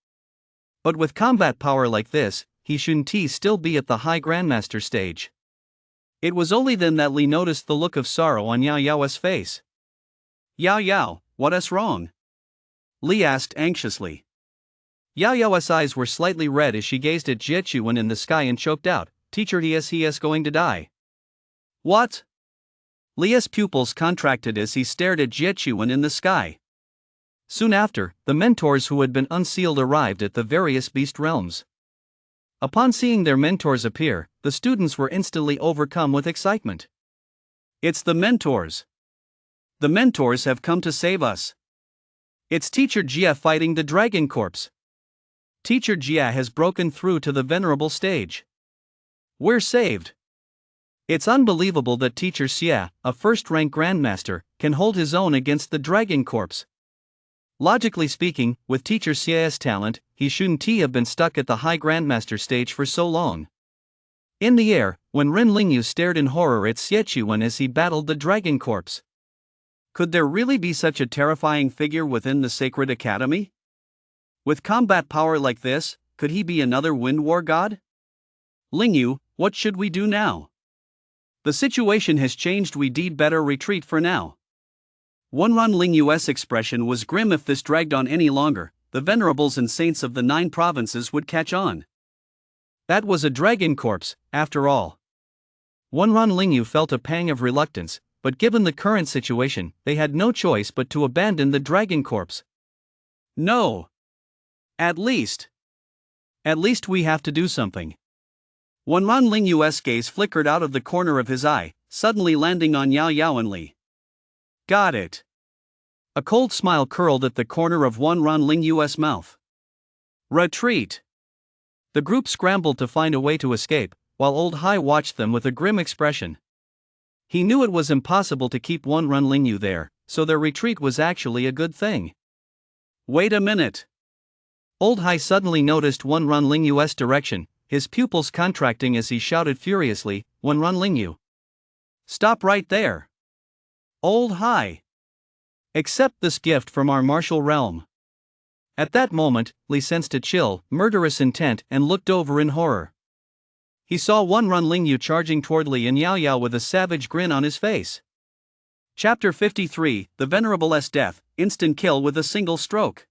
Speaker 1: But with combat power like this, he shouldn't still be at the high grandmaster stage. It was only then that Li noticed the look of sorrow on Yao Yao's face. Yao Yao, what's wrong? Li asked anxiously. Yao Yao's eyes were slightly red as she gazed at Jiechuan in the sky and choked out, "Teacher, he is going to die." What? Li's pupils contracted as he stared at Jiechuan in the sky. Soon after, the mentors who had been unsealed arrived at the various beast realms. Upon seeing their mentors appear, the students were instantly overcome with excitement. It's the mentors! The mentors have come to save us! It's Teacher Jia fighting the dragon corpse! Teacher Jia has broken through to the venerable stage! We're saved! It's unbelievable that Teacher Xia, a first-rank grandmaster, can hold his own against the dragon corpse. Logically speaking, with Teacher Xia's talent, he shouldn't have been stuck at the high grandmaster stage for so long. In the air, when Ren Lingyu stared in horror at Jiechuan as he battled the dragon corpse. Could there really be such a terrifying figure within the sacred academy? With combat power like this, could he be another wind war god? Lingyu, what should we do now? The situation has changed, we'd better retreat for now. Ren Lingyu's expression was grim. If this dragged on any longer, the venerables and saints of the 9 provinces would catch on. That was a dragon corpse, after all. Ren Lingyu felt a pang of reluctance, but given the current situation, they had no choice but to abandon the dragon corpse. No! At least we have to do something. Ren Lingyu's gaze flickered out of the corner of his eye, suddenly landing on Yao Yao and Li. Got it. A cold smile curled at the corner of Ren Lingyu's mouth. Retreat. The group scrambled to find a way to escape, while Old Hai watched them with a grim expression. He knew it was impossible to keep Ren Lingyu there, so their retreat was actually a good thing. Wait a minute. Old Hai suddenly noticed Ren Lingyu's direction, his pupils contracting as he shouted furiously, "Ren Lingyu! Stop right there! Old Hai! Accept this gift from our martial realm." At that moment, Li sensed a chill, murderous intent and looked over in horror. He saw Ren Lingyu charging toward Li and Yao Yao with a savage grin on his face. Chapter 53, The Venerable's Death, Instant Kill with a Single Stroke.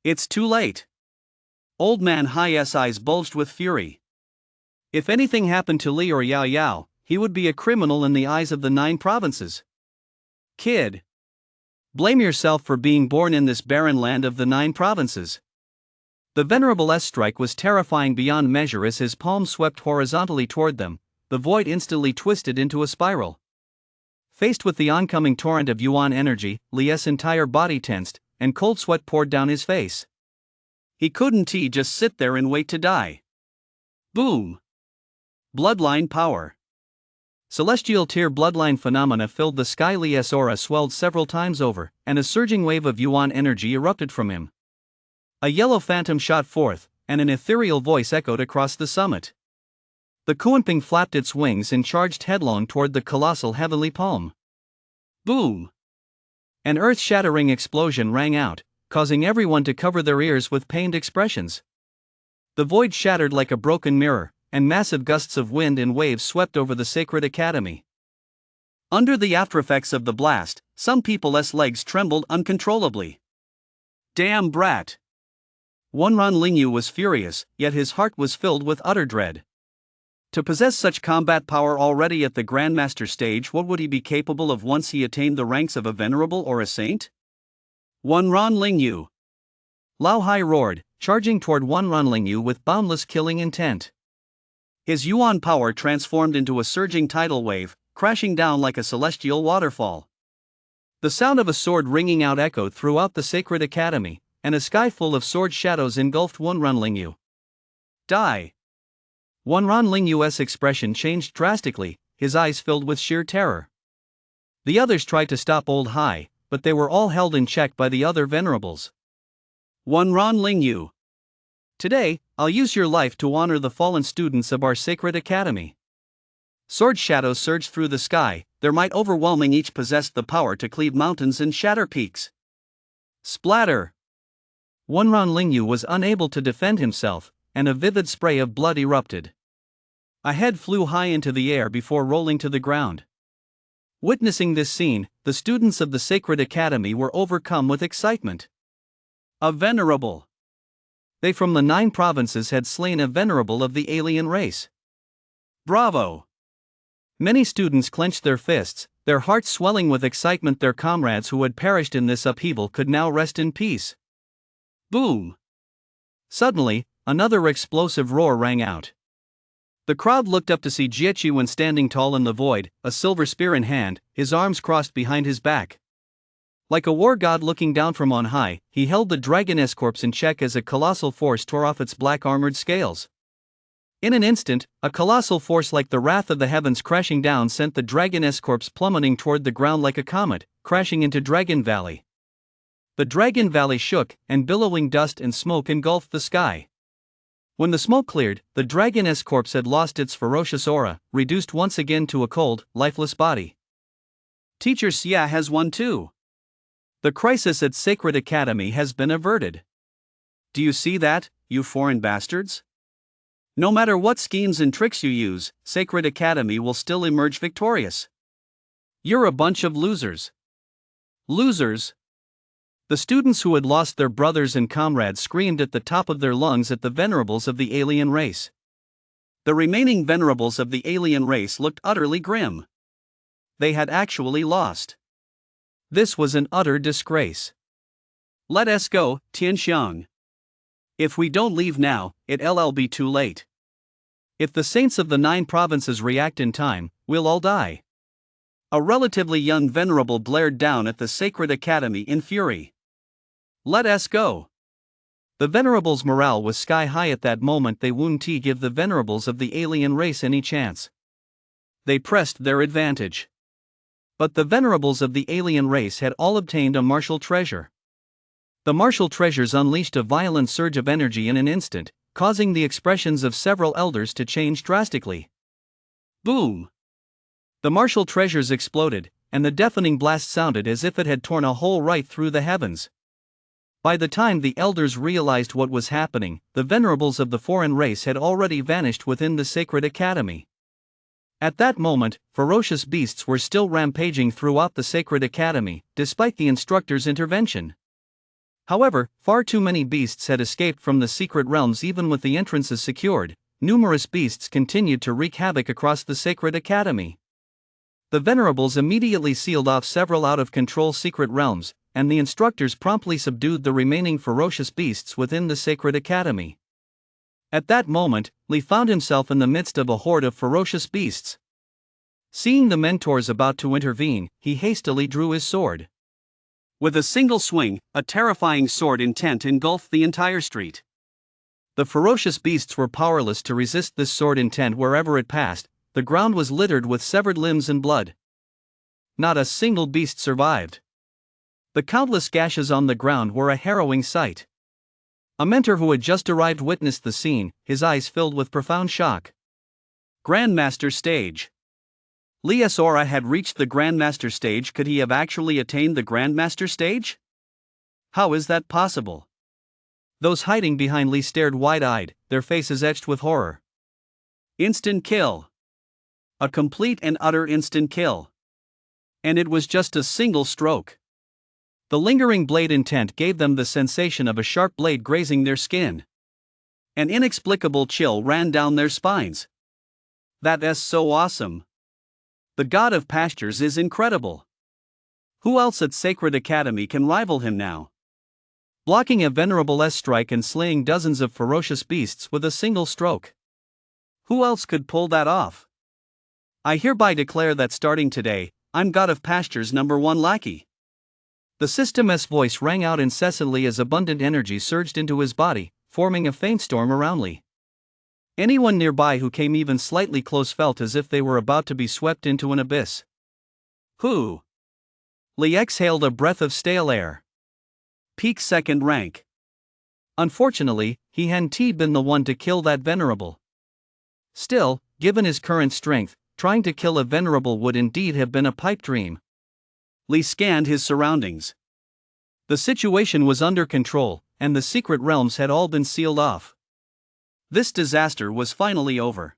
Speaker 1: It's too late. Old Man Hai's eyes bulged with fury. If anything happened to Li or Yao Yao, he would be a criminal in the eyes of the 9 provinces. Kid. Blame yourself for being born in this barren land of the 9 provinces. The Venerable's strike was terrifying beyond measure as his palm swept horizontally toward them, the void instantly twisted into a spiral. Faced with the oncoming torrent of Yuan energy, Li's entire body tensed, and cold sweat poured down his face. He couldn't just sit there and wait to die. Boom! Bloodline power. Celestial tier bloodline phenomena filled the sky. Li's aura swelled several times over, and a surging wave of Yuan energy erupted from him. A yellow phantom shot forth, and an ethereal voice echoed across the summit. The Kuanping flapped its wings and charged headlong toward the colossal heavenly palm. Boom! An earth-shattering explosion rang out, causing everyone to cover their ears with pained expressions. The void shattered like a broken mirror, and massive gusts of wind and waves swept over the sacred academy. Under the aftereffects of the blast, some people's legs trembled uncontrollably. Damn brat! Ren Lingyu was furious, yet his heart was filled with utter dread. To possess such combat power already at the Grandmaster stage, what would he be capable of once he attained the ranks of a venerable or a saint? Ren Lingyu! Lao Hai roared, charging toward Wanran Lingyu with boundless killing intent.
Speaker 2: His yuan power transformed into a surging tidal wave, crashing down like a celestial waterfall.
Speaker 1: The sound of a sword ringing out echoed throughout the sacred academy, and a sky full of sword shadows engulfed Wanran Lingyu.
Speaker 2: Die!
Speaker 1: Wanran Lingyu's expression changed drastically, his eyes filled with sheer terror. The others tried to stop Old Hai, but they were all held in check by the other venerables.
Speaker 2: Wanran Lingyu.
Speaker 1: Today, I'll use your life to honor the fallen students of our sacred academy.
Speaker 2: Sword shadows surged through the sky, their might overwhelming. Each possessed the power to cleave mountains and shatter peaks. Splatter!
Speaker 1: Wanran Lingyu was unable to defend himself, and a vivid spray of blood erupted. A head flew high into the air before rolling to the ground. Witnessing this scene, the students of the sacred academy were overcome with excitement.
Speaker 2: A venerable!
Speaker 1: They from the 9 provinces had slain a venerable of the alien race.
Speaker 2: Bravo!
Speaker 1: Many students clenched their fists, their hearts swelling with excitement. Their comrades who had perished in this upheaval could now rest in peace.
Speaker 2: Boom!
Speaker 1: Suddenly, another explosive roar rang out. The crowd looked up to see Jiechiwen standing tall in the void, a silver spear in hand, his arms crossed behind his back. Like a war god looking down from on high, he held the dragoness corpse in check as a colossal force tore off its black armored scales. In an instant, a colossal force like the wrath of the heavens crashing down sent the dragoness corpse plummeting toward the ground like a comet, crashing into Dragon Valley. The Dragon Valley shook, and billowing dust and smoke engulfed the sky. When the smoke cleared, the dragoness corpse had lost its ferocious aura, reduced once again to a cold, lifeless body.
Speaker 2: Teacher Xia has won too.
Speaker 1: The crisis at Sacred Academy has been averted.
Speaker 2: Do you see that, you foreign bastards? No matter what schemes and tricks you use, Sacred Academy will still emerge victorious.
Speaker 1: You're a bunch of losers.
Speaker 2: Losers?
Speaker 1: The students who had lost their brothers and comrades screamed at the top of their lungs at the venerables of the alien race.
Speaker 2: The remaining venerables of the alien race looked utterly grim. They had actually lost.
Speaker 1: This was an utter disgrace.
Speaker 2: Let us go, Tianxiang. If we don't leave now, it'll be too late.
Speaker 1: If the saints of the 9 provinces react in time, we'll all die.
Speaker 2: A relatively young venerable blared down at the Sacred Academy in fury. Let us go.
Speaker 1: The venerables' morale was sky high at that moment. They wouldn't give the venerables of the alien race any chance. They pressed their advantage. But the venerables of the alien race had all obtained a martial treasure. The martial treasures unleashed a violent surge of energy in an instant, causing the expressions of several elders to change drastically.
Speaker 2: Boom!
Speaker 1: The martial treasures exploded, and the deafening blast sounded as if it had torn a hole right through the heavens. By the time the elders realized what was happening, the venerables of the foreign race had already vanished within the sacred academy. At that moment, ferocious beasts were still rampaging throughout the sacred academy, despite the instructor's intervention. However, far too many beasts had escaped from the secret realms. Even with the entrances secured, numerous beasts continued to wreak havoc across the sacred academy. The venerables immediately sealed off several out-of-control secret realms, and the instructors promptly subdued the remaining ferocious beasts within the sacred academy. At that moment, Li found himself in the midst of a horde of ferocious beasts. Seeing the mentors about to intervene, he hastily drew his sword.
Speaker 2: With a single swing, a terrifying sword intent engulfed the entire street.
Speaker 1: The ferocious beasts were powerless to resist this sword intent. Wherever it passed, the ground was littered with severed limbs and blood. Not a single beast survived. The countless gashes on the ground were a harrowing sight. A mentor who had just arrived witnessed the scene, his eyes filled with profound shock.
Speaker 2: Grandmaster stage. Li's aura had reached the Grandmaster stage. Could he have actually attained the Grandmaster stage? How is that possible?
Speaker 1: Those hiding behind Li stared wide-eyed, their faces etched with horror.
Speaker 2: Instant kill. A complete and utter instant kill. And it was just a single stroke.
Speaker 1: The lingering blade intent gave them the sensation of a sharp blade grazing their skin.
Speaker 2: An inexplicable chill ran down their spines. That's so awesome. The god of pastures is incredible. Who else at Sacred Academy can rival him now?
Speaker 1: blocking a venerable S strike and slaying dozens of ferocious beasts with a single stroke. Who else could pull that off? I hereby declare that starting today, I'm God of Pasture's #1 lackey. The System's voice rang out incessantly as abundant energy surged into his body, forming a faint storm around Lee. Anyone nearby who came even slightly close felt as if they were about to be swept into an abyss. Who? Lee exhaled a breath of stale air. Peak second rank. Unfortunately, he hadn't been the one to kill that venerable. Still, given his current strength, trying to kill a venerable would indeed have been a pipe dream. Lee scanned his surroundings. The situation was under control, and the secret realms had all been sealed off. This disaster was finally over.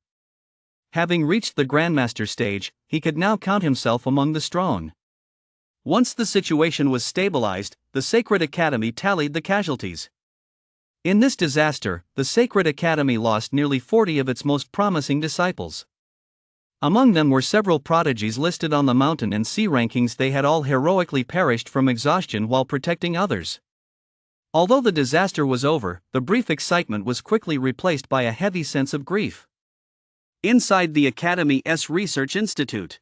Speaker 1: Having reached the Grandmaster stage, he could now count himself among the strong. Once the situation was stabilized, the Sacred Academy tallied the casualties. In this disaster, the Sacred Academy lost nearly 40 of its most promising disciples. Among them were several prodigies listed on the mountain and sea rankings. They had all heroically perished from exhaustion while protecting others. Although the disaster was over, the brief excitement was quickly replaced by a heavy sense of grief. Inside the Academy's Research Institute,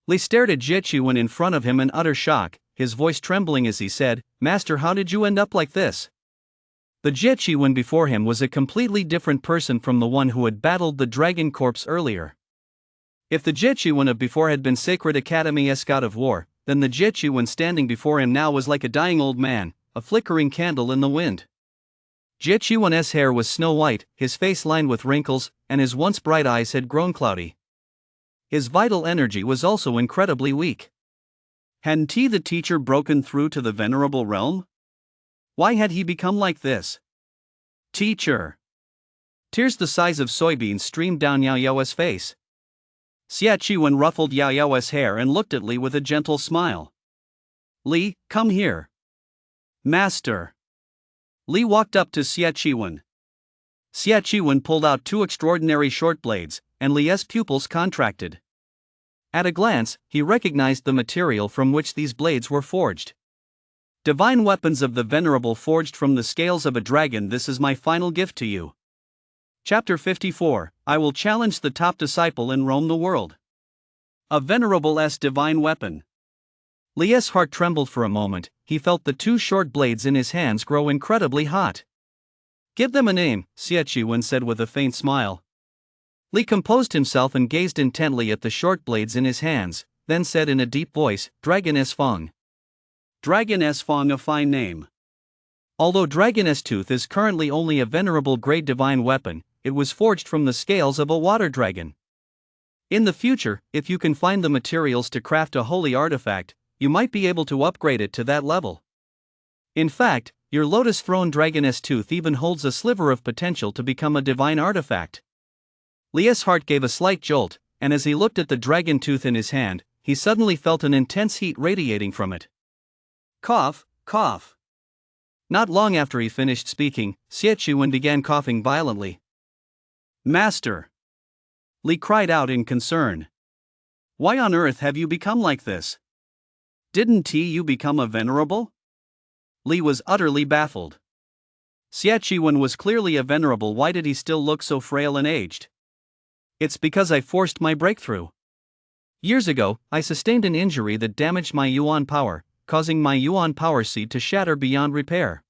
Speaker 1: Lee stared at Jiechuan in front of him in utter shock, his voice trembling as he said, "Master, how did you end up like this?" The Jiechuan before him was a completely different person from the one who had battled the dragon corpse earlier. If the Jiechuan of before had been Sacred Academy's god of war, then the Jiechuan standing before him now was like a dying old man, a flickering candle in the wind. Jiechuan's hair was snow white, his face lined with wrinkles, and his once bright eyes had grown cloudy. His vital energy was also incredibly weak. Hadn't the teacher broken through to the venerable realm? Why had he become like this? Teacher! Tears the size of soybeans streamed down Yao Yao's face. Xiachuan ruffled Yao Yao's hair and looked at Lee with a gentle smile. "Lee, come here." "Master." Lee walked up to Xiachuan. Xiachuan pulled out two extraordinary short blades, and Lee's pupils contracted. At a glance, he recognized the material from which these blades were forged. "Divine weapons of the venerable forged from the scales of a dragon. This is my final gift to you." Chapter 54, I will challenge the top disciple and roam the world. A venerable's divine weapon. Lee's heart trembled for a moment. He felt the two short blades in his hands grow incredibly hot. "Give them a name," Xiachuan said with a faint smile. Lee composed himself and gazed intently at the short blades in his hands, then said in a deep voice, "Dragon's Fang." Dragon's Fang, a fine name. Although Dragon's Tooth is currently only a venerable grade divine weapon, it was forged from the scales of a water dragon. In the future, if you can find the materials to craft a holy artifact, you might be able to upgrade it to that level. In fact, your Lotus Throne Dragon's Tooth even holds a sliver of potential to become a divine artifact. Lee's heart gave a slight jolt, and as he looked at the dragon tooth in his hand, he suddenly felt an intense heat radiating from it. Cough, cough. Not long after he finished speaking, Xiachuan began coughing violently. "Master!" Lee cried out in concern. "Why on earth have you become like this? Didn't you become a venerable?" Lee was utterly baffled. Xiachuan was clearly a venerable. Why did he still look so frail and aged? "It's because I forced my breakthrough. Years ago, I sustained an injury that damaged my yuan power, causing my yuan power seed to shatter beyond repair.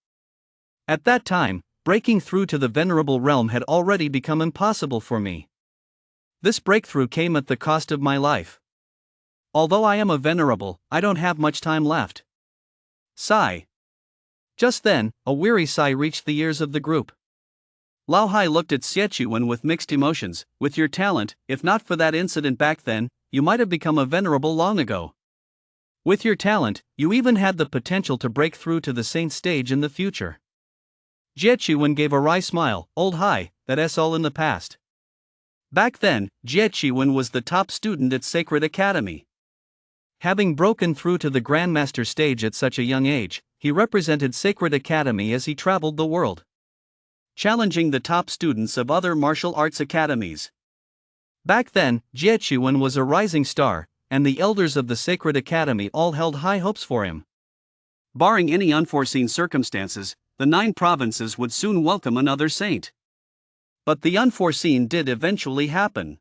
Speaker 1: At that time, breaking through to the venerable realm had already become impossible for me. This breakthrough came at the cost of my life. Although I am a venerable, I don't have much time left." Sigh. Just then, a weary sigh reached the ears of the group. Lao Hai looked at Xiachuan with mixed emotions. "With your talent, if not for that incident back then, you might have become a venerable long ago. With your talent, you even had the potential to break through to the saint stage in the future." Jiechuan gave a wry smile. "Old Hai, that's all in the past. Back then, Jiechuan was the top student at Sacred Academy. Having broken through to the Grandmaster stage at such a young age, he represented Sacred Academy as he traveled the world, challenging the top students of other martial arts academies. Back then, Jiechuan was a rising star, and the elders of the Sacred Academy all held high hopes for him.
Speaker 2: Barring any unforeseen circumstances, the 9 provinces would soon welcome another saint. But the unforeseen did eventually happen.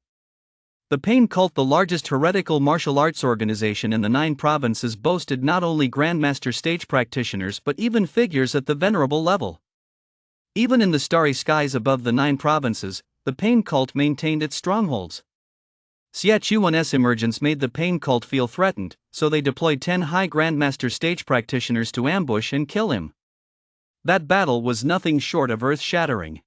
Speaker 1: The Pain Cult, the largest heretical martial arts organization in the 9 provinces, boasted not only Grandmaster stage practitioners but even figures at the venerable level. Even in the starry skies above the 9 provinces, the Pain Cult maintained its strongholds. Sichuan's emergence made the Pain Cult feel threatened, so they deployed 10 high Grandmaster stage practitioners to ambush and kill him. That battle was nothing short of earth-shattering.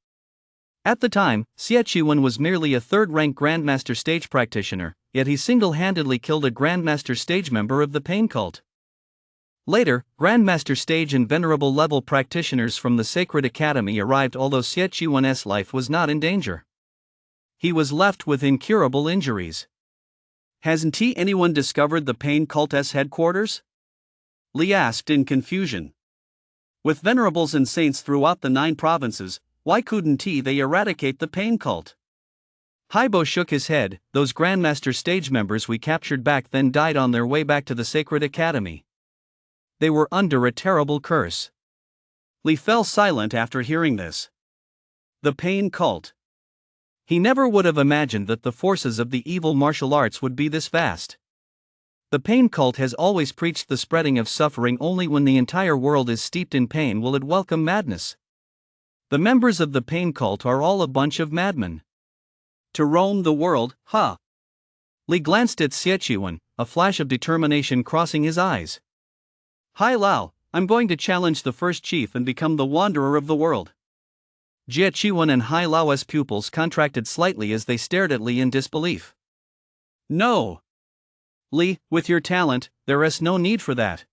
Speaker 1: At the time, Sichuan was merely a third-rank Grandmaster stage practitioner, yet he single-handedly killed a Grandmaster stage member of the Pain Cult. Later, Grandmaster stage and venerable level practitioners from the Sacred Academy arrived, although Sichuan's life was not in danger. He was left with incurable injuries.
Speaker 2: Hasn't anyone discovered the Pain Cult's headquarters? Li asked in confusion. With venerables and saints throughout the 9 provinces, why couldn't they eradicate the Pain Cult?
Speaker 1: Haibo shook his head. Those Grandmaster stage members we captured back then died on their way back to the Sacred Academy. They were under a terrible curse.
Speaker 2: Li fell silent after hearing this. The Pain Cult.
Speaker 1: He never would have imagined that the forces of the evil martial arts would be this vast. The Pain Cult has always preached the spreading of suffering. Only when the entire world is steeped in pain will it welcome madness. The members of the Pain Cult are all a bunch of madmen.
Speaker 2: To roam the world, huh?
Speaker 1: Li glanced at Sichuan, a flash of determination crossing his eyes.
Speaker 2: Hai Lao, I'm going to challenge the first chief and become the wanderer of the world.
Speaker 1: Sichuan and Hai Lao's pupils contracted slightly as they stared at Li in disbelief.
Speaker 2: No.
Speaker 1: Li, with your talent, there is no need for that.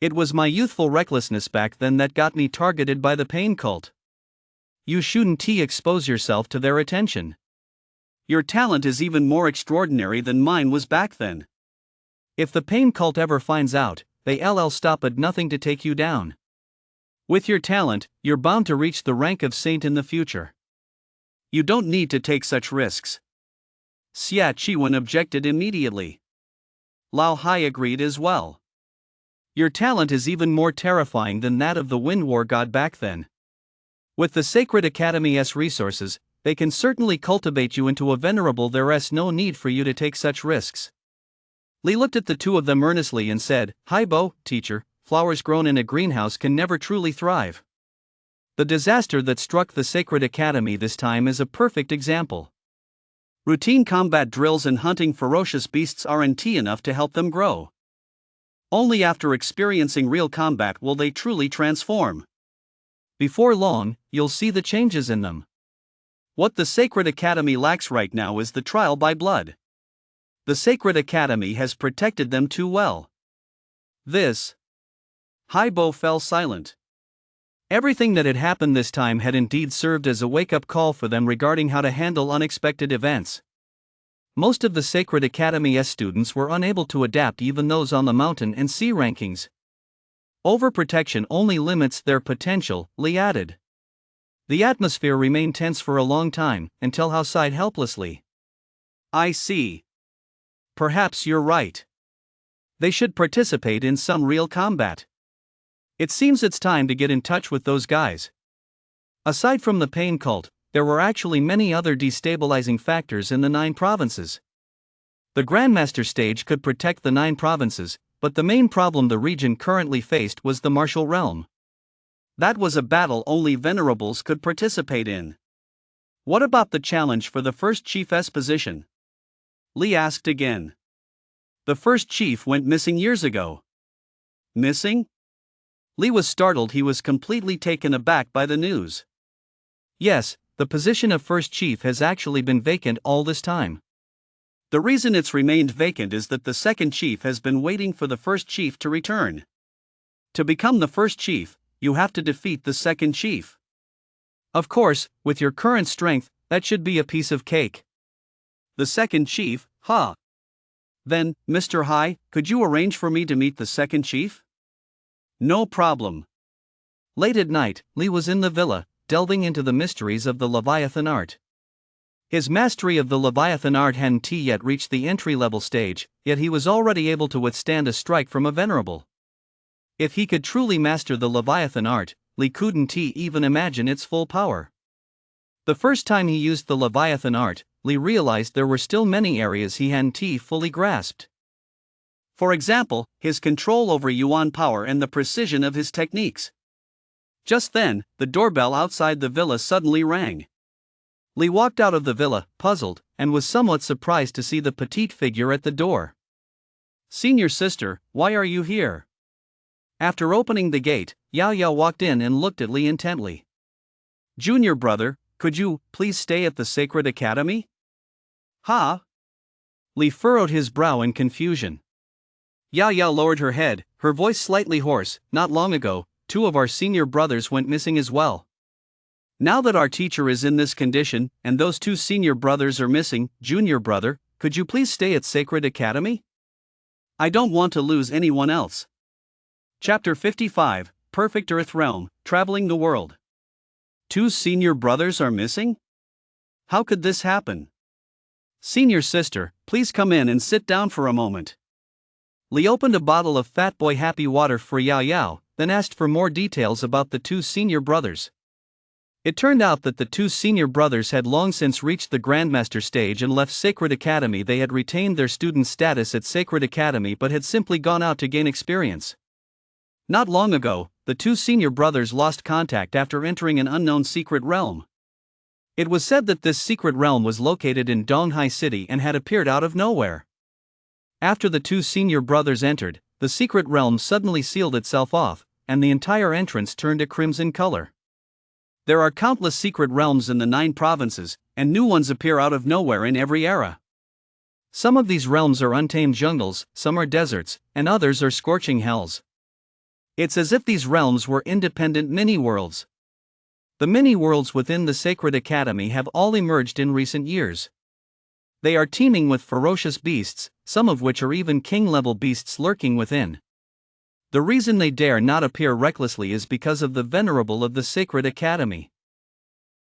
Speaker 1: It was my youthful recklessness back then that got me targeted by the Pain Cult. You shouldn't expose yourself to their attention.
Speaker 2: Your talent is even more extraordinary than mine was back then.
Speaker 1: If the Pain Cult ever finds out, they'll stop at nothing to take you down. With your talent, you're bound to reach the rank of saint in the future.
Speaker 2: You don't need to take such risks. Sichuan objected immediately. Lao Hai agreed as well.
Speaker 1: Your talent is even more terrifying than that of the Wind War God back then. With the Sacred Academy's resources, they can certainly cultivate you into a venerable. There is no need for you to take such risks. Li looked at the two of them earnestly and said, Haibo, teacher, flowers grown in a greenhouse can never truly thrive. The disaster that struck the Sacred Academy this time is a perfect example.
Speaker 2: Routine combat drills and hunting ferocious beasts aren't enough to help them grow. Only after experiencing real combat will they truly transform.
Speaker 1: Before long, you'll see the changes in them.
Speaker 2: What the Sacred Academy lacks right now is the trial by blood. The Sacred Academy has protected them too well. Haibo fell silent.
Speaker 1: Everything that had happened this time had indeed served as a wake-up call for them regarding how to handle unexpected events. Most of the Sacred Academy's students were unable to adapt, even those on the mountain and sea rankings. Overprotection only limits their potential, Li added. The atmosphere remained tense for a long time, until Hao sighed helplessly.
Speaker 2: I see.
Speaker 1: Perhaps you're right. They should participate in some real combat. It seems it's time to get in touch with those guys. Aside from the Pain Cult, there were actually many other destabilizing factors in the 9 provinces. The Grandmaster stage could protect the 9 provinces, but the main problem the region currently faced was the martial realm.
Speaker 2: That was a battle only venerables could participate in. What about the challenge for the first chief's position? Li asked again. The first chief went missing years ago. Missing? Li was startled. He was completely taken aback by the news.
Speaker 1: Yes, the position of first chief has actually been vacant all this time.
Speaker 2: The reason it's remained vacant is that the second chief has been waiting for the first chief to return. To become the first chief, you have to defeat the second chief.
Speaker 1: Of course, with your current strength, that should be a piece of cake.
Speaker 2: The second chief, huh? Then, Mr. Hai, could you arrange for me to meet the second chief? No problem.
Speaker 1: Late at night, Li was in the villa, delving into the mysteries of the Leviathan art. His mastery of the Leviathan art hadn't yet reached the entry-level stage, yet he was already able to withstand a strike from a venerable. If he could truly master the Leviathan art, Li couldn't even imagine its full power. The first time he used the Leviathan art, Li realized there were still many areas he hadn't fully grasped. For example, his control over Yuan power and the precision of his techniques. Just then, the doorbell outside the villa suddenly rang. Li walked out of the villa, puzzled, and was somewhat surprised to see the petite figure at the door. "Senior sister, why are you here?" After opening the gate, Yao Yao walked in and looked at Li intently. "Junior brother, could you please stay at the Sacred Academy?" "Ha?" Li furrowed his brow in confusion. Yao Yao lowered her head, her voice slightly hoarse. "Not long ago, 2 of our senior brothers went missing as well. Now that our teacher is in this condition, and those 2 senior brothers are missing, junior brother, could you please stay at Sacred Academy? I don't want to lose anyone else." Chapter 55, Perfect Earth Realm, Traveling the World. 2 senior brothers are missing? How could this happen? "Senior sister, please come in and sit down for a moment." Li opened a bottle of Fat Boy Happy Water for Yao Yao, then asked for more details about the 2 senior brothers. It turned out that the 2 senior brothers had long since reached the Grandmaster stage and left Sacred Academy. They had retained their student status at Sacred Academy but had simply gone out to gain experience. Not long ago, the 2 senior brothers lost contact after entering an unknown secret realm. It was said that this secret realm was located in Donghai City and had appeared out of nowhere. After the 2 senior brothers entered, the secret realm suddenly sealed itself off, and the entire entrance turned a crimson color. There are countless secret realms in the 9 provinces, and new ones appear out of nowhere in every era. Some of these realms are untamed jungles, some are deserts, and others are scorching hells. It's as if these realms were independent mini-worlds. The mini-worlds within the Sacred Academy have all emerged in recent years. They are teeming with ferocious beasts, some of which are even king-level beasts lurking within. The reason they dare not appear recklessly is because of the venerable of the Sacred Academy.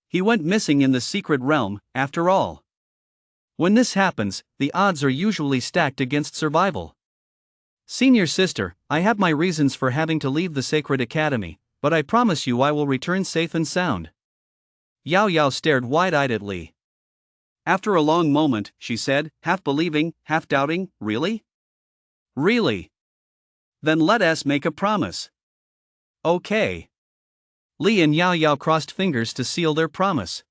Speaker 1: He went missing in the secret realm, after all. When this happens, the odds are usually stacked against survival. "Senior sister, I have my reasons for having to leave the Sacred Academy, but I promise you I will return safe and sound." Yao Yao stared wide-eyed at Li. After a long moment, she said, half believing, half doubting, "Really? Really? Then let us make a promise." "Okay." Li and Yao Yao crossed fingers to seal their promise.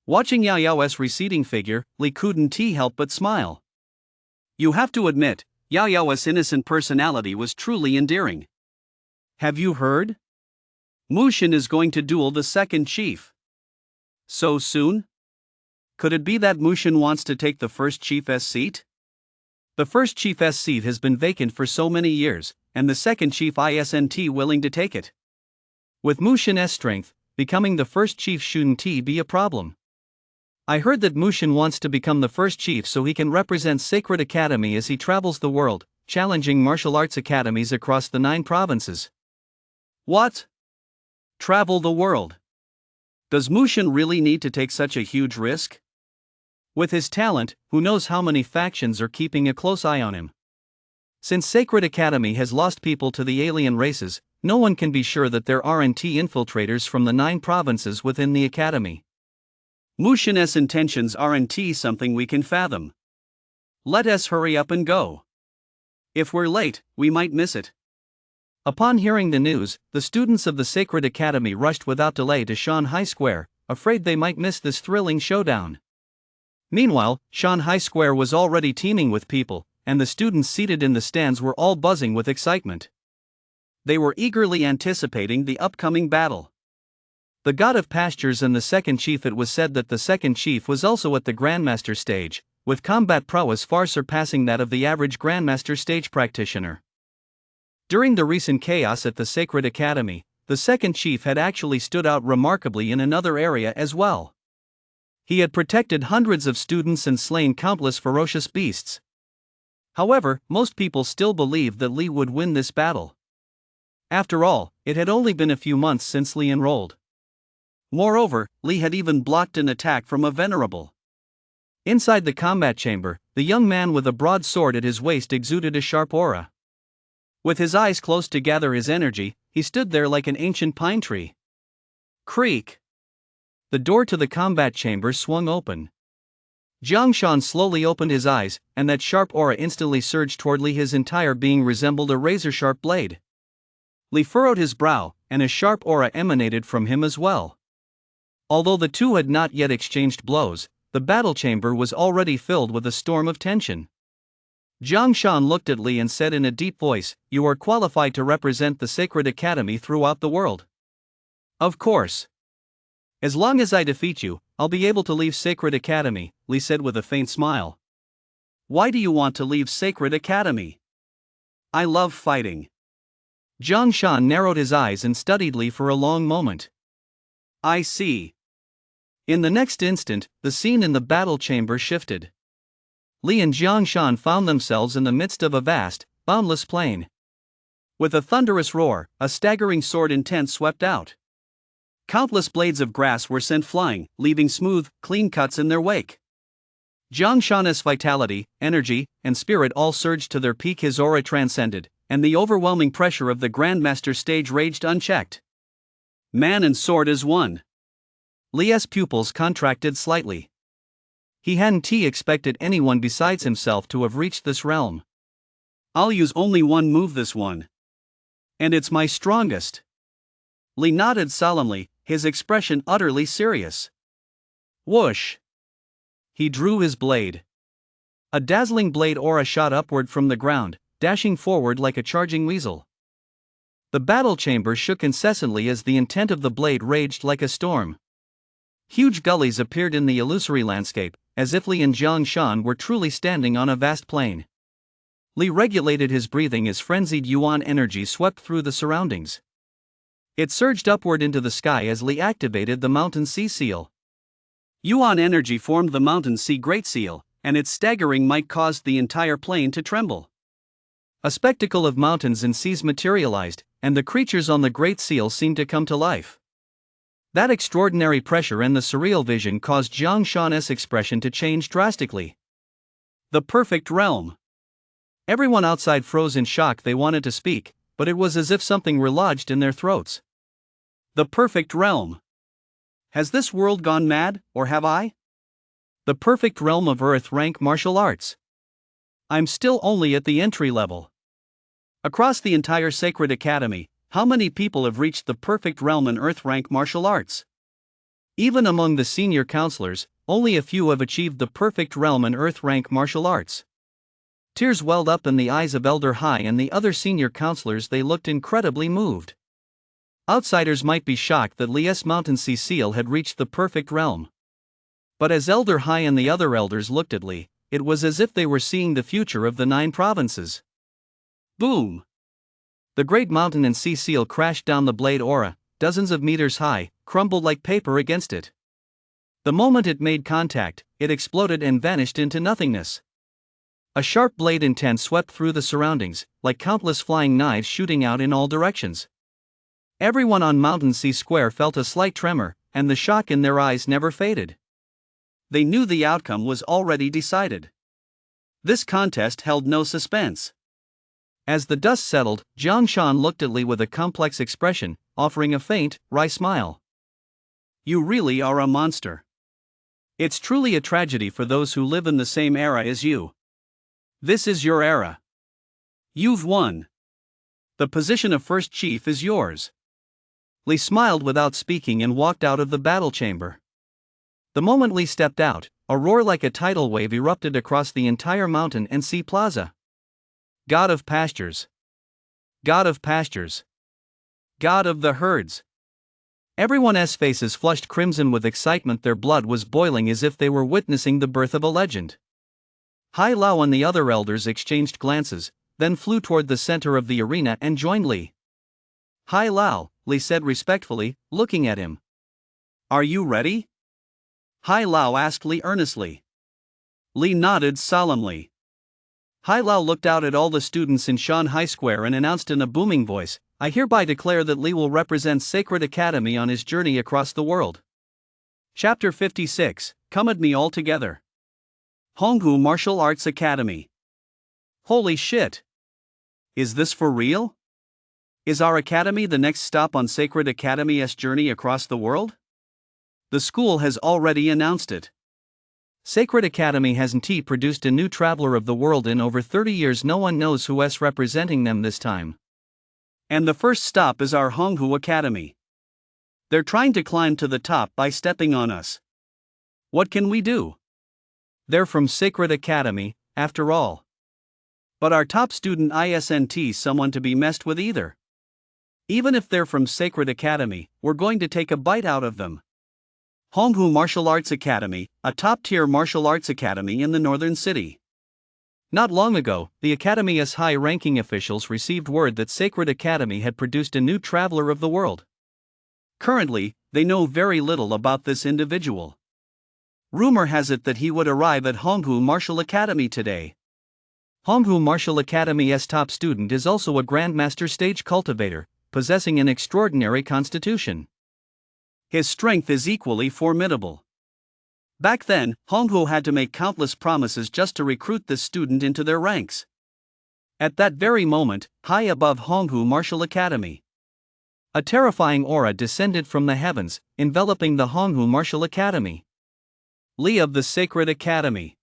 Speaker 1: Watching Yao Yao's receding figure, Li couldn't help but smile. You have to admit, Yao Yao's innocent personality was truly endearing. "Have you heard? Mushin is going to duel the second chief." "So soon? Could it be that Mushin wants to take the first chief's seat?" "The first chief's seat has been vacant for so many years, and the second chief isn't willing to take it. With Mushin's strength, becoming the first chief shouldn't be a problem. I heard that Mushin wants to become the first chief so he can represent Sacred Academy as he travels the world, challenging martial arts academies across the 9 provinces." "What? Travel the world? Does Mushin really need to take such a huge risk? With his talent, who knows how many factions are keeping a close eye on him? Since Sacred Academy has lost people to the alien races, no one can be sure that there aren't infiltrators from the 9 provinces within the academy. Mushin's intentions aren't something we can fathom. Let us hurry up and go. If we're late, we might miss it." Upon hearing the news, the students of the Sacred Academy rushed without delay to Shanghai Square, afraid they might miss this thrilling showdown. Meanwhile, Shanghai Square was already teeming with people, and the students seated in the stands were all buzzing with excitement. They were eagerly anticipating the upcoming battle. The god of pastures and the second chief. It was said that the second chief was also at the Grandmaster stage, with combat prowess far surpassing that of the average Grandmaster stage practitioner. During the recent chaos at the Sacred Academy, the second chief had actually stood out remarkably in another area as well. He had protected hundreds of students and slain countless ferocious beasts. However, most people still believed that Li would win this battle. After all, it had only been a few months since Li enrolled. Moreover, Li had even blocked an attack from a venerable. Inside the combat chamber, the young man with a broad sword at his waist exuded a sharp aura.
Speaker 2: With his eyes closed to gather his energy, he stood there like an ancient pine tree. Creak! The door to the combat chamber swung open. Jiang Shan slowly opened his eyes, and that sharp aura instantly surged toward Li. His entire being resembled a razor-sharp blade. Li furrowed his brow, and a sharp aura emanated from him as well. Although the two had not yet exchanged blows, the battle chamber was already filled with a storm of tension. Jiang Shan looked at Li and said in a deep voice, "You are qualified to represent the Sacred Academy throughout the world." "Of course. As long as I defeat you, I'll be able to leave Sacred Academy," Li said with a faint smile. "Why do you want to leave Sacred Academy?" "I love fighting." Jiang Shan narrowed his eyes and studied Li for a long moment. "I see." In the next instant, the scene in the battle chamber shifted. Li and Jiang Shan found themselves in the midst of a vast, boundless plain. With a thunderous roar, a staggering sword intent swept out. Countless blades of grass were sent flying, leaving smooth, clean cuts in their wake. Jiang Shan's vitality, energy, and spirit all surged to their peak. His aura transcended, and the overwhelming pressure of the Grandmaster stage raged unchecked. Man and sword as one. Li's pupils contracted slightly. He hadn't expected anyone besides himself to have reached this realm. "I'll use only one move, this one. And it's my strongest." Li nodded solemnly, his expression utterly serious. Whoosh! He drew his blade. A dazzling blade aura shot upward from the ground, dashing forward like a charging weasel. The battle chamber shook incessantly as the intent of the blade raged like a storm. Huge gullies appeared in the illusory landscape, as if Li and Jiang Shan were truly standing on a vast plain. Li regulated his breathing as frenzied yuan energy swept through the surroundings. It surged upward into the sky as Li activated the Mountain Sea Seal. Yuan energy formed the Mountain Sea Great Seal, and its staggering might caused the entire plain to tremble. A spectacle of mountains and seas materialized, and the creatures on the Great Seal seemed to come to life. That extraordinary pressure and the surreal vision caused Jiang Shan's expression to change drastically. The perfect realm. Everyone outside froze in shock. They wanted to speak, but it was as if something were lodged in their throats. The perfect realm. Has this world gone mad, or have I? The perfect realm of Earth rank martial arts. I'm still only at the entry level. Across the entire Sacred Academy, how many people have reached the perfect realm in Earth rank martial arts? Even among the senior counselors, only a few have achieved the perfect realm in Earth rank martial arts. Tears welled up in the eyes of Elder Hai and the other senior counselors. They looked incredibly moved. Outsiders might be shocked that Li's Mountain Sea Seal had reached the perfect realm. But as Elder Hai and the other elders looked at Li, it was as if they were seeing the future of the 9 provinces. Boom! The great mountain and sea seal crashed down. The blade aura, dozens of meters high, crumbled like paper against it. The moment it made contact, it exploded and vanished into nothingness. A sharp blade intent swept through the surroundings, like countless flying knives shooting out in all directions. Everyone on Mountain Sea Square felt a slight tremor, and the shock in their eyes never faded. They knew the outcome was already decided. This contest held no suspense. As the dust settled, Jiang Shan looked at Li with a complex expression, offering a faint, wry smile. "You really are a monster. It's truly a tragedy for those who live in the same era as you. This is your era. You've won. The position of first chief is yours." Li smiled without speaking and walked out of the battle chamber. The moment Li stepped out, a roar like a tidal wave erupted across the entire mountain and sea plaza. God of pastures. God of pastures. God of the herds. Everyone's faces flushed crimson with excitement. Their blood was boiling as if they were witnessing the birth of a legend. Hai Lao and the other elders exchanged glances, then flew toward the center of the arena and joined Li. "Hai Lao," Li said respectfully, looking at him. "Are you ready?" Hai Lao asked Li earnestly. Li nodded solemnly. Hai Lao looked out at all the students in Shanghai Square and announced in a booming voice, "I hereby declare that Li will represent Sacred Academy on his journey across the world." Chapter 56, Come at Me All Together. Honghu Martial Arts Academy. Holy shit! Is this for real? Is our academy the next stop on Sacred Academy's journey across the world? The school has already announced it.
Speaker 1: Sacred Academy hasn't produced a new traveler of the world in over 30 years. No one knows who's representing them this time.
Speaker 2: And the first stop is our Honghu Academy. They're trying to climb to the top by stepping on us. What can we do?
Speaker 1: They're from Sacred Academy, after all.
Speaker 2: But our top student isn't someone to be messed with either. Even if they're from Sacred Academy, we're going to take a bite out of them. Honghu Martial Arts Academy, a top-tier martial arts academy in the northern city.
Speaker 1: Not long ago, the Academy's high-ranking officials received word that Sacred Academy had produced a new traveler of the world.
Speaker 2: Currently, they know very little about this individual. Rumor has it that he would arrive at Honghu Martial Academy today.
Speaker 1: Honghu Martial Academy's top student is also a Grandmaster stage cultivator, possessing an extraordinary constitution.
Speaker 2: His strength is equally formidable. Back then, Honghu had to make countless promises just to recruit this student into their ranks. At that very moment, high above Honghu Martial Academy,
Speaker 1: a terrifying aura descended from the heavens, enveloping the Honghu Martial Academy.
Speaker 2: Li of the Sacred Academy,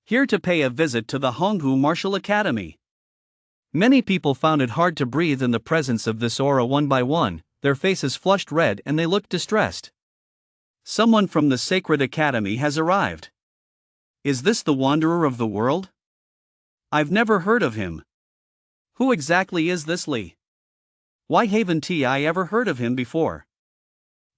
Speaker 2: here to pay a visit to the Honghu Martial Academy.
Speaker 1: Many people found it hard to breathe in the presence of this aura. One by one, their faces flushed red and they looked distressed.
Speaker 2: Someone from the Sacred Academy has arrived. Is this the Wanderer of the World? I've never heard of him. Who exactly is this Li? Why haven't I ever heard of him before?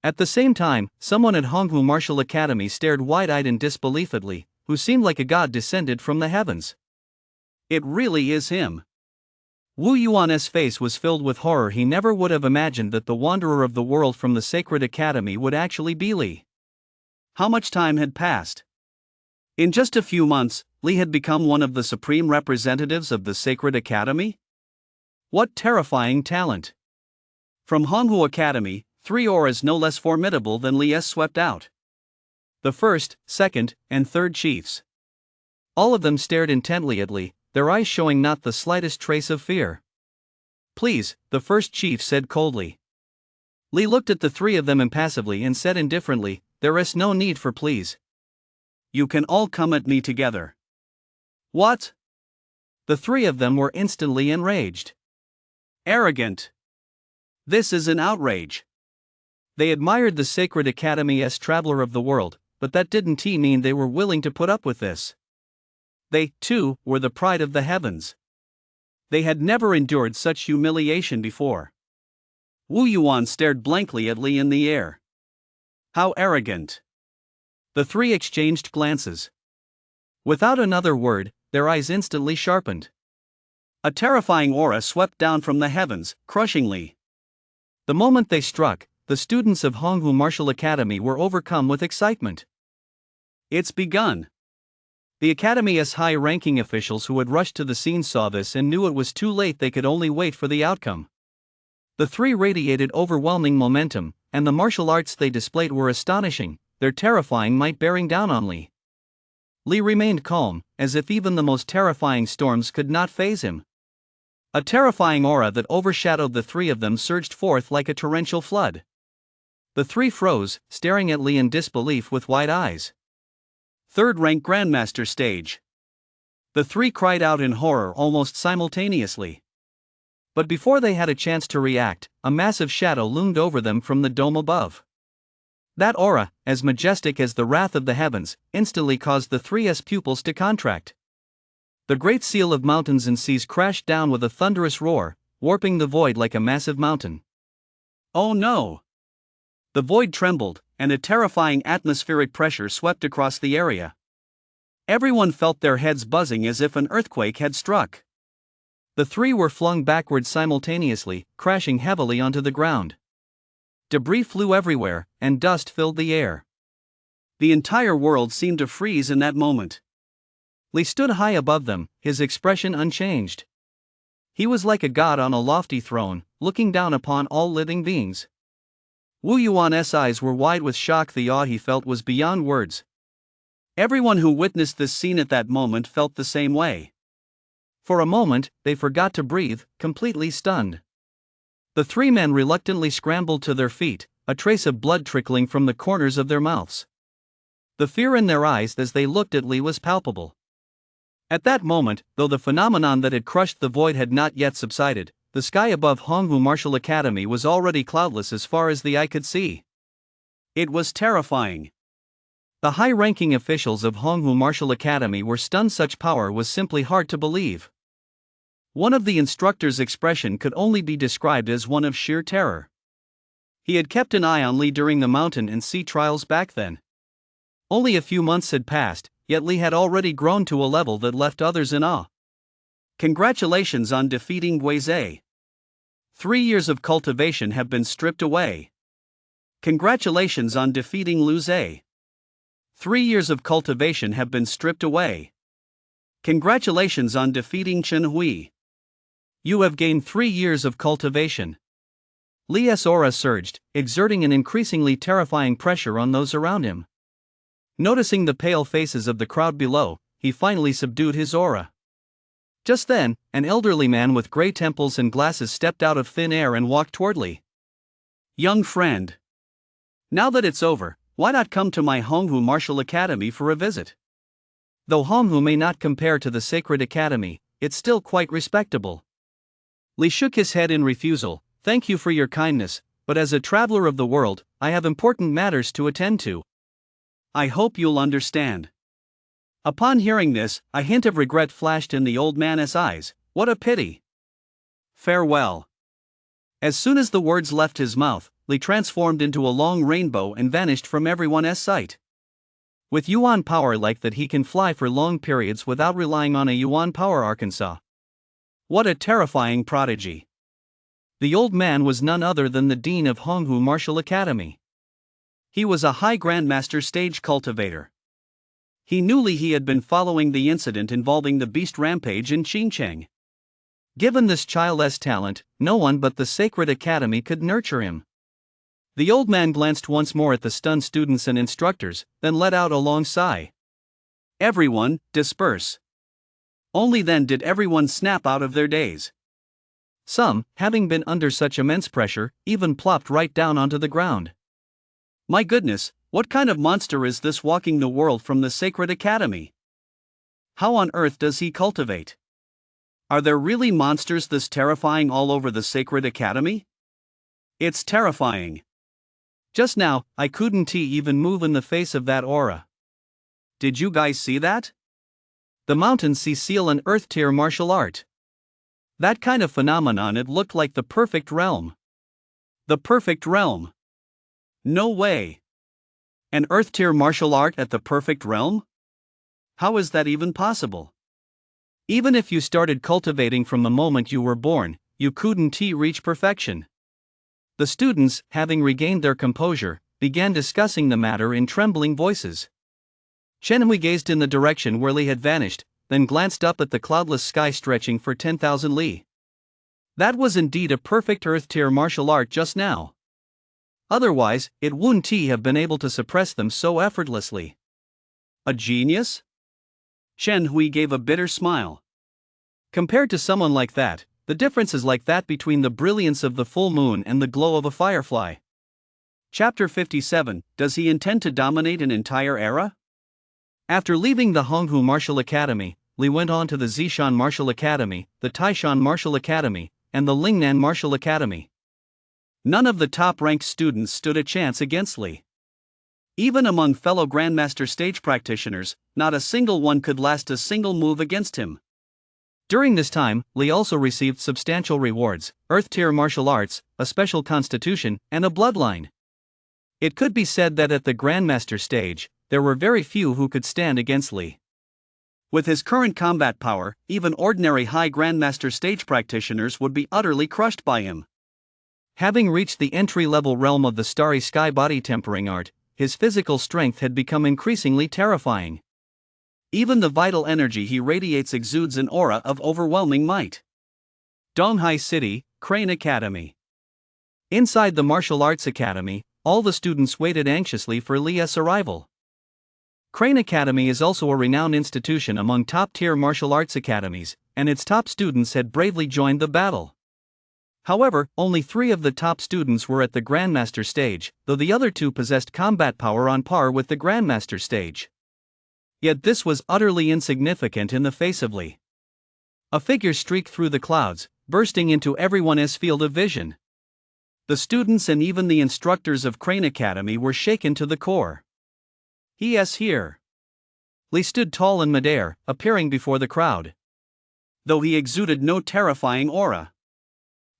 Speaker 1: At the same time, someone at Honghu Martial Academy stared wide-eyed in disbelief at Li, who seemed like a god descended from the heavens.
Speaker 2: It really is him.
Speaker 1: Wu Yuan's face was filled with horror. He never would have imagined that the Wanderer of the World from the Sacred Academy would actually be Li.
Speaker 2: How much time had passed? In just a few months, Li had become one of the supreme representatives of the Sacred Academy? What terrifying talent! From Honghu Academy, 3 auras no less formidable than Li's swept out.
Speaker 1: The first, second, and third chiefs. All of them stared intently at Li, their eyes showing not the slightest trace of fear.
Speaker 2: Please, the first chief said coldly.
Speaker 1: Li looked at the 3 of them impassively and said indifferently, "There is no need for please.
Speaker 2: You can all come at me together."
Speaker 1: What? The 3 of them were instantly enraged.
Speaker 2: Arrogant. This is an outrage.
Speaker 1: They admired the Sacred Academy's traveler of the world, but that didn't mean they were willing to put up with this.
Speaker 2: They, too, were the pride of the heavens. They had never endured such humiliation before. Wu Yuan stared blankly at Li in the air. How arrogant.
Speaker 1: The 3 exchanged glances. Without another word, their eyes instantly sharpened.
Speaker 2: A terrifying aura swept down from the heavens, crushing Li.
Speaker 1: The moment they struck, the students of Honghu Martial Academy were overcome with excitement.
Speaker 2: It's begun.
Speaker 1: The Academy's high-ranking officials who had rushed to the scene saw this and knew it was too late. They could only wait for the outcome. The 3 radiated overwhelming momentum, and the martial arts they displayed were astonishing, their terrifying might bearing down on Li. Li remained calm, as if even the most terrifying storms could not faze him. A terrifying aura that overshadowed the 3 of them surged forth like a torrential flood. The 3 froze, staring at Li in disbelief with wide eyes.
Speaker 2: Third-rank Grandmaster stage. The 3 cried out in horror almost simultaneously.
Speaker 1: But before they had a chance to react, a massive shadow loomed over them from the dome above. That aura, as majestic as the wrath of the heavens, instantly caused the 3's pupils to contract. The great seal of mountains and seas crashed down with a thunderous roar, warping the void like a massive mountain.
Speaker 2: Oh no! The void trembled, and a terrifying atmospheric pressure swept across the area. Everyone felt their heads buzzing as if an earthquake had struck.
Speaker 1: The 3 were flung backward simultaneously, crashing heavily onto the ground. Debris flew everywhere, and dust filled the air.
Speaker 2: The entire world seemed to freeze in that moment.
Speaker 1: Li stood high above them, his expression unchanged. He was like a god on a lofty throne, looking down upon all living beings. Wu Yuan's eyes were wide with shock. The awe he felt was beyond words.
Speaker 2: Everyone who witnessed this scene at that moment felt the same way.
Speaker 1: For a moment, they forgot to breathe, completely stunned. The three men reluctantly scrambled to their feet, a trace of blood trickling from the corners of their mouths. The fear in their eyes as they looked at Li was palpable. At that moment, though the phenomenon that had crushed the void had not yet subsided, the sky above Honghu Martial Academy was already cloudless as far as the eye could see. It was terrifying. The high-ranking officials of Honghu Martial Academy were stunned. Such power was simply hard to believe. One of the instructor's expression could only be described as one of sheer terror. He had kept an eye on Li during the mountain and sea trials back then. Only a few months had passed, yet Li had already grown to a level that left others in awe. Congratulations on defeating Guizhe. 3 years of cultivation have been stripped away. Congratulations on defeating Lu Zhe. 3 years of cultivation have been stripped away. Congratulations on defeating Chen Hui. You have gained 3 years of cultivation. Li's aura surged, exerting an increasingly terrifying pressure on those around him. Noticing the pale faces of the crowd below, he finally subdued his aura. Just then, an elderly man with gray temples and glasses stepped out of thin air and walked toward Li. Young friend. Now that it's over, why not come to my Honghu Martial Academy for a visit? Though Honghu may not compare to the Sacred Academy, it's still quite respectable. Li shook his head in refusal. Thank you for your kindness, but as a traveler of the world, I have important matters to attend to. I hope you'll understand. Upon hearing this, a hint of regret flashed in the old man's eyes. What a pity. Farewell. As soon as the words left his mouth, Li transformed into a long rainbow and vanished from everyone's sight. With Yuan power like that, he can fly for long periods without relying on a Yuan power. Arkansas. What a terrifying prodigy. The old man was none other than the dean of Honghu Martial Academy. He was a high grandmaster stage cultivator. He knew Li had been following the incident involving the beast rampage in Xinjiang. Given this child's talent, no one but the Sacred Academy could nurture him. The old man glanced once more at the stunned students and instructors, then let out a long sigh. Everyone, disperse. Only then did everyone snap out of their daze. Some, having been under such immense pressure, even plopped right down onto the ground. My goodness, what kind of monster is this walking the world from the Sacred Academy? How on earth does he cultivate? Are there really monsters this terrifying all over the Sacred Academy? It's terrifying. Just now, I couldn't even move in the face of that aura. Did you guys see that? The mountain sea seal and earth tier martial art. That kind of phenomenon, it looked like the perfect realm. The perfect realm. No way. An earth tier martial art at the perfect realm? How is that even possible? Even if you started cultivating from the moment you were born, you couldn't reach perfection. The students, having regained their composure, began discussing the matter in trembling voices. Chen Hui gazed in the direction where Li had vanished, then glanced up at the cloudless sky stretching for 10,000 li. That was indeed a perfect earth tier martial art just now. Otherwise, it wouldn't have been able to suppress them so effortlessly. A genius? Chen Hui gave a bitter smile. Compared to someone like that, the difference is like that between the brilliance of the full moon and the glow of a firefly. Chapter 57, Does he intend to dominate an entire era? After leaving the Honghu Martial Academy, Li went on to the Zishan Martial Academy, the Taishan Martial Academy, and the Lingnan Martial Academy. None of the top-ranked students stood a chance against Li. Even among fellow Grandmaster stage practitioners, not a single one could last a single move against him. During this time, Li also received substantial rewards, Earth-tier martial arts, a special constitution, and a bloodline. It could be said that at the Grandmaster stage, there were very few who could stand against Li. With his current combat power, even ordinary high Grandmaster stage practitioners would be utterly crushed by him. Having reached the entry-level realm of the starry sky body tempering art, his physical strength had become increasingly terrifying. Even the vital energy he radiates exudes an aura of overwhelming might. Donghai City, Crane Academy. Inside the Martial Arts Academy, all the students waited anxiously for Li's arrival. Crane Academy is also a renowned institution among top-tier martial arts academies, and its top students had bravely joined the battle. However, only 3 of the top students were at the Grandmaster stage, though the other 2 possessed combat power on par with the Grandmaster stage. Yet this was utterly insignificant in the face of Lee. A figure streaked through the clouds, bursting into everyone's field of vision. The students and even the instructors of Crane Academy were shaken to the core. "He is here." Lee stood tall in midair, appearing before the crowd. Though he exuded no terrifying aura,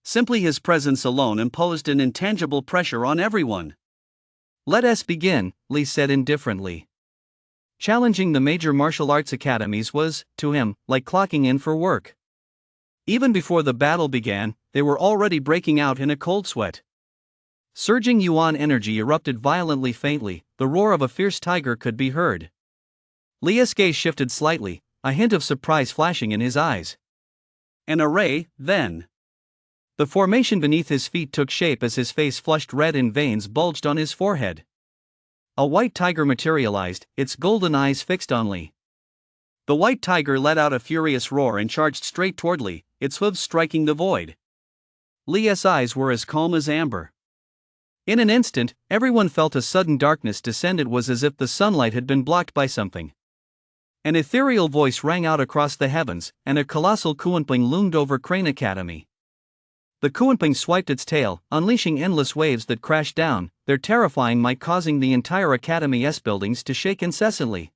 Speaker 1: simply his presence alone imposed an intangible pressure on everyone. "Let us begin," Lee said indifferently. Challenging the major martial arts academies was, to him, like clocking in for work. Even before the battle began, they were already breaking out in a cold sweat. Surging yuan energy erupted violently. Faintly, the roar of a fierce tiger could be heard. Lee's gaze shifted slightly, a hint of surprise flashing in his eyes. An array, then. The formation beneath his feet took shape as his face flushed red and veins bulged on his forehead. A white tiger materialized, its golden eyes fixed on Lee. The white tiger let out a furious roar and charged straight toward Lee, its hooves striking the void. Lee's eyes were as calm as amber. In an instant, everyone felt a sudden darkness descend. It was as if the sunlight had been blocked by something. An ethereal voice rang out across the heavens, and a colossal Kuanping loomed over Crane Academy. The Kuanping swiped its tail, unleashing endless waves that crashed down, their terrifying might causing the entire Academy's buildings to shake incessantly.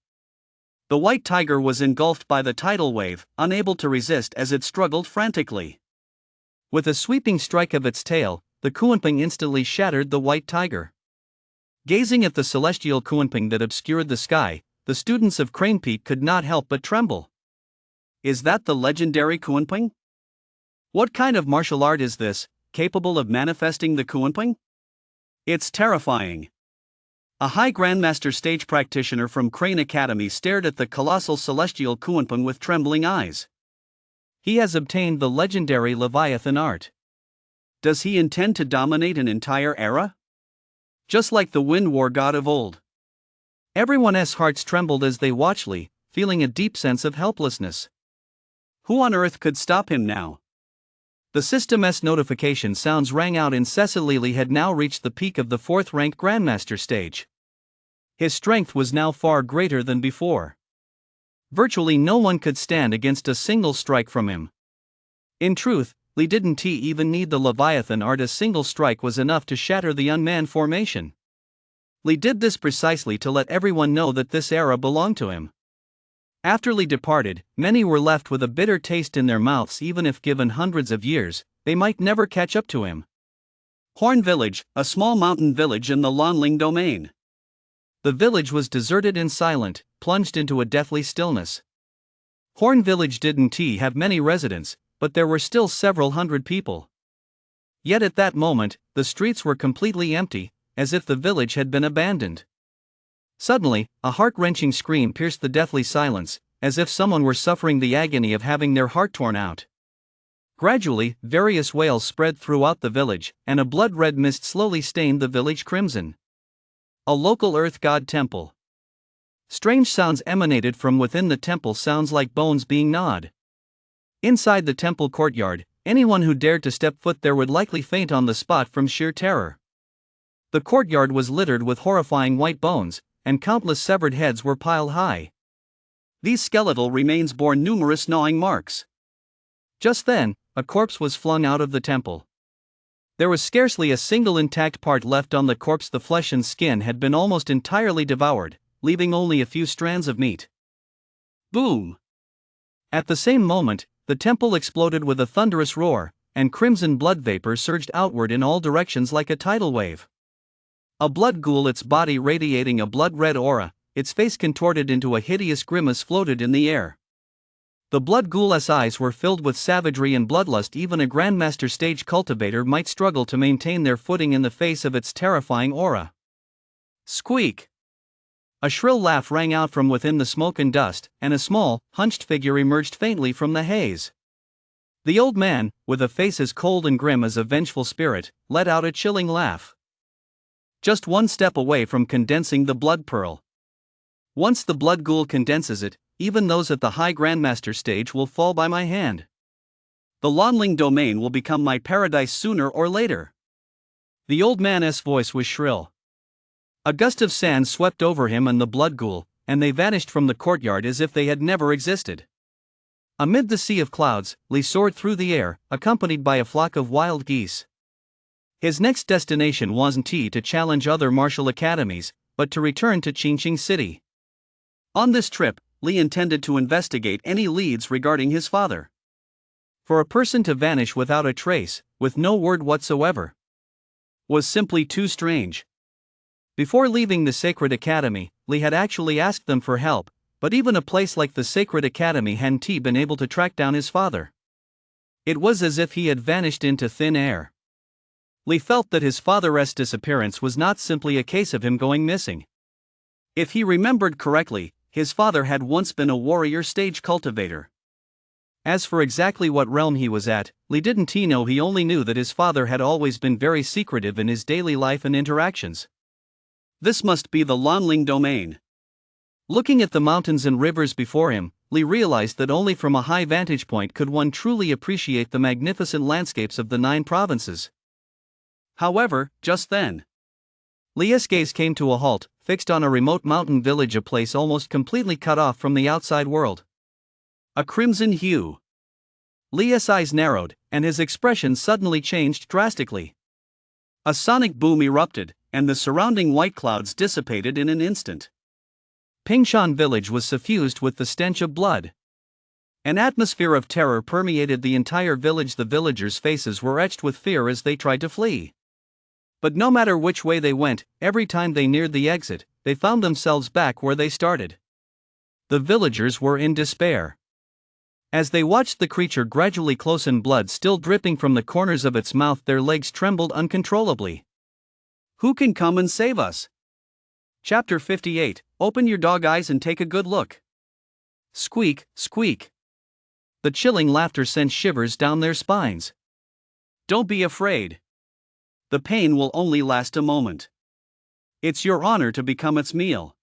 Speaker 1: The white tiger was engulfed by the tidal wave, unable to resist as it struggled frantically. With a sweeping strike of its tail, the Kuanping instantly shattered the white tiger. Gazing at the celestial Kuanping that obscured the sky, the students of Crane Peak could not help but tremble. Is that the legendary Kuanping? What kind of martial art is this, capable of manifesting the Kuanping? It's terrifying. A high Grandmaster stage practitioner from Crane Academy stared at the colossal celestial Kuanping with trembling eyes. He has obtained the legendary Leviathan art. Does he intend to dominate an entire era? Just like the Wind War god of old. Everyone's hearts trembled as they watched Lee, feeling a deep sense of helplessness. Who on earth could stop him now? The system's notification sounds rang out incessantly. Lee had now reached the peak of the 4th-ranked Grandmaster stage. His strength was now far greater than before. Virtually no one could stand against a single strike from him. In truth, Lee didn't even need the Leviathan art. A single strike was enough to shatter the unmanned formation. Lee did this precisely to let everyone know that this era belonged to him. After Lee departed, many were left with a bitter taste in their mouths. Even if given hundreds of years, they might never catch up to him. Horn Village, a small mountain village in the Lonling domain. The village was deserted and silent, plunged into a deathly stillness. Horn Village didn't have many residents, but there were still several hundred people. Yet at that moment, the streets were completely empty, as if the village had been abandoned. Suddenly, a heart-wrenching scream pierced the deathly silence, as if someone were suffering the agony of having their heart torn out. Gradually, various wails spread throughout the village, and a blood-red mist slowly stained the village crimson. A local earth god temple. Strange sounds emanated from within the temple, sounds like bones being gnawed. Inside the temple courtyard, anyone who dared to step foot there would likely faint on the spot from sheer terror. The courtyard was littered with horrifying white bones, and countless severed heads were piled high. These skeletal remains bore numerous gnawing marks. Just then, a corpse was flung out of the temple. There was scarcely a single intact part left on the corpse. The flesh and skin had been almost entirely devoured, leaving only a few strands of meat. Boom! At the same moment, the temple exploded with a thunderous roar, and crimson blood vapor surged outward in all directions like a tidal wave. A blood ghoul, its body radiating a blood-red aura, its face contorted into a hideous grimace, floated in the air. The blood ghoul's eyes were filled with savagery and bloodlust. Even a Grandmaster stage cultivator might struggle to maintain their footing in the face of its terrifying aura. Squeak! A shrill laugh rang out from within the smoke and dust, and a small, hunched figure emerged faintly from the haze. The old man, with a face as cold and grim as a vengeful spirit, let out a chilling laugh. Just one step away from condensing the blood pearl.
Speaker 2: Once the blood ghoul condenses it, even those at the high grandmaster stage will fall by my hand. The Lonling domain will become my paradise sooner or later. The old man's voice was shrill. A gust of sand swept over him and the blood ghoul, and they vanished from the courtyard as if they had never existed. Amid the sea of clouds, Li soared through the air, accompanied by a flock of wild geese. His next destination wasn't to challenge other martial academies, but to return to Qingqing City. On this trip, Li intended to investigate any leads regarding his father. For a person to vanish without a trace, with no word whatsoever, was simply too strange. Before leaving the Sacred Academy, Li had actually asked them for help, but even a place like the Sacred Academy hadn't been able to track down his father. It was as if he had vanished into thin air. Li felt that his father's disappearance was not simply a case of him going missing. If he remembered correctly, his father had once been a warrior stage cultivator. As for exactly what realm he was at, Li didn't know. He only knew that his father had always been very secretive in his daily life and interactions. This must be the Lonling domain. Looking at the mountains and rivers before him, Li realized that only from a high vantage point could one truly appreciate the magnificent landscapes of the 9 provinces. However, just then, Li's gaze came to a halt, fixed on a remote mountain village, a place almost completely cut off from the outside world. A crimson hue. Li's eyes narrowed, and his expression suddenly changed drastically. A sonic boom erupted, and the surrounding white clouds dissipated in an instant. Pingshan village was suffused with the stench of blood. An atmosphere of terror permeated the entire village. The villagers' faces were etched with fear as they tried to flee. But no matter which way they went, every time they neared the exit, they found themselves back where they started. The villagers were in despair. As they watched the creature gradually close and blood still dripping from the corners of its mouth, their legs trembled uncontrollably. Who can come and save us? Chapter 58, Open your dog eyes and take a good look. Squeak, squeak. The chilling laughter sent shivers down their spines. Don't be afraid. The pain will only last a moment. It's your honor to become its meal.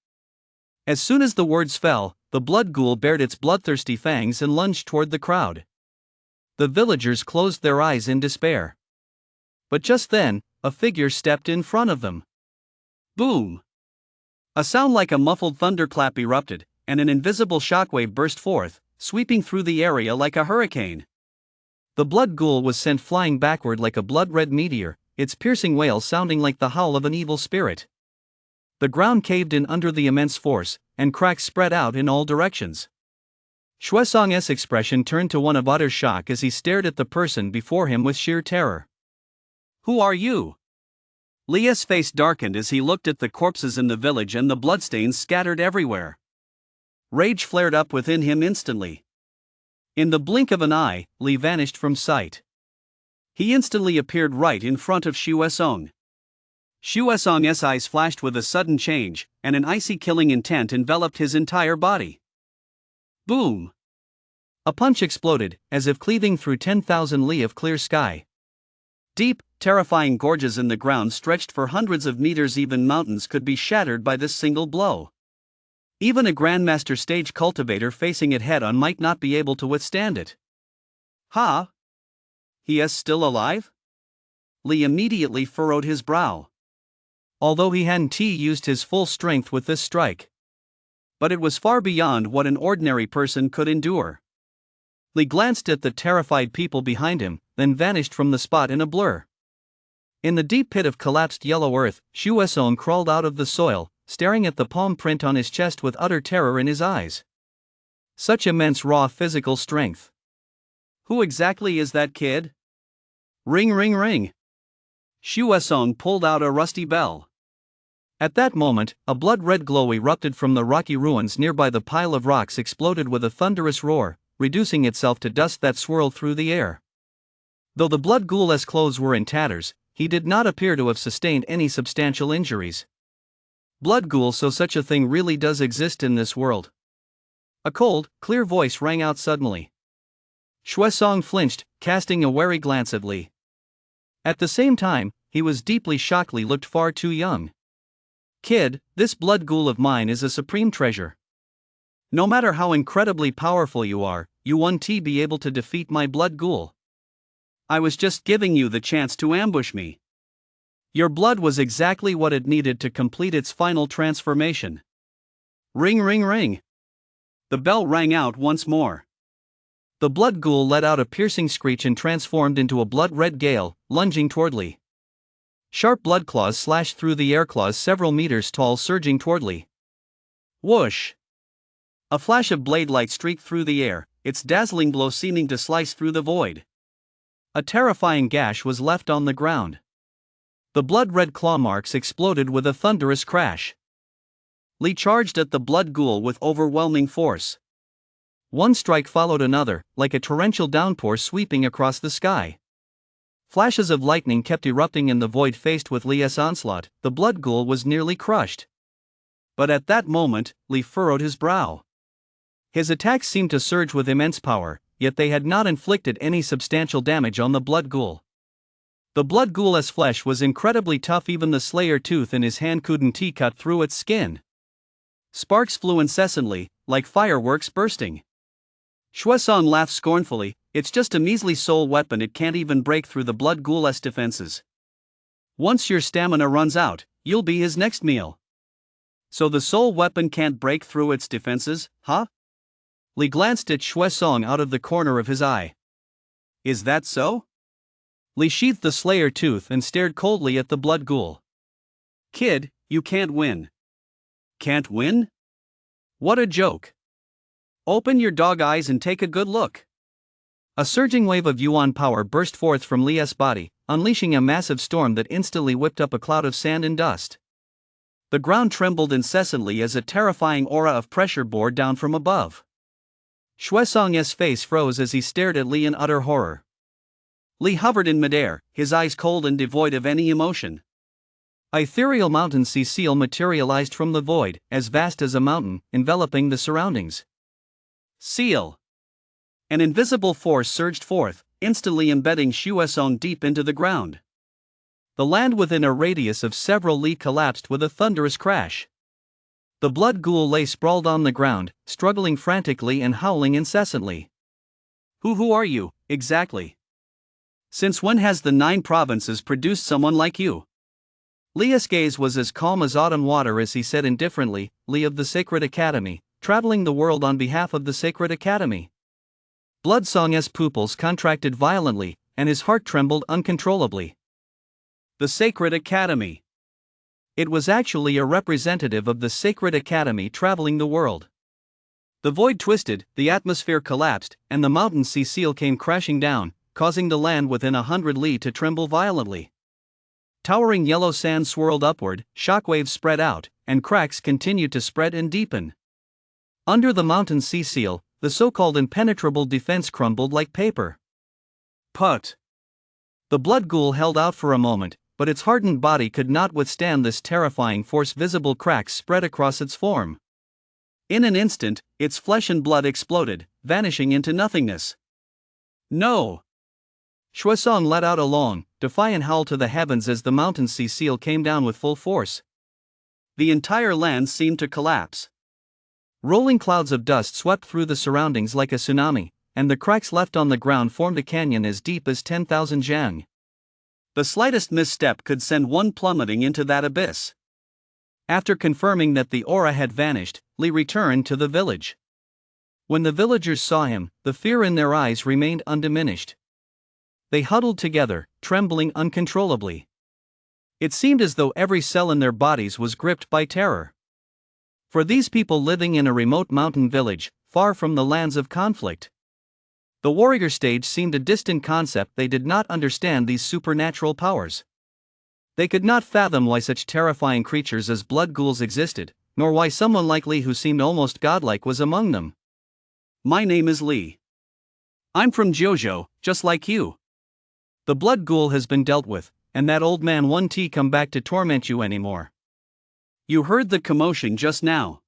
Speaker 2: As soon as the words fell, the blood ghoul bared its bloodthirsty fangs and lunged toward the crowd. The villagers closed their eyes in despair. But just then, a figure stepped in front of them. Boom! A sound like a muffled thunderclap erupted, and an invisible shockwave burst forth, sweeping through the area like a hurricane. The blood ghoul was sent flying backward like a blood-red meteor, its piercing wail sounding like the howl of an evil spirit. The ground caved in under the immense force, and cracks spread out in all directions. Xuesong's expression turned to one of utter shock as he stared at the person before him with sheer terror. Who are you? Li's face darkened as he looked at the corpses in the village and the bloodstains scattered everywhere. Rage flared up within him instantly. In the blink of an eye, Li vanished from sight. He instantly appeared right in front of Xuesong. Xuesong's eyes flashed with a sudden change, and an icy killing intent enveloped his entire body. Boom! A punch exploded, as if cleaving through 10,000 li of clear sky. Deep, terrifying gorges in the ground stretched for hundreds of meters. Even mountains could be shattered by this single blow. Even a grandmaster stage cultivator facing it head-on might not be able to withstand it. Ha! He is still alive? Li immediately furrowed his brow. Although he hadn't used his full strength with this strike. But it was far beyond what an ordinary person could endure. Li glanced at the terrified people behind him, then vanished from the spot in a blur. In the deep pit of collapsed yellow earth, Xuesong crawled out of the soil, staring at the palm print on his chest with utter terror in his eyes. Such immense raw physical strength. Who exactly is that kid? Ring ring ring. Xuesong pulled out a rusty bell. At that moment, a blood-red glow erupted from the rocky ruins nearby. The pile of rocks exploded with a thunderous roar, reducing itself to dust that swirled through the air. Though the blood ghoul's clothes were in tatters, he did not appear to have sustained any substantial injuries. Blood ghoul, so such a thing really does exist in this world. A cold, clear voice rang out suddenly. Xuesong flinched, casting a wary glance at Li. At the same time, he was deeply shocked. Li looked far too young.
Speaker 1: Kid, this blood ghoul of mine is a supreme treasure. No matter how incredibly powerful you are, you won't be able to defeat my blood ghoul. I was just giving you the chance to ambush me. Your blood was exactly what it needed to complete its final transformation. Ring ring ring. The bell rang out once more. The blood ghoul let out a piercing screech and transformed into a blood-red gale, lunging toward Lee. Sharp blood claws slashed through the air, claws several meters tall surging toward Lee. Whoosh! A flash of blade light streaked through the air, its dazzling blow seeming to slice through the void. A terrifying gash was left on the ground. The blood-red claw marks exploded with a thunderous crash. Lee charged at the blood ghoul with overwhelming force. One strike followed another, like a torrential downpour sweeping across the sky. Flashes of lightning kept erupting in the void. Faced with Lee's onslaught, the blood ghoul was nearly crushed. But at that moment, Lee furrowed his brow. His attacks seemed to surge with immense power, yet they had not inflicted any substantial damage on the blood ghoul. The blood ghoul's flesh was incredibly tough, even the slayer tooth in his hand couldn't cut through its skin. Sparks flew incessantly, like fireworks bursting. Shuesong laughed scornfully, it's just a measly soul weapon, it can't even break through the blood ghoul's defenses. Once your stamina runs out, you'll be his next meal. So the soul weapon can't break through its defenses, huh? Lee glanced at Shuesong out of the corner of his eye. Is that so? Lee sheathed the slayer tooth and stared coldly at the blood ghoul. Kid, you can't win. Can't win? What a joke. Open your dog eyes and take a good look. A surging wave of yuan power burst forth from Lee's body, unleashing a massive storm that instantly whipped up a cloud of sand and dust. The ground trembled incessantly as a terrifying aura of pressure bore down from above. Shuesong's face froze as he stared at Lee in utter horror. Lee hovered in midair, his eyes cold and devoid of any emotion. A ethereal mountain sea seal materialized from the void, as vast as a mountain, enveloping the surroundings. Seal! An invisible force surged forth, instantly embedding Shuesong deep into the ground. The land within a radius of several li collapsed with a thunderous crash. The blood ghoul lay sprawled on the ground, struggling frantically and howling incessantly. Who are you, exactly? Since when has the 9 provinces produced someone like you? Lee's gaze was as calm as autumn water as he said indifferently, Lee of the Sacred Academy, traveling the world on behalf of the Sacred Academy. Bloodsong's pupils contracted violently, and his heart trembled uncontrollably. The Sacred Academy. It was actually a representative of the Sacred Academy traveling the world. The void twisted, the atmosphere collapsed, and the mountain sea seal came crashing down, causing the land within 100 li to tremble violently. Towering yellow sand swirled upward, shockwaves spread out, and cracks continued to spread and deepen. Under the mountain sea seal, the so-called impenetrable defense crumbled like paper. Put! The blood ghoul held out for a moment, but its hardened body could not withstand this terrifying force. Visible cracks spread across its form. In an instant, its flesh and blood exploded, vanishing into nothingness. No! Shuesong let out a long, defiant howl to the heavens as the mountain sea seal came down with full force. The entire land seemed to collapse. Rolling clouds of dust swept through the surroundings like a tsunami, and the cracks left on the ground formed a canyon as deep as 10,000 jang. The slightest misstep could send one plummeting into that abyss. After confirming that the aura had vanished, Lee returned to the village. When the villagers saw him, the fear in their eyes remained undiminished. They huddled together, trembling uncontrollably. It seemed as though every cell in their bodies was gripped by terror. For these people living in a remote mountain village, far from the lands of conflict, the warrior stage seemed a distant concept. They did not understand these supernatural powers. They could not fathom why such terrifying creatures as blood ghouls existed, nor why someone like Lee, who seemed almost godlike, was among them. My name is Lee. I'm from Jojo, just like you. The blood ghoul has been dealt with, and that old man won't come back to torment you anymore. You heard the commotion just now.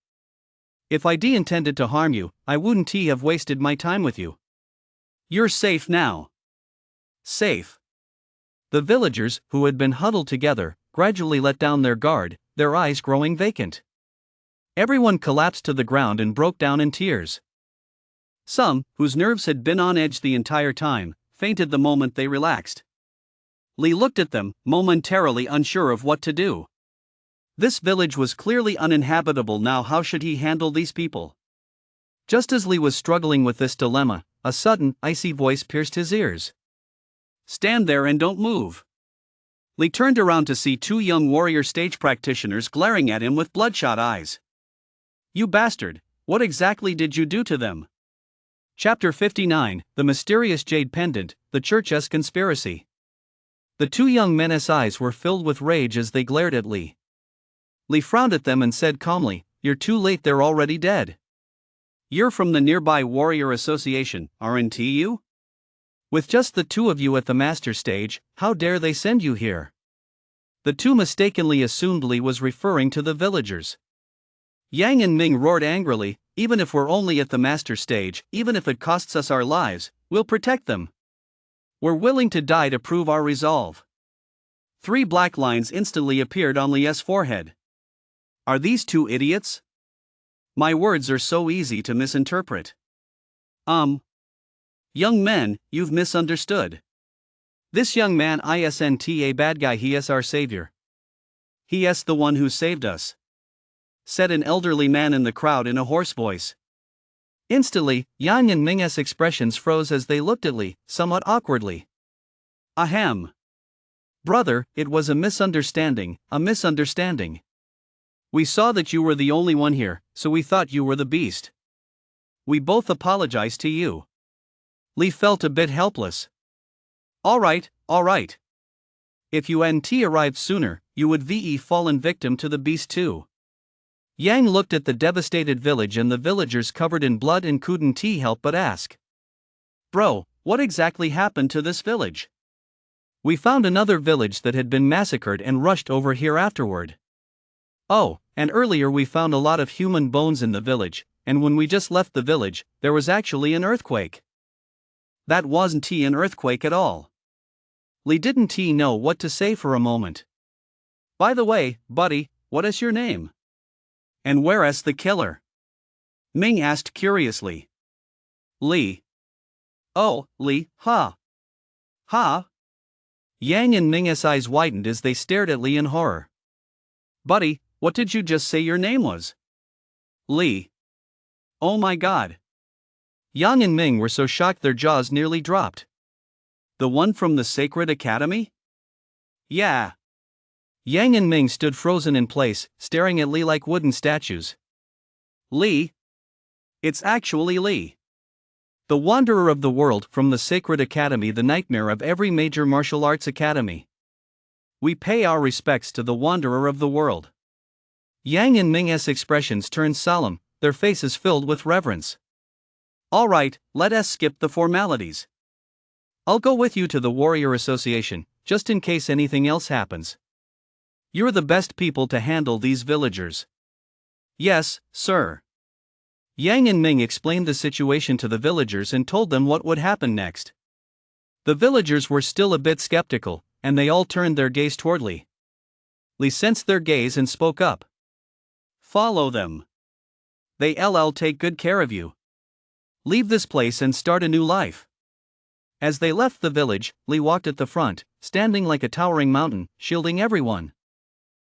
Speaker 1: If I intended to harm you, I wouldn't have wasted my time with you. You're safe now. Safe. The villagers, who had been huddled together, gradually let down their guard, their eyes growing vacant. Everyone collapsed to the ground and broke down in tears.
Speaker 2: Some, whose nerves had been on edge the entire time, fainted the moment they relaxed. Lee looked at them, momentarily unsure of what to do. This village was clearly uninhabitable now. How should he handle these people?
Speaker 1: Just as Lee was struggling with this dilemma, a sudden, icy voice pierced his ears.
Speaker 2: "Stand there and don't move." Lee turned around to see two young warrior stage practitioners glaring at him with bloodshot eyes. "You bastard, what exactly did you do to them?"
Speaker 1: Chapter 59, The Mysterious Jade Pendant, The Church's Conspiracy. The two young men's eyes were filled with rage as they glared at Lee. Lee frowned at them and said calmly, "You're too late, they're already dead."
Speaker 2: "You're from the nearby Warrior Association, aren't you?"
Speaker 1: "With just the two of you at the master stage, how dare they send you here?" The two mistakenly assumed Lee was referring to the villagers.
Speaker 2: Yang and Ming roared angrily, "Even if we're only at the master stage, even if it costs us our lives, we'll protect them. We're willing to die to prove our resolve." 3 black lines instantly appeared on Lee's forehead. Are these two idiots? My words are so easy to misinterpret. Young men, you've misunderstood.
Speaker 1: This young man isn't a bad guy, he is our savior.
Speaker 2: He is the one who saved us," said an elderly man in the crowd in a hoarse voice.
Speaker 1: Instantly, Yang and Ming's expressions froze as they looked at Lee, somewhat awkwardly.
Speaker 2: "Ahem.
Speaker 1: Brother, it was a misunderstanding, a misunderstanding.
Speaker 2: We saw that you were the only one here, so we thought you were the beast. We both apologize to you."
Speaker 1: Lee felt a bit helpless.
Speaker 2: All right.
Speaker 1: If you hadn't arrived sooner, you would have fallen victim to the beast too." Yang looked at the devastated village and the villagers covered in blood and couldn't help but ask.
Speaker 2: "Bro, what exactly happened to this village?"
Speaker 1: "We found another village that had been massacred and rushed over here afterward. Oh, and earlier we found a lot of human bones in the village, and when we just left the village, there was actually an earthquake."
Speaker 2: "That wasn't an earthquake at all."
Speaker 1: Lee didn't know what to say for a moment.
Speaker 2: "By the way, buddy, what is your name? And where is the killer?" Ming asked curiously.
Speaker 1: "Lee."
Speaker 2: "Oh, Lee, ha.
Speaker 1: Yang and Ming's eyes widened as they stared at Lee in horror.
Speaker 2: "Buddy, what did you just say your name was?"
Speaker 1: "Lee."
Speaker 2: "Oh my god."
Speaker 1: Yang and Ming were so shocked their jaws nearly dropped.
Speaker 2: "The one from the Sacred Academy?" "Yeah."
Speaker 1: Yang and Ming stood frozen in place, staring at Lee like wooden statues.
Speaker 2: "Lee? It's actually Lee.
Speaker 1: The Wanderer of the World from the Sacred Academy, the nightmare of every major martial arts academy.
Speaker 2: We pay our respects to the Wanderer of the World."
Speaker 1: Yang and Ming's expressions turned solemn, their faces filled with reverence.
Speaker 2: "All right, let us skip the formalities.
Speaker 1: I'll go with you to the Warrior Association, just in case anything else happens. You're the best people to handle these villagers."
Speaker 2: "Yes, sir."
Speaker 1: Yang and Ming explained the situation to the villagers and told them what would happen next. The villagers were still a bit skeptical, and they all turned their gaze toward Lee. Lee sensed their gaze and spoke up.
Speaker 2: "Follow them. They'll take good care of you.
Speaker 1: Leave this place and start a new life." As they left the village, Lee walked at the front, standing like a towering mountain, shielding everyone.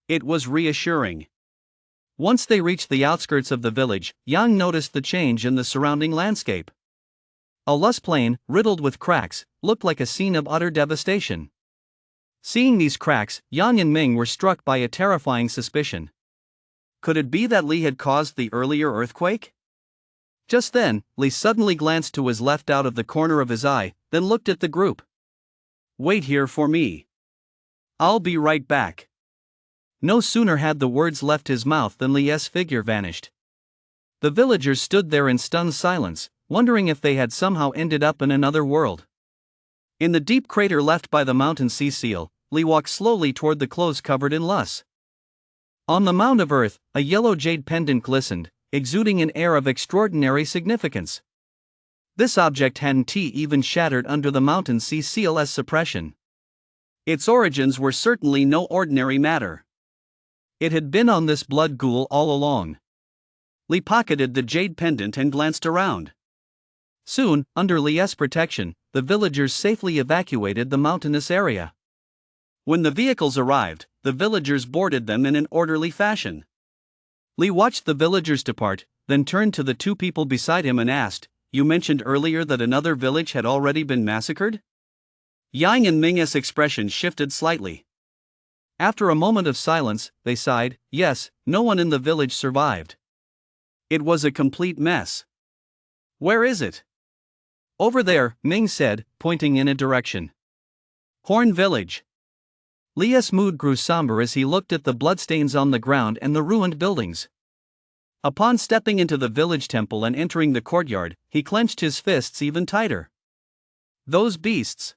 Speaker 2: It was reassuring.
Speaker 1: Once they reached the outskirts of the village, Yang noticed the change in the surrounding landscape. A lush plain, riddled with cracks, looked like a scene of utter devastation. Seeing these cracks, Yang and Ming were struck by a terrifying suspicion.
Speaker 2: Could it be that Lee had caused the earlier earthquake?
Speaker 1: Just then, Lee suddenly glanced to his left out of the corner of his eye, then looked at the group.
Speaker 2: "Wait here for me. I'll be right back."
Speaker 1: No sooner had the words left his mouth than Lee's figure vanished. The villagers stood there in stunned silence, wondering if they had somehow ended up in another world. In the deep crater left by the mountain sea seal, Lee walked slowly toward the clothes covered in loess. On the mound of earth, a yellow jade pendant glistened, exuding an air of extraordinary significance. This object hadn't even shattered under the mountain sea seal's suppression.
Speaker 2: Its origins were certainly no ordinary matter. It had been on this blood ghoul all along. Li pocketed the jade pendant and glanced around. Soon, under Li's protection, the villagers safely evacuated the mountainous area. When the vehicles arrived, the villagers boarded them in an orderly fashion. Li watched the villagers depart, then turned to the two people beside him and asked, "You mentioned earlier that another village had already been massacred?" Yang and Ming's expression shifted slightly. After a moment of silence, they sighed, "Yes, no one in the village survived. It was a complete mess." "Where is it?" "Over there," Ming said, pointing in a direction. "Horn Village." Li's mood grew somber as he looked at the bloodstains on the ground and the ruined buildings. Upon stepping into the village temple and entering the courtyard, he clenched his fists even tighter. Those beasts!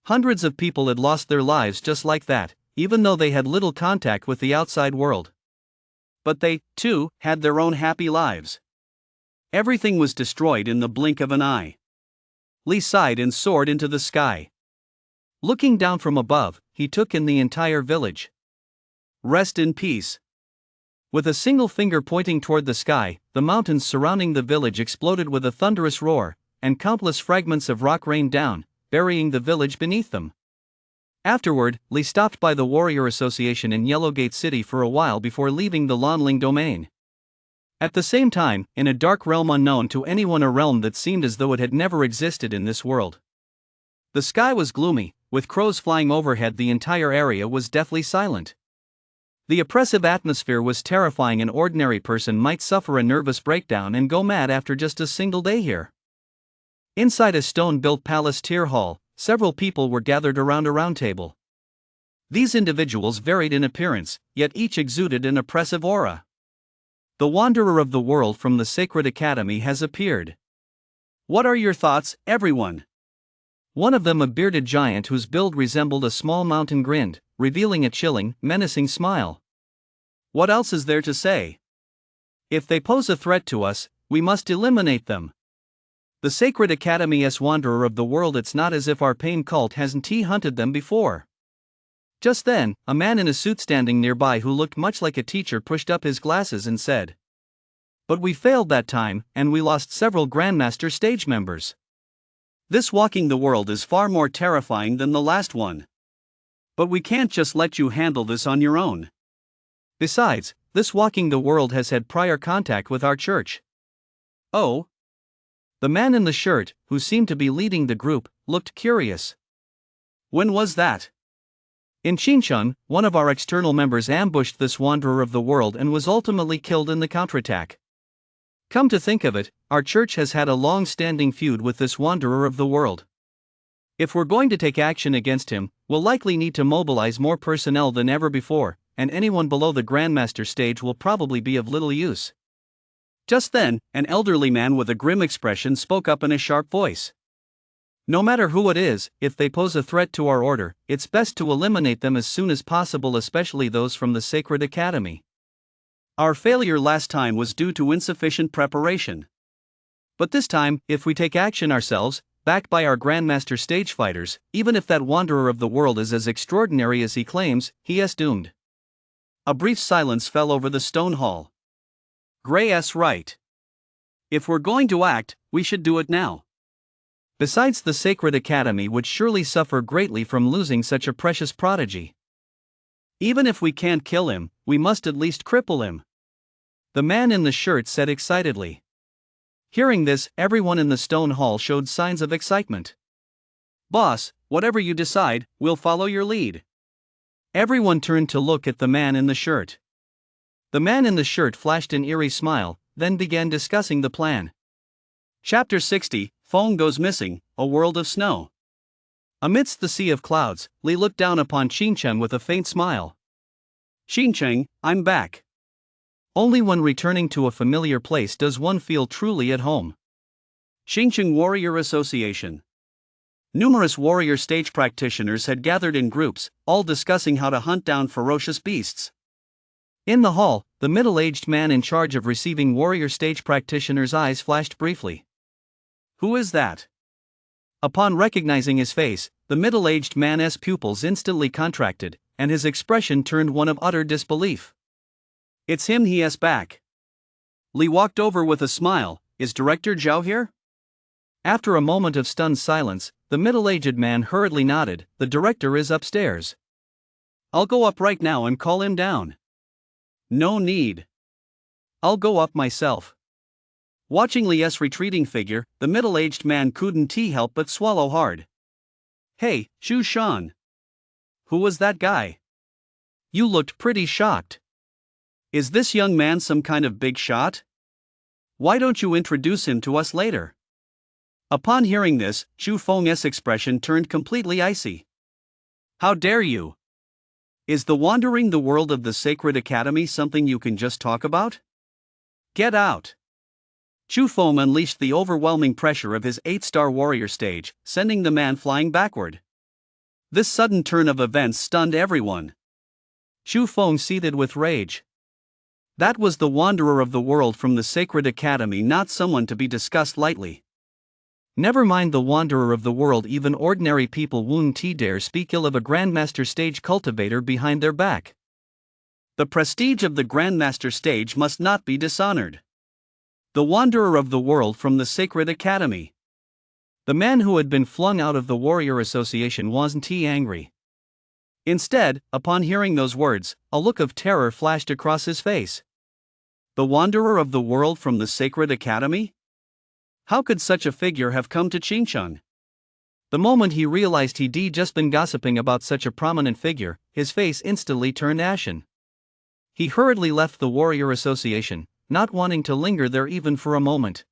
Speaker 2: Hundreds of people had lost their lives just like that, even though they had little contact with the outside world. But they, too, had their own happy lives. Everything was destroyed in the blink of an eye. Li sighed and soared into the sky. Looking down from above, he took in the entire village. Rest in peace. With a single finger pointing toward the sky, the mountains surrounding the village exploded with a thunderous roar, and countless fragments of rock rained down, burying the village beneath them. Afterward, Li stopped by the Warrior Association in Yellowgate City for a while before leaving the Lanling domain. At the same time, in a dark realm unknown to anyone, a realm that seemed as though it had never existed in this world. The sky was gloomy, with crows flying overhead. The entire area was deathly silent. The oppressive atmosphere was terrifying. An ordinary person might suffer a nervous breakdown and go mad after just a single day here. Inside a stone-built palace tier hall, several people were gathered around a round table. These individuals varied in appearance, yet each exuded an oppressive aura. The wanderer of the world from the Sacred Academy has appeared. What are your thoughts, everyone? One of them, a bearded giant whose build resembled a small mountain, grinned, revealing a chilling, menacing smile. What else is there to say? If they pose a threat to us, we must eliminate them. The Sacred Academy's wanderer of the world. It's not as if our pain cult hasn't hunted them before. Just then, a man in a suit standing nearby who looked much like a teacher pushed up his glasses and said, "But we failed that time, and we lost several Grandmaster stage members. This walking the world is far more terrifying than the last one. But we can't just let you handle this on your own. Besides, this walking the world has had prior contact with our church." "Oh?" The man in the shirt, who seemed to be leading the group, looked curious. "When was that?" "In Xincheng, one of our external members ambushed this wanderer of the world and was ultimately killed in the counterattack. Come to think of it, our church has had a long-standing feud with this wanderer of the world. If we're going to take action against him, we'll likely need to mobilize more personnel than ever before, and anyone below the Grandmaster stage will probably be of little use." Just then, an elderly man with a grim expression spoke up in a sharp voice. "No matter who it is, if they pose a threat to our order, it's best to eliminate them as soon as possible, especially those from the Sacred Academy. Our failure last time was due to insufficient preparation. But this time, if we take action ourselves, backed by our Grandmaster stage fighters, even if that wanderer of the world is as extraordinary as he claims, he is doomed." A brief silence fell over the stone hall. "Gray's right. If we're going to act, we should do it now. Besides, the Sacred Academy would surely suffer greatly from losing such a precious prodigy. Even if we can't kill him, we must at least cripple him," the man in the shirt said excitedly. Hearing this, everyone in the stone hall showed signs of excitement. "Boss, whatever you decide, we'll follow your lead." Everyone turned to look at the man in the shirt. The man in the shirt flashed an eerie smile, then began discussing the plan. Chapter 60, Phone Goes Missing, A World of Snow. Amidst the sea of clouds, Li looked down upon Xincheng with a faint smile. "Xincheng, I'm back." Only when returning to a familiar place does one feel truly at home. Xincheng Warrior Association. Numerous warrior stage practitioners had gathered in groups, all discussing how to hunt down ferocious beasts. In the hall, the middle-aged man in charge of receiving warrior stage practitioners' eyes flashed briefly. "Who is that?" Upon recognizing his face, the middle-aged man's pupils instantly contracted,
Speaker 1: and his expression turned one of utter disbelief.
Speaker 2: It's him, he asked back. Li walked over with a smile. Is Director Zhao here?
Speaker 1: After a moment of stunned silence, the middle-aged man hurriedly nodded. The director is upstairs.
Speaker 2: I'll go up right now and call him down.
Speaker 1: No need. I'll go up myself.
Speaker 2: Watching Li's retreating figure, the middle-aged man couldn't help but swallow hard. Hey, Xu Shan.
Speaker 1: Who was that guy? You looked pretty shocked.
Speaker 2: Is this young man some kind of big shot? Why don't you introduce him to us later? Upon hearing this, Xu Feng's expression turned completely icy. How dare you? Is the wandering the world of the Sacred Academy something you can just talk about? Get out! Xu Feng unleashed the overwhelming pressure of his 8-star warrior stage, sending the man flying backward. This sudden turn of events stunned everyone.
Speaker 1: Xu Feng seethed with rage. That was the wanderer of the world from the Sacred Academy, not someone to be discussed lightly. Never mind the wanderer of the world, even ordinary people wouldn't dare speak ill of a Grandmaster stage cultivator behind their back.
Speaker 2: The prestige of the Grandmaster stage must not be dishonored. The wanderer of the world from the Sacred Academy.
Speaker 1: The man who had been flung out of the Warrior Association wasn't angry. Instead, upon hearing those words, a look of terror flashed across his face.
Speaker 2: The wanderer of the world from the Sacred Academy? How could such a figure have come to Qingcheng?
Speaker 1: The moment he realized he'd just been gossiping about such a prominent figure, his face instantly turned ashen. He hurriedly left the Warrior Association, not wanting to linger there even for a moment.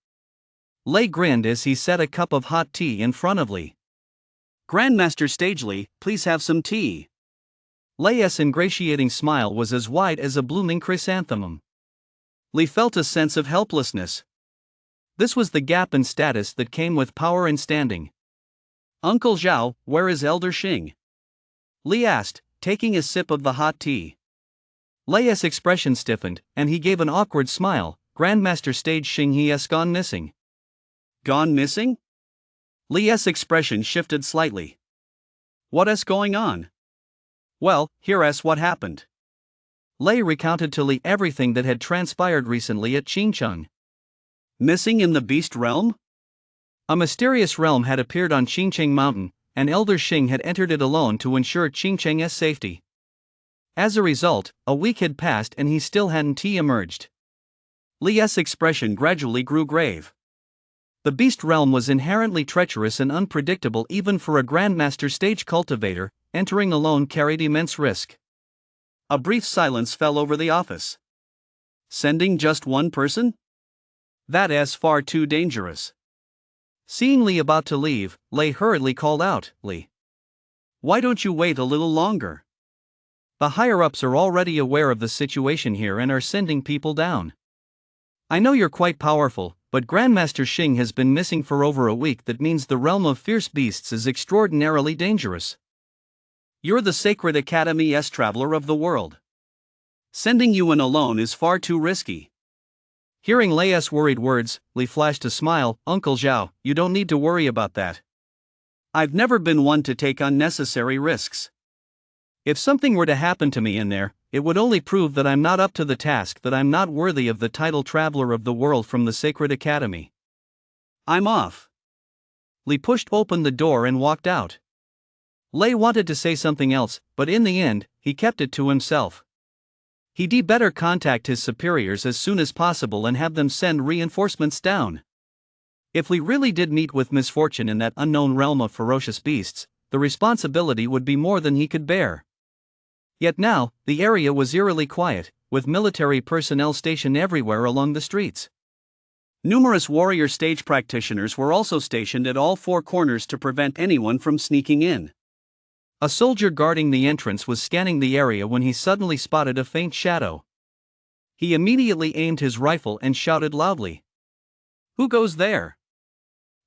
Speaker 1: Lei grinned as he set a cup of hot tea in front of Li.
Speaker 2: Grandmaster Stage Li, please have some tea.
Speaker 1: Lei's ingratiating smile was as wide as a blooming chrysanthemum.
Speaker 2: Li felt a sense of helplessness.
Speaker 1: This was the gap in status that came with power and standing.
Speaker 2: Uncle Zhao, where is Elder Xing? Li asked, taking a sip of the hot tea.
Speaker 1: Lei's expression stiffened, and he gave an awkward smile. Grandmaster Stage Xing, he has gone missing.
Speaker 2: Gone missing? Li's expression shifted slightly. What is going on? Well, here's what happened.
Speaker 1: Lei recounted to Li everything that had transpired recently at Qingcheng.
Speaker 2: Missing in the Beast Realm?
Speaker 1: A mysterious realm had appeared on Qingcheng Mountain, and Elder Xing had entered it alone to ensure Qingcheng's safety. As a result, a week had passed and he still hadn't emerged.
Speaker 2: Li's expression gradually grew grave.
Speaker 1: The Beast Realm was inherently treacherous and unpredictable even for a Grandmaster stage cultivator. Entering alone carried immense risk.
Speaker 2: A brief silence fell over the office. Sending just one person? That is far too dangerous.
Speaker 1: Seeing Li about to leave, Lei hurriedly called out, Li.
Speaker 2: Why don't you wait a little longer?
Speaker 1: The higher-ups are already aware of the situation here and are sending people down. I know you're quite powerful, but Grandmaster Xing has been missing for over a week. That means the realm of fierce beasts is extraordinarily dangerous.
Speaker 2: You're the Sacred Academy's traveler of the world. Sending you in alone is far too risky.
Speaker 1: Hearing Lei's worried words, Li flashed a smile. Uncle Zhao, you don't need to worry about that.
Speaker 2: I've never been one to take unnecessary risks.
Speaker 1: If something were to happen to me in there, it would only prove that I'm not up to the task, that I'm not worthy of the title Traveler of the World from the Sacred Academy.
Speaker 2: I'm off.
Speaker 1: Li pushed open the door and walked out. Lei wanted to say something else, but in the end, he kept it to himself. He'd better contact his superiors as soon as possible and have them send reinforcements down. If Li really did meet with misfortune in that unknown realm of ferocious beasts, the responsibility would be more than he could bear. Yet now, the area was eerily quiet, with military personnel stationed everywhere along the streets.
Speaker 2: Numerous warrior stage practitioners were also stationed at all four corners to prevent anyone from sneaking in.
Speaker 1: A soldier guarding the entrance was scanning the area when he suddenly spotted a faint shadow. He immediately aimed his rifle and shouted loudly.
Speaker 2: Who goes there?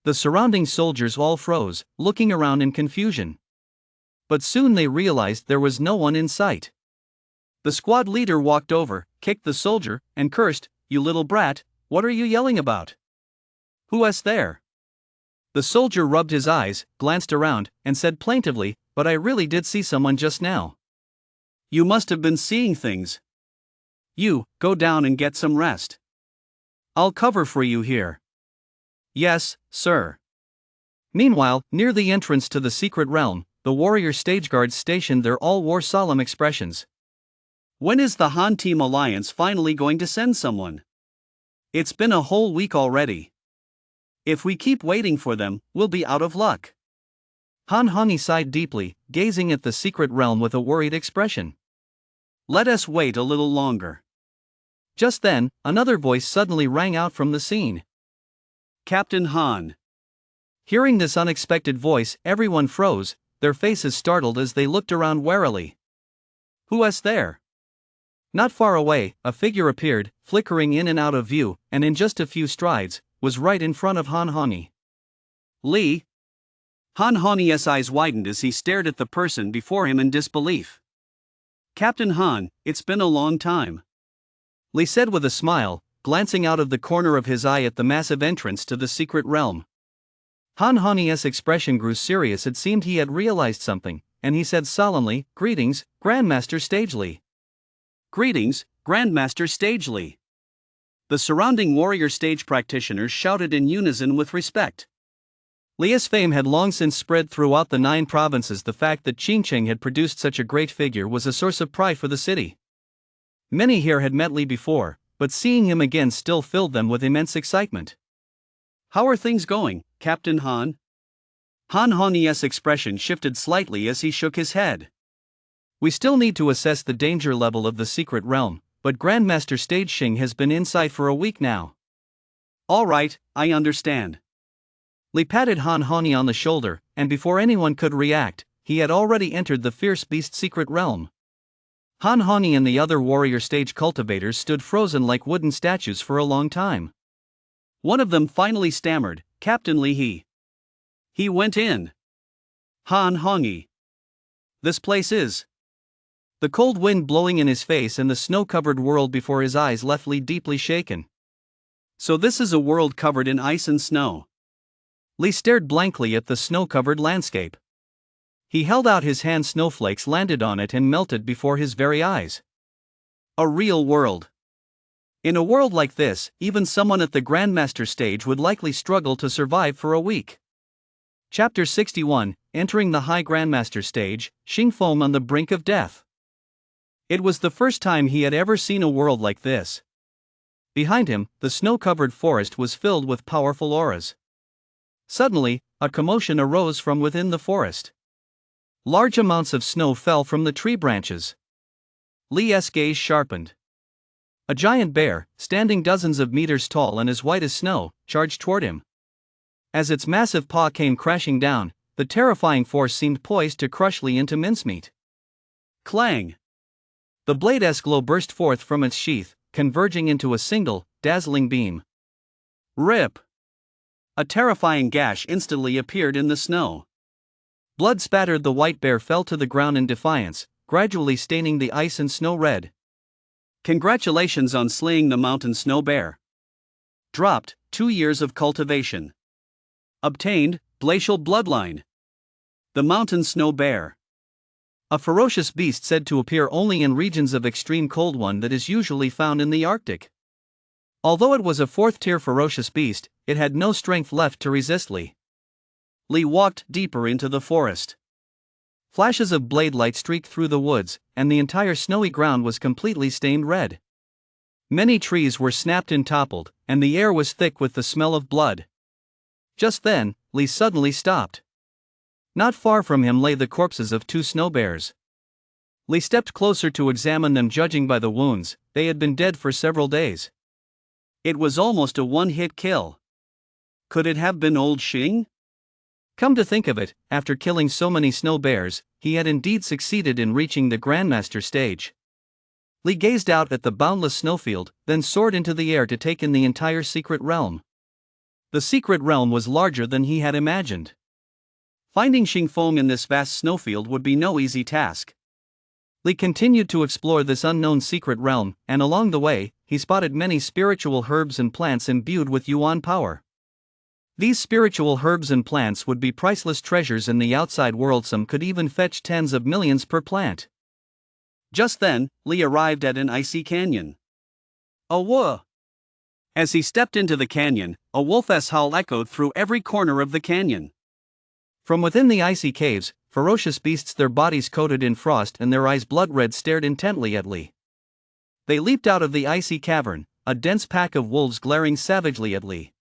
Speaker 1: The surrounding soldiers all froze, looking around in confusion. But soon they realized there was no one in sight.
Speaker 2: The squad leader walked over, kicked the soldier, and cursed, "You little brat, what are you yelling about? Who is there?"
Speaker 1: The soldier rubbed his eyes, glanced around, and said plaintively, "But I really did see someone just now."
Speaker 2: You must have been seeing things. You, go down and get some rest. I'll cover for you here.
Speaker 1: Yes, sir. Meanwhile, near the entrance to the secret realm, the warrior stage guards stationed there all wore solemn expressions.
Speaker 2: When is the Han Team Alliance finally going to send someone? It's been a whole week already. If we keep waiting for them, we'll be out of luck.
Speaker 1: Han Hongyi sighed deeply, gazing at the secret realm with a worried expression.
Speaker 2: Let us wait a little longer.
Speaker 1: Just then, another voice suddenly rang out from the scene.
Speaker 2: Captain Han.
Speaker 1: Hearing this unexpected voice, everyone froze, their faces startled as they looked around warily.
Speaker 2: Who is there?
Speaker 1: Not far away, a figure appeared, flickering in and out of view, and in just a few strides, was right in front of Han Hongyi.
Speaker 2: Li. Han Hongyi's eyes widened as he stared at the person before him in disbelief. Captain Han, it's been a long time.
Speaker 1: Li said with a smile, glancing out of the corner of his eye at the massive entrance to the secret realm. Han Hongyi's expression grew serious. It seemed he had realized something, and he said solemnly, "Greetings, Grandmaster Stage Li."
Speaker 2: Greetings, Grandmaster Stage Li. The surrounding warrior stage practitioners shouted in unison with respect.
Speaker 1: Li's fame had long since spread throughout the 9 provinces. The fact that Qingcheng had produced such a great figure was a source of pride for the city. Many here had met Li before, but seeing him again still filled them with immense excitement.
Speaker 2: How are things going, Captain Han? Han Hongyi's expression shifted slightly as he shook his head.
Speaker 1: We still need to assess the danger level of the secret realm, but Grandmaster Stage Xing has been inside for a week now.
Speaker 2: All right, I understand.
Speaker 1: Li patted Han Hongyi on the shoulder, and before anyone could react, he had already entered the fierce beast secret realm. Han Hongyi and the other warrior stage cultivators stood frozen like wooden statues for a long time.
Speaker 2: One of them finally stammered, Captain Li. He went in. Han Hongyi. This place is.
Speaker 1: The cold wind blowing in his face and the snow-covered world before his eyes left Li deeply shaken.
Speaker 2: So this is a world covered in ice and snow.
Speaker 1: Li stared blankly at the snow-covered landscape. He held out his hand. Snowflakes landed on it and melted before his very eyes.
Speaker 2: A real world.
Speaker 1: In a world like this, even someone at the Grandmaster stage would likely struggle to survive for a week. Chapter 61, Entering the High Grandmaster stage, Xingfeng on the brink of death. It was the first time he had ever seen a world like this. Behind him, the snow-covered forest was filled with powerful auras. Suddenly, a commotion arose from within the forest. Large amounts of snow fell from the tree branches. Li's gaze sharpened. A giant bear, standing dozens of meters tall and as white as snow, charged toward him. As its massive paw came crashing down, the terrifying force seemed poised to crush Li into mincemeat.
Speaker 2: Clang!
Speaker 1: The blade-esque glow burst forth from its sheath, converging into a single, dazzling beam.
Speaker 2: Rip! A terrifying gash instantly appeared in the snow.
Speaker 1: Blood spattered. The white bear fell to the ground in defiance, gradually staining the ice and snow red.
Speaker 2: Congratulations on slaying the mountain snow bear. Dropped, 2 years of cultivation. Obtained, glacial bloodline. The mountain snow bear.
Speaker 1: A ferocious beast said to appear only in regions of extreme cold, one that is usually found in the Arctic. Although it was a 4th-tier ferocious beast, it had no strength left to resist Li.
Speaker 2: Li walked deeper into the forest.
Speaker 1: Flashes of blade light streaked through the woods, and the entire snowy ground was completely stained red. Many trees were snapped and toppled, and the air was thick with the smell of blood. Just then, Li suddenly stopped. Not far from him lay the corpses of 2 snow bears. Li stepped closer to examine them. Judging by the wounds, they had been dead for several days.
Speaker 2: It was almost a one-hit kill. Could it have been old Xing?
Speaker 1: Come to think of it, after killing so many snow bears, he had indeed succeeded in reaching the Grandmaster stage. Li gazed out at the boundless snowfield, then soared into the air to take in the entire secret realm. The secret realm was larger than he had imagined. Finding Xingfeng in this vast snowfield would be no easy task. Li continued to explore this unknown secret realm, and along the way, he spotted many spiritual herbs and plants imbued with yuan power. These spiritual herbs and plants would be priceless treasures in the outside world. Some could even fetch tens of millions per plant.
Speaker 2: Just then, Lee arrived at an icy canyon. A whoa! As he stepped into the canyon, a wolf's howl echoed through every corner of the canyon.
Speaker 1: From within the icy caves, ferocious beasts, their bodies coated in frost and their eyes blood-red, stared intently at Lee. They leaped out of the icy cavern, a dense pack of wolves glaring savagely at Lee.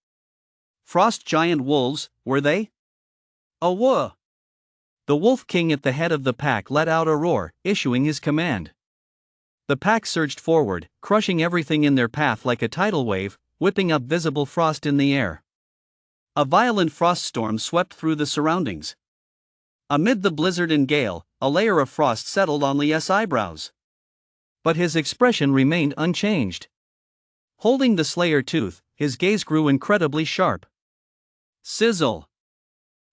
Speaker 2: Frost giant wolves, were they? A whoa!
Speaker 1: The Wolf King at the head of the pack let out a roar, issuing his command. The pack surged forward, crushing everything in their path like a tidal wave, whipping up visible frost in the air.
Speaker 2: A violent frost storm swept through the surroundings. Amid the blizzard and gale, a layer of frost settled on Lee's eyebrows.
Speaker 1: But his expression remained unchanged. Holding the Slayer tooth, his gaze grew incredibly sharp.
Speaker 2: Sizzle!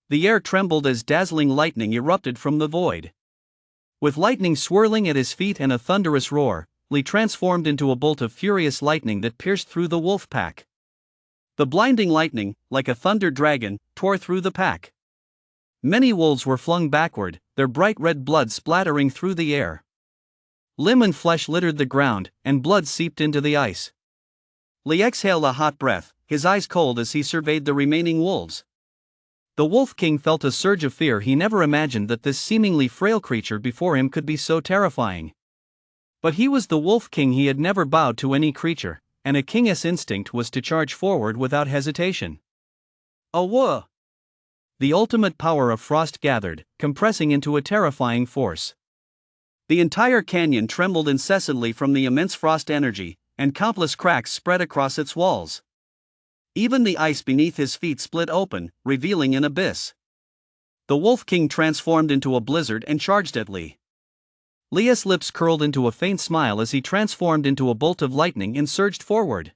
Speaker 2: The air trembled as dazzling lightning erupted from the void.
Speaker 1: With lightning swirling at his feet and a thunderous roar, Lee transformed into a bolt of furious lightning that pierced through the wolf pack.
Speaker 2: The blinding lightning, like a thunder dragon, tore through the pack.
Speaker 1: Many wolves were flung backward, their bright red blood splattering through the air. Limb and flesh littered the ground, and blood seeped into the ice.
Speaker 2: Lee exhaled a hot breath, his eyes cold as he surveyed the remaining wolves.
Speaker 1: The Wolf King felt a surge of fear. He never imagined that this seemingly frail creature before him could be so terrifying. But he was the Wolf King. He had never bowed to any creature, and a king's instinct was to charge forward without hesitation.
Speaker 2: A whoa!
Speaker 1: The ultimate power of frost gathered, compressing into a terrifying force.
Speaker 2: The entire canyon trembled incessantly from the immense frost energy, and countless cracks spread across its walls. Even the ice beneath his feet split open, revealing an abyss. The Wolf King transformed into a blizzard and charged at Lee.
Speaker 1: Lee's lips curled into a faint smile as he transformed into a bolt of lightning and surged forward.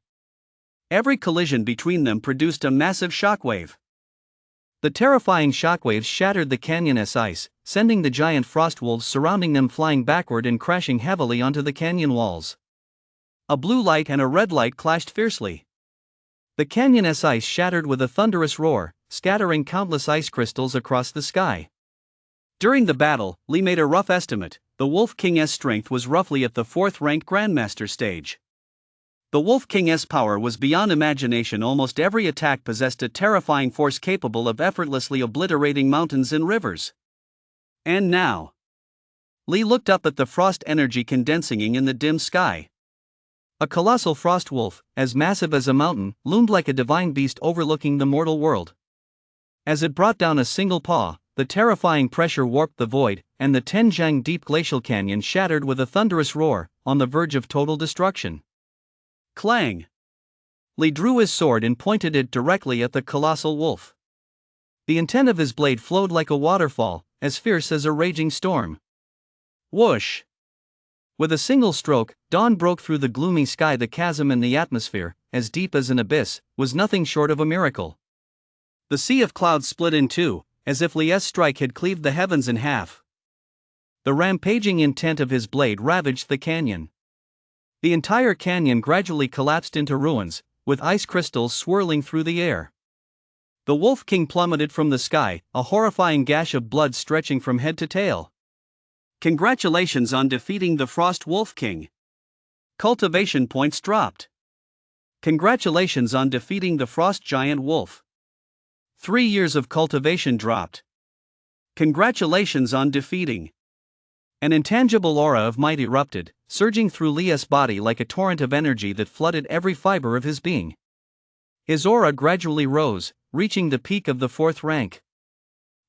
Speaker 2: Every collision between them produced a massive shockwave.
Speaker 1: The terrifying shockwaves shattered the canyon's ice, sending the giant frost wolves surrounding them flying backward and crashing heavily onto the canyon walls.
Speaker 2: A blue light and a red light clashed fiercely.
Speaker 1: The canyon's ice shattered with a thunderous roar, scattering countless ice crystals across the sky.
Speaker 2: During the battle, Lee made a rough estimate. The Wolf King's strength was roughly at the 4th-ranked Grandmaster stage. The Wolf King's power was beyond imagination. Almost every attack possessed a terrifying force capable of effortlessly obliterating mountains and rivers. And now, Lee looked up at the frost energy condensing in the dim sky.
Speaker 1: A colossal frost wolf, as massive as a mountain, loomed like a divine beast overlooking the mortal world. As it brought down a single paw, the terrifying pressure warped the void, and the Tenjiang Deep Glacial Canyon shattered with a thunderous roar, on the verge of total destruction.
Speaker 2: Clang!
Speaker 1: Lee drew his sword and pointed it directly at the colossal wolf. The intent of his blade flowed like a waterfall, as fierce as a raging storm.
Speaker 2: Whoosh!
Speaker 1: With a single stroke, dawn broke through the gloomy sky. The chasm in the atmosphere, as deep as an abyss, was nothing short of a miracle.
Speaker 2: The sea of clouds split in two, as if Lee's strike had cleaved the heavens in half.
Speaker 1: The rampaging intent of his blade ravaged the canyon. The entire canyon gradually collapsed into ruins, with ice crystals swirling through the air. The Wolf King plummeted from the sky, a horrifying gash of blood stretching from head to tail.
Speaker 2: Congratulations on defeating the Frost Wolf King. Cultivation points dropped. Congratulations on defeating the Frost Giant Wolf.
Speaker 1: 3 years of cultivation dropped.
Speaker 2: Congratulations on defeating.
Speaker 1: An intangible aura of might erupted, surging through Lee's body like a torrent of energy that flooded every fiber of his being. His aura gradually rose, reaching the peak of the 4th rank.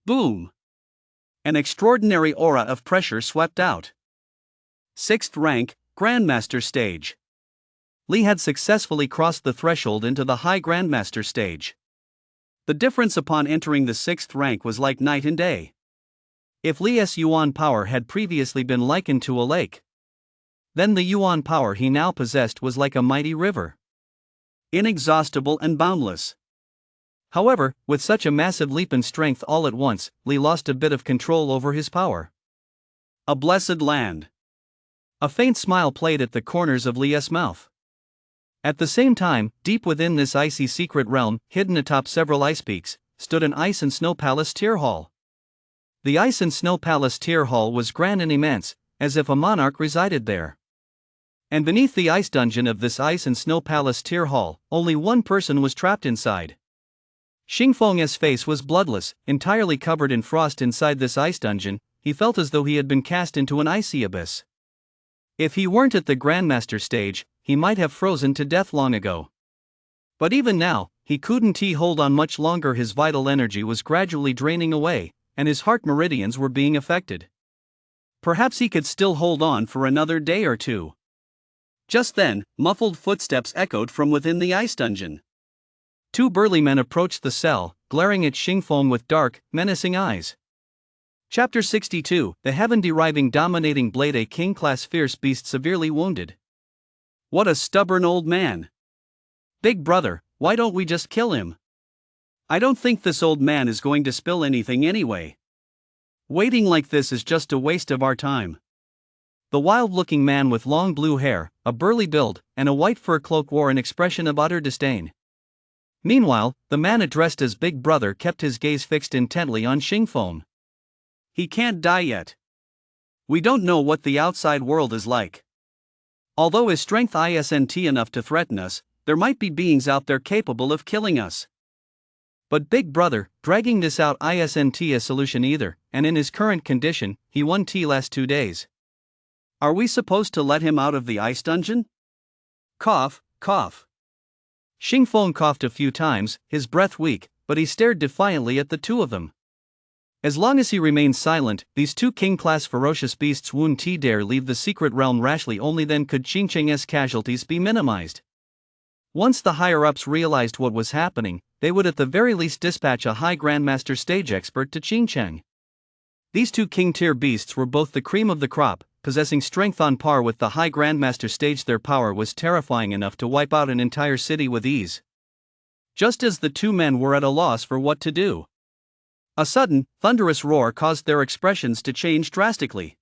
Speaker 2: Boom! An extraordinary aura of pressure swept out. 6th rank, Grandmaster stage.
Speaker 1: Lee had successfully crossed the threshold into the high Grandmaster stage.
Speaker 2: The difference upon entering the 6th rank was like night and day.
Speaker 1: If Lee's Yuan power had previously been likened to a lake, then the Yuan power he now possessed was like a mighty river.
Speaker 2: Inexhaustible and boundless.
Speaker 1: However, with such a massive leap in strength all at once, Lee lost a bit of control over his power.
Speaker 2: A blessed land.
Speaker 1: A faint smile played at the corners of Lee's mouth. At the same time, deep within this icy secret realm, hidden atop several ice peaks, stood an ice and snow palace tier hall. The ice and snow palace tier hall was grand and immense, as if a monarch resided there. And beneath the ice dungeon of this ice and snow palace tier hall, only one person was trapped inside. Xingfeng's face was bloodless, entirely covered in frost inside this ice dungeon. He felt as though he had been cast into an icy abyss. If he weren't at the Grandmaster stage, he might have frozen to death long ago. But even now, he couldn't hold on much longer. His vital energy was gradually draining away, and his heart meridians were being affected. Perhaps he could still hold on for another day or two. Just then, muffled footsteps echoed from within the ice dungeon. Two burly men approached the cell, glaring at Xingfeng with dark, menacing eyes. Chapter 62, The Heaven-Deriving Dominating Blade. A king-class fierce beast severely wounded. What a stubborn old man. Big brother, why don't we just kill him? I don't think this old man is going to spill anything anyway. Waiting like this is just a waste of our time. The wild-looking man with long blue hair, a burly build, and a white fur cloak wore an expression of utter disdain. Meanwhile, the man addressed as Big Brother kept his gaze fixed intently on Xingfeng. He can't die yet. We don't know what the outside world is like. Although his strength isn't enough to threaten us, there might be beings out there capable of killing us. But Big Brother, dragging this out isn't a solution either, and in his current condition, he won last 2 days. Are we supposed to let him out of the ice dungeon? Cough, cough. Xingfeng coughed a few times, his breath weak, but he stared defiantly at the two of them. As long as he remained silent, these two king-class ferocious beasts wouldn't dare leave the secret realm rashly. Only then could Qingcheng's casualties be minimized. Once the higher-ups realized what was happening, they would at the very least dispatch a high Grandmaster stage expert to Qingcheng. These two king-tier beasts were both the cream of the crop, possessing strength on par with the high Grandmaster stage. Their power was terrifying enough to wipe out an entire city with ease. Just as the two men were at a loss for what to do, a sudden, thunderous roar caused their expressions to change drastically.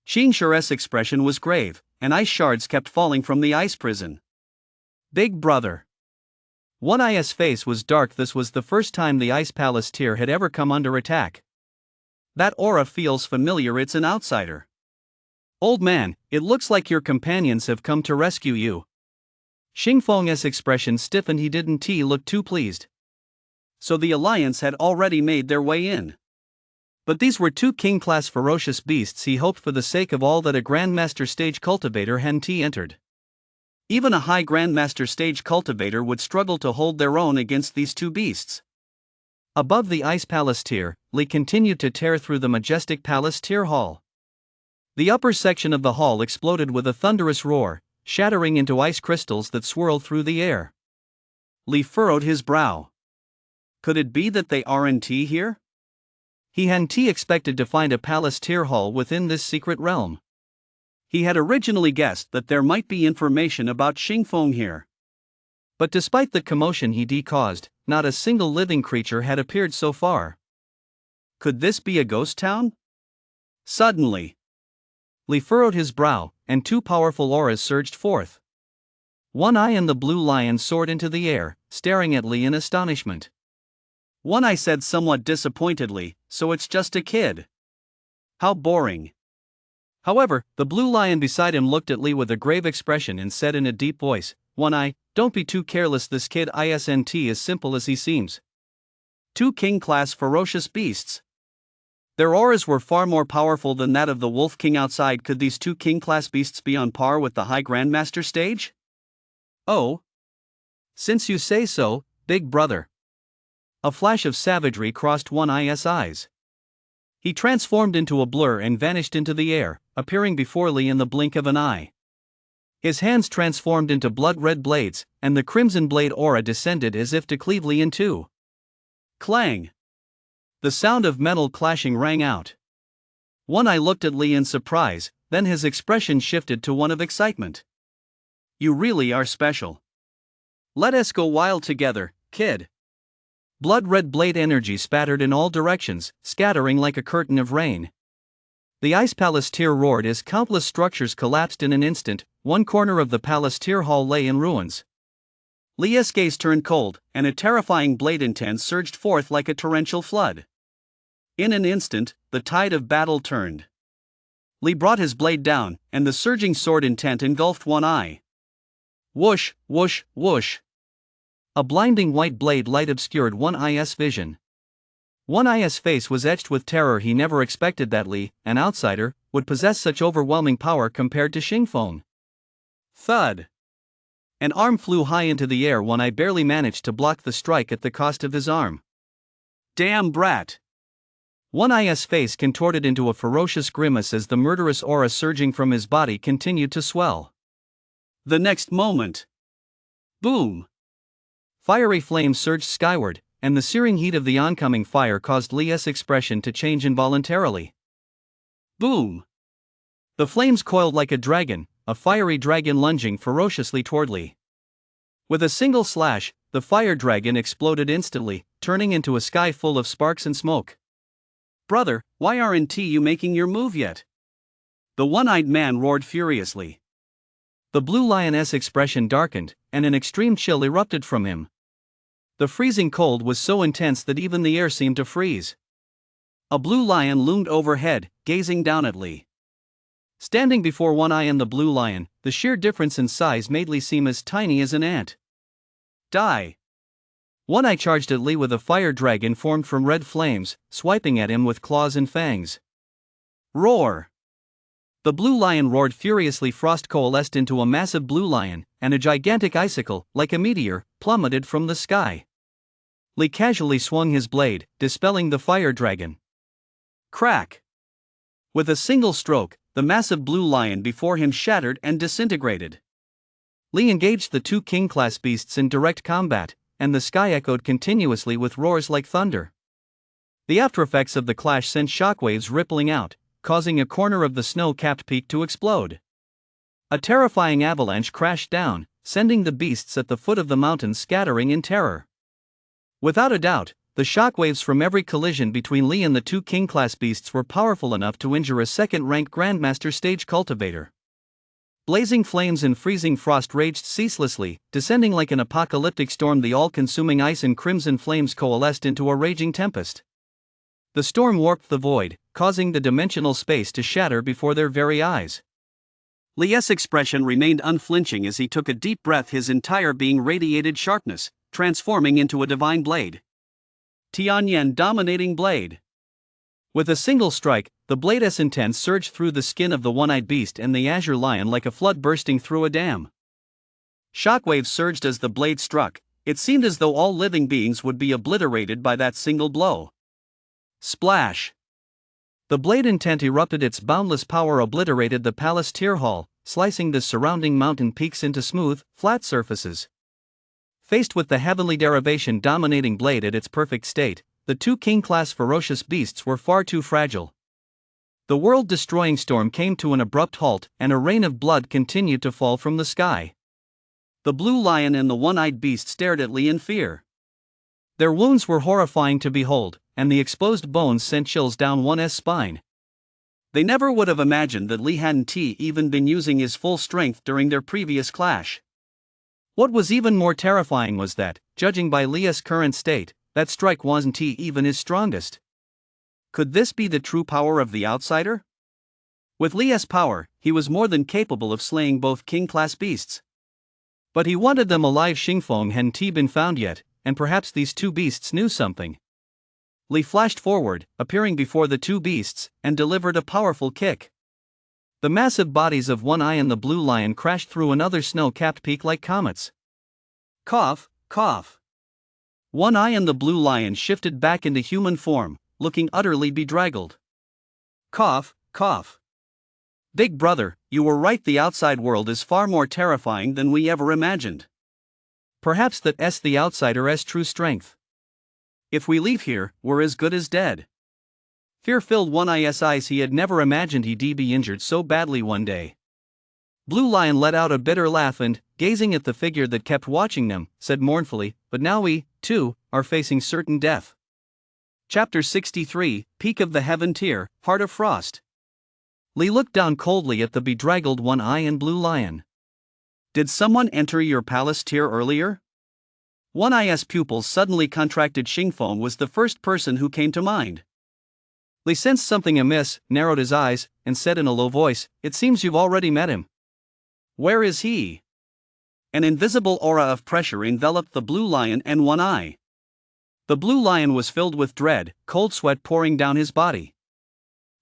Speaker 1: Xingsheng's expression was grave, and ice shards kept falling from the ice prison. Big Brother. One Eye's face was dark. This was the first time the Ice Palace tier had ever come under attack. That aura feels familiar. It's an outsider. Old man, it looks like your companions have come to rescue you. Xingfeng's expression stiffened. He didn't look too pleased. So the alliance had already made their way in. But these were two king-class ferocious beasts. He hoped for the sake of all that a Grandmaster stage cultivator hadn't entered. Even a high Grandmaster stage cultivator would struggle to hold their own against these two beasts. Above the Ice Palace tier, Li continued to tear through the majestic Palace tier hall. The upper section of the hall exploded with a thunderous roar, shattering into ice crystals that swirled through the air. Li furrowed his brow. Could it be that they aren't here? He hadn't expected to find a Palace tier hall within this secret realm. He had originally guessed that there might be information about Xingfeng here. But despite the commotion he caused, not a single living creature had appeared so far. Could this be a ghost town? Suddenly, Li furrowed his brow, and two powerful auras surged forth. One Eye and the Blue Lion soared into the air, staring at Li in astonishment. One Eye said somewhat disappointedly, "So it's just a kid. How boring." However, the Blue Lion beside him looked at Li with a grave expression and said in a deep voice, "One Eye, don't be too careless. This kid isn't as simple as he seems." Two king-class ferocious beasts. Their auras were far more powerful than that of the Wolf King outside. Could these two king-class beasts be on par with the High Grandmaster stage? Oh. Since you say so, Big Brother. A flash of savagery crossed One Eye's eyes. He transformed into a blur and vanished into the air, appearing before Li in the blink of an eye. His hands transformed into blood-red blades, and the crimson blade aura descended as if to cleave Li in two. Clang! The sound of metal clashing rang out. One Eye looked at Li in surprise, then his expression shifted to one of excitement. You really are special. Let us go wild together, kid. Blood-red blade energy spattered in all directions, scattering like a curtain of rain. The Ice Palace tier roared as countless structures collapsed in an instant. One corner of the Palace tier hall lay in ruins. Li's gaze turned cold, and a terrifying blade intent surged forth like a torrential flood. In an instant, the tide of battle turned.
Speaker 2: Li brought his blade down, and the surging sword intent engulfed One Eye. Whoosh, whoosh, whoosh. A blinding white blade light obscured One Eye's vision. One Eye's face was etched with terror. He never expected that Li, an outsider, would possess such overwhelming power compared to Xingfeng. Thud. An arm flew high into the air. One Eye barely managed to block the strike at the cost of his arm. Damn brat! One Eye's face contorted into a ferocious grimace as the murderous aura surging from his body continued to swell. The next moment. Boom! Fiery flames surged skyward, and the searing heat of the oncoming fire caused Li's expression to change involuntarily. Boom! The flames coiled like a dragon, a fiery dragon lunging ferociously toward Li. With a single slash, the fire dragon exploded instantly, turning into a sky full of sparks and smoke. Brother, why aren't you making your move yet? The one-eyed man roared furiously. The blue lion's expression darkened, and an extreme chill erupted from him. The freezing cold was so intense that even the air seemed to freeze. A blue lion loomed overhead, gazing down at Li. Standing before One Eye and the blue lion, the sheer difference in size made Li seem as tiny as an ant. Die! One Eye charged at Li with a fire dragon formed from red flames, swiping at him with claws and fangs. Roar! The blue lion roared furiously. Frost coalesced into a massive blue lion, and a gigantic icicle, like a meteor, plummeted from the sky. Li casually swung his blade, dispelling the fire dragon. Crack! With a single stroke, the massive blue lion before him shattered and disintegrated. Li engaged the two king-class beasts in direct combat, and the sky echoed continuously with roars like thunder. The aftereffects of the clash sent shockwaves rippling out, causing a corner of the snow-capped peak to explode. A terrifying avalanche crashed down, sending the beasts at the foot of the mountain scattering in terror. Without a doubt, the shockwaves from every collision between Li and the two king-class beasts were powerful enough to injure a second-ranked Grandmaster stage cultivator. Blazing flames and freezing frost raged ceaselessly, descending like an apocalyptic storm. The all-consuming ice and crimson flames coalesced into a raging tempest. The storm warped the void, causing the dimensional space to shatter before their very eyes. Li's expression remained unflinching as he took a deep breath. His entire being radiated sharpness, transforming into a divine blade. Tianyan dominating blade. With a single strike, the blade's intent surged through the skin of the one-eyed beast and the azure lion like a flood bursting through a dam. Shockwaves surged as the blade struck. It seemed as though all living beings would be obliterated by that single blow. Splash! The blade intent erupted. Its boundless power obliterated the palace tier hall, slicing the surrounding mountain peaks into smooth, flat surfaces. Faced with the heavenly derivation dominating blade at its perfect state, the two king-class ferocious beasts were far too fragile. The world-destroying storm came to an abrupt halt, and a rain of blood continued to fall from the sky. The blue lion and the one-eyed beast stared at Li in fear. Their wounds were horrifying to behold, and the exposed bones sent chills down one's spine. They never would have imagined that Li hadn't even been using his full strength during their previous clash. What was even more terrifying was that, judging by Li's current state, that strike wasn't even his strongest. Could this be the true power of the outsider? With Li's power, he was more than capable of slaying both king-class beasts. But he wanted them alive. Xingfeng hadn't been found yet, and perhaps these two beasts knew something. Li flashed forward, appearing before the two beasts, and delivered a powerful kick. The massive bodies of One Eye and the blue lion crashed through another snow-capped peak like comets. Cough, cough. One Eye and the blue lion shifted back into human form, looking utterly bedraggled. Cough, cough. Big brother, you were right. The outside world is far more terrifying than we ever imagined. Perhaps that's the outsider's true strength. If we leave here, we're as good as dead. Fear filled One Eye's eyes. He had never imagined he'd be injured so badly one day. Blue Lion let out a bitter laugh and, gazing at the figure that kept watching them, said mournfully, "But now we, too, are facing certain death." Chapter 63, Peak of the Heaven Tier, Heart of Frost. Li looked down coldly at the bedraggled One Eye and Blue Lion. "Did someone enter your palace tier earlier?" One Eye's pupils suddenly contracted. Xingfeng was the first person who came to mind.
Speaker 1: Li sensed something amiss, narrowed his eyes, and said in a low voice, "It seems you've already met him."
Speaker 2: "Where is he?" An invisible aura of pressure enveloped the blue lion and One Eye. The blue lion was filled with dread, cold sweat pouring down his body.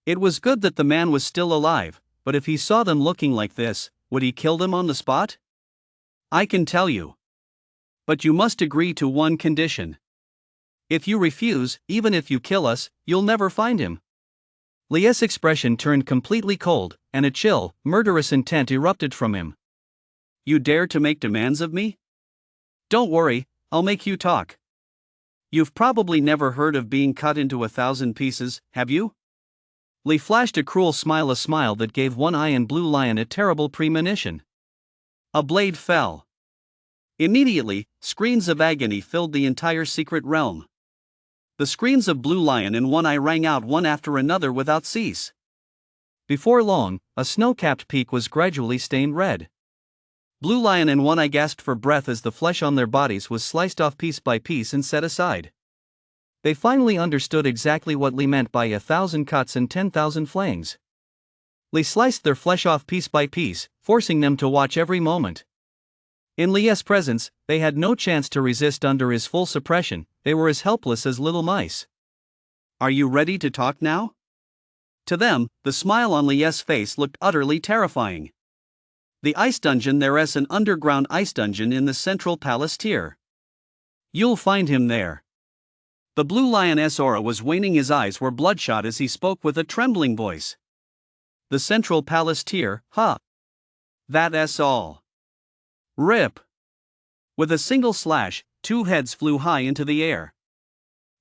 Speaker 2: It was good that the man was still alive, but if he saw them looking like this, would he kill them on the spot? "I can tell you. But you must agree to one condition. If you refuse, even if you kill us, you'll never find him."
Speaker 1: Li's expression turned completely cold, and a chill, murderous intent erupted from him.
Speaker 2: "You dare to make demands of me? Don't worry, I'll make you talk. You've probably never heard of being cut into 1,000 pieces, have you?"
Speaker 1: Li flashed a cruel smile, a smile that gave One Eye and Blue Lion a terrible premonition.
Speaker 2: A blade fell. Immediately, screams of agony filled the entire secret realm. The screams of Blue Lion and One Eye rang out one after another without cease.
Speaker 1: Before long, a snow-capped peak was gradually stained red.
Speaker 2: Blue Lion and One Eye gasped for breath as the flesh on their bodies was sliced off piece by piece and set aside.
Speaker 1: They finally understood exactly what Li meant by 1,000 cuts and 10,000 flayings. Li sliced their flesh off piece by piece, forcing them to watch every moment. In Li's presence, they had no chance to resist under his full suppression. They were as helpless as little mice.
Speaker 2: "Are you ready to talk now?" To them, the smile on Li's face looked utterly terrifying. "The ice dungeon, there's an underground ice dungeon in the central palace tier. You'll find him there." The blue lion's aura was waning, his eyes were bloodshot as he spoke with a trembling voice. "The central palace tier, huh? That's all. Rip." With a single slash, 2 heads flew high into the air.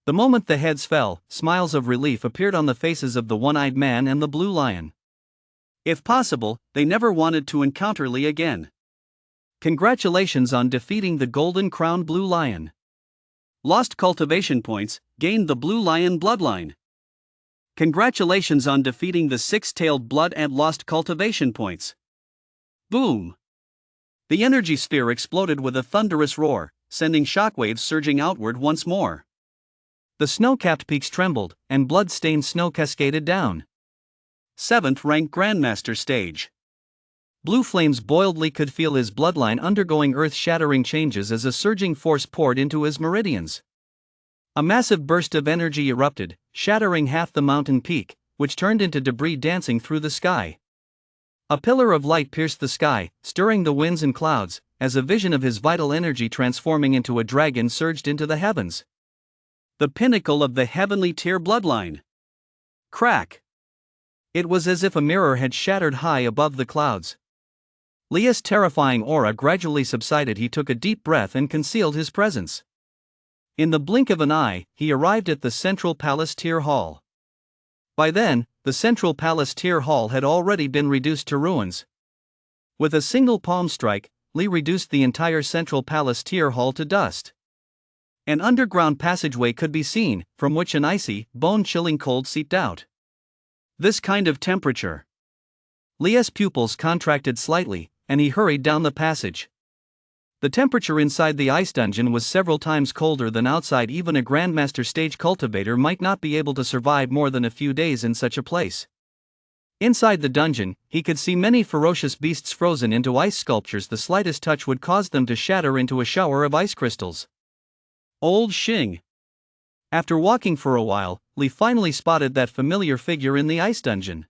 Speaker 1: The moment the heads fell, smiles of relief appeared on the faces of the one-eyed man and the blue lion.
Speaker 2: If possible, they never wanted to encounter Li again.
Speaker 1: Congratulations on defeating the golden-crowned blue lion.
Speaker 2: Lost cultivation points, gained the blue lion bloodline. Congratulations on defeating the 6-tailed blood and lost cultivation points. Boom! The energy sphere exploded with a thunderous roar, sending shockwaves surging outward once more.
Speaker 1: The snow-capped peaks trembled, and blood-stained snow cascaded down.
Speaker 2: 7th rank Grandmaster stage.
Speaker 1: Blue flames boiled. Li could feel his bloodline undergoing earth-shattering changes as a surging force poured into his meridians. A massive burst of energy erupted, shattering half the mountain peak, which turned into debris dancing through the sky. A pillar of light pierced the sky, stirring the winds and clouds, as a vision of his vital energy transforming into a dragon surged into the heavens.
Speaker 2: The pinnacle of the heavenly tier bloodline. Crack!
Speaker 1: It was as if a mirror had shattered high above the clouds. Li's terrifying aura gradually subsided. He took a deep breath and concealed his presence. In the blink of an eye, he arrived at the Central Palace Tier Hall. By then, the Central Palace Tier Hall had already been reduced to ruins. With a single palm strike, Li reduced the entire Central Palace Tier Hall to dust. An underground passageway could be seen, from which an icy, bone-chilling cold seeped out.
Speaker 2: This kind of temperature.
Speaker 1: Li's pupils contracted slightly, and he hurried down the passage. The temperature inside the ice dungeon was several times colder than outside. Even a Grandmaster stage cultivator might not be able to survive more than a few days in such a place. Inside the dungeon, he could see many ferocious beasts frozen into ice sculptures. The slightest touch would cause them to shatter into a shower of ice crystals.
Speaker 2: Old Xing.
Speaker 1: After walking for a while, Li finally spotted that familiar figure in the ice dungeon.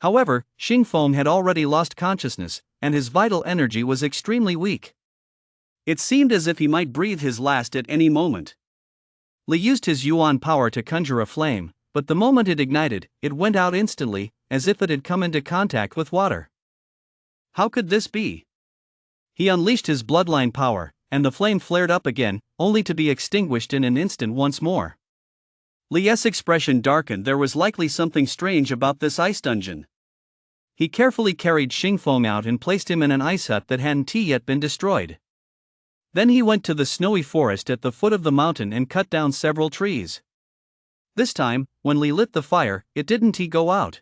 Speaker 1: However, Xing Feng had already lost consciousness, and his vital energy was extremely weak.
Speaker 2: It seemed as if he might breathe his last at any moment.
Speaker 1: Li used his yuan power to conjure a flame, but the moment it ignited, it went out instantly, as if it had come into contact with water.
Speaker 2: How could this be?
Speaker 1: He unleashed his bloodline power, and the flame flared up again, only to be extinguished in an instant once more.
Speaker 2: Li's expression darkened. There was likely something strange about this ice dungeon.
Speaker 1: He carefully carried Xing Feng out and placed him in an ice hut that hadn't yet been destroyed. Then he went to the snowy forest at the foot of the mountain and cut down several trees. This time, when Li lit the fire, it didn't go out.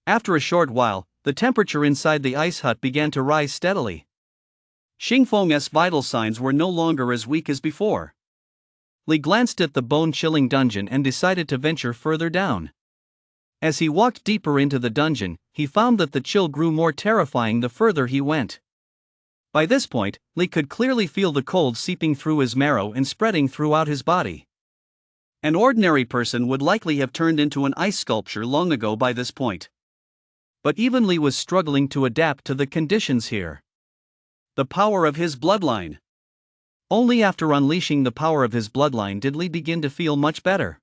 Speaker 1: After a short while, the temperature inside the ice hut began to rise steadily.
Speaker 2: Xing Feng's vital signs were no longer as weak as before.
Speaker 1: Lee glanced at the bone-chilling dungeon and decided to venture further down. As he walked deeper into the dungeon, he found that the chill grew more terrifying the further he went. By this point, Lee could clearly feel the cold seeping through his marrow and spreading throughout his body. An ordinary person would likely have turned into an ice sculpture long ago by this point. But even Lee was struggling to adapt to the conditions here. The power of his bloodline. Only after unleashing the power of his bloodline did Lee begin to feel much better.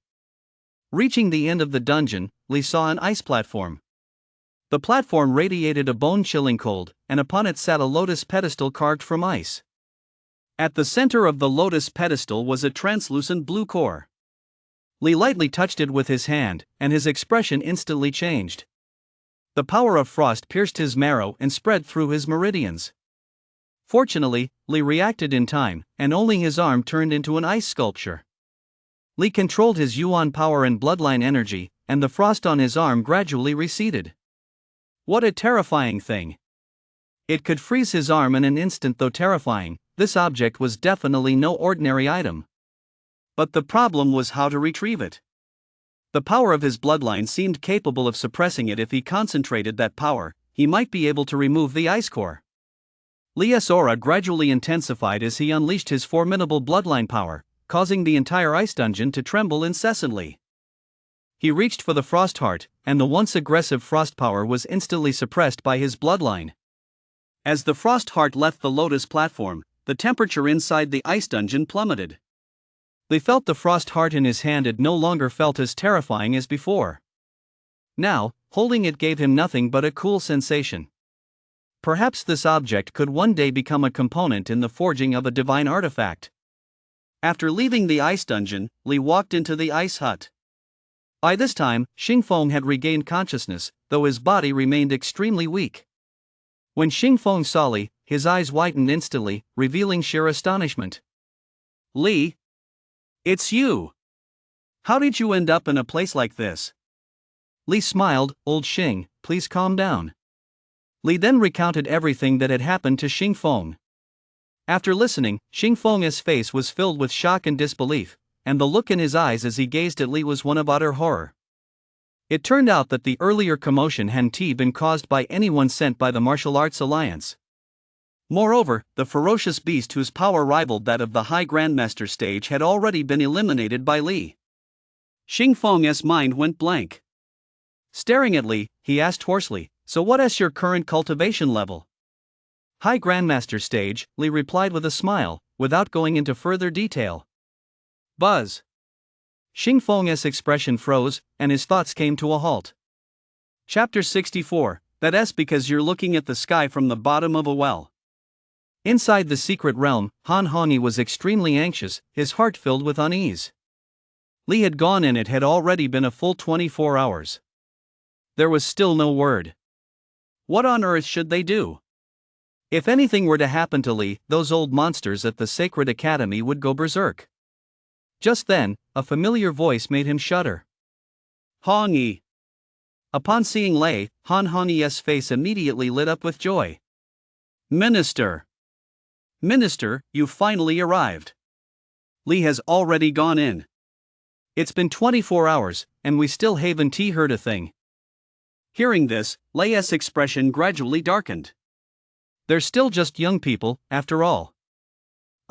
Speaker 1: Reaching the end of the dungeon, Lee saw an ice platform. The platform radiated a bone-chilling cold, and upon it sat a lotus pedestal carved from ice. At the center of the lotus pedestal was a translucent blue core. Lee lightly touched it with his hand, and his expression instantly changed. The power of frost pierced his marrow and spread through his meridians. Fortunately, Lee reacted in time, and only his arm turned into an ice sculpture. Lee controlled his yuan power and bloodline energy, and the frost on his arm gradually receded. What a terrifying thing! It could freeze his arm in an instant. Though terrifying, this object was definitely no ordinary item. But the problem was how to retrieve it. The power of his bloodline seemed capable of suppressing it. If he concentrated that power, he might be able to remove the ice core. Lee's aura gradually intensified as he unleashed his formidable bloodline power, causing the entire ice dungeon to tremble incessantly. He reached for the frost heart, and the once aggressive frost power was instantly suppressed by his bloodline. As the frost heart left the lotus platform, the temperature inside the ice dungeon plummeted. Lee felt the frost heart in his hand. It no longer felt as terrifying as before. Now, holding it gave him nothing but a cool sensation. Perhaps this object could one day become a component in the forging of a divine artifact. After leaving the ice dungeon, Lee walked into the ice hut. By this time, Xingfeng had regained consciousness, though his body remained extremely weak. When Xingfeng saw Lee, his eyes widened instantly, revealing sheer astonishment. "Lee? It's you! How did you end up in a place like this?" Lee smiled. "Old Xing, please calm down." Lee then recounted everything that had happened to Xingfeng. After listening, Xingfeng's face was filled with shock and disbelief, and the look in his eyes as he gazed at Lee was one of utter horror. It turned out that the earlier commotion hadn't been caused by anyone sent by the Martial Arts Alliance. Moreover, the ferocious beast whose power rivaled that of the High Grandmaster stage had already been eliminated by Lee. Xingfeng's mind went blank. Staring at Lee, he asked hoarsely, "So what is your current cultivation level?" "High Grandmaster stage," Lee replied with a smile, without going into further detail. Buzz. Xingfeng's expression froze, and his thoughts came to a halt. Chapter 64, that's because you're looking at the sky from the bottom of a well. Inside the secret realm, Han Hongyi was extremely anxious, his heart filled with unease. Lee had gone and it had already been a full 24 hours. There was still no word. What on earth should they do? If anything were to happen to Lee, those old monsters at the Sacred Academy would go berserk. Just then, a familiar voice made him shudder. "Hongyi." Upon seeing Lei, Han Hongyi's face immediately lit up with joy. "Minister! Minister, you finally arrived. Lee has already gone in. It's been 24 hours, and we still haven't heard a thing." Hearing this, Lei's expression gradually darkened. They're still just young people, after all.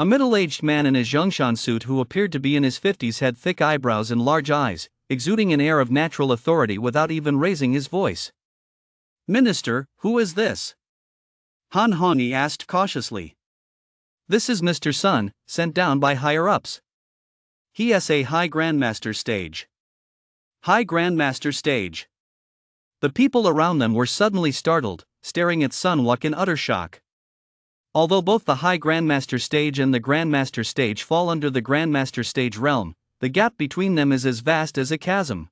Speaker 1: A middle-aged man in a Zhongshan suit who appeared to be in his 50s had thick eyebrows and large eyes, exuding an air of natural authority without even raising his voice. "Minister, who is this?" Han Hongyi asked cautiously. "This is Mr. Sun, sent down by higher-ups. He is a High Grandmaster stage." High Grandmaster stage. The people around them were suddenly startled, staring at Sun Wuk in utter shock. Although both the High Grandmaster stage and the Grandmaster stage fall under the Grandmaster stage realm, the gap between them is as vast as a chasm.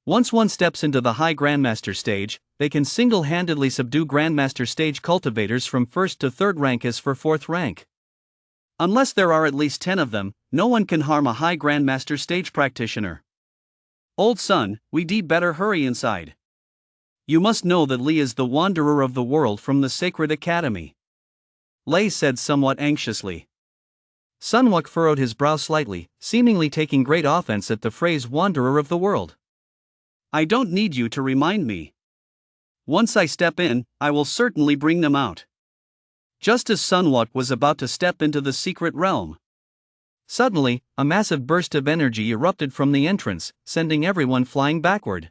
Speaker 1: Once one steps into the High Grandmaster stage, they can single-handedly subdue Grandmaster stage cultivators from 1st to 3rd rank as for 4th rank. Unless there are at least 10 of them, no one can harm a High Grandmaster stage practitioner. "Old Sun, we'd better hurry inside. You must know that Lee is the wanderer of the world from the Sacred Academy," Lei said somewhat anxiously. Sun Wuk furrowed his brow slightly, seemingly taking great offense at the phrase wanderer of the world.
Speaker 2: I don't need you to remind me. Once I step in, I will certainly bring them out. Just as Sun Wuk was about to step into the secret realm,
Speaker 1: suddenly, a massive burst of energy erupted from the entrance, sending everyone flying backward.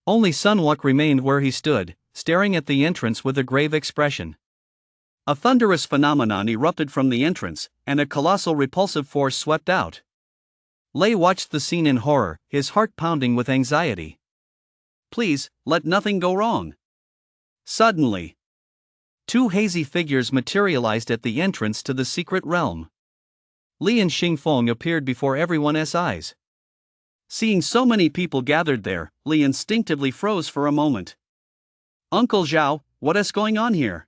Speaker 1: Only Sun Wuk remained where he stood, staring at the entrance with a grave expression.
Speaker 2: A thunderous phenomenon erupted from the entrance, and a colossal repulsive force swept out.
Speaker 1: Lei watched the scene in horror, his heart pounding with anxiety.
Speaker 2: Please, let nothing go wrong. Suddenly,
Speaker 1: two hazy figures materialized at the entrance to the secret realm. Li and Xingfeng appeared before everyone's eyes.
Speaker 2: Seeing so many people gathered there, Li instinctively froze for a moment. Uncle Zhao, what is going on here?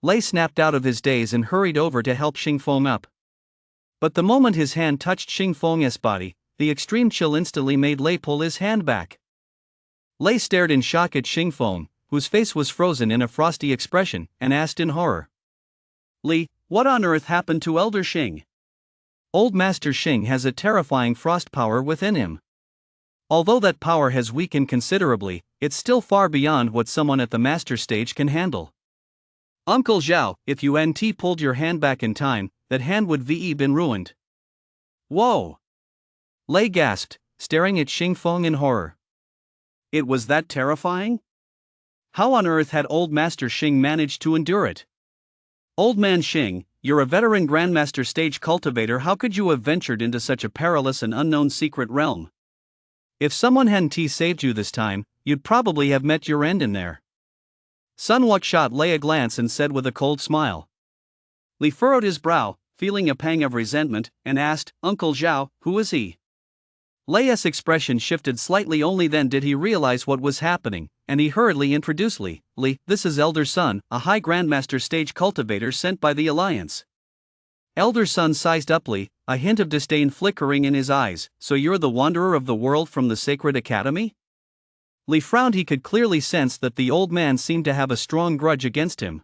Speaker 1: Lei snapped out of his daze and hurried over to help Xingfeng up. But the moment his hand touched Xingfeng's body, the extreme chill instantly made Lei pull his hand back. Lei stared in shock at Xingfeng, whose face was frozen in a frosty expression, and asked in horror.
Speaker 2: Li, what on earth happened to Elder Xing?
Speaker 1: Old Master Xing has a terrifying frost power within him. Although that power has weakened considerably, it's still far beyond what someone at the master stage can handle.
Speaker 2: Uncle Zhao, if you pulled your hand back in time, that hand would been ruined.
Speaker 1: Whoa! Lei gasped, staring at Xingfeng in horror.
Speaker 2: It was that terrifying? How on earth had Old Master Xing managed to endure it? Old Man Xing, you're a veteran Grandmaster stage cultivator, how could you have ventured into such a perilous and unknown secret realm?
Speaker 1: If someone hadn't saved you this time, you'd probably have met your end in there. Sun Wuk shot Lei a glance and said with a cold smile.
Speaker 2: Li furrowed his brow, feeling a pang of resentment, and asked, Uncle Zhao, who is he?
Speaker 1: Lei's expression shifted slightly, only then did he realize what was happening, and he hurriedly introduced Li. Li, this is Elder Sun, a high Grandmaster stage cultivator sent by the Alliance. Elder Sun sized up Li, a hint of disdain flickering in his eyes. So you're the wanderer of the world from the Sacred Academy? Li frowned. He could clearly sense that the old man seemed to have a strong grudge against him.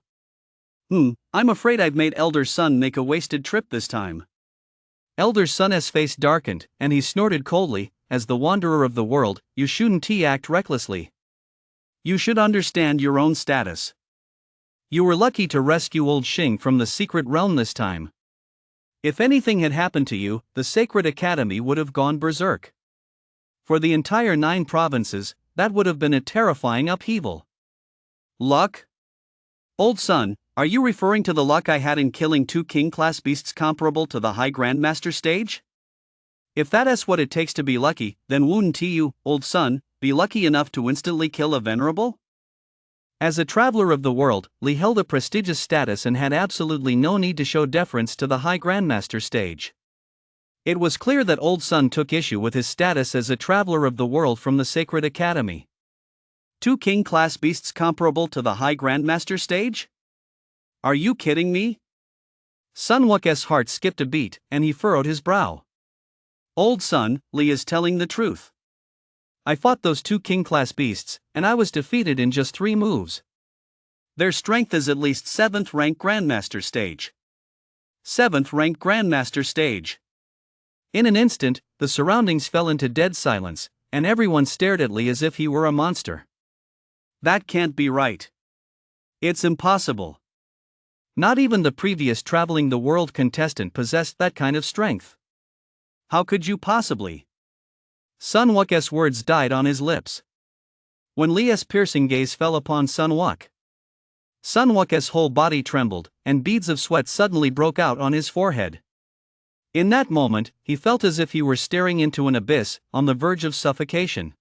Speaker 2: I'm afraid I've made Elder Sun make a wasted trip this time.
Speaker 1: Elder Sun's face darkened, and he snorted coldly, as the wanderer of the world, you shouldn't act recklessly.
Speaker 2: You should understand your own status.
Speaker 1: You were lucky to rescue old Xing from the secret realm this time. If anything had happened to you, the Sacred Academy would have gone berserk. For the entire 9 provinces, that would have been a terrifying upheaval.
Speaker 2: Luck? Old Sun, are you referring to the luck I had in killing 2 king-class beasts comparable to the High Grandmaster stage?
Speaker 1: If that is what it takes to be lucky, then wouldn't you, Old Sun, be lucky enough to instantly kill a venerable? As a traveler of the world, Li held a prestigious status and had absolutely no need to show deference to the High Grandmaster stage. It was clear that Old Sun took issue with his status as a traveler of the world from the Sacred Academy.
Speaker 2: 2 king-class beasts comparable to the High Grandmaster stage? Are you kidding me?
Speaker 1: Sun Wuk's heart skipped a beat, and he furrowed his brow.
Speaker 2: Old Sun, Li is telling the truth.
Speaker 1: I fought those 2 king-class beasts, and I was defeated in just 3 moves.
Speaker 2: Their strength is at least 7th rank Grandmaster stage. 7th rank Grandmaster stage.
Speaker 1: In an instant, the surroundings fell into dead silence, and everyone stared at Li as if he were a monster.
Speaker 2: That can't be right. It's impossible.
Speaker 1: Not even the previous traveling the world contestant possessed that kind of strength.
Speaker 2: How could you possibly?
Speaker 1: Sun Wuk's words died on his lips. When Li's piercing gaze fell upon Sun Wuk's whole body trembled, and beads of sweat suddenly broke out on his forehead. In that moment, he felt as if he were staring into an abyss, on the verge of suffocation.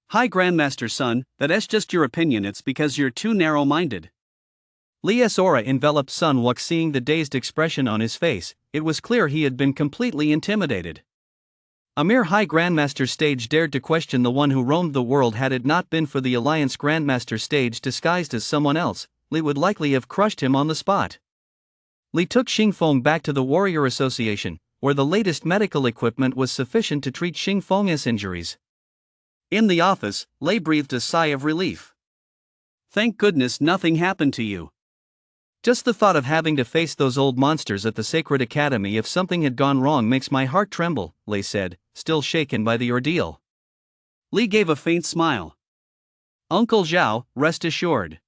Speaker 2: High Grandmaster Sun, that's just your opinion, it's because you're too narrow-minded.
Speaker 1: Li's aura enveloped Sun Wuk. Seeing the dazed expression on his face, it was clear he had been completely intimidated. A mere High Grandmaster stage dared to question the one who roamed the world. Had it not been for the Alliance Grandmaster stage disguised as someone else, Li would likely have crushed him on the spot. Li took Xingfeng back to the Warrior Association, where the latest medical equipment was sufficient to treat Xingfeng's injuries.
Speaker 2: In the office, Lei breathed a sigh of relief. Thank goodness nothing happened to you.
Speaker 1: Just the thought of having to face those old monsters at the Sacred Academy if something had gone wrong makes my heart tremble, Lei said, still shaken by the ordeal.
Speaker 2: Li gave a faint smile. Uncle Zhao, rest assured.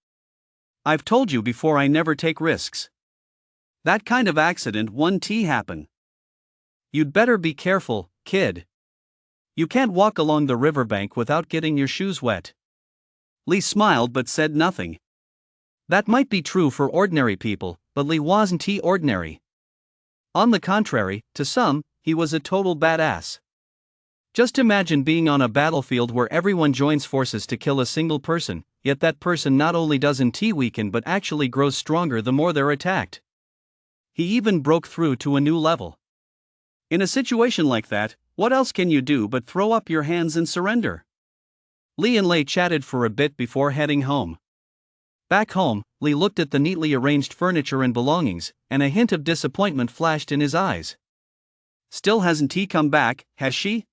Speaker 2: I've told you before I never take risks. That kind of accident won't happen.
Speaker 1: You'd better be careful, kid. You can't walk along the riverbank without getting your shoes wet.
Speaker 2: Li smiled but said nothing.
Speaker 1: That might be true for ordinary people, but Li wasn't ordinary. On the contrary, to some, he was a total badass. Just imagine being on a battlefield where everyone joins forces to kill a single person, yet that person not only doesn't weaken but actually grows stronger the more they're attacked. He even broke through to a new level.
Speaker 2: In a situation like that, what else can you do but throw up your hands and surrender?
Speaker 1: Li and Lei chatted for a bit before heading home. Back home, Li looked at the neatly arranged furniture and belongings, and a hint of disappointment flashed in his eyes.
Speaker 2: Still hasn't he come back, has she?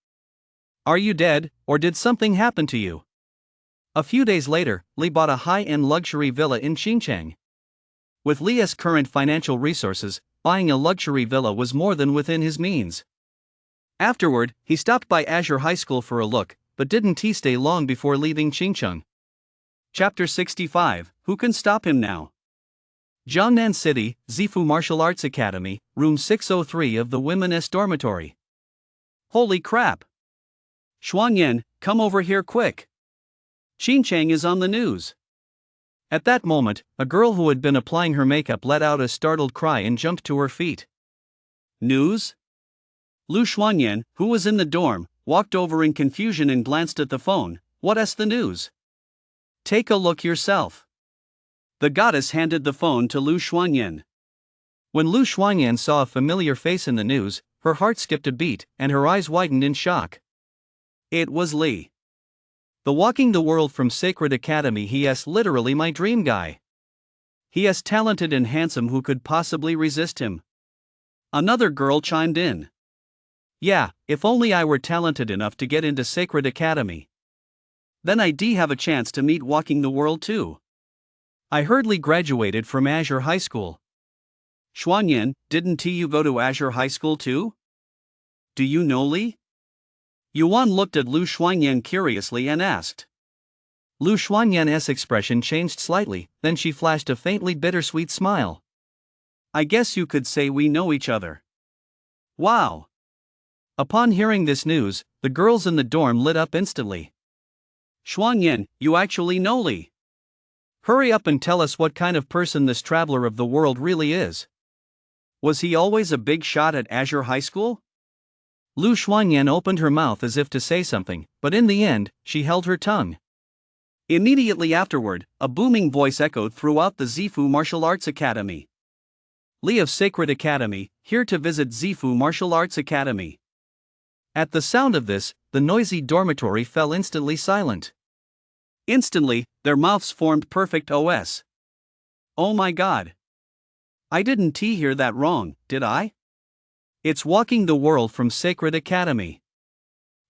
Speaker 1: Are you dead, or did something happen to you? A few days later, Li bought a high-end luxury villa in Xinjiang. With Li's current financial resources, buying a luxury villa was more than within his means. Afterward, he stopped by Azure High School for a look, but didn't stay long before leaving Xinjiang.
Speaker 2: Chapter 65, Who Can Stop Him Now?
Speaker 1: Jiangnan City, Zifu Martial Arts Academy, Room 603 of the Women's Dormitory.
Speaker 2: Holy crap! Xuanyan, come over here quick. Xinjiang is on the news.
Speaker 1: At that moment, a girl who had been applying her makeup let out a startled cry and jumped to her feet.
Speaker 2: News? Lu Xuanyan, who was in the dorm, walked over in confusion and glanced at the phone. What's the news?
Speaker 1: Take a look yourself.
Speaker 2: The goddess handed the phone to Lu Xuanyan.
Speaker 1: When Lu Xuanyan saw a familiar face in the news, her heart skipped a beat, and her eyes widened in shock.
Speaker 2: It was Li.
Speaker 1: The walking the world from Sacred Academy. He's literally my dream guy.
Speaker 2: He is talented and handsome. Who could possibly resist him? Another girl chimed in.
Speaker 1: Yeah, if only I were talented enough to get into Sacred Academy.
Speaker 2: Then I'd have a chance to meet walking the world too.
Speaker 1: I heard Li graduated from Azure High School.
Speaker 2: Xuanyan, didn't you go to Azure High School too? Do you know Li? Yuan looked at Lu Xuanyan curiously and asked.
Speaker 1: Lu Xuanyan's expression changed slightly, then she flashed a faintly bittersweet smile.
Speaker 2: I guess you could say we know each other. Wow!
Speaker 1: Upon hearing this news, the girls in the dorm lit up instantly.
Speaker 2: Xuanyan, you actually know Li.
Speaker 1: Hurry up and tell us what kind of person this traveler of the world really is.
Speaker 2: Was he always a big shot at Azure High School?
Speaker 1: Lu Xuanyan opened her mouth as if to say something, but in the end, she held her tongue.
Speaker 2: Immediately afterward, a booming voice echoed throughout the Zifu Martial Arts Academy.
Speaker 1: Li of Sacred Academy, here to visit Zifu Martial Arts Academy. At the sound of this, the noisy dormitory fell instantly silent.
Speaker 2: Instantly, their mouths formed perfect OS. Oh my god. I didn't hear that wrong, did I?
Speaker 1: It's walking the world from Sacred Academy.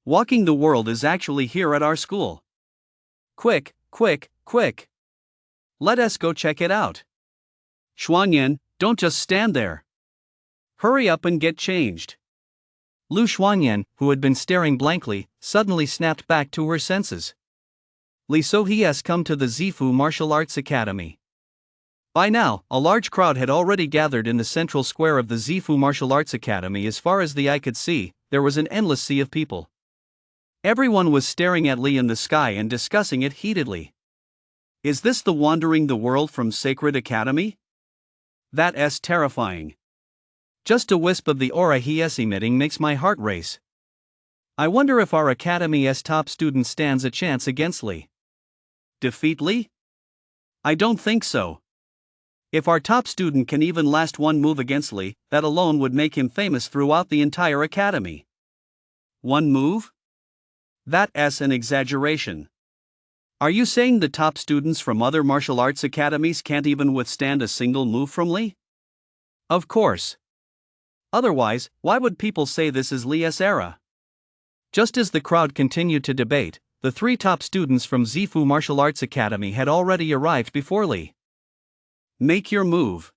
Speaker 2: Walking the world is actually here at our school.
Speaker 1: Quick, quick, quick. Let us go check it out.
Speaker 2: Xuanyan, don't just stand there. Hurry up and get changed.
Speaker 1: Lu Xuanyan, who had been staring blankly, suddenly snapped back to her senses. Li, so he has come to the Zifu Martial Arts Academy. By now, a large crowd had already gathered in the central square of the Zifu Martial Arts Academy. As far as the eye could see, there was an endless sea of people. Everyone was staring at Li in the sky and discussing it heatedly.
Speaker 2: Is this the wandering the world from Sacred Academy? That's terrifying.
Speaker 1: Just a wisp of the aura he is emitting makes my heart race. I wonder if our academy's top student stands a chance against Li.
Speaker 2: Defeat Li? I don't think so.
Speaker 1: If our top student can even last one move against Li, that alone would make him famous throughout the entire academy.
Speaker 2: One move?
Speaker 1: That's an exaggeration. Are you saying the top students from other martial arts academies can't even withstand a single move from Li? Of course. Otherwise, why would people say this is Li's era? Just as the crowd continued to debate, the three top students from Zifu Martial Arts Academy had already arrived before Li.
Speaker 2: Make your move.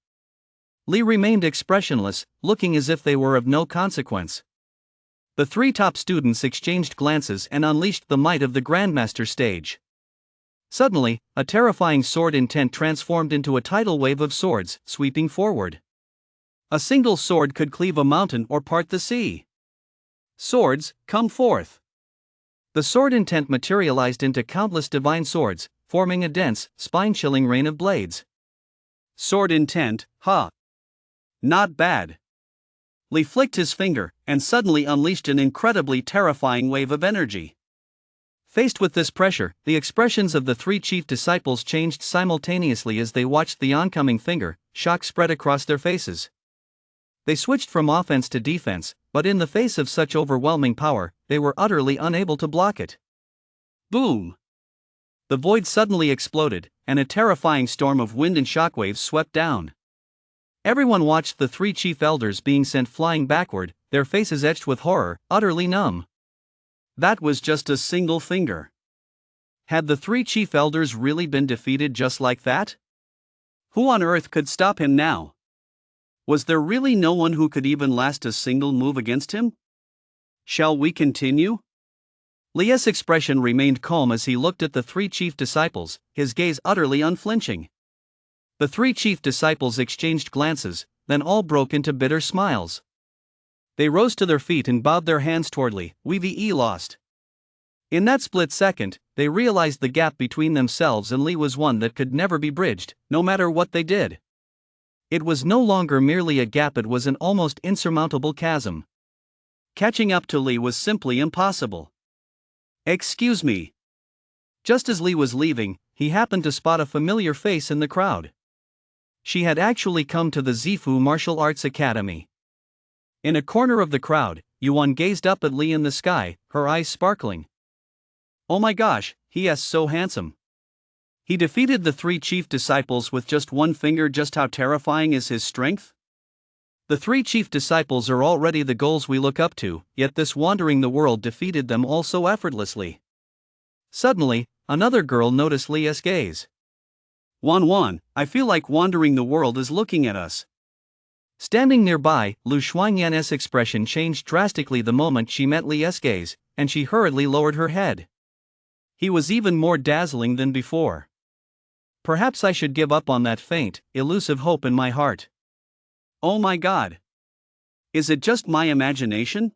Speaker 1: Li remained expressionless, looking as if they were of no consequence. The three top students exchanged glances and unleashed the might of the Grandmaster stage. Suddenly, a terrifying sword intent transformed into a tidal wave of swords, sweeping forward. A single sword could cleave a mountain or part the sea. Swords, come forth. The sword intent materialized into countless divine swords, forming a dense, spine-chilling rain of blades.
Speaker 2: Sword intent, huh? Not bad. Li flicked his finger, and suddenly unleashed an incredibly terrifying wave of energy.
Speaker 1: Faced with this pressure, the expressions of the three chief disciples changed simultaneously as they watched the oncoming finger. Shock spread across their faces. They switched from offense to defense, but in the face of such overwhelming power, they were utterly unable to block it.
Speaker 2: Boom! The void suddenly exploded, and a terrifying storm of wind and shockwaves swept down.
Speaker 1: Everyone watched the three chief elders being sent flying backward, their faces etched with horror, utterly numb.
Speaker 2: That was just a single finger. Had the three chief elders really been defeated just like that? Who on earth could stop him now? Was there really no one who could even last a single move against him? Shall we continue?
Speaker 1: Li's expression remained calm as he looked at the three chief disciples, his gaze utterly unflinching. The three chief disciples exchanged glances, then all broke into bitter smiles. They rose to their feet and bowed their hands toward Li. "We lost." In that split second, they realized the gap between themselves and Li was one that could never be bridged, no matter what they did. It was no longer merely a gap, it was an almost insurmountable chasm. Catching up to Li was simply impossible.
Speaker 2: "Excuse me."
Speaker 1: Just as Li was leaving, he happened to spot a familiar face in the crowd. She had actually come to the Zifu Martial Arts Academy. In a corner of the crowd, Yuan gazed up at Li in the sky, her eyes sparkling.
Speaker 2: "Oh my gosh, he is so handsome. He defeated the three chief disciples with just one finger. Just how terrifying is his strength?"
Speaker 1: The three chief disciples are already the goals we look up to, yet this wandering the world defeated them all so effortlessly. Suddenly, another girl noticed Li's gaze.
Speaker 2: Wan, I feel like wandering the world is looking at us."
Speaker 1: Standing nearby, Lu Shuangyan's expression changed drastically the moment she met Li's gaze, and she hurriedly lowered her head. He was even more dazzling than before. Perhaps I should give up on that faint, elusive hope in my heart.
Speaker 2: Oh my god. Is it just my imagination?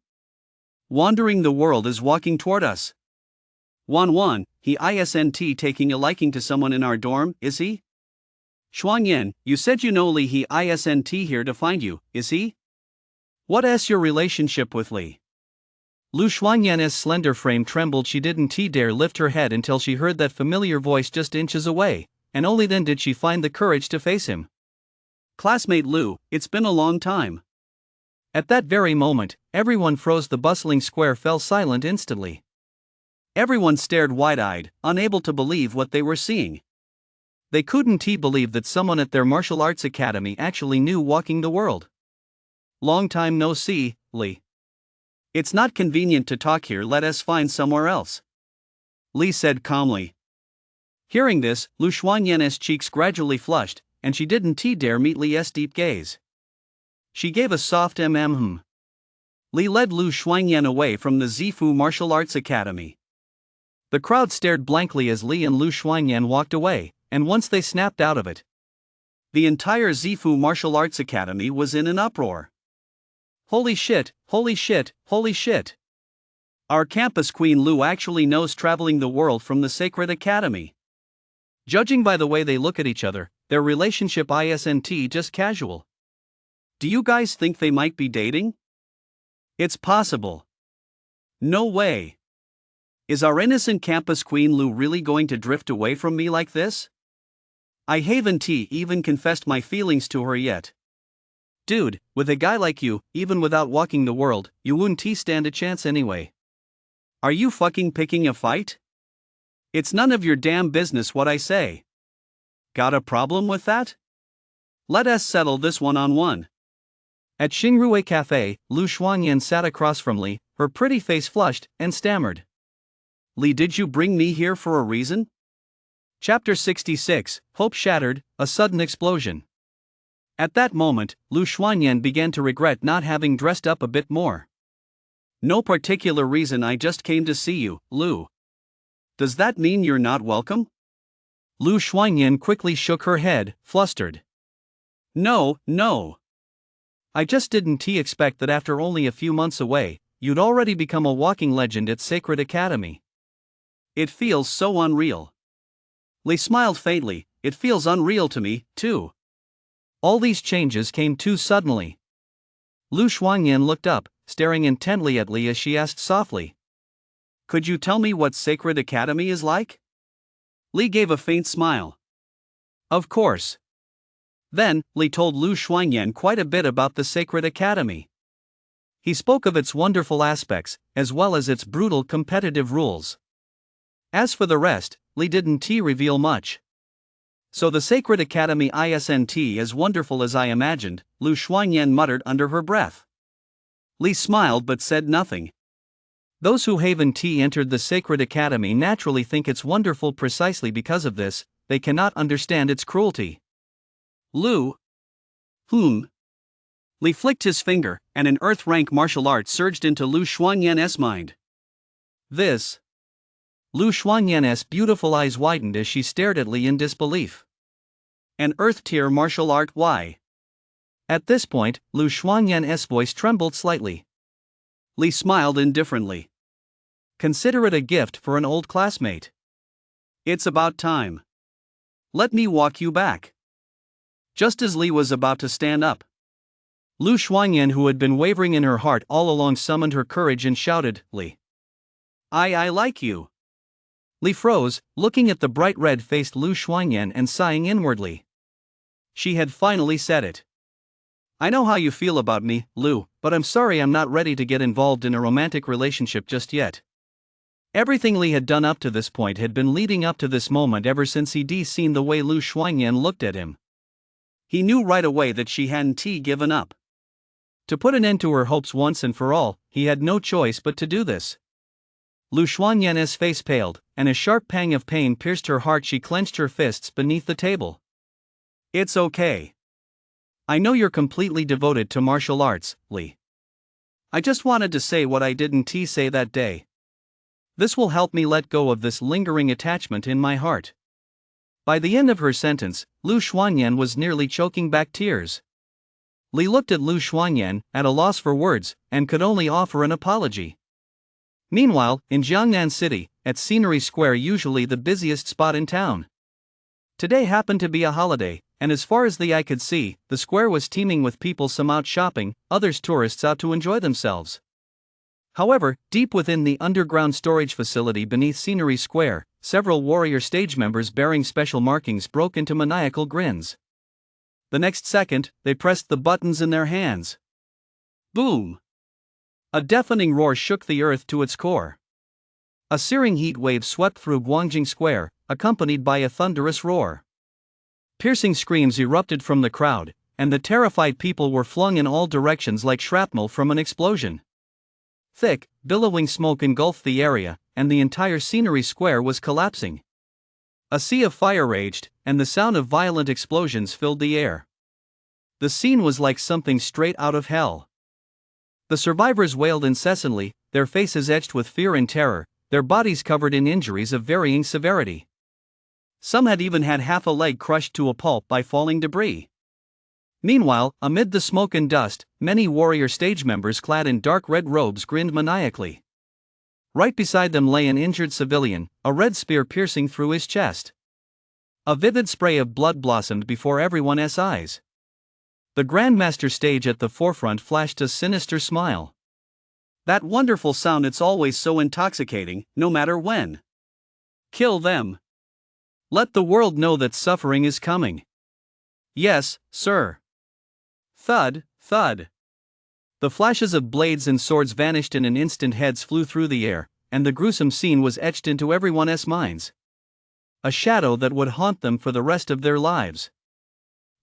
Speaker 2: Wandering the world is walking toward us. Wan, he isn't taking a liking to someone in our dorm, is he? Shuangyan, you said you know Li. He isn't here to find you, is he?
Speaker 1: What's your relationship with Li? Lu Shuangyan's slender frame trembled. She didn't dare lift her head until she heard that familiar voice just inches away, and only then did she find the courage to face him.
Speaker 2: "Classmate Lu, it's been a long time."
Speaker 1: At that very moment, everyone froze. The bustling square fell silent instantly.
Speaker 2: Everyone stared wide-eyed, unable to believe what they were seeing.
Speaker 1: They couldn't believe that someone at their martial arts academy actually knew walking the world.
Speaker 2: "Long time no see, Li. It's not convenient to talk here. Let us find somewhere else," Li said calmly.
Speaker 1: Hearing this, Lu Shuangyan's cheeks gradually flushed, and she didn't dare meet Li's deep gaze. She gave a soft hmm.
Speaker 2: Li led Lu Shuangyan away from the Zifu Martial Arts Academy.
Speaker 1: The crowd stared blankly as Li and Lu Shuangyan walked away, and once they snapped out of it,
Speaker 2: the entire Zifu Martial Arts Academy was in an uproar.
Speaker 1: Holy shit, holy shit, holy shit.
Speaker 2: Our campus queen Lu actually knows traveling the world from the Sacred Academy.
Speaker 1: Judging by the way they look at each other, their relationship isn't just casual.
Speaker 2: Do you guys think they might be dating? It's possible. No way. Is our innocent campus queen Lu really going to drift away from me like this? I haven't even confessed my feelings to her yet.
Speaker 1: Dude, with a guy like you, even without walking the world, you wouldn't stand a chance anyway.
Speaker 2: Are you fucking picking a fight? It's none of your damn business what I say. Got a problem with that? Let us settle this one-on-one.
Speaker 1: At Xingrue Cafe, Lu Shuangyan sat across from Li, her pretty face flushed, and stammered.
Speaker 2: Li, did you bring me here for a reason?
Speaker 1: Chapter 66, Hope Shattered, A Sudden Explosion. At that moment, Lu Xuanyan began to regret not having dressed up a bit more.
Speaker 2: No particular reason, I just came to see you, Lu. Does that mean you're not welcome?
Speaker 1: Lu Xuanyan quickly shook her head, flustered.
Speaker 2: No.
Speaker 1: I just didn't expect that after only a few months away, you'd already become a walking legend at Sacred Academy.
Speaker 2: It feels so unreal. Li smiled faintly. It feels unreal to me, too.
Speaker 1: All these changes came too suddenly. Lu Xuanyan looked up, staring intently at Li as she asked softly.
Speaker 2: Could you tell me what Sacred Academy is like? Li gave a faint smile.
Speaker 1: Of course. Then, Li told Lu Xuanyan quite a bit about the Sacred Academy. He spoke of its wonderful aspects, as well as its brutal competitive rules. As for the rest, Li didn't reveal much. So the Sacred Academy isn't as wonderful as I imagined, Lu Xuanyan muttered under her breath.
Speaker 2: Li smiled but said nothing.
Speaker 1: Those who haven't entered the Sacred Academy naturally think it's wonderful precisely because of this, they cannot understand its cruelty.
Speaker 2: Lu. Li flicked his finger, and an earth-rank martial art surged into Lu Xuanyan's mind.
Speaker 1: This. Lu Xuanyan's beautiful eyes widened as she stared at Li in disbelief.
Speaker 2: An earth-tier martial art, why?
Speaker 1: At this point, Lu Xuanyan's voice trembled slightly.
Speaker 2: Li smiled indifferently.
Speaker 1: Consider it a gift for an old classmate.
Speaker 2: It's about time. Let me walk you back. Just as Li was about to stand up,
Speaker 1: Lu Xuanyan, who had been wavering in her heart all along, summoned her courage and shouted, Li.
Speaker 2: I like you.
Speaker 1: Li froze, looking at the bright red-faced Lu Xuanyan and sighing inwardly. She had finally said it.
Speaker 2: I know how you feel about me, Lu, but I'm sorry I'm not ready to get involved in a romantic relationship just yet.
Speaker 1: Everything Li had done up to this point had been leading up to this moment ever since he'd seen the way Lu Xuanyan looked at him.
Speaker 2: He knew right away that she hadn't given up.
Speaker 1: To put an end to her hopes once and for all, he had no choice but to do this. Lu Xuanyan's face paled, and a sharp pang of pain pierced her heart. She clenched her fists beneath the table.
Speaker 2: It's okay.
Speaker 1: I know you're completely devoted to martial arts, Li. I just wanted to say what I didn't say that day. This will help me let go of this lingering attachment in my heart. By the end of her sentence, Lu Xuanyan was nearly choking back tears. Li looked at Lu Xuanyan, at a loss for words, and could only offer an apology. Meanwhile, in Jiangnan City, at Scenery Square, usually the busiest spot in town, today happened to be a holiday, and as far as the eye could see, the square was teeming with people, some out shopping, others tourists out to enjoy themselves. However, deep within the underground storage facility beneath Scenery Square, several warrior stage members bearing special markings broke into maniacal grins. The next second, they pressed the buttons in their hands.
Speaker 2: Boom!
Speaker 1: A deafening roar shook the earth to its core. A searing heat wave swept through Guangjing Square, accompanied by a thunderous roar. Piercing screams erupted from the crowd, and the terrified people were flung in all directions like shrapnel from an explosion. Thick, billowing smoke engulfed the area, and the entire Scenery Square was collapsing. A sea of fire raged, and the sound of violent explosions filled the air. The scene was like something straight out of hell. The survivors wailed incessantly, their faces etched with fear and terror, their bodies covered in injuries of varying severity. Some had even had half a leg crushed to a pulp by falling debris. Meanwhile, amid the smoke and dust, many warrior stage members clad in dark red robes grinned maniacally. Right beside them lay an injured civilian, a red spear piercing through his chest. A vivid spray of blood blossomed before everyone's eyes. The Grandmaster stage at the forefront flashed a sinister smile.
Speaker 2: That wonderful sound, it's always so intoxicating, no matter when. Kill them.
Speaker 1: Let the world know that suffering is coming.
Speaker 2: Yes, sir.
Speaker 1: Thud, thud. The flashes of blades and swords vanished in an instant, heads flew through the air, and the gruesome scene was etched into everyone's minds. A shadow that would haunt them for the rest of their lives.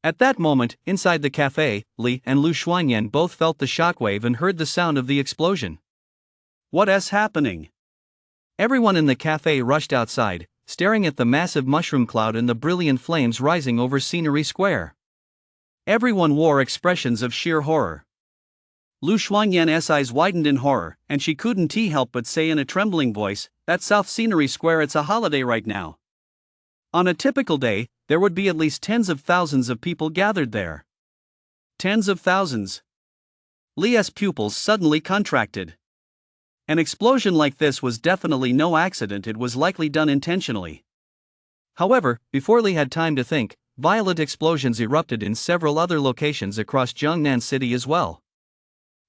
Speaker 1: At that moment, inside the cafe, Li and Lu Xuanyan both felt the shockwave and heard the sound of the explosion.
Speaker 2: What's happening?
Speaker 1: Everyone in the cafe rushed outside, staring at the massive mushroom cloud and the brilliant flames rising over Scenery Square. Everyone wore expressions of sheer horror. Lu Xuanyan's eyes widened in horror, and she couldn't help but say in a trembling voice, "That's South Scenery Square, it's a holiday right now." On a typical day, there would be at least tens of thousands of people gathered there. Tens of thousands. Li's pupils suddenly contracted. An explosion like this was definitely no accident, it was likely done intentionally. However, before Li had time to think, violent explosions erupted in several other locations across Jiangnan City as well.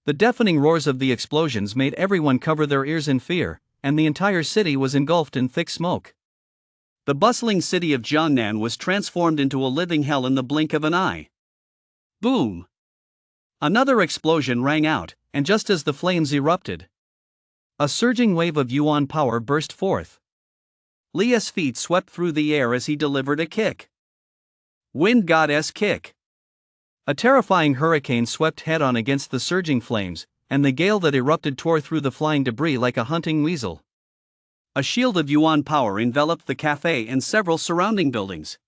Speaker 1: The deafening roars of the explosions made everyone cover their ears in fear, and the entire city was engulfed in thick smoke. The bustling city of Jiangnan was transformed into a living hell in the blink of an eye. Boom! Another explosion rang out, and just as the flames erupted, a surging wave of yuan power burst forth. Li's feet swept through the air as he delivered a kick. Wind Goddess kick. A terrifying hurricane swept head-on against the surging flames, and the gale that erupted tore through the flying debris like a hunting weasel. A shield of yuan power enveloped the cafe and several surrounding buildings.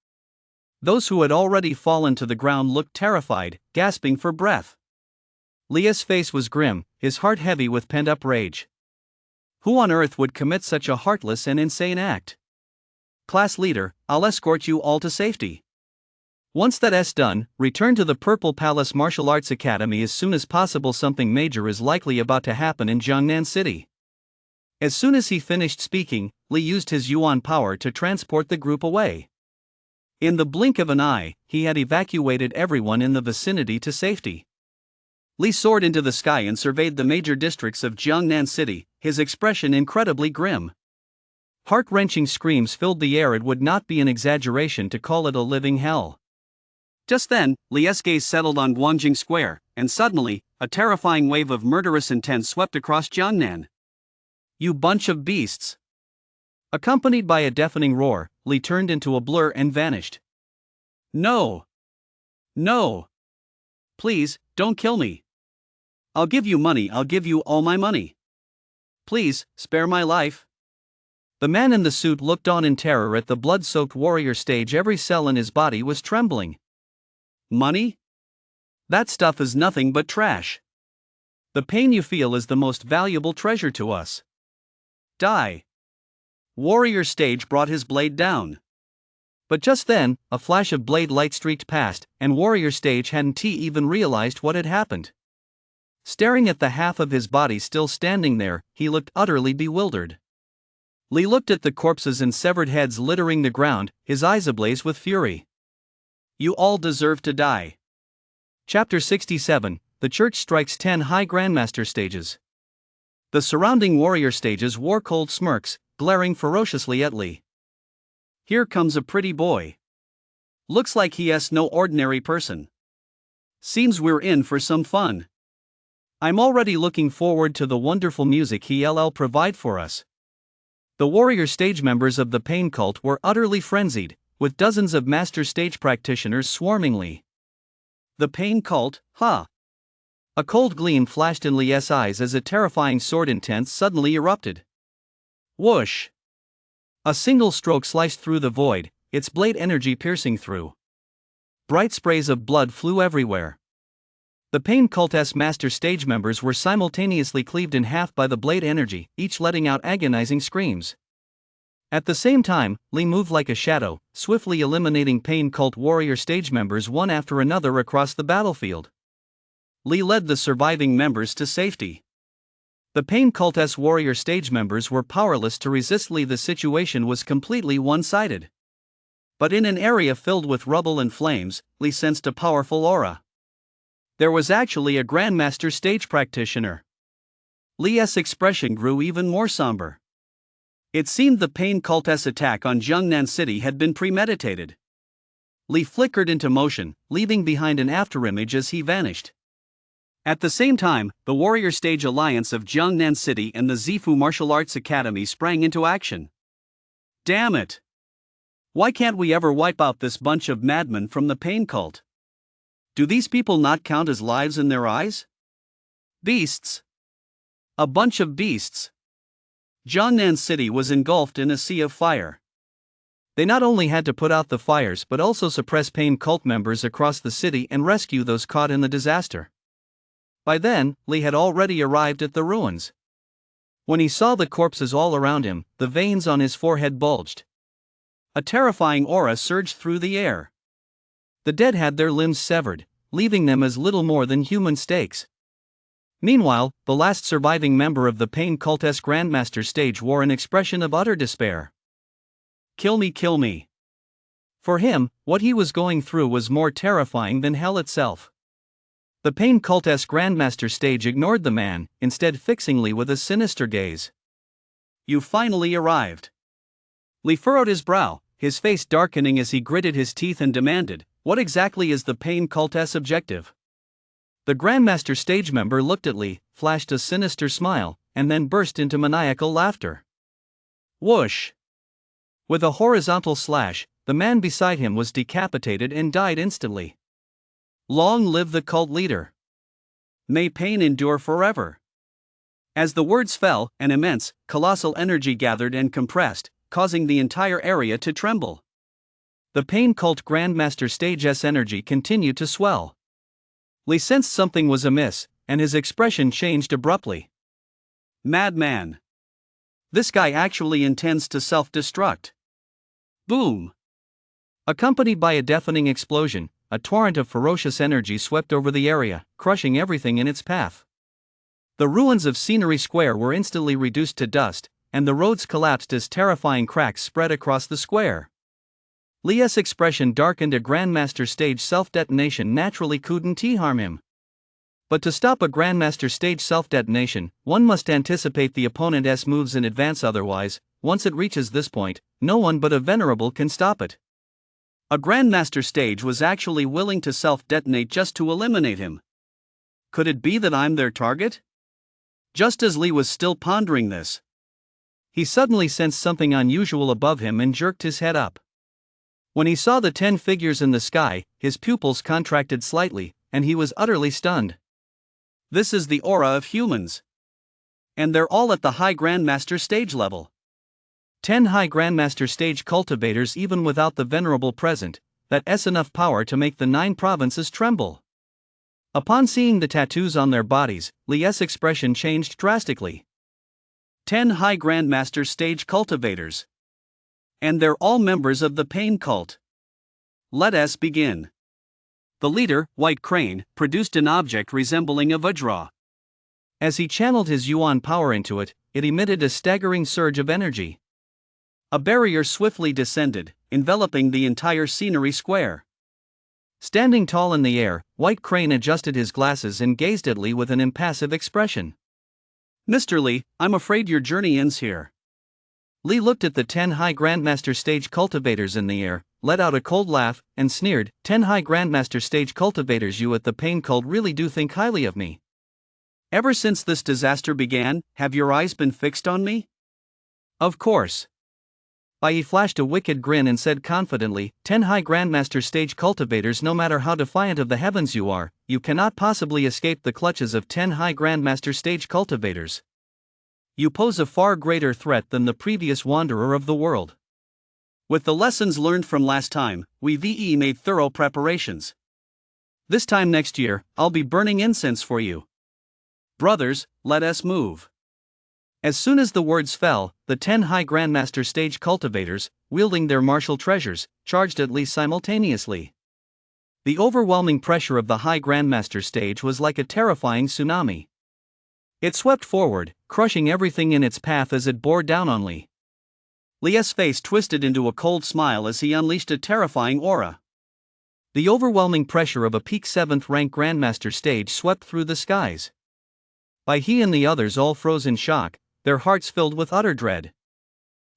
Speaker 1: Those who had already fallen to the ground looked terrified, gasping for breath. Li's face was grim, his heart heavy with pent-up rage. Who on earth would commit such a heartless and insane act? Class leader, I'll escort you all to safety. Once that's done, return to the Purple Palace Martial Arts Academy as soon as possible. Something major is likely about to happen in Jiangnan City. As soon as he finished speaking, Li used his yuan power to transport the group away. In the blink of an eye, he had evacuated everyone in the vicinity to safety. Li soared into the sky and surveyed the major districts of Jiangnan City, his expression incredibly grim. Heart-wrenching screams filled the air. It would not be an exaggeration to call it a living hell. Just then, Li's gaze settled on Guangjing Square, and suddenly, a terrifying wave of murderous intent swept across Jiangnan. "You bunch of beasts!" Accompanied by a deafening roar, Li turned into a blur and vanished. "No! No! Please, don't kill me! I'll give you money, I'll give you all my money! Please, spare my life!" The man in the suit looked on in terror at the blood-soaked warrior stage. Every cell in his body was trembling. Money? That stuff is nothing but trash. The pain you feel is the most valuable treasure to us. Die. Warrior stage brought his blade down. But just then, a flash of blade light streaked past, and warrior stage hadn't even realized what had happened. Staring at the half of his body still standing there, he looked utterly bewildered. Li looked at the corpses and severed heads littering the ground, his eyes ablaze with fury. You all deserve to die. Chapter 67, The Church Strikes 10 High Grandmaster Stages. The surrounding warrior stages wore cold smirks, glaring ferociously at Li. Here comes a pretty boy. Looks like he's no ordinary person. Seems we're in for some fun. I'm already looking forward to the wonderful music he'll provide for us. The warrior stage members of the pain cult were utterly frenzied, with dozens of master stage practitioners swarming Li. The pain cult, huh? A cold gleam flashed in Li's eyes as a terrifying sword intent suddenly erupted. Whoosh! A single stroke sliced through the void, its blade energy piercing through. Bright sprays of blood flew everywhere. The pain cult's master stage members were simultaneously cleaved in half by the blade energy, each letting out agonizing screams. At the same time, Li moved like a shadow, swiftly eliminating pain cult warrior stage members one after another across the battlefield. Li led the surviving members to safety. The pain cult's warrior stage members were powerless to resist Li. The situation was completely one-sided. But in an area filled with rubble and flames, Li sensed a powerful aura. There was actually a Grandmaster stage practitioner. Li's expression grew even more somber. It seemed the pain cult's attack on Jiangnan City had been premeditated. Li flickered into motion, leaving behind an afterimage as he vanished. At the same time, the Warrior Stage Alliance of Jiangnan City and the Zifu Martial Arts Academy sprang into action. Damn it! Why can't we ever wipe out this bunch of madmen from the pain cult? Do these people not count as lives in their eyes? Beasts! A bunch of beasts! Jiangnan City was engulfed in a sea of fire. They not only had to put out the fires but also suppress pain cult members across the city and rescue those caught in the disaster. By then, Lee had already arrived at the ruins. When he saw the corpses all around him, the veins on his forehead bulged. A terrifying aura surged through the air. The dead had their limbs severed, leaving them as little more than human stakes. Meanwhile, the last surviving member of the Pain Cult's Grandmaster stage wore an expression of utter despair. Kill me, kill me. For him, what he was going through was more terrifying than hell itself. The Pain Cult's Grandmaster stage ignored the man, instead fixing Lee with a sinister gaze. You finally arrived. Lee furrowed his brow, his face darkening as he gritted his teeth and demanded, what exactly is the Pain Cult's objective? The Grandmaster stage member looked at Lee, flashed a sinister smile, and then burst into maniacal laughter. Whoosh! With a horizontal slash, the man beside him was decapitated and died instantly. Long live the cult leader! May pain endure forever! As the words fell, an immense, colossal energy gathered and compressed, causing the entire area to tremble. The Pain Cult Grandmaster stage's energy continued to swell. Lee sensed something was amiss, and his expression changed abruptly. Madman! This guy actually intends to self-destruct. Boom! Accompanied by a deafening explosion, a torrent of ferocious energy swept over the area, crushing everything in its path. The ruins of Scenery Square were instantly reduced to dust, and the roads collapsed as terrifying cracks spread across the square. Lee's expression darkened. A Grandmaster stage self-detonation naturally couldn't harm him. But to stop a Grandmaster stage self-detonation, one must anticipate the opponent's moves in advance, otherwise, once it reaches this point, no one but a venerable can stop it. A Grandmaster stage was actually willing to self-detonate just to eliminate him. Could it be that I'm their target? Just as Lee was still pondering this, he suddenly sensed something unusual above him and jerked his head up. When he saw the 10 figures in the sky, his pupils contracted slightly, and he was utterly stunned. This is the aura of humans. And they're all at the High Grandmaster stage level. 10 High Grandmaster stage cultivators, even without the venerable present, that's enough power to make the 9 provinces tremble. Upon seeing the tattoos on their bodies, Lee's expression changed drastically. 10 High Grandmaster stage cultivators. And they're all members of the Pain Cult. Let us begin. The leader, White Crane, produced an object resembling a Vajra. As he channeled his Yuan power into it, it emitted a staggering surge of energy. A barrier swiftly descended, enveloping the entire Scenery Square. Standing tall in the air, White Crane adjusted his glasses and gazed at Lee with an impassive expression. Mr. Lee, I'm afraid your journey ends here. Lee looked at the 10 High Grandmaster stage cultivators in the air, let out a cold laugh, and sneered, 10 High Grandmaster stage cultivators, you at the Pain Cult really do think highly of me. Ever since this disaster began, have your eyes been fixed on me? Of course. He flashed a wicked grin and said confidently, 10 High Grandmaster stage cultivators, no matter how defiant of the heavens you are, you cannot possibly escape the clutches of 10 High Grandmaster stage cultivators. You pose a far greater threat than the previous wanderer of the world. With the lessons learned from last time, we've made thorough preparations. This time next year, I'll be burning incense for you. Brothers, let us move. As soon as the words fell, the 10 High Grandmaster stage cultivators, wielding their martial treasures, charged at Lee simultaneously. The overwhelming pressure of the High Grandmaster stage was like a terrifying tsunami. It swept forward, crushing everything in its path as it bore down on Lee. Lee's face twisted into a cold smile as he unleashed a terrifying aura. The overwhelming pressure of a peak 7th rank Grandmaster stage swept through the skies. He and the others all froze in shock, their hearts filled with utter dread.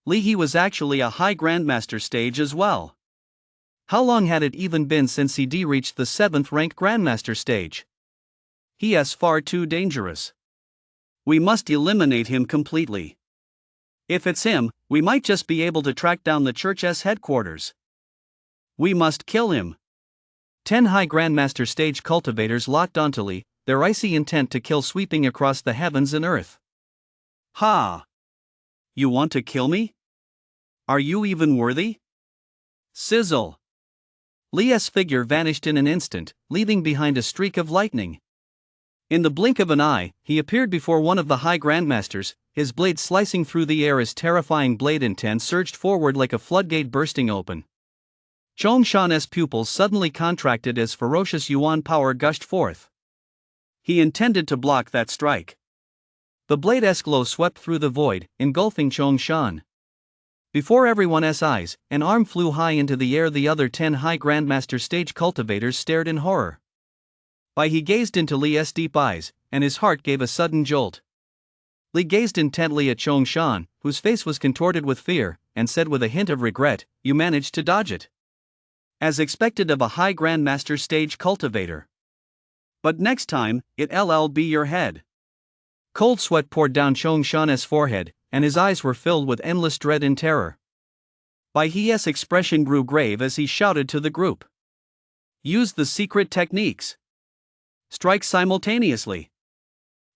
Speaker 1: Lee was actually a High Grandmaster stage as well. How long had it even been since he'd reached the 7th rank Grandmaster stage? He's far too dangerous. We must eliminate him completely. If it's him, we might just be able to track down the church's headquarters. We must kill him. 10 High Grandmaster stage cultivators locked onto Lee, their icy intent to kill sweeping across the heavens and earth. Ha! You want to kill me? Are you even worthy?
Speaker 2: Sizzle! Li's figure vanished in an instant, leaving behind a streak of lightning. In the blink of an eye, he appeared before one of the High Grandmasters, his blade slicing through the air as terrifying blade intent surged forward like a floodgate bursting open. Chongshan's pupils suddenly contracted as ferocious yuan power gushed forth. He intended to block that strike. The blade's glow swept through the void, engulfing Chongshan. Before everyone's eyes, an arm flew high into the air. The other 10 High Grandmaster stage cultivators stared in horror. He gazed into Li's deep eyes, and his heart gave a sudden jolt. Li gazed intently at Chongshan, whose face was contorted with fear, and said with a hint of regret, "You managed to dodge it." As expected of a High Grandmaster stage cultivator. "But next time, it'll be your head." Cold sweat poured down Chongshan's forehead, and his eyes were filled with endless dread and terror. His expression grew grave as he shouted to the group. "Use the secret techniques. Strike simultaneously."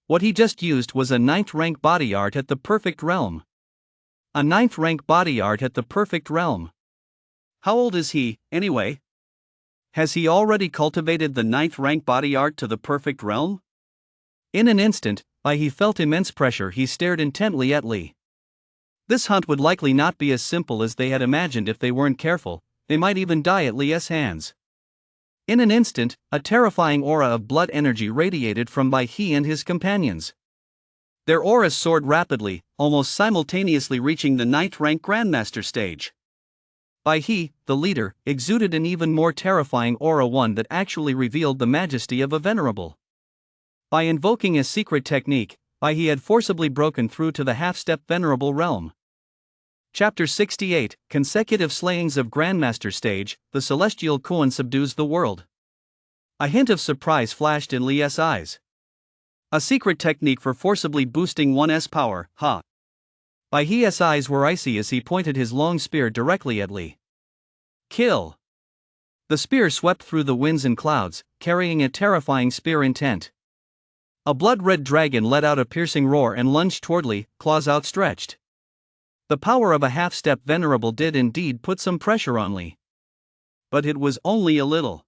Speaker 2: What he just used was a 9th rank body art at the perfect realm. A 9th rank body art at the perfect realm. How old is he, anyway? Has he already cultivated the 9th rank body art to the perfect realm? In an instant, he felt immense pressure. He stared intently at Li. This hunt would likely not be as simple as they had imagined. If they weren't careful, they might even die at Li's hands. In an instant, a terrifying aura of blood energy radiated from he and his companions. Their auras soared rapidly, almost simultaneously reaching the 9th rank Grandmaster stage. He, the leader, exuded an even more terrifying aura, one that actually revealed the majesty of a venerable. By invoking a secret technique, he had forcibly broken through to the half-step venerable realm. Chapter 68, Consecutive Slayings of Grandmaster Stage, the Celestial Kuan Subdues the World. A hint of surprise flashed in Li's eyes. A secret technique for forcibly boosting one's power, huh? His eyes were icy as he pointed his long spear directly at Li. Kill! The spear swept through the winds and clouds, carrying a terrifying spear intent. A blood-red dragon let out a piercing roar and lunged toward Li, claws outstretched. The power of a half-step venerable did indeed put some pressure on Li. But it was only a little.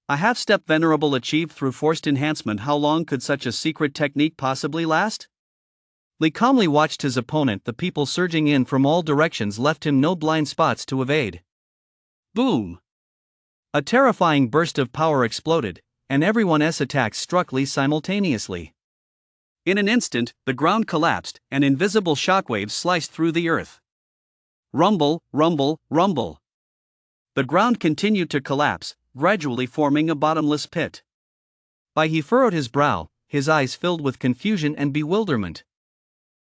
Speaker 2: A half-step venerable achieved through forced enhancement. How long could such a secret technique possibly last? Li calmly watched his opponent. The people surging in from all directions left him no blind spots to evade. Boom! A terrifying burst of power exploded, and everyone's attacks struck Li simultaneously. In an instant, the ground collapsed, and invisible shockwaves sliced through the earth. Rumble, rumble, rumble. The ground continued to collapse, gradually forming a bottomless pit. He furrowed his brow, his eyes filled with confusion and bewilderment.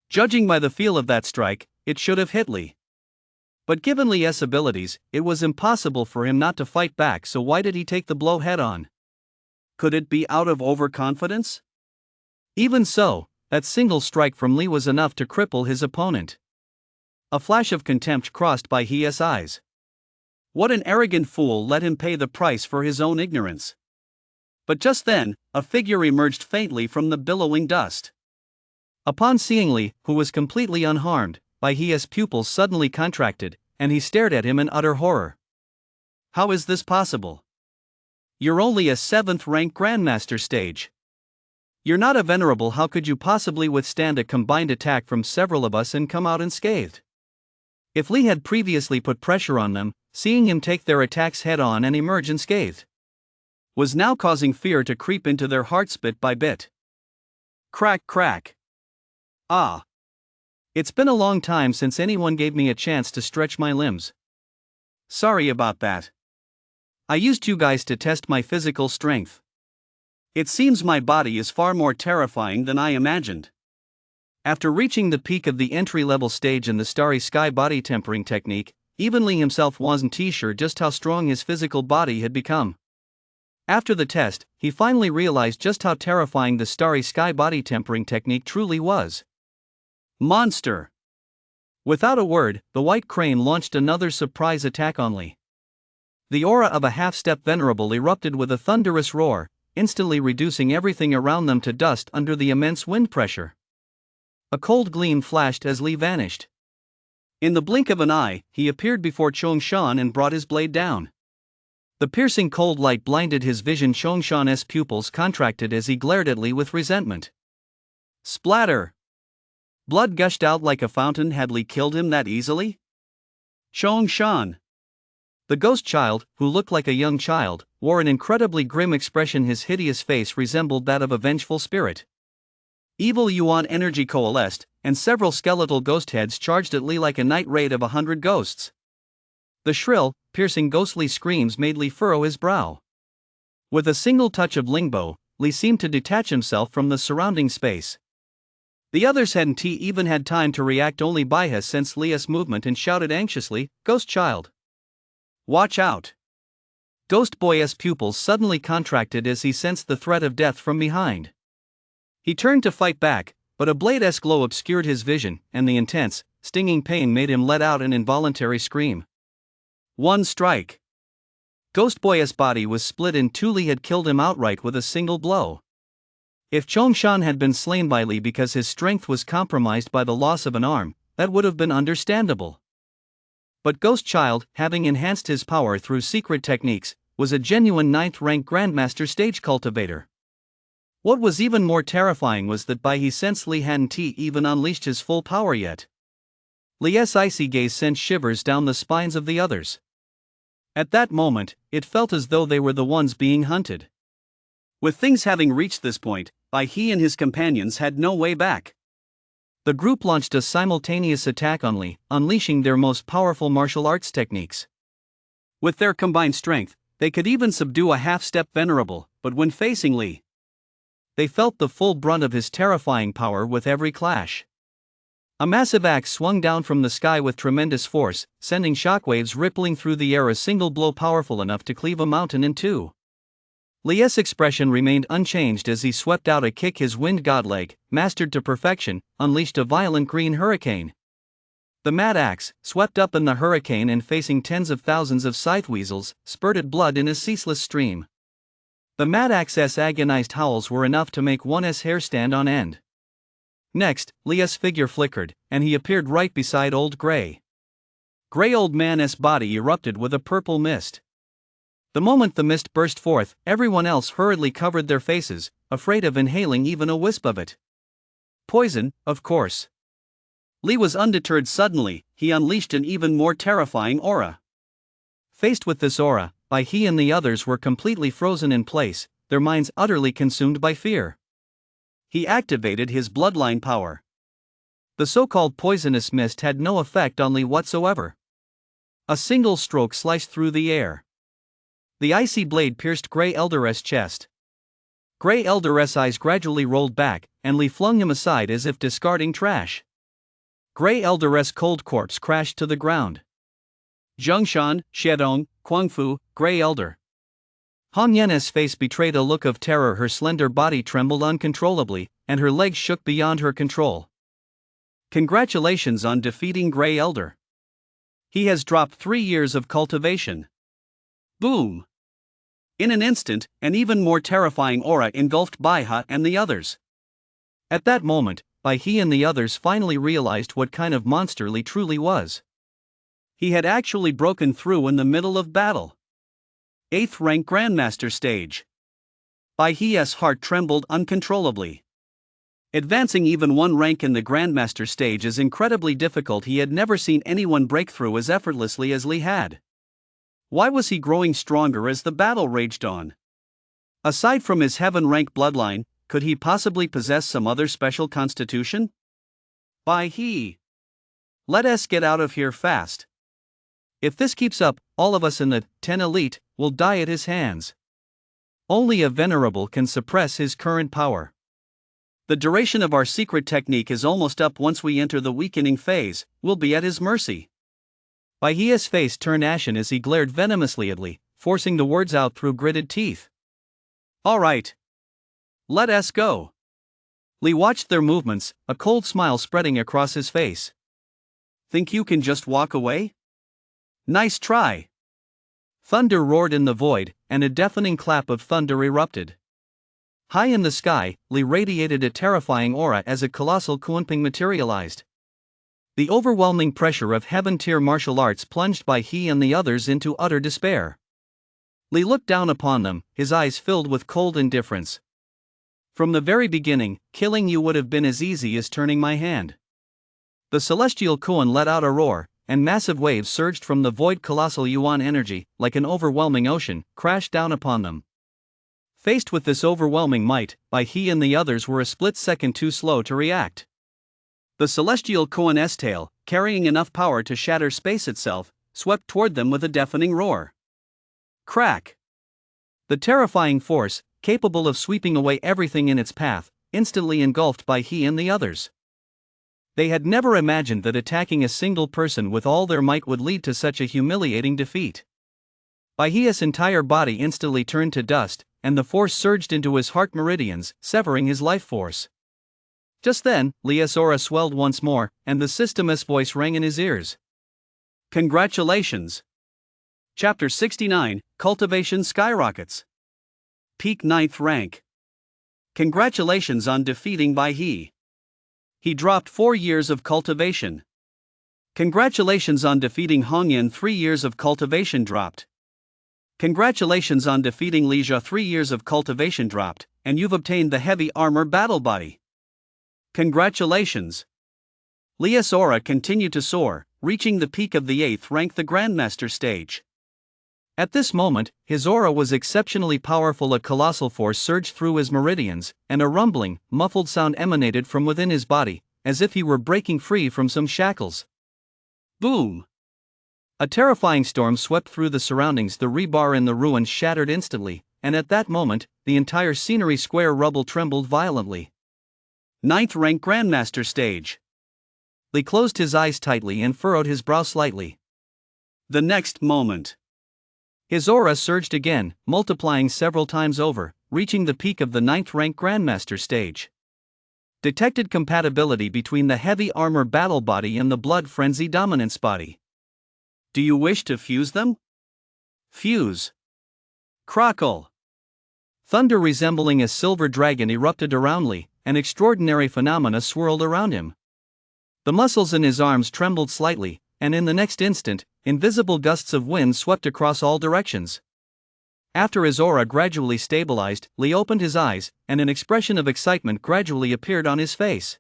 Speaker 2: Judging by the feel of that strike, it should have hit Li. But given Li's abilities, it was impossible for him not to fight back, so why did he take the blow head on? Could it be out of overconfidence? Even so, that single strike from Li was enough to cripple his opponent. A flash of contempt crossed his eyes. What an arrogant fool let him pay the price for his own ignorance. But just then, a figure emerged faintly from the billowing dust. Upon seeing Li, who was completely unharmed, his pupils suddenly contracted, and he stared at him in utter horror. How is this possible? You're only a 7th rank Grandmaster stage. You're not a venerable. How could you possibly withstand a combined attack from several of us and come out unscathed? If Li had previously put pressure on them, seeing him take their attacks head on and emerge unscathed was now causing fear to creep into their hearts bit by bit. Crack, crack. Ah. It's been a long time since anyone gave me a chance to stretch my limbs. Sorry about that. I used you guys to test my physical strength. It seems my body is far more terrifying than I imagined. After reaching the peak of the entry-level stage in the Starry Sky body tempering technique, even Li himself wasn't sure just how strong his physical body had become. After the test, he finally realized just how terrifying the Starry Sky body tempering technique truly was. Monster! Without a word, the White Crane launched another surprise attack on Li. The aura of a half-step venerable erupted with a thunderous roar, instantly reducing everything around them to dust under the immense wind pressure. A cold gleam flashed as Li vanished. In the blink of an eye, he appeared before Chongshan and brought his blade down. The piercing cold light blinded his vision. Chongshan's pupils contracted as he glared at Li with resentment. Splatter! Blood gushed out like a fountain. Had Li killed him that easily? Chongshan! The ghost child, who looked like a young child, wore an incredibly grim expression. His hideous face resembled that of a vengeful spirit. Evil Yuan energy coalesced, and several skeletal ghost heads charged at Li like a night raid of 100 ghosts. The shrill, piercing ghostly screams made Li furrow his brow. With a single touch of Lingbo, Li seemed to detach himself from the surrounding space. The others hadn't even had time to react. Only Baiha sensed Li's movement and shouted anxiously, "Ghost child! Watch out!" Ghost Boy's pupils suddenly contracted as he sensed the threat of death from behind. He turned to fight back, but a blade-esque glow obscured his vision, and the intense, stinging pain made him let out an involuntary scream. One strike. Ghost Boy's body was split in two. Li had killed him outright with a single blow. If Chongshan had been slain by Li because his strength was compromised by the loss of an arm, that would have been understandable. But Ghost Child, having enhanced his power through secret techniques, was a genuine 9th-rank Grandmaster stage cultivator. What was even more terrifying was that Bai He sensed Li hadn't even unleashed his full power yet. Li's icy gaze sent shivers down the spines of the others. At that moment, it felt as though they were the ones being hunted. With things having reached this point, Bai He and his companions had no way back. The group launched a simultaneous attack on Li, unleashing their most powerful martial arts techniques. With their combined strength, they could even subdue a half-step venerable, but when facing Li, they felt the full brunt of his terrifying power with every clash. A massive axe swung down from the sky with tremendous force, sending shockwaves rippling through the air. A single blow powerful enough to cleave a mountain in two. Li's expression remained unchanged as he swept out a kick. His wind god leg, mastered to perfection, unleashed a violent green hurricane. The mad axe, swept up in the hurricane and facing tens of thousands of scythe weasels, spurted blood in a ceaseless stream. The mad axe's agonized howls were enough to make one's hair stand on end. Next, Li's figure flickered, and he appeared right beside Old Gray. Gray Old Man's body erupted with a purple mist. The moment the mist burst forth, everyone else hurriedly covered their faces, afraid of inhaling even a wisp of it. Poison, of course. Li was undeterred. Suddenly, he unleashed an even more terrifying aura. Faced with this aura, Bai He and the others were completely frozen in place, their minds utterly consumed by fear. He activated his bloodline power. The so-called poisonous mist had no effect on Li whatsoever. A single stroke sliced through the air. The icy blade pierced Grey Elder's chest. Grey Elder's eyes gradually rolled back, and Li flung him aside as if discarding trash. Grey Elder's cold corpse crashed to the ground. Zhongshan, Shedong, Guangfu, Grey Elder. Han Yen's face betrayed a look of terror. Her slender body trembled uncontrollably, and her legs shook beyond her control. Congratulations on defeating Grey Elder. He has dropped 3 years of cultivation. Boom! In an instant, an even more terrifying aura engulfed Baiha and the others. At that moment, Bai He and the others finally realized what kind of monster Li truly was. He had actually broken through in the middle of battle. 8th rank Grandmaster stage. Bai He's heart trembled uncontrollably. Advancing even one rank in the Grandmaster stage is incredibly difficult. He had never seen anyone break through as effortlessly as Li had. Why was he growing stronger as the battle raged on? Aside from his heaven rank bloodline, could he possibly possess some other special constitution? Bai He! Let us get out of here fast. If this keeps up, all of us in the 10 elite will die at his hands. Only a venerable can suppress his current power. The duration of our secret technique is almost up. Once we enter the weakening phase, we'll be at his mercy. Bai He's face turned ashen as he glared venomously at Li, forcing the words out through gritted teeth. All right. Let us go. Li watched their movements, a cold smile spreading across his face. Think you can just walk away? Nice try. Thunder roared in the void, and a deafening clap of thunder erupted. High in the sky, Li radiated a terrifying aura as a colossal Kunping materialized.
Speaker 1: The overwhelming pressure of heaven-tier martial arts plunged by he and the others into utter despair. Li looked down upon them, his eyes filled with cold indifference. From the very beginning, killing you would have been as easy as turning my hand. The celestial koan let out a roar, and massive waves surged from the void. Colossal yuan energy, like an overwhelming ocean, crashed down upon them. Faced with this overwhelming might, Bai He and the others were a split second too slow to react. The celestial koan's tail, carrying enough power to shatter space itself, swept toward them with a deafening roar. Crack! The terrifying force, capable of sweeping away everything in its path, instantly engulfed Bai He and the others. They had never imagined that attacking a single person with all their might would lead to such a humiliating defeat. Bai He's entire body instantly turned to dust, and the force surged into his heart meridians, severing his life force. Just then, Li's aura swelled once more, and the system's voice rang in his ears. Congratulations! Chapter 69, Cultivation Skyrockets. Peak 9th rank. Congratulations on defeating Bai He. He dropped 4 years of cultivation. Congratulations on defeating Hongyan. 3 years of cultivation dropped. Congratulations on defeating Li Jia. 3 years of cultivation dropped, and you've obtained the heavy armor battle body. Congratulations! Li's aura continued to soar, reaching the peak of the 8th rank, the Grandmaster stage. At this moment, his aura was exceptionally powerful. A colossal force surged through his meridians, and a rumbling, muffled sound emanated from within his body, as if he were breaking free from some shackles. Boom! A terrifying storm swept through the surroundings. The rebar in the ruins shattered instantly, and at that moment, the entire scenery square rubble trembled violently. 9th rank Grandmaster stage. Li closed his eyes tightly and furrowed his brow slightly. The next moment, his aura surged again, multiplying several times over, reaching the peak of the 9th rank Grandmaster stage. Detected compatibility between the heavy armor battle body and the blood frenzy dominance body. Do you wish to fuse them? Fuse. Crackle. Thunder resembling a silver dragon erupted around Li, an extraordinary phenomena swirled around him. The muscles in his arms trembled slightly, and in the next instant, invisible gusts of wind swept across all directions. After his aura gradually stabilized, Li opened his eyes, and an expression of excitement gradually appeared on his face.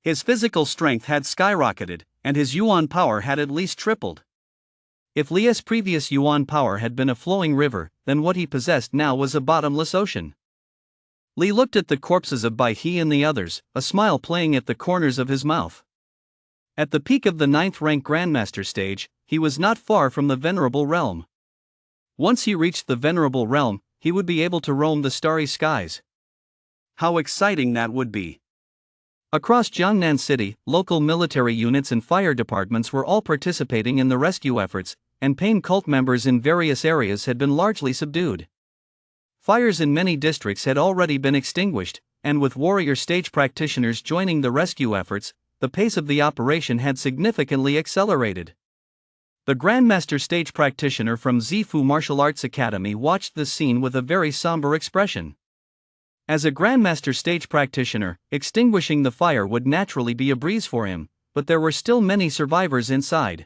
Speaker 1: His physical strength had skyrocketed, and his yuan power had at least tripled. If Li's previous yuan power had been a flowing river, then what he possessed now was a bottomless ocean. Li looked at the corpses of Bai He and the others, a smile playing at the corners of his mouth. At the peak of the 9th rank Grandmaster stage, he was not far from the Venerable Realm. Once he reached the Venerable Realm, he would be able to roam the starry skies. How exciting that would be! Across Jiangnan City, local military units and fire departments were all participating in the rescue efforts, and pain cult members in various areas had been largely subdued. Fires in many districts had already been extinguished, and with warrior stage practitioners joining the rescue efforts, the pace of the operation had significantly accelerated. The Grandmaster stage practitioner from Zifu Martial Arts Academy watched the scene with a very somber expression. As a Grandmaster stage practitioner, extinguishing the fire would naturally be a breeze for him, but there were still many survivors inside.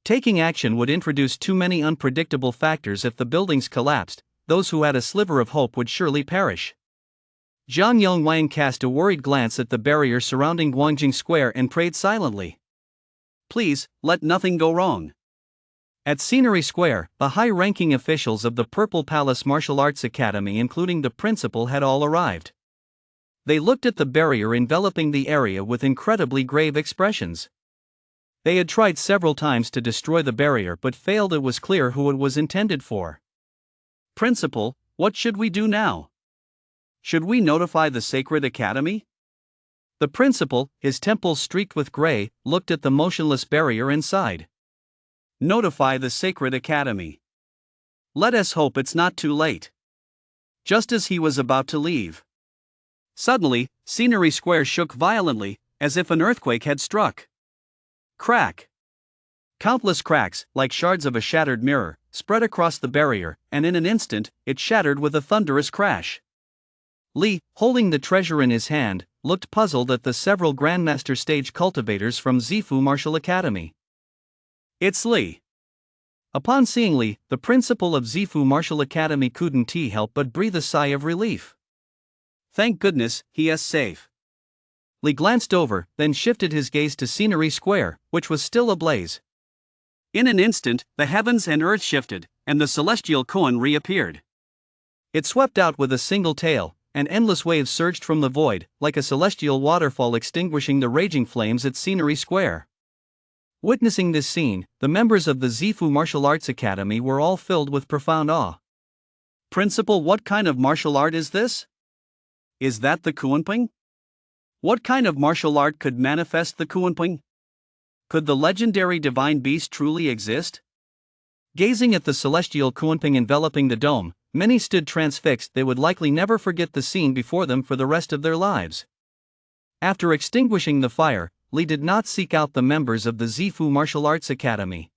Speaker 1: Taking action would introduce too many unpredictable factors. If the buildings collapsed, those who had a sliver of hope would surely perish. Zhang Yongwang cast a worried glance at the barrier surrounding Guangjing Square and prayed silently. Please, let nothing go wrong. At Scenery Square, the high-ranking officials of the Purple Palace Martial Arts Academy, including the principal, had all arrived. They looked at the barrier enveloping the area with incredibly grave expressions. They had tried several times to destroy the barrier but failed. It was clear who it was intended for. Principal, what should we do now? Should we notify the Sacred Academy? The principal, his temples streaked with gray, looked at the motionless barrier and sighed. Notify the Sacred Academy. Let us hope it's not too late. Just as he was about to leave, suddenly, Scenery Square shook violently, as if an earthquake had struck. Crack! Countless cracks, like shards of a shattered mirror, spread across the barrier, and in an instant, it shattered with a thunderous crash. Li, holding the treasure in his hand, looked puzzled at the several Grandmaster stage cultivators from Zifu Martial Academy.
Speaker 2: It's Li.
Speaker 1: Upon seeing Li, the principal of Zifu Martial Academy couldn't help but breathe a sigh of relief.
Speaker 2: Thank goodness, he is safe.
Speaker 1: Li glanced over, then shifted his gaze to Scenery Square, which was still ablaze.
Speaker 2: In an instant, the heavens and earth shifted, and the celestial koan reappeared.
Speaker 1: It swept out with a single tail, and endless waves surged from the void, like a celestial waterfall extinguishing the raging flames at Scenery Square. Witnessing this scene, the members of the Zifu Martial Arts Academy were all filled with profound awe.
Speaker 2: Principal, what kind of martial art is this? Is that the Kuanping? What kind of martial art could manifest the Kuanping? Could the legendary divine beast truly exist?
Speaker 1: Gazing at the celestial Kuanping enveloping the dome, many stood transfixed. They would likely never forget the scene before them for the rest of their lives. After extinguishing the fire, Li did not seek out the members of the Zifu Martial Arts Academy.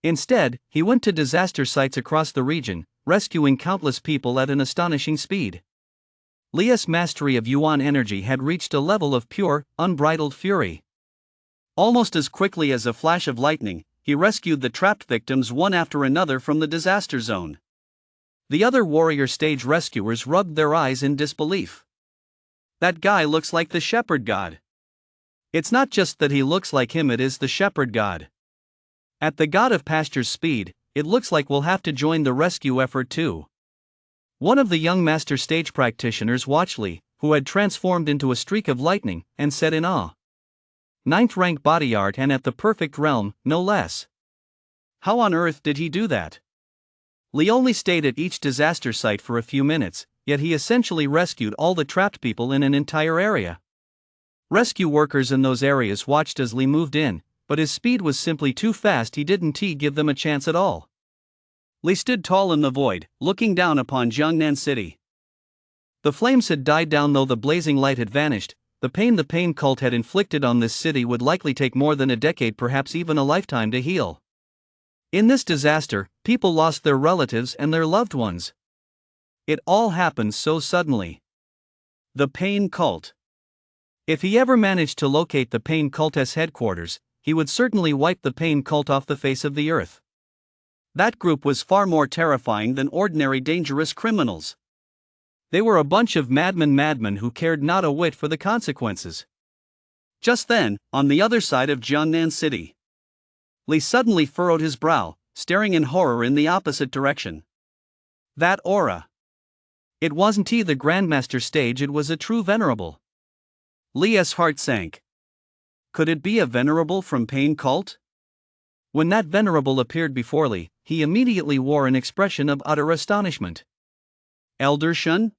Speaker 1: Instead, he went to disaster sites across the region, rescuing countless people at an astonishing speed. Li's mastery of Yuan energy had reached a level of pure, unbridled fury.
Speaker 2: Almost as quickly as a flash of lightning, he rescued the trapped victims one after another from the disaster zone.
Speaker 1: The other warrior stage rescuers rubbed their eyes in disbelief.
Speaker 2: That guy looks like the shepherd god.
Speaker 1: It's not just that he looks like him, it is the shepherd god. At the god of pasture's speed, it looks like we'll have to join the rescue effort too. One of the young master stage practitioners watched Li, who had transformed into a streak of lightning, and said in awe. 9th rank body art and at the perfect realm, no less.
Speaker 2: How on earth did he do that?
Speaker 1: Li only stayed at each disaster site for a few minutes, yet he essentially rescued all the trapped people in an entire area. Rescue workers in those areas watched as Li moved in, but his speed was simply too fast. He didn't give them a chance at all.
Speaker 2: Li stood tall in the void, looking down upon Jiangnan City.
Speaker 1: The flames had died down though the blazing light had vanished. The pain cult had inflicted on this city would likely take more than a decade, perhaps even a lifetime, to heal. In this disaster, people lost their relatives and their loved ones. It all happened so suddenly.
Speaker 2: The pain cult.
Speaker 1: If he ever managed to locate the pain cult's headquarters, he would certainly wipe the pain cult off the face of the earth.
Speaker 2: That group was far more terrifying than ordinary dangerous criminals.
Speaker 1: They were a bunch of madmen who cared not a whit for the consequences.
Speaker 2: Just then, on the other side of Jiangnan City, Li suddenly furrowed his brow, staring in horror in the opposite direction. That aura.
Speaker 1: It wasn't the Grandmaster stage, it was a true venerable.
Speaker 2: Li's heart sank. Could it be a venerable from Pain Cult?
Speaker 1: When that venerable appeared before Li, he immediately wore an expression of utter astonishment.
Speaker 2: Elder Shun?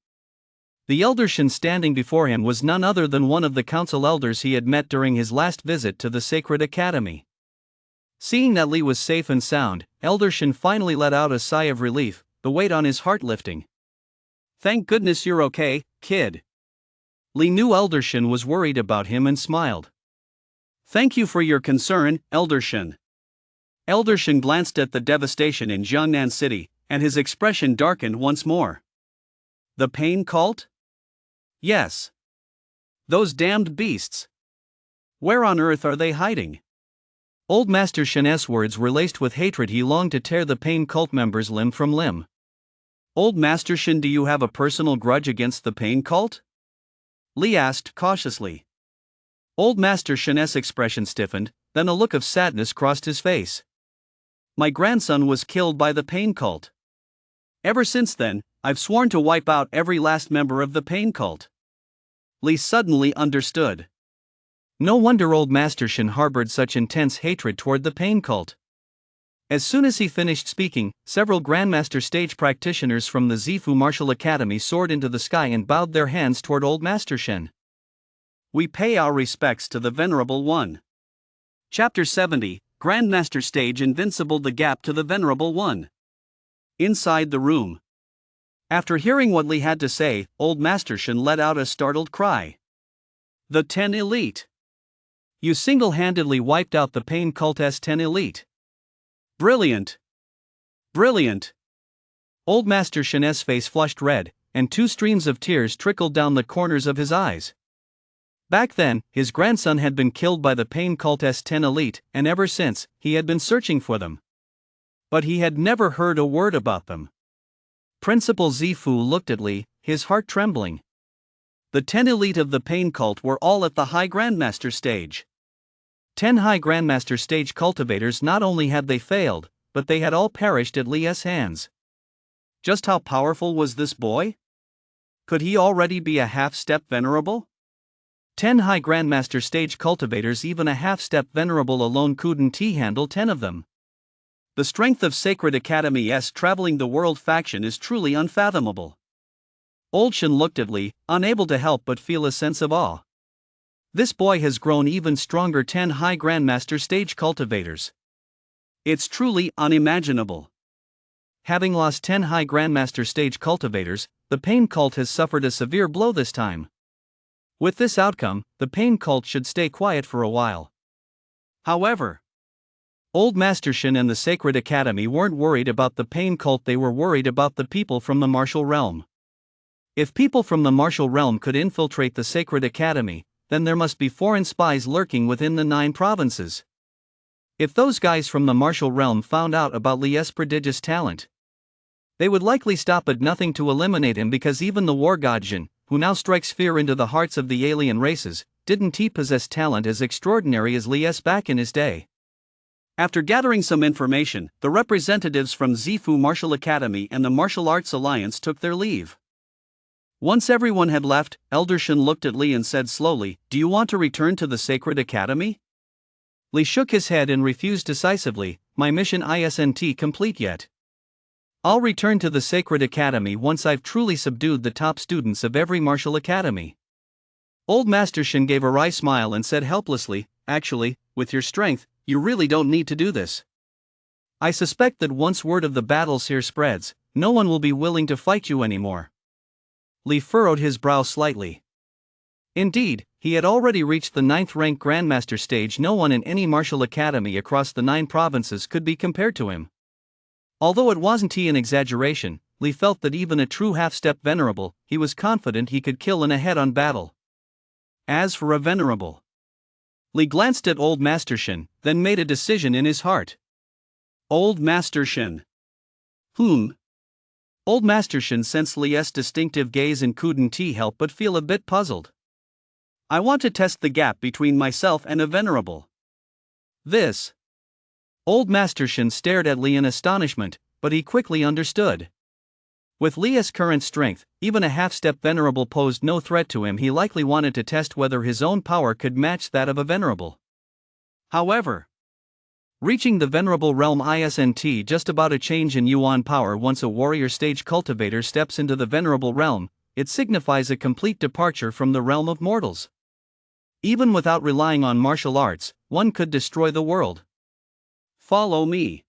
Speaker 1: The Elder Shun standing before him was none other than one of the council elders he had met during his last visit to the Sacred Academy. Seeing that Li was safe and sound, Elder Shun finally let out a sigh of relief, the weight on his heart lifting.
Speaker 2: Thank goodness you're okay, kid.
Speaker 1: Li knew Elder Shun was worried about him and smiled.
Speaker 2: Thank you for your concern, Elder Shun. Elder Shun glanced at the devastation in Jiangnan City, and his expression darkened once more. The pain cult? Yes. Those damned beasts. Where on earth are they hiding?
Speaker 1: Old Master Shen's words were laced with hatred. He longed to tear the pain cult members limb from limb.
Speaker 2: Old Master Shen, do you have a personal grudge against the pain cult? Li asked cautiously.
Speaker 1: Old Master Shen's expression stiffened, then a look of sadness crossed his face.
Speaker 2: My grandson was killed by the pain cult. Ever since then, I've sworn to wipe out every last member of the pain cult. Li suddenly understood.
Speaker 1: No wonder old Master Shen harbored such intense hatred toward the pain cult. As soon as he finished speaking, several Grandmaster stage practitioners from the Zifu Martial Academy soared into the sky and bowed their hands toward old Master Shen.
Speaker 2: We pay our respects to the Venerable One. Chapter 70, Grandmaster Stage Invincible, the Gap to the Venerable One. Inside the room. After hearing what Li had to say, old Master Shen let out a startled cry. The 10 Elite.
Speaker 1: You single-handedly wiped out the pain cult's 10 Elite.
Speaker 2: Brilliant. Brilliant.
Speaker 1: Old Master Shen's face flushed red, and two streams of tears trickled down the corners of his eyes. Back then, his grandson had been killed by the Pain Cult S10 elite, and ever since, he had been searching for them. But he had never heard a word about them. Principal Zifu looked at Li, his heart trembling. The 10 elite of the Pain Cult were all at the High Grandmaster stage. 10 High Grandmaster stage cultivators. Not only had they failed, but they had all perished at Li's hands. Just how powerful was this boy? Could he already be a half-step venerable? 10 High Grandmaster stage cultivators. Even a half-step venerable alone couldn't handle 10 of them. The strength of Sacred Academy's traveling the world faction is truly unfathomable. Old Shen looked at Li, unable to help but feel a sense of awe. This boy has grown even stronger. 10 High Grandmaster stage cultivators. It's truly unimaginable. Having lost 10 High Grandmaster stage cultivators, the Pain Cult has suffered a severe blow this time. With this outcome, the Pain Cult should stay quiet for a while. However, Old Master Shen and the Sacred Academy weren't worried about the Pain Cult, they were worried about the people from the martial realm. If people from the martial realm could infiltrate the Sacred Academy, then there must be foreign spies lurking within the 9 provinces. If those guys from the martial realm found out about Li's prodigious talent, they would likely stop at nothing to eliminate him, because even the war god Jin, who now strikes fear into the hearts of the alien races, didn't he possess talent as extraordinary as Li's back in his day. After gathering some information, the representatives from Zifu Martial Academy and the Martial Arts Alliance took their leave. Once everyone had left, Elder Shen looked at Li and said slowly, "Do you want to return to the Sacred Academy?" Li shook his head and refused decisively. "My mission isn't complete yet. I'll return to the Sacred Academy once I've truly subdued the top students of every martial academy." Old Master Shen gave a wry smile and said helplessly, "Actually, with your strength, you really don't need to do this. I suspect that once word of the battles here spreads, no one will be willing to fight you anymore." Li furrowed his brow slightly. Indeed, he had already reached the 9th rank Grandmaster stage. No one in any martial academy across the 9 provinces could be compared to him. Although it wasn't an exaggeration, Li felt that even a true half-step venerable, he was confident he could kill in a head-on battle. As for a venerable, Li glanced at Old Master Shen, then made a decision in his heart. Old Master Shen. Old Master Shen sensed Li's distinctive gaze and couldn't help but feel a bit puzzled. "I want to test the gap between myself and a venerable." This. Old Master Shen stared at Li in astonishment, but he quickly understood. With Li's current strength, even a half-step venerable posed no threat to him. He likely wanted to test whether his own power could match that of a venerable. However, reaching the venerable realm isn't just about a change in yuan power. Once a warrior stage cultivator steps into the venerable realm, it signifies a complete departure from the realm of mortals. Even without relying on martial arts, one could destroy the world. "Follow me."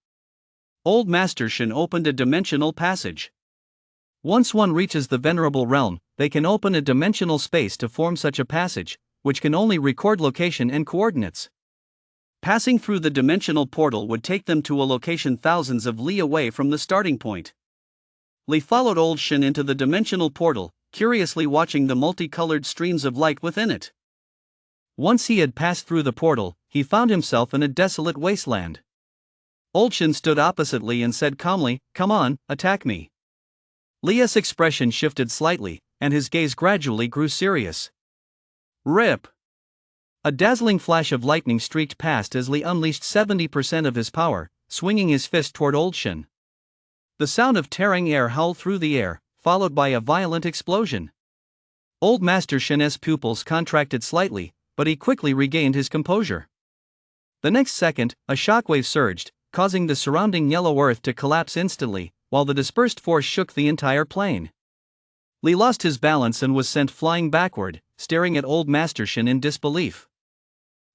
Speaker 1: Old Master Shen opened a dimensional passage. Once one reaches the venerable realm, they can open a dimensional space to form such a passage, which can only record location and coordinates. Passing through the dimensional portal would take them to a location thousands of li away from the starting point. Li followed Old Shen into the dimensional portal, curiously watching the multicolored streams of light within it. Once he had passed through the portal, he found himself in a desolate wasteland. Old Shen stood opposite Li and said calmly, "Come on, attack me." Li's expression shifted slightly, and his gaze gradually grew serious. Rip! A dazzling flash of lightning streaked past as Li unleashed 70% of his power, swinging his fist toward Old Shen. The sound of tearing air howled through the air, followed by a violent explosion. Old Master Shen's pupils contracted slightly, but he quickly regained his composure. The next second, a shockwave surged, causing the surrounding yellow earth to collapse instantly, while the dispersed force shook the entire plane. Li lost his balance and was sent flying backward, staring at Old Master Shen in disbelief.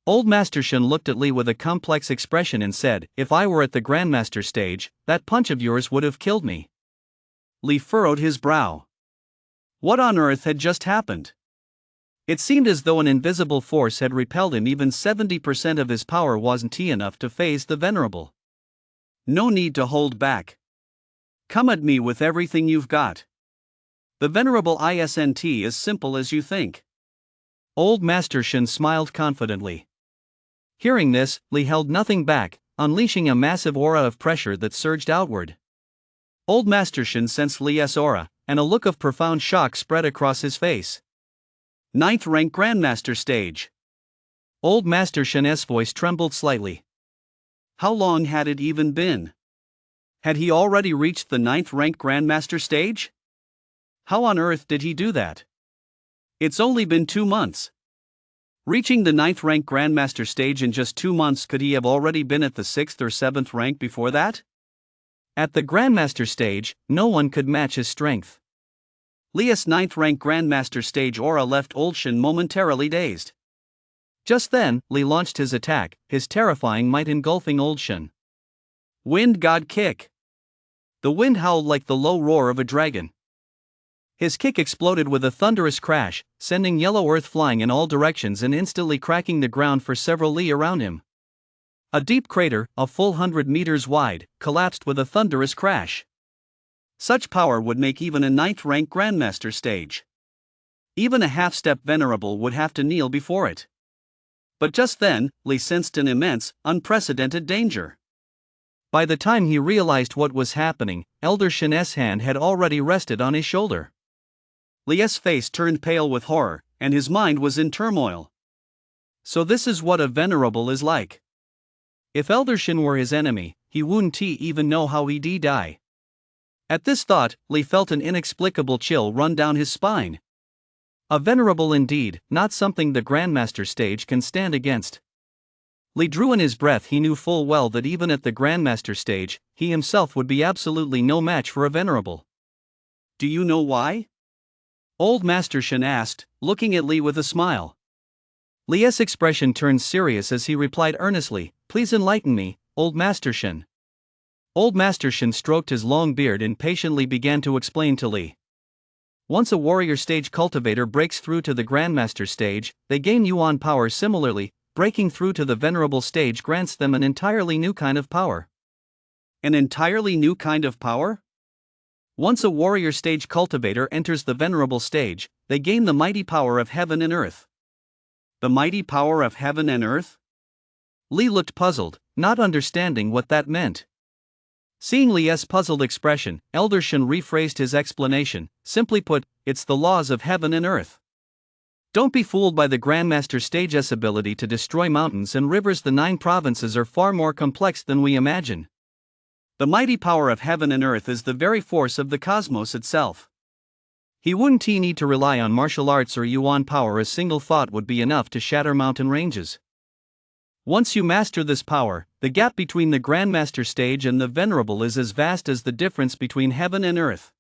Speaker 1: Old Master Shen looked at Li with a complex expression and said, "If I were at the Grandmaster stage, that punch of yours would have killed me." Li furrowed his brow. What on earth had just happened? It seemed as though an invisible force had repelled him. Even 70% of his power wasn't enough to phase the venerable. "No need to hold back. Come at me with everything you've got. The venerable isn't as simple as you think." Old Master Shen smiled confidently. Hearing this, Li held nothing back, unleashing a massive aura of pressure that surged outward. Old Master Shen sensed Li's aura, and a look of profound shock spread across his face. 9th rank Grandmaster stage. Old Master Shen's voice trembled slightly. How long had it even been? Had he already reached the 9th rank Grandmaster stage? How on earth did he do that? It's only been 2 months. Reaching the 9th rank Grandmaster stage in just 2 months, could he have already been at the 6th or 7th rank before that? At the Grandmaster stage, no one could match his strength. Li's 9th rank Grandmaster stage aura left Old Shen momentarily dazed. Just then, Li launched his attack, his terrifying might engulfing Old Shen. Wind God Kick. The wind howled like the low roar of a dragon. His kick exploded with a thunderous crash, sending yellow earth flying in all directions and instantly cracking the ground for several li around him. A deep crater, a full 100 meters wide, collapsed with a thunderous crash. Such power would make even a 9th rank Grandmaster stage. Even a half-step venerable would have to kneel before it. But just then, Li sensed an immense, unprecedented danger. By the time he realized what was happening, Elder Shen's hand had already rested on his shoulder. Li's face turned pale with horror, and his mind was in turmoil. So this is what a venerable is like. If Elder Shen were his enemy, he wouldn't even know how he'd die. At this thought, Li felt an inexplicable chill run down his spine. A venerable indeed, not something the Grandmaster stage can stand against. Li drew in his breath. He knew full well that even at the Grandmaster stage, he himself would be absolutely no match for a venerable. Do you know why? Old Master Shen asked, looking at Li with a smile. Li's expression turned serious as he replied earnestly, "Please enlighten me, Old Master Shen." Old Master Shen stroked his long beard and patiently began to explain to Li. Once a warrior stage cultivator breaks through to the Grandmaster stage, they gain yuan power. Similarly, breaking through to the venerable stage grants them an entirely new kind of power. An entirely new kind of power? Once a warrior stage cultivator enters the venerable stage, they gain the mighty power of heaven and earth. The mighty power of heaven and earth? Li looked puzzled, not understanding what that meant. Seeing Li's puzzled expression, Elder Shen rephrased his explanation. Simply put, it's the laws of heaven and earth. Don't be fooled by the Grandmaster stage's ability to destroy mountains and rivers. The 9 provinces are far more complex than we imagine. The mighty power of heaven and earth is the very force of the cosmos itself. He wouldn't need to rely on martial arts or yuan power. A single thought would be enough to shatter mountain ranges. Once you master this power, the gap between the Grandmaster stage and the venerable is as vast as the difference between heaven and earth.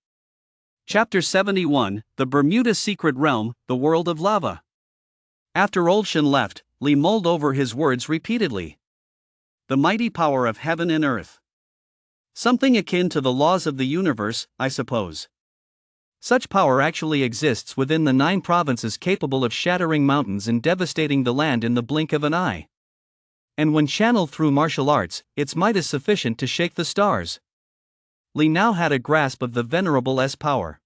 Speaker 1: Chapter 71, The Bermuda Secret Realm, The World of Lava. After Old Shen left, Li mulled over his words repeatedly. The mighty power of heaven and earth. Something akin to the laws of the universe, I suppose. Such power actually exists within the 9 provinces, capable of shattering mountains and devastating the land in the blink of an eye. And when channeled through martial arts, its might is sufficient to shake the stars. Li now had a grasp of the venerable's power.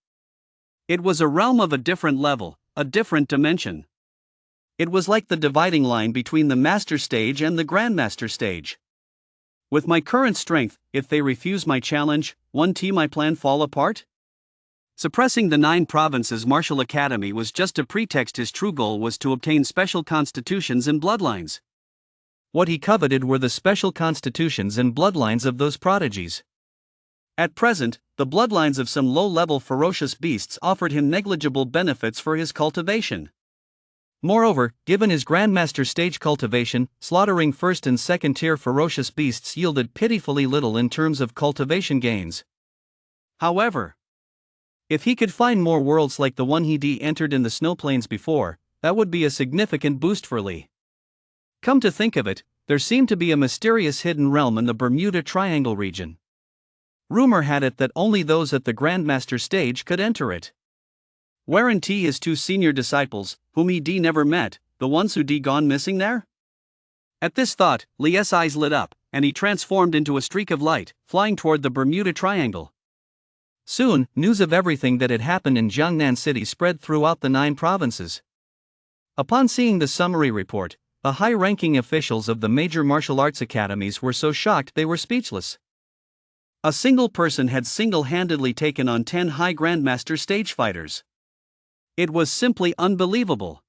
Speaker 1: It was a realm of a different level, a different dimension. It was like the dividing line between the Master stage and the Grandmaster stage. With my current strength, if they refuse my challenge, won't my plan fall apart? Suppressing the 9 provinces martial academy was just a pretext. His true goal was to obtain special constitutions and bloodlines. What he coveted were the special constitutions and bloodlines of those prodigies. At present, the bloodlines of some low-level ferocious beasts offered him negligible benefits for his cultivation. Moreover, given his Grandmaster stage cultivation, slaughtering 1st and 2nd tier ferocious beasts yielded pitifully little in terms of cultivation gains. However, if he could find more worlds like the one he'd entered in the snow plains before, that would be a significant boost for Li. Come to think of it, there seemed to be a mysterious hidden realm in the Bermuda Triangle region. Rumor had it that only those at the Grandmaster stage could enter it. Weren't his 2 senior disciples, whom he'd never met, the ones who'd gone missing there? At this thought, Li's eyes lit up, and he transformed into a streak of light, flying toward the Bermuda Triangle. Soon, news of everything that had happened in Jiangnan City spread throughout the 9 provinces. Upon seeing the summary report, the high-ranking officials of the major martial arts academies were so shocked they were speechless.
Speaker 2: A single person had single-handedly taken on 10 high grandmaster stage fighters. It was simply unbelievable.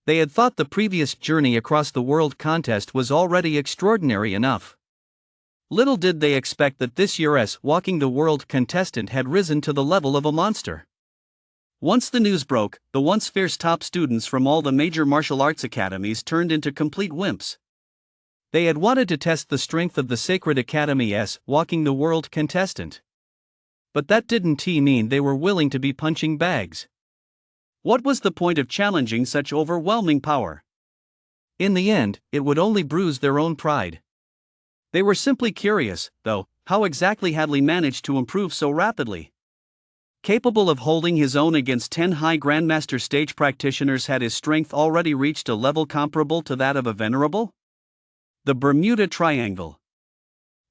Speaker 1: They had thought the previous journey across the world contest was already extraordinary enough. Little did they expect that this year's Walking the World contestant had risen to the level of a monster.
Speaker 2: Once the news broke, the once fierce top students from all the major martial arts academies turned into complete wimps.
Speaker 1: They had wanted to test the strength of the Sacred Academy's Walking the World contestant. But that didn't mean they were willing to be punching bags.
Speaker 2: What was the point of challenging such overwhelming power?
Speaker 1: In the end, it would only bruise their own pride.
Speaker 2: They were simply curious, though, how exactly had Lee managed to improve so rapidly? Capable of holding his own against 10 high grandmaster stage practitioners, had his strength already reached a level comparable to that of a venerable? The Bermuda Triangle.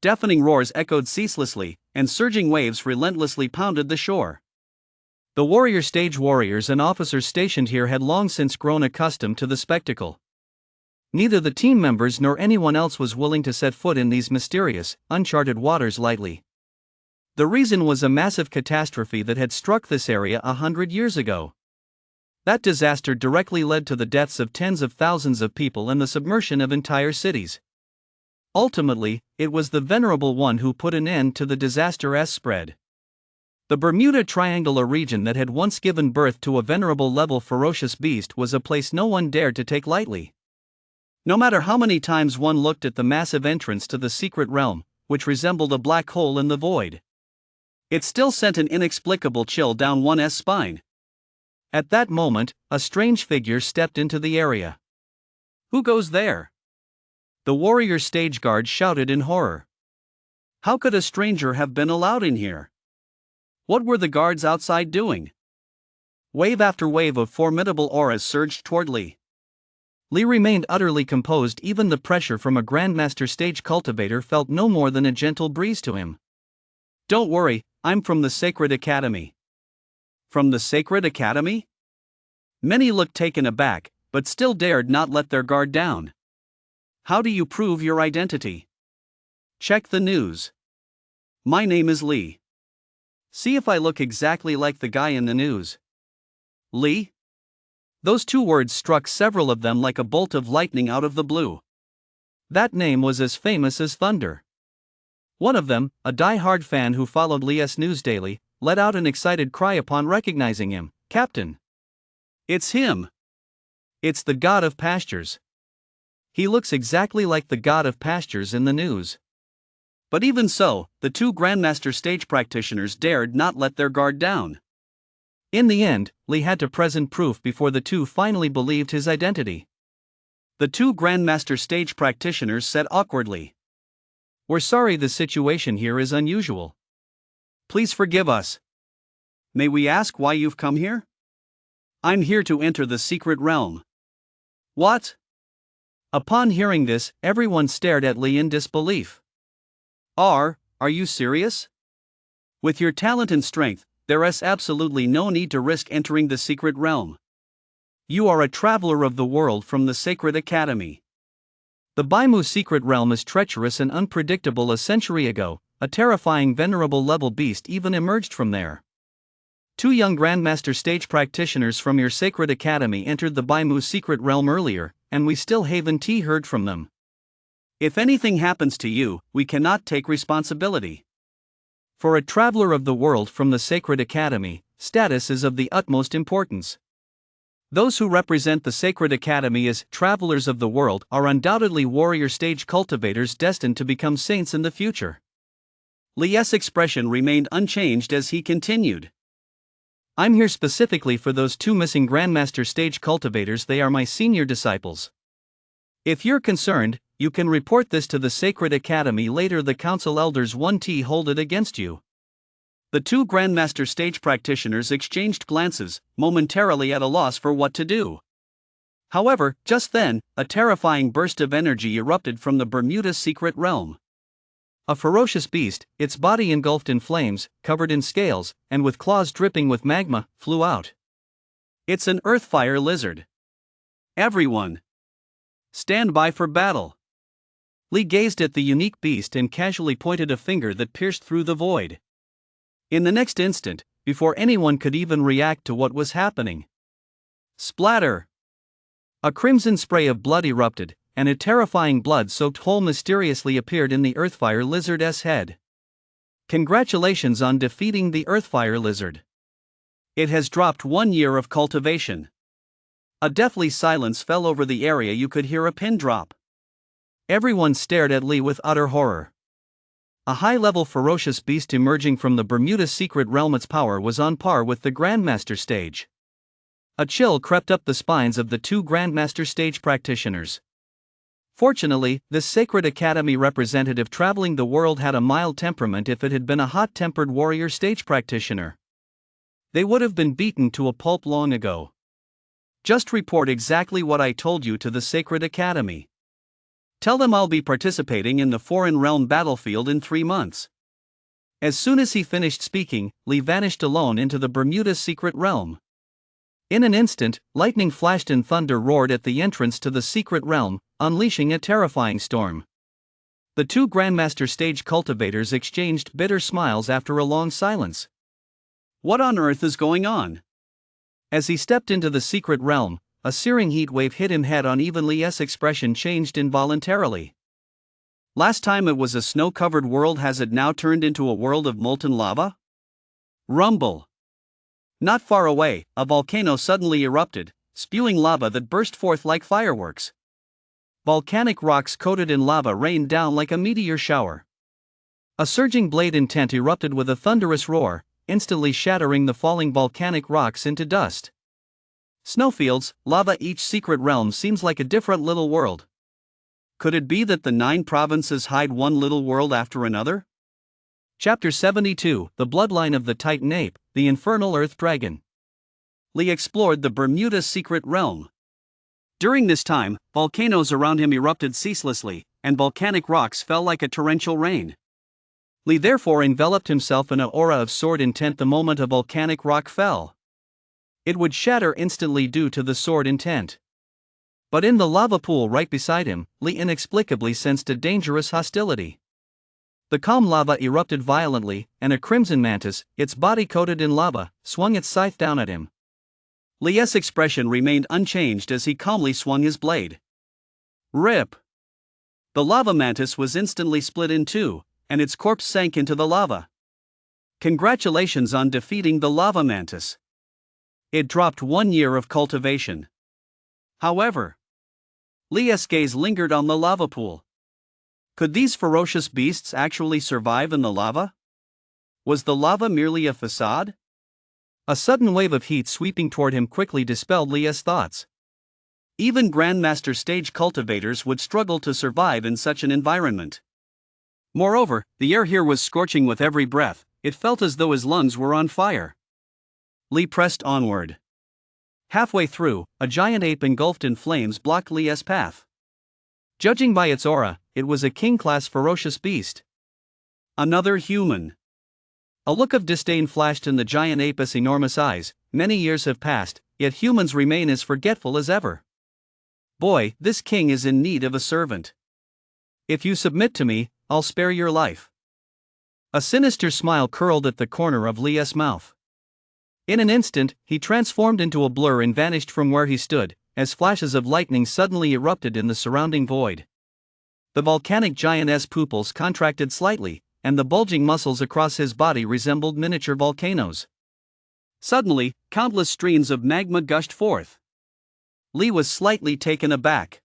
Speaker 2: Deafening roars echoed ceaselessly, and surging waves relentlessly pounded the shore.
Speaker 1: The warrior stage warriors and officers stationed here had long since grown accustomed to the spectacle. Neither the team members nor anyone else was willing to set foot in these mysterious, uncharted waters lightly. The reason was a massive catastrophe that had struck this area 100 years ago. That disaster directly led to the deaths of tens of thousands of people and the submersion of entire cities. Ultimately, it was the Venerable One who put an end to the disaster's spread. The Bermuda Triangle, a region that had once given birth to a venerable-level ferocious beast, was a place no one dared to take lightly. No matter how many times one looked at the massive entrance to the secret realm, which resembled a black hole in the void, it still sent an inexplicable chill down one's spine. At that moment, a strange figure stepped into the area.
Speaker 2: "Who goes there?"
Speaker 1: the warrior stage guard shouted in horror.
Speaker 2: How could a stranger have been allowed in here? What were the guards outside doing? Wave after wave of formidable auras surged toward Lee.
Speaker 1: Lee remained utterly composed. Even the pressure from a grandmaster stage cultivator felt no more than a gentle breeze to him.
Speaker 2: "Don't worry, I'm from the Sacred Academy." From the Sacred Academy? Many looked taken aback, but still dared not let their guard down. "How do you prove your identity?" "Check the news. My name is Lee. See if I look exactly like the guy in the news." Lee?
Speaker 1: Those two words struck several of them like a bolt of lightning out of the blue. That name was as famous as thunder. One of them, a die-hard fan who followed Lee's news daily, let out an excited cry upon recognizing him. "Captain!
Speaker 2: It's him!
Speaker 1: It's the god of pastures. He looks exactly like the god of pastures in the news."
Speaker 2: But even so, the two grandmaster stage practitioners dared not let their guard down.
Speaker 1: In the end, Lee had to present proof before the two finally believed his identity.
Speaker 2: The two grandmaster stage practitioners said awkwardly,
Speaker 1: "We're sorry, the situation here is unusual.
Speaker 2: Please forgive us. May we ask why you've come here?" "I'm here to enter the secret realm." "What?"
Speaker 1: Upon hearing this, everyone stared at Lee in disbelief.
Speaker 2: Are you serious? With your talent and strength, there is absolutely no need to risk entering the secret realm. You are a traveler of the world from the Sacred Academy.
Speaker 1: The Baimu secret realm is treacherous and unpredictable. A century ago, a terrifying venerable-level beast even emerged from there. Two young grandmaster stage practitioners from your Sacred Academy entered the Baimu secret realm earlier, and we still haven't heard from them.
Speaker 2: If anything happens to you, we cannot take responsibility.
Speaker 1: For a traveler of the world from the Sacred Academy, status is of the utmost importance. Those who represent the Sacred Academy as travelers of the world are undoubtedly warrior stage cultivators destined to become saints in the future.
Speaker 2: Lee's expression remained unchanged as he continued.
Speaker 1: "I'm here specifically for those two missing grandmaster stage cultivators. They are my senior disciples. If you're concerned, you can report this to the Sacred Academy later. The council elders won't hold it against you."
Speaker 2: The two grandmaster stage practitioners exchanged glances, momentarily at a loss for what to do. However, just then, a terrifying burst of energy erupted from the Bermuda secret realm.
Speaker 1: A ferocious beast, its body engulfed in flames, covered in scales, and with claws dripping with magma, flew out.
Speaker 2: It's an earthfire lizard. Everyone, stand by for battle. Li gazed at the unique beast and casually pointed a finger that pierced through the void. In the next instant, before anyone could even react to what was happening, splatter! A crimson spray of blood erupted, and a terrifying blood-soaked hole mysteriously appeared in the Earthfire Lizard's head. Congratulations on defeating the Earthfire Lizard. It has dropped 1 year of cultivation. A deathly silence fell over the area. You could hear a pin drop. Everyone stared at Li with utter horror. A high-level ferocious beast emerging from the Bermuda secret realm. Its power was on par with the Grandmaster stage. A chill crept up the spines of the two Grandmaster stage practitioners. Fortunately, this sacred academy representative traveling the world had a mild temperament. If it had been a hot-tempered warrior stage practitioner, they would have been beaten to a pulp long ago. Just report exactly what I told you to the Sacred Academy. Tell them I'll be participating in the Foreign Realm battlefield in 3 months. As soon as he finished speaking, Li vanished alone into the Bermuda secret realm. In an instant, lightning flashed and thunder roared at the entrance to the secret realm, unleashing a terrifying storm. The two Grandmaster stage cultivators exchanged bitter smiles after a long silence. What on earth is going on? As he stepped into the secret realm, a searing heat wave hit him head on. Even Li's expression changed involuntarily. Last time it was a snow-covered world. Has it now turned into a world of molten lava? Rumble. Not far away, a volcano suddenly erupted, spewing lava that burst forth like fireworks. Volcanic rocks coated in lava rained down like a meteor shower. A surging blade intent erupted with a thunderous roar, instantly shattering the falling volcanic rocks into dust. Snowfields, lava. Each secret realm seems like a different little world. Could it be that the 9 provinces hide one little world after another? Chapter 72, The Bloodline of the Titan Ape, the Infernal Earth Dragon. Li explored the Bermuda secret realm. During this time, volcanoes around him erupted ceaselessly, and volcanic rocks fell like a torrential rain. Li therefore enveloped himself in an aura of sword intent. The moment a volcanic rock fell, it would shatter instantly due to the sword intent. But in the lava pool right beside him, Li inexplicably sensed a dangerous hostility. The calm lava erupted violently, and a crimson mantis, its body coated in lava, swung its scythe down at him. Li's expression remained unchanged as he calmly swung his blade. Rip! The lava mantis was instantly split in two, and its corpse sank into the lava. Congratulations on defeating the lava mantis. It dropped 1 year of cultivation. However, Li's gaze lingered on the lava pool. Could these ferocious beasts actually survive in the lava? Was the lava merely a facade? A sudden wave of heat sweeping toward him quickly dispelled Li's thoughts. Even Grandmaster stage cultivators would struggle to survive in such an environment. Moreover, the air here was scorching with every breath. It felt as though his lungs were on fire. Li pressed onward. Halfway through, a giant ape engulfed in flames blocked Li's path. Judging by its aura, it was a king-class ferocious beast. Another human. A look of disdain flashed in the giant ape's enormous eyes. Many years have passed, yet humans remain as forgetful as ever. Boy, this king is in need of a servant. If you submit to me, I'll spare your life. A sinister smile curled at the corner of Li's mouth. In an instant, he transformed into a blur and vanished from where he stood, as flashes of lightning suddenly erupted in the surrounding void. The volcanic giant's pupils contracted slightly, and the bulging muscles across his body resembled miniature volcanoes. Suddenly, countless streams of magma gushed forth. Li was slightly taken aback.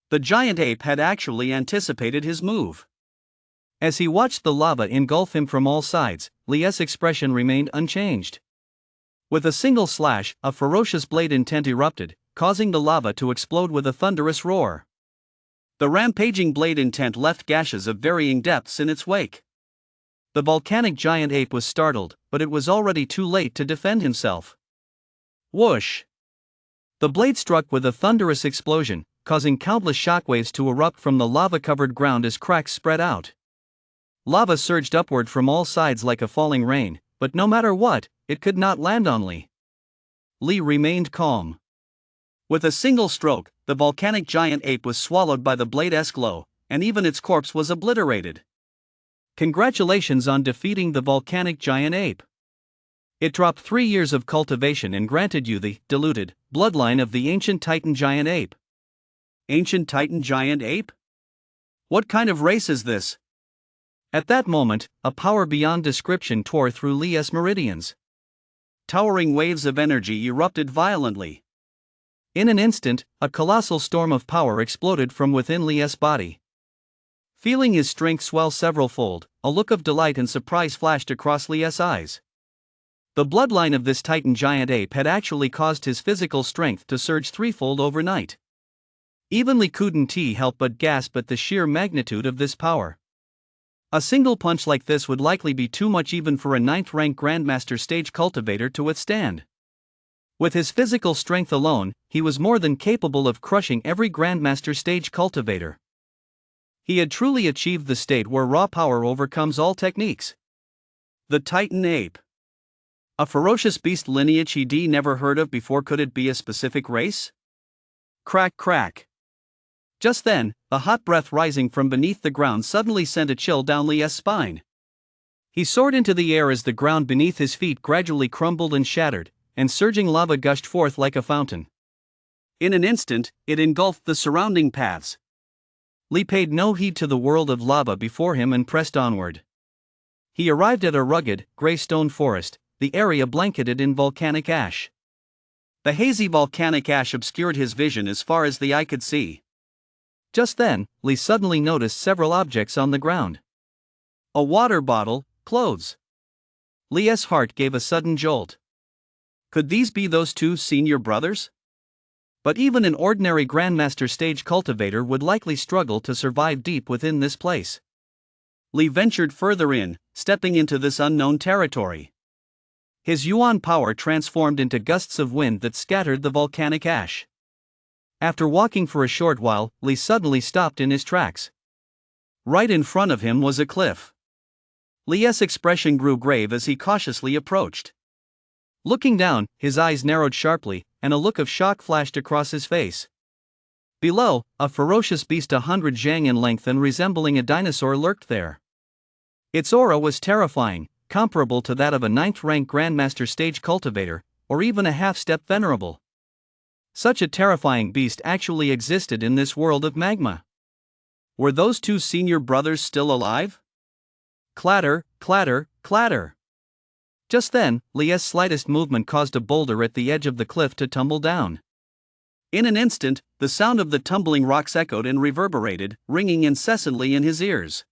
Speaker 2: The giant ape had actually anticipated his move. As he watched the lava engulf him from all sides, Li's expression remained unchanged. With a single slash, a ferocious blade intent erupted, causing the lava to explode with a thunderous roar. The rampaging blade intent left gashes of varying depths in its wake. The volcanic giant ape was startled, but it was already too late to defend himself. Whoosh! The blade struck with a thunderous explosion, causing countless shockwaves to erupt from the lava-covered ground as cracks spread out. Lava surged upward from all sides like a falling rain, but no matter what, it could not land on Li. Li remained calm. With a single stroke, the volcanic giant ape was swallowed by the blade-esque glow, and even its corpse was obliterated.
Speaker 1: Congratulations on defeating the volcanic giant ape. It dropped 3 years of cultivation and granted you the diluted bloodline of the ancient Titan giant ape.
Speaker 2: Ancient Titan giant ape? What kind of race is this?
Speaker 1: At that moment, a power beyond description tore through Lee's meridians.
Speaker 2: Towering waves of energy erupted violently.
Speaker 1: In an instant, a colossal storm of power exploded from within Lee's body. Feeling his strength swell several-fold, a look of delight and surprise flashed across Lee's eyes. The bloodline of this Titan giant ape had actually caused his physical strength to surge threefold overnight. Even Lee couldn't help but gasp at the sheer magnitude of this power. A single punch like this would likely be too much even for a 9th-rank Grandmaster stage cultivator to withstand. With his physical strength alone, he was more than capable of crushing every Grandmaster stage cultivator. He had truly achieved the state where raw power overcomes all techniques.
Speaker 2: The Titan ape. A ferocious beast lineage he'd never heard of before. Could it be a specific race? Crack crack. Just then, a hot breath rising from beneath the ground suddenly sent a chill down Lee's spine.
Speaker 1: He soared into the air as the ground beneath his feet gradually crumbled and shattered, and surging lava gushed forth like a fountain.
Speaker 2: In an instant, it engulfed the surrounding paths.
Speaker 1: Lee paid no heed to the world of lava before him and pressed onward. He arrived at a rugged, gray stone forest, the area blanketed in volcanic ash.
Speaker 2: The hazy volcanic ash obscured his vision as far as the eye could see.
Speaker 1: Just then, Lee suddenly noticed several objects on the ground.
Speaker 2: A water bottle, clothes.
Speaker 1: Lee's heart gave a sudden jolt.
Speaker 2: Could these be those two senior brothers?
Speaker 1: But even an ordinary Grandmaster stage cultivator would likely struggle to survive deep within this place.
Speaker 2: Lee ventured further in, stepping into this unknown territory.
Speaker 1: His yuan power transformed into gusts of wind that scattered the volcanic ash. After walking for a short while, Lee suddenly stopped in his tracks. Right in front of him was a cliff.
Speaker 2: Lee's expression grew grave as he cautiously approached.
Speaker 1: Looking down, his eyes narrowed sharply, and a look of shock flashed across his face. Below, a ferocious beast 100 zhang in length and resembling a dinosaur lurked there. Its aura was terrifying, comparable to that of a 9th-rank Grandmaster stage cultivator, or even a half-step venerable. Such a terrifying beast actually existed in this world of magma.
Speaker 2: Were those two senior brothers still alive?
Speaker 1: Clatter, clatter, clatter. Just then, Lee's slightest movement caused a boulder at the edge of the cliff to tumble down.
Speaker 2: In an instant, the sound of the tumbling rocks echoed and reverberated, ringing incessantly in his ears.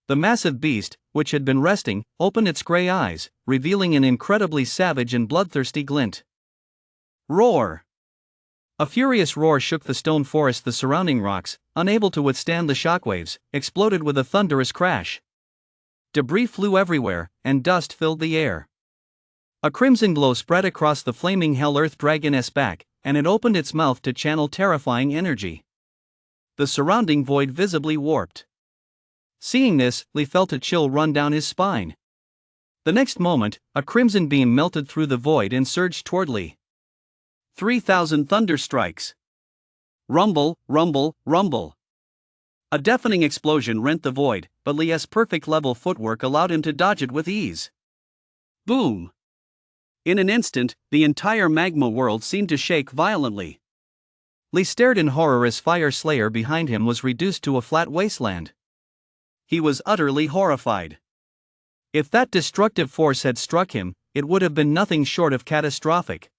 Speaker 1: The massive beast, which had been resting, opened its gray eyes, revealing an incredibly savage and bloodthirsty glint.
Speaker 2: Roar!
Speaker 1: A furious roar shook the stone forest. The surrounding rocks, unable to withstand the shockwaves, exploded with a thunderous crash. Debris flew everywhere, and dust filled the air. A crimson glow spread across the flaming Hell Earth Dragon's back, and it opened its mouth to channel terrifying energy. The surrounding void visibly warped. Seeing this, Lee felt a chill run down his spine. The next moment, a crimson beam melted through the void and surged toward Lee.
Speaker 2: 3,000 thunder strikes. Rumble, rumble, rumble. A deafening explosion rent the void, but Lee's perfect level footwork allowed him to dodge it with ease. Boom! In an instant, the entire magma world seemed to shake violently.
Speaker 1: Lee stared in horror as Fire Slayer behind him was reduced to a flat wasteland.
Speaker 2: He was utterly horrified.
Speaker 1: If that destructive force had struck him, it would have been nothing short of catastrophic.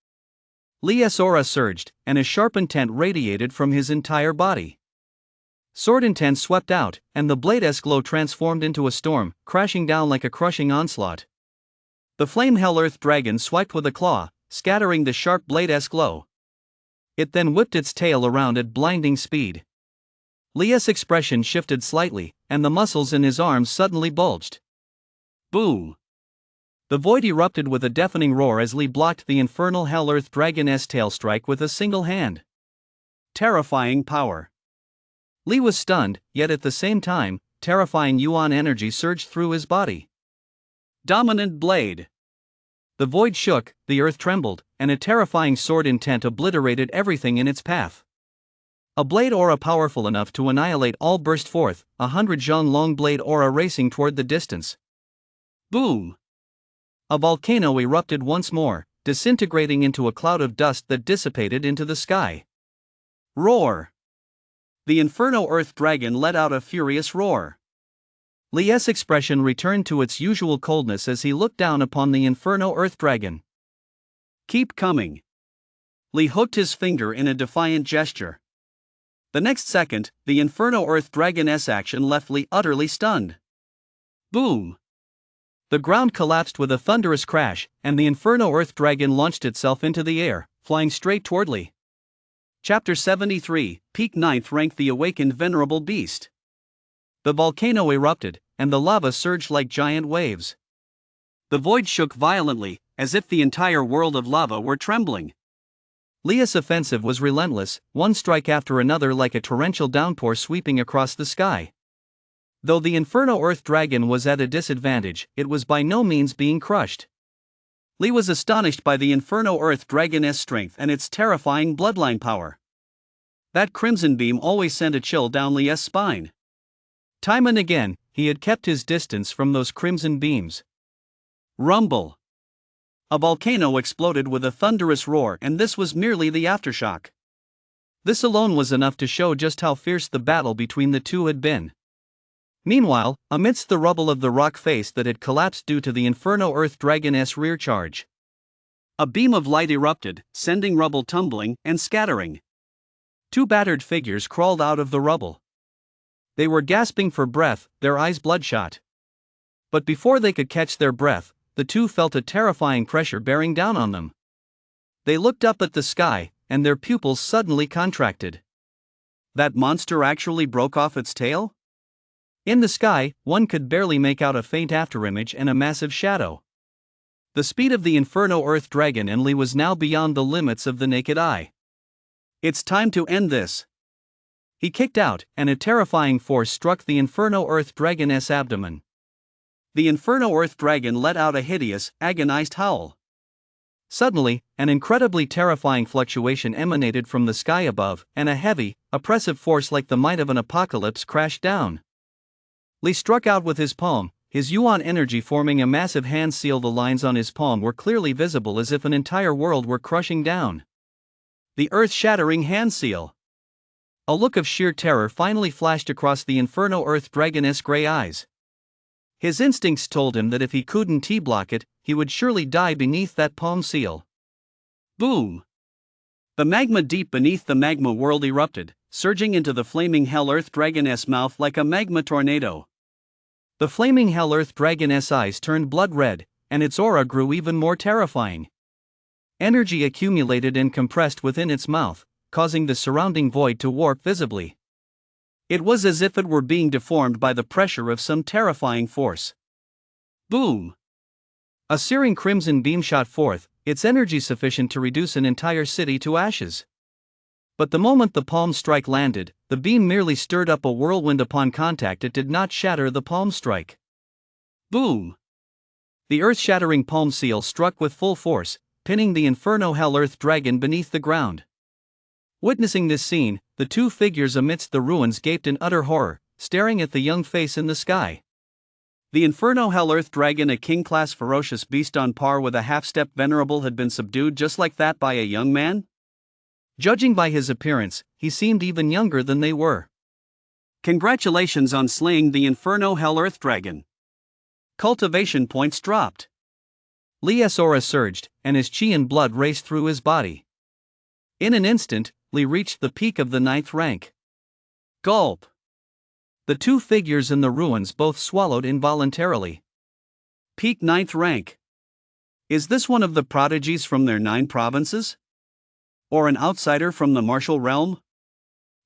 Speaker 1: Lee's aura surged, and a sharp intent radiated from his entire body. Sword intent swept out, and the blade-esque glow transformed into a storm, crashing down like a crushing onslaught. The flame Hell Earth Dragon swiped with a claw, scattering the sharp blade-esque glow. It then whipped its tail around at blinding speed. Lee's expression shifted slightly, and the muscles in his arms suddenly bulged.
Speaker 2: Boom!
Speaker 1: The void erupted with a deafening roar as Lee blocked the infernal Hell Earth Dragon's tail strike with a single hand.
Speaker 2: Terrifying power.
Speaker 1: Lee was stunned, yet at the same time, terrifying yuan energy surged through his body.
Speaker 2: Dominant blade.
Speaker 1: The void shook, the earth trembled, and a terrifying sword intent obliterated everything in its path. A blade aura powerful enough to annihilate all burst forth, 100 zhang long blade aura racing toward the distance. Boom! A volcano erupted once more, disintegrating into a cloud of dust that dissipated into the sky. Roar! The Inferno Earth Dragon let out a furious roar. Li's expression returned to its usual coldness as he looked down upon the Inferno Earth Dragon. Keep coming. Li hooked his finger in a defiant gesture. The next second, the Inferno Earth Dragon's action left Li utterly stunned. Boom! The ground collapsed with a thunderous crash, and the Inferno Earth Dragon launched itself into the air, flying straight toward Li. Chapter 73, Peak 9th Rank The Awakened Venerable Beast. The volcano erupted, and the lava surged like giant waves. The void shook violently, as if the entire world of lava were trembling. Li's offensive was relentless, one strike after another like a torrential downpour sweeping across the sky. Though the Inferno Earth Dragon was at a disadvantage, it was by no means being crushed. Li was astonished by the Inferno Earth Dragon's strength and its terrifying bloodline power. That crimson beam always sent a chill down Li's spine. Time and again, he had kept his distance from those crimson beams. Rumble! A volcano exploded with a thunderous roar, and this was merely the aftershock. This alone was enough to show just how fierce the battle between the two had been. Meanwhile, amidst the rubble of the rock face that had collapsed due to the Inferno Earth Dragon's rear charge, a beam of light erupted, sending rubble tumbling and scattering. Two battered figures crawled out of the rubble. They were gasping for breath, their eyes bloodshot. But before they could catch their breath, the two felt a terrifying pressure bearing down on them. They looked up at the sky, and their pupils suddenly contracted. That monster actually broke off its tail? In the sky, one could barely make out a faint afterimage and a massive shadow. The speed of the Inferno Earth Dragon and Li was now beyond the limits of the naked eye. It's time to end this. He kicked out, and a terrifying force struck the Inferno Earth Dragon's abdomen. The Inferno Earth Dragon let out a hideous, agonized howl. Suddenly, an incredibly terrifying fluctuation emanated from the sky above, and a heavy, oppressive force like the might of an apocalypse crashed down. Li struck out with his palm, his yuan energy forming a massive hand seal. The lines on his palm were clearly visible as if an entire world were crushing down. The earth-shattering hand seal. A look of sheer terror finally flashed across the Inferno Earth Dragon's gray eyes. His instincts told him that if he couldn't T-block it, he would surely die beneath that palm seal. Boom! The magma deep beneath the magma world erupted, surging into the flaming Hell Earth Dragon's mouth like a magma tornado. The flaming Hell Earth Dragon's eyes turned blood red, and its aura grew even more terrifying. Energy accumulated and compressed within its mouth, causing the surrounding void to warp visibly. It was as if it were being deformed by the pressure of some terrifying force. Boom! A searing crimson beam shot forth, its energy sufficient to reduce an entire city to ashes. But the moment the palm strike landed, the beam merely stirred up a whirlwind upon contact. It did not shatter the palm strike. Boom! The earth-shattering palm seal struck with full force, pinning the Inferno Hell Earth Dragon beneath the ground. Witnessing this scene, the two figures amidst the ruins gaped in utter horror, staring at the young face in the sky. The Inferno Hell Earth Dragon, a king-class ferocious beast on par with a half-step venerable, had been subdued just like that by a young man? Judging by his appearance, he seemed even younger than they were. Congratulations on slaying the Inferno Hell Earth Dragon. Cultivation points dropped. Li's aura surged, and his chi and blood raced through his body. In an instant, Li reached the peak of the 9th rank. Gulp! The two figures in the ruins both swallowed involuntarily. Peak 9th rank. Is this one of the prodigies from their 9 provinces? Or an outsider from the martial realm?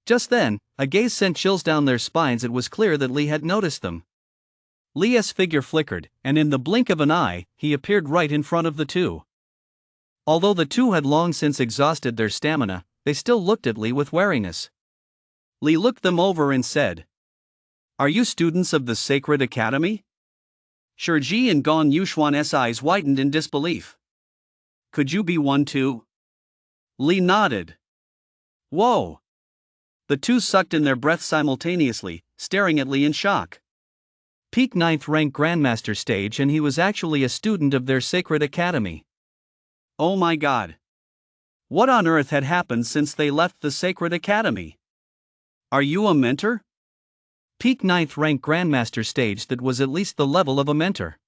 Speaker 1: Just then, a gaze sent chills down their spines. It was clear that Li had noticed them. Li's figure flickered, and in the blink of an eye, he appeared right in front of the two. Although the two had long since exhausted their stamina, they still looked at Li with wariness. Li looked them over and said, "Are you students of the Sacred Academy?" Shurji and Gong Yushuan's eyes widened in disbelief.
Speaker 2: Could you be one too? Li nodded. Whoa! The two sucked in their breath simultaneously, staring at Li in shock.
Speaker 1: Peak 9th rank Grandmaster stage, and he was actually a student of their sacred academy.
Speaker 2: Oh my god. What on earth had happened since they left the sacred academy? Are you a mentor?
Speaker 1: Peak 9th rank Grandmaster stage, that was at least the level of a mentor.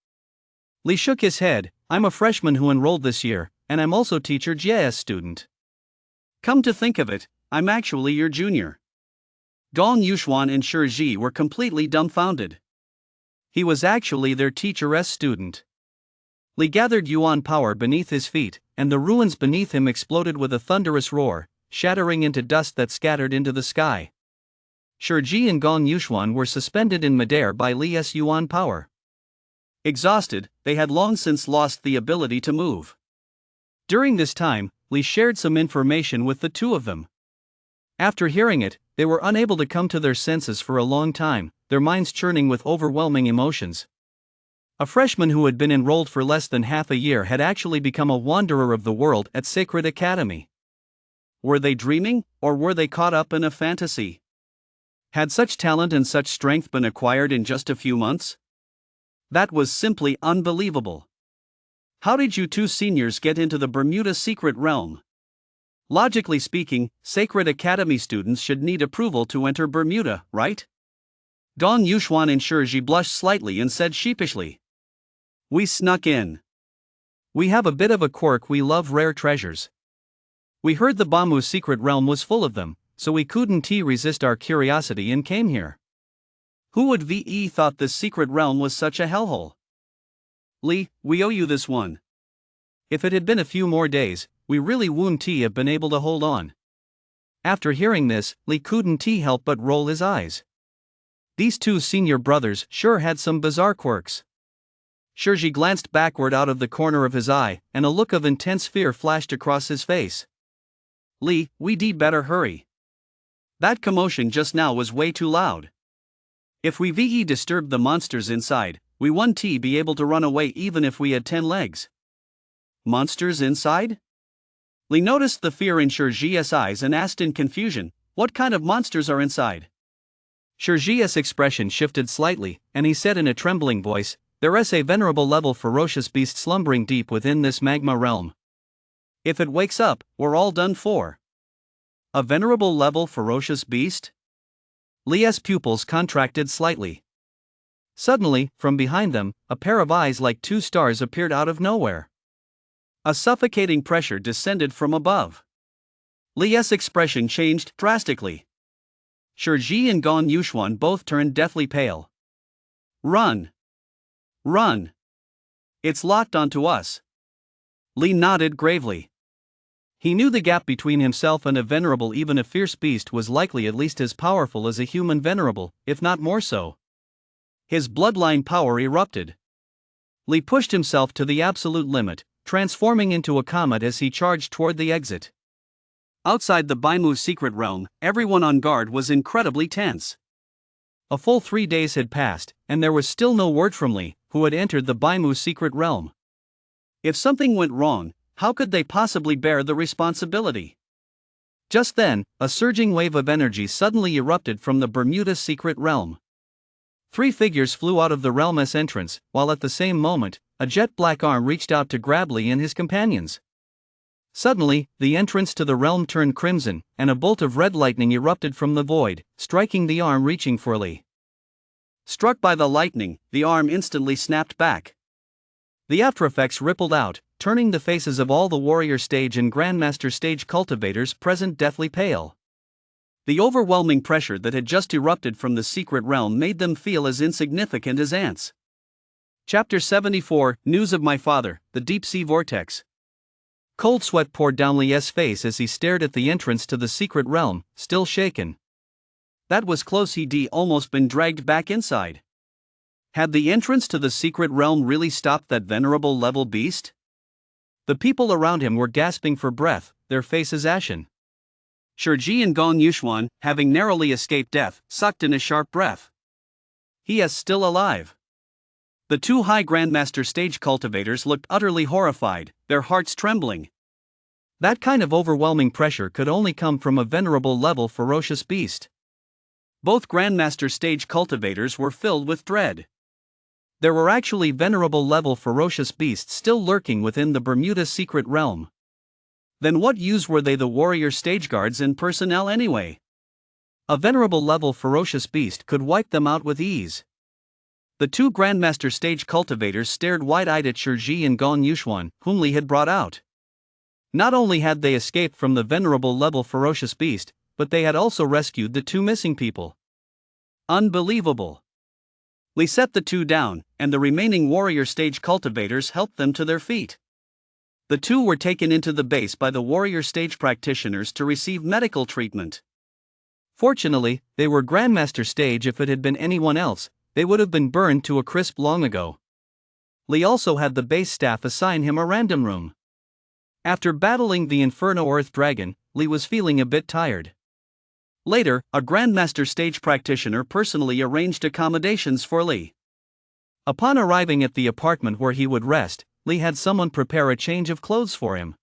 Speaker 1: Li shook his head. I'm a freshman who enrolled this year, and I'm also teacher Jie's student.
Speaker 2: Come to think of it, I'm actually your junior. Gong Yuxuan and Shi Ji were completely dumbfounded.
Speaker 1: He was actually their teacher's student. Li gathered yuan power beneath his feet, and the ruins beneath him exploded with a thunderous roar, shattering into dust that scattered into the sky. Shi Ji and Gong Yuxuan were suspended in midair by Li's yuan power.
Speaker 2: Exhausted, they had long since lost the ability to move.
Speaker 1: During this time, Li shared some information with the two of them. After hearing it, they were unable to come to their senses for a long time, their minds churning with overwhelming emotions. A freshman who had been enrolled for less than half a year had actually become a wanderer of the world at Sacred Academy.
Speaker 2: Were they dreaming, or were they caught up in a fantasy? Had such talent and such strength been acquired in just a few months? That was simply unbelievable. How did you two seniors get into the Bermuda secret realm? Logically speaking, Sacred Academy students should need approval to enter Bermuda, right? Gong Yuxuan and Shi Ji blushed slightly and said sheepishly. We snuck in.
Speaker 1: We have a bit of a quirk, we love rare treasures. We heard the Bamu secret realm was full of them, so we couldn't resist our curiosity and came here.
Speaker 2: Who would VE thought this secret realm was such a hellhole? Li, we owe you this one.
Speaker 1: If it had been a few more days, we really wouldn't have been able to hold on. After hearing this, Li couldn't help but roll his eyes. These two senior brothers sure had some bizarre quirks. Shi Ji glanced backward out of the corner of his eye, and a look of intense fear flashed across his face.
Speaker 2: Li, we'd better hurry. That commotion just now was way too loud. If we VE disturbed the monsters inside, we wouldn't be able to run away even if we had 10 legs. Monsters inside? Li noticed the fear in Shi Ji's eyes and asked in confusion, what kind of monsters are inside?
Speaker 1: Shi Ji's expression shifted slightly, and he said in a trembling voice, there is a venerable level ferocious beast slumbering deep within this magma realm.
Speaker 2: If it wakes up, we're all done for. A venerable level ferocious beast?
Speaker 1: Li's pupils contracted slightly. Suddenly, from behind them, a pair of eyes like two stars appeared out of nowhere.
Speaker 2: A suffocating pressure descended from above. Li's expression changed drastically. Shi Ji and Gong Yuxuan both turned deathly pale. Run! Run! It's locked onto us. Li nodded gravely.
Speaker 1: He knew the gap between himself and a venerable, even a fierce beast, was likely at least as powerful as a human venerable, if not more so.
Speaker 2: His bloodline power erupted.
Speaker 1: Li pushed himself to the absolute limit, transforming into a comet as he charged toward the exit.
Speaker 2: Outside the Baimu secret realm, everyone on guard was incredibly tense.
Speaker 1: A full 3 days had passed, and there was still no word from Li, who had entered the Baimu secret realm.
Speaker 2: If something went wrong, how could they possibly bear the responsibility?
Speaker 1: Just then, a surging wave of energy suddenly erupted from the Bermuda secret realm. 3 figures flew out of the realm's entrance, while at the same moment, a jet-black arm reached out to grab Li and his companions. Suddenly, the entrance to the realm turned crimson, and a bolt of red lightning erupted from the void, striking the arm reaching for Li.
Speaker 2: Struck by the lightning, the arm instantly snapped back.
Speaker 1: The aftereffects rippled out, turning the faces of all the warrior stage and grandmaster stage cultivators present deathly pale.
Speaker 2: The overwhelming pressure that had just erupted from the secret realm made them feel as insignificant as ants. Chapter 74, News of My Father, the Deep Sea Vortex.
Speaker 1: Cold sweat poured down Li's face as he stared at the entrance to the secret realm, still shaken.
Speaker 2: That was close, he'd almost been dragged back inside. Had the entrance to the secret realm really stopped that venerable level beast?
Speaker 1: The people around him were gasping for breath, their faces ashen.
Speaker 2: Shi Ji and Gong Yuxuan, having narrowly escaped death, sucked in a sharp breath. He is still alive. The two high Grandmaster stage cultivators looked utterly horrified, their hearts trembling.
Speaker 1: That kind of overwhelming pressure could only come from a venerable level ferocious beast.
Speaker 2: Both Grandmaster stage cultivators were filled with dread.
Speaker 1: There were actually venerable level ferocious beasts still lurking within the Bermuda secret realm.
Speaker 2: Then what use were they the warrior stage guards and personnel anyway?
Speaker 1: A venerable level ferocious beast could wipe them out with ease.
Speaker 2: The two Grandmaster stage cultivators stared wide-eyed at Shirji and Gon Yuxuan, whom Li had brought out.
Speaker 1: Not only had they escaped from the venerable level ferocious beast, but they had also rescued the two missing people.
Speaker 2: Unbelievable. Li set the two down, and the remaining warrior stage cultivators helped them to their feet. The two were taken into the base by the warrior stage practitioners to receive medical treatment.
Speaker 1: Fortunately, they were Grandmaster stage. If it had been anyone else, they would have been burned to a crisp long ago. Li also had the base staff assign him a random room. After battling the Inferno Earth Dragon, Li was feeling a bit tired.
Speaker 2: Later, a Grandmaster stage practitioner personally arranged accommodations for Li.
Speaker 1: Upon arriving at the apartment where he would rest, Li had someone prepare a change of clothes for him.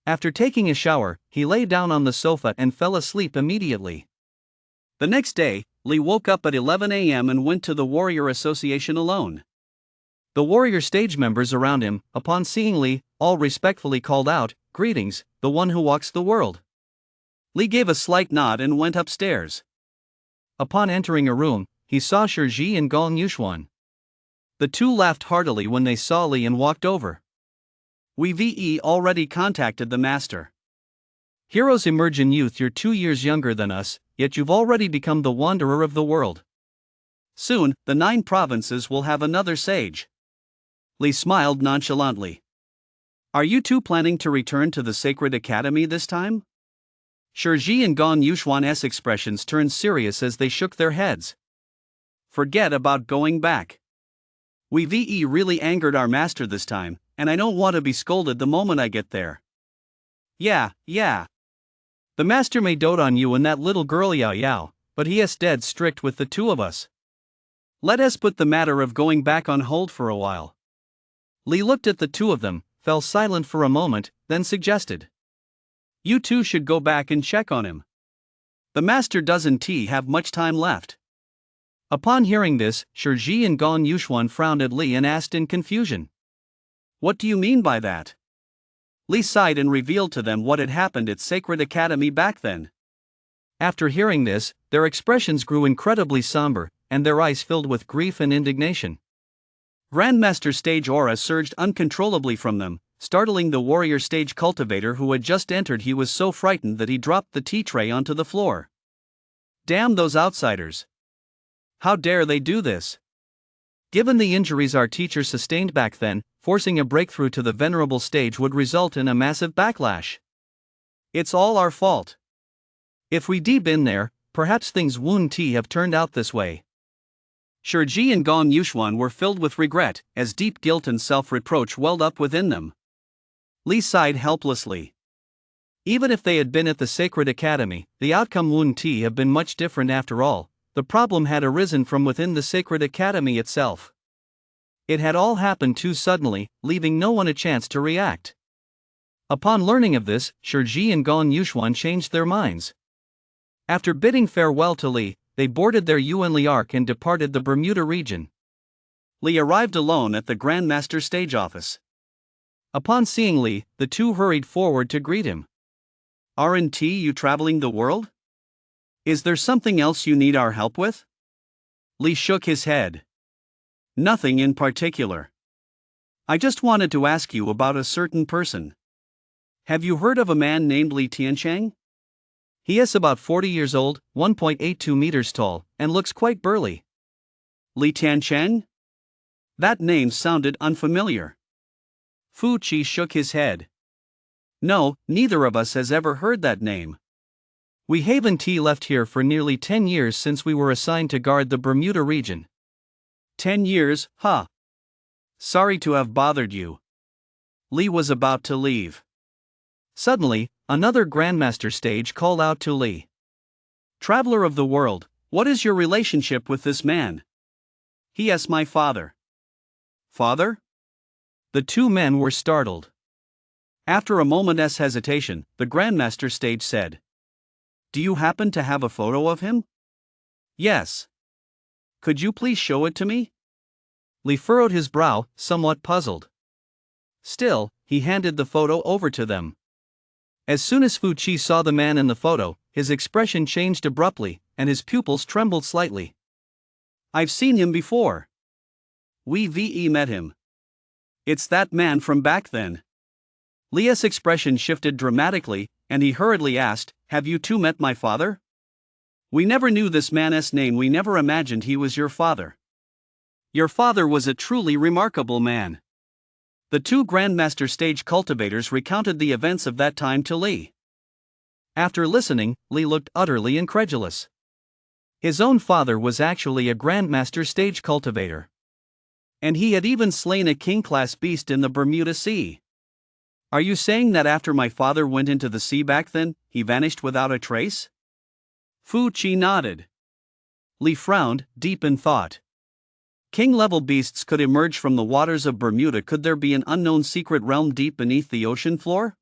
Speaker 1: After taking a shower, he lay down on the sofa and fell asleep immediately.
Speaker 2: The next day, Li woke up at 11 a.m. and went to the Warrior Association alone.
Speaker 1: The warrior stage members around him, upon seeing Li, all respectfully called out, "Greetings, the one who walks the world."
Speaker 2: Li gave a slight nod and went upstairs.
Speaker 1: Upon entering a room, he saw Shirji and Gon Yuxuan. The two laughed heartily when they saw Li and walked over.
Speaker 2: "We've already contacted the master.
Speaker 1: Heroes emerge in youth. You're 2 years younger than us, yet you've already become the wanderer of the world.
Speaker 2: Soon, the 9 provinces will have another sage." Li smiled nonchalantly. "Are you two planning to return to the Sacred Academy this time?"
Speaker 1: Shirji and Gon Yuxuan's expressions turned serious as they shook their heads.
Speaker 2: "Forget about going back. We've really angered our master this time, and I don't want to be scolded the moment I get there." Yeah.
Speaker 1: The master may dote on you and that little girl Yao Yao, but he is dead strict with the two of us.
Speaker 2: Let us put the matter of going back on hold for a while."
Speaker 1: Li looked at the two of them, fell silent for a moment, then suggested,
Speaker 2: "You two should go back and check on him. The master doesn't have much time left."
Speaker 1: Upon hearing this, Shirji and Gon Yuxuan frowned at Li and asked in confusion,
Speaker 2: "What do you mean by that?" Li sighed and revealed to them what had happened at Sacred Academy back then.
Speaker 1: After hearing this, their expressions grew incredibly somber, and their eyes filled with grief and indignation.
Speaker 2: Grandmaster stage aura surged uncontrollably from them, startling the warrior stage cultivator who had just entered. He was so frightened that he dropped the tea tray onto the floor. "Damn those outsiders! How dare they do this?"
Speaker 1: Given the injuries our teacher sustained back then, forcing a breakthrough to the venerable stage would result in a massive backlash.
Speaker 2: "It's all our fault.
Speaker 1: If we'd been there, perhaps things wouldn't have turned out this way."
Speaker 2: Shirji and Gon Yuxuan were filled with regret, as deep guilt and self-reproach welled up within them. Li sighed helplessly.
Speaker 1: Even if they had been at the Sacred Academy, the outcome wouldn't have been much different after all. The problem had arisen from within the Sacred Academy itself. It had all happened too suddenly, leaving no one a chance to react. Upon learning of this, Shirji and Gon Yuxuan changed their minds. After bidding farewell to Li, they boarded their Yuanli Ark and departed the Bermuda region.
Speaker 2: Li arrived alone at the Grandmaster stage office.
Speaker 1: Upon seeing Li, the two hurried forward to greet him.
Speaker 2: "Aren't you traveling the world? Is there something else you need our help with?" Li shook his head. "Nothing in particular. I just wanted to ask you about a certain person. Have you heard of a man named Li Tiancheng?"
Speaker 1: "He is about 40 years old, 1.82 meters tall, and looks quite burly."
Speaker 2: "Li Tiancheng? That name sounded unfamiliar." Fu Qi shook his head. "No, neither of us has ever heard that name.
Speaker 1: We haven't left here for nearly 10 years since we were assigned to guard the Bermuda region."
Speaker 2: 10 years, huh? Sorry to have bothered you." Li was about to leave.
Speaker 1: Suddenly, another Grandmaster stage called out to Li.
Speaker 2: "Traveler of the world, what is your relationship with this man?" "He is my father. Father? The two men were startled. After a moment's hesitation, the Grandmaster stage said, "Do you happen to have a photo of him?" "Yes." "Could you please show it to me?" Li furrowed his brow, somewhat puzzled. Still, he handed the photo over to them. As soon as Fu Qi saw the man in the photo, his expression changed abruptly, and his pupils trembled slightly. "I've seen him before. We met him. It's that man from back then." Li's expression shifted dramatically, and he hurriedly asked, "Have you two met my father?" "We never knew this man's name. We never imagined he was your father." "Your father was a truly remarkable man." The two Grandmaster stage cultivators recounted the events of that time to Li. After listening, Li looked utterly incredulous. His own father was actually a Grandmaster stage cultivator. And he had even slain a king-class beast in the Bermuda Sea. "Are you saying that after my father went into the sea back then, he vanished without a trace?" Fu Qi nodded. Li frowned, deep in thought. King-level beasts could emerge from the waters of Bermuda. Could there be an unknown secret realm deep beneath the ocean floor?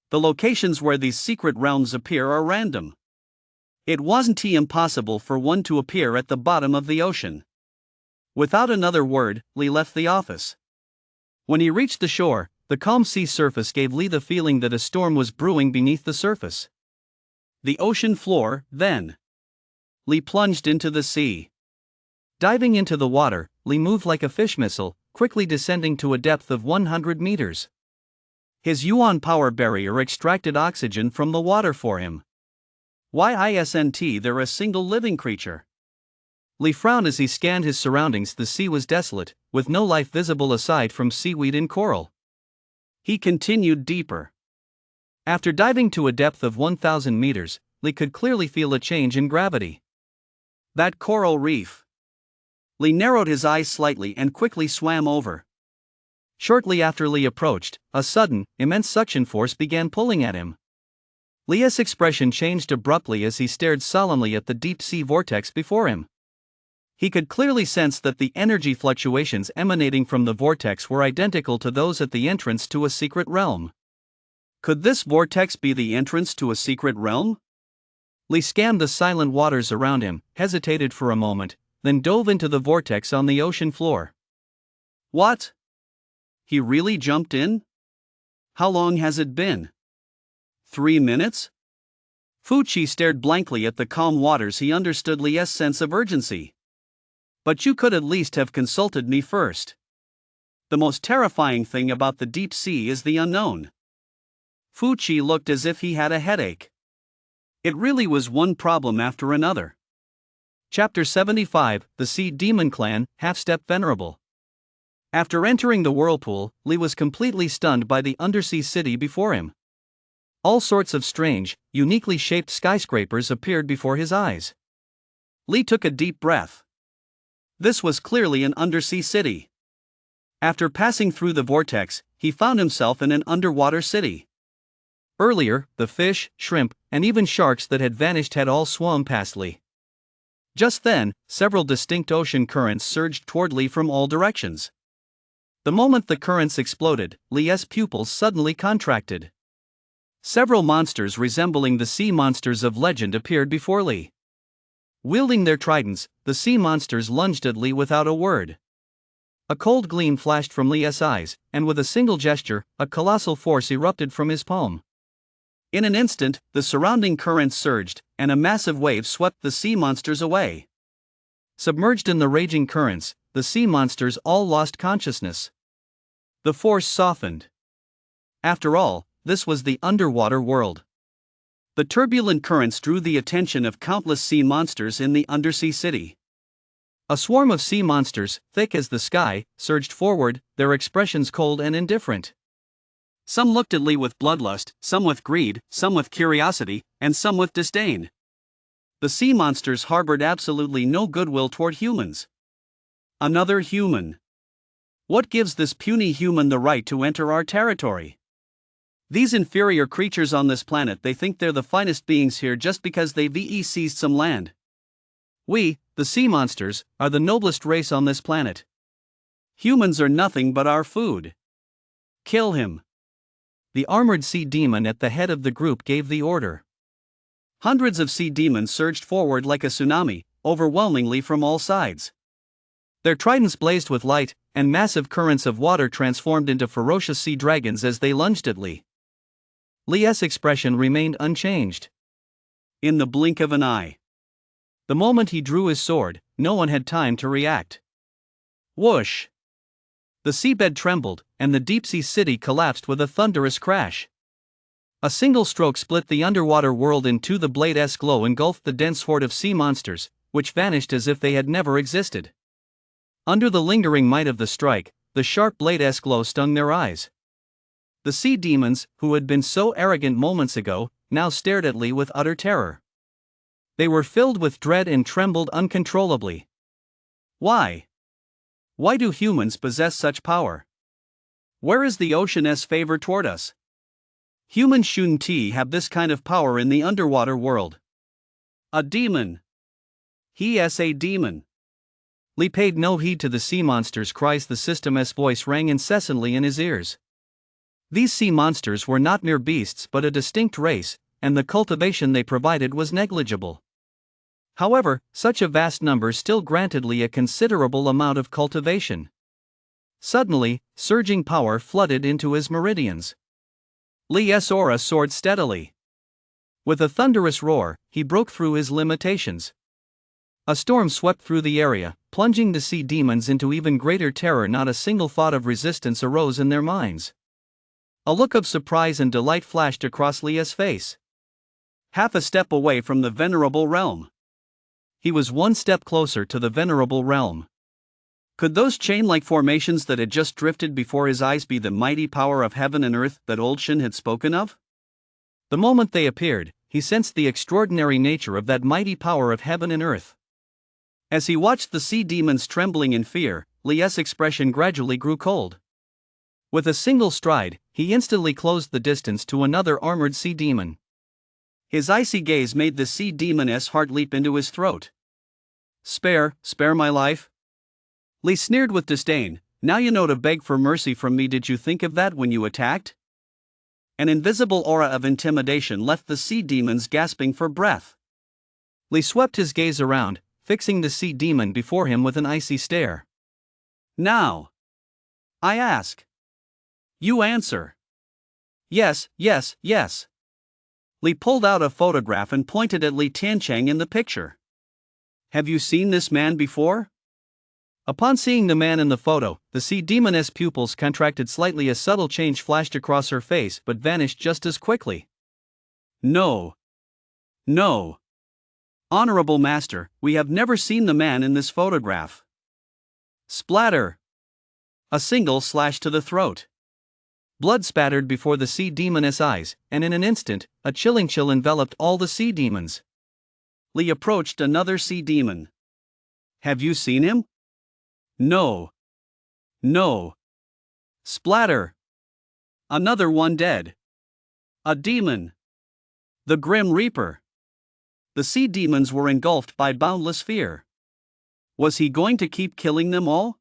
Speaker 2: The locations where these secret realms appear are random. It wasn't impossible for one to appear at the bottom of the ocean. Without another word, Li left the office. When he reached the shore, the calm sea surface gave Li the feeling that a storm was brewing beneath the surface. The ocean floor, then. Li plunged into the sea. Diving into the water, Li moved like a fish missile, quickly descending to a depth of 100 meters. His Yuan power barrier extracted oxygen from the water for him. Why isn't there a single living creature? Li frowned as he scanned his surroundings. The sea was desolate, with no life visible aside from seaweed and coral. He continued deeper. After diving to a depth of 1,000 meters, Li could clearly feel a change in gravity. That coral reef. Li narrowed his eyes slightly and quickly swam over. Shortly after Li approached, a sudden, immense suction force began pulling at him. Li's expression changed abruptly as he stared solemnly at the deep-sea vortex before him. He could clearly sense that the energy fluctuations emanating from the vortex were identical to those at the entrance to a secret realm. Could this vortex be the entrance to a secret realm? Li scanned the silent waters around him, hesitated for a moment, then dove into the vortex on the ocean floor. What? He really jumped in? How long has it been? 3 minutes? Fu Qi stared blankly at the calm waters. He understood Li's sense of urgency. But you could at least have consulted me first. The most terrifying thing about the deep sea is the unknown. Fu Qi looked as if he had a headache. It really was one problem after another. Chapter 75, The Sea Demon Clan, Half-Step Venerable. After entering the whirlpool, Li was completely stunned by the undersea city before him. All sorts of strange, uniquely shaped skyscrapers appeared before his eyes. Li took a deep breath. This was clearly an undersea city. After passing through the vortex, he found himself in an underwater city. Earlier, the fish, shrimp, and even sharks that had vanished had all swum past Li. Just then, several distinct ocean currents surged toward Li from all directions. The moment the currents exploded, Li's pupils suddenly contracted. Several monsters resembling the sea monsters of legend appeared before Li. Wielding their tridents, the sea monsters lunged at Li without a word. A cold gleam flashed from Li's eyes, and with a single gesture, a colossal force erupted from his palm. In an instant, the surrounding currents surged, and a massive wave swept the sea monsters away. Submerged in the raging currents, the sea monsters all lost consciousness. The force softened. After all, this was the underwater world. The turbulent currents drew the attention of countless sea monsters in the undersea city. A swarm of sea monsters, thick as the sky, surged forward, their expressions cold and indifferent. Some looked at Li with bloodlust, some with greed, some with curiosity, and some with disdain. The sea monsters harbored absolutely no goodwill toward humans. Another human. What gives this puny human the right to enter our territory? These inferior creatures on this planet, they think they're the finest beings here just because they've seized some land. We, the sea monsters, are the noblest race on this planet. Humans are nothing but our food. Kill him.
Speaker 1: The armored sea demon at the head of the group gave the order.
Speaker 2: Hundreds of sea demons surged forward like a tsunami, overwhelmingly from all sides.
Speaker 1: Their tridents blazed with light, and massive currents of water transformed into ferocious sea dragons as they lunged at Lee. Lee's expression remained unchanged.
Speaker 2: In the blink of an eye.
Speaker 1: The moment he drew his sword, no one had time to react.
Speaker 2: Whoosh!
Speaker 1: The seabed trembled, and the deep-sea city collapsed with a thunderous crash. A single stroke split the underwater world in two. The blade's glow engulfed the dense horde of sea monsters, which vanished as if they had never existed. Under the lingering might of the strike, the sharp blade's glow stung their eyes. The sea demons, who had been so arrogant moments ago, now stared at Lee with utter terror. They were filled with dread and trembled uncontrollably.
Speaker 2: Why? Why do humans possess such power? Where is the ocean's favor toward us? Humans shouldn't have this kind of power in the underwater world. A demon. He is a demon.
Speaker 1: Lee paid no heed to the sea monsters' cries. The system's voice rang incessantly in his ears. These sea monsters were not mere beasts but a distinct race, and the cultivation they provided was negligible. However, such a vast number still granted Lee a considerable amount of cultivation. Suddenly, surging power flooded into his meridians. Lee's aura soared steadily. With a thunderous roar, he broke through his limitations. A storm swept through the area, plunging the sea demons into even greater terror. Not a single thought of resistance arose in their minds. A look of surprise and delight flashed across Lee's face.
Speaker 2: Half a step away from the venerable realm.
Speaker 1: He was one step closer to the venerable realm.
Speaker 2: Could those chain-like formations that had just drifted before his eyes be the mighty power of heaven and earth that Old Shin had spoken of?
Speaker 1: The moment they appeared, he sensed the extraordinary nature of that mighty power of heaven and earth.
Speaker 2: As he watched the sea demons trembling in fear, Lee's expression gradually grew cold.
Speaker 1: With a single stride, he instantly closed the distance to another armored sea demon.
Speaker 2: His icy gaze made the sea demon's heart leap into his throat. Spare my life? Lee sneered with disdain. Now you know to beg for mercy from me. Did you think of that when you attacked? An invisible aura of intimidation left the sea demons gasping for breath.
Speaker 1: Lee swept his gaze around, fixing the sea demon before him with an icy stare.
Speaker 2: Now, I ask. You answer. Yes. Lee pulled out a photograph and pointed at Li Tiancheng in the picture. Have you seen this man before?
Speaker 1: Upon seeing the man in the photo, the sea demoness pupils contracted slightly. A subtle change flashed across her face but vanished just as quickly.
Speaker 2: No. Honorable Master, we have never seen the man in this photograph. Splatter. A single slash to the throat.
Speaker 1: Blood spattered before the sea demoness eyes, and in an instant, a chilling chill enveloped all the sea demons.
Speaker 2: Lee approached another sea demon. Have you seen him? No. Splatter. Another one dead. A demon. The Grim Reaper. The sea demons were engulfed by boundless fear. Was he going to keep killing them all?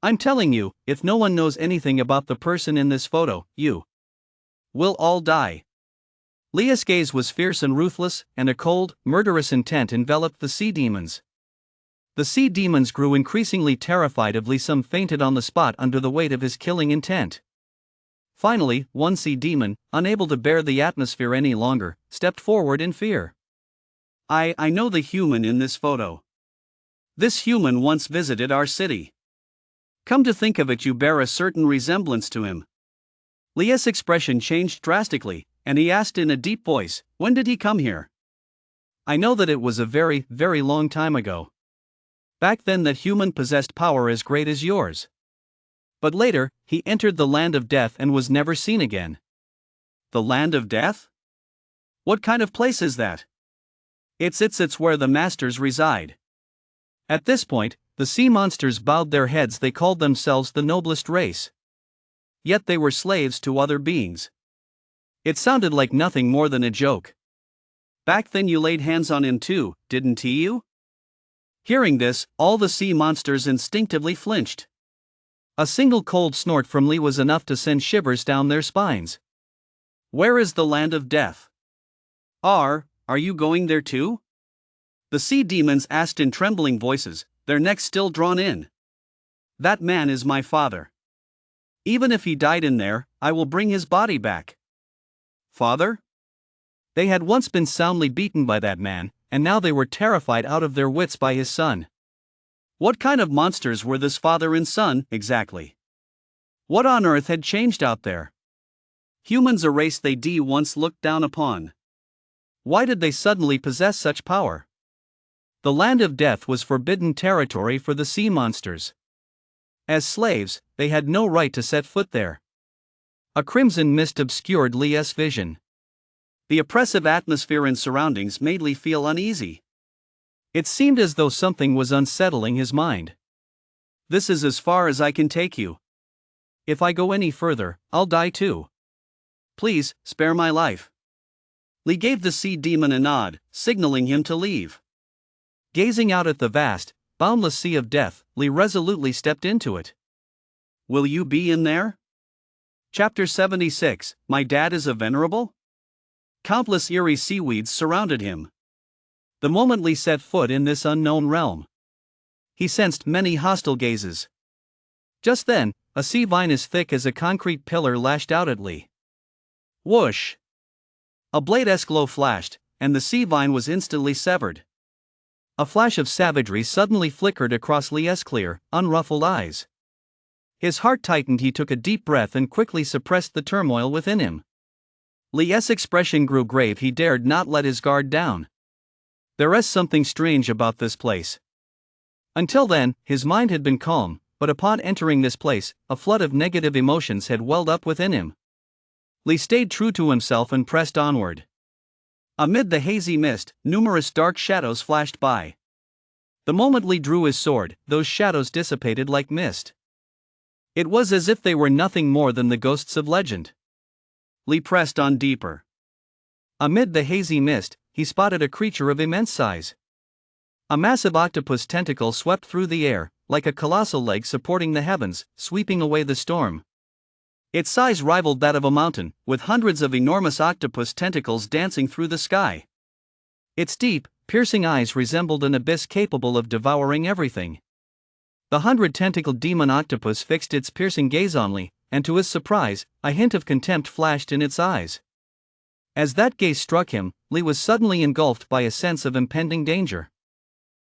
Speaker 1: I'm telling you, if no one knows anything about the person in this photo, you
Speaker 2: will all die.
Speaker 1: Leah's gaze was fierce and ruthless, and a cold, murderous intent enveloped the sea demons. The sea demons grew increasingly terrified of Lee. Some fainted on the spot under the weight of his killing intent. Finally, one sea demon, unable to bear the atmosphere any longer, stepped forward in fear.
Speaker 2: I know the human in this photo. This human once visited our city. Come to think of it, you bear a certain resemblance to him. Leah's expression changed drastically, and he asked in a deep voice, when did he come here?
Speaker 1: I know that it was a very, very long time ago. Back then that human possessed power as great as yours. But later, he entered the land of death and was never seen again.
Speaker 2: The land of death? What kind of place is that? It's where the masters reside.
Speaker 1: At this point, the sea monsters bowed their heads. They called themselves the noblest race.
Speaker 2: Yet they were slaves to other beings.
Speaker 1: It sounded like nothing more than a joke.
Speaker 2: Back then you laid hands on him too, didn't you? Hearing this, all the sea monsters instinctively flinched.
Speaker 1: A single cold snort from Lee was enough to send shivers down their spines.
Speaker 2: Where is the land of death? Are you going there too? The sea demons asked in trembling voices, their necks still drawn in. That man is my father. Even if he died in there, I will bring his body back. Father?
Speaker 1: They had once been soundly beaten by that man, and now they were terrified out of their wits by his son.
Speaker 2: What kind of monsters were this father and son, exactly? What on earth had changed out there? Humans, a race they once looked down upon.
Speaker 1: Why did they suddenly possess such power? The land of death was forbidden territory for the sea monsters. As slaves, they had no right to set foot there. A crimson mist obscured Lee's vision.
Speaker 2: The oppressive atmosphere and surroundings made Lee feel uneasy.
Speaker 1: It seemed as though something was unsettling his mind.
Speaker 2: This is as far as I can take you.
Speaker 1: If I go any further, I'll die too.
Speaker 2: Please, spare my life. Lee gave the sea demon a nod, signaling him to leave.
Speaker 1: Gazing out at the vast, boundless sea of death, Lee resolutely stepped into it.
Speaker 2: Will you be in there? Chapter 76, My Dad is a Venerable? Countless eerie seaweeds surrounded him.
Speaker 1: The moment Lee set foot in this unknown realm, he sensed many hostile gazes. Just then, a sea vine as thick as a concrete pillar lashed out at Lee.
Speaker 2: Whoosh!
Speaker 1: A blade-esque glow flashed, and the sea vine was instantly severed. A flash of savagery suddenly flickered across Lee's clear, unruffled eyes. His heart tightened. He took a deep breath and quickly suppressed the turmoil within him. Lee's expression grew grave. He dared not let his guard down. There is something strange about this place. Until then, his mind had been calm, but upon entering this place, a flood of negative emotions had welled up within him. Lee stayed true to himself and pressed onward. Amid the hazy mist, numerous dark shadows flashed by. The moment Lee drew his sword, those shadows dissipated like mist. It was as if they were nothing more than the ghosts of legend.
Speaker 2: Lee pressed on deeper.
Speaker 1: Amid the hazy mist, he spotted a creature of immense size. A massive octopus tentacle swept through the air, like a colossal leg supporting the heavens, sweeping away the storm. Its size rivaled that of a mountain, with hundreds of enormous octopus tentacles dancing through the sky. Its deep, piercing eyes resembled an abyss capable of devouring everything. The 100-tentacled demon octopus fixed its piercing gaze on Lee, and to his surprise, a hint of contempt flashed in its eyes. As that gaze struck him, Lee was suddenly engulfed by a sense of impending danger.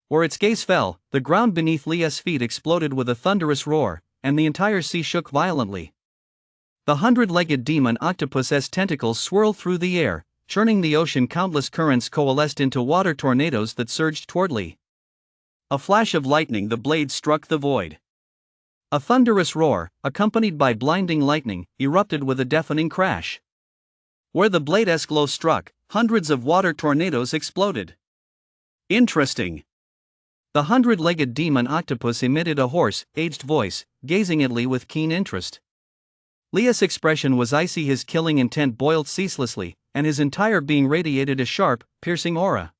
Speaker 1: Where its gaze fell, the ground beneath Lee's feet exploded with a thunderous roar, and the entire sea shook violently. The 100-legged demon octopus's tentacles swirled through the air, churning the ocean. Countless currents coalesced into water tornadoes that surged toward Lee. A flash of lightning, the blade struck the void. A thunderous roar, accompanied by blinding lightning, erupted with a deafening crash. Where the blade's glow struck, hundreds of water tornadoes exploded.
Speaker 2: Interesting.
Speaker 1: The 100-legged demon octopus emitted a hoarse, aged voice, gazing at Lee with keen interest. Lee's expression was icy. His killing intent boiled ceaselessly, and his entire being radiated a sharp, piercing aura.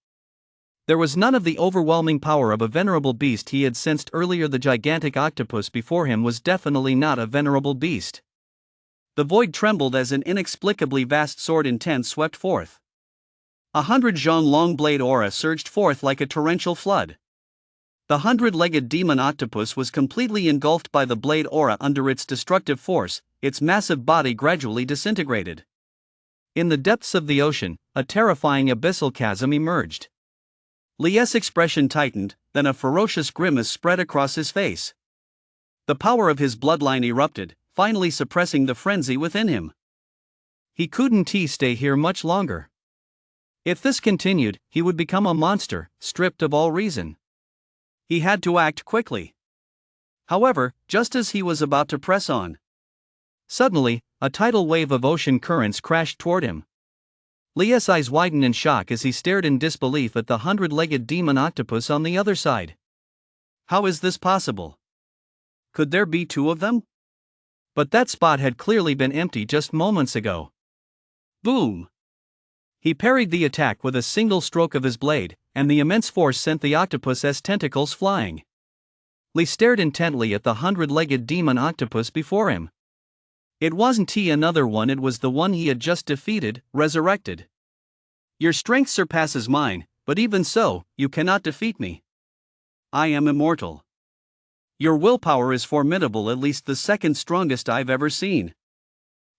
Speaker 1: There was none of the overwhelming power of a venerable beast he had sensed earlier. The gigantic octopus before him was definitely not a venerable beast. The void trembled as an inexplicably vast sword intent swept forth. 100-jean-long blade aura surged forth like a torrential flood. The 100-legged demon octopus was completely engulfed by the blade aura. Under its destructive force, its massive body gradually disintegrated. In the depths of the ocean, a terrifying abyssal chasm emerged. Lee's expression tightened, then a ferocious grimace spread across his face. The power of his bloodline erupted, finally suppressing the frenzy within him. He couldn't stay here much longer. If this continued, he would become a monster, stripped of all reason. He had to act quickly. However, just as he was about to press on, suddenly, a tidal wave of ocean currents crashed toward him. Lee's eyes widened in shock as he stared in disbelief at the 100-legged demon octopus on the other side. How is this possible? Could there be two of them? But that spot had clearly been empty just moments ago. Boom! He parried the attack with a single stroke of his blade, and the immense force sent the octopus's tentacles flying. Lee stared intently at the 100-legged demon octopus before him. It wasn't another one, it was the one he had just defeated, resurrected.
Speaker 2: Your strength surpasses mine, but even so, you cannot defeat me. I am immortal. Your willpower is formidable, at least the second strongest I've ever seen.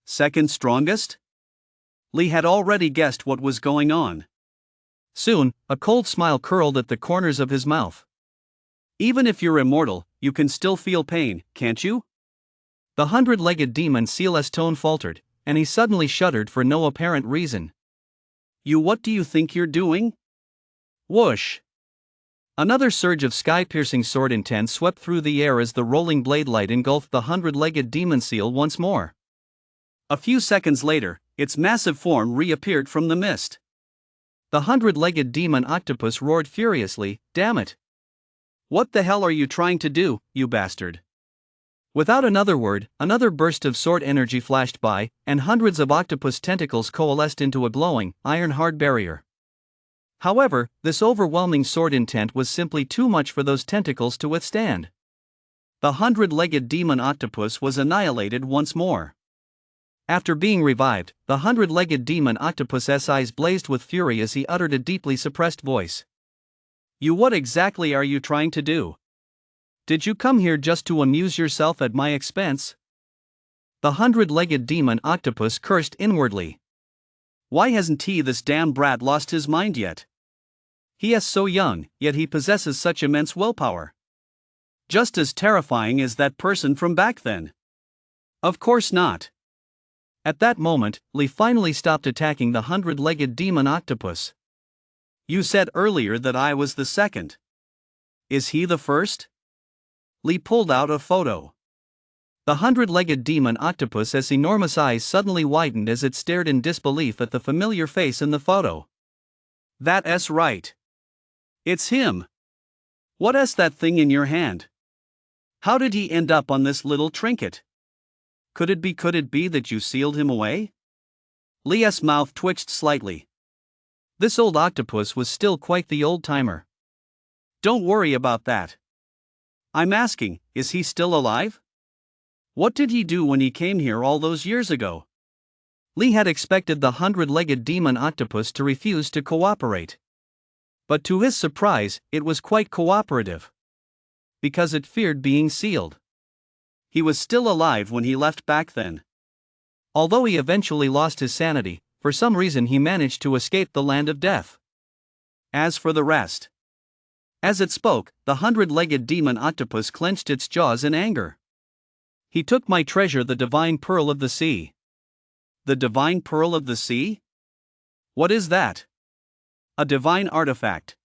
Speaker 2: Second strongest? Lee had already guessed what was going on.
Speaker 1: Soon, a cold smile curled at the corners of his mouth.
Speaker 2: Even if you're immortal, you can still feel pain, can't you?
Speaker 1: The 100-legged demon seal's tone faltered, and he suddenly shuddered for no apparent reason.
Speaker 2: What do you think you're doing? Whoosh!
Speaker 1: Another surge of sky-piercing sword intent swept through the air as the rolling blade light engulfed the 100-legged demon seal once more.
Speaker 2: A few seconds later, its massive form reappeared from the mist.
Speaker 1: The 100-legged demon octopus roared furiously, "Damn it!
Speaker 2: What the hell are you trying to do, you bastard?"
Speaker 1: Without another word, another burst of sword energy flashed by, and hundreds of octopus tentacles coalesced into a glowing, iron-hard barrier. However, this overwhelming sword intent was simply too much for those tentacles to withstand.
Speaker 2: The 100-legged demon octopus was annihilated once more.
Speaker 1: After being revived, the 100-legged demon octopus's eyes blazed with fury as he uttered a deeply suppressed voice.
Speaker 2: What exactly are you trying to do?
Speaker 1: Did you come here just to amuse yourself at my expense? The 100-legged demon octopus cursed inwardly.
Speaker 2: Why hasn't this damn brat lost his mind yet? He is so young, yet he possesses such immense willpower. Just as terrifying as that person from back then. Of course not.
Speaker 1: At that moment, Lee finally stopped attacking the 100-legged demon octopus.
Speaker 2: You said earlier that I was the second. Is he the first? Lee pulled out a photo.
Speaker 1: The 100-legged demon octopus's enormous eyes suddenly widened as it stared in disbelief at the familiar face in the photo.
Speaker 2: That's right. It's him. What's that thing in your hand? How did he end up on this little trinket? Could it be that you sealed him away? Lee's mouth twitched slightly.
Speaker 1: This old octopus was still quite the old-timer.
Speaker 2: Don't worry about that. I'm asking, is he still alive? What did he do when he came here all those years ago?
Speaker 1: Lee had expected the 100-legged demon octopus to refuse to cooperate. But to his surprise, it was quite cooperative. Because it feared being sealed.
Speaker 2: He was still alive when he left back then.
Speaker 1: Although he eventually lost his sanity, for some reason he managed to escape the land of death.
Speaker 2: As for the rest. As it spoke, the 100-legged demon octopus clenched its jaws in anger.
Speaker 1: He took my treasure, the divine pearl of the sea.
Speaker 2: The divine pearl of the sea? What is that? A divine artifact.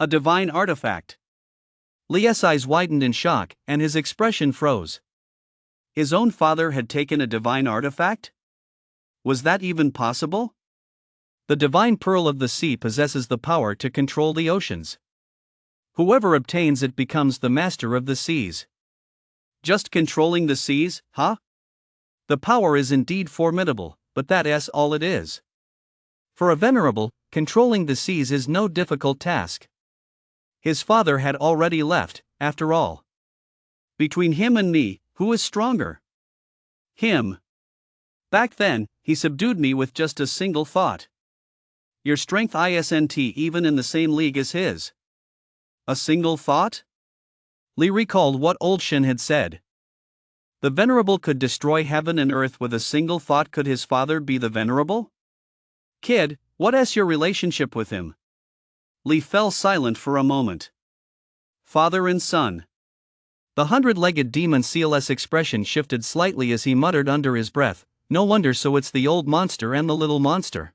Speaker 2: A divine artifact.
Speaker 1: Lee's eyes widened in shock, and his expression froze.
Speaker 2: His own father had taken a divine artifact? Was that even possible?
Speaker 1: The divine pearl of the sea possesses the power to control the oceans. Whoever obtains it becomes the master of the seas.
Speaker 2: Just controlling the seas, huh?
Speaker 1: The power is indeed formidable, but that's all it is. For a venerable, controlling the seas is no difficult task. His father had already left, after all.
Speaker 2: Between him and me, who is stronger? Him. Back then, he subdued me with just a single thought. Your strength isn't even in the same league as his. A single thought?
Speaker 1: Lee recalled what old Shin had said. The venerable could destroy heaven and earth with a single thought. Could his father be the venerable?
Speaker 2: Kid, what's your relationship with him? Lee fell silent for a moment. Father and son.
Speaker 1: The 100-legged demon seal's expression shifted slightly as he muttered under his breath, "No wonder, so it's the old monster and the little monster."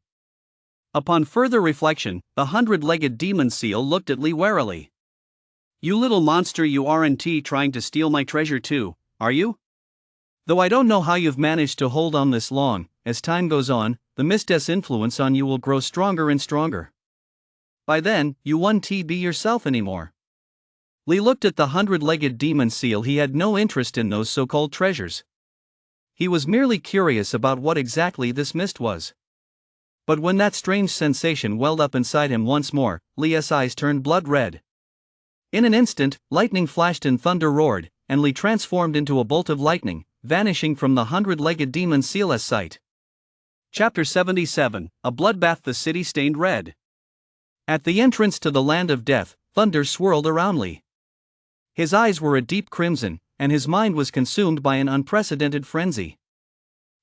Speaker 2: Upon further reflection, the 100-legged demon seal looked at Lee warily. You little monster, you aren't trying to steal my treasure too, are you?
Speaker 1: Though I don't know how you've managed to hold on this long, as time goes on, the mist's influence on you will grow stronger and stronger. By then, you won't be yourself anymore. Lee looked at the 100-legged demon seal. He had no interest in those so-called treasures. He was merely curious about what exactly this mist was. But when that strange sensation welled up inside him once more, Lee's eyes turned blood red. In an instant, lightning flashed and thunder roared, and Lee transformed into a bolt of lightning, vanishing from the 100-legged demon Seal's sight.
Speaker 2: Chapter 77, A Bloodbath. The city stained red.
Speaker 1: At the entrance to the land of death, thunder swirled around Lee. His eyes were a deep crimson, and his mind was consumed by an unprecedented frenzy.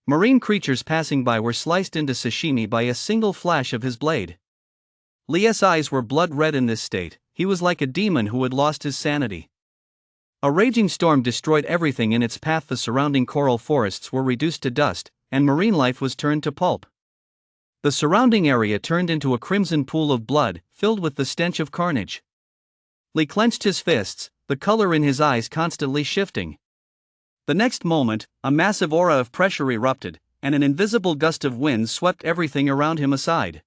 Speaker 1: Marine creatures passing by were sliced into sashimi by a single flash of his blade. Lee's eyes were blood red in this state. He was like a demon who had lost his sanity. A raging storm destroyed everything in its path. The surrounding coral forests were reduced to dust, and marine life was turned to pulp. The surrounding area turned into a crimson pool of blood, filled with the stench of carnage. Lee clenched his fists, the color in his eyes constantly shifting. The next moment, a massive aura of pressure erupted, and an invisible gust of wind swept everything around him aside.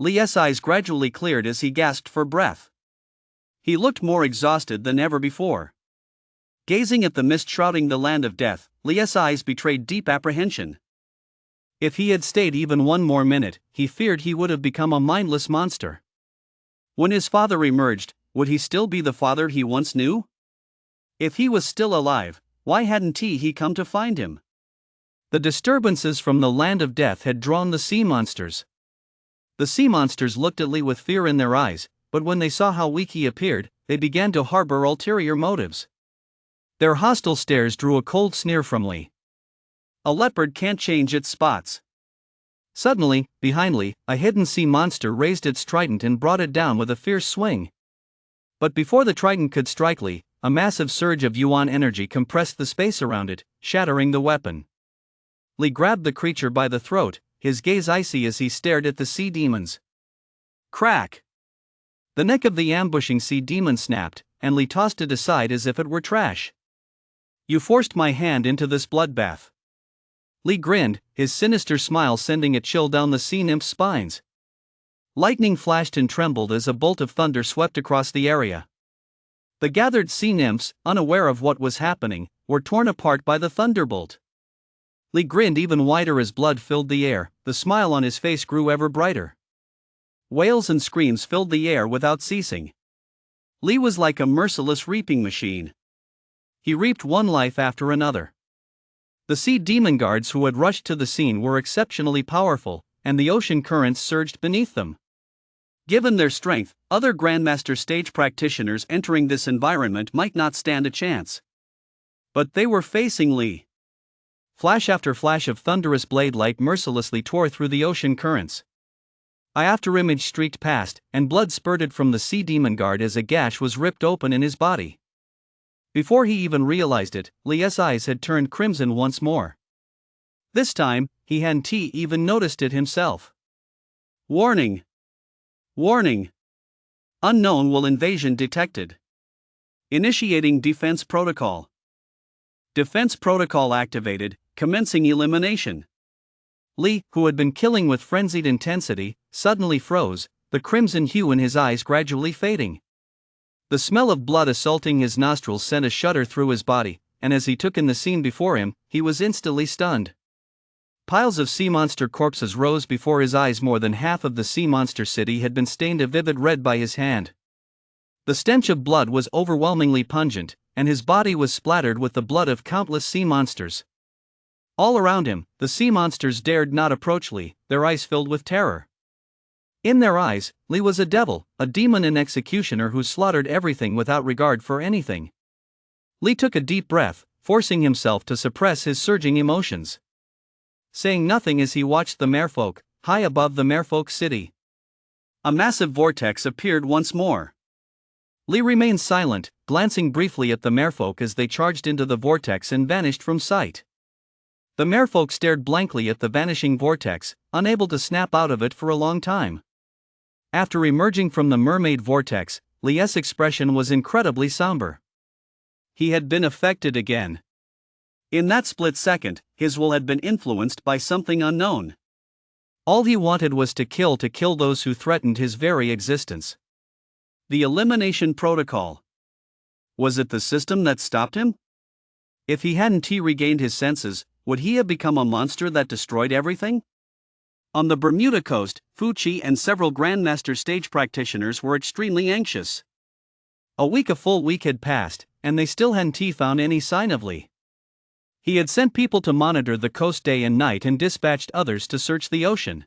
Speaker 1: Lee's eyes gradually cleared as he gasped for breath. He looked more exhausted than ever before. Gazing at the mist shrouding the land of death, Lee's eyes betrayed deep apprehension. If he had stayed even one more minute, he feared he would have become a mindless monster. When his father emerged, would he still be the father he once knew? If he was still alive, why hadn't he come to find him? The disturbances from the land of death had drawn the sea monsters. The sea monsters looked at Lee with fear in their eyes, but when they saw how weak he appeared, they began to harbor ulterior motives. Their hostile stares drew a cold sneer from Lee. A leopard can't change its spots. Suddenly, behind Lee, a hidden sea monster raised its trident and brought it down with a fierce swing. But before the trident could strike Lee, a massive surge of yuan energy compressed the space around it, shattering the weapon. Lee grabbed the creature by the throat, his gaze icy as he stared at the sea demons. Crack! The neck of the ambushing sea demon snapped, and Lee tossed it aside as if it were trash. You forced my hand into this bloodbath. Lee grinned, his sinister smile sending a chill down the sea nymph's spines. Lightning flashed and trembled as a bolt of thunder swept across the area. The gathered sea nymphs, unaware of what was happening, were torn apart by the thunderbolt. Lee grinned even wider as blood filled the air, the smile on his face grew ever brighter. Wails and screams filled the air without ceasing. Lee was like a merciless reaping machine. He reaped one life after another. The sea demon guards who had rushed to the scene were exceptionally powerful, and the ocean currents surged beneath them. Given their strength, other Grandmaster stage practitioners entering this environment might not stand a chance. But they were facing Lee. Flash after flash of thunderous blade light mercilessly tore through the ocean currents. Eye after image streaked past, and blood spurted from the sea demon guard as a gash was ripped open in his body. Before he even realized it, Lee's eyes had turned crimson once more. This time, he hadn't even noticed it himself. Warning! Warning! Unknown will invasion detected. Initiating defense protocol. Defense protocol activated, commencing elimination. Lee, who had been killing with frenzied intensity, suddenly froze, the crimson hue in his eyes gradually fading. The smell of blood assaulting his nostrils sent a shudder through his body, and as he took in the scene before him, he was instantly stunned. Piles of sea monster corpses rose before his eyes. More than half of the sea monster city had been stained a vivid red by his hand. The stench of blood was overwhelmingly pungent, and his body was splattered with the blood of countless sea monsters. All around him, the sea monsters dared not approach Lee, their eyes filled with terror. In their eyes, Lee was a devil, a demon and executioner who slaughtered everything without regard for anything. Lee took a deep breath, forcing himself to suppress his surging emotions. Saying nothing as he watched the merfolk, high above the merfolk city. A massive vortex appeared once more. Lee remained silent, glancing briefly at the merfolk as they charged into the vortex and vanished from sight. The merfolk stared blankly at the vanishing vortex, unable to snap out of it for a long time. After emerging from the mermaid vortex, Lee's expression was incredibly somber. He had been affected again. In that split second, his will had been influenced by something unknown. All he wanted was to kill those who threatened his very existence. The elimination protocol. Was it the system that stopped him? If he hadn't regained his senses, would he have become a monster that destroyed everything? On the Bermuda coast, Fuchi and several Grandmaster stage practitioners were extremely anxious. A full week had passed, and they still hadn't found any sign of Li. He had sent people to monitor the coast day and night and dispatched others to search the ocean.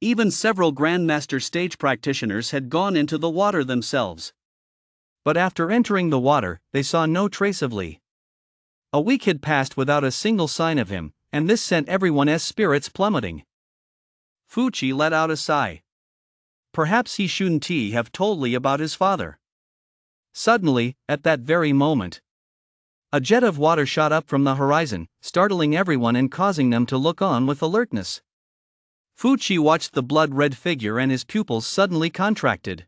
Speaker 1: Even several Grandmaster stage practitioners had gone into the water themselves. But after entering the water, they saw no trace of Li. A week had passed without a single sign of him, and this sent everyone's spirits plummeting. Fuchi let out a sigh. Perhaps he shouldn't have told Li about his father. Suddenly, at that very moment, a jet of water shot up from the horizon, startling everyone and causing them to look on with alertness. Fuchi watched the blood-red figure and his pupils suddenly contracted.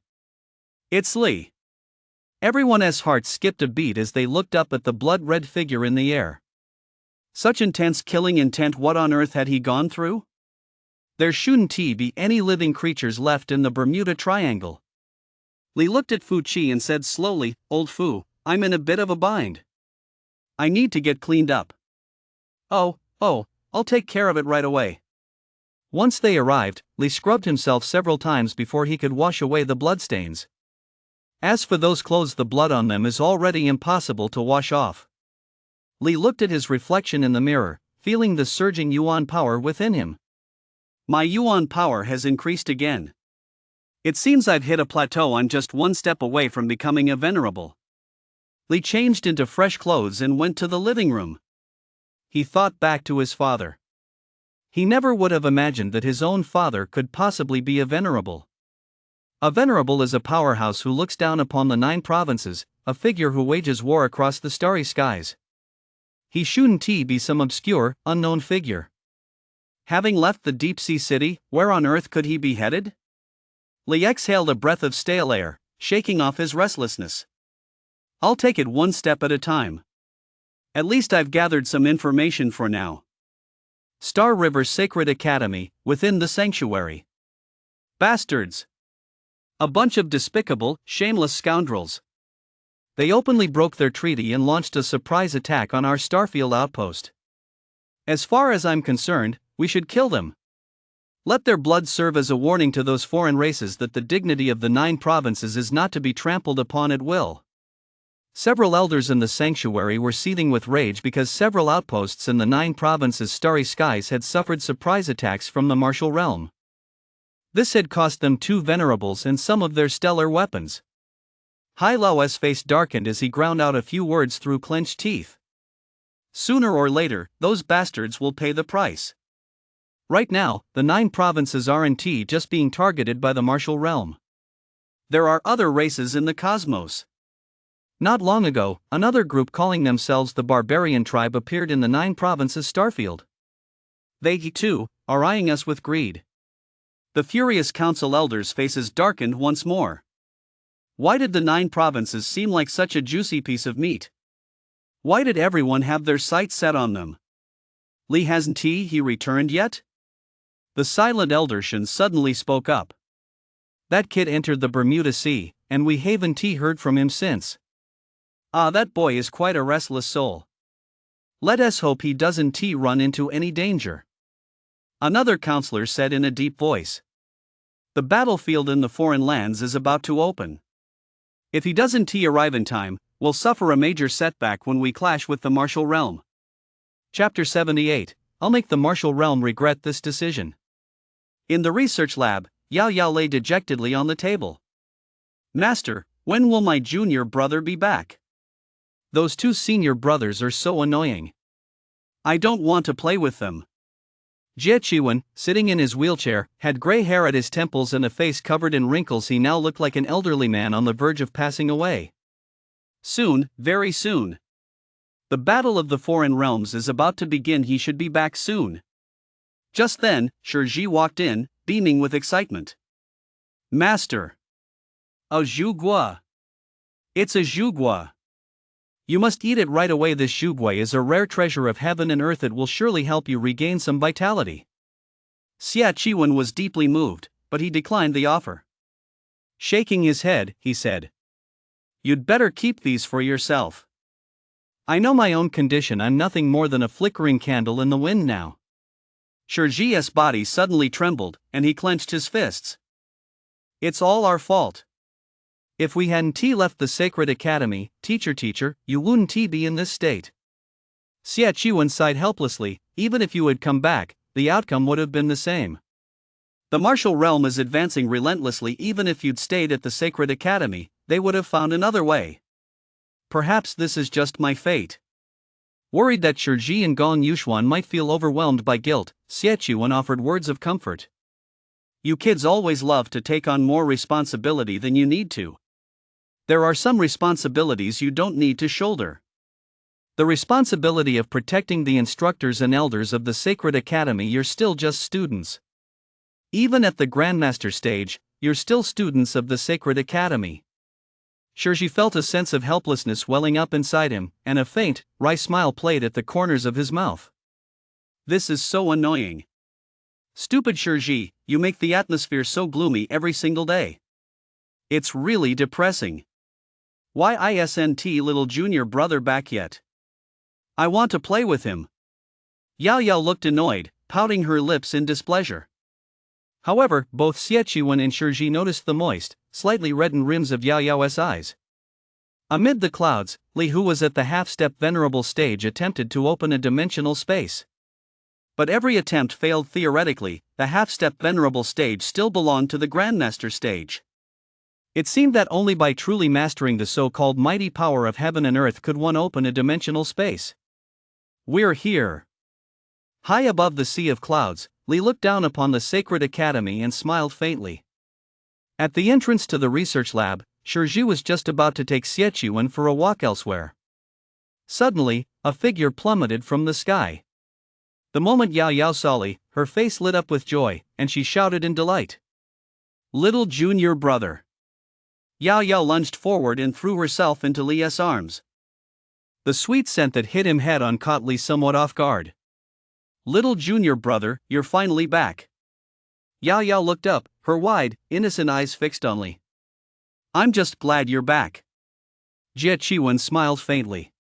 Speaker 1: It's Li. Everyone's hearts skipped a beat as they looked up at the blood-red figure in the air. Such intense killing intent, what on earth had he gone through? There shouldn't be any living creatures left in the Bermuda Triangle. Li looked at Fuchi and said slowly, "Old Fu, I'm in a bit of a bind. I need to get cleaned up." Oh, I'll take care of it right away." Once they arrived, Li scrubbed himself several times before he could wash away the bloodstains. As for those clothes, the blood on them is already impossible to wash off. Li looked at his reflection in the mirror, feeling the surging yuan power within him. My yuan power has increased again. It seems I've hit a plateau. I'm just one step away from becoming a venerable. Li changed into fresh clothes and went to the living room. He thought back to his father. He never would have imagined that his own father could possibly be a venerable. A venerable is a powerhouse who looks down upon the 9 provinces, a figure who wages war across the starry skies. He shouldn't be some obscure, unknown figure. Having left the deep-sea city, where on earth could he be headed? Li exhaled a breath of stale air, shaking off his restlessness. I'll take it one step at a time. At least I've gathered some information for now. Star River Sacred Academy, within the sanctuary. Bastards! A bunch of despicable, shameless scoundrels. They openly broke their treaty and launched a surprise attack on our Starfield outpost. As far as I'm concerned, we should kill them. Let their blood serve as a warning to those foreign races that the dignity of the 9 provinces is not to be trampled upon at will. Several elders in the sanctuary were seething with rage because several outposts in the 9 provinces' starry skies had suffered surprise attacks from the martial realm. This had cost them 2 venerables and some of their stellar weapons. Hai Lao's face darkened as he ground out a few words through clenched teeth. Sooner or later, those bastards will pay the price. Right now, the 9 provinces aren't just being targeted by the martial realm. There are other races in the cosmos. Not long ago, another group calling themselves the Barbarian Tribe appeared in the 9 provinces Starfield. They, too, are eyeing us with greed. The furious council elders' faces darkened once more. Why did the 9 provinces seem like such a juicy piece of meat? Why did everyone have their sights set on them? Li hasn't he returned yet? The silent elder Shen suddenly spoke up. That kid entered the Bermuda Sea, and we haven't heard from him since. That boy is quite a restless soul. Let us hope he doesn't run into any danger. Another counselor said in a deep voice. The battlefield in the foreign lands is about to open. If he doesn't arrive in time, we'll suffer a major setback when we clash with the martial realm. Chapter 78. I'll make the martial realm regret this decision. In the research lab, Yao Yao lay dejectedly on the table. Master, when will my junior brother be back? Those 2 senior brothers are so annoying. I don't want to play with them. Jie Chiwen, sitting in his wheelchair, had gray hair at his temples and a face covered in wrinkles. He now looked like an elderly man on the verge of passing away. Soon, very soon. The battle of the foreign realms is about to begin. He should be back soon. Just then, Shiji walked in, beaming with excitement. Master! A zhugua! It's a zhugua! You must eat it right away. This zhugua is a rare treasure of heaven and earth. It will surely help you regain some vitality. Xia Chiwen was deeply moved, but he declined the offer. Shaking his head, he said, You'd better keep these for yourself. I know my own condition. I'm nothing more than a flickering candle in the wind now. Shiji's body suddenly trembled, and he clenched his fists. It's all our fault. If we hadn't left the sacred academy, teacher, you wouldn't be in this state. Xie Chuan sighed helplessly. Even if you had come back, the outcome would have been the same. The martial realm is advancing relentlessly. Even if you'd stayed at the sacred academy, they would have found another way. Perhaps this is just my fate. Worried that Shiji and Gong Yuxuan might feel overwhelmed by guilt, Xie Chuan offered words of comfort. You kids always love to take on more responsibility than you need to. There are some responsibilities you don't need to shoulder. The responsibility of protecting the instructors and elders of the sacred academy. You're still just students. Even at the Grandmaster stage, you're still students of the sacred academy. Shiji felt a sense of helplessness welling up inside him, and a faint, wry smile played at the corners of his mouth. This is so annoying. Stupid Shiji, you make the atmosphere so gloomy every single day. It's really depressing. Why isn't little junior brother back yet? I want to play with him. Yao Yao looked annoyed, pouting her lips in displeasure. However, both Xie Chuan and Shiji noticed the moist, slightly reddened rims of Yao Yao's eyes. Amid the clouds, Li, who was at the half-step venerable stage, attempted to open a dimensional space. But every attempt failed. Theoretically, the half-step venerable stage still belonged to the Grandmaster stage. It seemed that only by truly mastering the so-called mighty power of heaven and earth could one open a dimensional space. We're here. High above the sea of clouds, Li looked down upon the sacred academy and smiled faintly. At the entrance to the research lab, Shiji was just about to take Xie Chuan for a walk elsewhere. Suddenly, a figure plummeted from the sky. The moment Yao Yao saw Li, her face lit up with joy, and she shouted in delight. Little junior brother. Yao Yao lunged forward and threw herself into Li's arms. The sweet scent that hit him head-on caught Li somewhat off guard. Little junior brother, you're finally back. Yao Yao looked up, her wide, innocent eyes fixed on Li. I'm just glad you're back. Xie Chuan smiled faintly.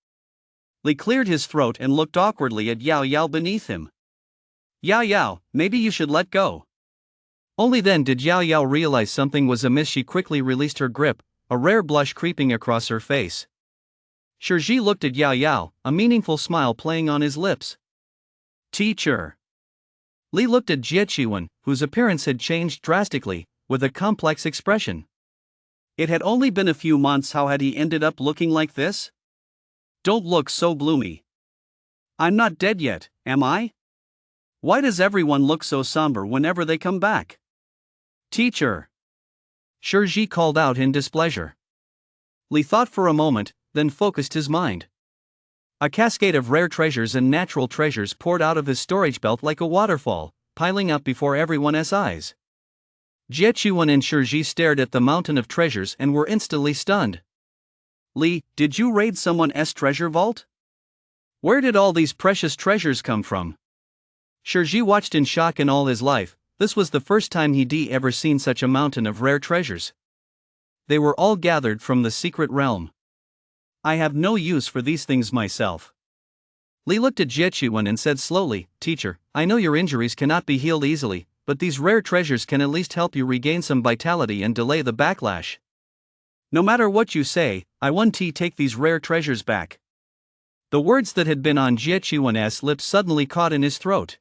Speaker 1: Li cleared his throat and looked awkwardly at Yao Yao beneath him. Yao Yao, maybe you should let go. Only then did Yao Yao realize something was amiss. She quickly released her grip, a rare blush creeping across her face. Shiji looked at Yao Yao, a meaningful smile playing on his lips. Teacher. Li looked at Xie Chuan, whose appearance had changed drastically, with a complex expression. It had only been a few months. How had he ended up looking like this? Don't look so gloomy. I'm not dead yet, am I? Why does everyone look so somber whenever they come back? Teacher. Shiji called out in displeasure. Li thought for a moment, then focused his mind. A cascade of rare treasures and natural treasures poured out of his storage belt like a waterfall, piling up before everyone's eyes. Xie Chuan and Shiji stared at the mountain of treasures and were instantly stunned. Li, did you raid someone's treasure vault? Where did all these precious treasures come from? Shiji watched in shock. In all his life, this was the first time he'd ever seen such a mountain of rare treasures. They were all gathered from the secret realm. I have no use for these things myself. Li looked at Xie Chuan and said slowly, Teacher, I know your injuries cannot be healed easily, but these rare treasures can at least help you regain some vitality and delay the backlash. No matter what you say, I want to take these rare treasures back. The words that had been on Xie Chuan's lips suddenly caught in his throat.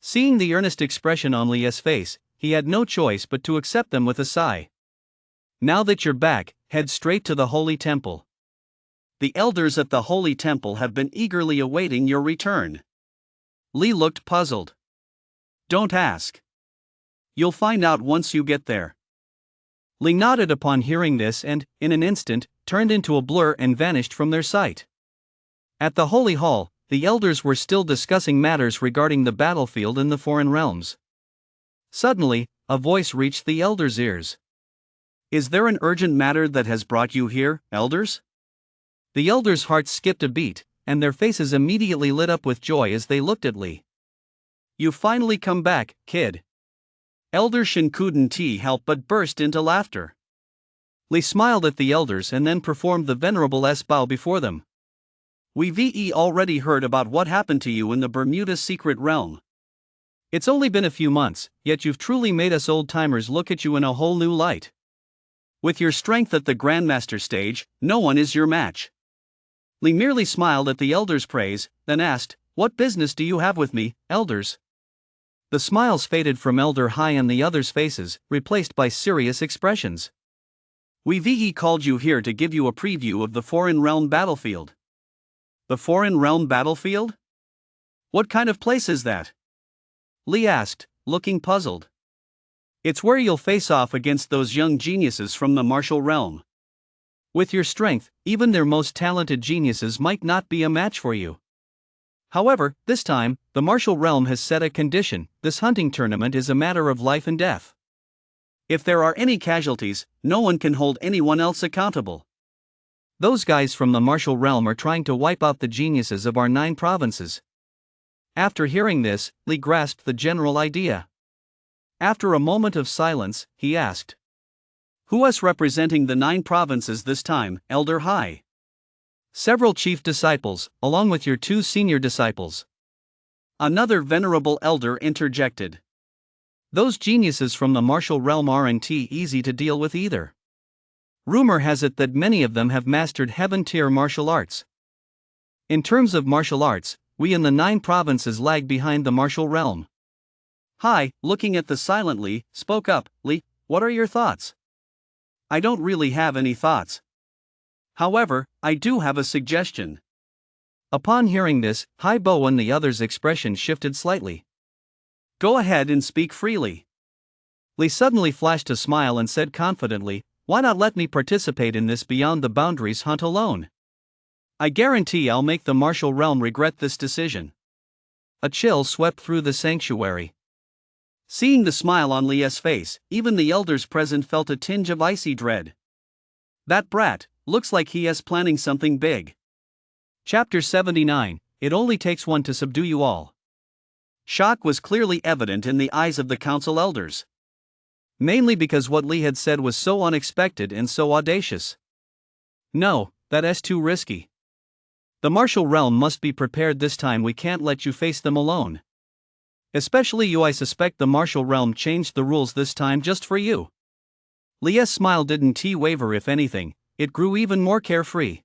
Speaker 1: Seeing the earnest expression on Li's face, he had no choice but to accept them with a sigh. Now that you're back, head straight to the Holy Temple. The elders at the Holy Temple have been eagerly awaiting your return. Li looked puzzled. Don't ask. You'll find out once you get there. Li nodded upon hearing this and, in an instant, turned into a blur and vanished from their sight. At the Holy Hall, the elders were still discussing matters regarding the battlefield in the foreign realms. Suddenly, a voice reached the elders' ears. Is there an urgent matter that has brought you here, elders? The elders' hearts skipped a beat, and their faces immediately lit up with joy as they looked at Li. You finally come back, kid. Elder Shin couldn't help but burst into laughter. Li smiled at the elders and then performed the venerable bow before them. We've already heard about what happened to you in the Bermuda secret realm. It's only been a few months, yet you've truly made us old-timers look at you in a whole new light.
Speaker 2: With your strength at the Grandmaster stage, no one is your match. Li merely smiled at the elder's praise, then asked, "What business do you have with me, elders?"
Speaker 1: The smiles faded from Elder High and the others' faces, replaced by serious expressions.
Speaker 2: We VE called you here to give you a preview of the Foreign Realm battlefield. The Foreign Realm battlefield? What kind of place is that? Li asked, looking puzzled. It's where you'll face off against those young geniuses from the martial realm.
Speaker 1: With your strength, even their most talented geniuses might not be a match for you. However, this time, the martial realm has set a condition: this hunting tournament is a matter of life and death.
Speaker 2: If there are any casualties, no one can hold anyone else accountable.
Speaker 1: Those guys from the martial realm are trying to wipe out the geniuses of our 9 provinces. After hearing this, Li grasped the general idea. After a moment of silence, he asked,
Speaker 2: "Who is representing the 9 provinces this time, Elder High?"
Speaker 1: "Several chief disciples, along with your 2 senior disciples."
Speaker 2: Another venerable elder interjected.
Speaker 1: "Those geniuses from the martial realm aren't easy to deal with either. Rumor has it that many of them have mastered heaven-tier martial arts. In terms of martial arts, we in the 9 provinces lag behind the martial realm."
Speaker 2: Hai, looking at the silent Li, spoke up, "Li, what are your thoughts?" "I don't really have any thoughts. However, I do have a suggestion."
Speaker 1: Upon hearing this, Hai Bo and the others' expression shifted slightly.
Speaker 2: "Go ahead and speak freely."
Speaker 1: Li suddenly flashed a smile and said confidently, "Why not let me participate in this beyond the boundaries hunt alone? I guarantee I'll make the martial realm regret this decision." A chill swept through the sanctuary.
Speaker 2: Seeing the smile on Li's face, even the elders present felt a tinge of icy dread. That brat, looks like he is planning something big.
Speaker 1: Chapter 79, It Only Takes One to Subdue You All.
Speaker 2: Shock was clearly evident in the eyes of the council elders.
Speaker 1: Mainly because what Li had said was so unexpected and so audacious. "No, that's too risky. The martial realm must be prepared this time. We can't let you face them alone. Especially you. I suspect the martial realm changed the rules this time just for you." Li's smile didn't waver, if anything, it grew even more carefree.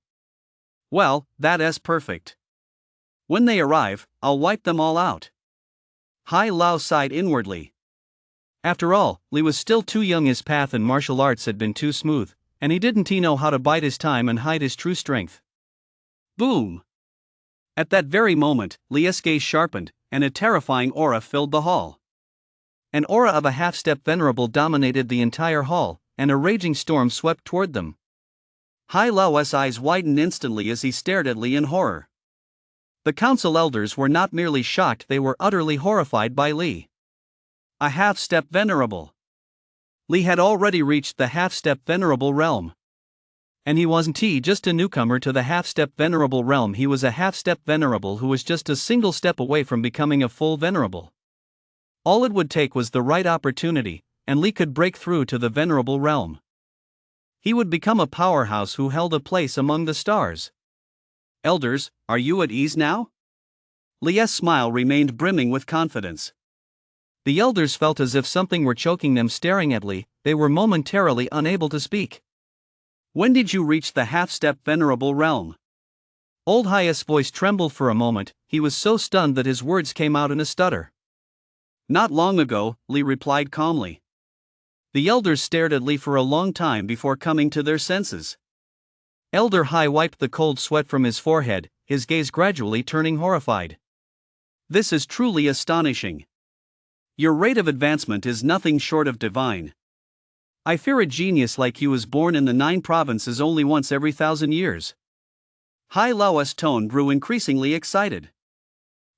Speaker 2: "Well, that is perfect. When they arrive, I'll wipe them all out." Hai Lao sighed inwardly.
Speaker 1: After all, Li was still too young. His path in martial arts had been too smooth, and he didn't know how to bide his time and hide his true strength.
Speaker 2: Boom! At that very moment, Li's gaze sharpened, and a terrifying aura filled the hall.
Speaker 1: An aura of a half-step venerable dominated the entire hall, and a raging storm swept toward them.
Speaker 2: Hai Lao's eyes widened instantly as he stared at Li in horror. The council elders were not merely shocked, they were utterly horrified by Li. A half-step venerable. Li had already reached the half-step venerable realm.
Speaker 1: And he wasn't just a newcomer to the half-step venerable realm, he was a half-step venerable who was just a single step away from becoming a full venerable. All it would take was the right opportunity, and Li could break through to the venerable realm. He would become a powerhouse who held a place among the stars.
Speaker 2: "Elders, are you at ease now?" Li's smile remained brimming with confidence.
Speaker 1: The elders felt as if something were choking them. Staring at Li, they were momentarily unable to speak.
Speaker 2: "When did you reach the half-step venerable realm?"
Speaker 1: Old Hai's voice trembled for a moment, he was so stunned that his words came out in a stutter.
Speaker 2: "Not long ago," Li replied calmly. The elders stared at Li for a long time before coming to their senses.
Speaker 1: Elder Hai wiped the cold sweat from his forehead, his gaze gradually turning horrified.
Speaker 2: "This is truly astonishing. Your rate of advancement is nothing short of divine. I fear a genius like you is born in the 9 provinces only once every 1,000 years." Hai Lao's tone grew increasingly excited.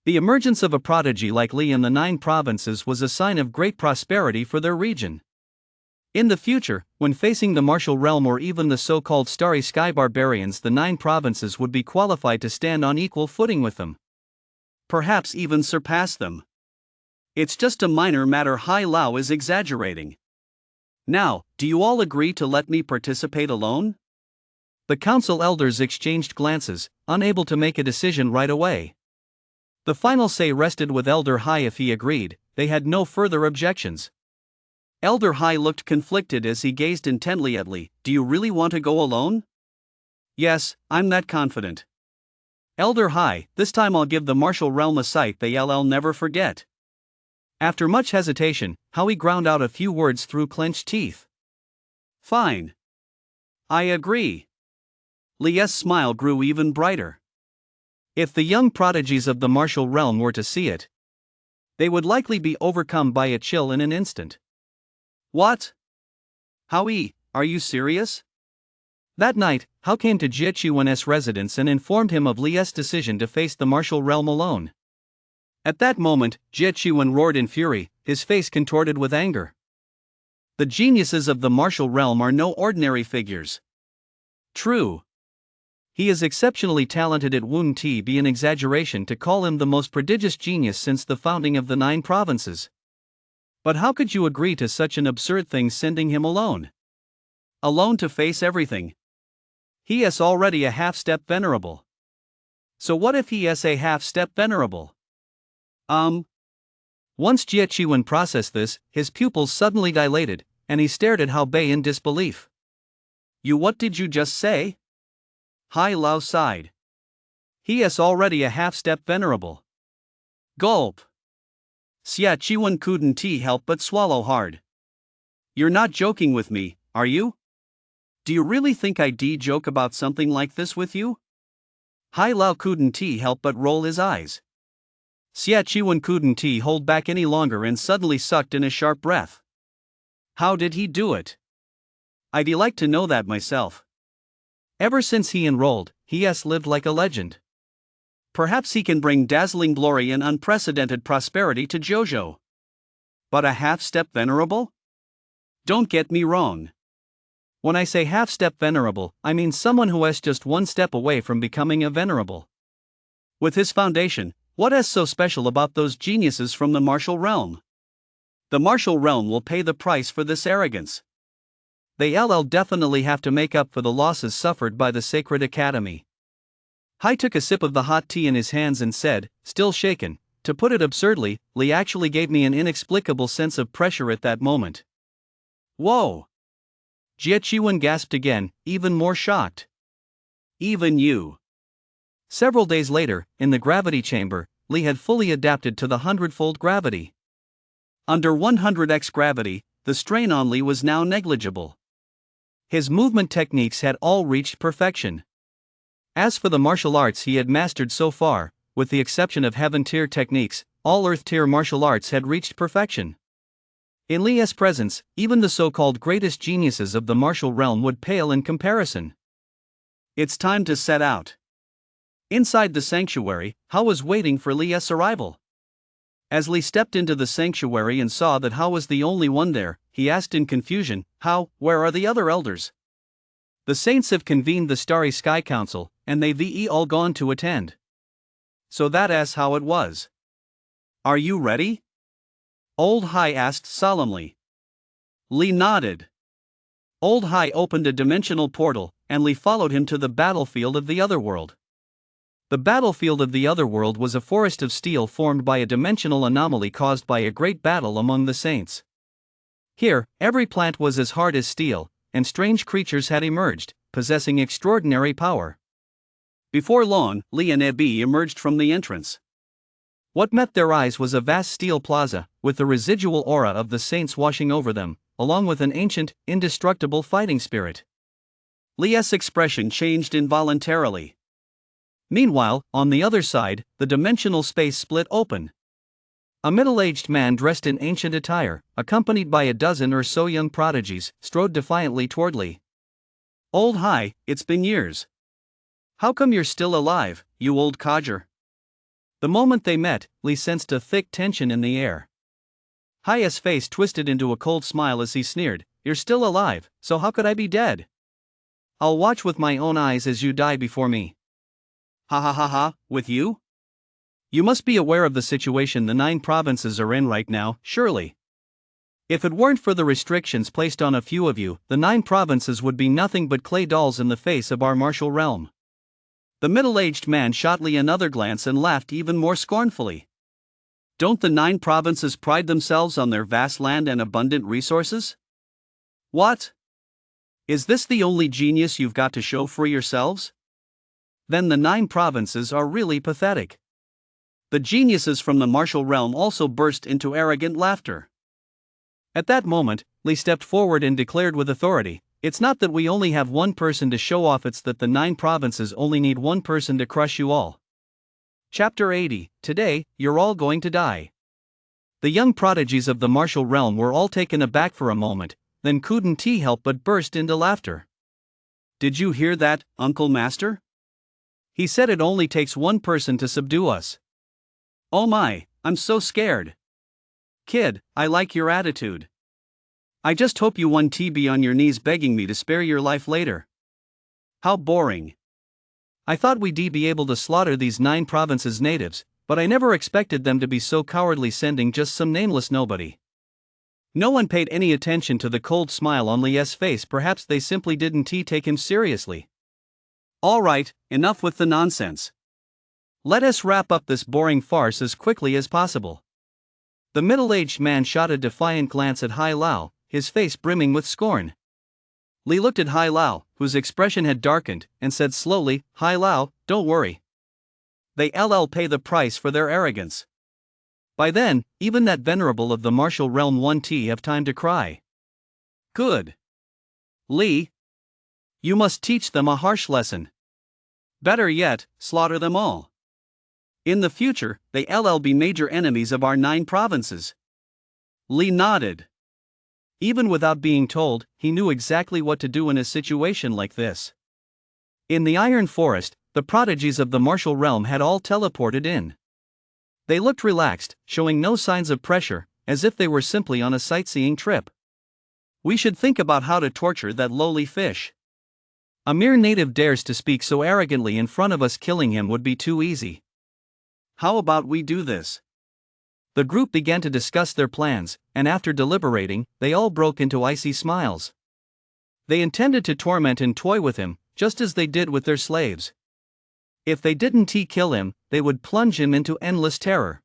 Speaker 1: The emergence of a prodigy like Li in the 9 provinces was a sign of great prosperity for their region. In the future, when facing the martial realm or even the so-called starry sky barbarians, the 9 provinces would be qualified to stand on equal footing with them.
Speaker 2: Perhaps even surpass them. It's just a minor matter. Hai Lao is exaggerating. Now, do you all agree to let me participate alone?
Speaker 1: The council elders exchanged glances, unable to make a decision right away. The final say rested with Elder Hai. If he agreed, they had no further objections.
Speaker 2: Elder Hai looked conflicted as he gazed intently at Li. Do you really want to go alone? Yes, I'm that confident. Elder Hai, this time I'll give the martial realm a sight they'll never forget. After much hesitation, Howie ground out a few words through clenched teeth. Fine. I agree. Li's smile grew even brighter. If the young prodigies of the martial realm were to see it, they would likely be overcome by a chill in an instant. What? Howie, are you serious? That night, Hao came to Jie Qiwen's residence and informed him of Li's decision to face the martial realm alone. At that moment, Jie Qiwen roared in fury, his face contorted with anger. The geniuses of the martial realm are no ordinary figures. True. He is exceptionally talented. It wouldn't be an exaggeration to call him the most prodigious genius since the founding of the 9 provinces. But how could you agree to such an absurd thing, sending him alone? Alone to face everything? He is already a half-step venerable. So what if he is a half-step venerable? Once Jie Qiwen processed this, his pupils suddenly dilated, and he stared at Hao Bei in disbelief. What did you just say? Hai Lao sighed. He is already a half-step venerable. Gulp. Xia Qiwen couldn't help but swallow hard. You're not joking with me, are you? Do you really think I'd joke about something like this with you? Hai Lao couldn't help but roll his eyes. Xia Qiwen couldn't hold back any longer and suddenly sucked in a sharp breath. How did he do it? I'd like to know that myself. Ever since he enrolled, he has lived like a legend. Perhaps he can bring dazzling glory and unprecedented prosperity to Jojo. But a half-step venerable? Don't get me wrong. When I say half-step venerable, I mean someone who is just one step away from becoming a venerable. With his foundation, what is so special about those geniuses from the martial realm? The martial realm will pay the price for this arrogance. They'll definitely have to make up for the losses suffered by the sacred academy. Hai took a sip of the hot tea in his hands and said, still shaken, to put it absurdly, Li actually gave me an inexplicable sense of pressure at that moment. Whoa! Jie Qiwen gasped again, even more shocked. Even you. Several days later, in the gravity chamber, Li had fully adapted to the 100-fold gravity. Under 100x gravity, the strain on Li was now negligible. His movement techniques had all reached perfection. As for the martial arts he had mastered so far, with the exception of heaven-tier techniques, all earth-tier martial arts had reached perfection. In Li's presence, even the so-called greatest geniuses of the martial realm would pale in comparison. It's time to set out. Inside the sanctuary, Hao was waiting for Li's arrival. As Li stepped into the sanctuary and saw that Hao was the only one there, he asked in confusion, Hao, where are the other elders? The saints have convened the Starry Sky Council, and they've all gone to attend. So that is how it was. Are you ready? Old Hai asked solemnly. Li nodded. Old Hai opened a dimensional portal, and Li followed him to the battlefield of the otherworld. The battlefield of the otherworld was a forest of steel formed by a dimensional anomaly caused by a great battle among the saints. Here, every plant was as hard as steel, and strange creatures had emerged, possessing extraordinary power. Before long, Li and Ebi emerged from the entrance. What met their eyes was a vast steel plaza, with the residual aura of the saints washing over them, along with an ancient, indestructible fighting spirit. Li's expression changed involuntarily. Meanwhile, on the other side, the dimensional space split open. A middle-aged man dressed in ancient attire, accompanied by a dozen or so young prodigies, strode defiantly toward Li. Old Hai, it's been years. How come you're still alive, you old codger? The moment they met, Li sensed a thick tension in the air. Hai's face twisted into a cold smile as he sneered, You're still alive, so how could I be dead? I'll watch with my own eyes as you die before me. Ha ha ha ha, with you? You must be aware of the situation the 9 provinces are in right now, surely. If it weren't for the restrictions placed on a few of you, the 9 provinces would be nothing but clay dolls in the face of our martial realm. The middle-aged man shot Li another glance and laughed even more scornfully. Don't the 9 provinces pride themselves on their vast land and abundant resources? What? Is this the only genius you've got to show for yourselves? Then the 9 provinces are really pathetic. The geniuses from the martial realm also burst into arrogant laughter. At that moment, Lee stepped forward and declared with authority, "It's not that we only have one person to show off, it's that the 9 provinces only need one person to crush you all." Chapter 80. Today, you're all going to die. The young prodigies of the martial realm were all taken aback for a moment, then couldn't help but burst into laughter. "Did you hear that, Uncle Master? He said it only takes one person to subdue us. Oh my, I'm so scared. Kid, I like your attitude. I just hope you won't be on your knees begging me to spare your life later. How boring. I thought we'd be able to slaughter these 9 provinces natives, but I never expected them to be so cowardly, sending just some nameless nobody." No one paid any attention to the cold smile on Lee's face. Perhaps they simply didn't take him seriously. All right, enough with the nonsense. Let us wrap up this boring farce as quickly as possible. The middle-aged man shot a defiant glance at Hai Lao, his face brimming with scorn. Lee looked at Hai Lao, whose expression had darkened, and said slowly, "Hai Lao, don't worry. They'll pay the price for their arrogance. By then, even that venerable of the martial realm won't have time to cry." "Good. Lee. You must teach them a harsh lesson. Better yet, slaughter them all. In the future, they'll be major enemies of our 9 provinces." Lee nodded. Even without being told, he knew exactly what to do in a situation like this. In the Iron Forest, the prodigies of the martial realm had all teleported in. They looked relaxed, showing no signs of pressure, as if they were simply on a sightseeing trip. "We should think about how to torture that lowly fish. A mere native dares to speak so arrogantly in front of us. Killing him would be too easy. How about we do this?" The group began to discuss their plans, and after deliberating, they all broke into icy smiles. They intended to torment and toy with him, just as they did with their slaves. If they didn't kill him, they would plunge him into endless terror.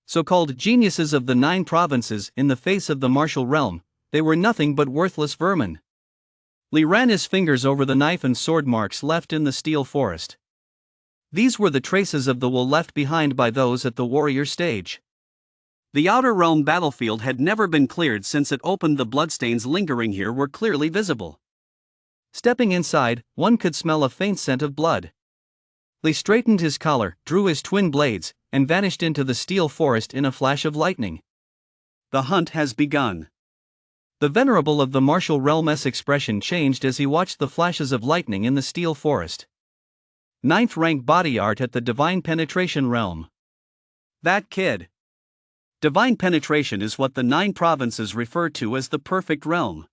Speaker 2: So-called geniuses of the 9 provinces, in the face of the martial realm, they were nothing but worthless vermin. Lee ran his fingers over the knife and sword marks left in the steel forest. These were the traces of the wool left behind by those at the warrior stage. The outer realm battlefield had never been cleared since it opened. The bloodstains lingering here were clearly visible. Stepping inside, one could smell a faint scent of blood. Lee straightened his collar, drew his twin blades, and vanished into the steel forest in a flash of lightning. The hunt has begun. The venerable of the martial realm's expression changed as he watched the flashes of lightning in the steel forest. 9th rank body art at the divine penetration realm. That kid. Divine penetration is what the 9 provinces refer to as the perfect realm.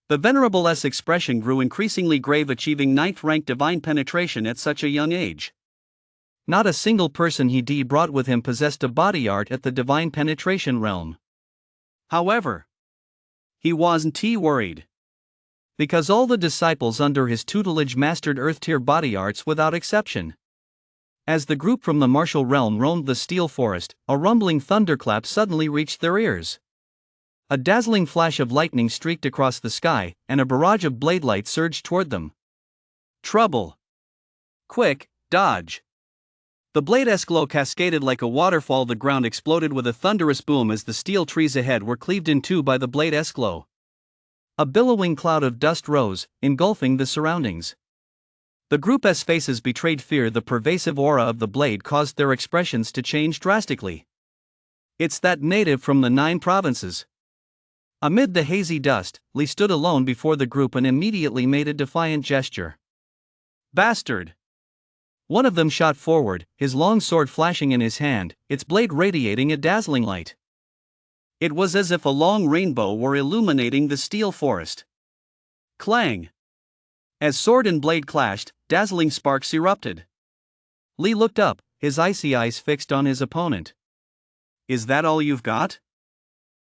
Speaker 2: The venerable's expression grew increasingly grave, achieving 9th rank divine penetration at such a young age. Not a single person he brought with him possessed a body art at the divine penetration realm. However, he wasn't worried. Because all the disciples under his tutelage mastered earth-tier body arts without exception. As the group from the martial realm roamed the steel forest, a rumbling thunderclap suddenly reached their ears. A dazzling flash of lightning streaked across the sky, and a barrage of blade light surged toward them. Trouble! Quick, dodge! The blade's glow cascaded like a waterfall. The ground exploded with a thunderous boom as the steel trees ahead were cleaved in two by the blade's glow. A billowing cloud of dust rose, engulfing the surroundings. The group's faces betrayed fear. The pervasive aura of the blade caused their expressions to change drastically. "It's that native from the 9 provinces." Amid the hazy dust, Lee stood alone before the group and immediately made a defiant gesture. "Bastard!" One of them shot forward, his long sword flashing in his hand, its blade radiating a dazzling light. It was as if a long rainbow were illuminating the steel forest. Clang! As sword and blade clashed, dazzling sparks erupted. Lee looked up, his icy eyes fixed on his opponent. "Is that all you've got?"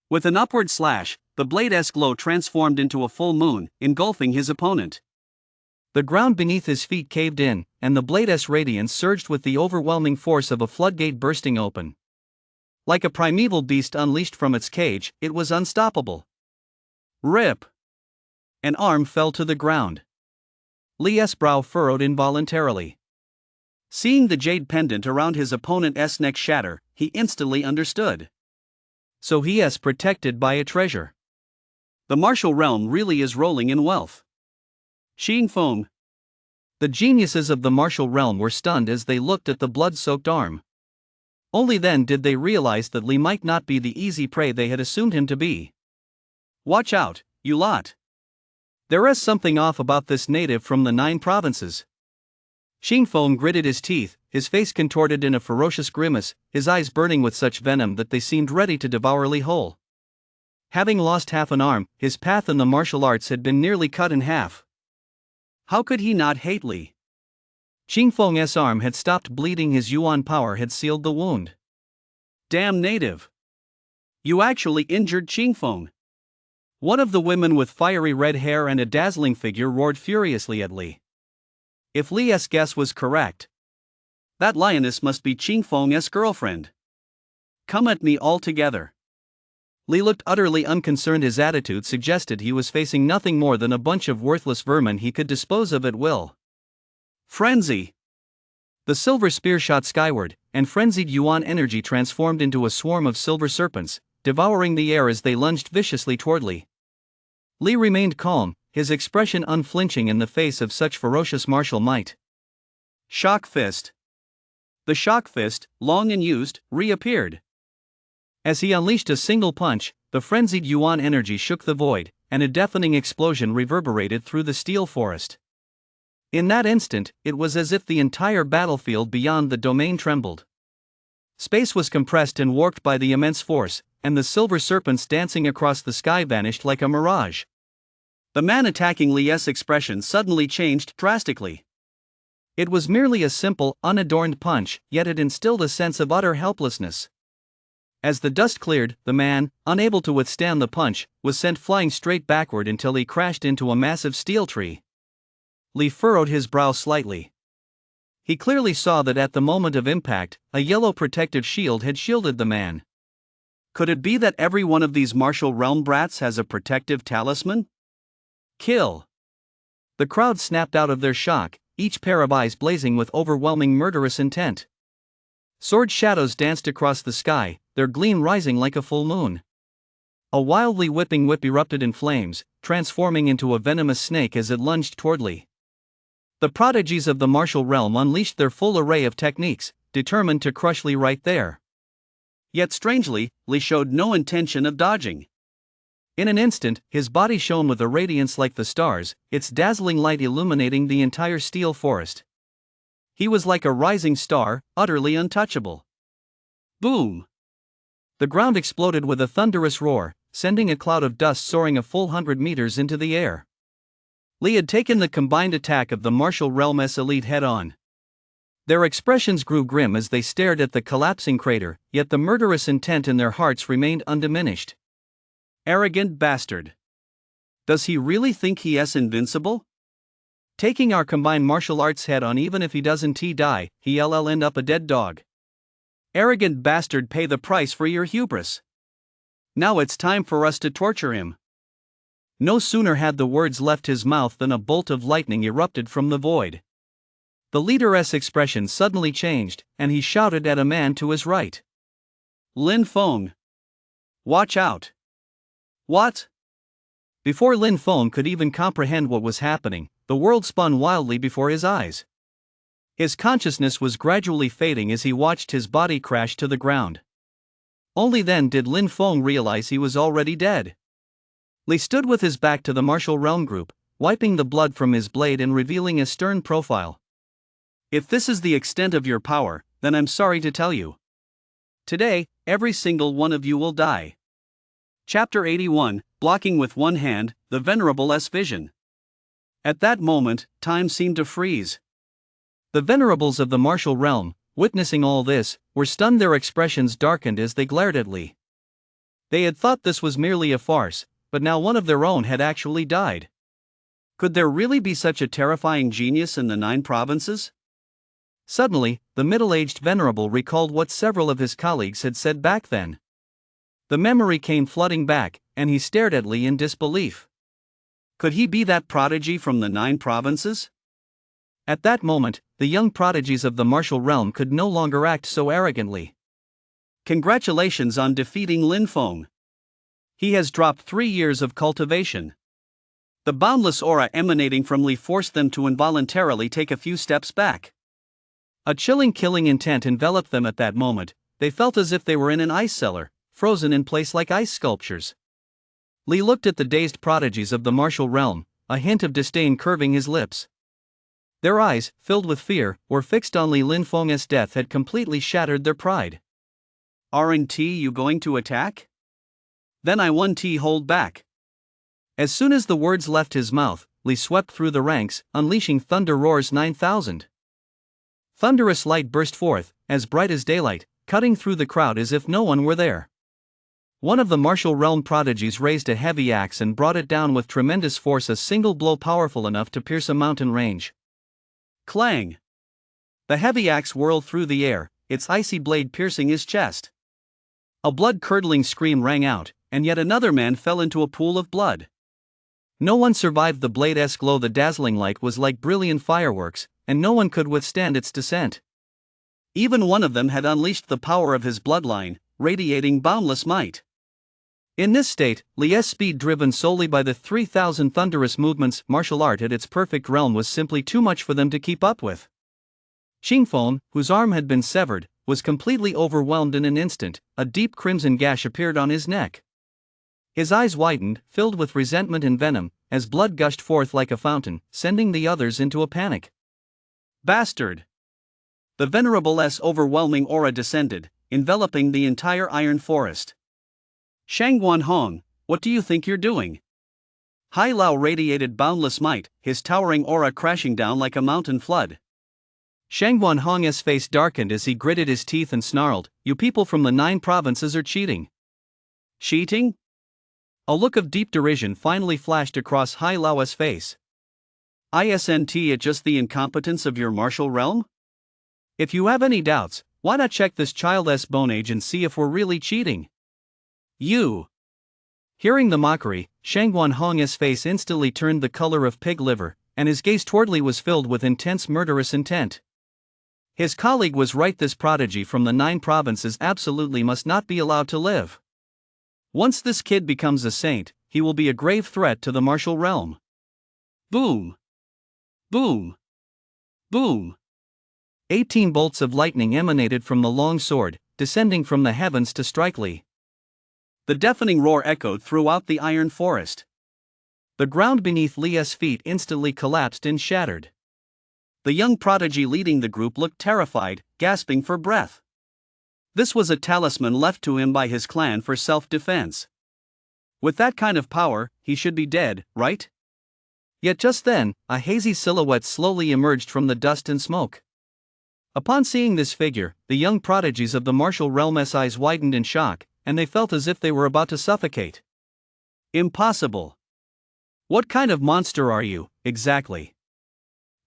Speaker 2: With an upward slash, the blade's glow transformed into a full moon, engulfing his opponent. The ground beneath his feet caved in, and the blade's radiance surged with the overwhelming force of a floodgate bursting open.
Speaker 1: Like a primeval beast unleashed from its cage, it was unstoppable. Rip! An arm fell to the ground. Li's brow furrowed involuntarily. Seeing the jade pendant around his opponent's neck shatter, he instantly understood. So he is protected by a treasure. The martial realm really is rolling in wealth. Xing Feng. The geniuses of the martial realm were stunned as they looked at the blood-soaked arm. Only then did they realize that Li might not be the easy prey they had assumed him to be. Watch out, you lot. There is something off about this native from the 9 provinces. Xing Feng gritted his teeth, his face contorted in a ferocious grimace, his eyes burning with such venom that they seemed ready to devour Li whole. Having lost half an arm, his path in the martial arts had been nearly cut in half. How could he not hate Li? Xing Feng's arm had stopped bleeding, his yuan power had sealed the wound. Damn native! You actually injured Xing Feng! One of the women with fiery red hair and a dazzling figure roared furiously at Li. If Li's guess was correct, that lioness must be Xing Feng's girlfriend. Come at me all together. Li looked utterly unconcerned. His attitude suggested he was facing nothing more than a bunch of worthless vermin he could dispose of at will. Frenzy! The silver spear shot skyward, and frenzied yuan energy transformed into a swarm of silver serpents, devouring the air as they lunged viciously toward Li. Li remained calm, his expression unflinching in the face of such ferocious martial might. Shock Fist. The Shock Fist, long unused, reappeared. As he unleashed a single punch, the frenzied yuan energy shook the void, and a deafening explosion reverberated through the steel forest. In that instant, it was as if the entire battlefield beyond the domain trembled. Space was compressed and warped by the immense force, and the silver serpents dancing across the sky vanished like a mirage. The man attacking Li's expression suddenly changed drastically. It was merely a simple, unadorned punch, yet it instilled a sense of utter helplessness. As the dust cleared, the man, unable to withstand the punch, was sent flying straight backward until he crashed into a massive steel tree. Li furrowed his brow slightly. He clearly saw that at the moment of impact, a yellow protective shield had shielded the man. Could it be that every one of these martial realm brats has a protective talisman? Kill! The crowd snapped out of their shock, each pair of eyes blazing with overwhelming murderous intent. Sword shadows danced across the sky, their gleam rising like a full moon. A wildly whipping whip erupted in flames, transforming into a venomous snake as it lunged toward Li. The prodigies of the martial realm unleashed their full array of techniques, determined to crush Li right there. Yet strangely, Li showed no intention of dodging. In an instant, his body shone with a radiance like the stars, its dazzling light illuminating the entire steel forest. He was like a rising star, utterly untouchable. Boom! The ground exploded with a thunderous roar, sending a cloud of dust soaring a full 100 meters into the air. Li had taken the combined attack of the martial realm's elite head-on. Their expressions grew grim as they stared at the collapsing crater, yet the murderous intent in their hearts remained undiminished. Arrogant bastard! Does he really think he is invincible? Taking our combined martial arts head-on, even if he doesn't die, he'll end up a dead dog. Arrogant bastard, pay the price for your hubris. Now it's time for us to torture him. No sooner had the words left his mouth than a bolt of lightning erupted from the void. The leader's expression suddenly changed, and he shouted at a man to his right. Lin Feng! Watch out! What? Before Lin Feng could even comprehend what was happening, the world spun wildly before his eyes. His consciousness was gradually fading as he watched his body crash to the ground. Only then did Lin Feng realize he was already dead. Li stood with his back to the martial realm group, wiping the blood from his blade and revealing a stern profile. If this is the extent of your power, then I'm sorry to tell you. Today, every single one of you will die. Chapter 81, Blocking with One Hand, the Venerable's Vision. At that moment, time seemed to freeze. The venerables of the martial realm, witnessing all this, were stunned, their expressions darkened as they glared at Li. They had thought this was merely a farce, but now one of their own had actually died. Could there really be such a terrifying genius in the 9 provinces? Suddenly, the middle-aged venerable recalled what several of his colleagues had said back then. The memory came flooding back, and he stared at Li in disbelief. Could he be that prodigy from the 9 provinces? At that moment, the young prodigies of the martial realm could no longer act so arrogantly. Congratulations on defeating Lin Feng. He has dropped 3 years of cultivation. The boundless aura emanating from Li forced them to involuntarily take a few steps back. A chilling killing intent enveloped them at that moment. They felt as if they were in an ice cellar, frozen in place like ice sculptures. Li looked at the dazed prodigies of the martial realm, a hint of disdain curving his lips. Their eyes, filled with fear, were fixed on Li Linfeng's death had completely shattered their pride. "Aren't you going to attack? Then I won't hold back." As soon as the words left his mouth, Li swept through the ranks, unleashing Thunder Roar's 9,000. Thunderous light burst forth, as bright as daylight, cutting through the crowd as if no one were there. One of the martial realm prodigies raised a heavy axe and brought it down with tremendous force, a single blow powerful enough to pierce a mountain range. Clang! The heavy axe whirled through the air, its icy blade piercing his chest. A blood-curdling scream rang out, and yet another man fell into a pool of blood. No one survived the blade's glow. The dazzling light was like brilliant fireworks, and no one could withstand its descent. Even one of them had unleashed the power of his bloodline, radiating boundless might. In this state, Li's speed, driven solely by the 3,000 thunderous movements, martial art at its perfect realm, was simply too much for them to keep up with. Qingfeng, whose arm had been severed, was completely overwhelmed in an instant. A deep crimson gash appeared on his neck. His eyes widened, filled with resentment and venom, as blood gushed forth like a fountain, sending the others into a panic. Bastard! The Venerable's overwhelming aura descended, enveloping the entire iron forest. Shangguan Hong, what do you think you're doing? Hai Lao radiated boundless might, his towering aura crashing down like a mountain flood. Shangguan Hong's face darkened as he gritted his teeth and snarled, "You people from the 9 provinces are cheating." Cheating? A look of deep derision finally flashed across Hai Lao's face. Isn't it just the incompetence of your martial realm? If you have any doubts, why not check this child's bone age and see if we're really cheating? You! Hearing the mockery, Shangguan Hong's face instantly turned the color of pig liver, and his gaze toward Li was filled with intense murderous intent. His colleague was right. This prodigy from the 9 provinces absolutely must not be allowed to live. Once this kid becomes a saint, he will be a grave threat to the martial realm. Boom! Boom! Boom! 18 bolts of lightning emanated from the long sword, descending from the heavens to strike Li. The deafening roar echoed throughout the iron forest. The ground beneath Li's feet instantly collapsed and shattered. The young prodigy leading the group looked terrified, gasping for breath. This was a talisman left to him by his clan for self-defense. With that kind of power, he should be dead, right? Yet just then, a hazy silhouette slowly emerged from the dust and smoke. Upon seeing this figure, the young prodigies of the martial realm's eyes widened in shock, and they felt as if they were about to suffocate. Impossible! What kind of monster are you, exactly?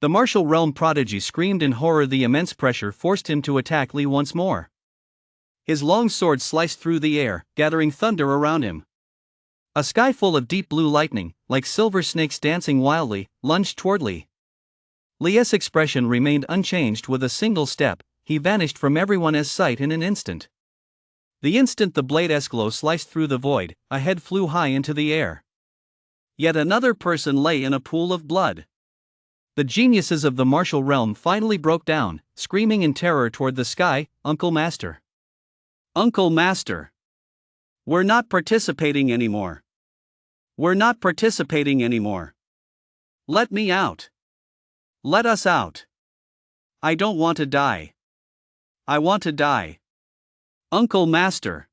Speaker 1: The martial realm prodigy screamed in horror. The immense pressure forced him to attack Li once more. His long sword sliced through the air, gathering thunder around him. A sky full of deep blue lightning, like silver snakes dancing wildly, lunged toward Li. Li's expression remained unchanged. With a single step, he vanished from everyone's sight in an instant. The instant the blade's glow sliced through the void, a head flew high into the air. Yet another person lay in a pool of blood. The geniuses of the martial realm finally broke down, screaming in terror toward the sky, "Uncle Master! Uncle Master! We're not participating anymore! We're not participating anymore! Let me out! Let us out! I don't want to die! I want to die! Uncle Master!"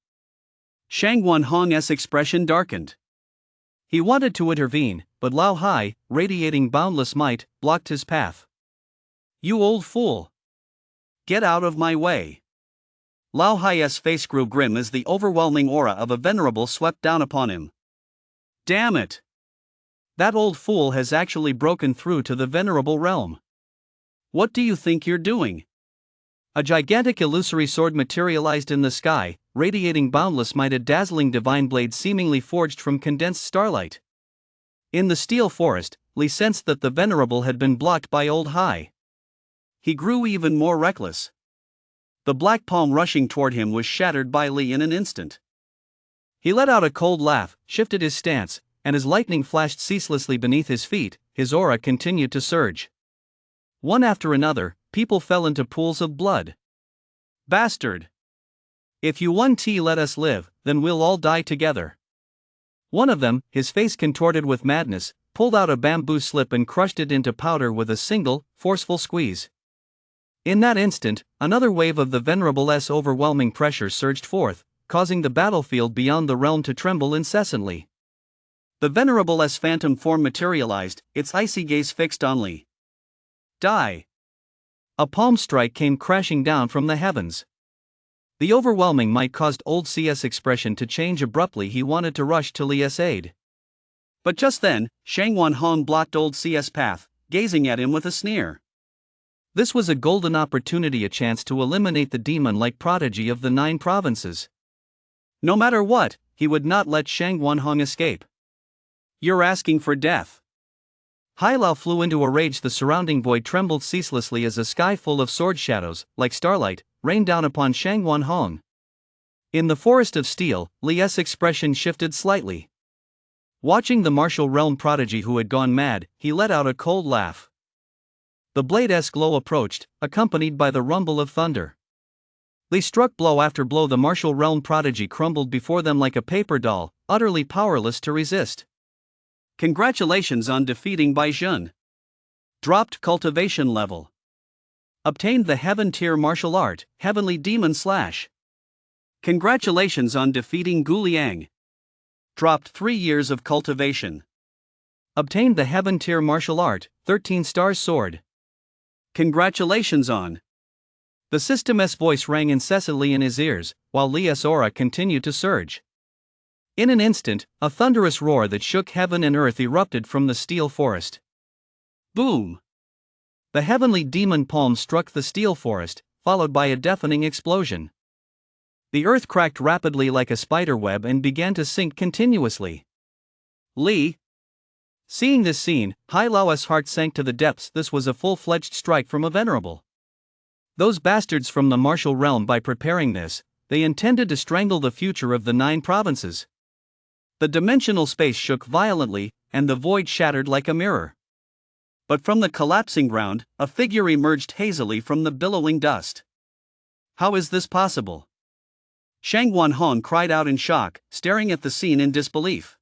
Speaker 1: Shangguan Hong's expression darkened. He wanted to intervene, but Lao Hai, radiating boundless might, blocked his path. "You old fool! Get out of my way!" Lao Hai's face grew grim as the overwhelming aura of a venerable swept down upon him. Damn it! That old fool has actually broken through to the venerable realm. What do you think you're doing? A gigantic illusory sword materialized in the sky, radiating boundless might, a dazzling divine blade seemingly forged from condensed starlight. In the steel forest, Li sensed that the Venerable had been blocked by Old High. He grew even more reckless. The black palm rushing toward him was shattered by Li in an instant. He let out a cold laugh, shifted his stance, and as lightning flashed ceaselessly beneath his feet, his aura continued to surge. One after another, people fell into pools of blood. Bastard! If you 1T let us live, then we'll all die together. One of them, his face contorted with madness, pulled out a bamboo slip and crushed it into powder with a single, forceful squeeze. In that instant, another wave of the Venerable's overwhelming pressure surged forth, causing the battlefield beyond the realm to tremble incessantly. The Venerable's phantom form materialized, its icy gaze fixed on Li. Die! A palm strike came crashing down from the heavens. The overwhelming might caused Old CS' expression to change abruptly. He wanted to rush to Li's aid. But just then, Shangwan Hong blocked Old CS' path, gazing at him with a sneer. This was a golden opportunity, a chance to eliminate the demon-like prodigy of the 9 provinces. No matter what, he would not let Shangwan Hong escape. You're asking for death. Hai Lao flew into a rage. The surrounding void trembled ceaselessly as a sky full of sword shadows, like starlight, rained down upon Shangwan Hong. In the forest of steel, Li's expression shifted slightly. Watching the martial realm prodigy who had gone mad, he let out a cold laugh. The blade's glow approached, accompanied by the rumble of thunder. Li struck blow after blow. The martial realm prodigy crumbled before them like a paper doll, utterly powerless to resist. Congratulations on defeating Bai Jun. Dropped cultivation level. Obtained the heaven tier martial art, heavenly demon slash. Congratulations on defeating Gu Liang. Dropped 3 years of cultivation. Obtained the heaven tier martial art, 13 stars sword. Congratulations on. The system's voice rang incessantly in his ears, while Li's aura continued to surge. In an instant, a thunderous roar that shook heaven and earth erupted from the steel forest. Boom! The heavenly demon palm struck the steel forest, followed by a deafening explosion. The earth cracked rapidly like a spider web and began to sink continuously. Li. Seeing this scene, Hai Lao's heart sank to the depths. This was a full-fledged strike from a venerable. Those bastards from the martial realm. By preparing this, they intended to strangle the future of the 9 provinces. The dimensional space shook violently, and the void shattered like a mirror. But from the collapsing ground, a figure emerged hazily from the billowing dust. How is this possible? Shangwan Hong cried out in shock, staring at the scene in disbelief.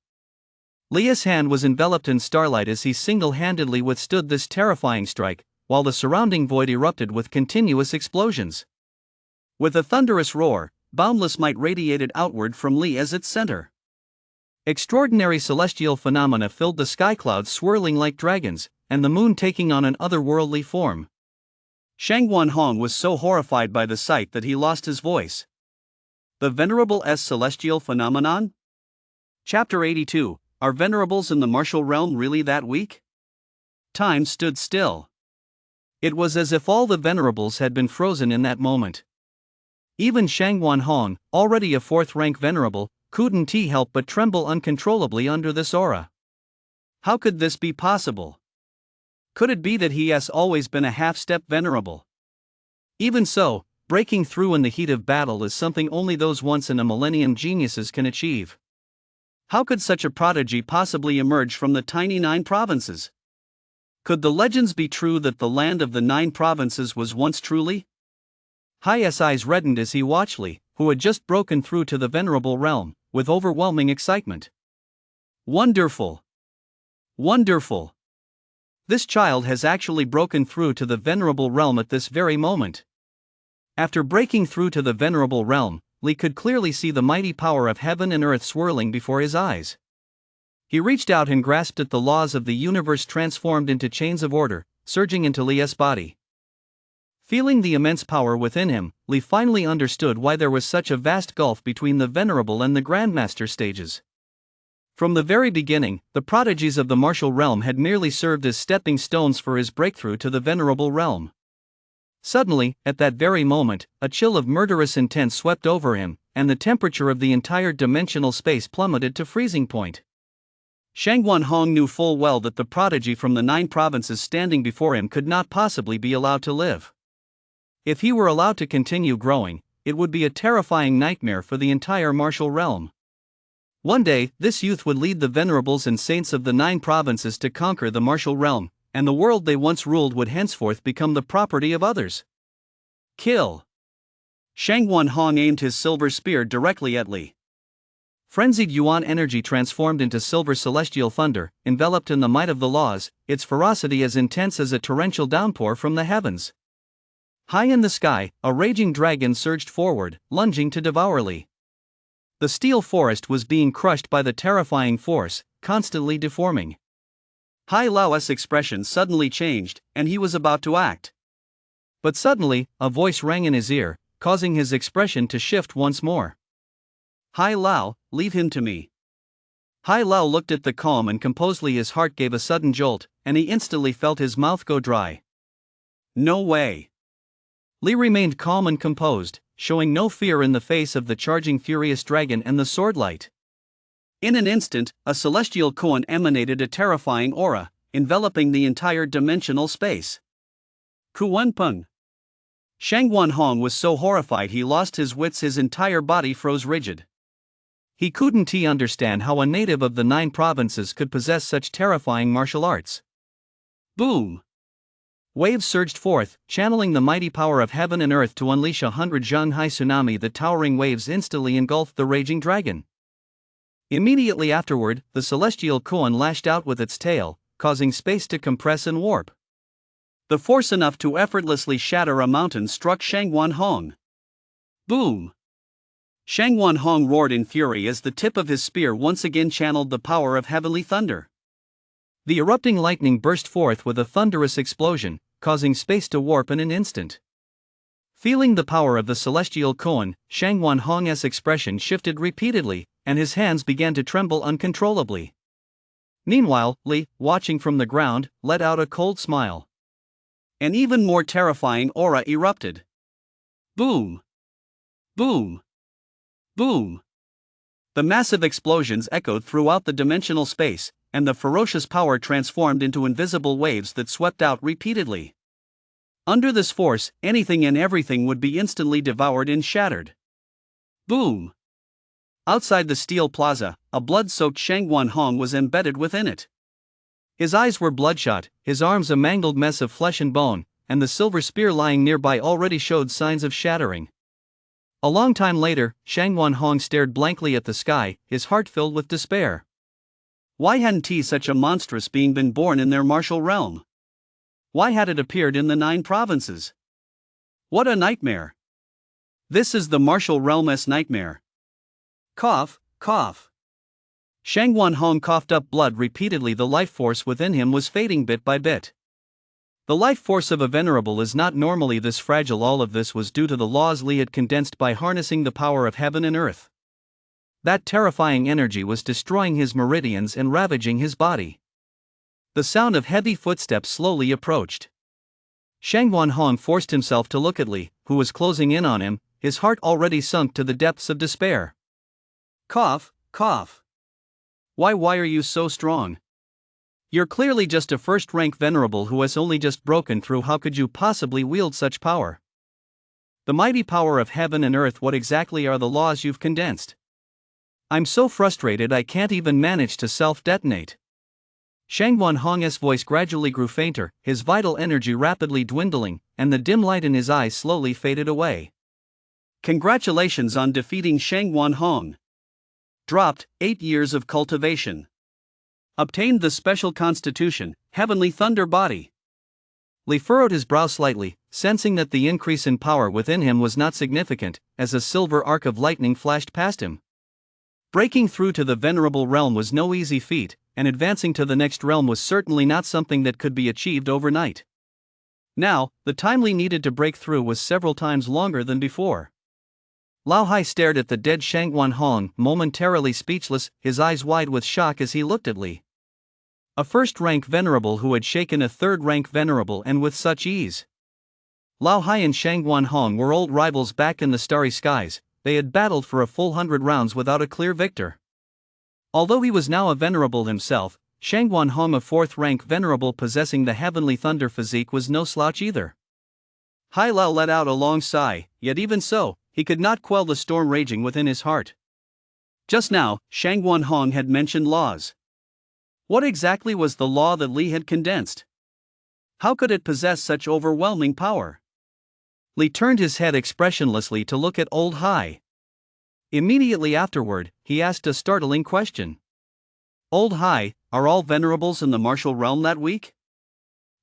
Speaker 1: Li's hand was enveloped in starlight as he single-handedly withstood this terrifying strike, while the surrounding void erupted with continuous explosions. With a thunderous roar, boundless might radiated outward from Li as its center. Extraordinary celestial phenomena filled the sky, clouds swirling like dragons, and the moon taking on an otherworldly form. Shangwan Hong was so horrified by the sight that he lost his voice. The Venerable's celestial phenomenon? Chapter 82. Are venerables in the martial realm really that weak? Time stood still. It was as if all the venerables had been frozen in that moment. Even Shangwan Hong, already a 4th-rank venerable, couldn't help but tremble uncontrollably under this aura. How could this be possible? Could it be that he has always been a half-step venerable? Even so, breaking through in the heat of battle is something only those once-in-a-millennium geniuses can achieve. How could such a prodigy possibly emerge from the tiny 9 provinces? Could the legends be true that the land of the 9 provinces was once truly? Hai's eyes reddened as he watched Li, who had just broken through to the venerable realm, with overwhelming excitement. Wonderful! Wonderful! This child has actually broken through to the venerable realm at this very moment. After breaking through to the venerable realm, Li could clearly see the mighty power of heaven and earth swirling before his eyes. He reached out and grasped at the laws of the universe, transformed into chains of order, surging into Li's body. Feeling the immense power within him, Li finally understood why there was such a vast gulf between the venerable and the grandmaster stages. From the very beginning, the prodigies of the martial realm had merely served as stepping stones for his breakthrough to the venerable realm. Suddenly, at that very moment, a chill of murderous intent swept over him, and the temperature of the entire dimensional space plummeted to freezing point.
Speaker 2: Shangguan Hong knew full well that the prodigy from the 9 provinces standing before him could not possibly be allowed to live. If he were allowed to continue growing, it would be a terrifying nightmare for the entire martial realm. One day, this youth would lead the venerables and saints of the 9 provinces to conquer the martial realm, and the world they once ruled would henceforth become the property of others. Kill! Shangguan Hong aimed his silver spear directly at Li. Frenzied yuan energy transformed into silver celestial thunder, enveloped in the might of the laws, its ferocity as intense as a torrential downpour from the heavens. High in the sky, a raging dragon surged forward, lunging to devour Li. The steel forest was being crushed by the terrifying force, constantly deforming. Hai Lao's expression suddenly changed, and he was about to act. But suddenly, a voice rang in his ear, causing his expression to shift once more. Hai Lao, leave him to me. Hai Lao looked at the calm and composed Li. His heart gave a sudden jolt, and he instantly felt his mouth go dry. No way. Li remained calm and composed, showing no fear in the face of the charging furious dragon and the swordlight. In an instant, a celestial koan emanated a terrifying aura, enveloping the entire dimensional space. Kuan Peng. Shangguan Hong was so horrified he lost his wits, his entire body froze rigid. He couldn't understand how a native of the 9 provinces could possess such terrifying martial arts. Boom! Waves surged forth, channeling the mighty power of heaven and earth to unleash a 100 Shanghai tsunami. The towering waves instantly engulfed the raging dragon. Immediately afterward, the celestial koan lashed out with its tail, causing space to compress and warp. The force enough to effortlessly shatter a mountain struck Shangguan Hong. Boom! Shangguan Hong roared in fury as the tip of his spear once again channeled the power of heavenly thunder. The erupting lightning burst forth with a thunderous explosion, causing space to warp in an instant. Feeling the power of the celestial koan, Shangguan Hong's expression shifted repeatedly, and his hands began to tremble uncontrollably. Meanwhile, Li, watching from the ground, let out a cold smile. An even more terrifying aura erupted. Boom! Boom! Boom! The massive explosions echoed throughout the dimensional space, and the ferocious power transformed into invisible waves that swept out repeatedly. Under this force, anything and everything would be instantly devoured and shattered. Boom! Outside the steel plaza, a blood-soaked Shangguan Hong was embedded within it. His eyes were bloodshot, his arms a mangled mess of flesh and bone, and the silver spear lying nearby already showed signs of shattering. A long time later, Shangguan Hong stared blankly at the sky, his heart filled with despair. Why hadn't such a monstrous being been born in their martial realm? Why had it appeared in the 9 provinces? What a nightmare! This is the martial realm's nightmare. Cough, cough. Shangguan Hong coughed up blood repeatedly. The life force within him was fading bit by bit. The life force of a venerable is not normally this fragile. All of this was due to the laws Li had condensed by harnessing the power of heaven and earth. That terrifying energy was destroying his meridians and ravaging his body. The sound of heavy footsteps slowly approached. Shangguan Hong forced himself to look at Li, who was closing in on him, his heart already sunk to the depths of despair. Cough, cough. Why are you so strong? You're clearly just a first-rank venerable who has only just broken through. How could you possibly wield such power? The mighty power of heaven and earth. What exactly are the laws you've condensed? I'm so frustrated I can't even manage to self-detonate. Shangguan Hong's voice gradually grew fainter, his vital energy rapidly dwindling, and the dim light in his eyes slowly faded away. Congratulations on defeating Shangguan Hong. Dropped 8 years of cultivation. Obtained the special constitution, Heavenly Thunder Body. Li furrowed his brow slightly, sensing that the increase in power within him was not significant, as a silver arc of lightning flashed past him. Breaking through to the venerable realm was no easy feat, and advancing to the next realm was certainly not something that could be achieved overnight. Now, the time Li needed to break through was several times longer than before. Lao Hai stared at the dead Shangguan Hong, momentarily speechless, his eyes wide with shock as he looked at Li. A first-rank venerable who had shaken a third-rank venerable and with such ease.
Speaker 1: Lao Hai and Shangguan Hong were old rivals back in the starry skies. They had battled for a full 100 rounds without a clear victor. Although he was now a venerable himself, Shangguan Hong, a 4th rank venerable possessing the heavenly thunder physique, was no slouch either. Hai Lao let out a long sigh, yet even so, he could not quell the storm raging within his heart. Just now, Shangguan Hong had mentioned laws. What exactly was the law that Li had condensed? How could it possess such overwhelming power? Li turned his head expressionlessly to look at old Hai. Immediately afterward, he asked a startling question. Old Hai, are all venerables in the martial realm that weak?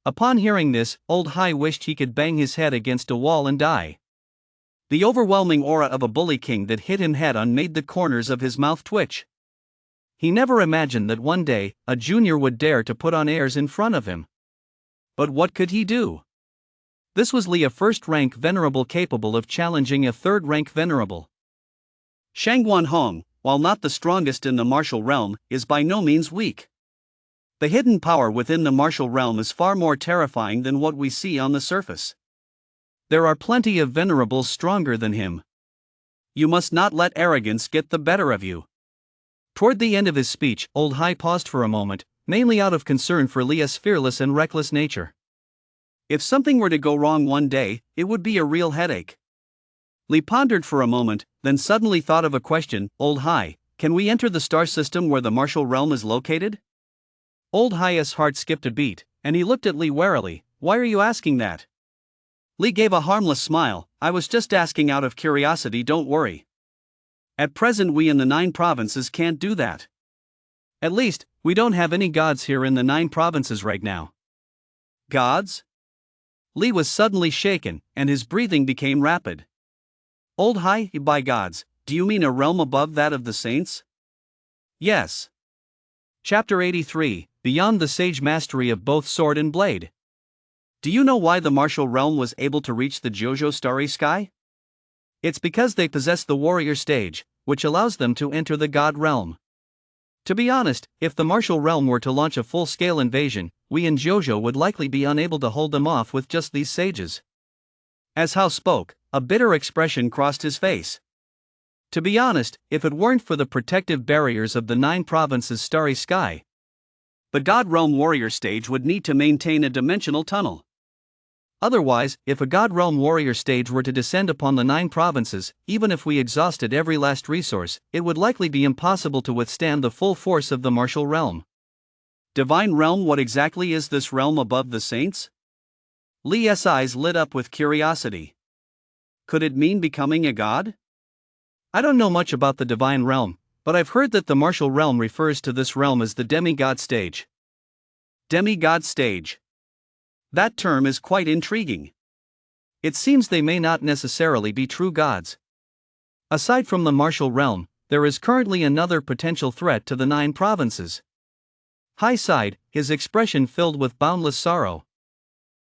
Speaker 1: Upon hearing this, old Hai wished he could bang his head against a wall and die. The overwhelming aura of a bully king that hit him head on made the corners of his mouth twitch. He never imagined that one day, a junior would dare to put on airs in front of him. But what could he do? This was Li, a 1st rank venerable capable of challenging a 3rd rank venerable. Shangguan Hong, while not the strongest in the martial realm, is by no means weak. The hidden power within the martial realm is far more terrifying than what we see on the surface. There are plenty of venerables stronger than him. You must not let arrogance get the better of you. Toward the end of his speech, old Hai paused for a moment, mainly out of concern for Li's fearless and reckless nature. If something were to go wrong one day, it would be a real headache. Li pondered for a moment, then suddenly thought of a question. Old Hai, can we enter the star system where the martial realm is located? Old Hai's heart skipped a beat, and he looked at Li warily. Why are you asking that? Li gave a harmless smile. I was just asking out of curiosity, don't worry. At present we in the 9 provinces can't do that. At least, we don't have any gods here in the 9 provinces right now. Gods? Li was suddenly shaken, and his breathing became rapid. Old Hai, by gods, do you mean a realm above that of the saints? Yes. Chapter 83, Beyond the Sage Mastery of Both Sword and Blade. Do you know why the martial realm was able to reach the Jojo Starry Sky? It's because they possess the warrior stage, which allows them to enter the god realm. To be honest, if the martial realm were to launch a full-scale invasion, we in Jojo would likely be unable to hold them off with just these sages. As Hao spoke, a bitter expression crossed his face. To be honest, if it weren't for the protective barriers of the 9 provinces' starry sky, the God Realm warrior stage would need to maintain a dimensional tunnel. Otherwise, if a God Realm warrior stage were to descend upon the 9 provinces, even if we exhausted every last resource, it would likely be impossible to withstand the full force of the martial realm. Divine realm? What exactly is this realm above the saints? Li's eyes lit up with curiosity. Could it mean becoming a god? I don't know much about the divine realm, but I've heard that the martial realm refers to this realm as the demigod stage. Demigod stage. That term is quite intriguing. It seems they may not necessarily be true gods. Aside from the martial realm, there is currently another potential threat to the 9 provinces. Hai sighed, his expression filled with boundless sorrow.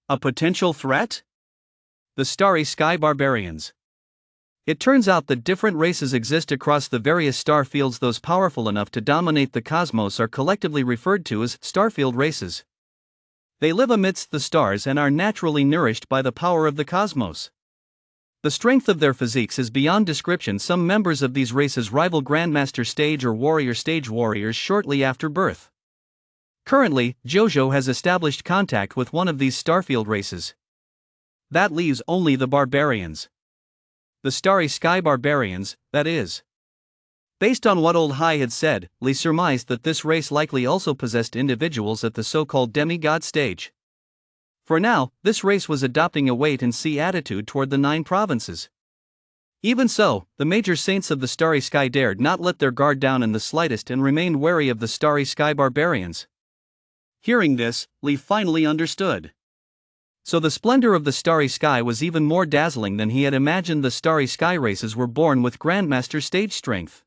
Speaker 1: A potential threat? The Starry Sky Barbarians. It turns out that different races exist across the various star fields. Those powerful enough to dominate the cosmos are collectively referred to as starfield races. They live amidst the stars and are naturally nourished by the power of the cosmos. The strength of their physiques is beyond description. Some members of these races rival Grandmaster stage or Warrior stage warriors shortly after birth. Currently, Jojo has established contact with one of these starfield races. That leaves only the barbarians. The Starry Sky Barbarians, that is. Based on what old Hai had said, Li surmised that this race likely also possessed individuals at the so-called demigod stage. For now, this race was adopting a wait-and-see attitude toward the 9 provinces. Even so, the major saints of the Starry Sky dared not let their guard down in the slightest and remained wary of the Starry Sky Barbarians. Hearing this, Li finally understood. So the splendor of the Starry Sky was even more dazzling than he had imagined. The Starry Sky races were born with Grandmaster stage strength.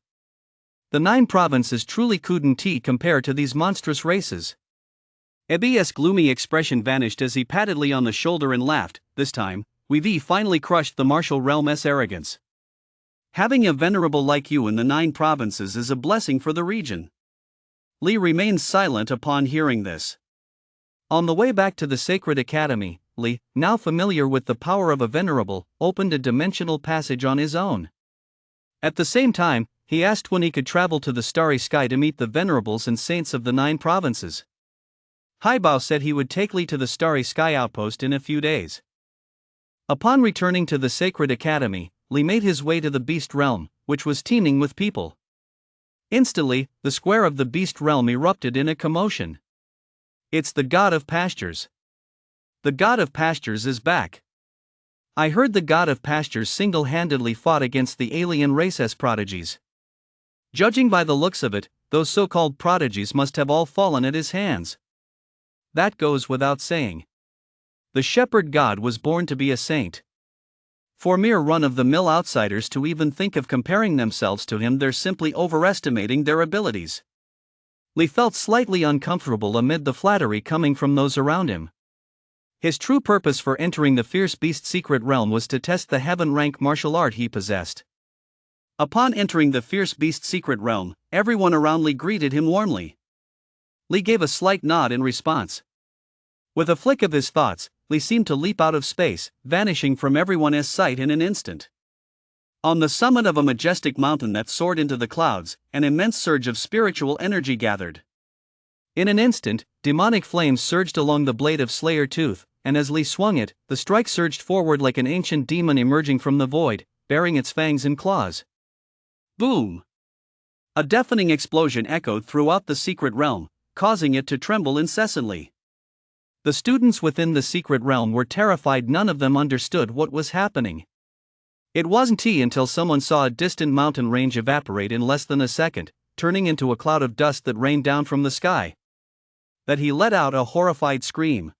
Speaker 1: The 9 provinces truly couldn't compare to these monstrous races. Ebi's gloomy expression vanished as he patted Li on the shoulder and laughed. This time, we've finally crushed the martial realm's arrogance. Having a venerable like you in the 9 provinces is a blessing for the region. Li remained silent upon hearing this. On the way back to the Sacred Academy, Li, now familiar with the power of a venerable, opened a dimensional passage on his own. At the same time, he asked when he could travel to the starry sky to meet the venerables and saints of the 9 provinces. Haibao said he would take Li to the starry sky outpost in a few days. Upon returning to the sacred academy, Li made his way to the beast realm, which was teeming with people. Instantly, the square of the beast realm erupted in a commotion. It's the god of pastures. The god of pastures is back. I heard the god of pastures single-handedly fought against the alien race as prodigies. Judging by the looks of it, those so-called prodigies must have all fallen at his hands. That goes without saying. The shepherd god was born to be a saint. For mere run-of-the-mill outsiders to even think of comparing themselves to him, they're simply overestimating their abilities. Li felt slightly uncomfortable amid the flattery coming from those around him. His true purpose for entering the fierce beast secret realm was to test the heaven-rank martial art he possessed. Upon entering the fierce beast secret realm, everyone around Li greeted him warmly. Li gave a slight nod in response. With a flick of his thoughts, Li seemed to leap out of space, vanishing from everyone's sight in an instant. On the summit of a majestic mountain that soared into the clouds, an immense surge of spiritual energy gathered. In an instant, demonic flames surged along the blade of Slayer Tooth, and as Li swung it, the strike surged forward like an ancient demon emerging from the void, bearing its fangs and claws. Boom! A deafening explosion echoed throughout the secret realm, causing it to tremble incessantly. The students within the secret realm were terrified. None of them understood what was happening. It wasn't until someone saw a distant mountain range evaporate in less than a second, turning into a cloud of dust that rained down from the sky, that he let out a horrified scream.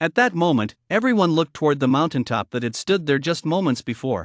Speaker 1: At that moment, everyone looked toward the mountaintop that had stood there just moments before.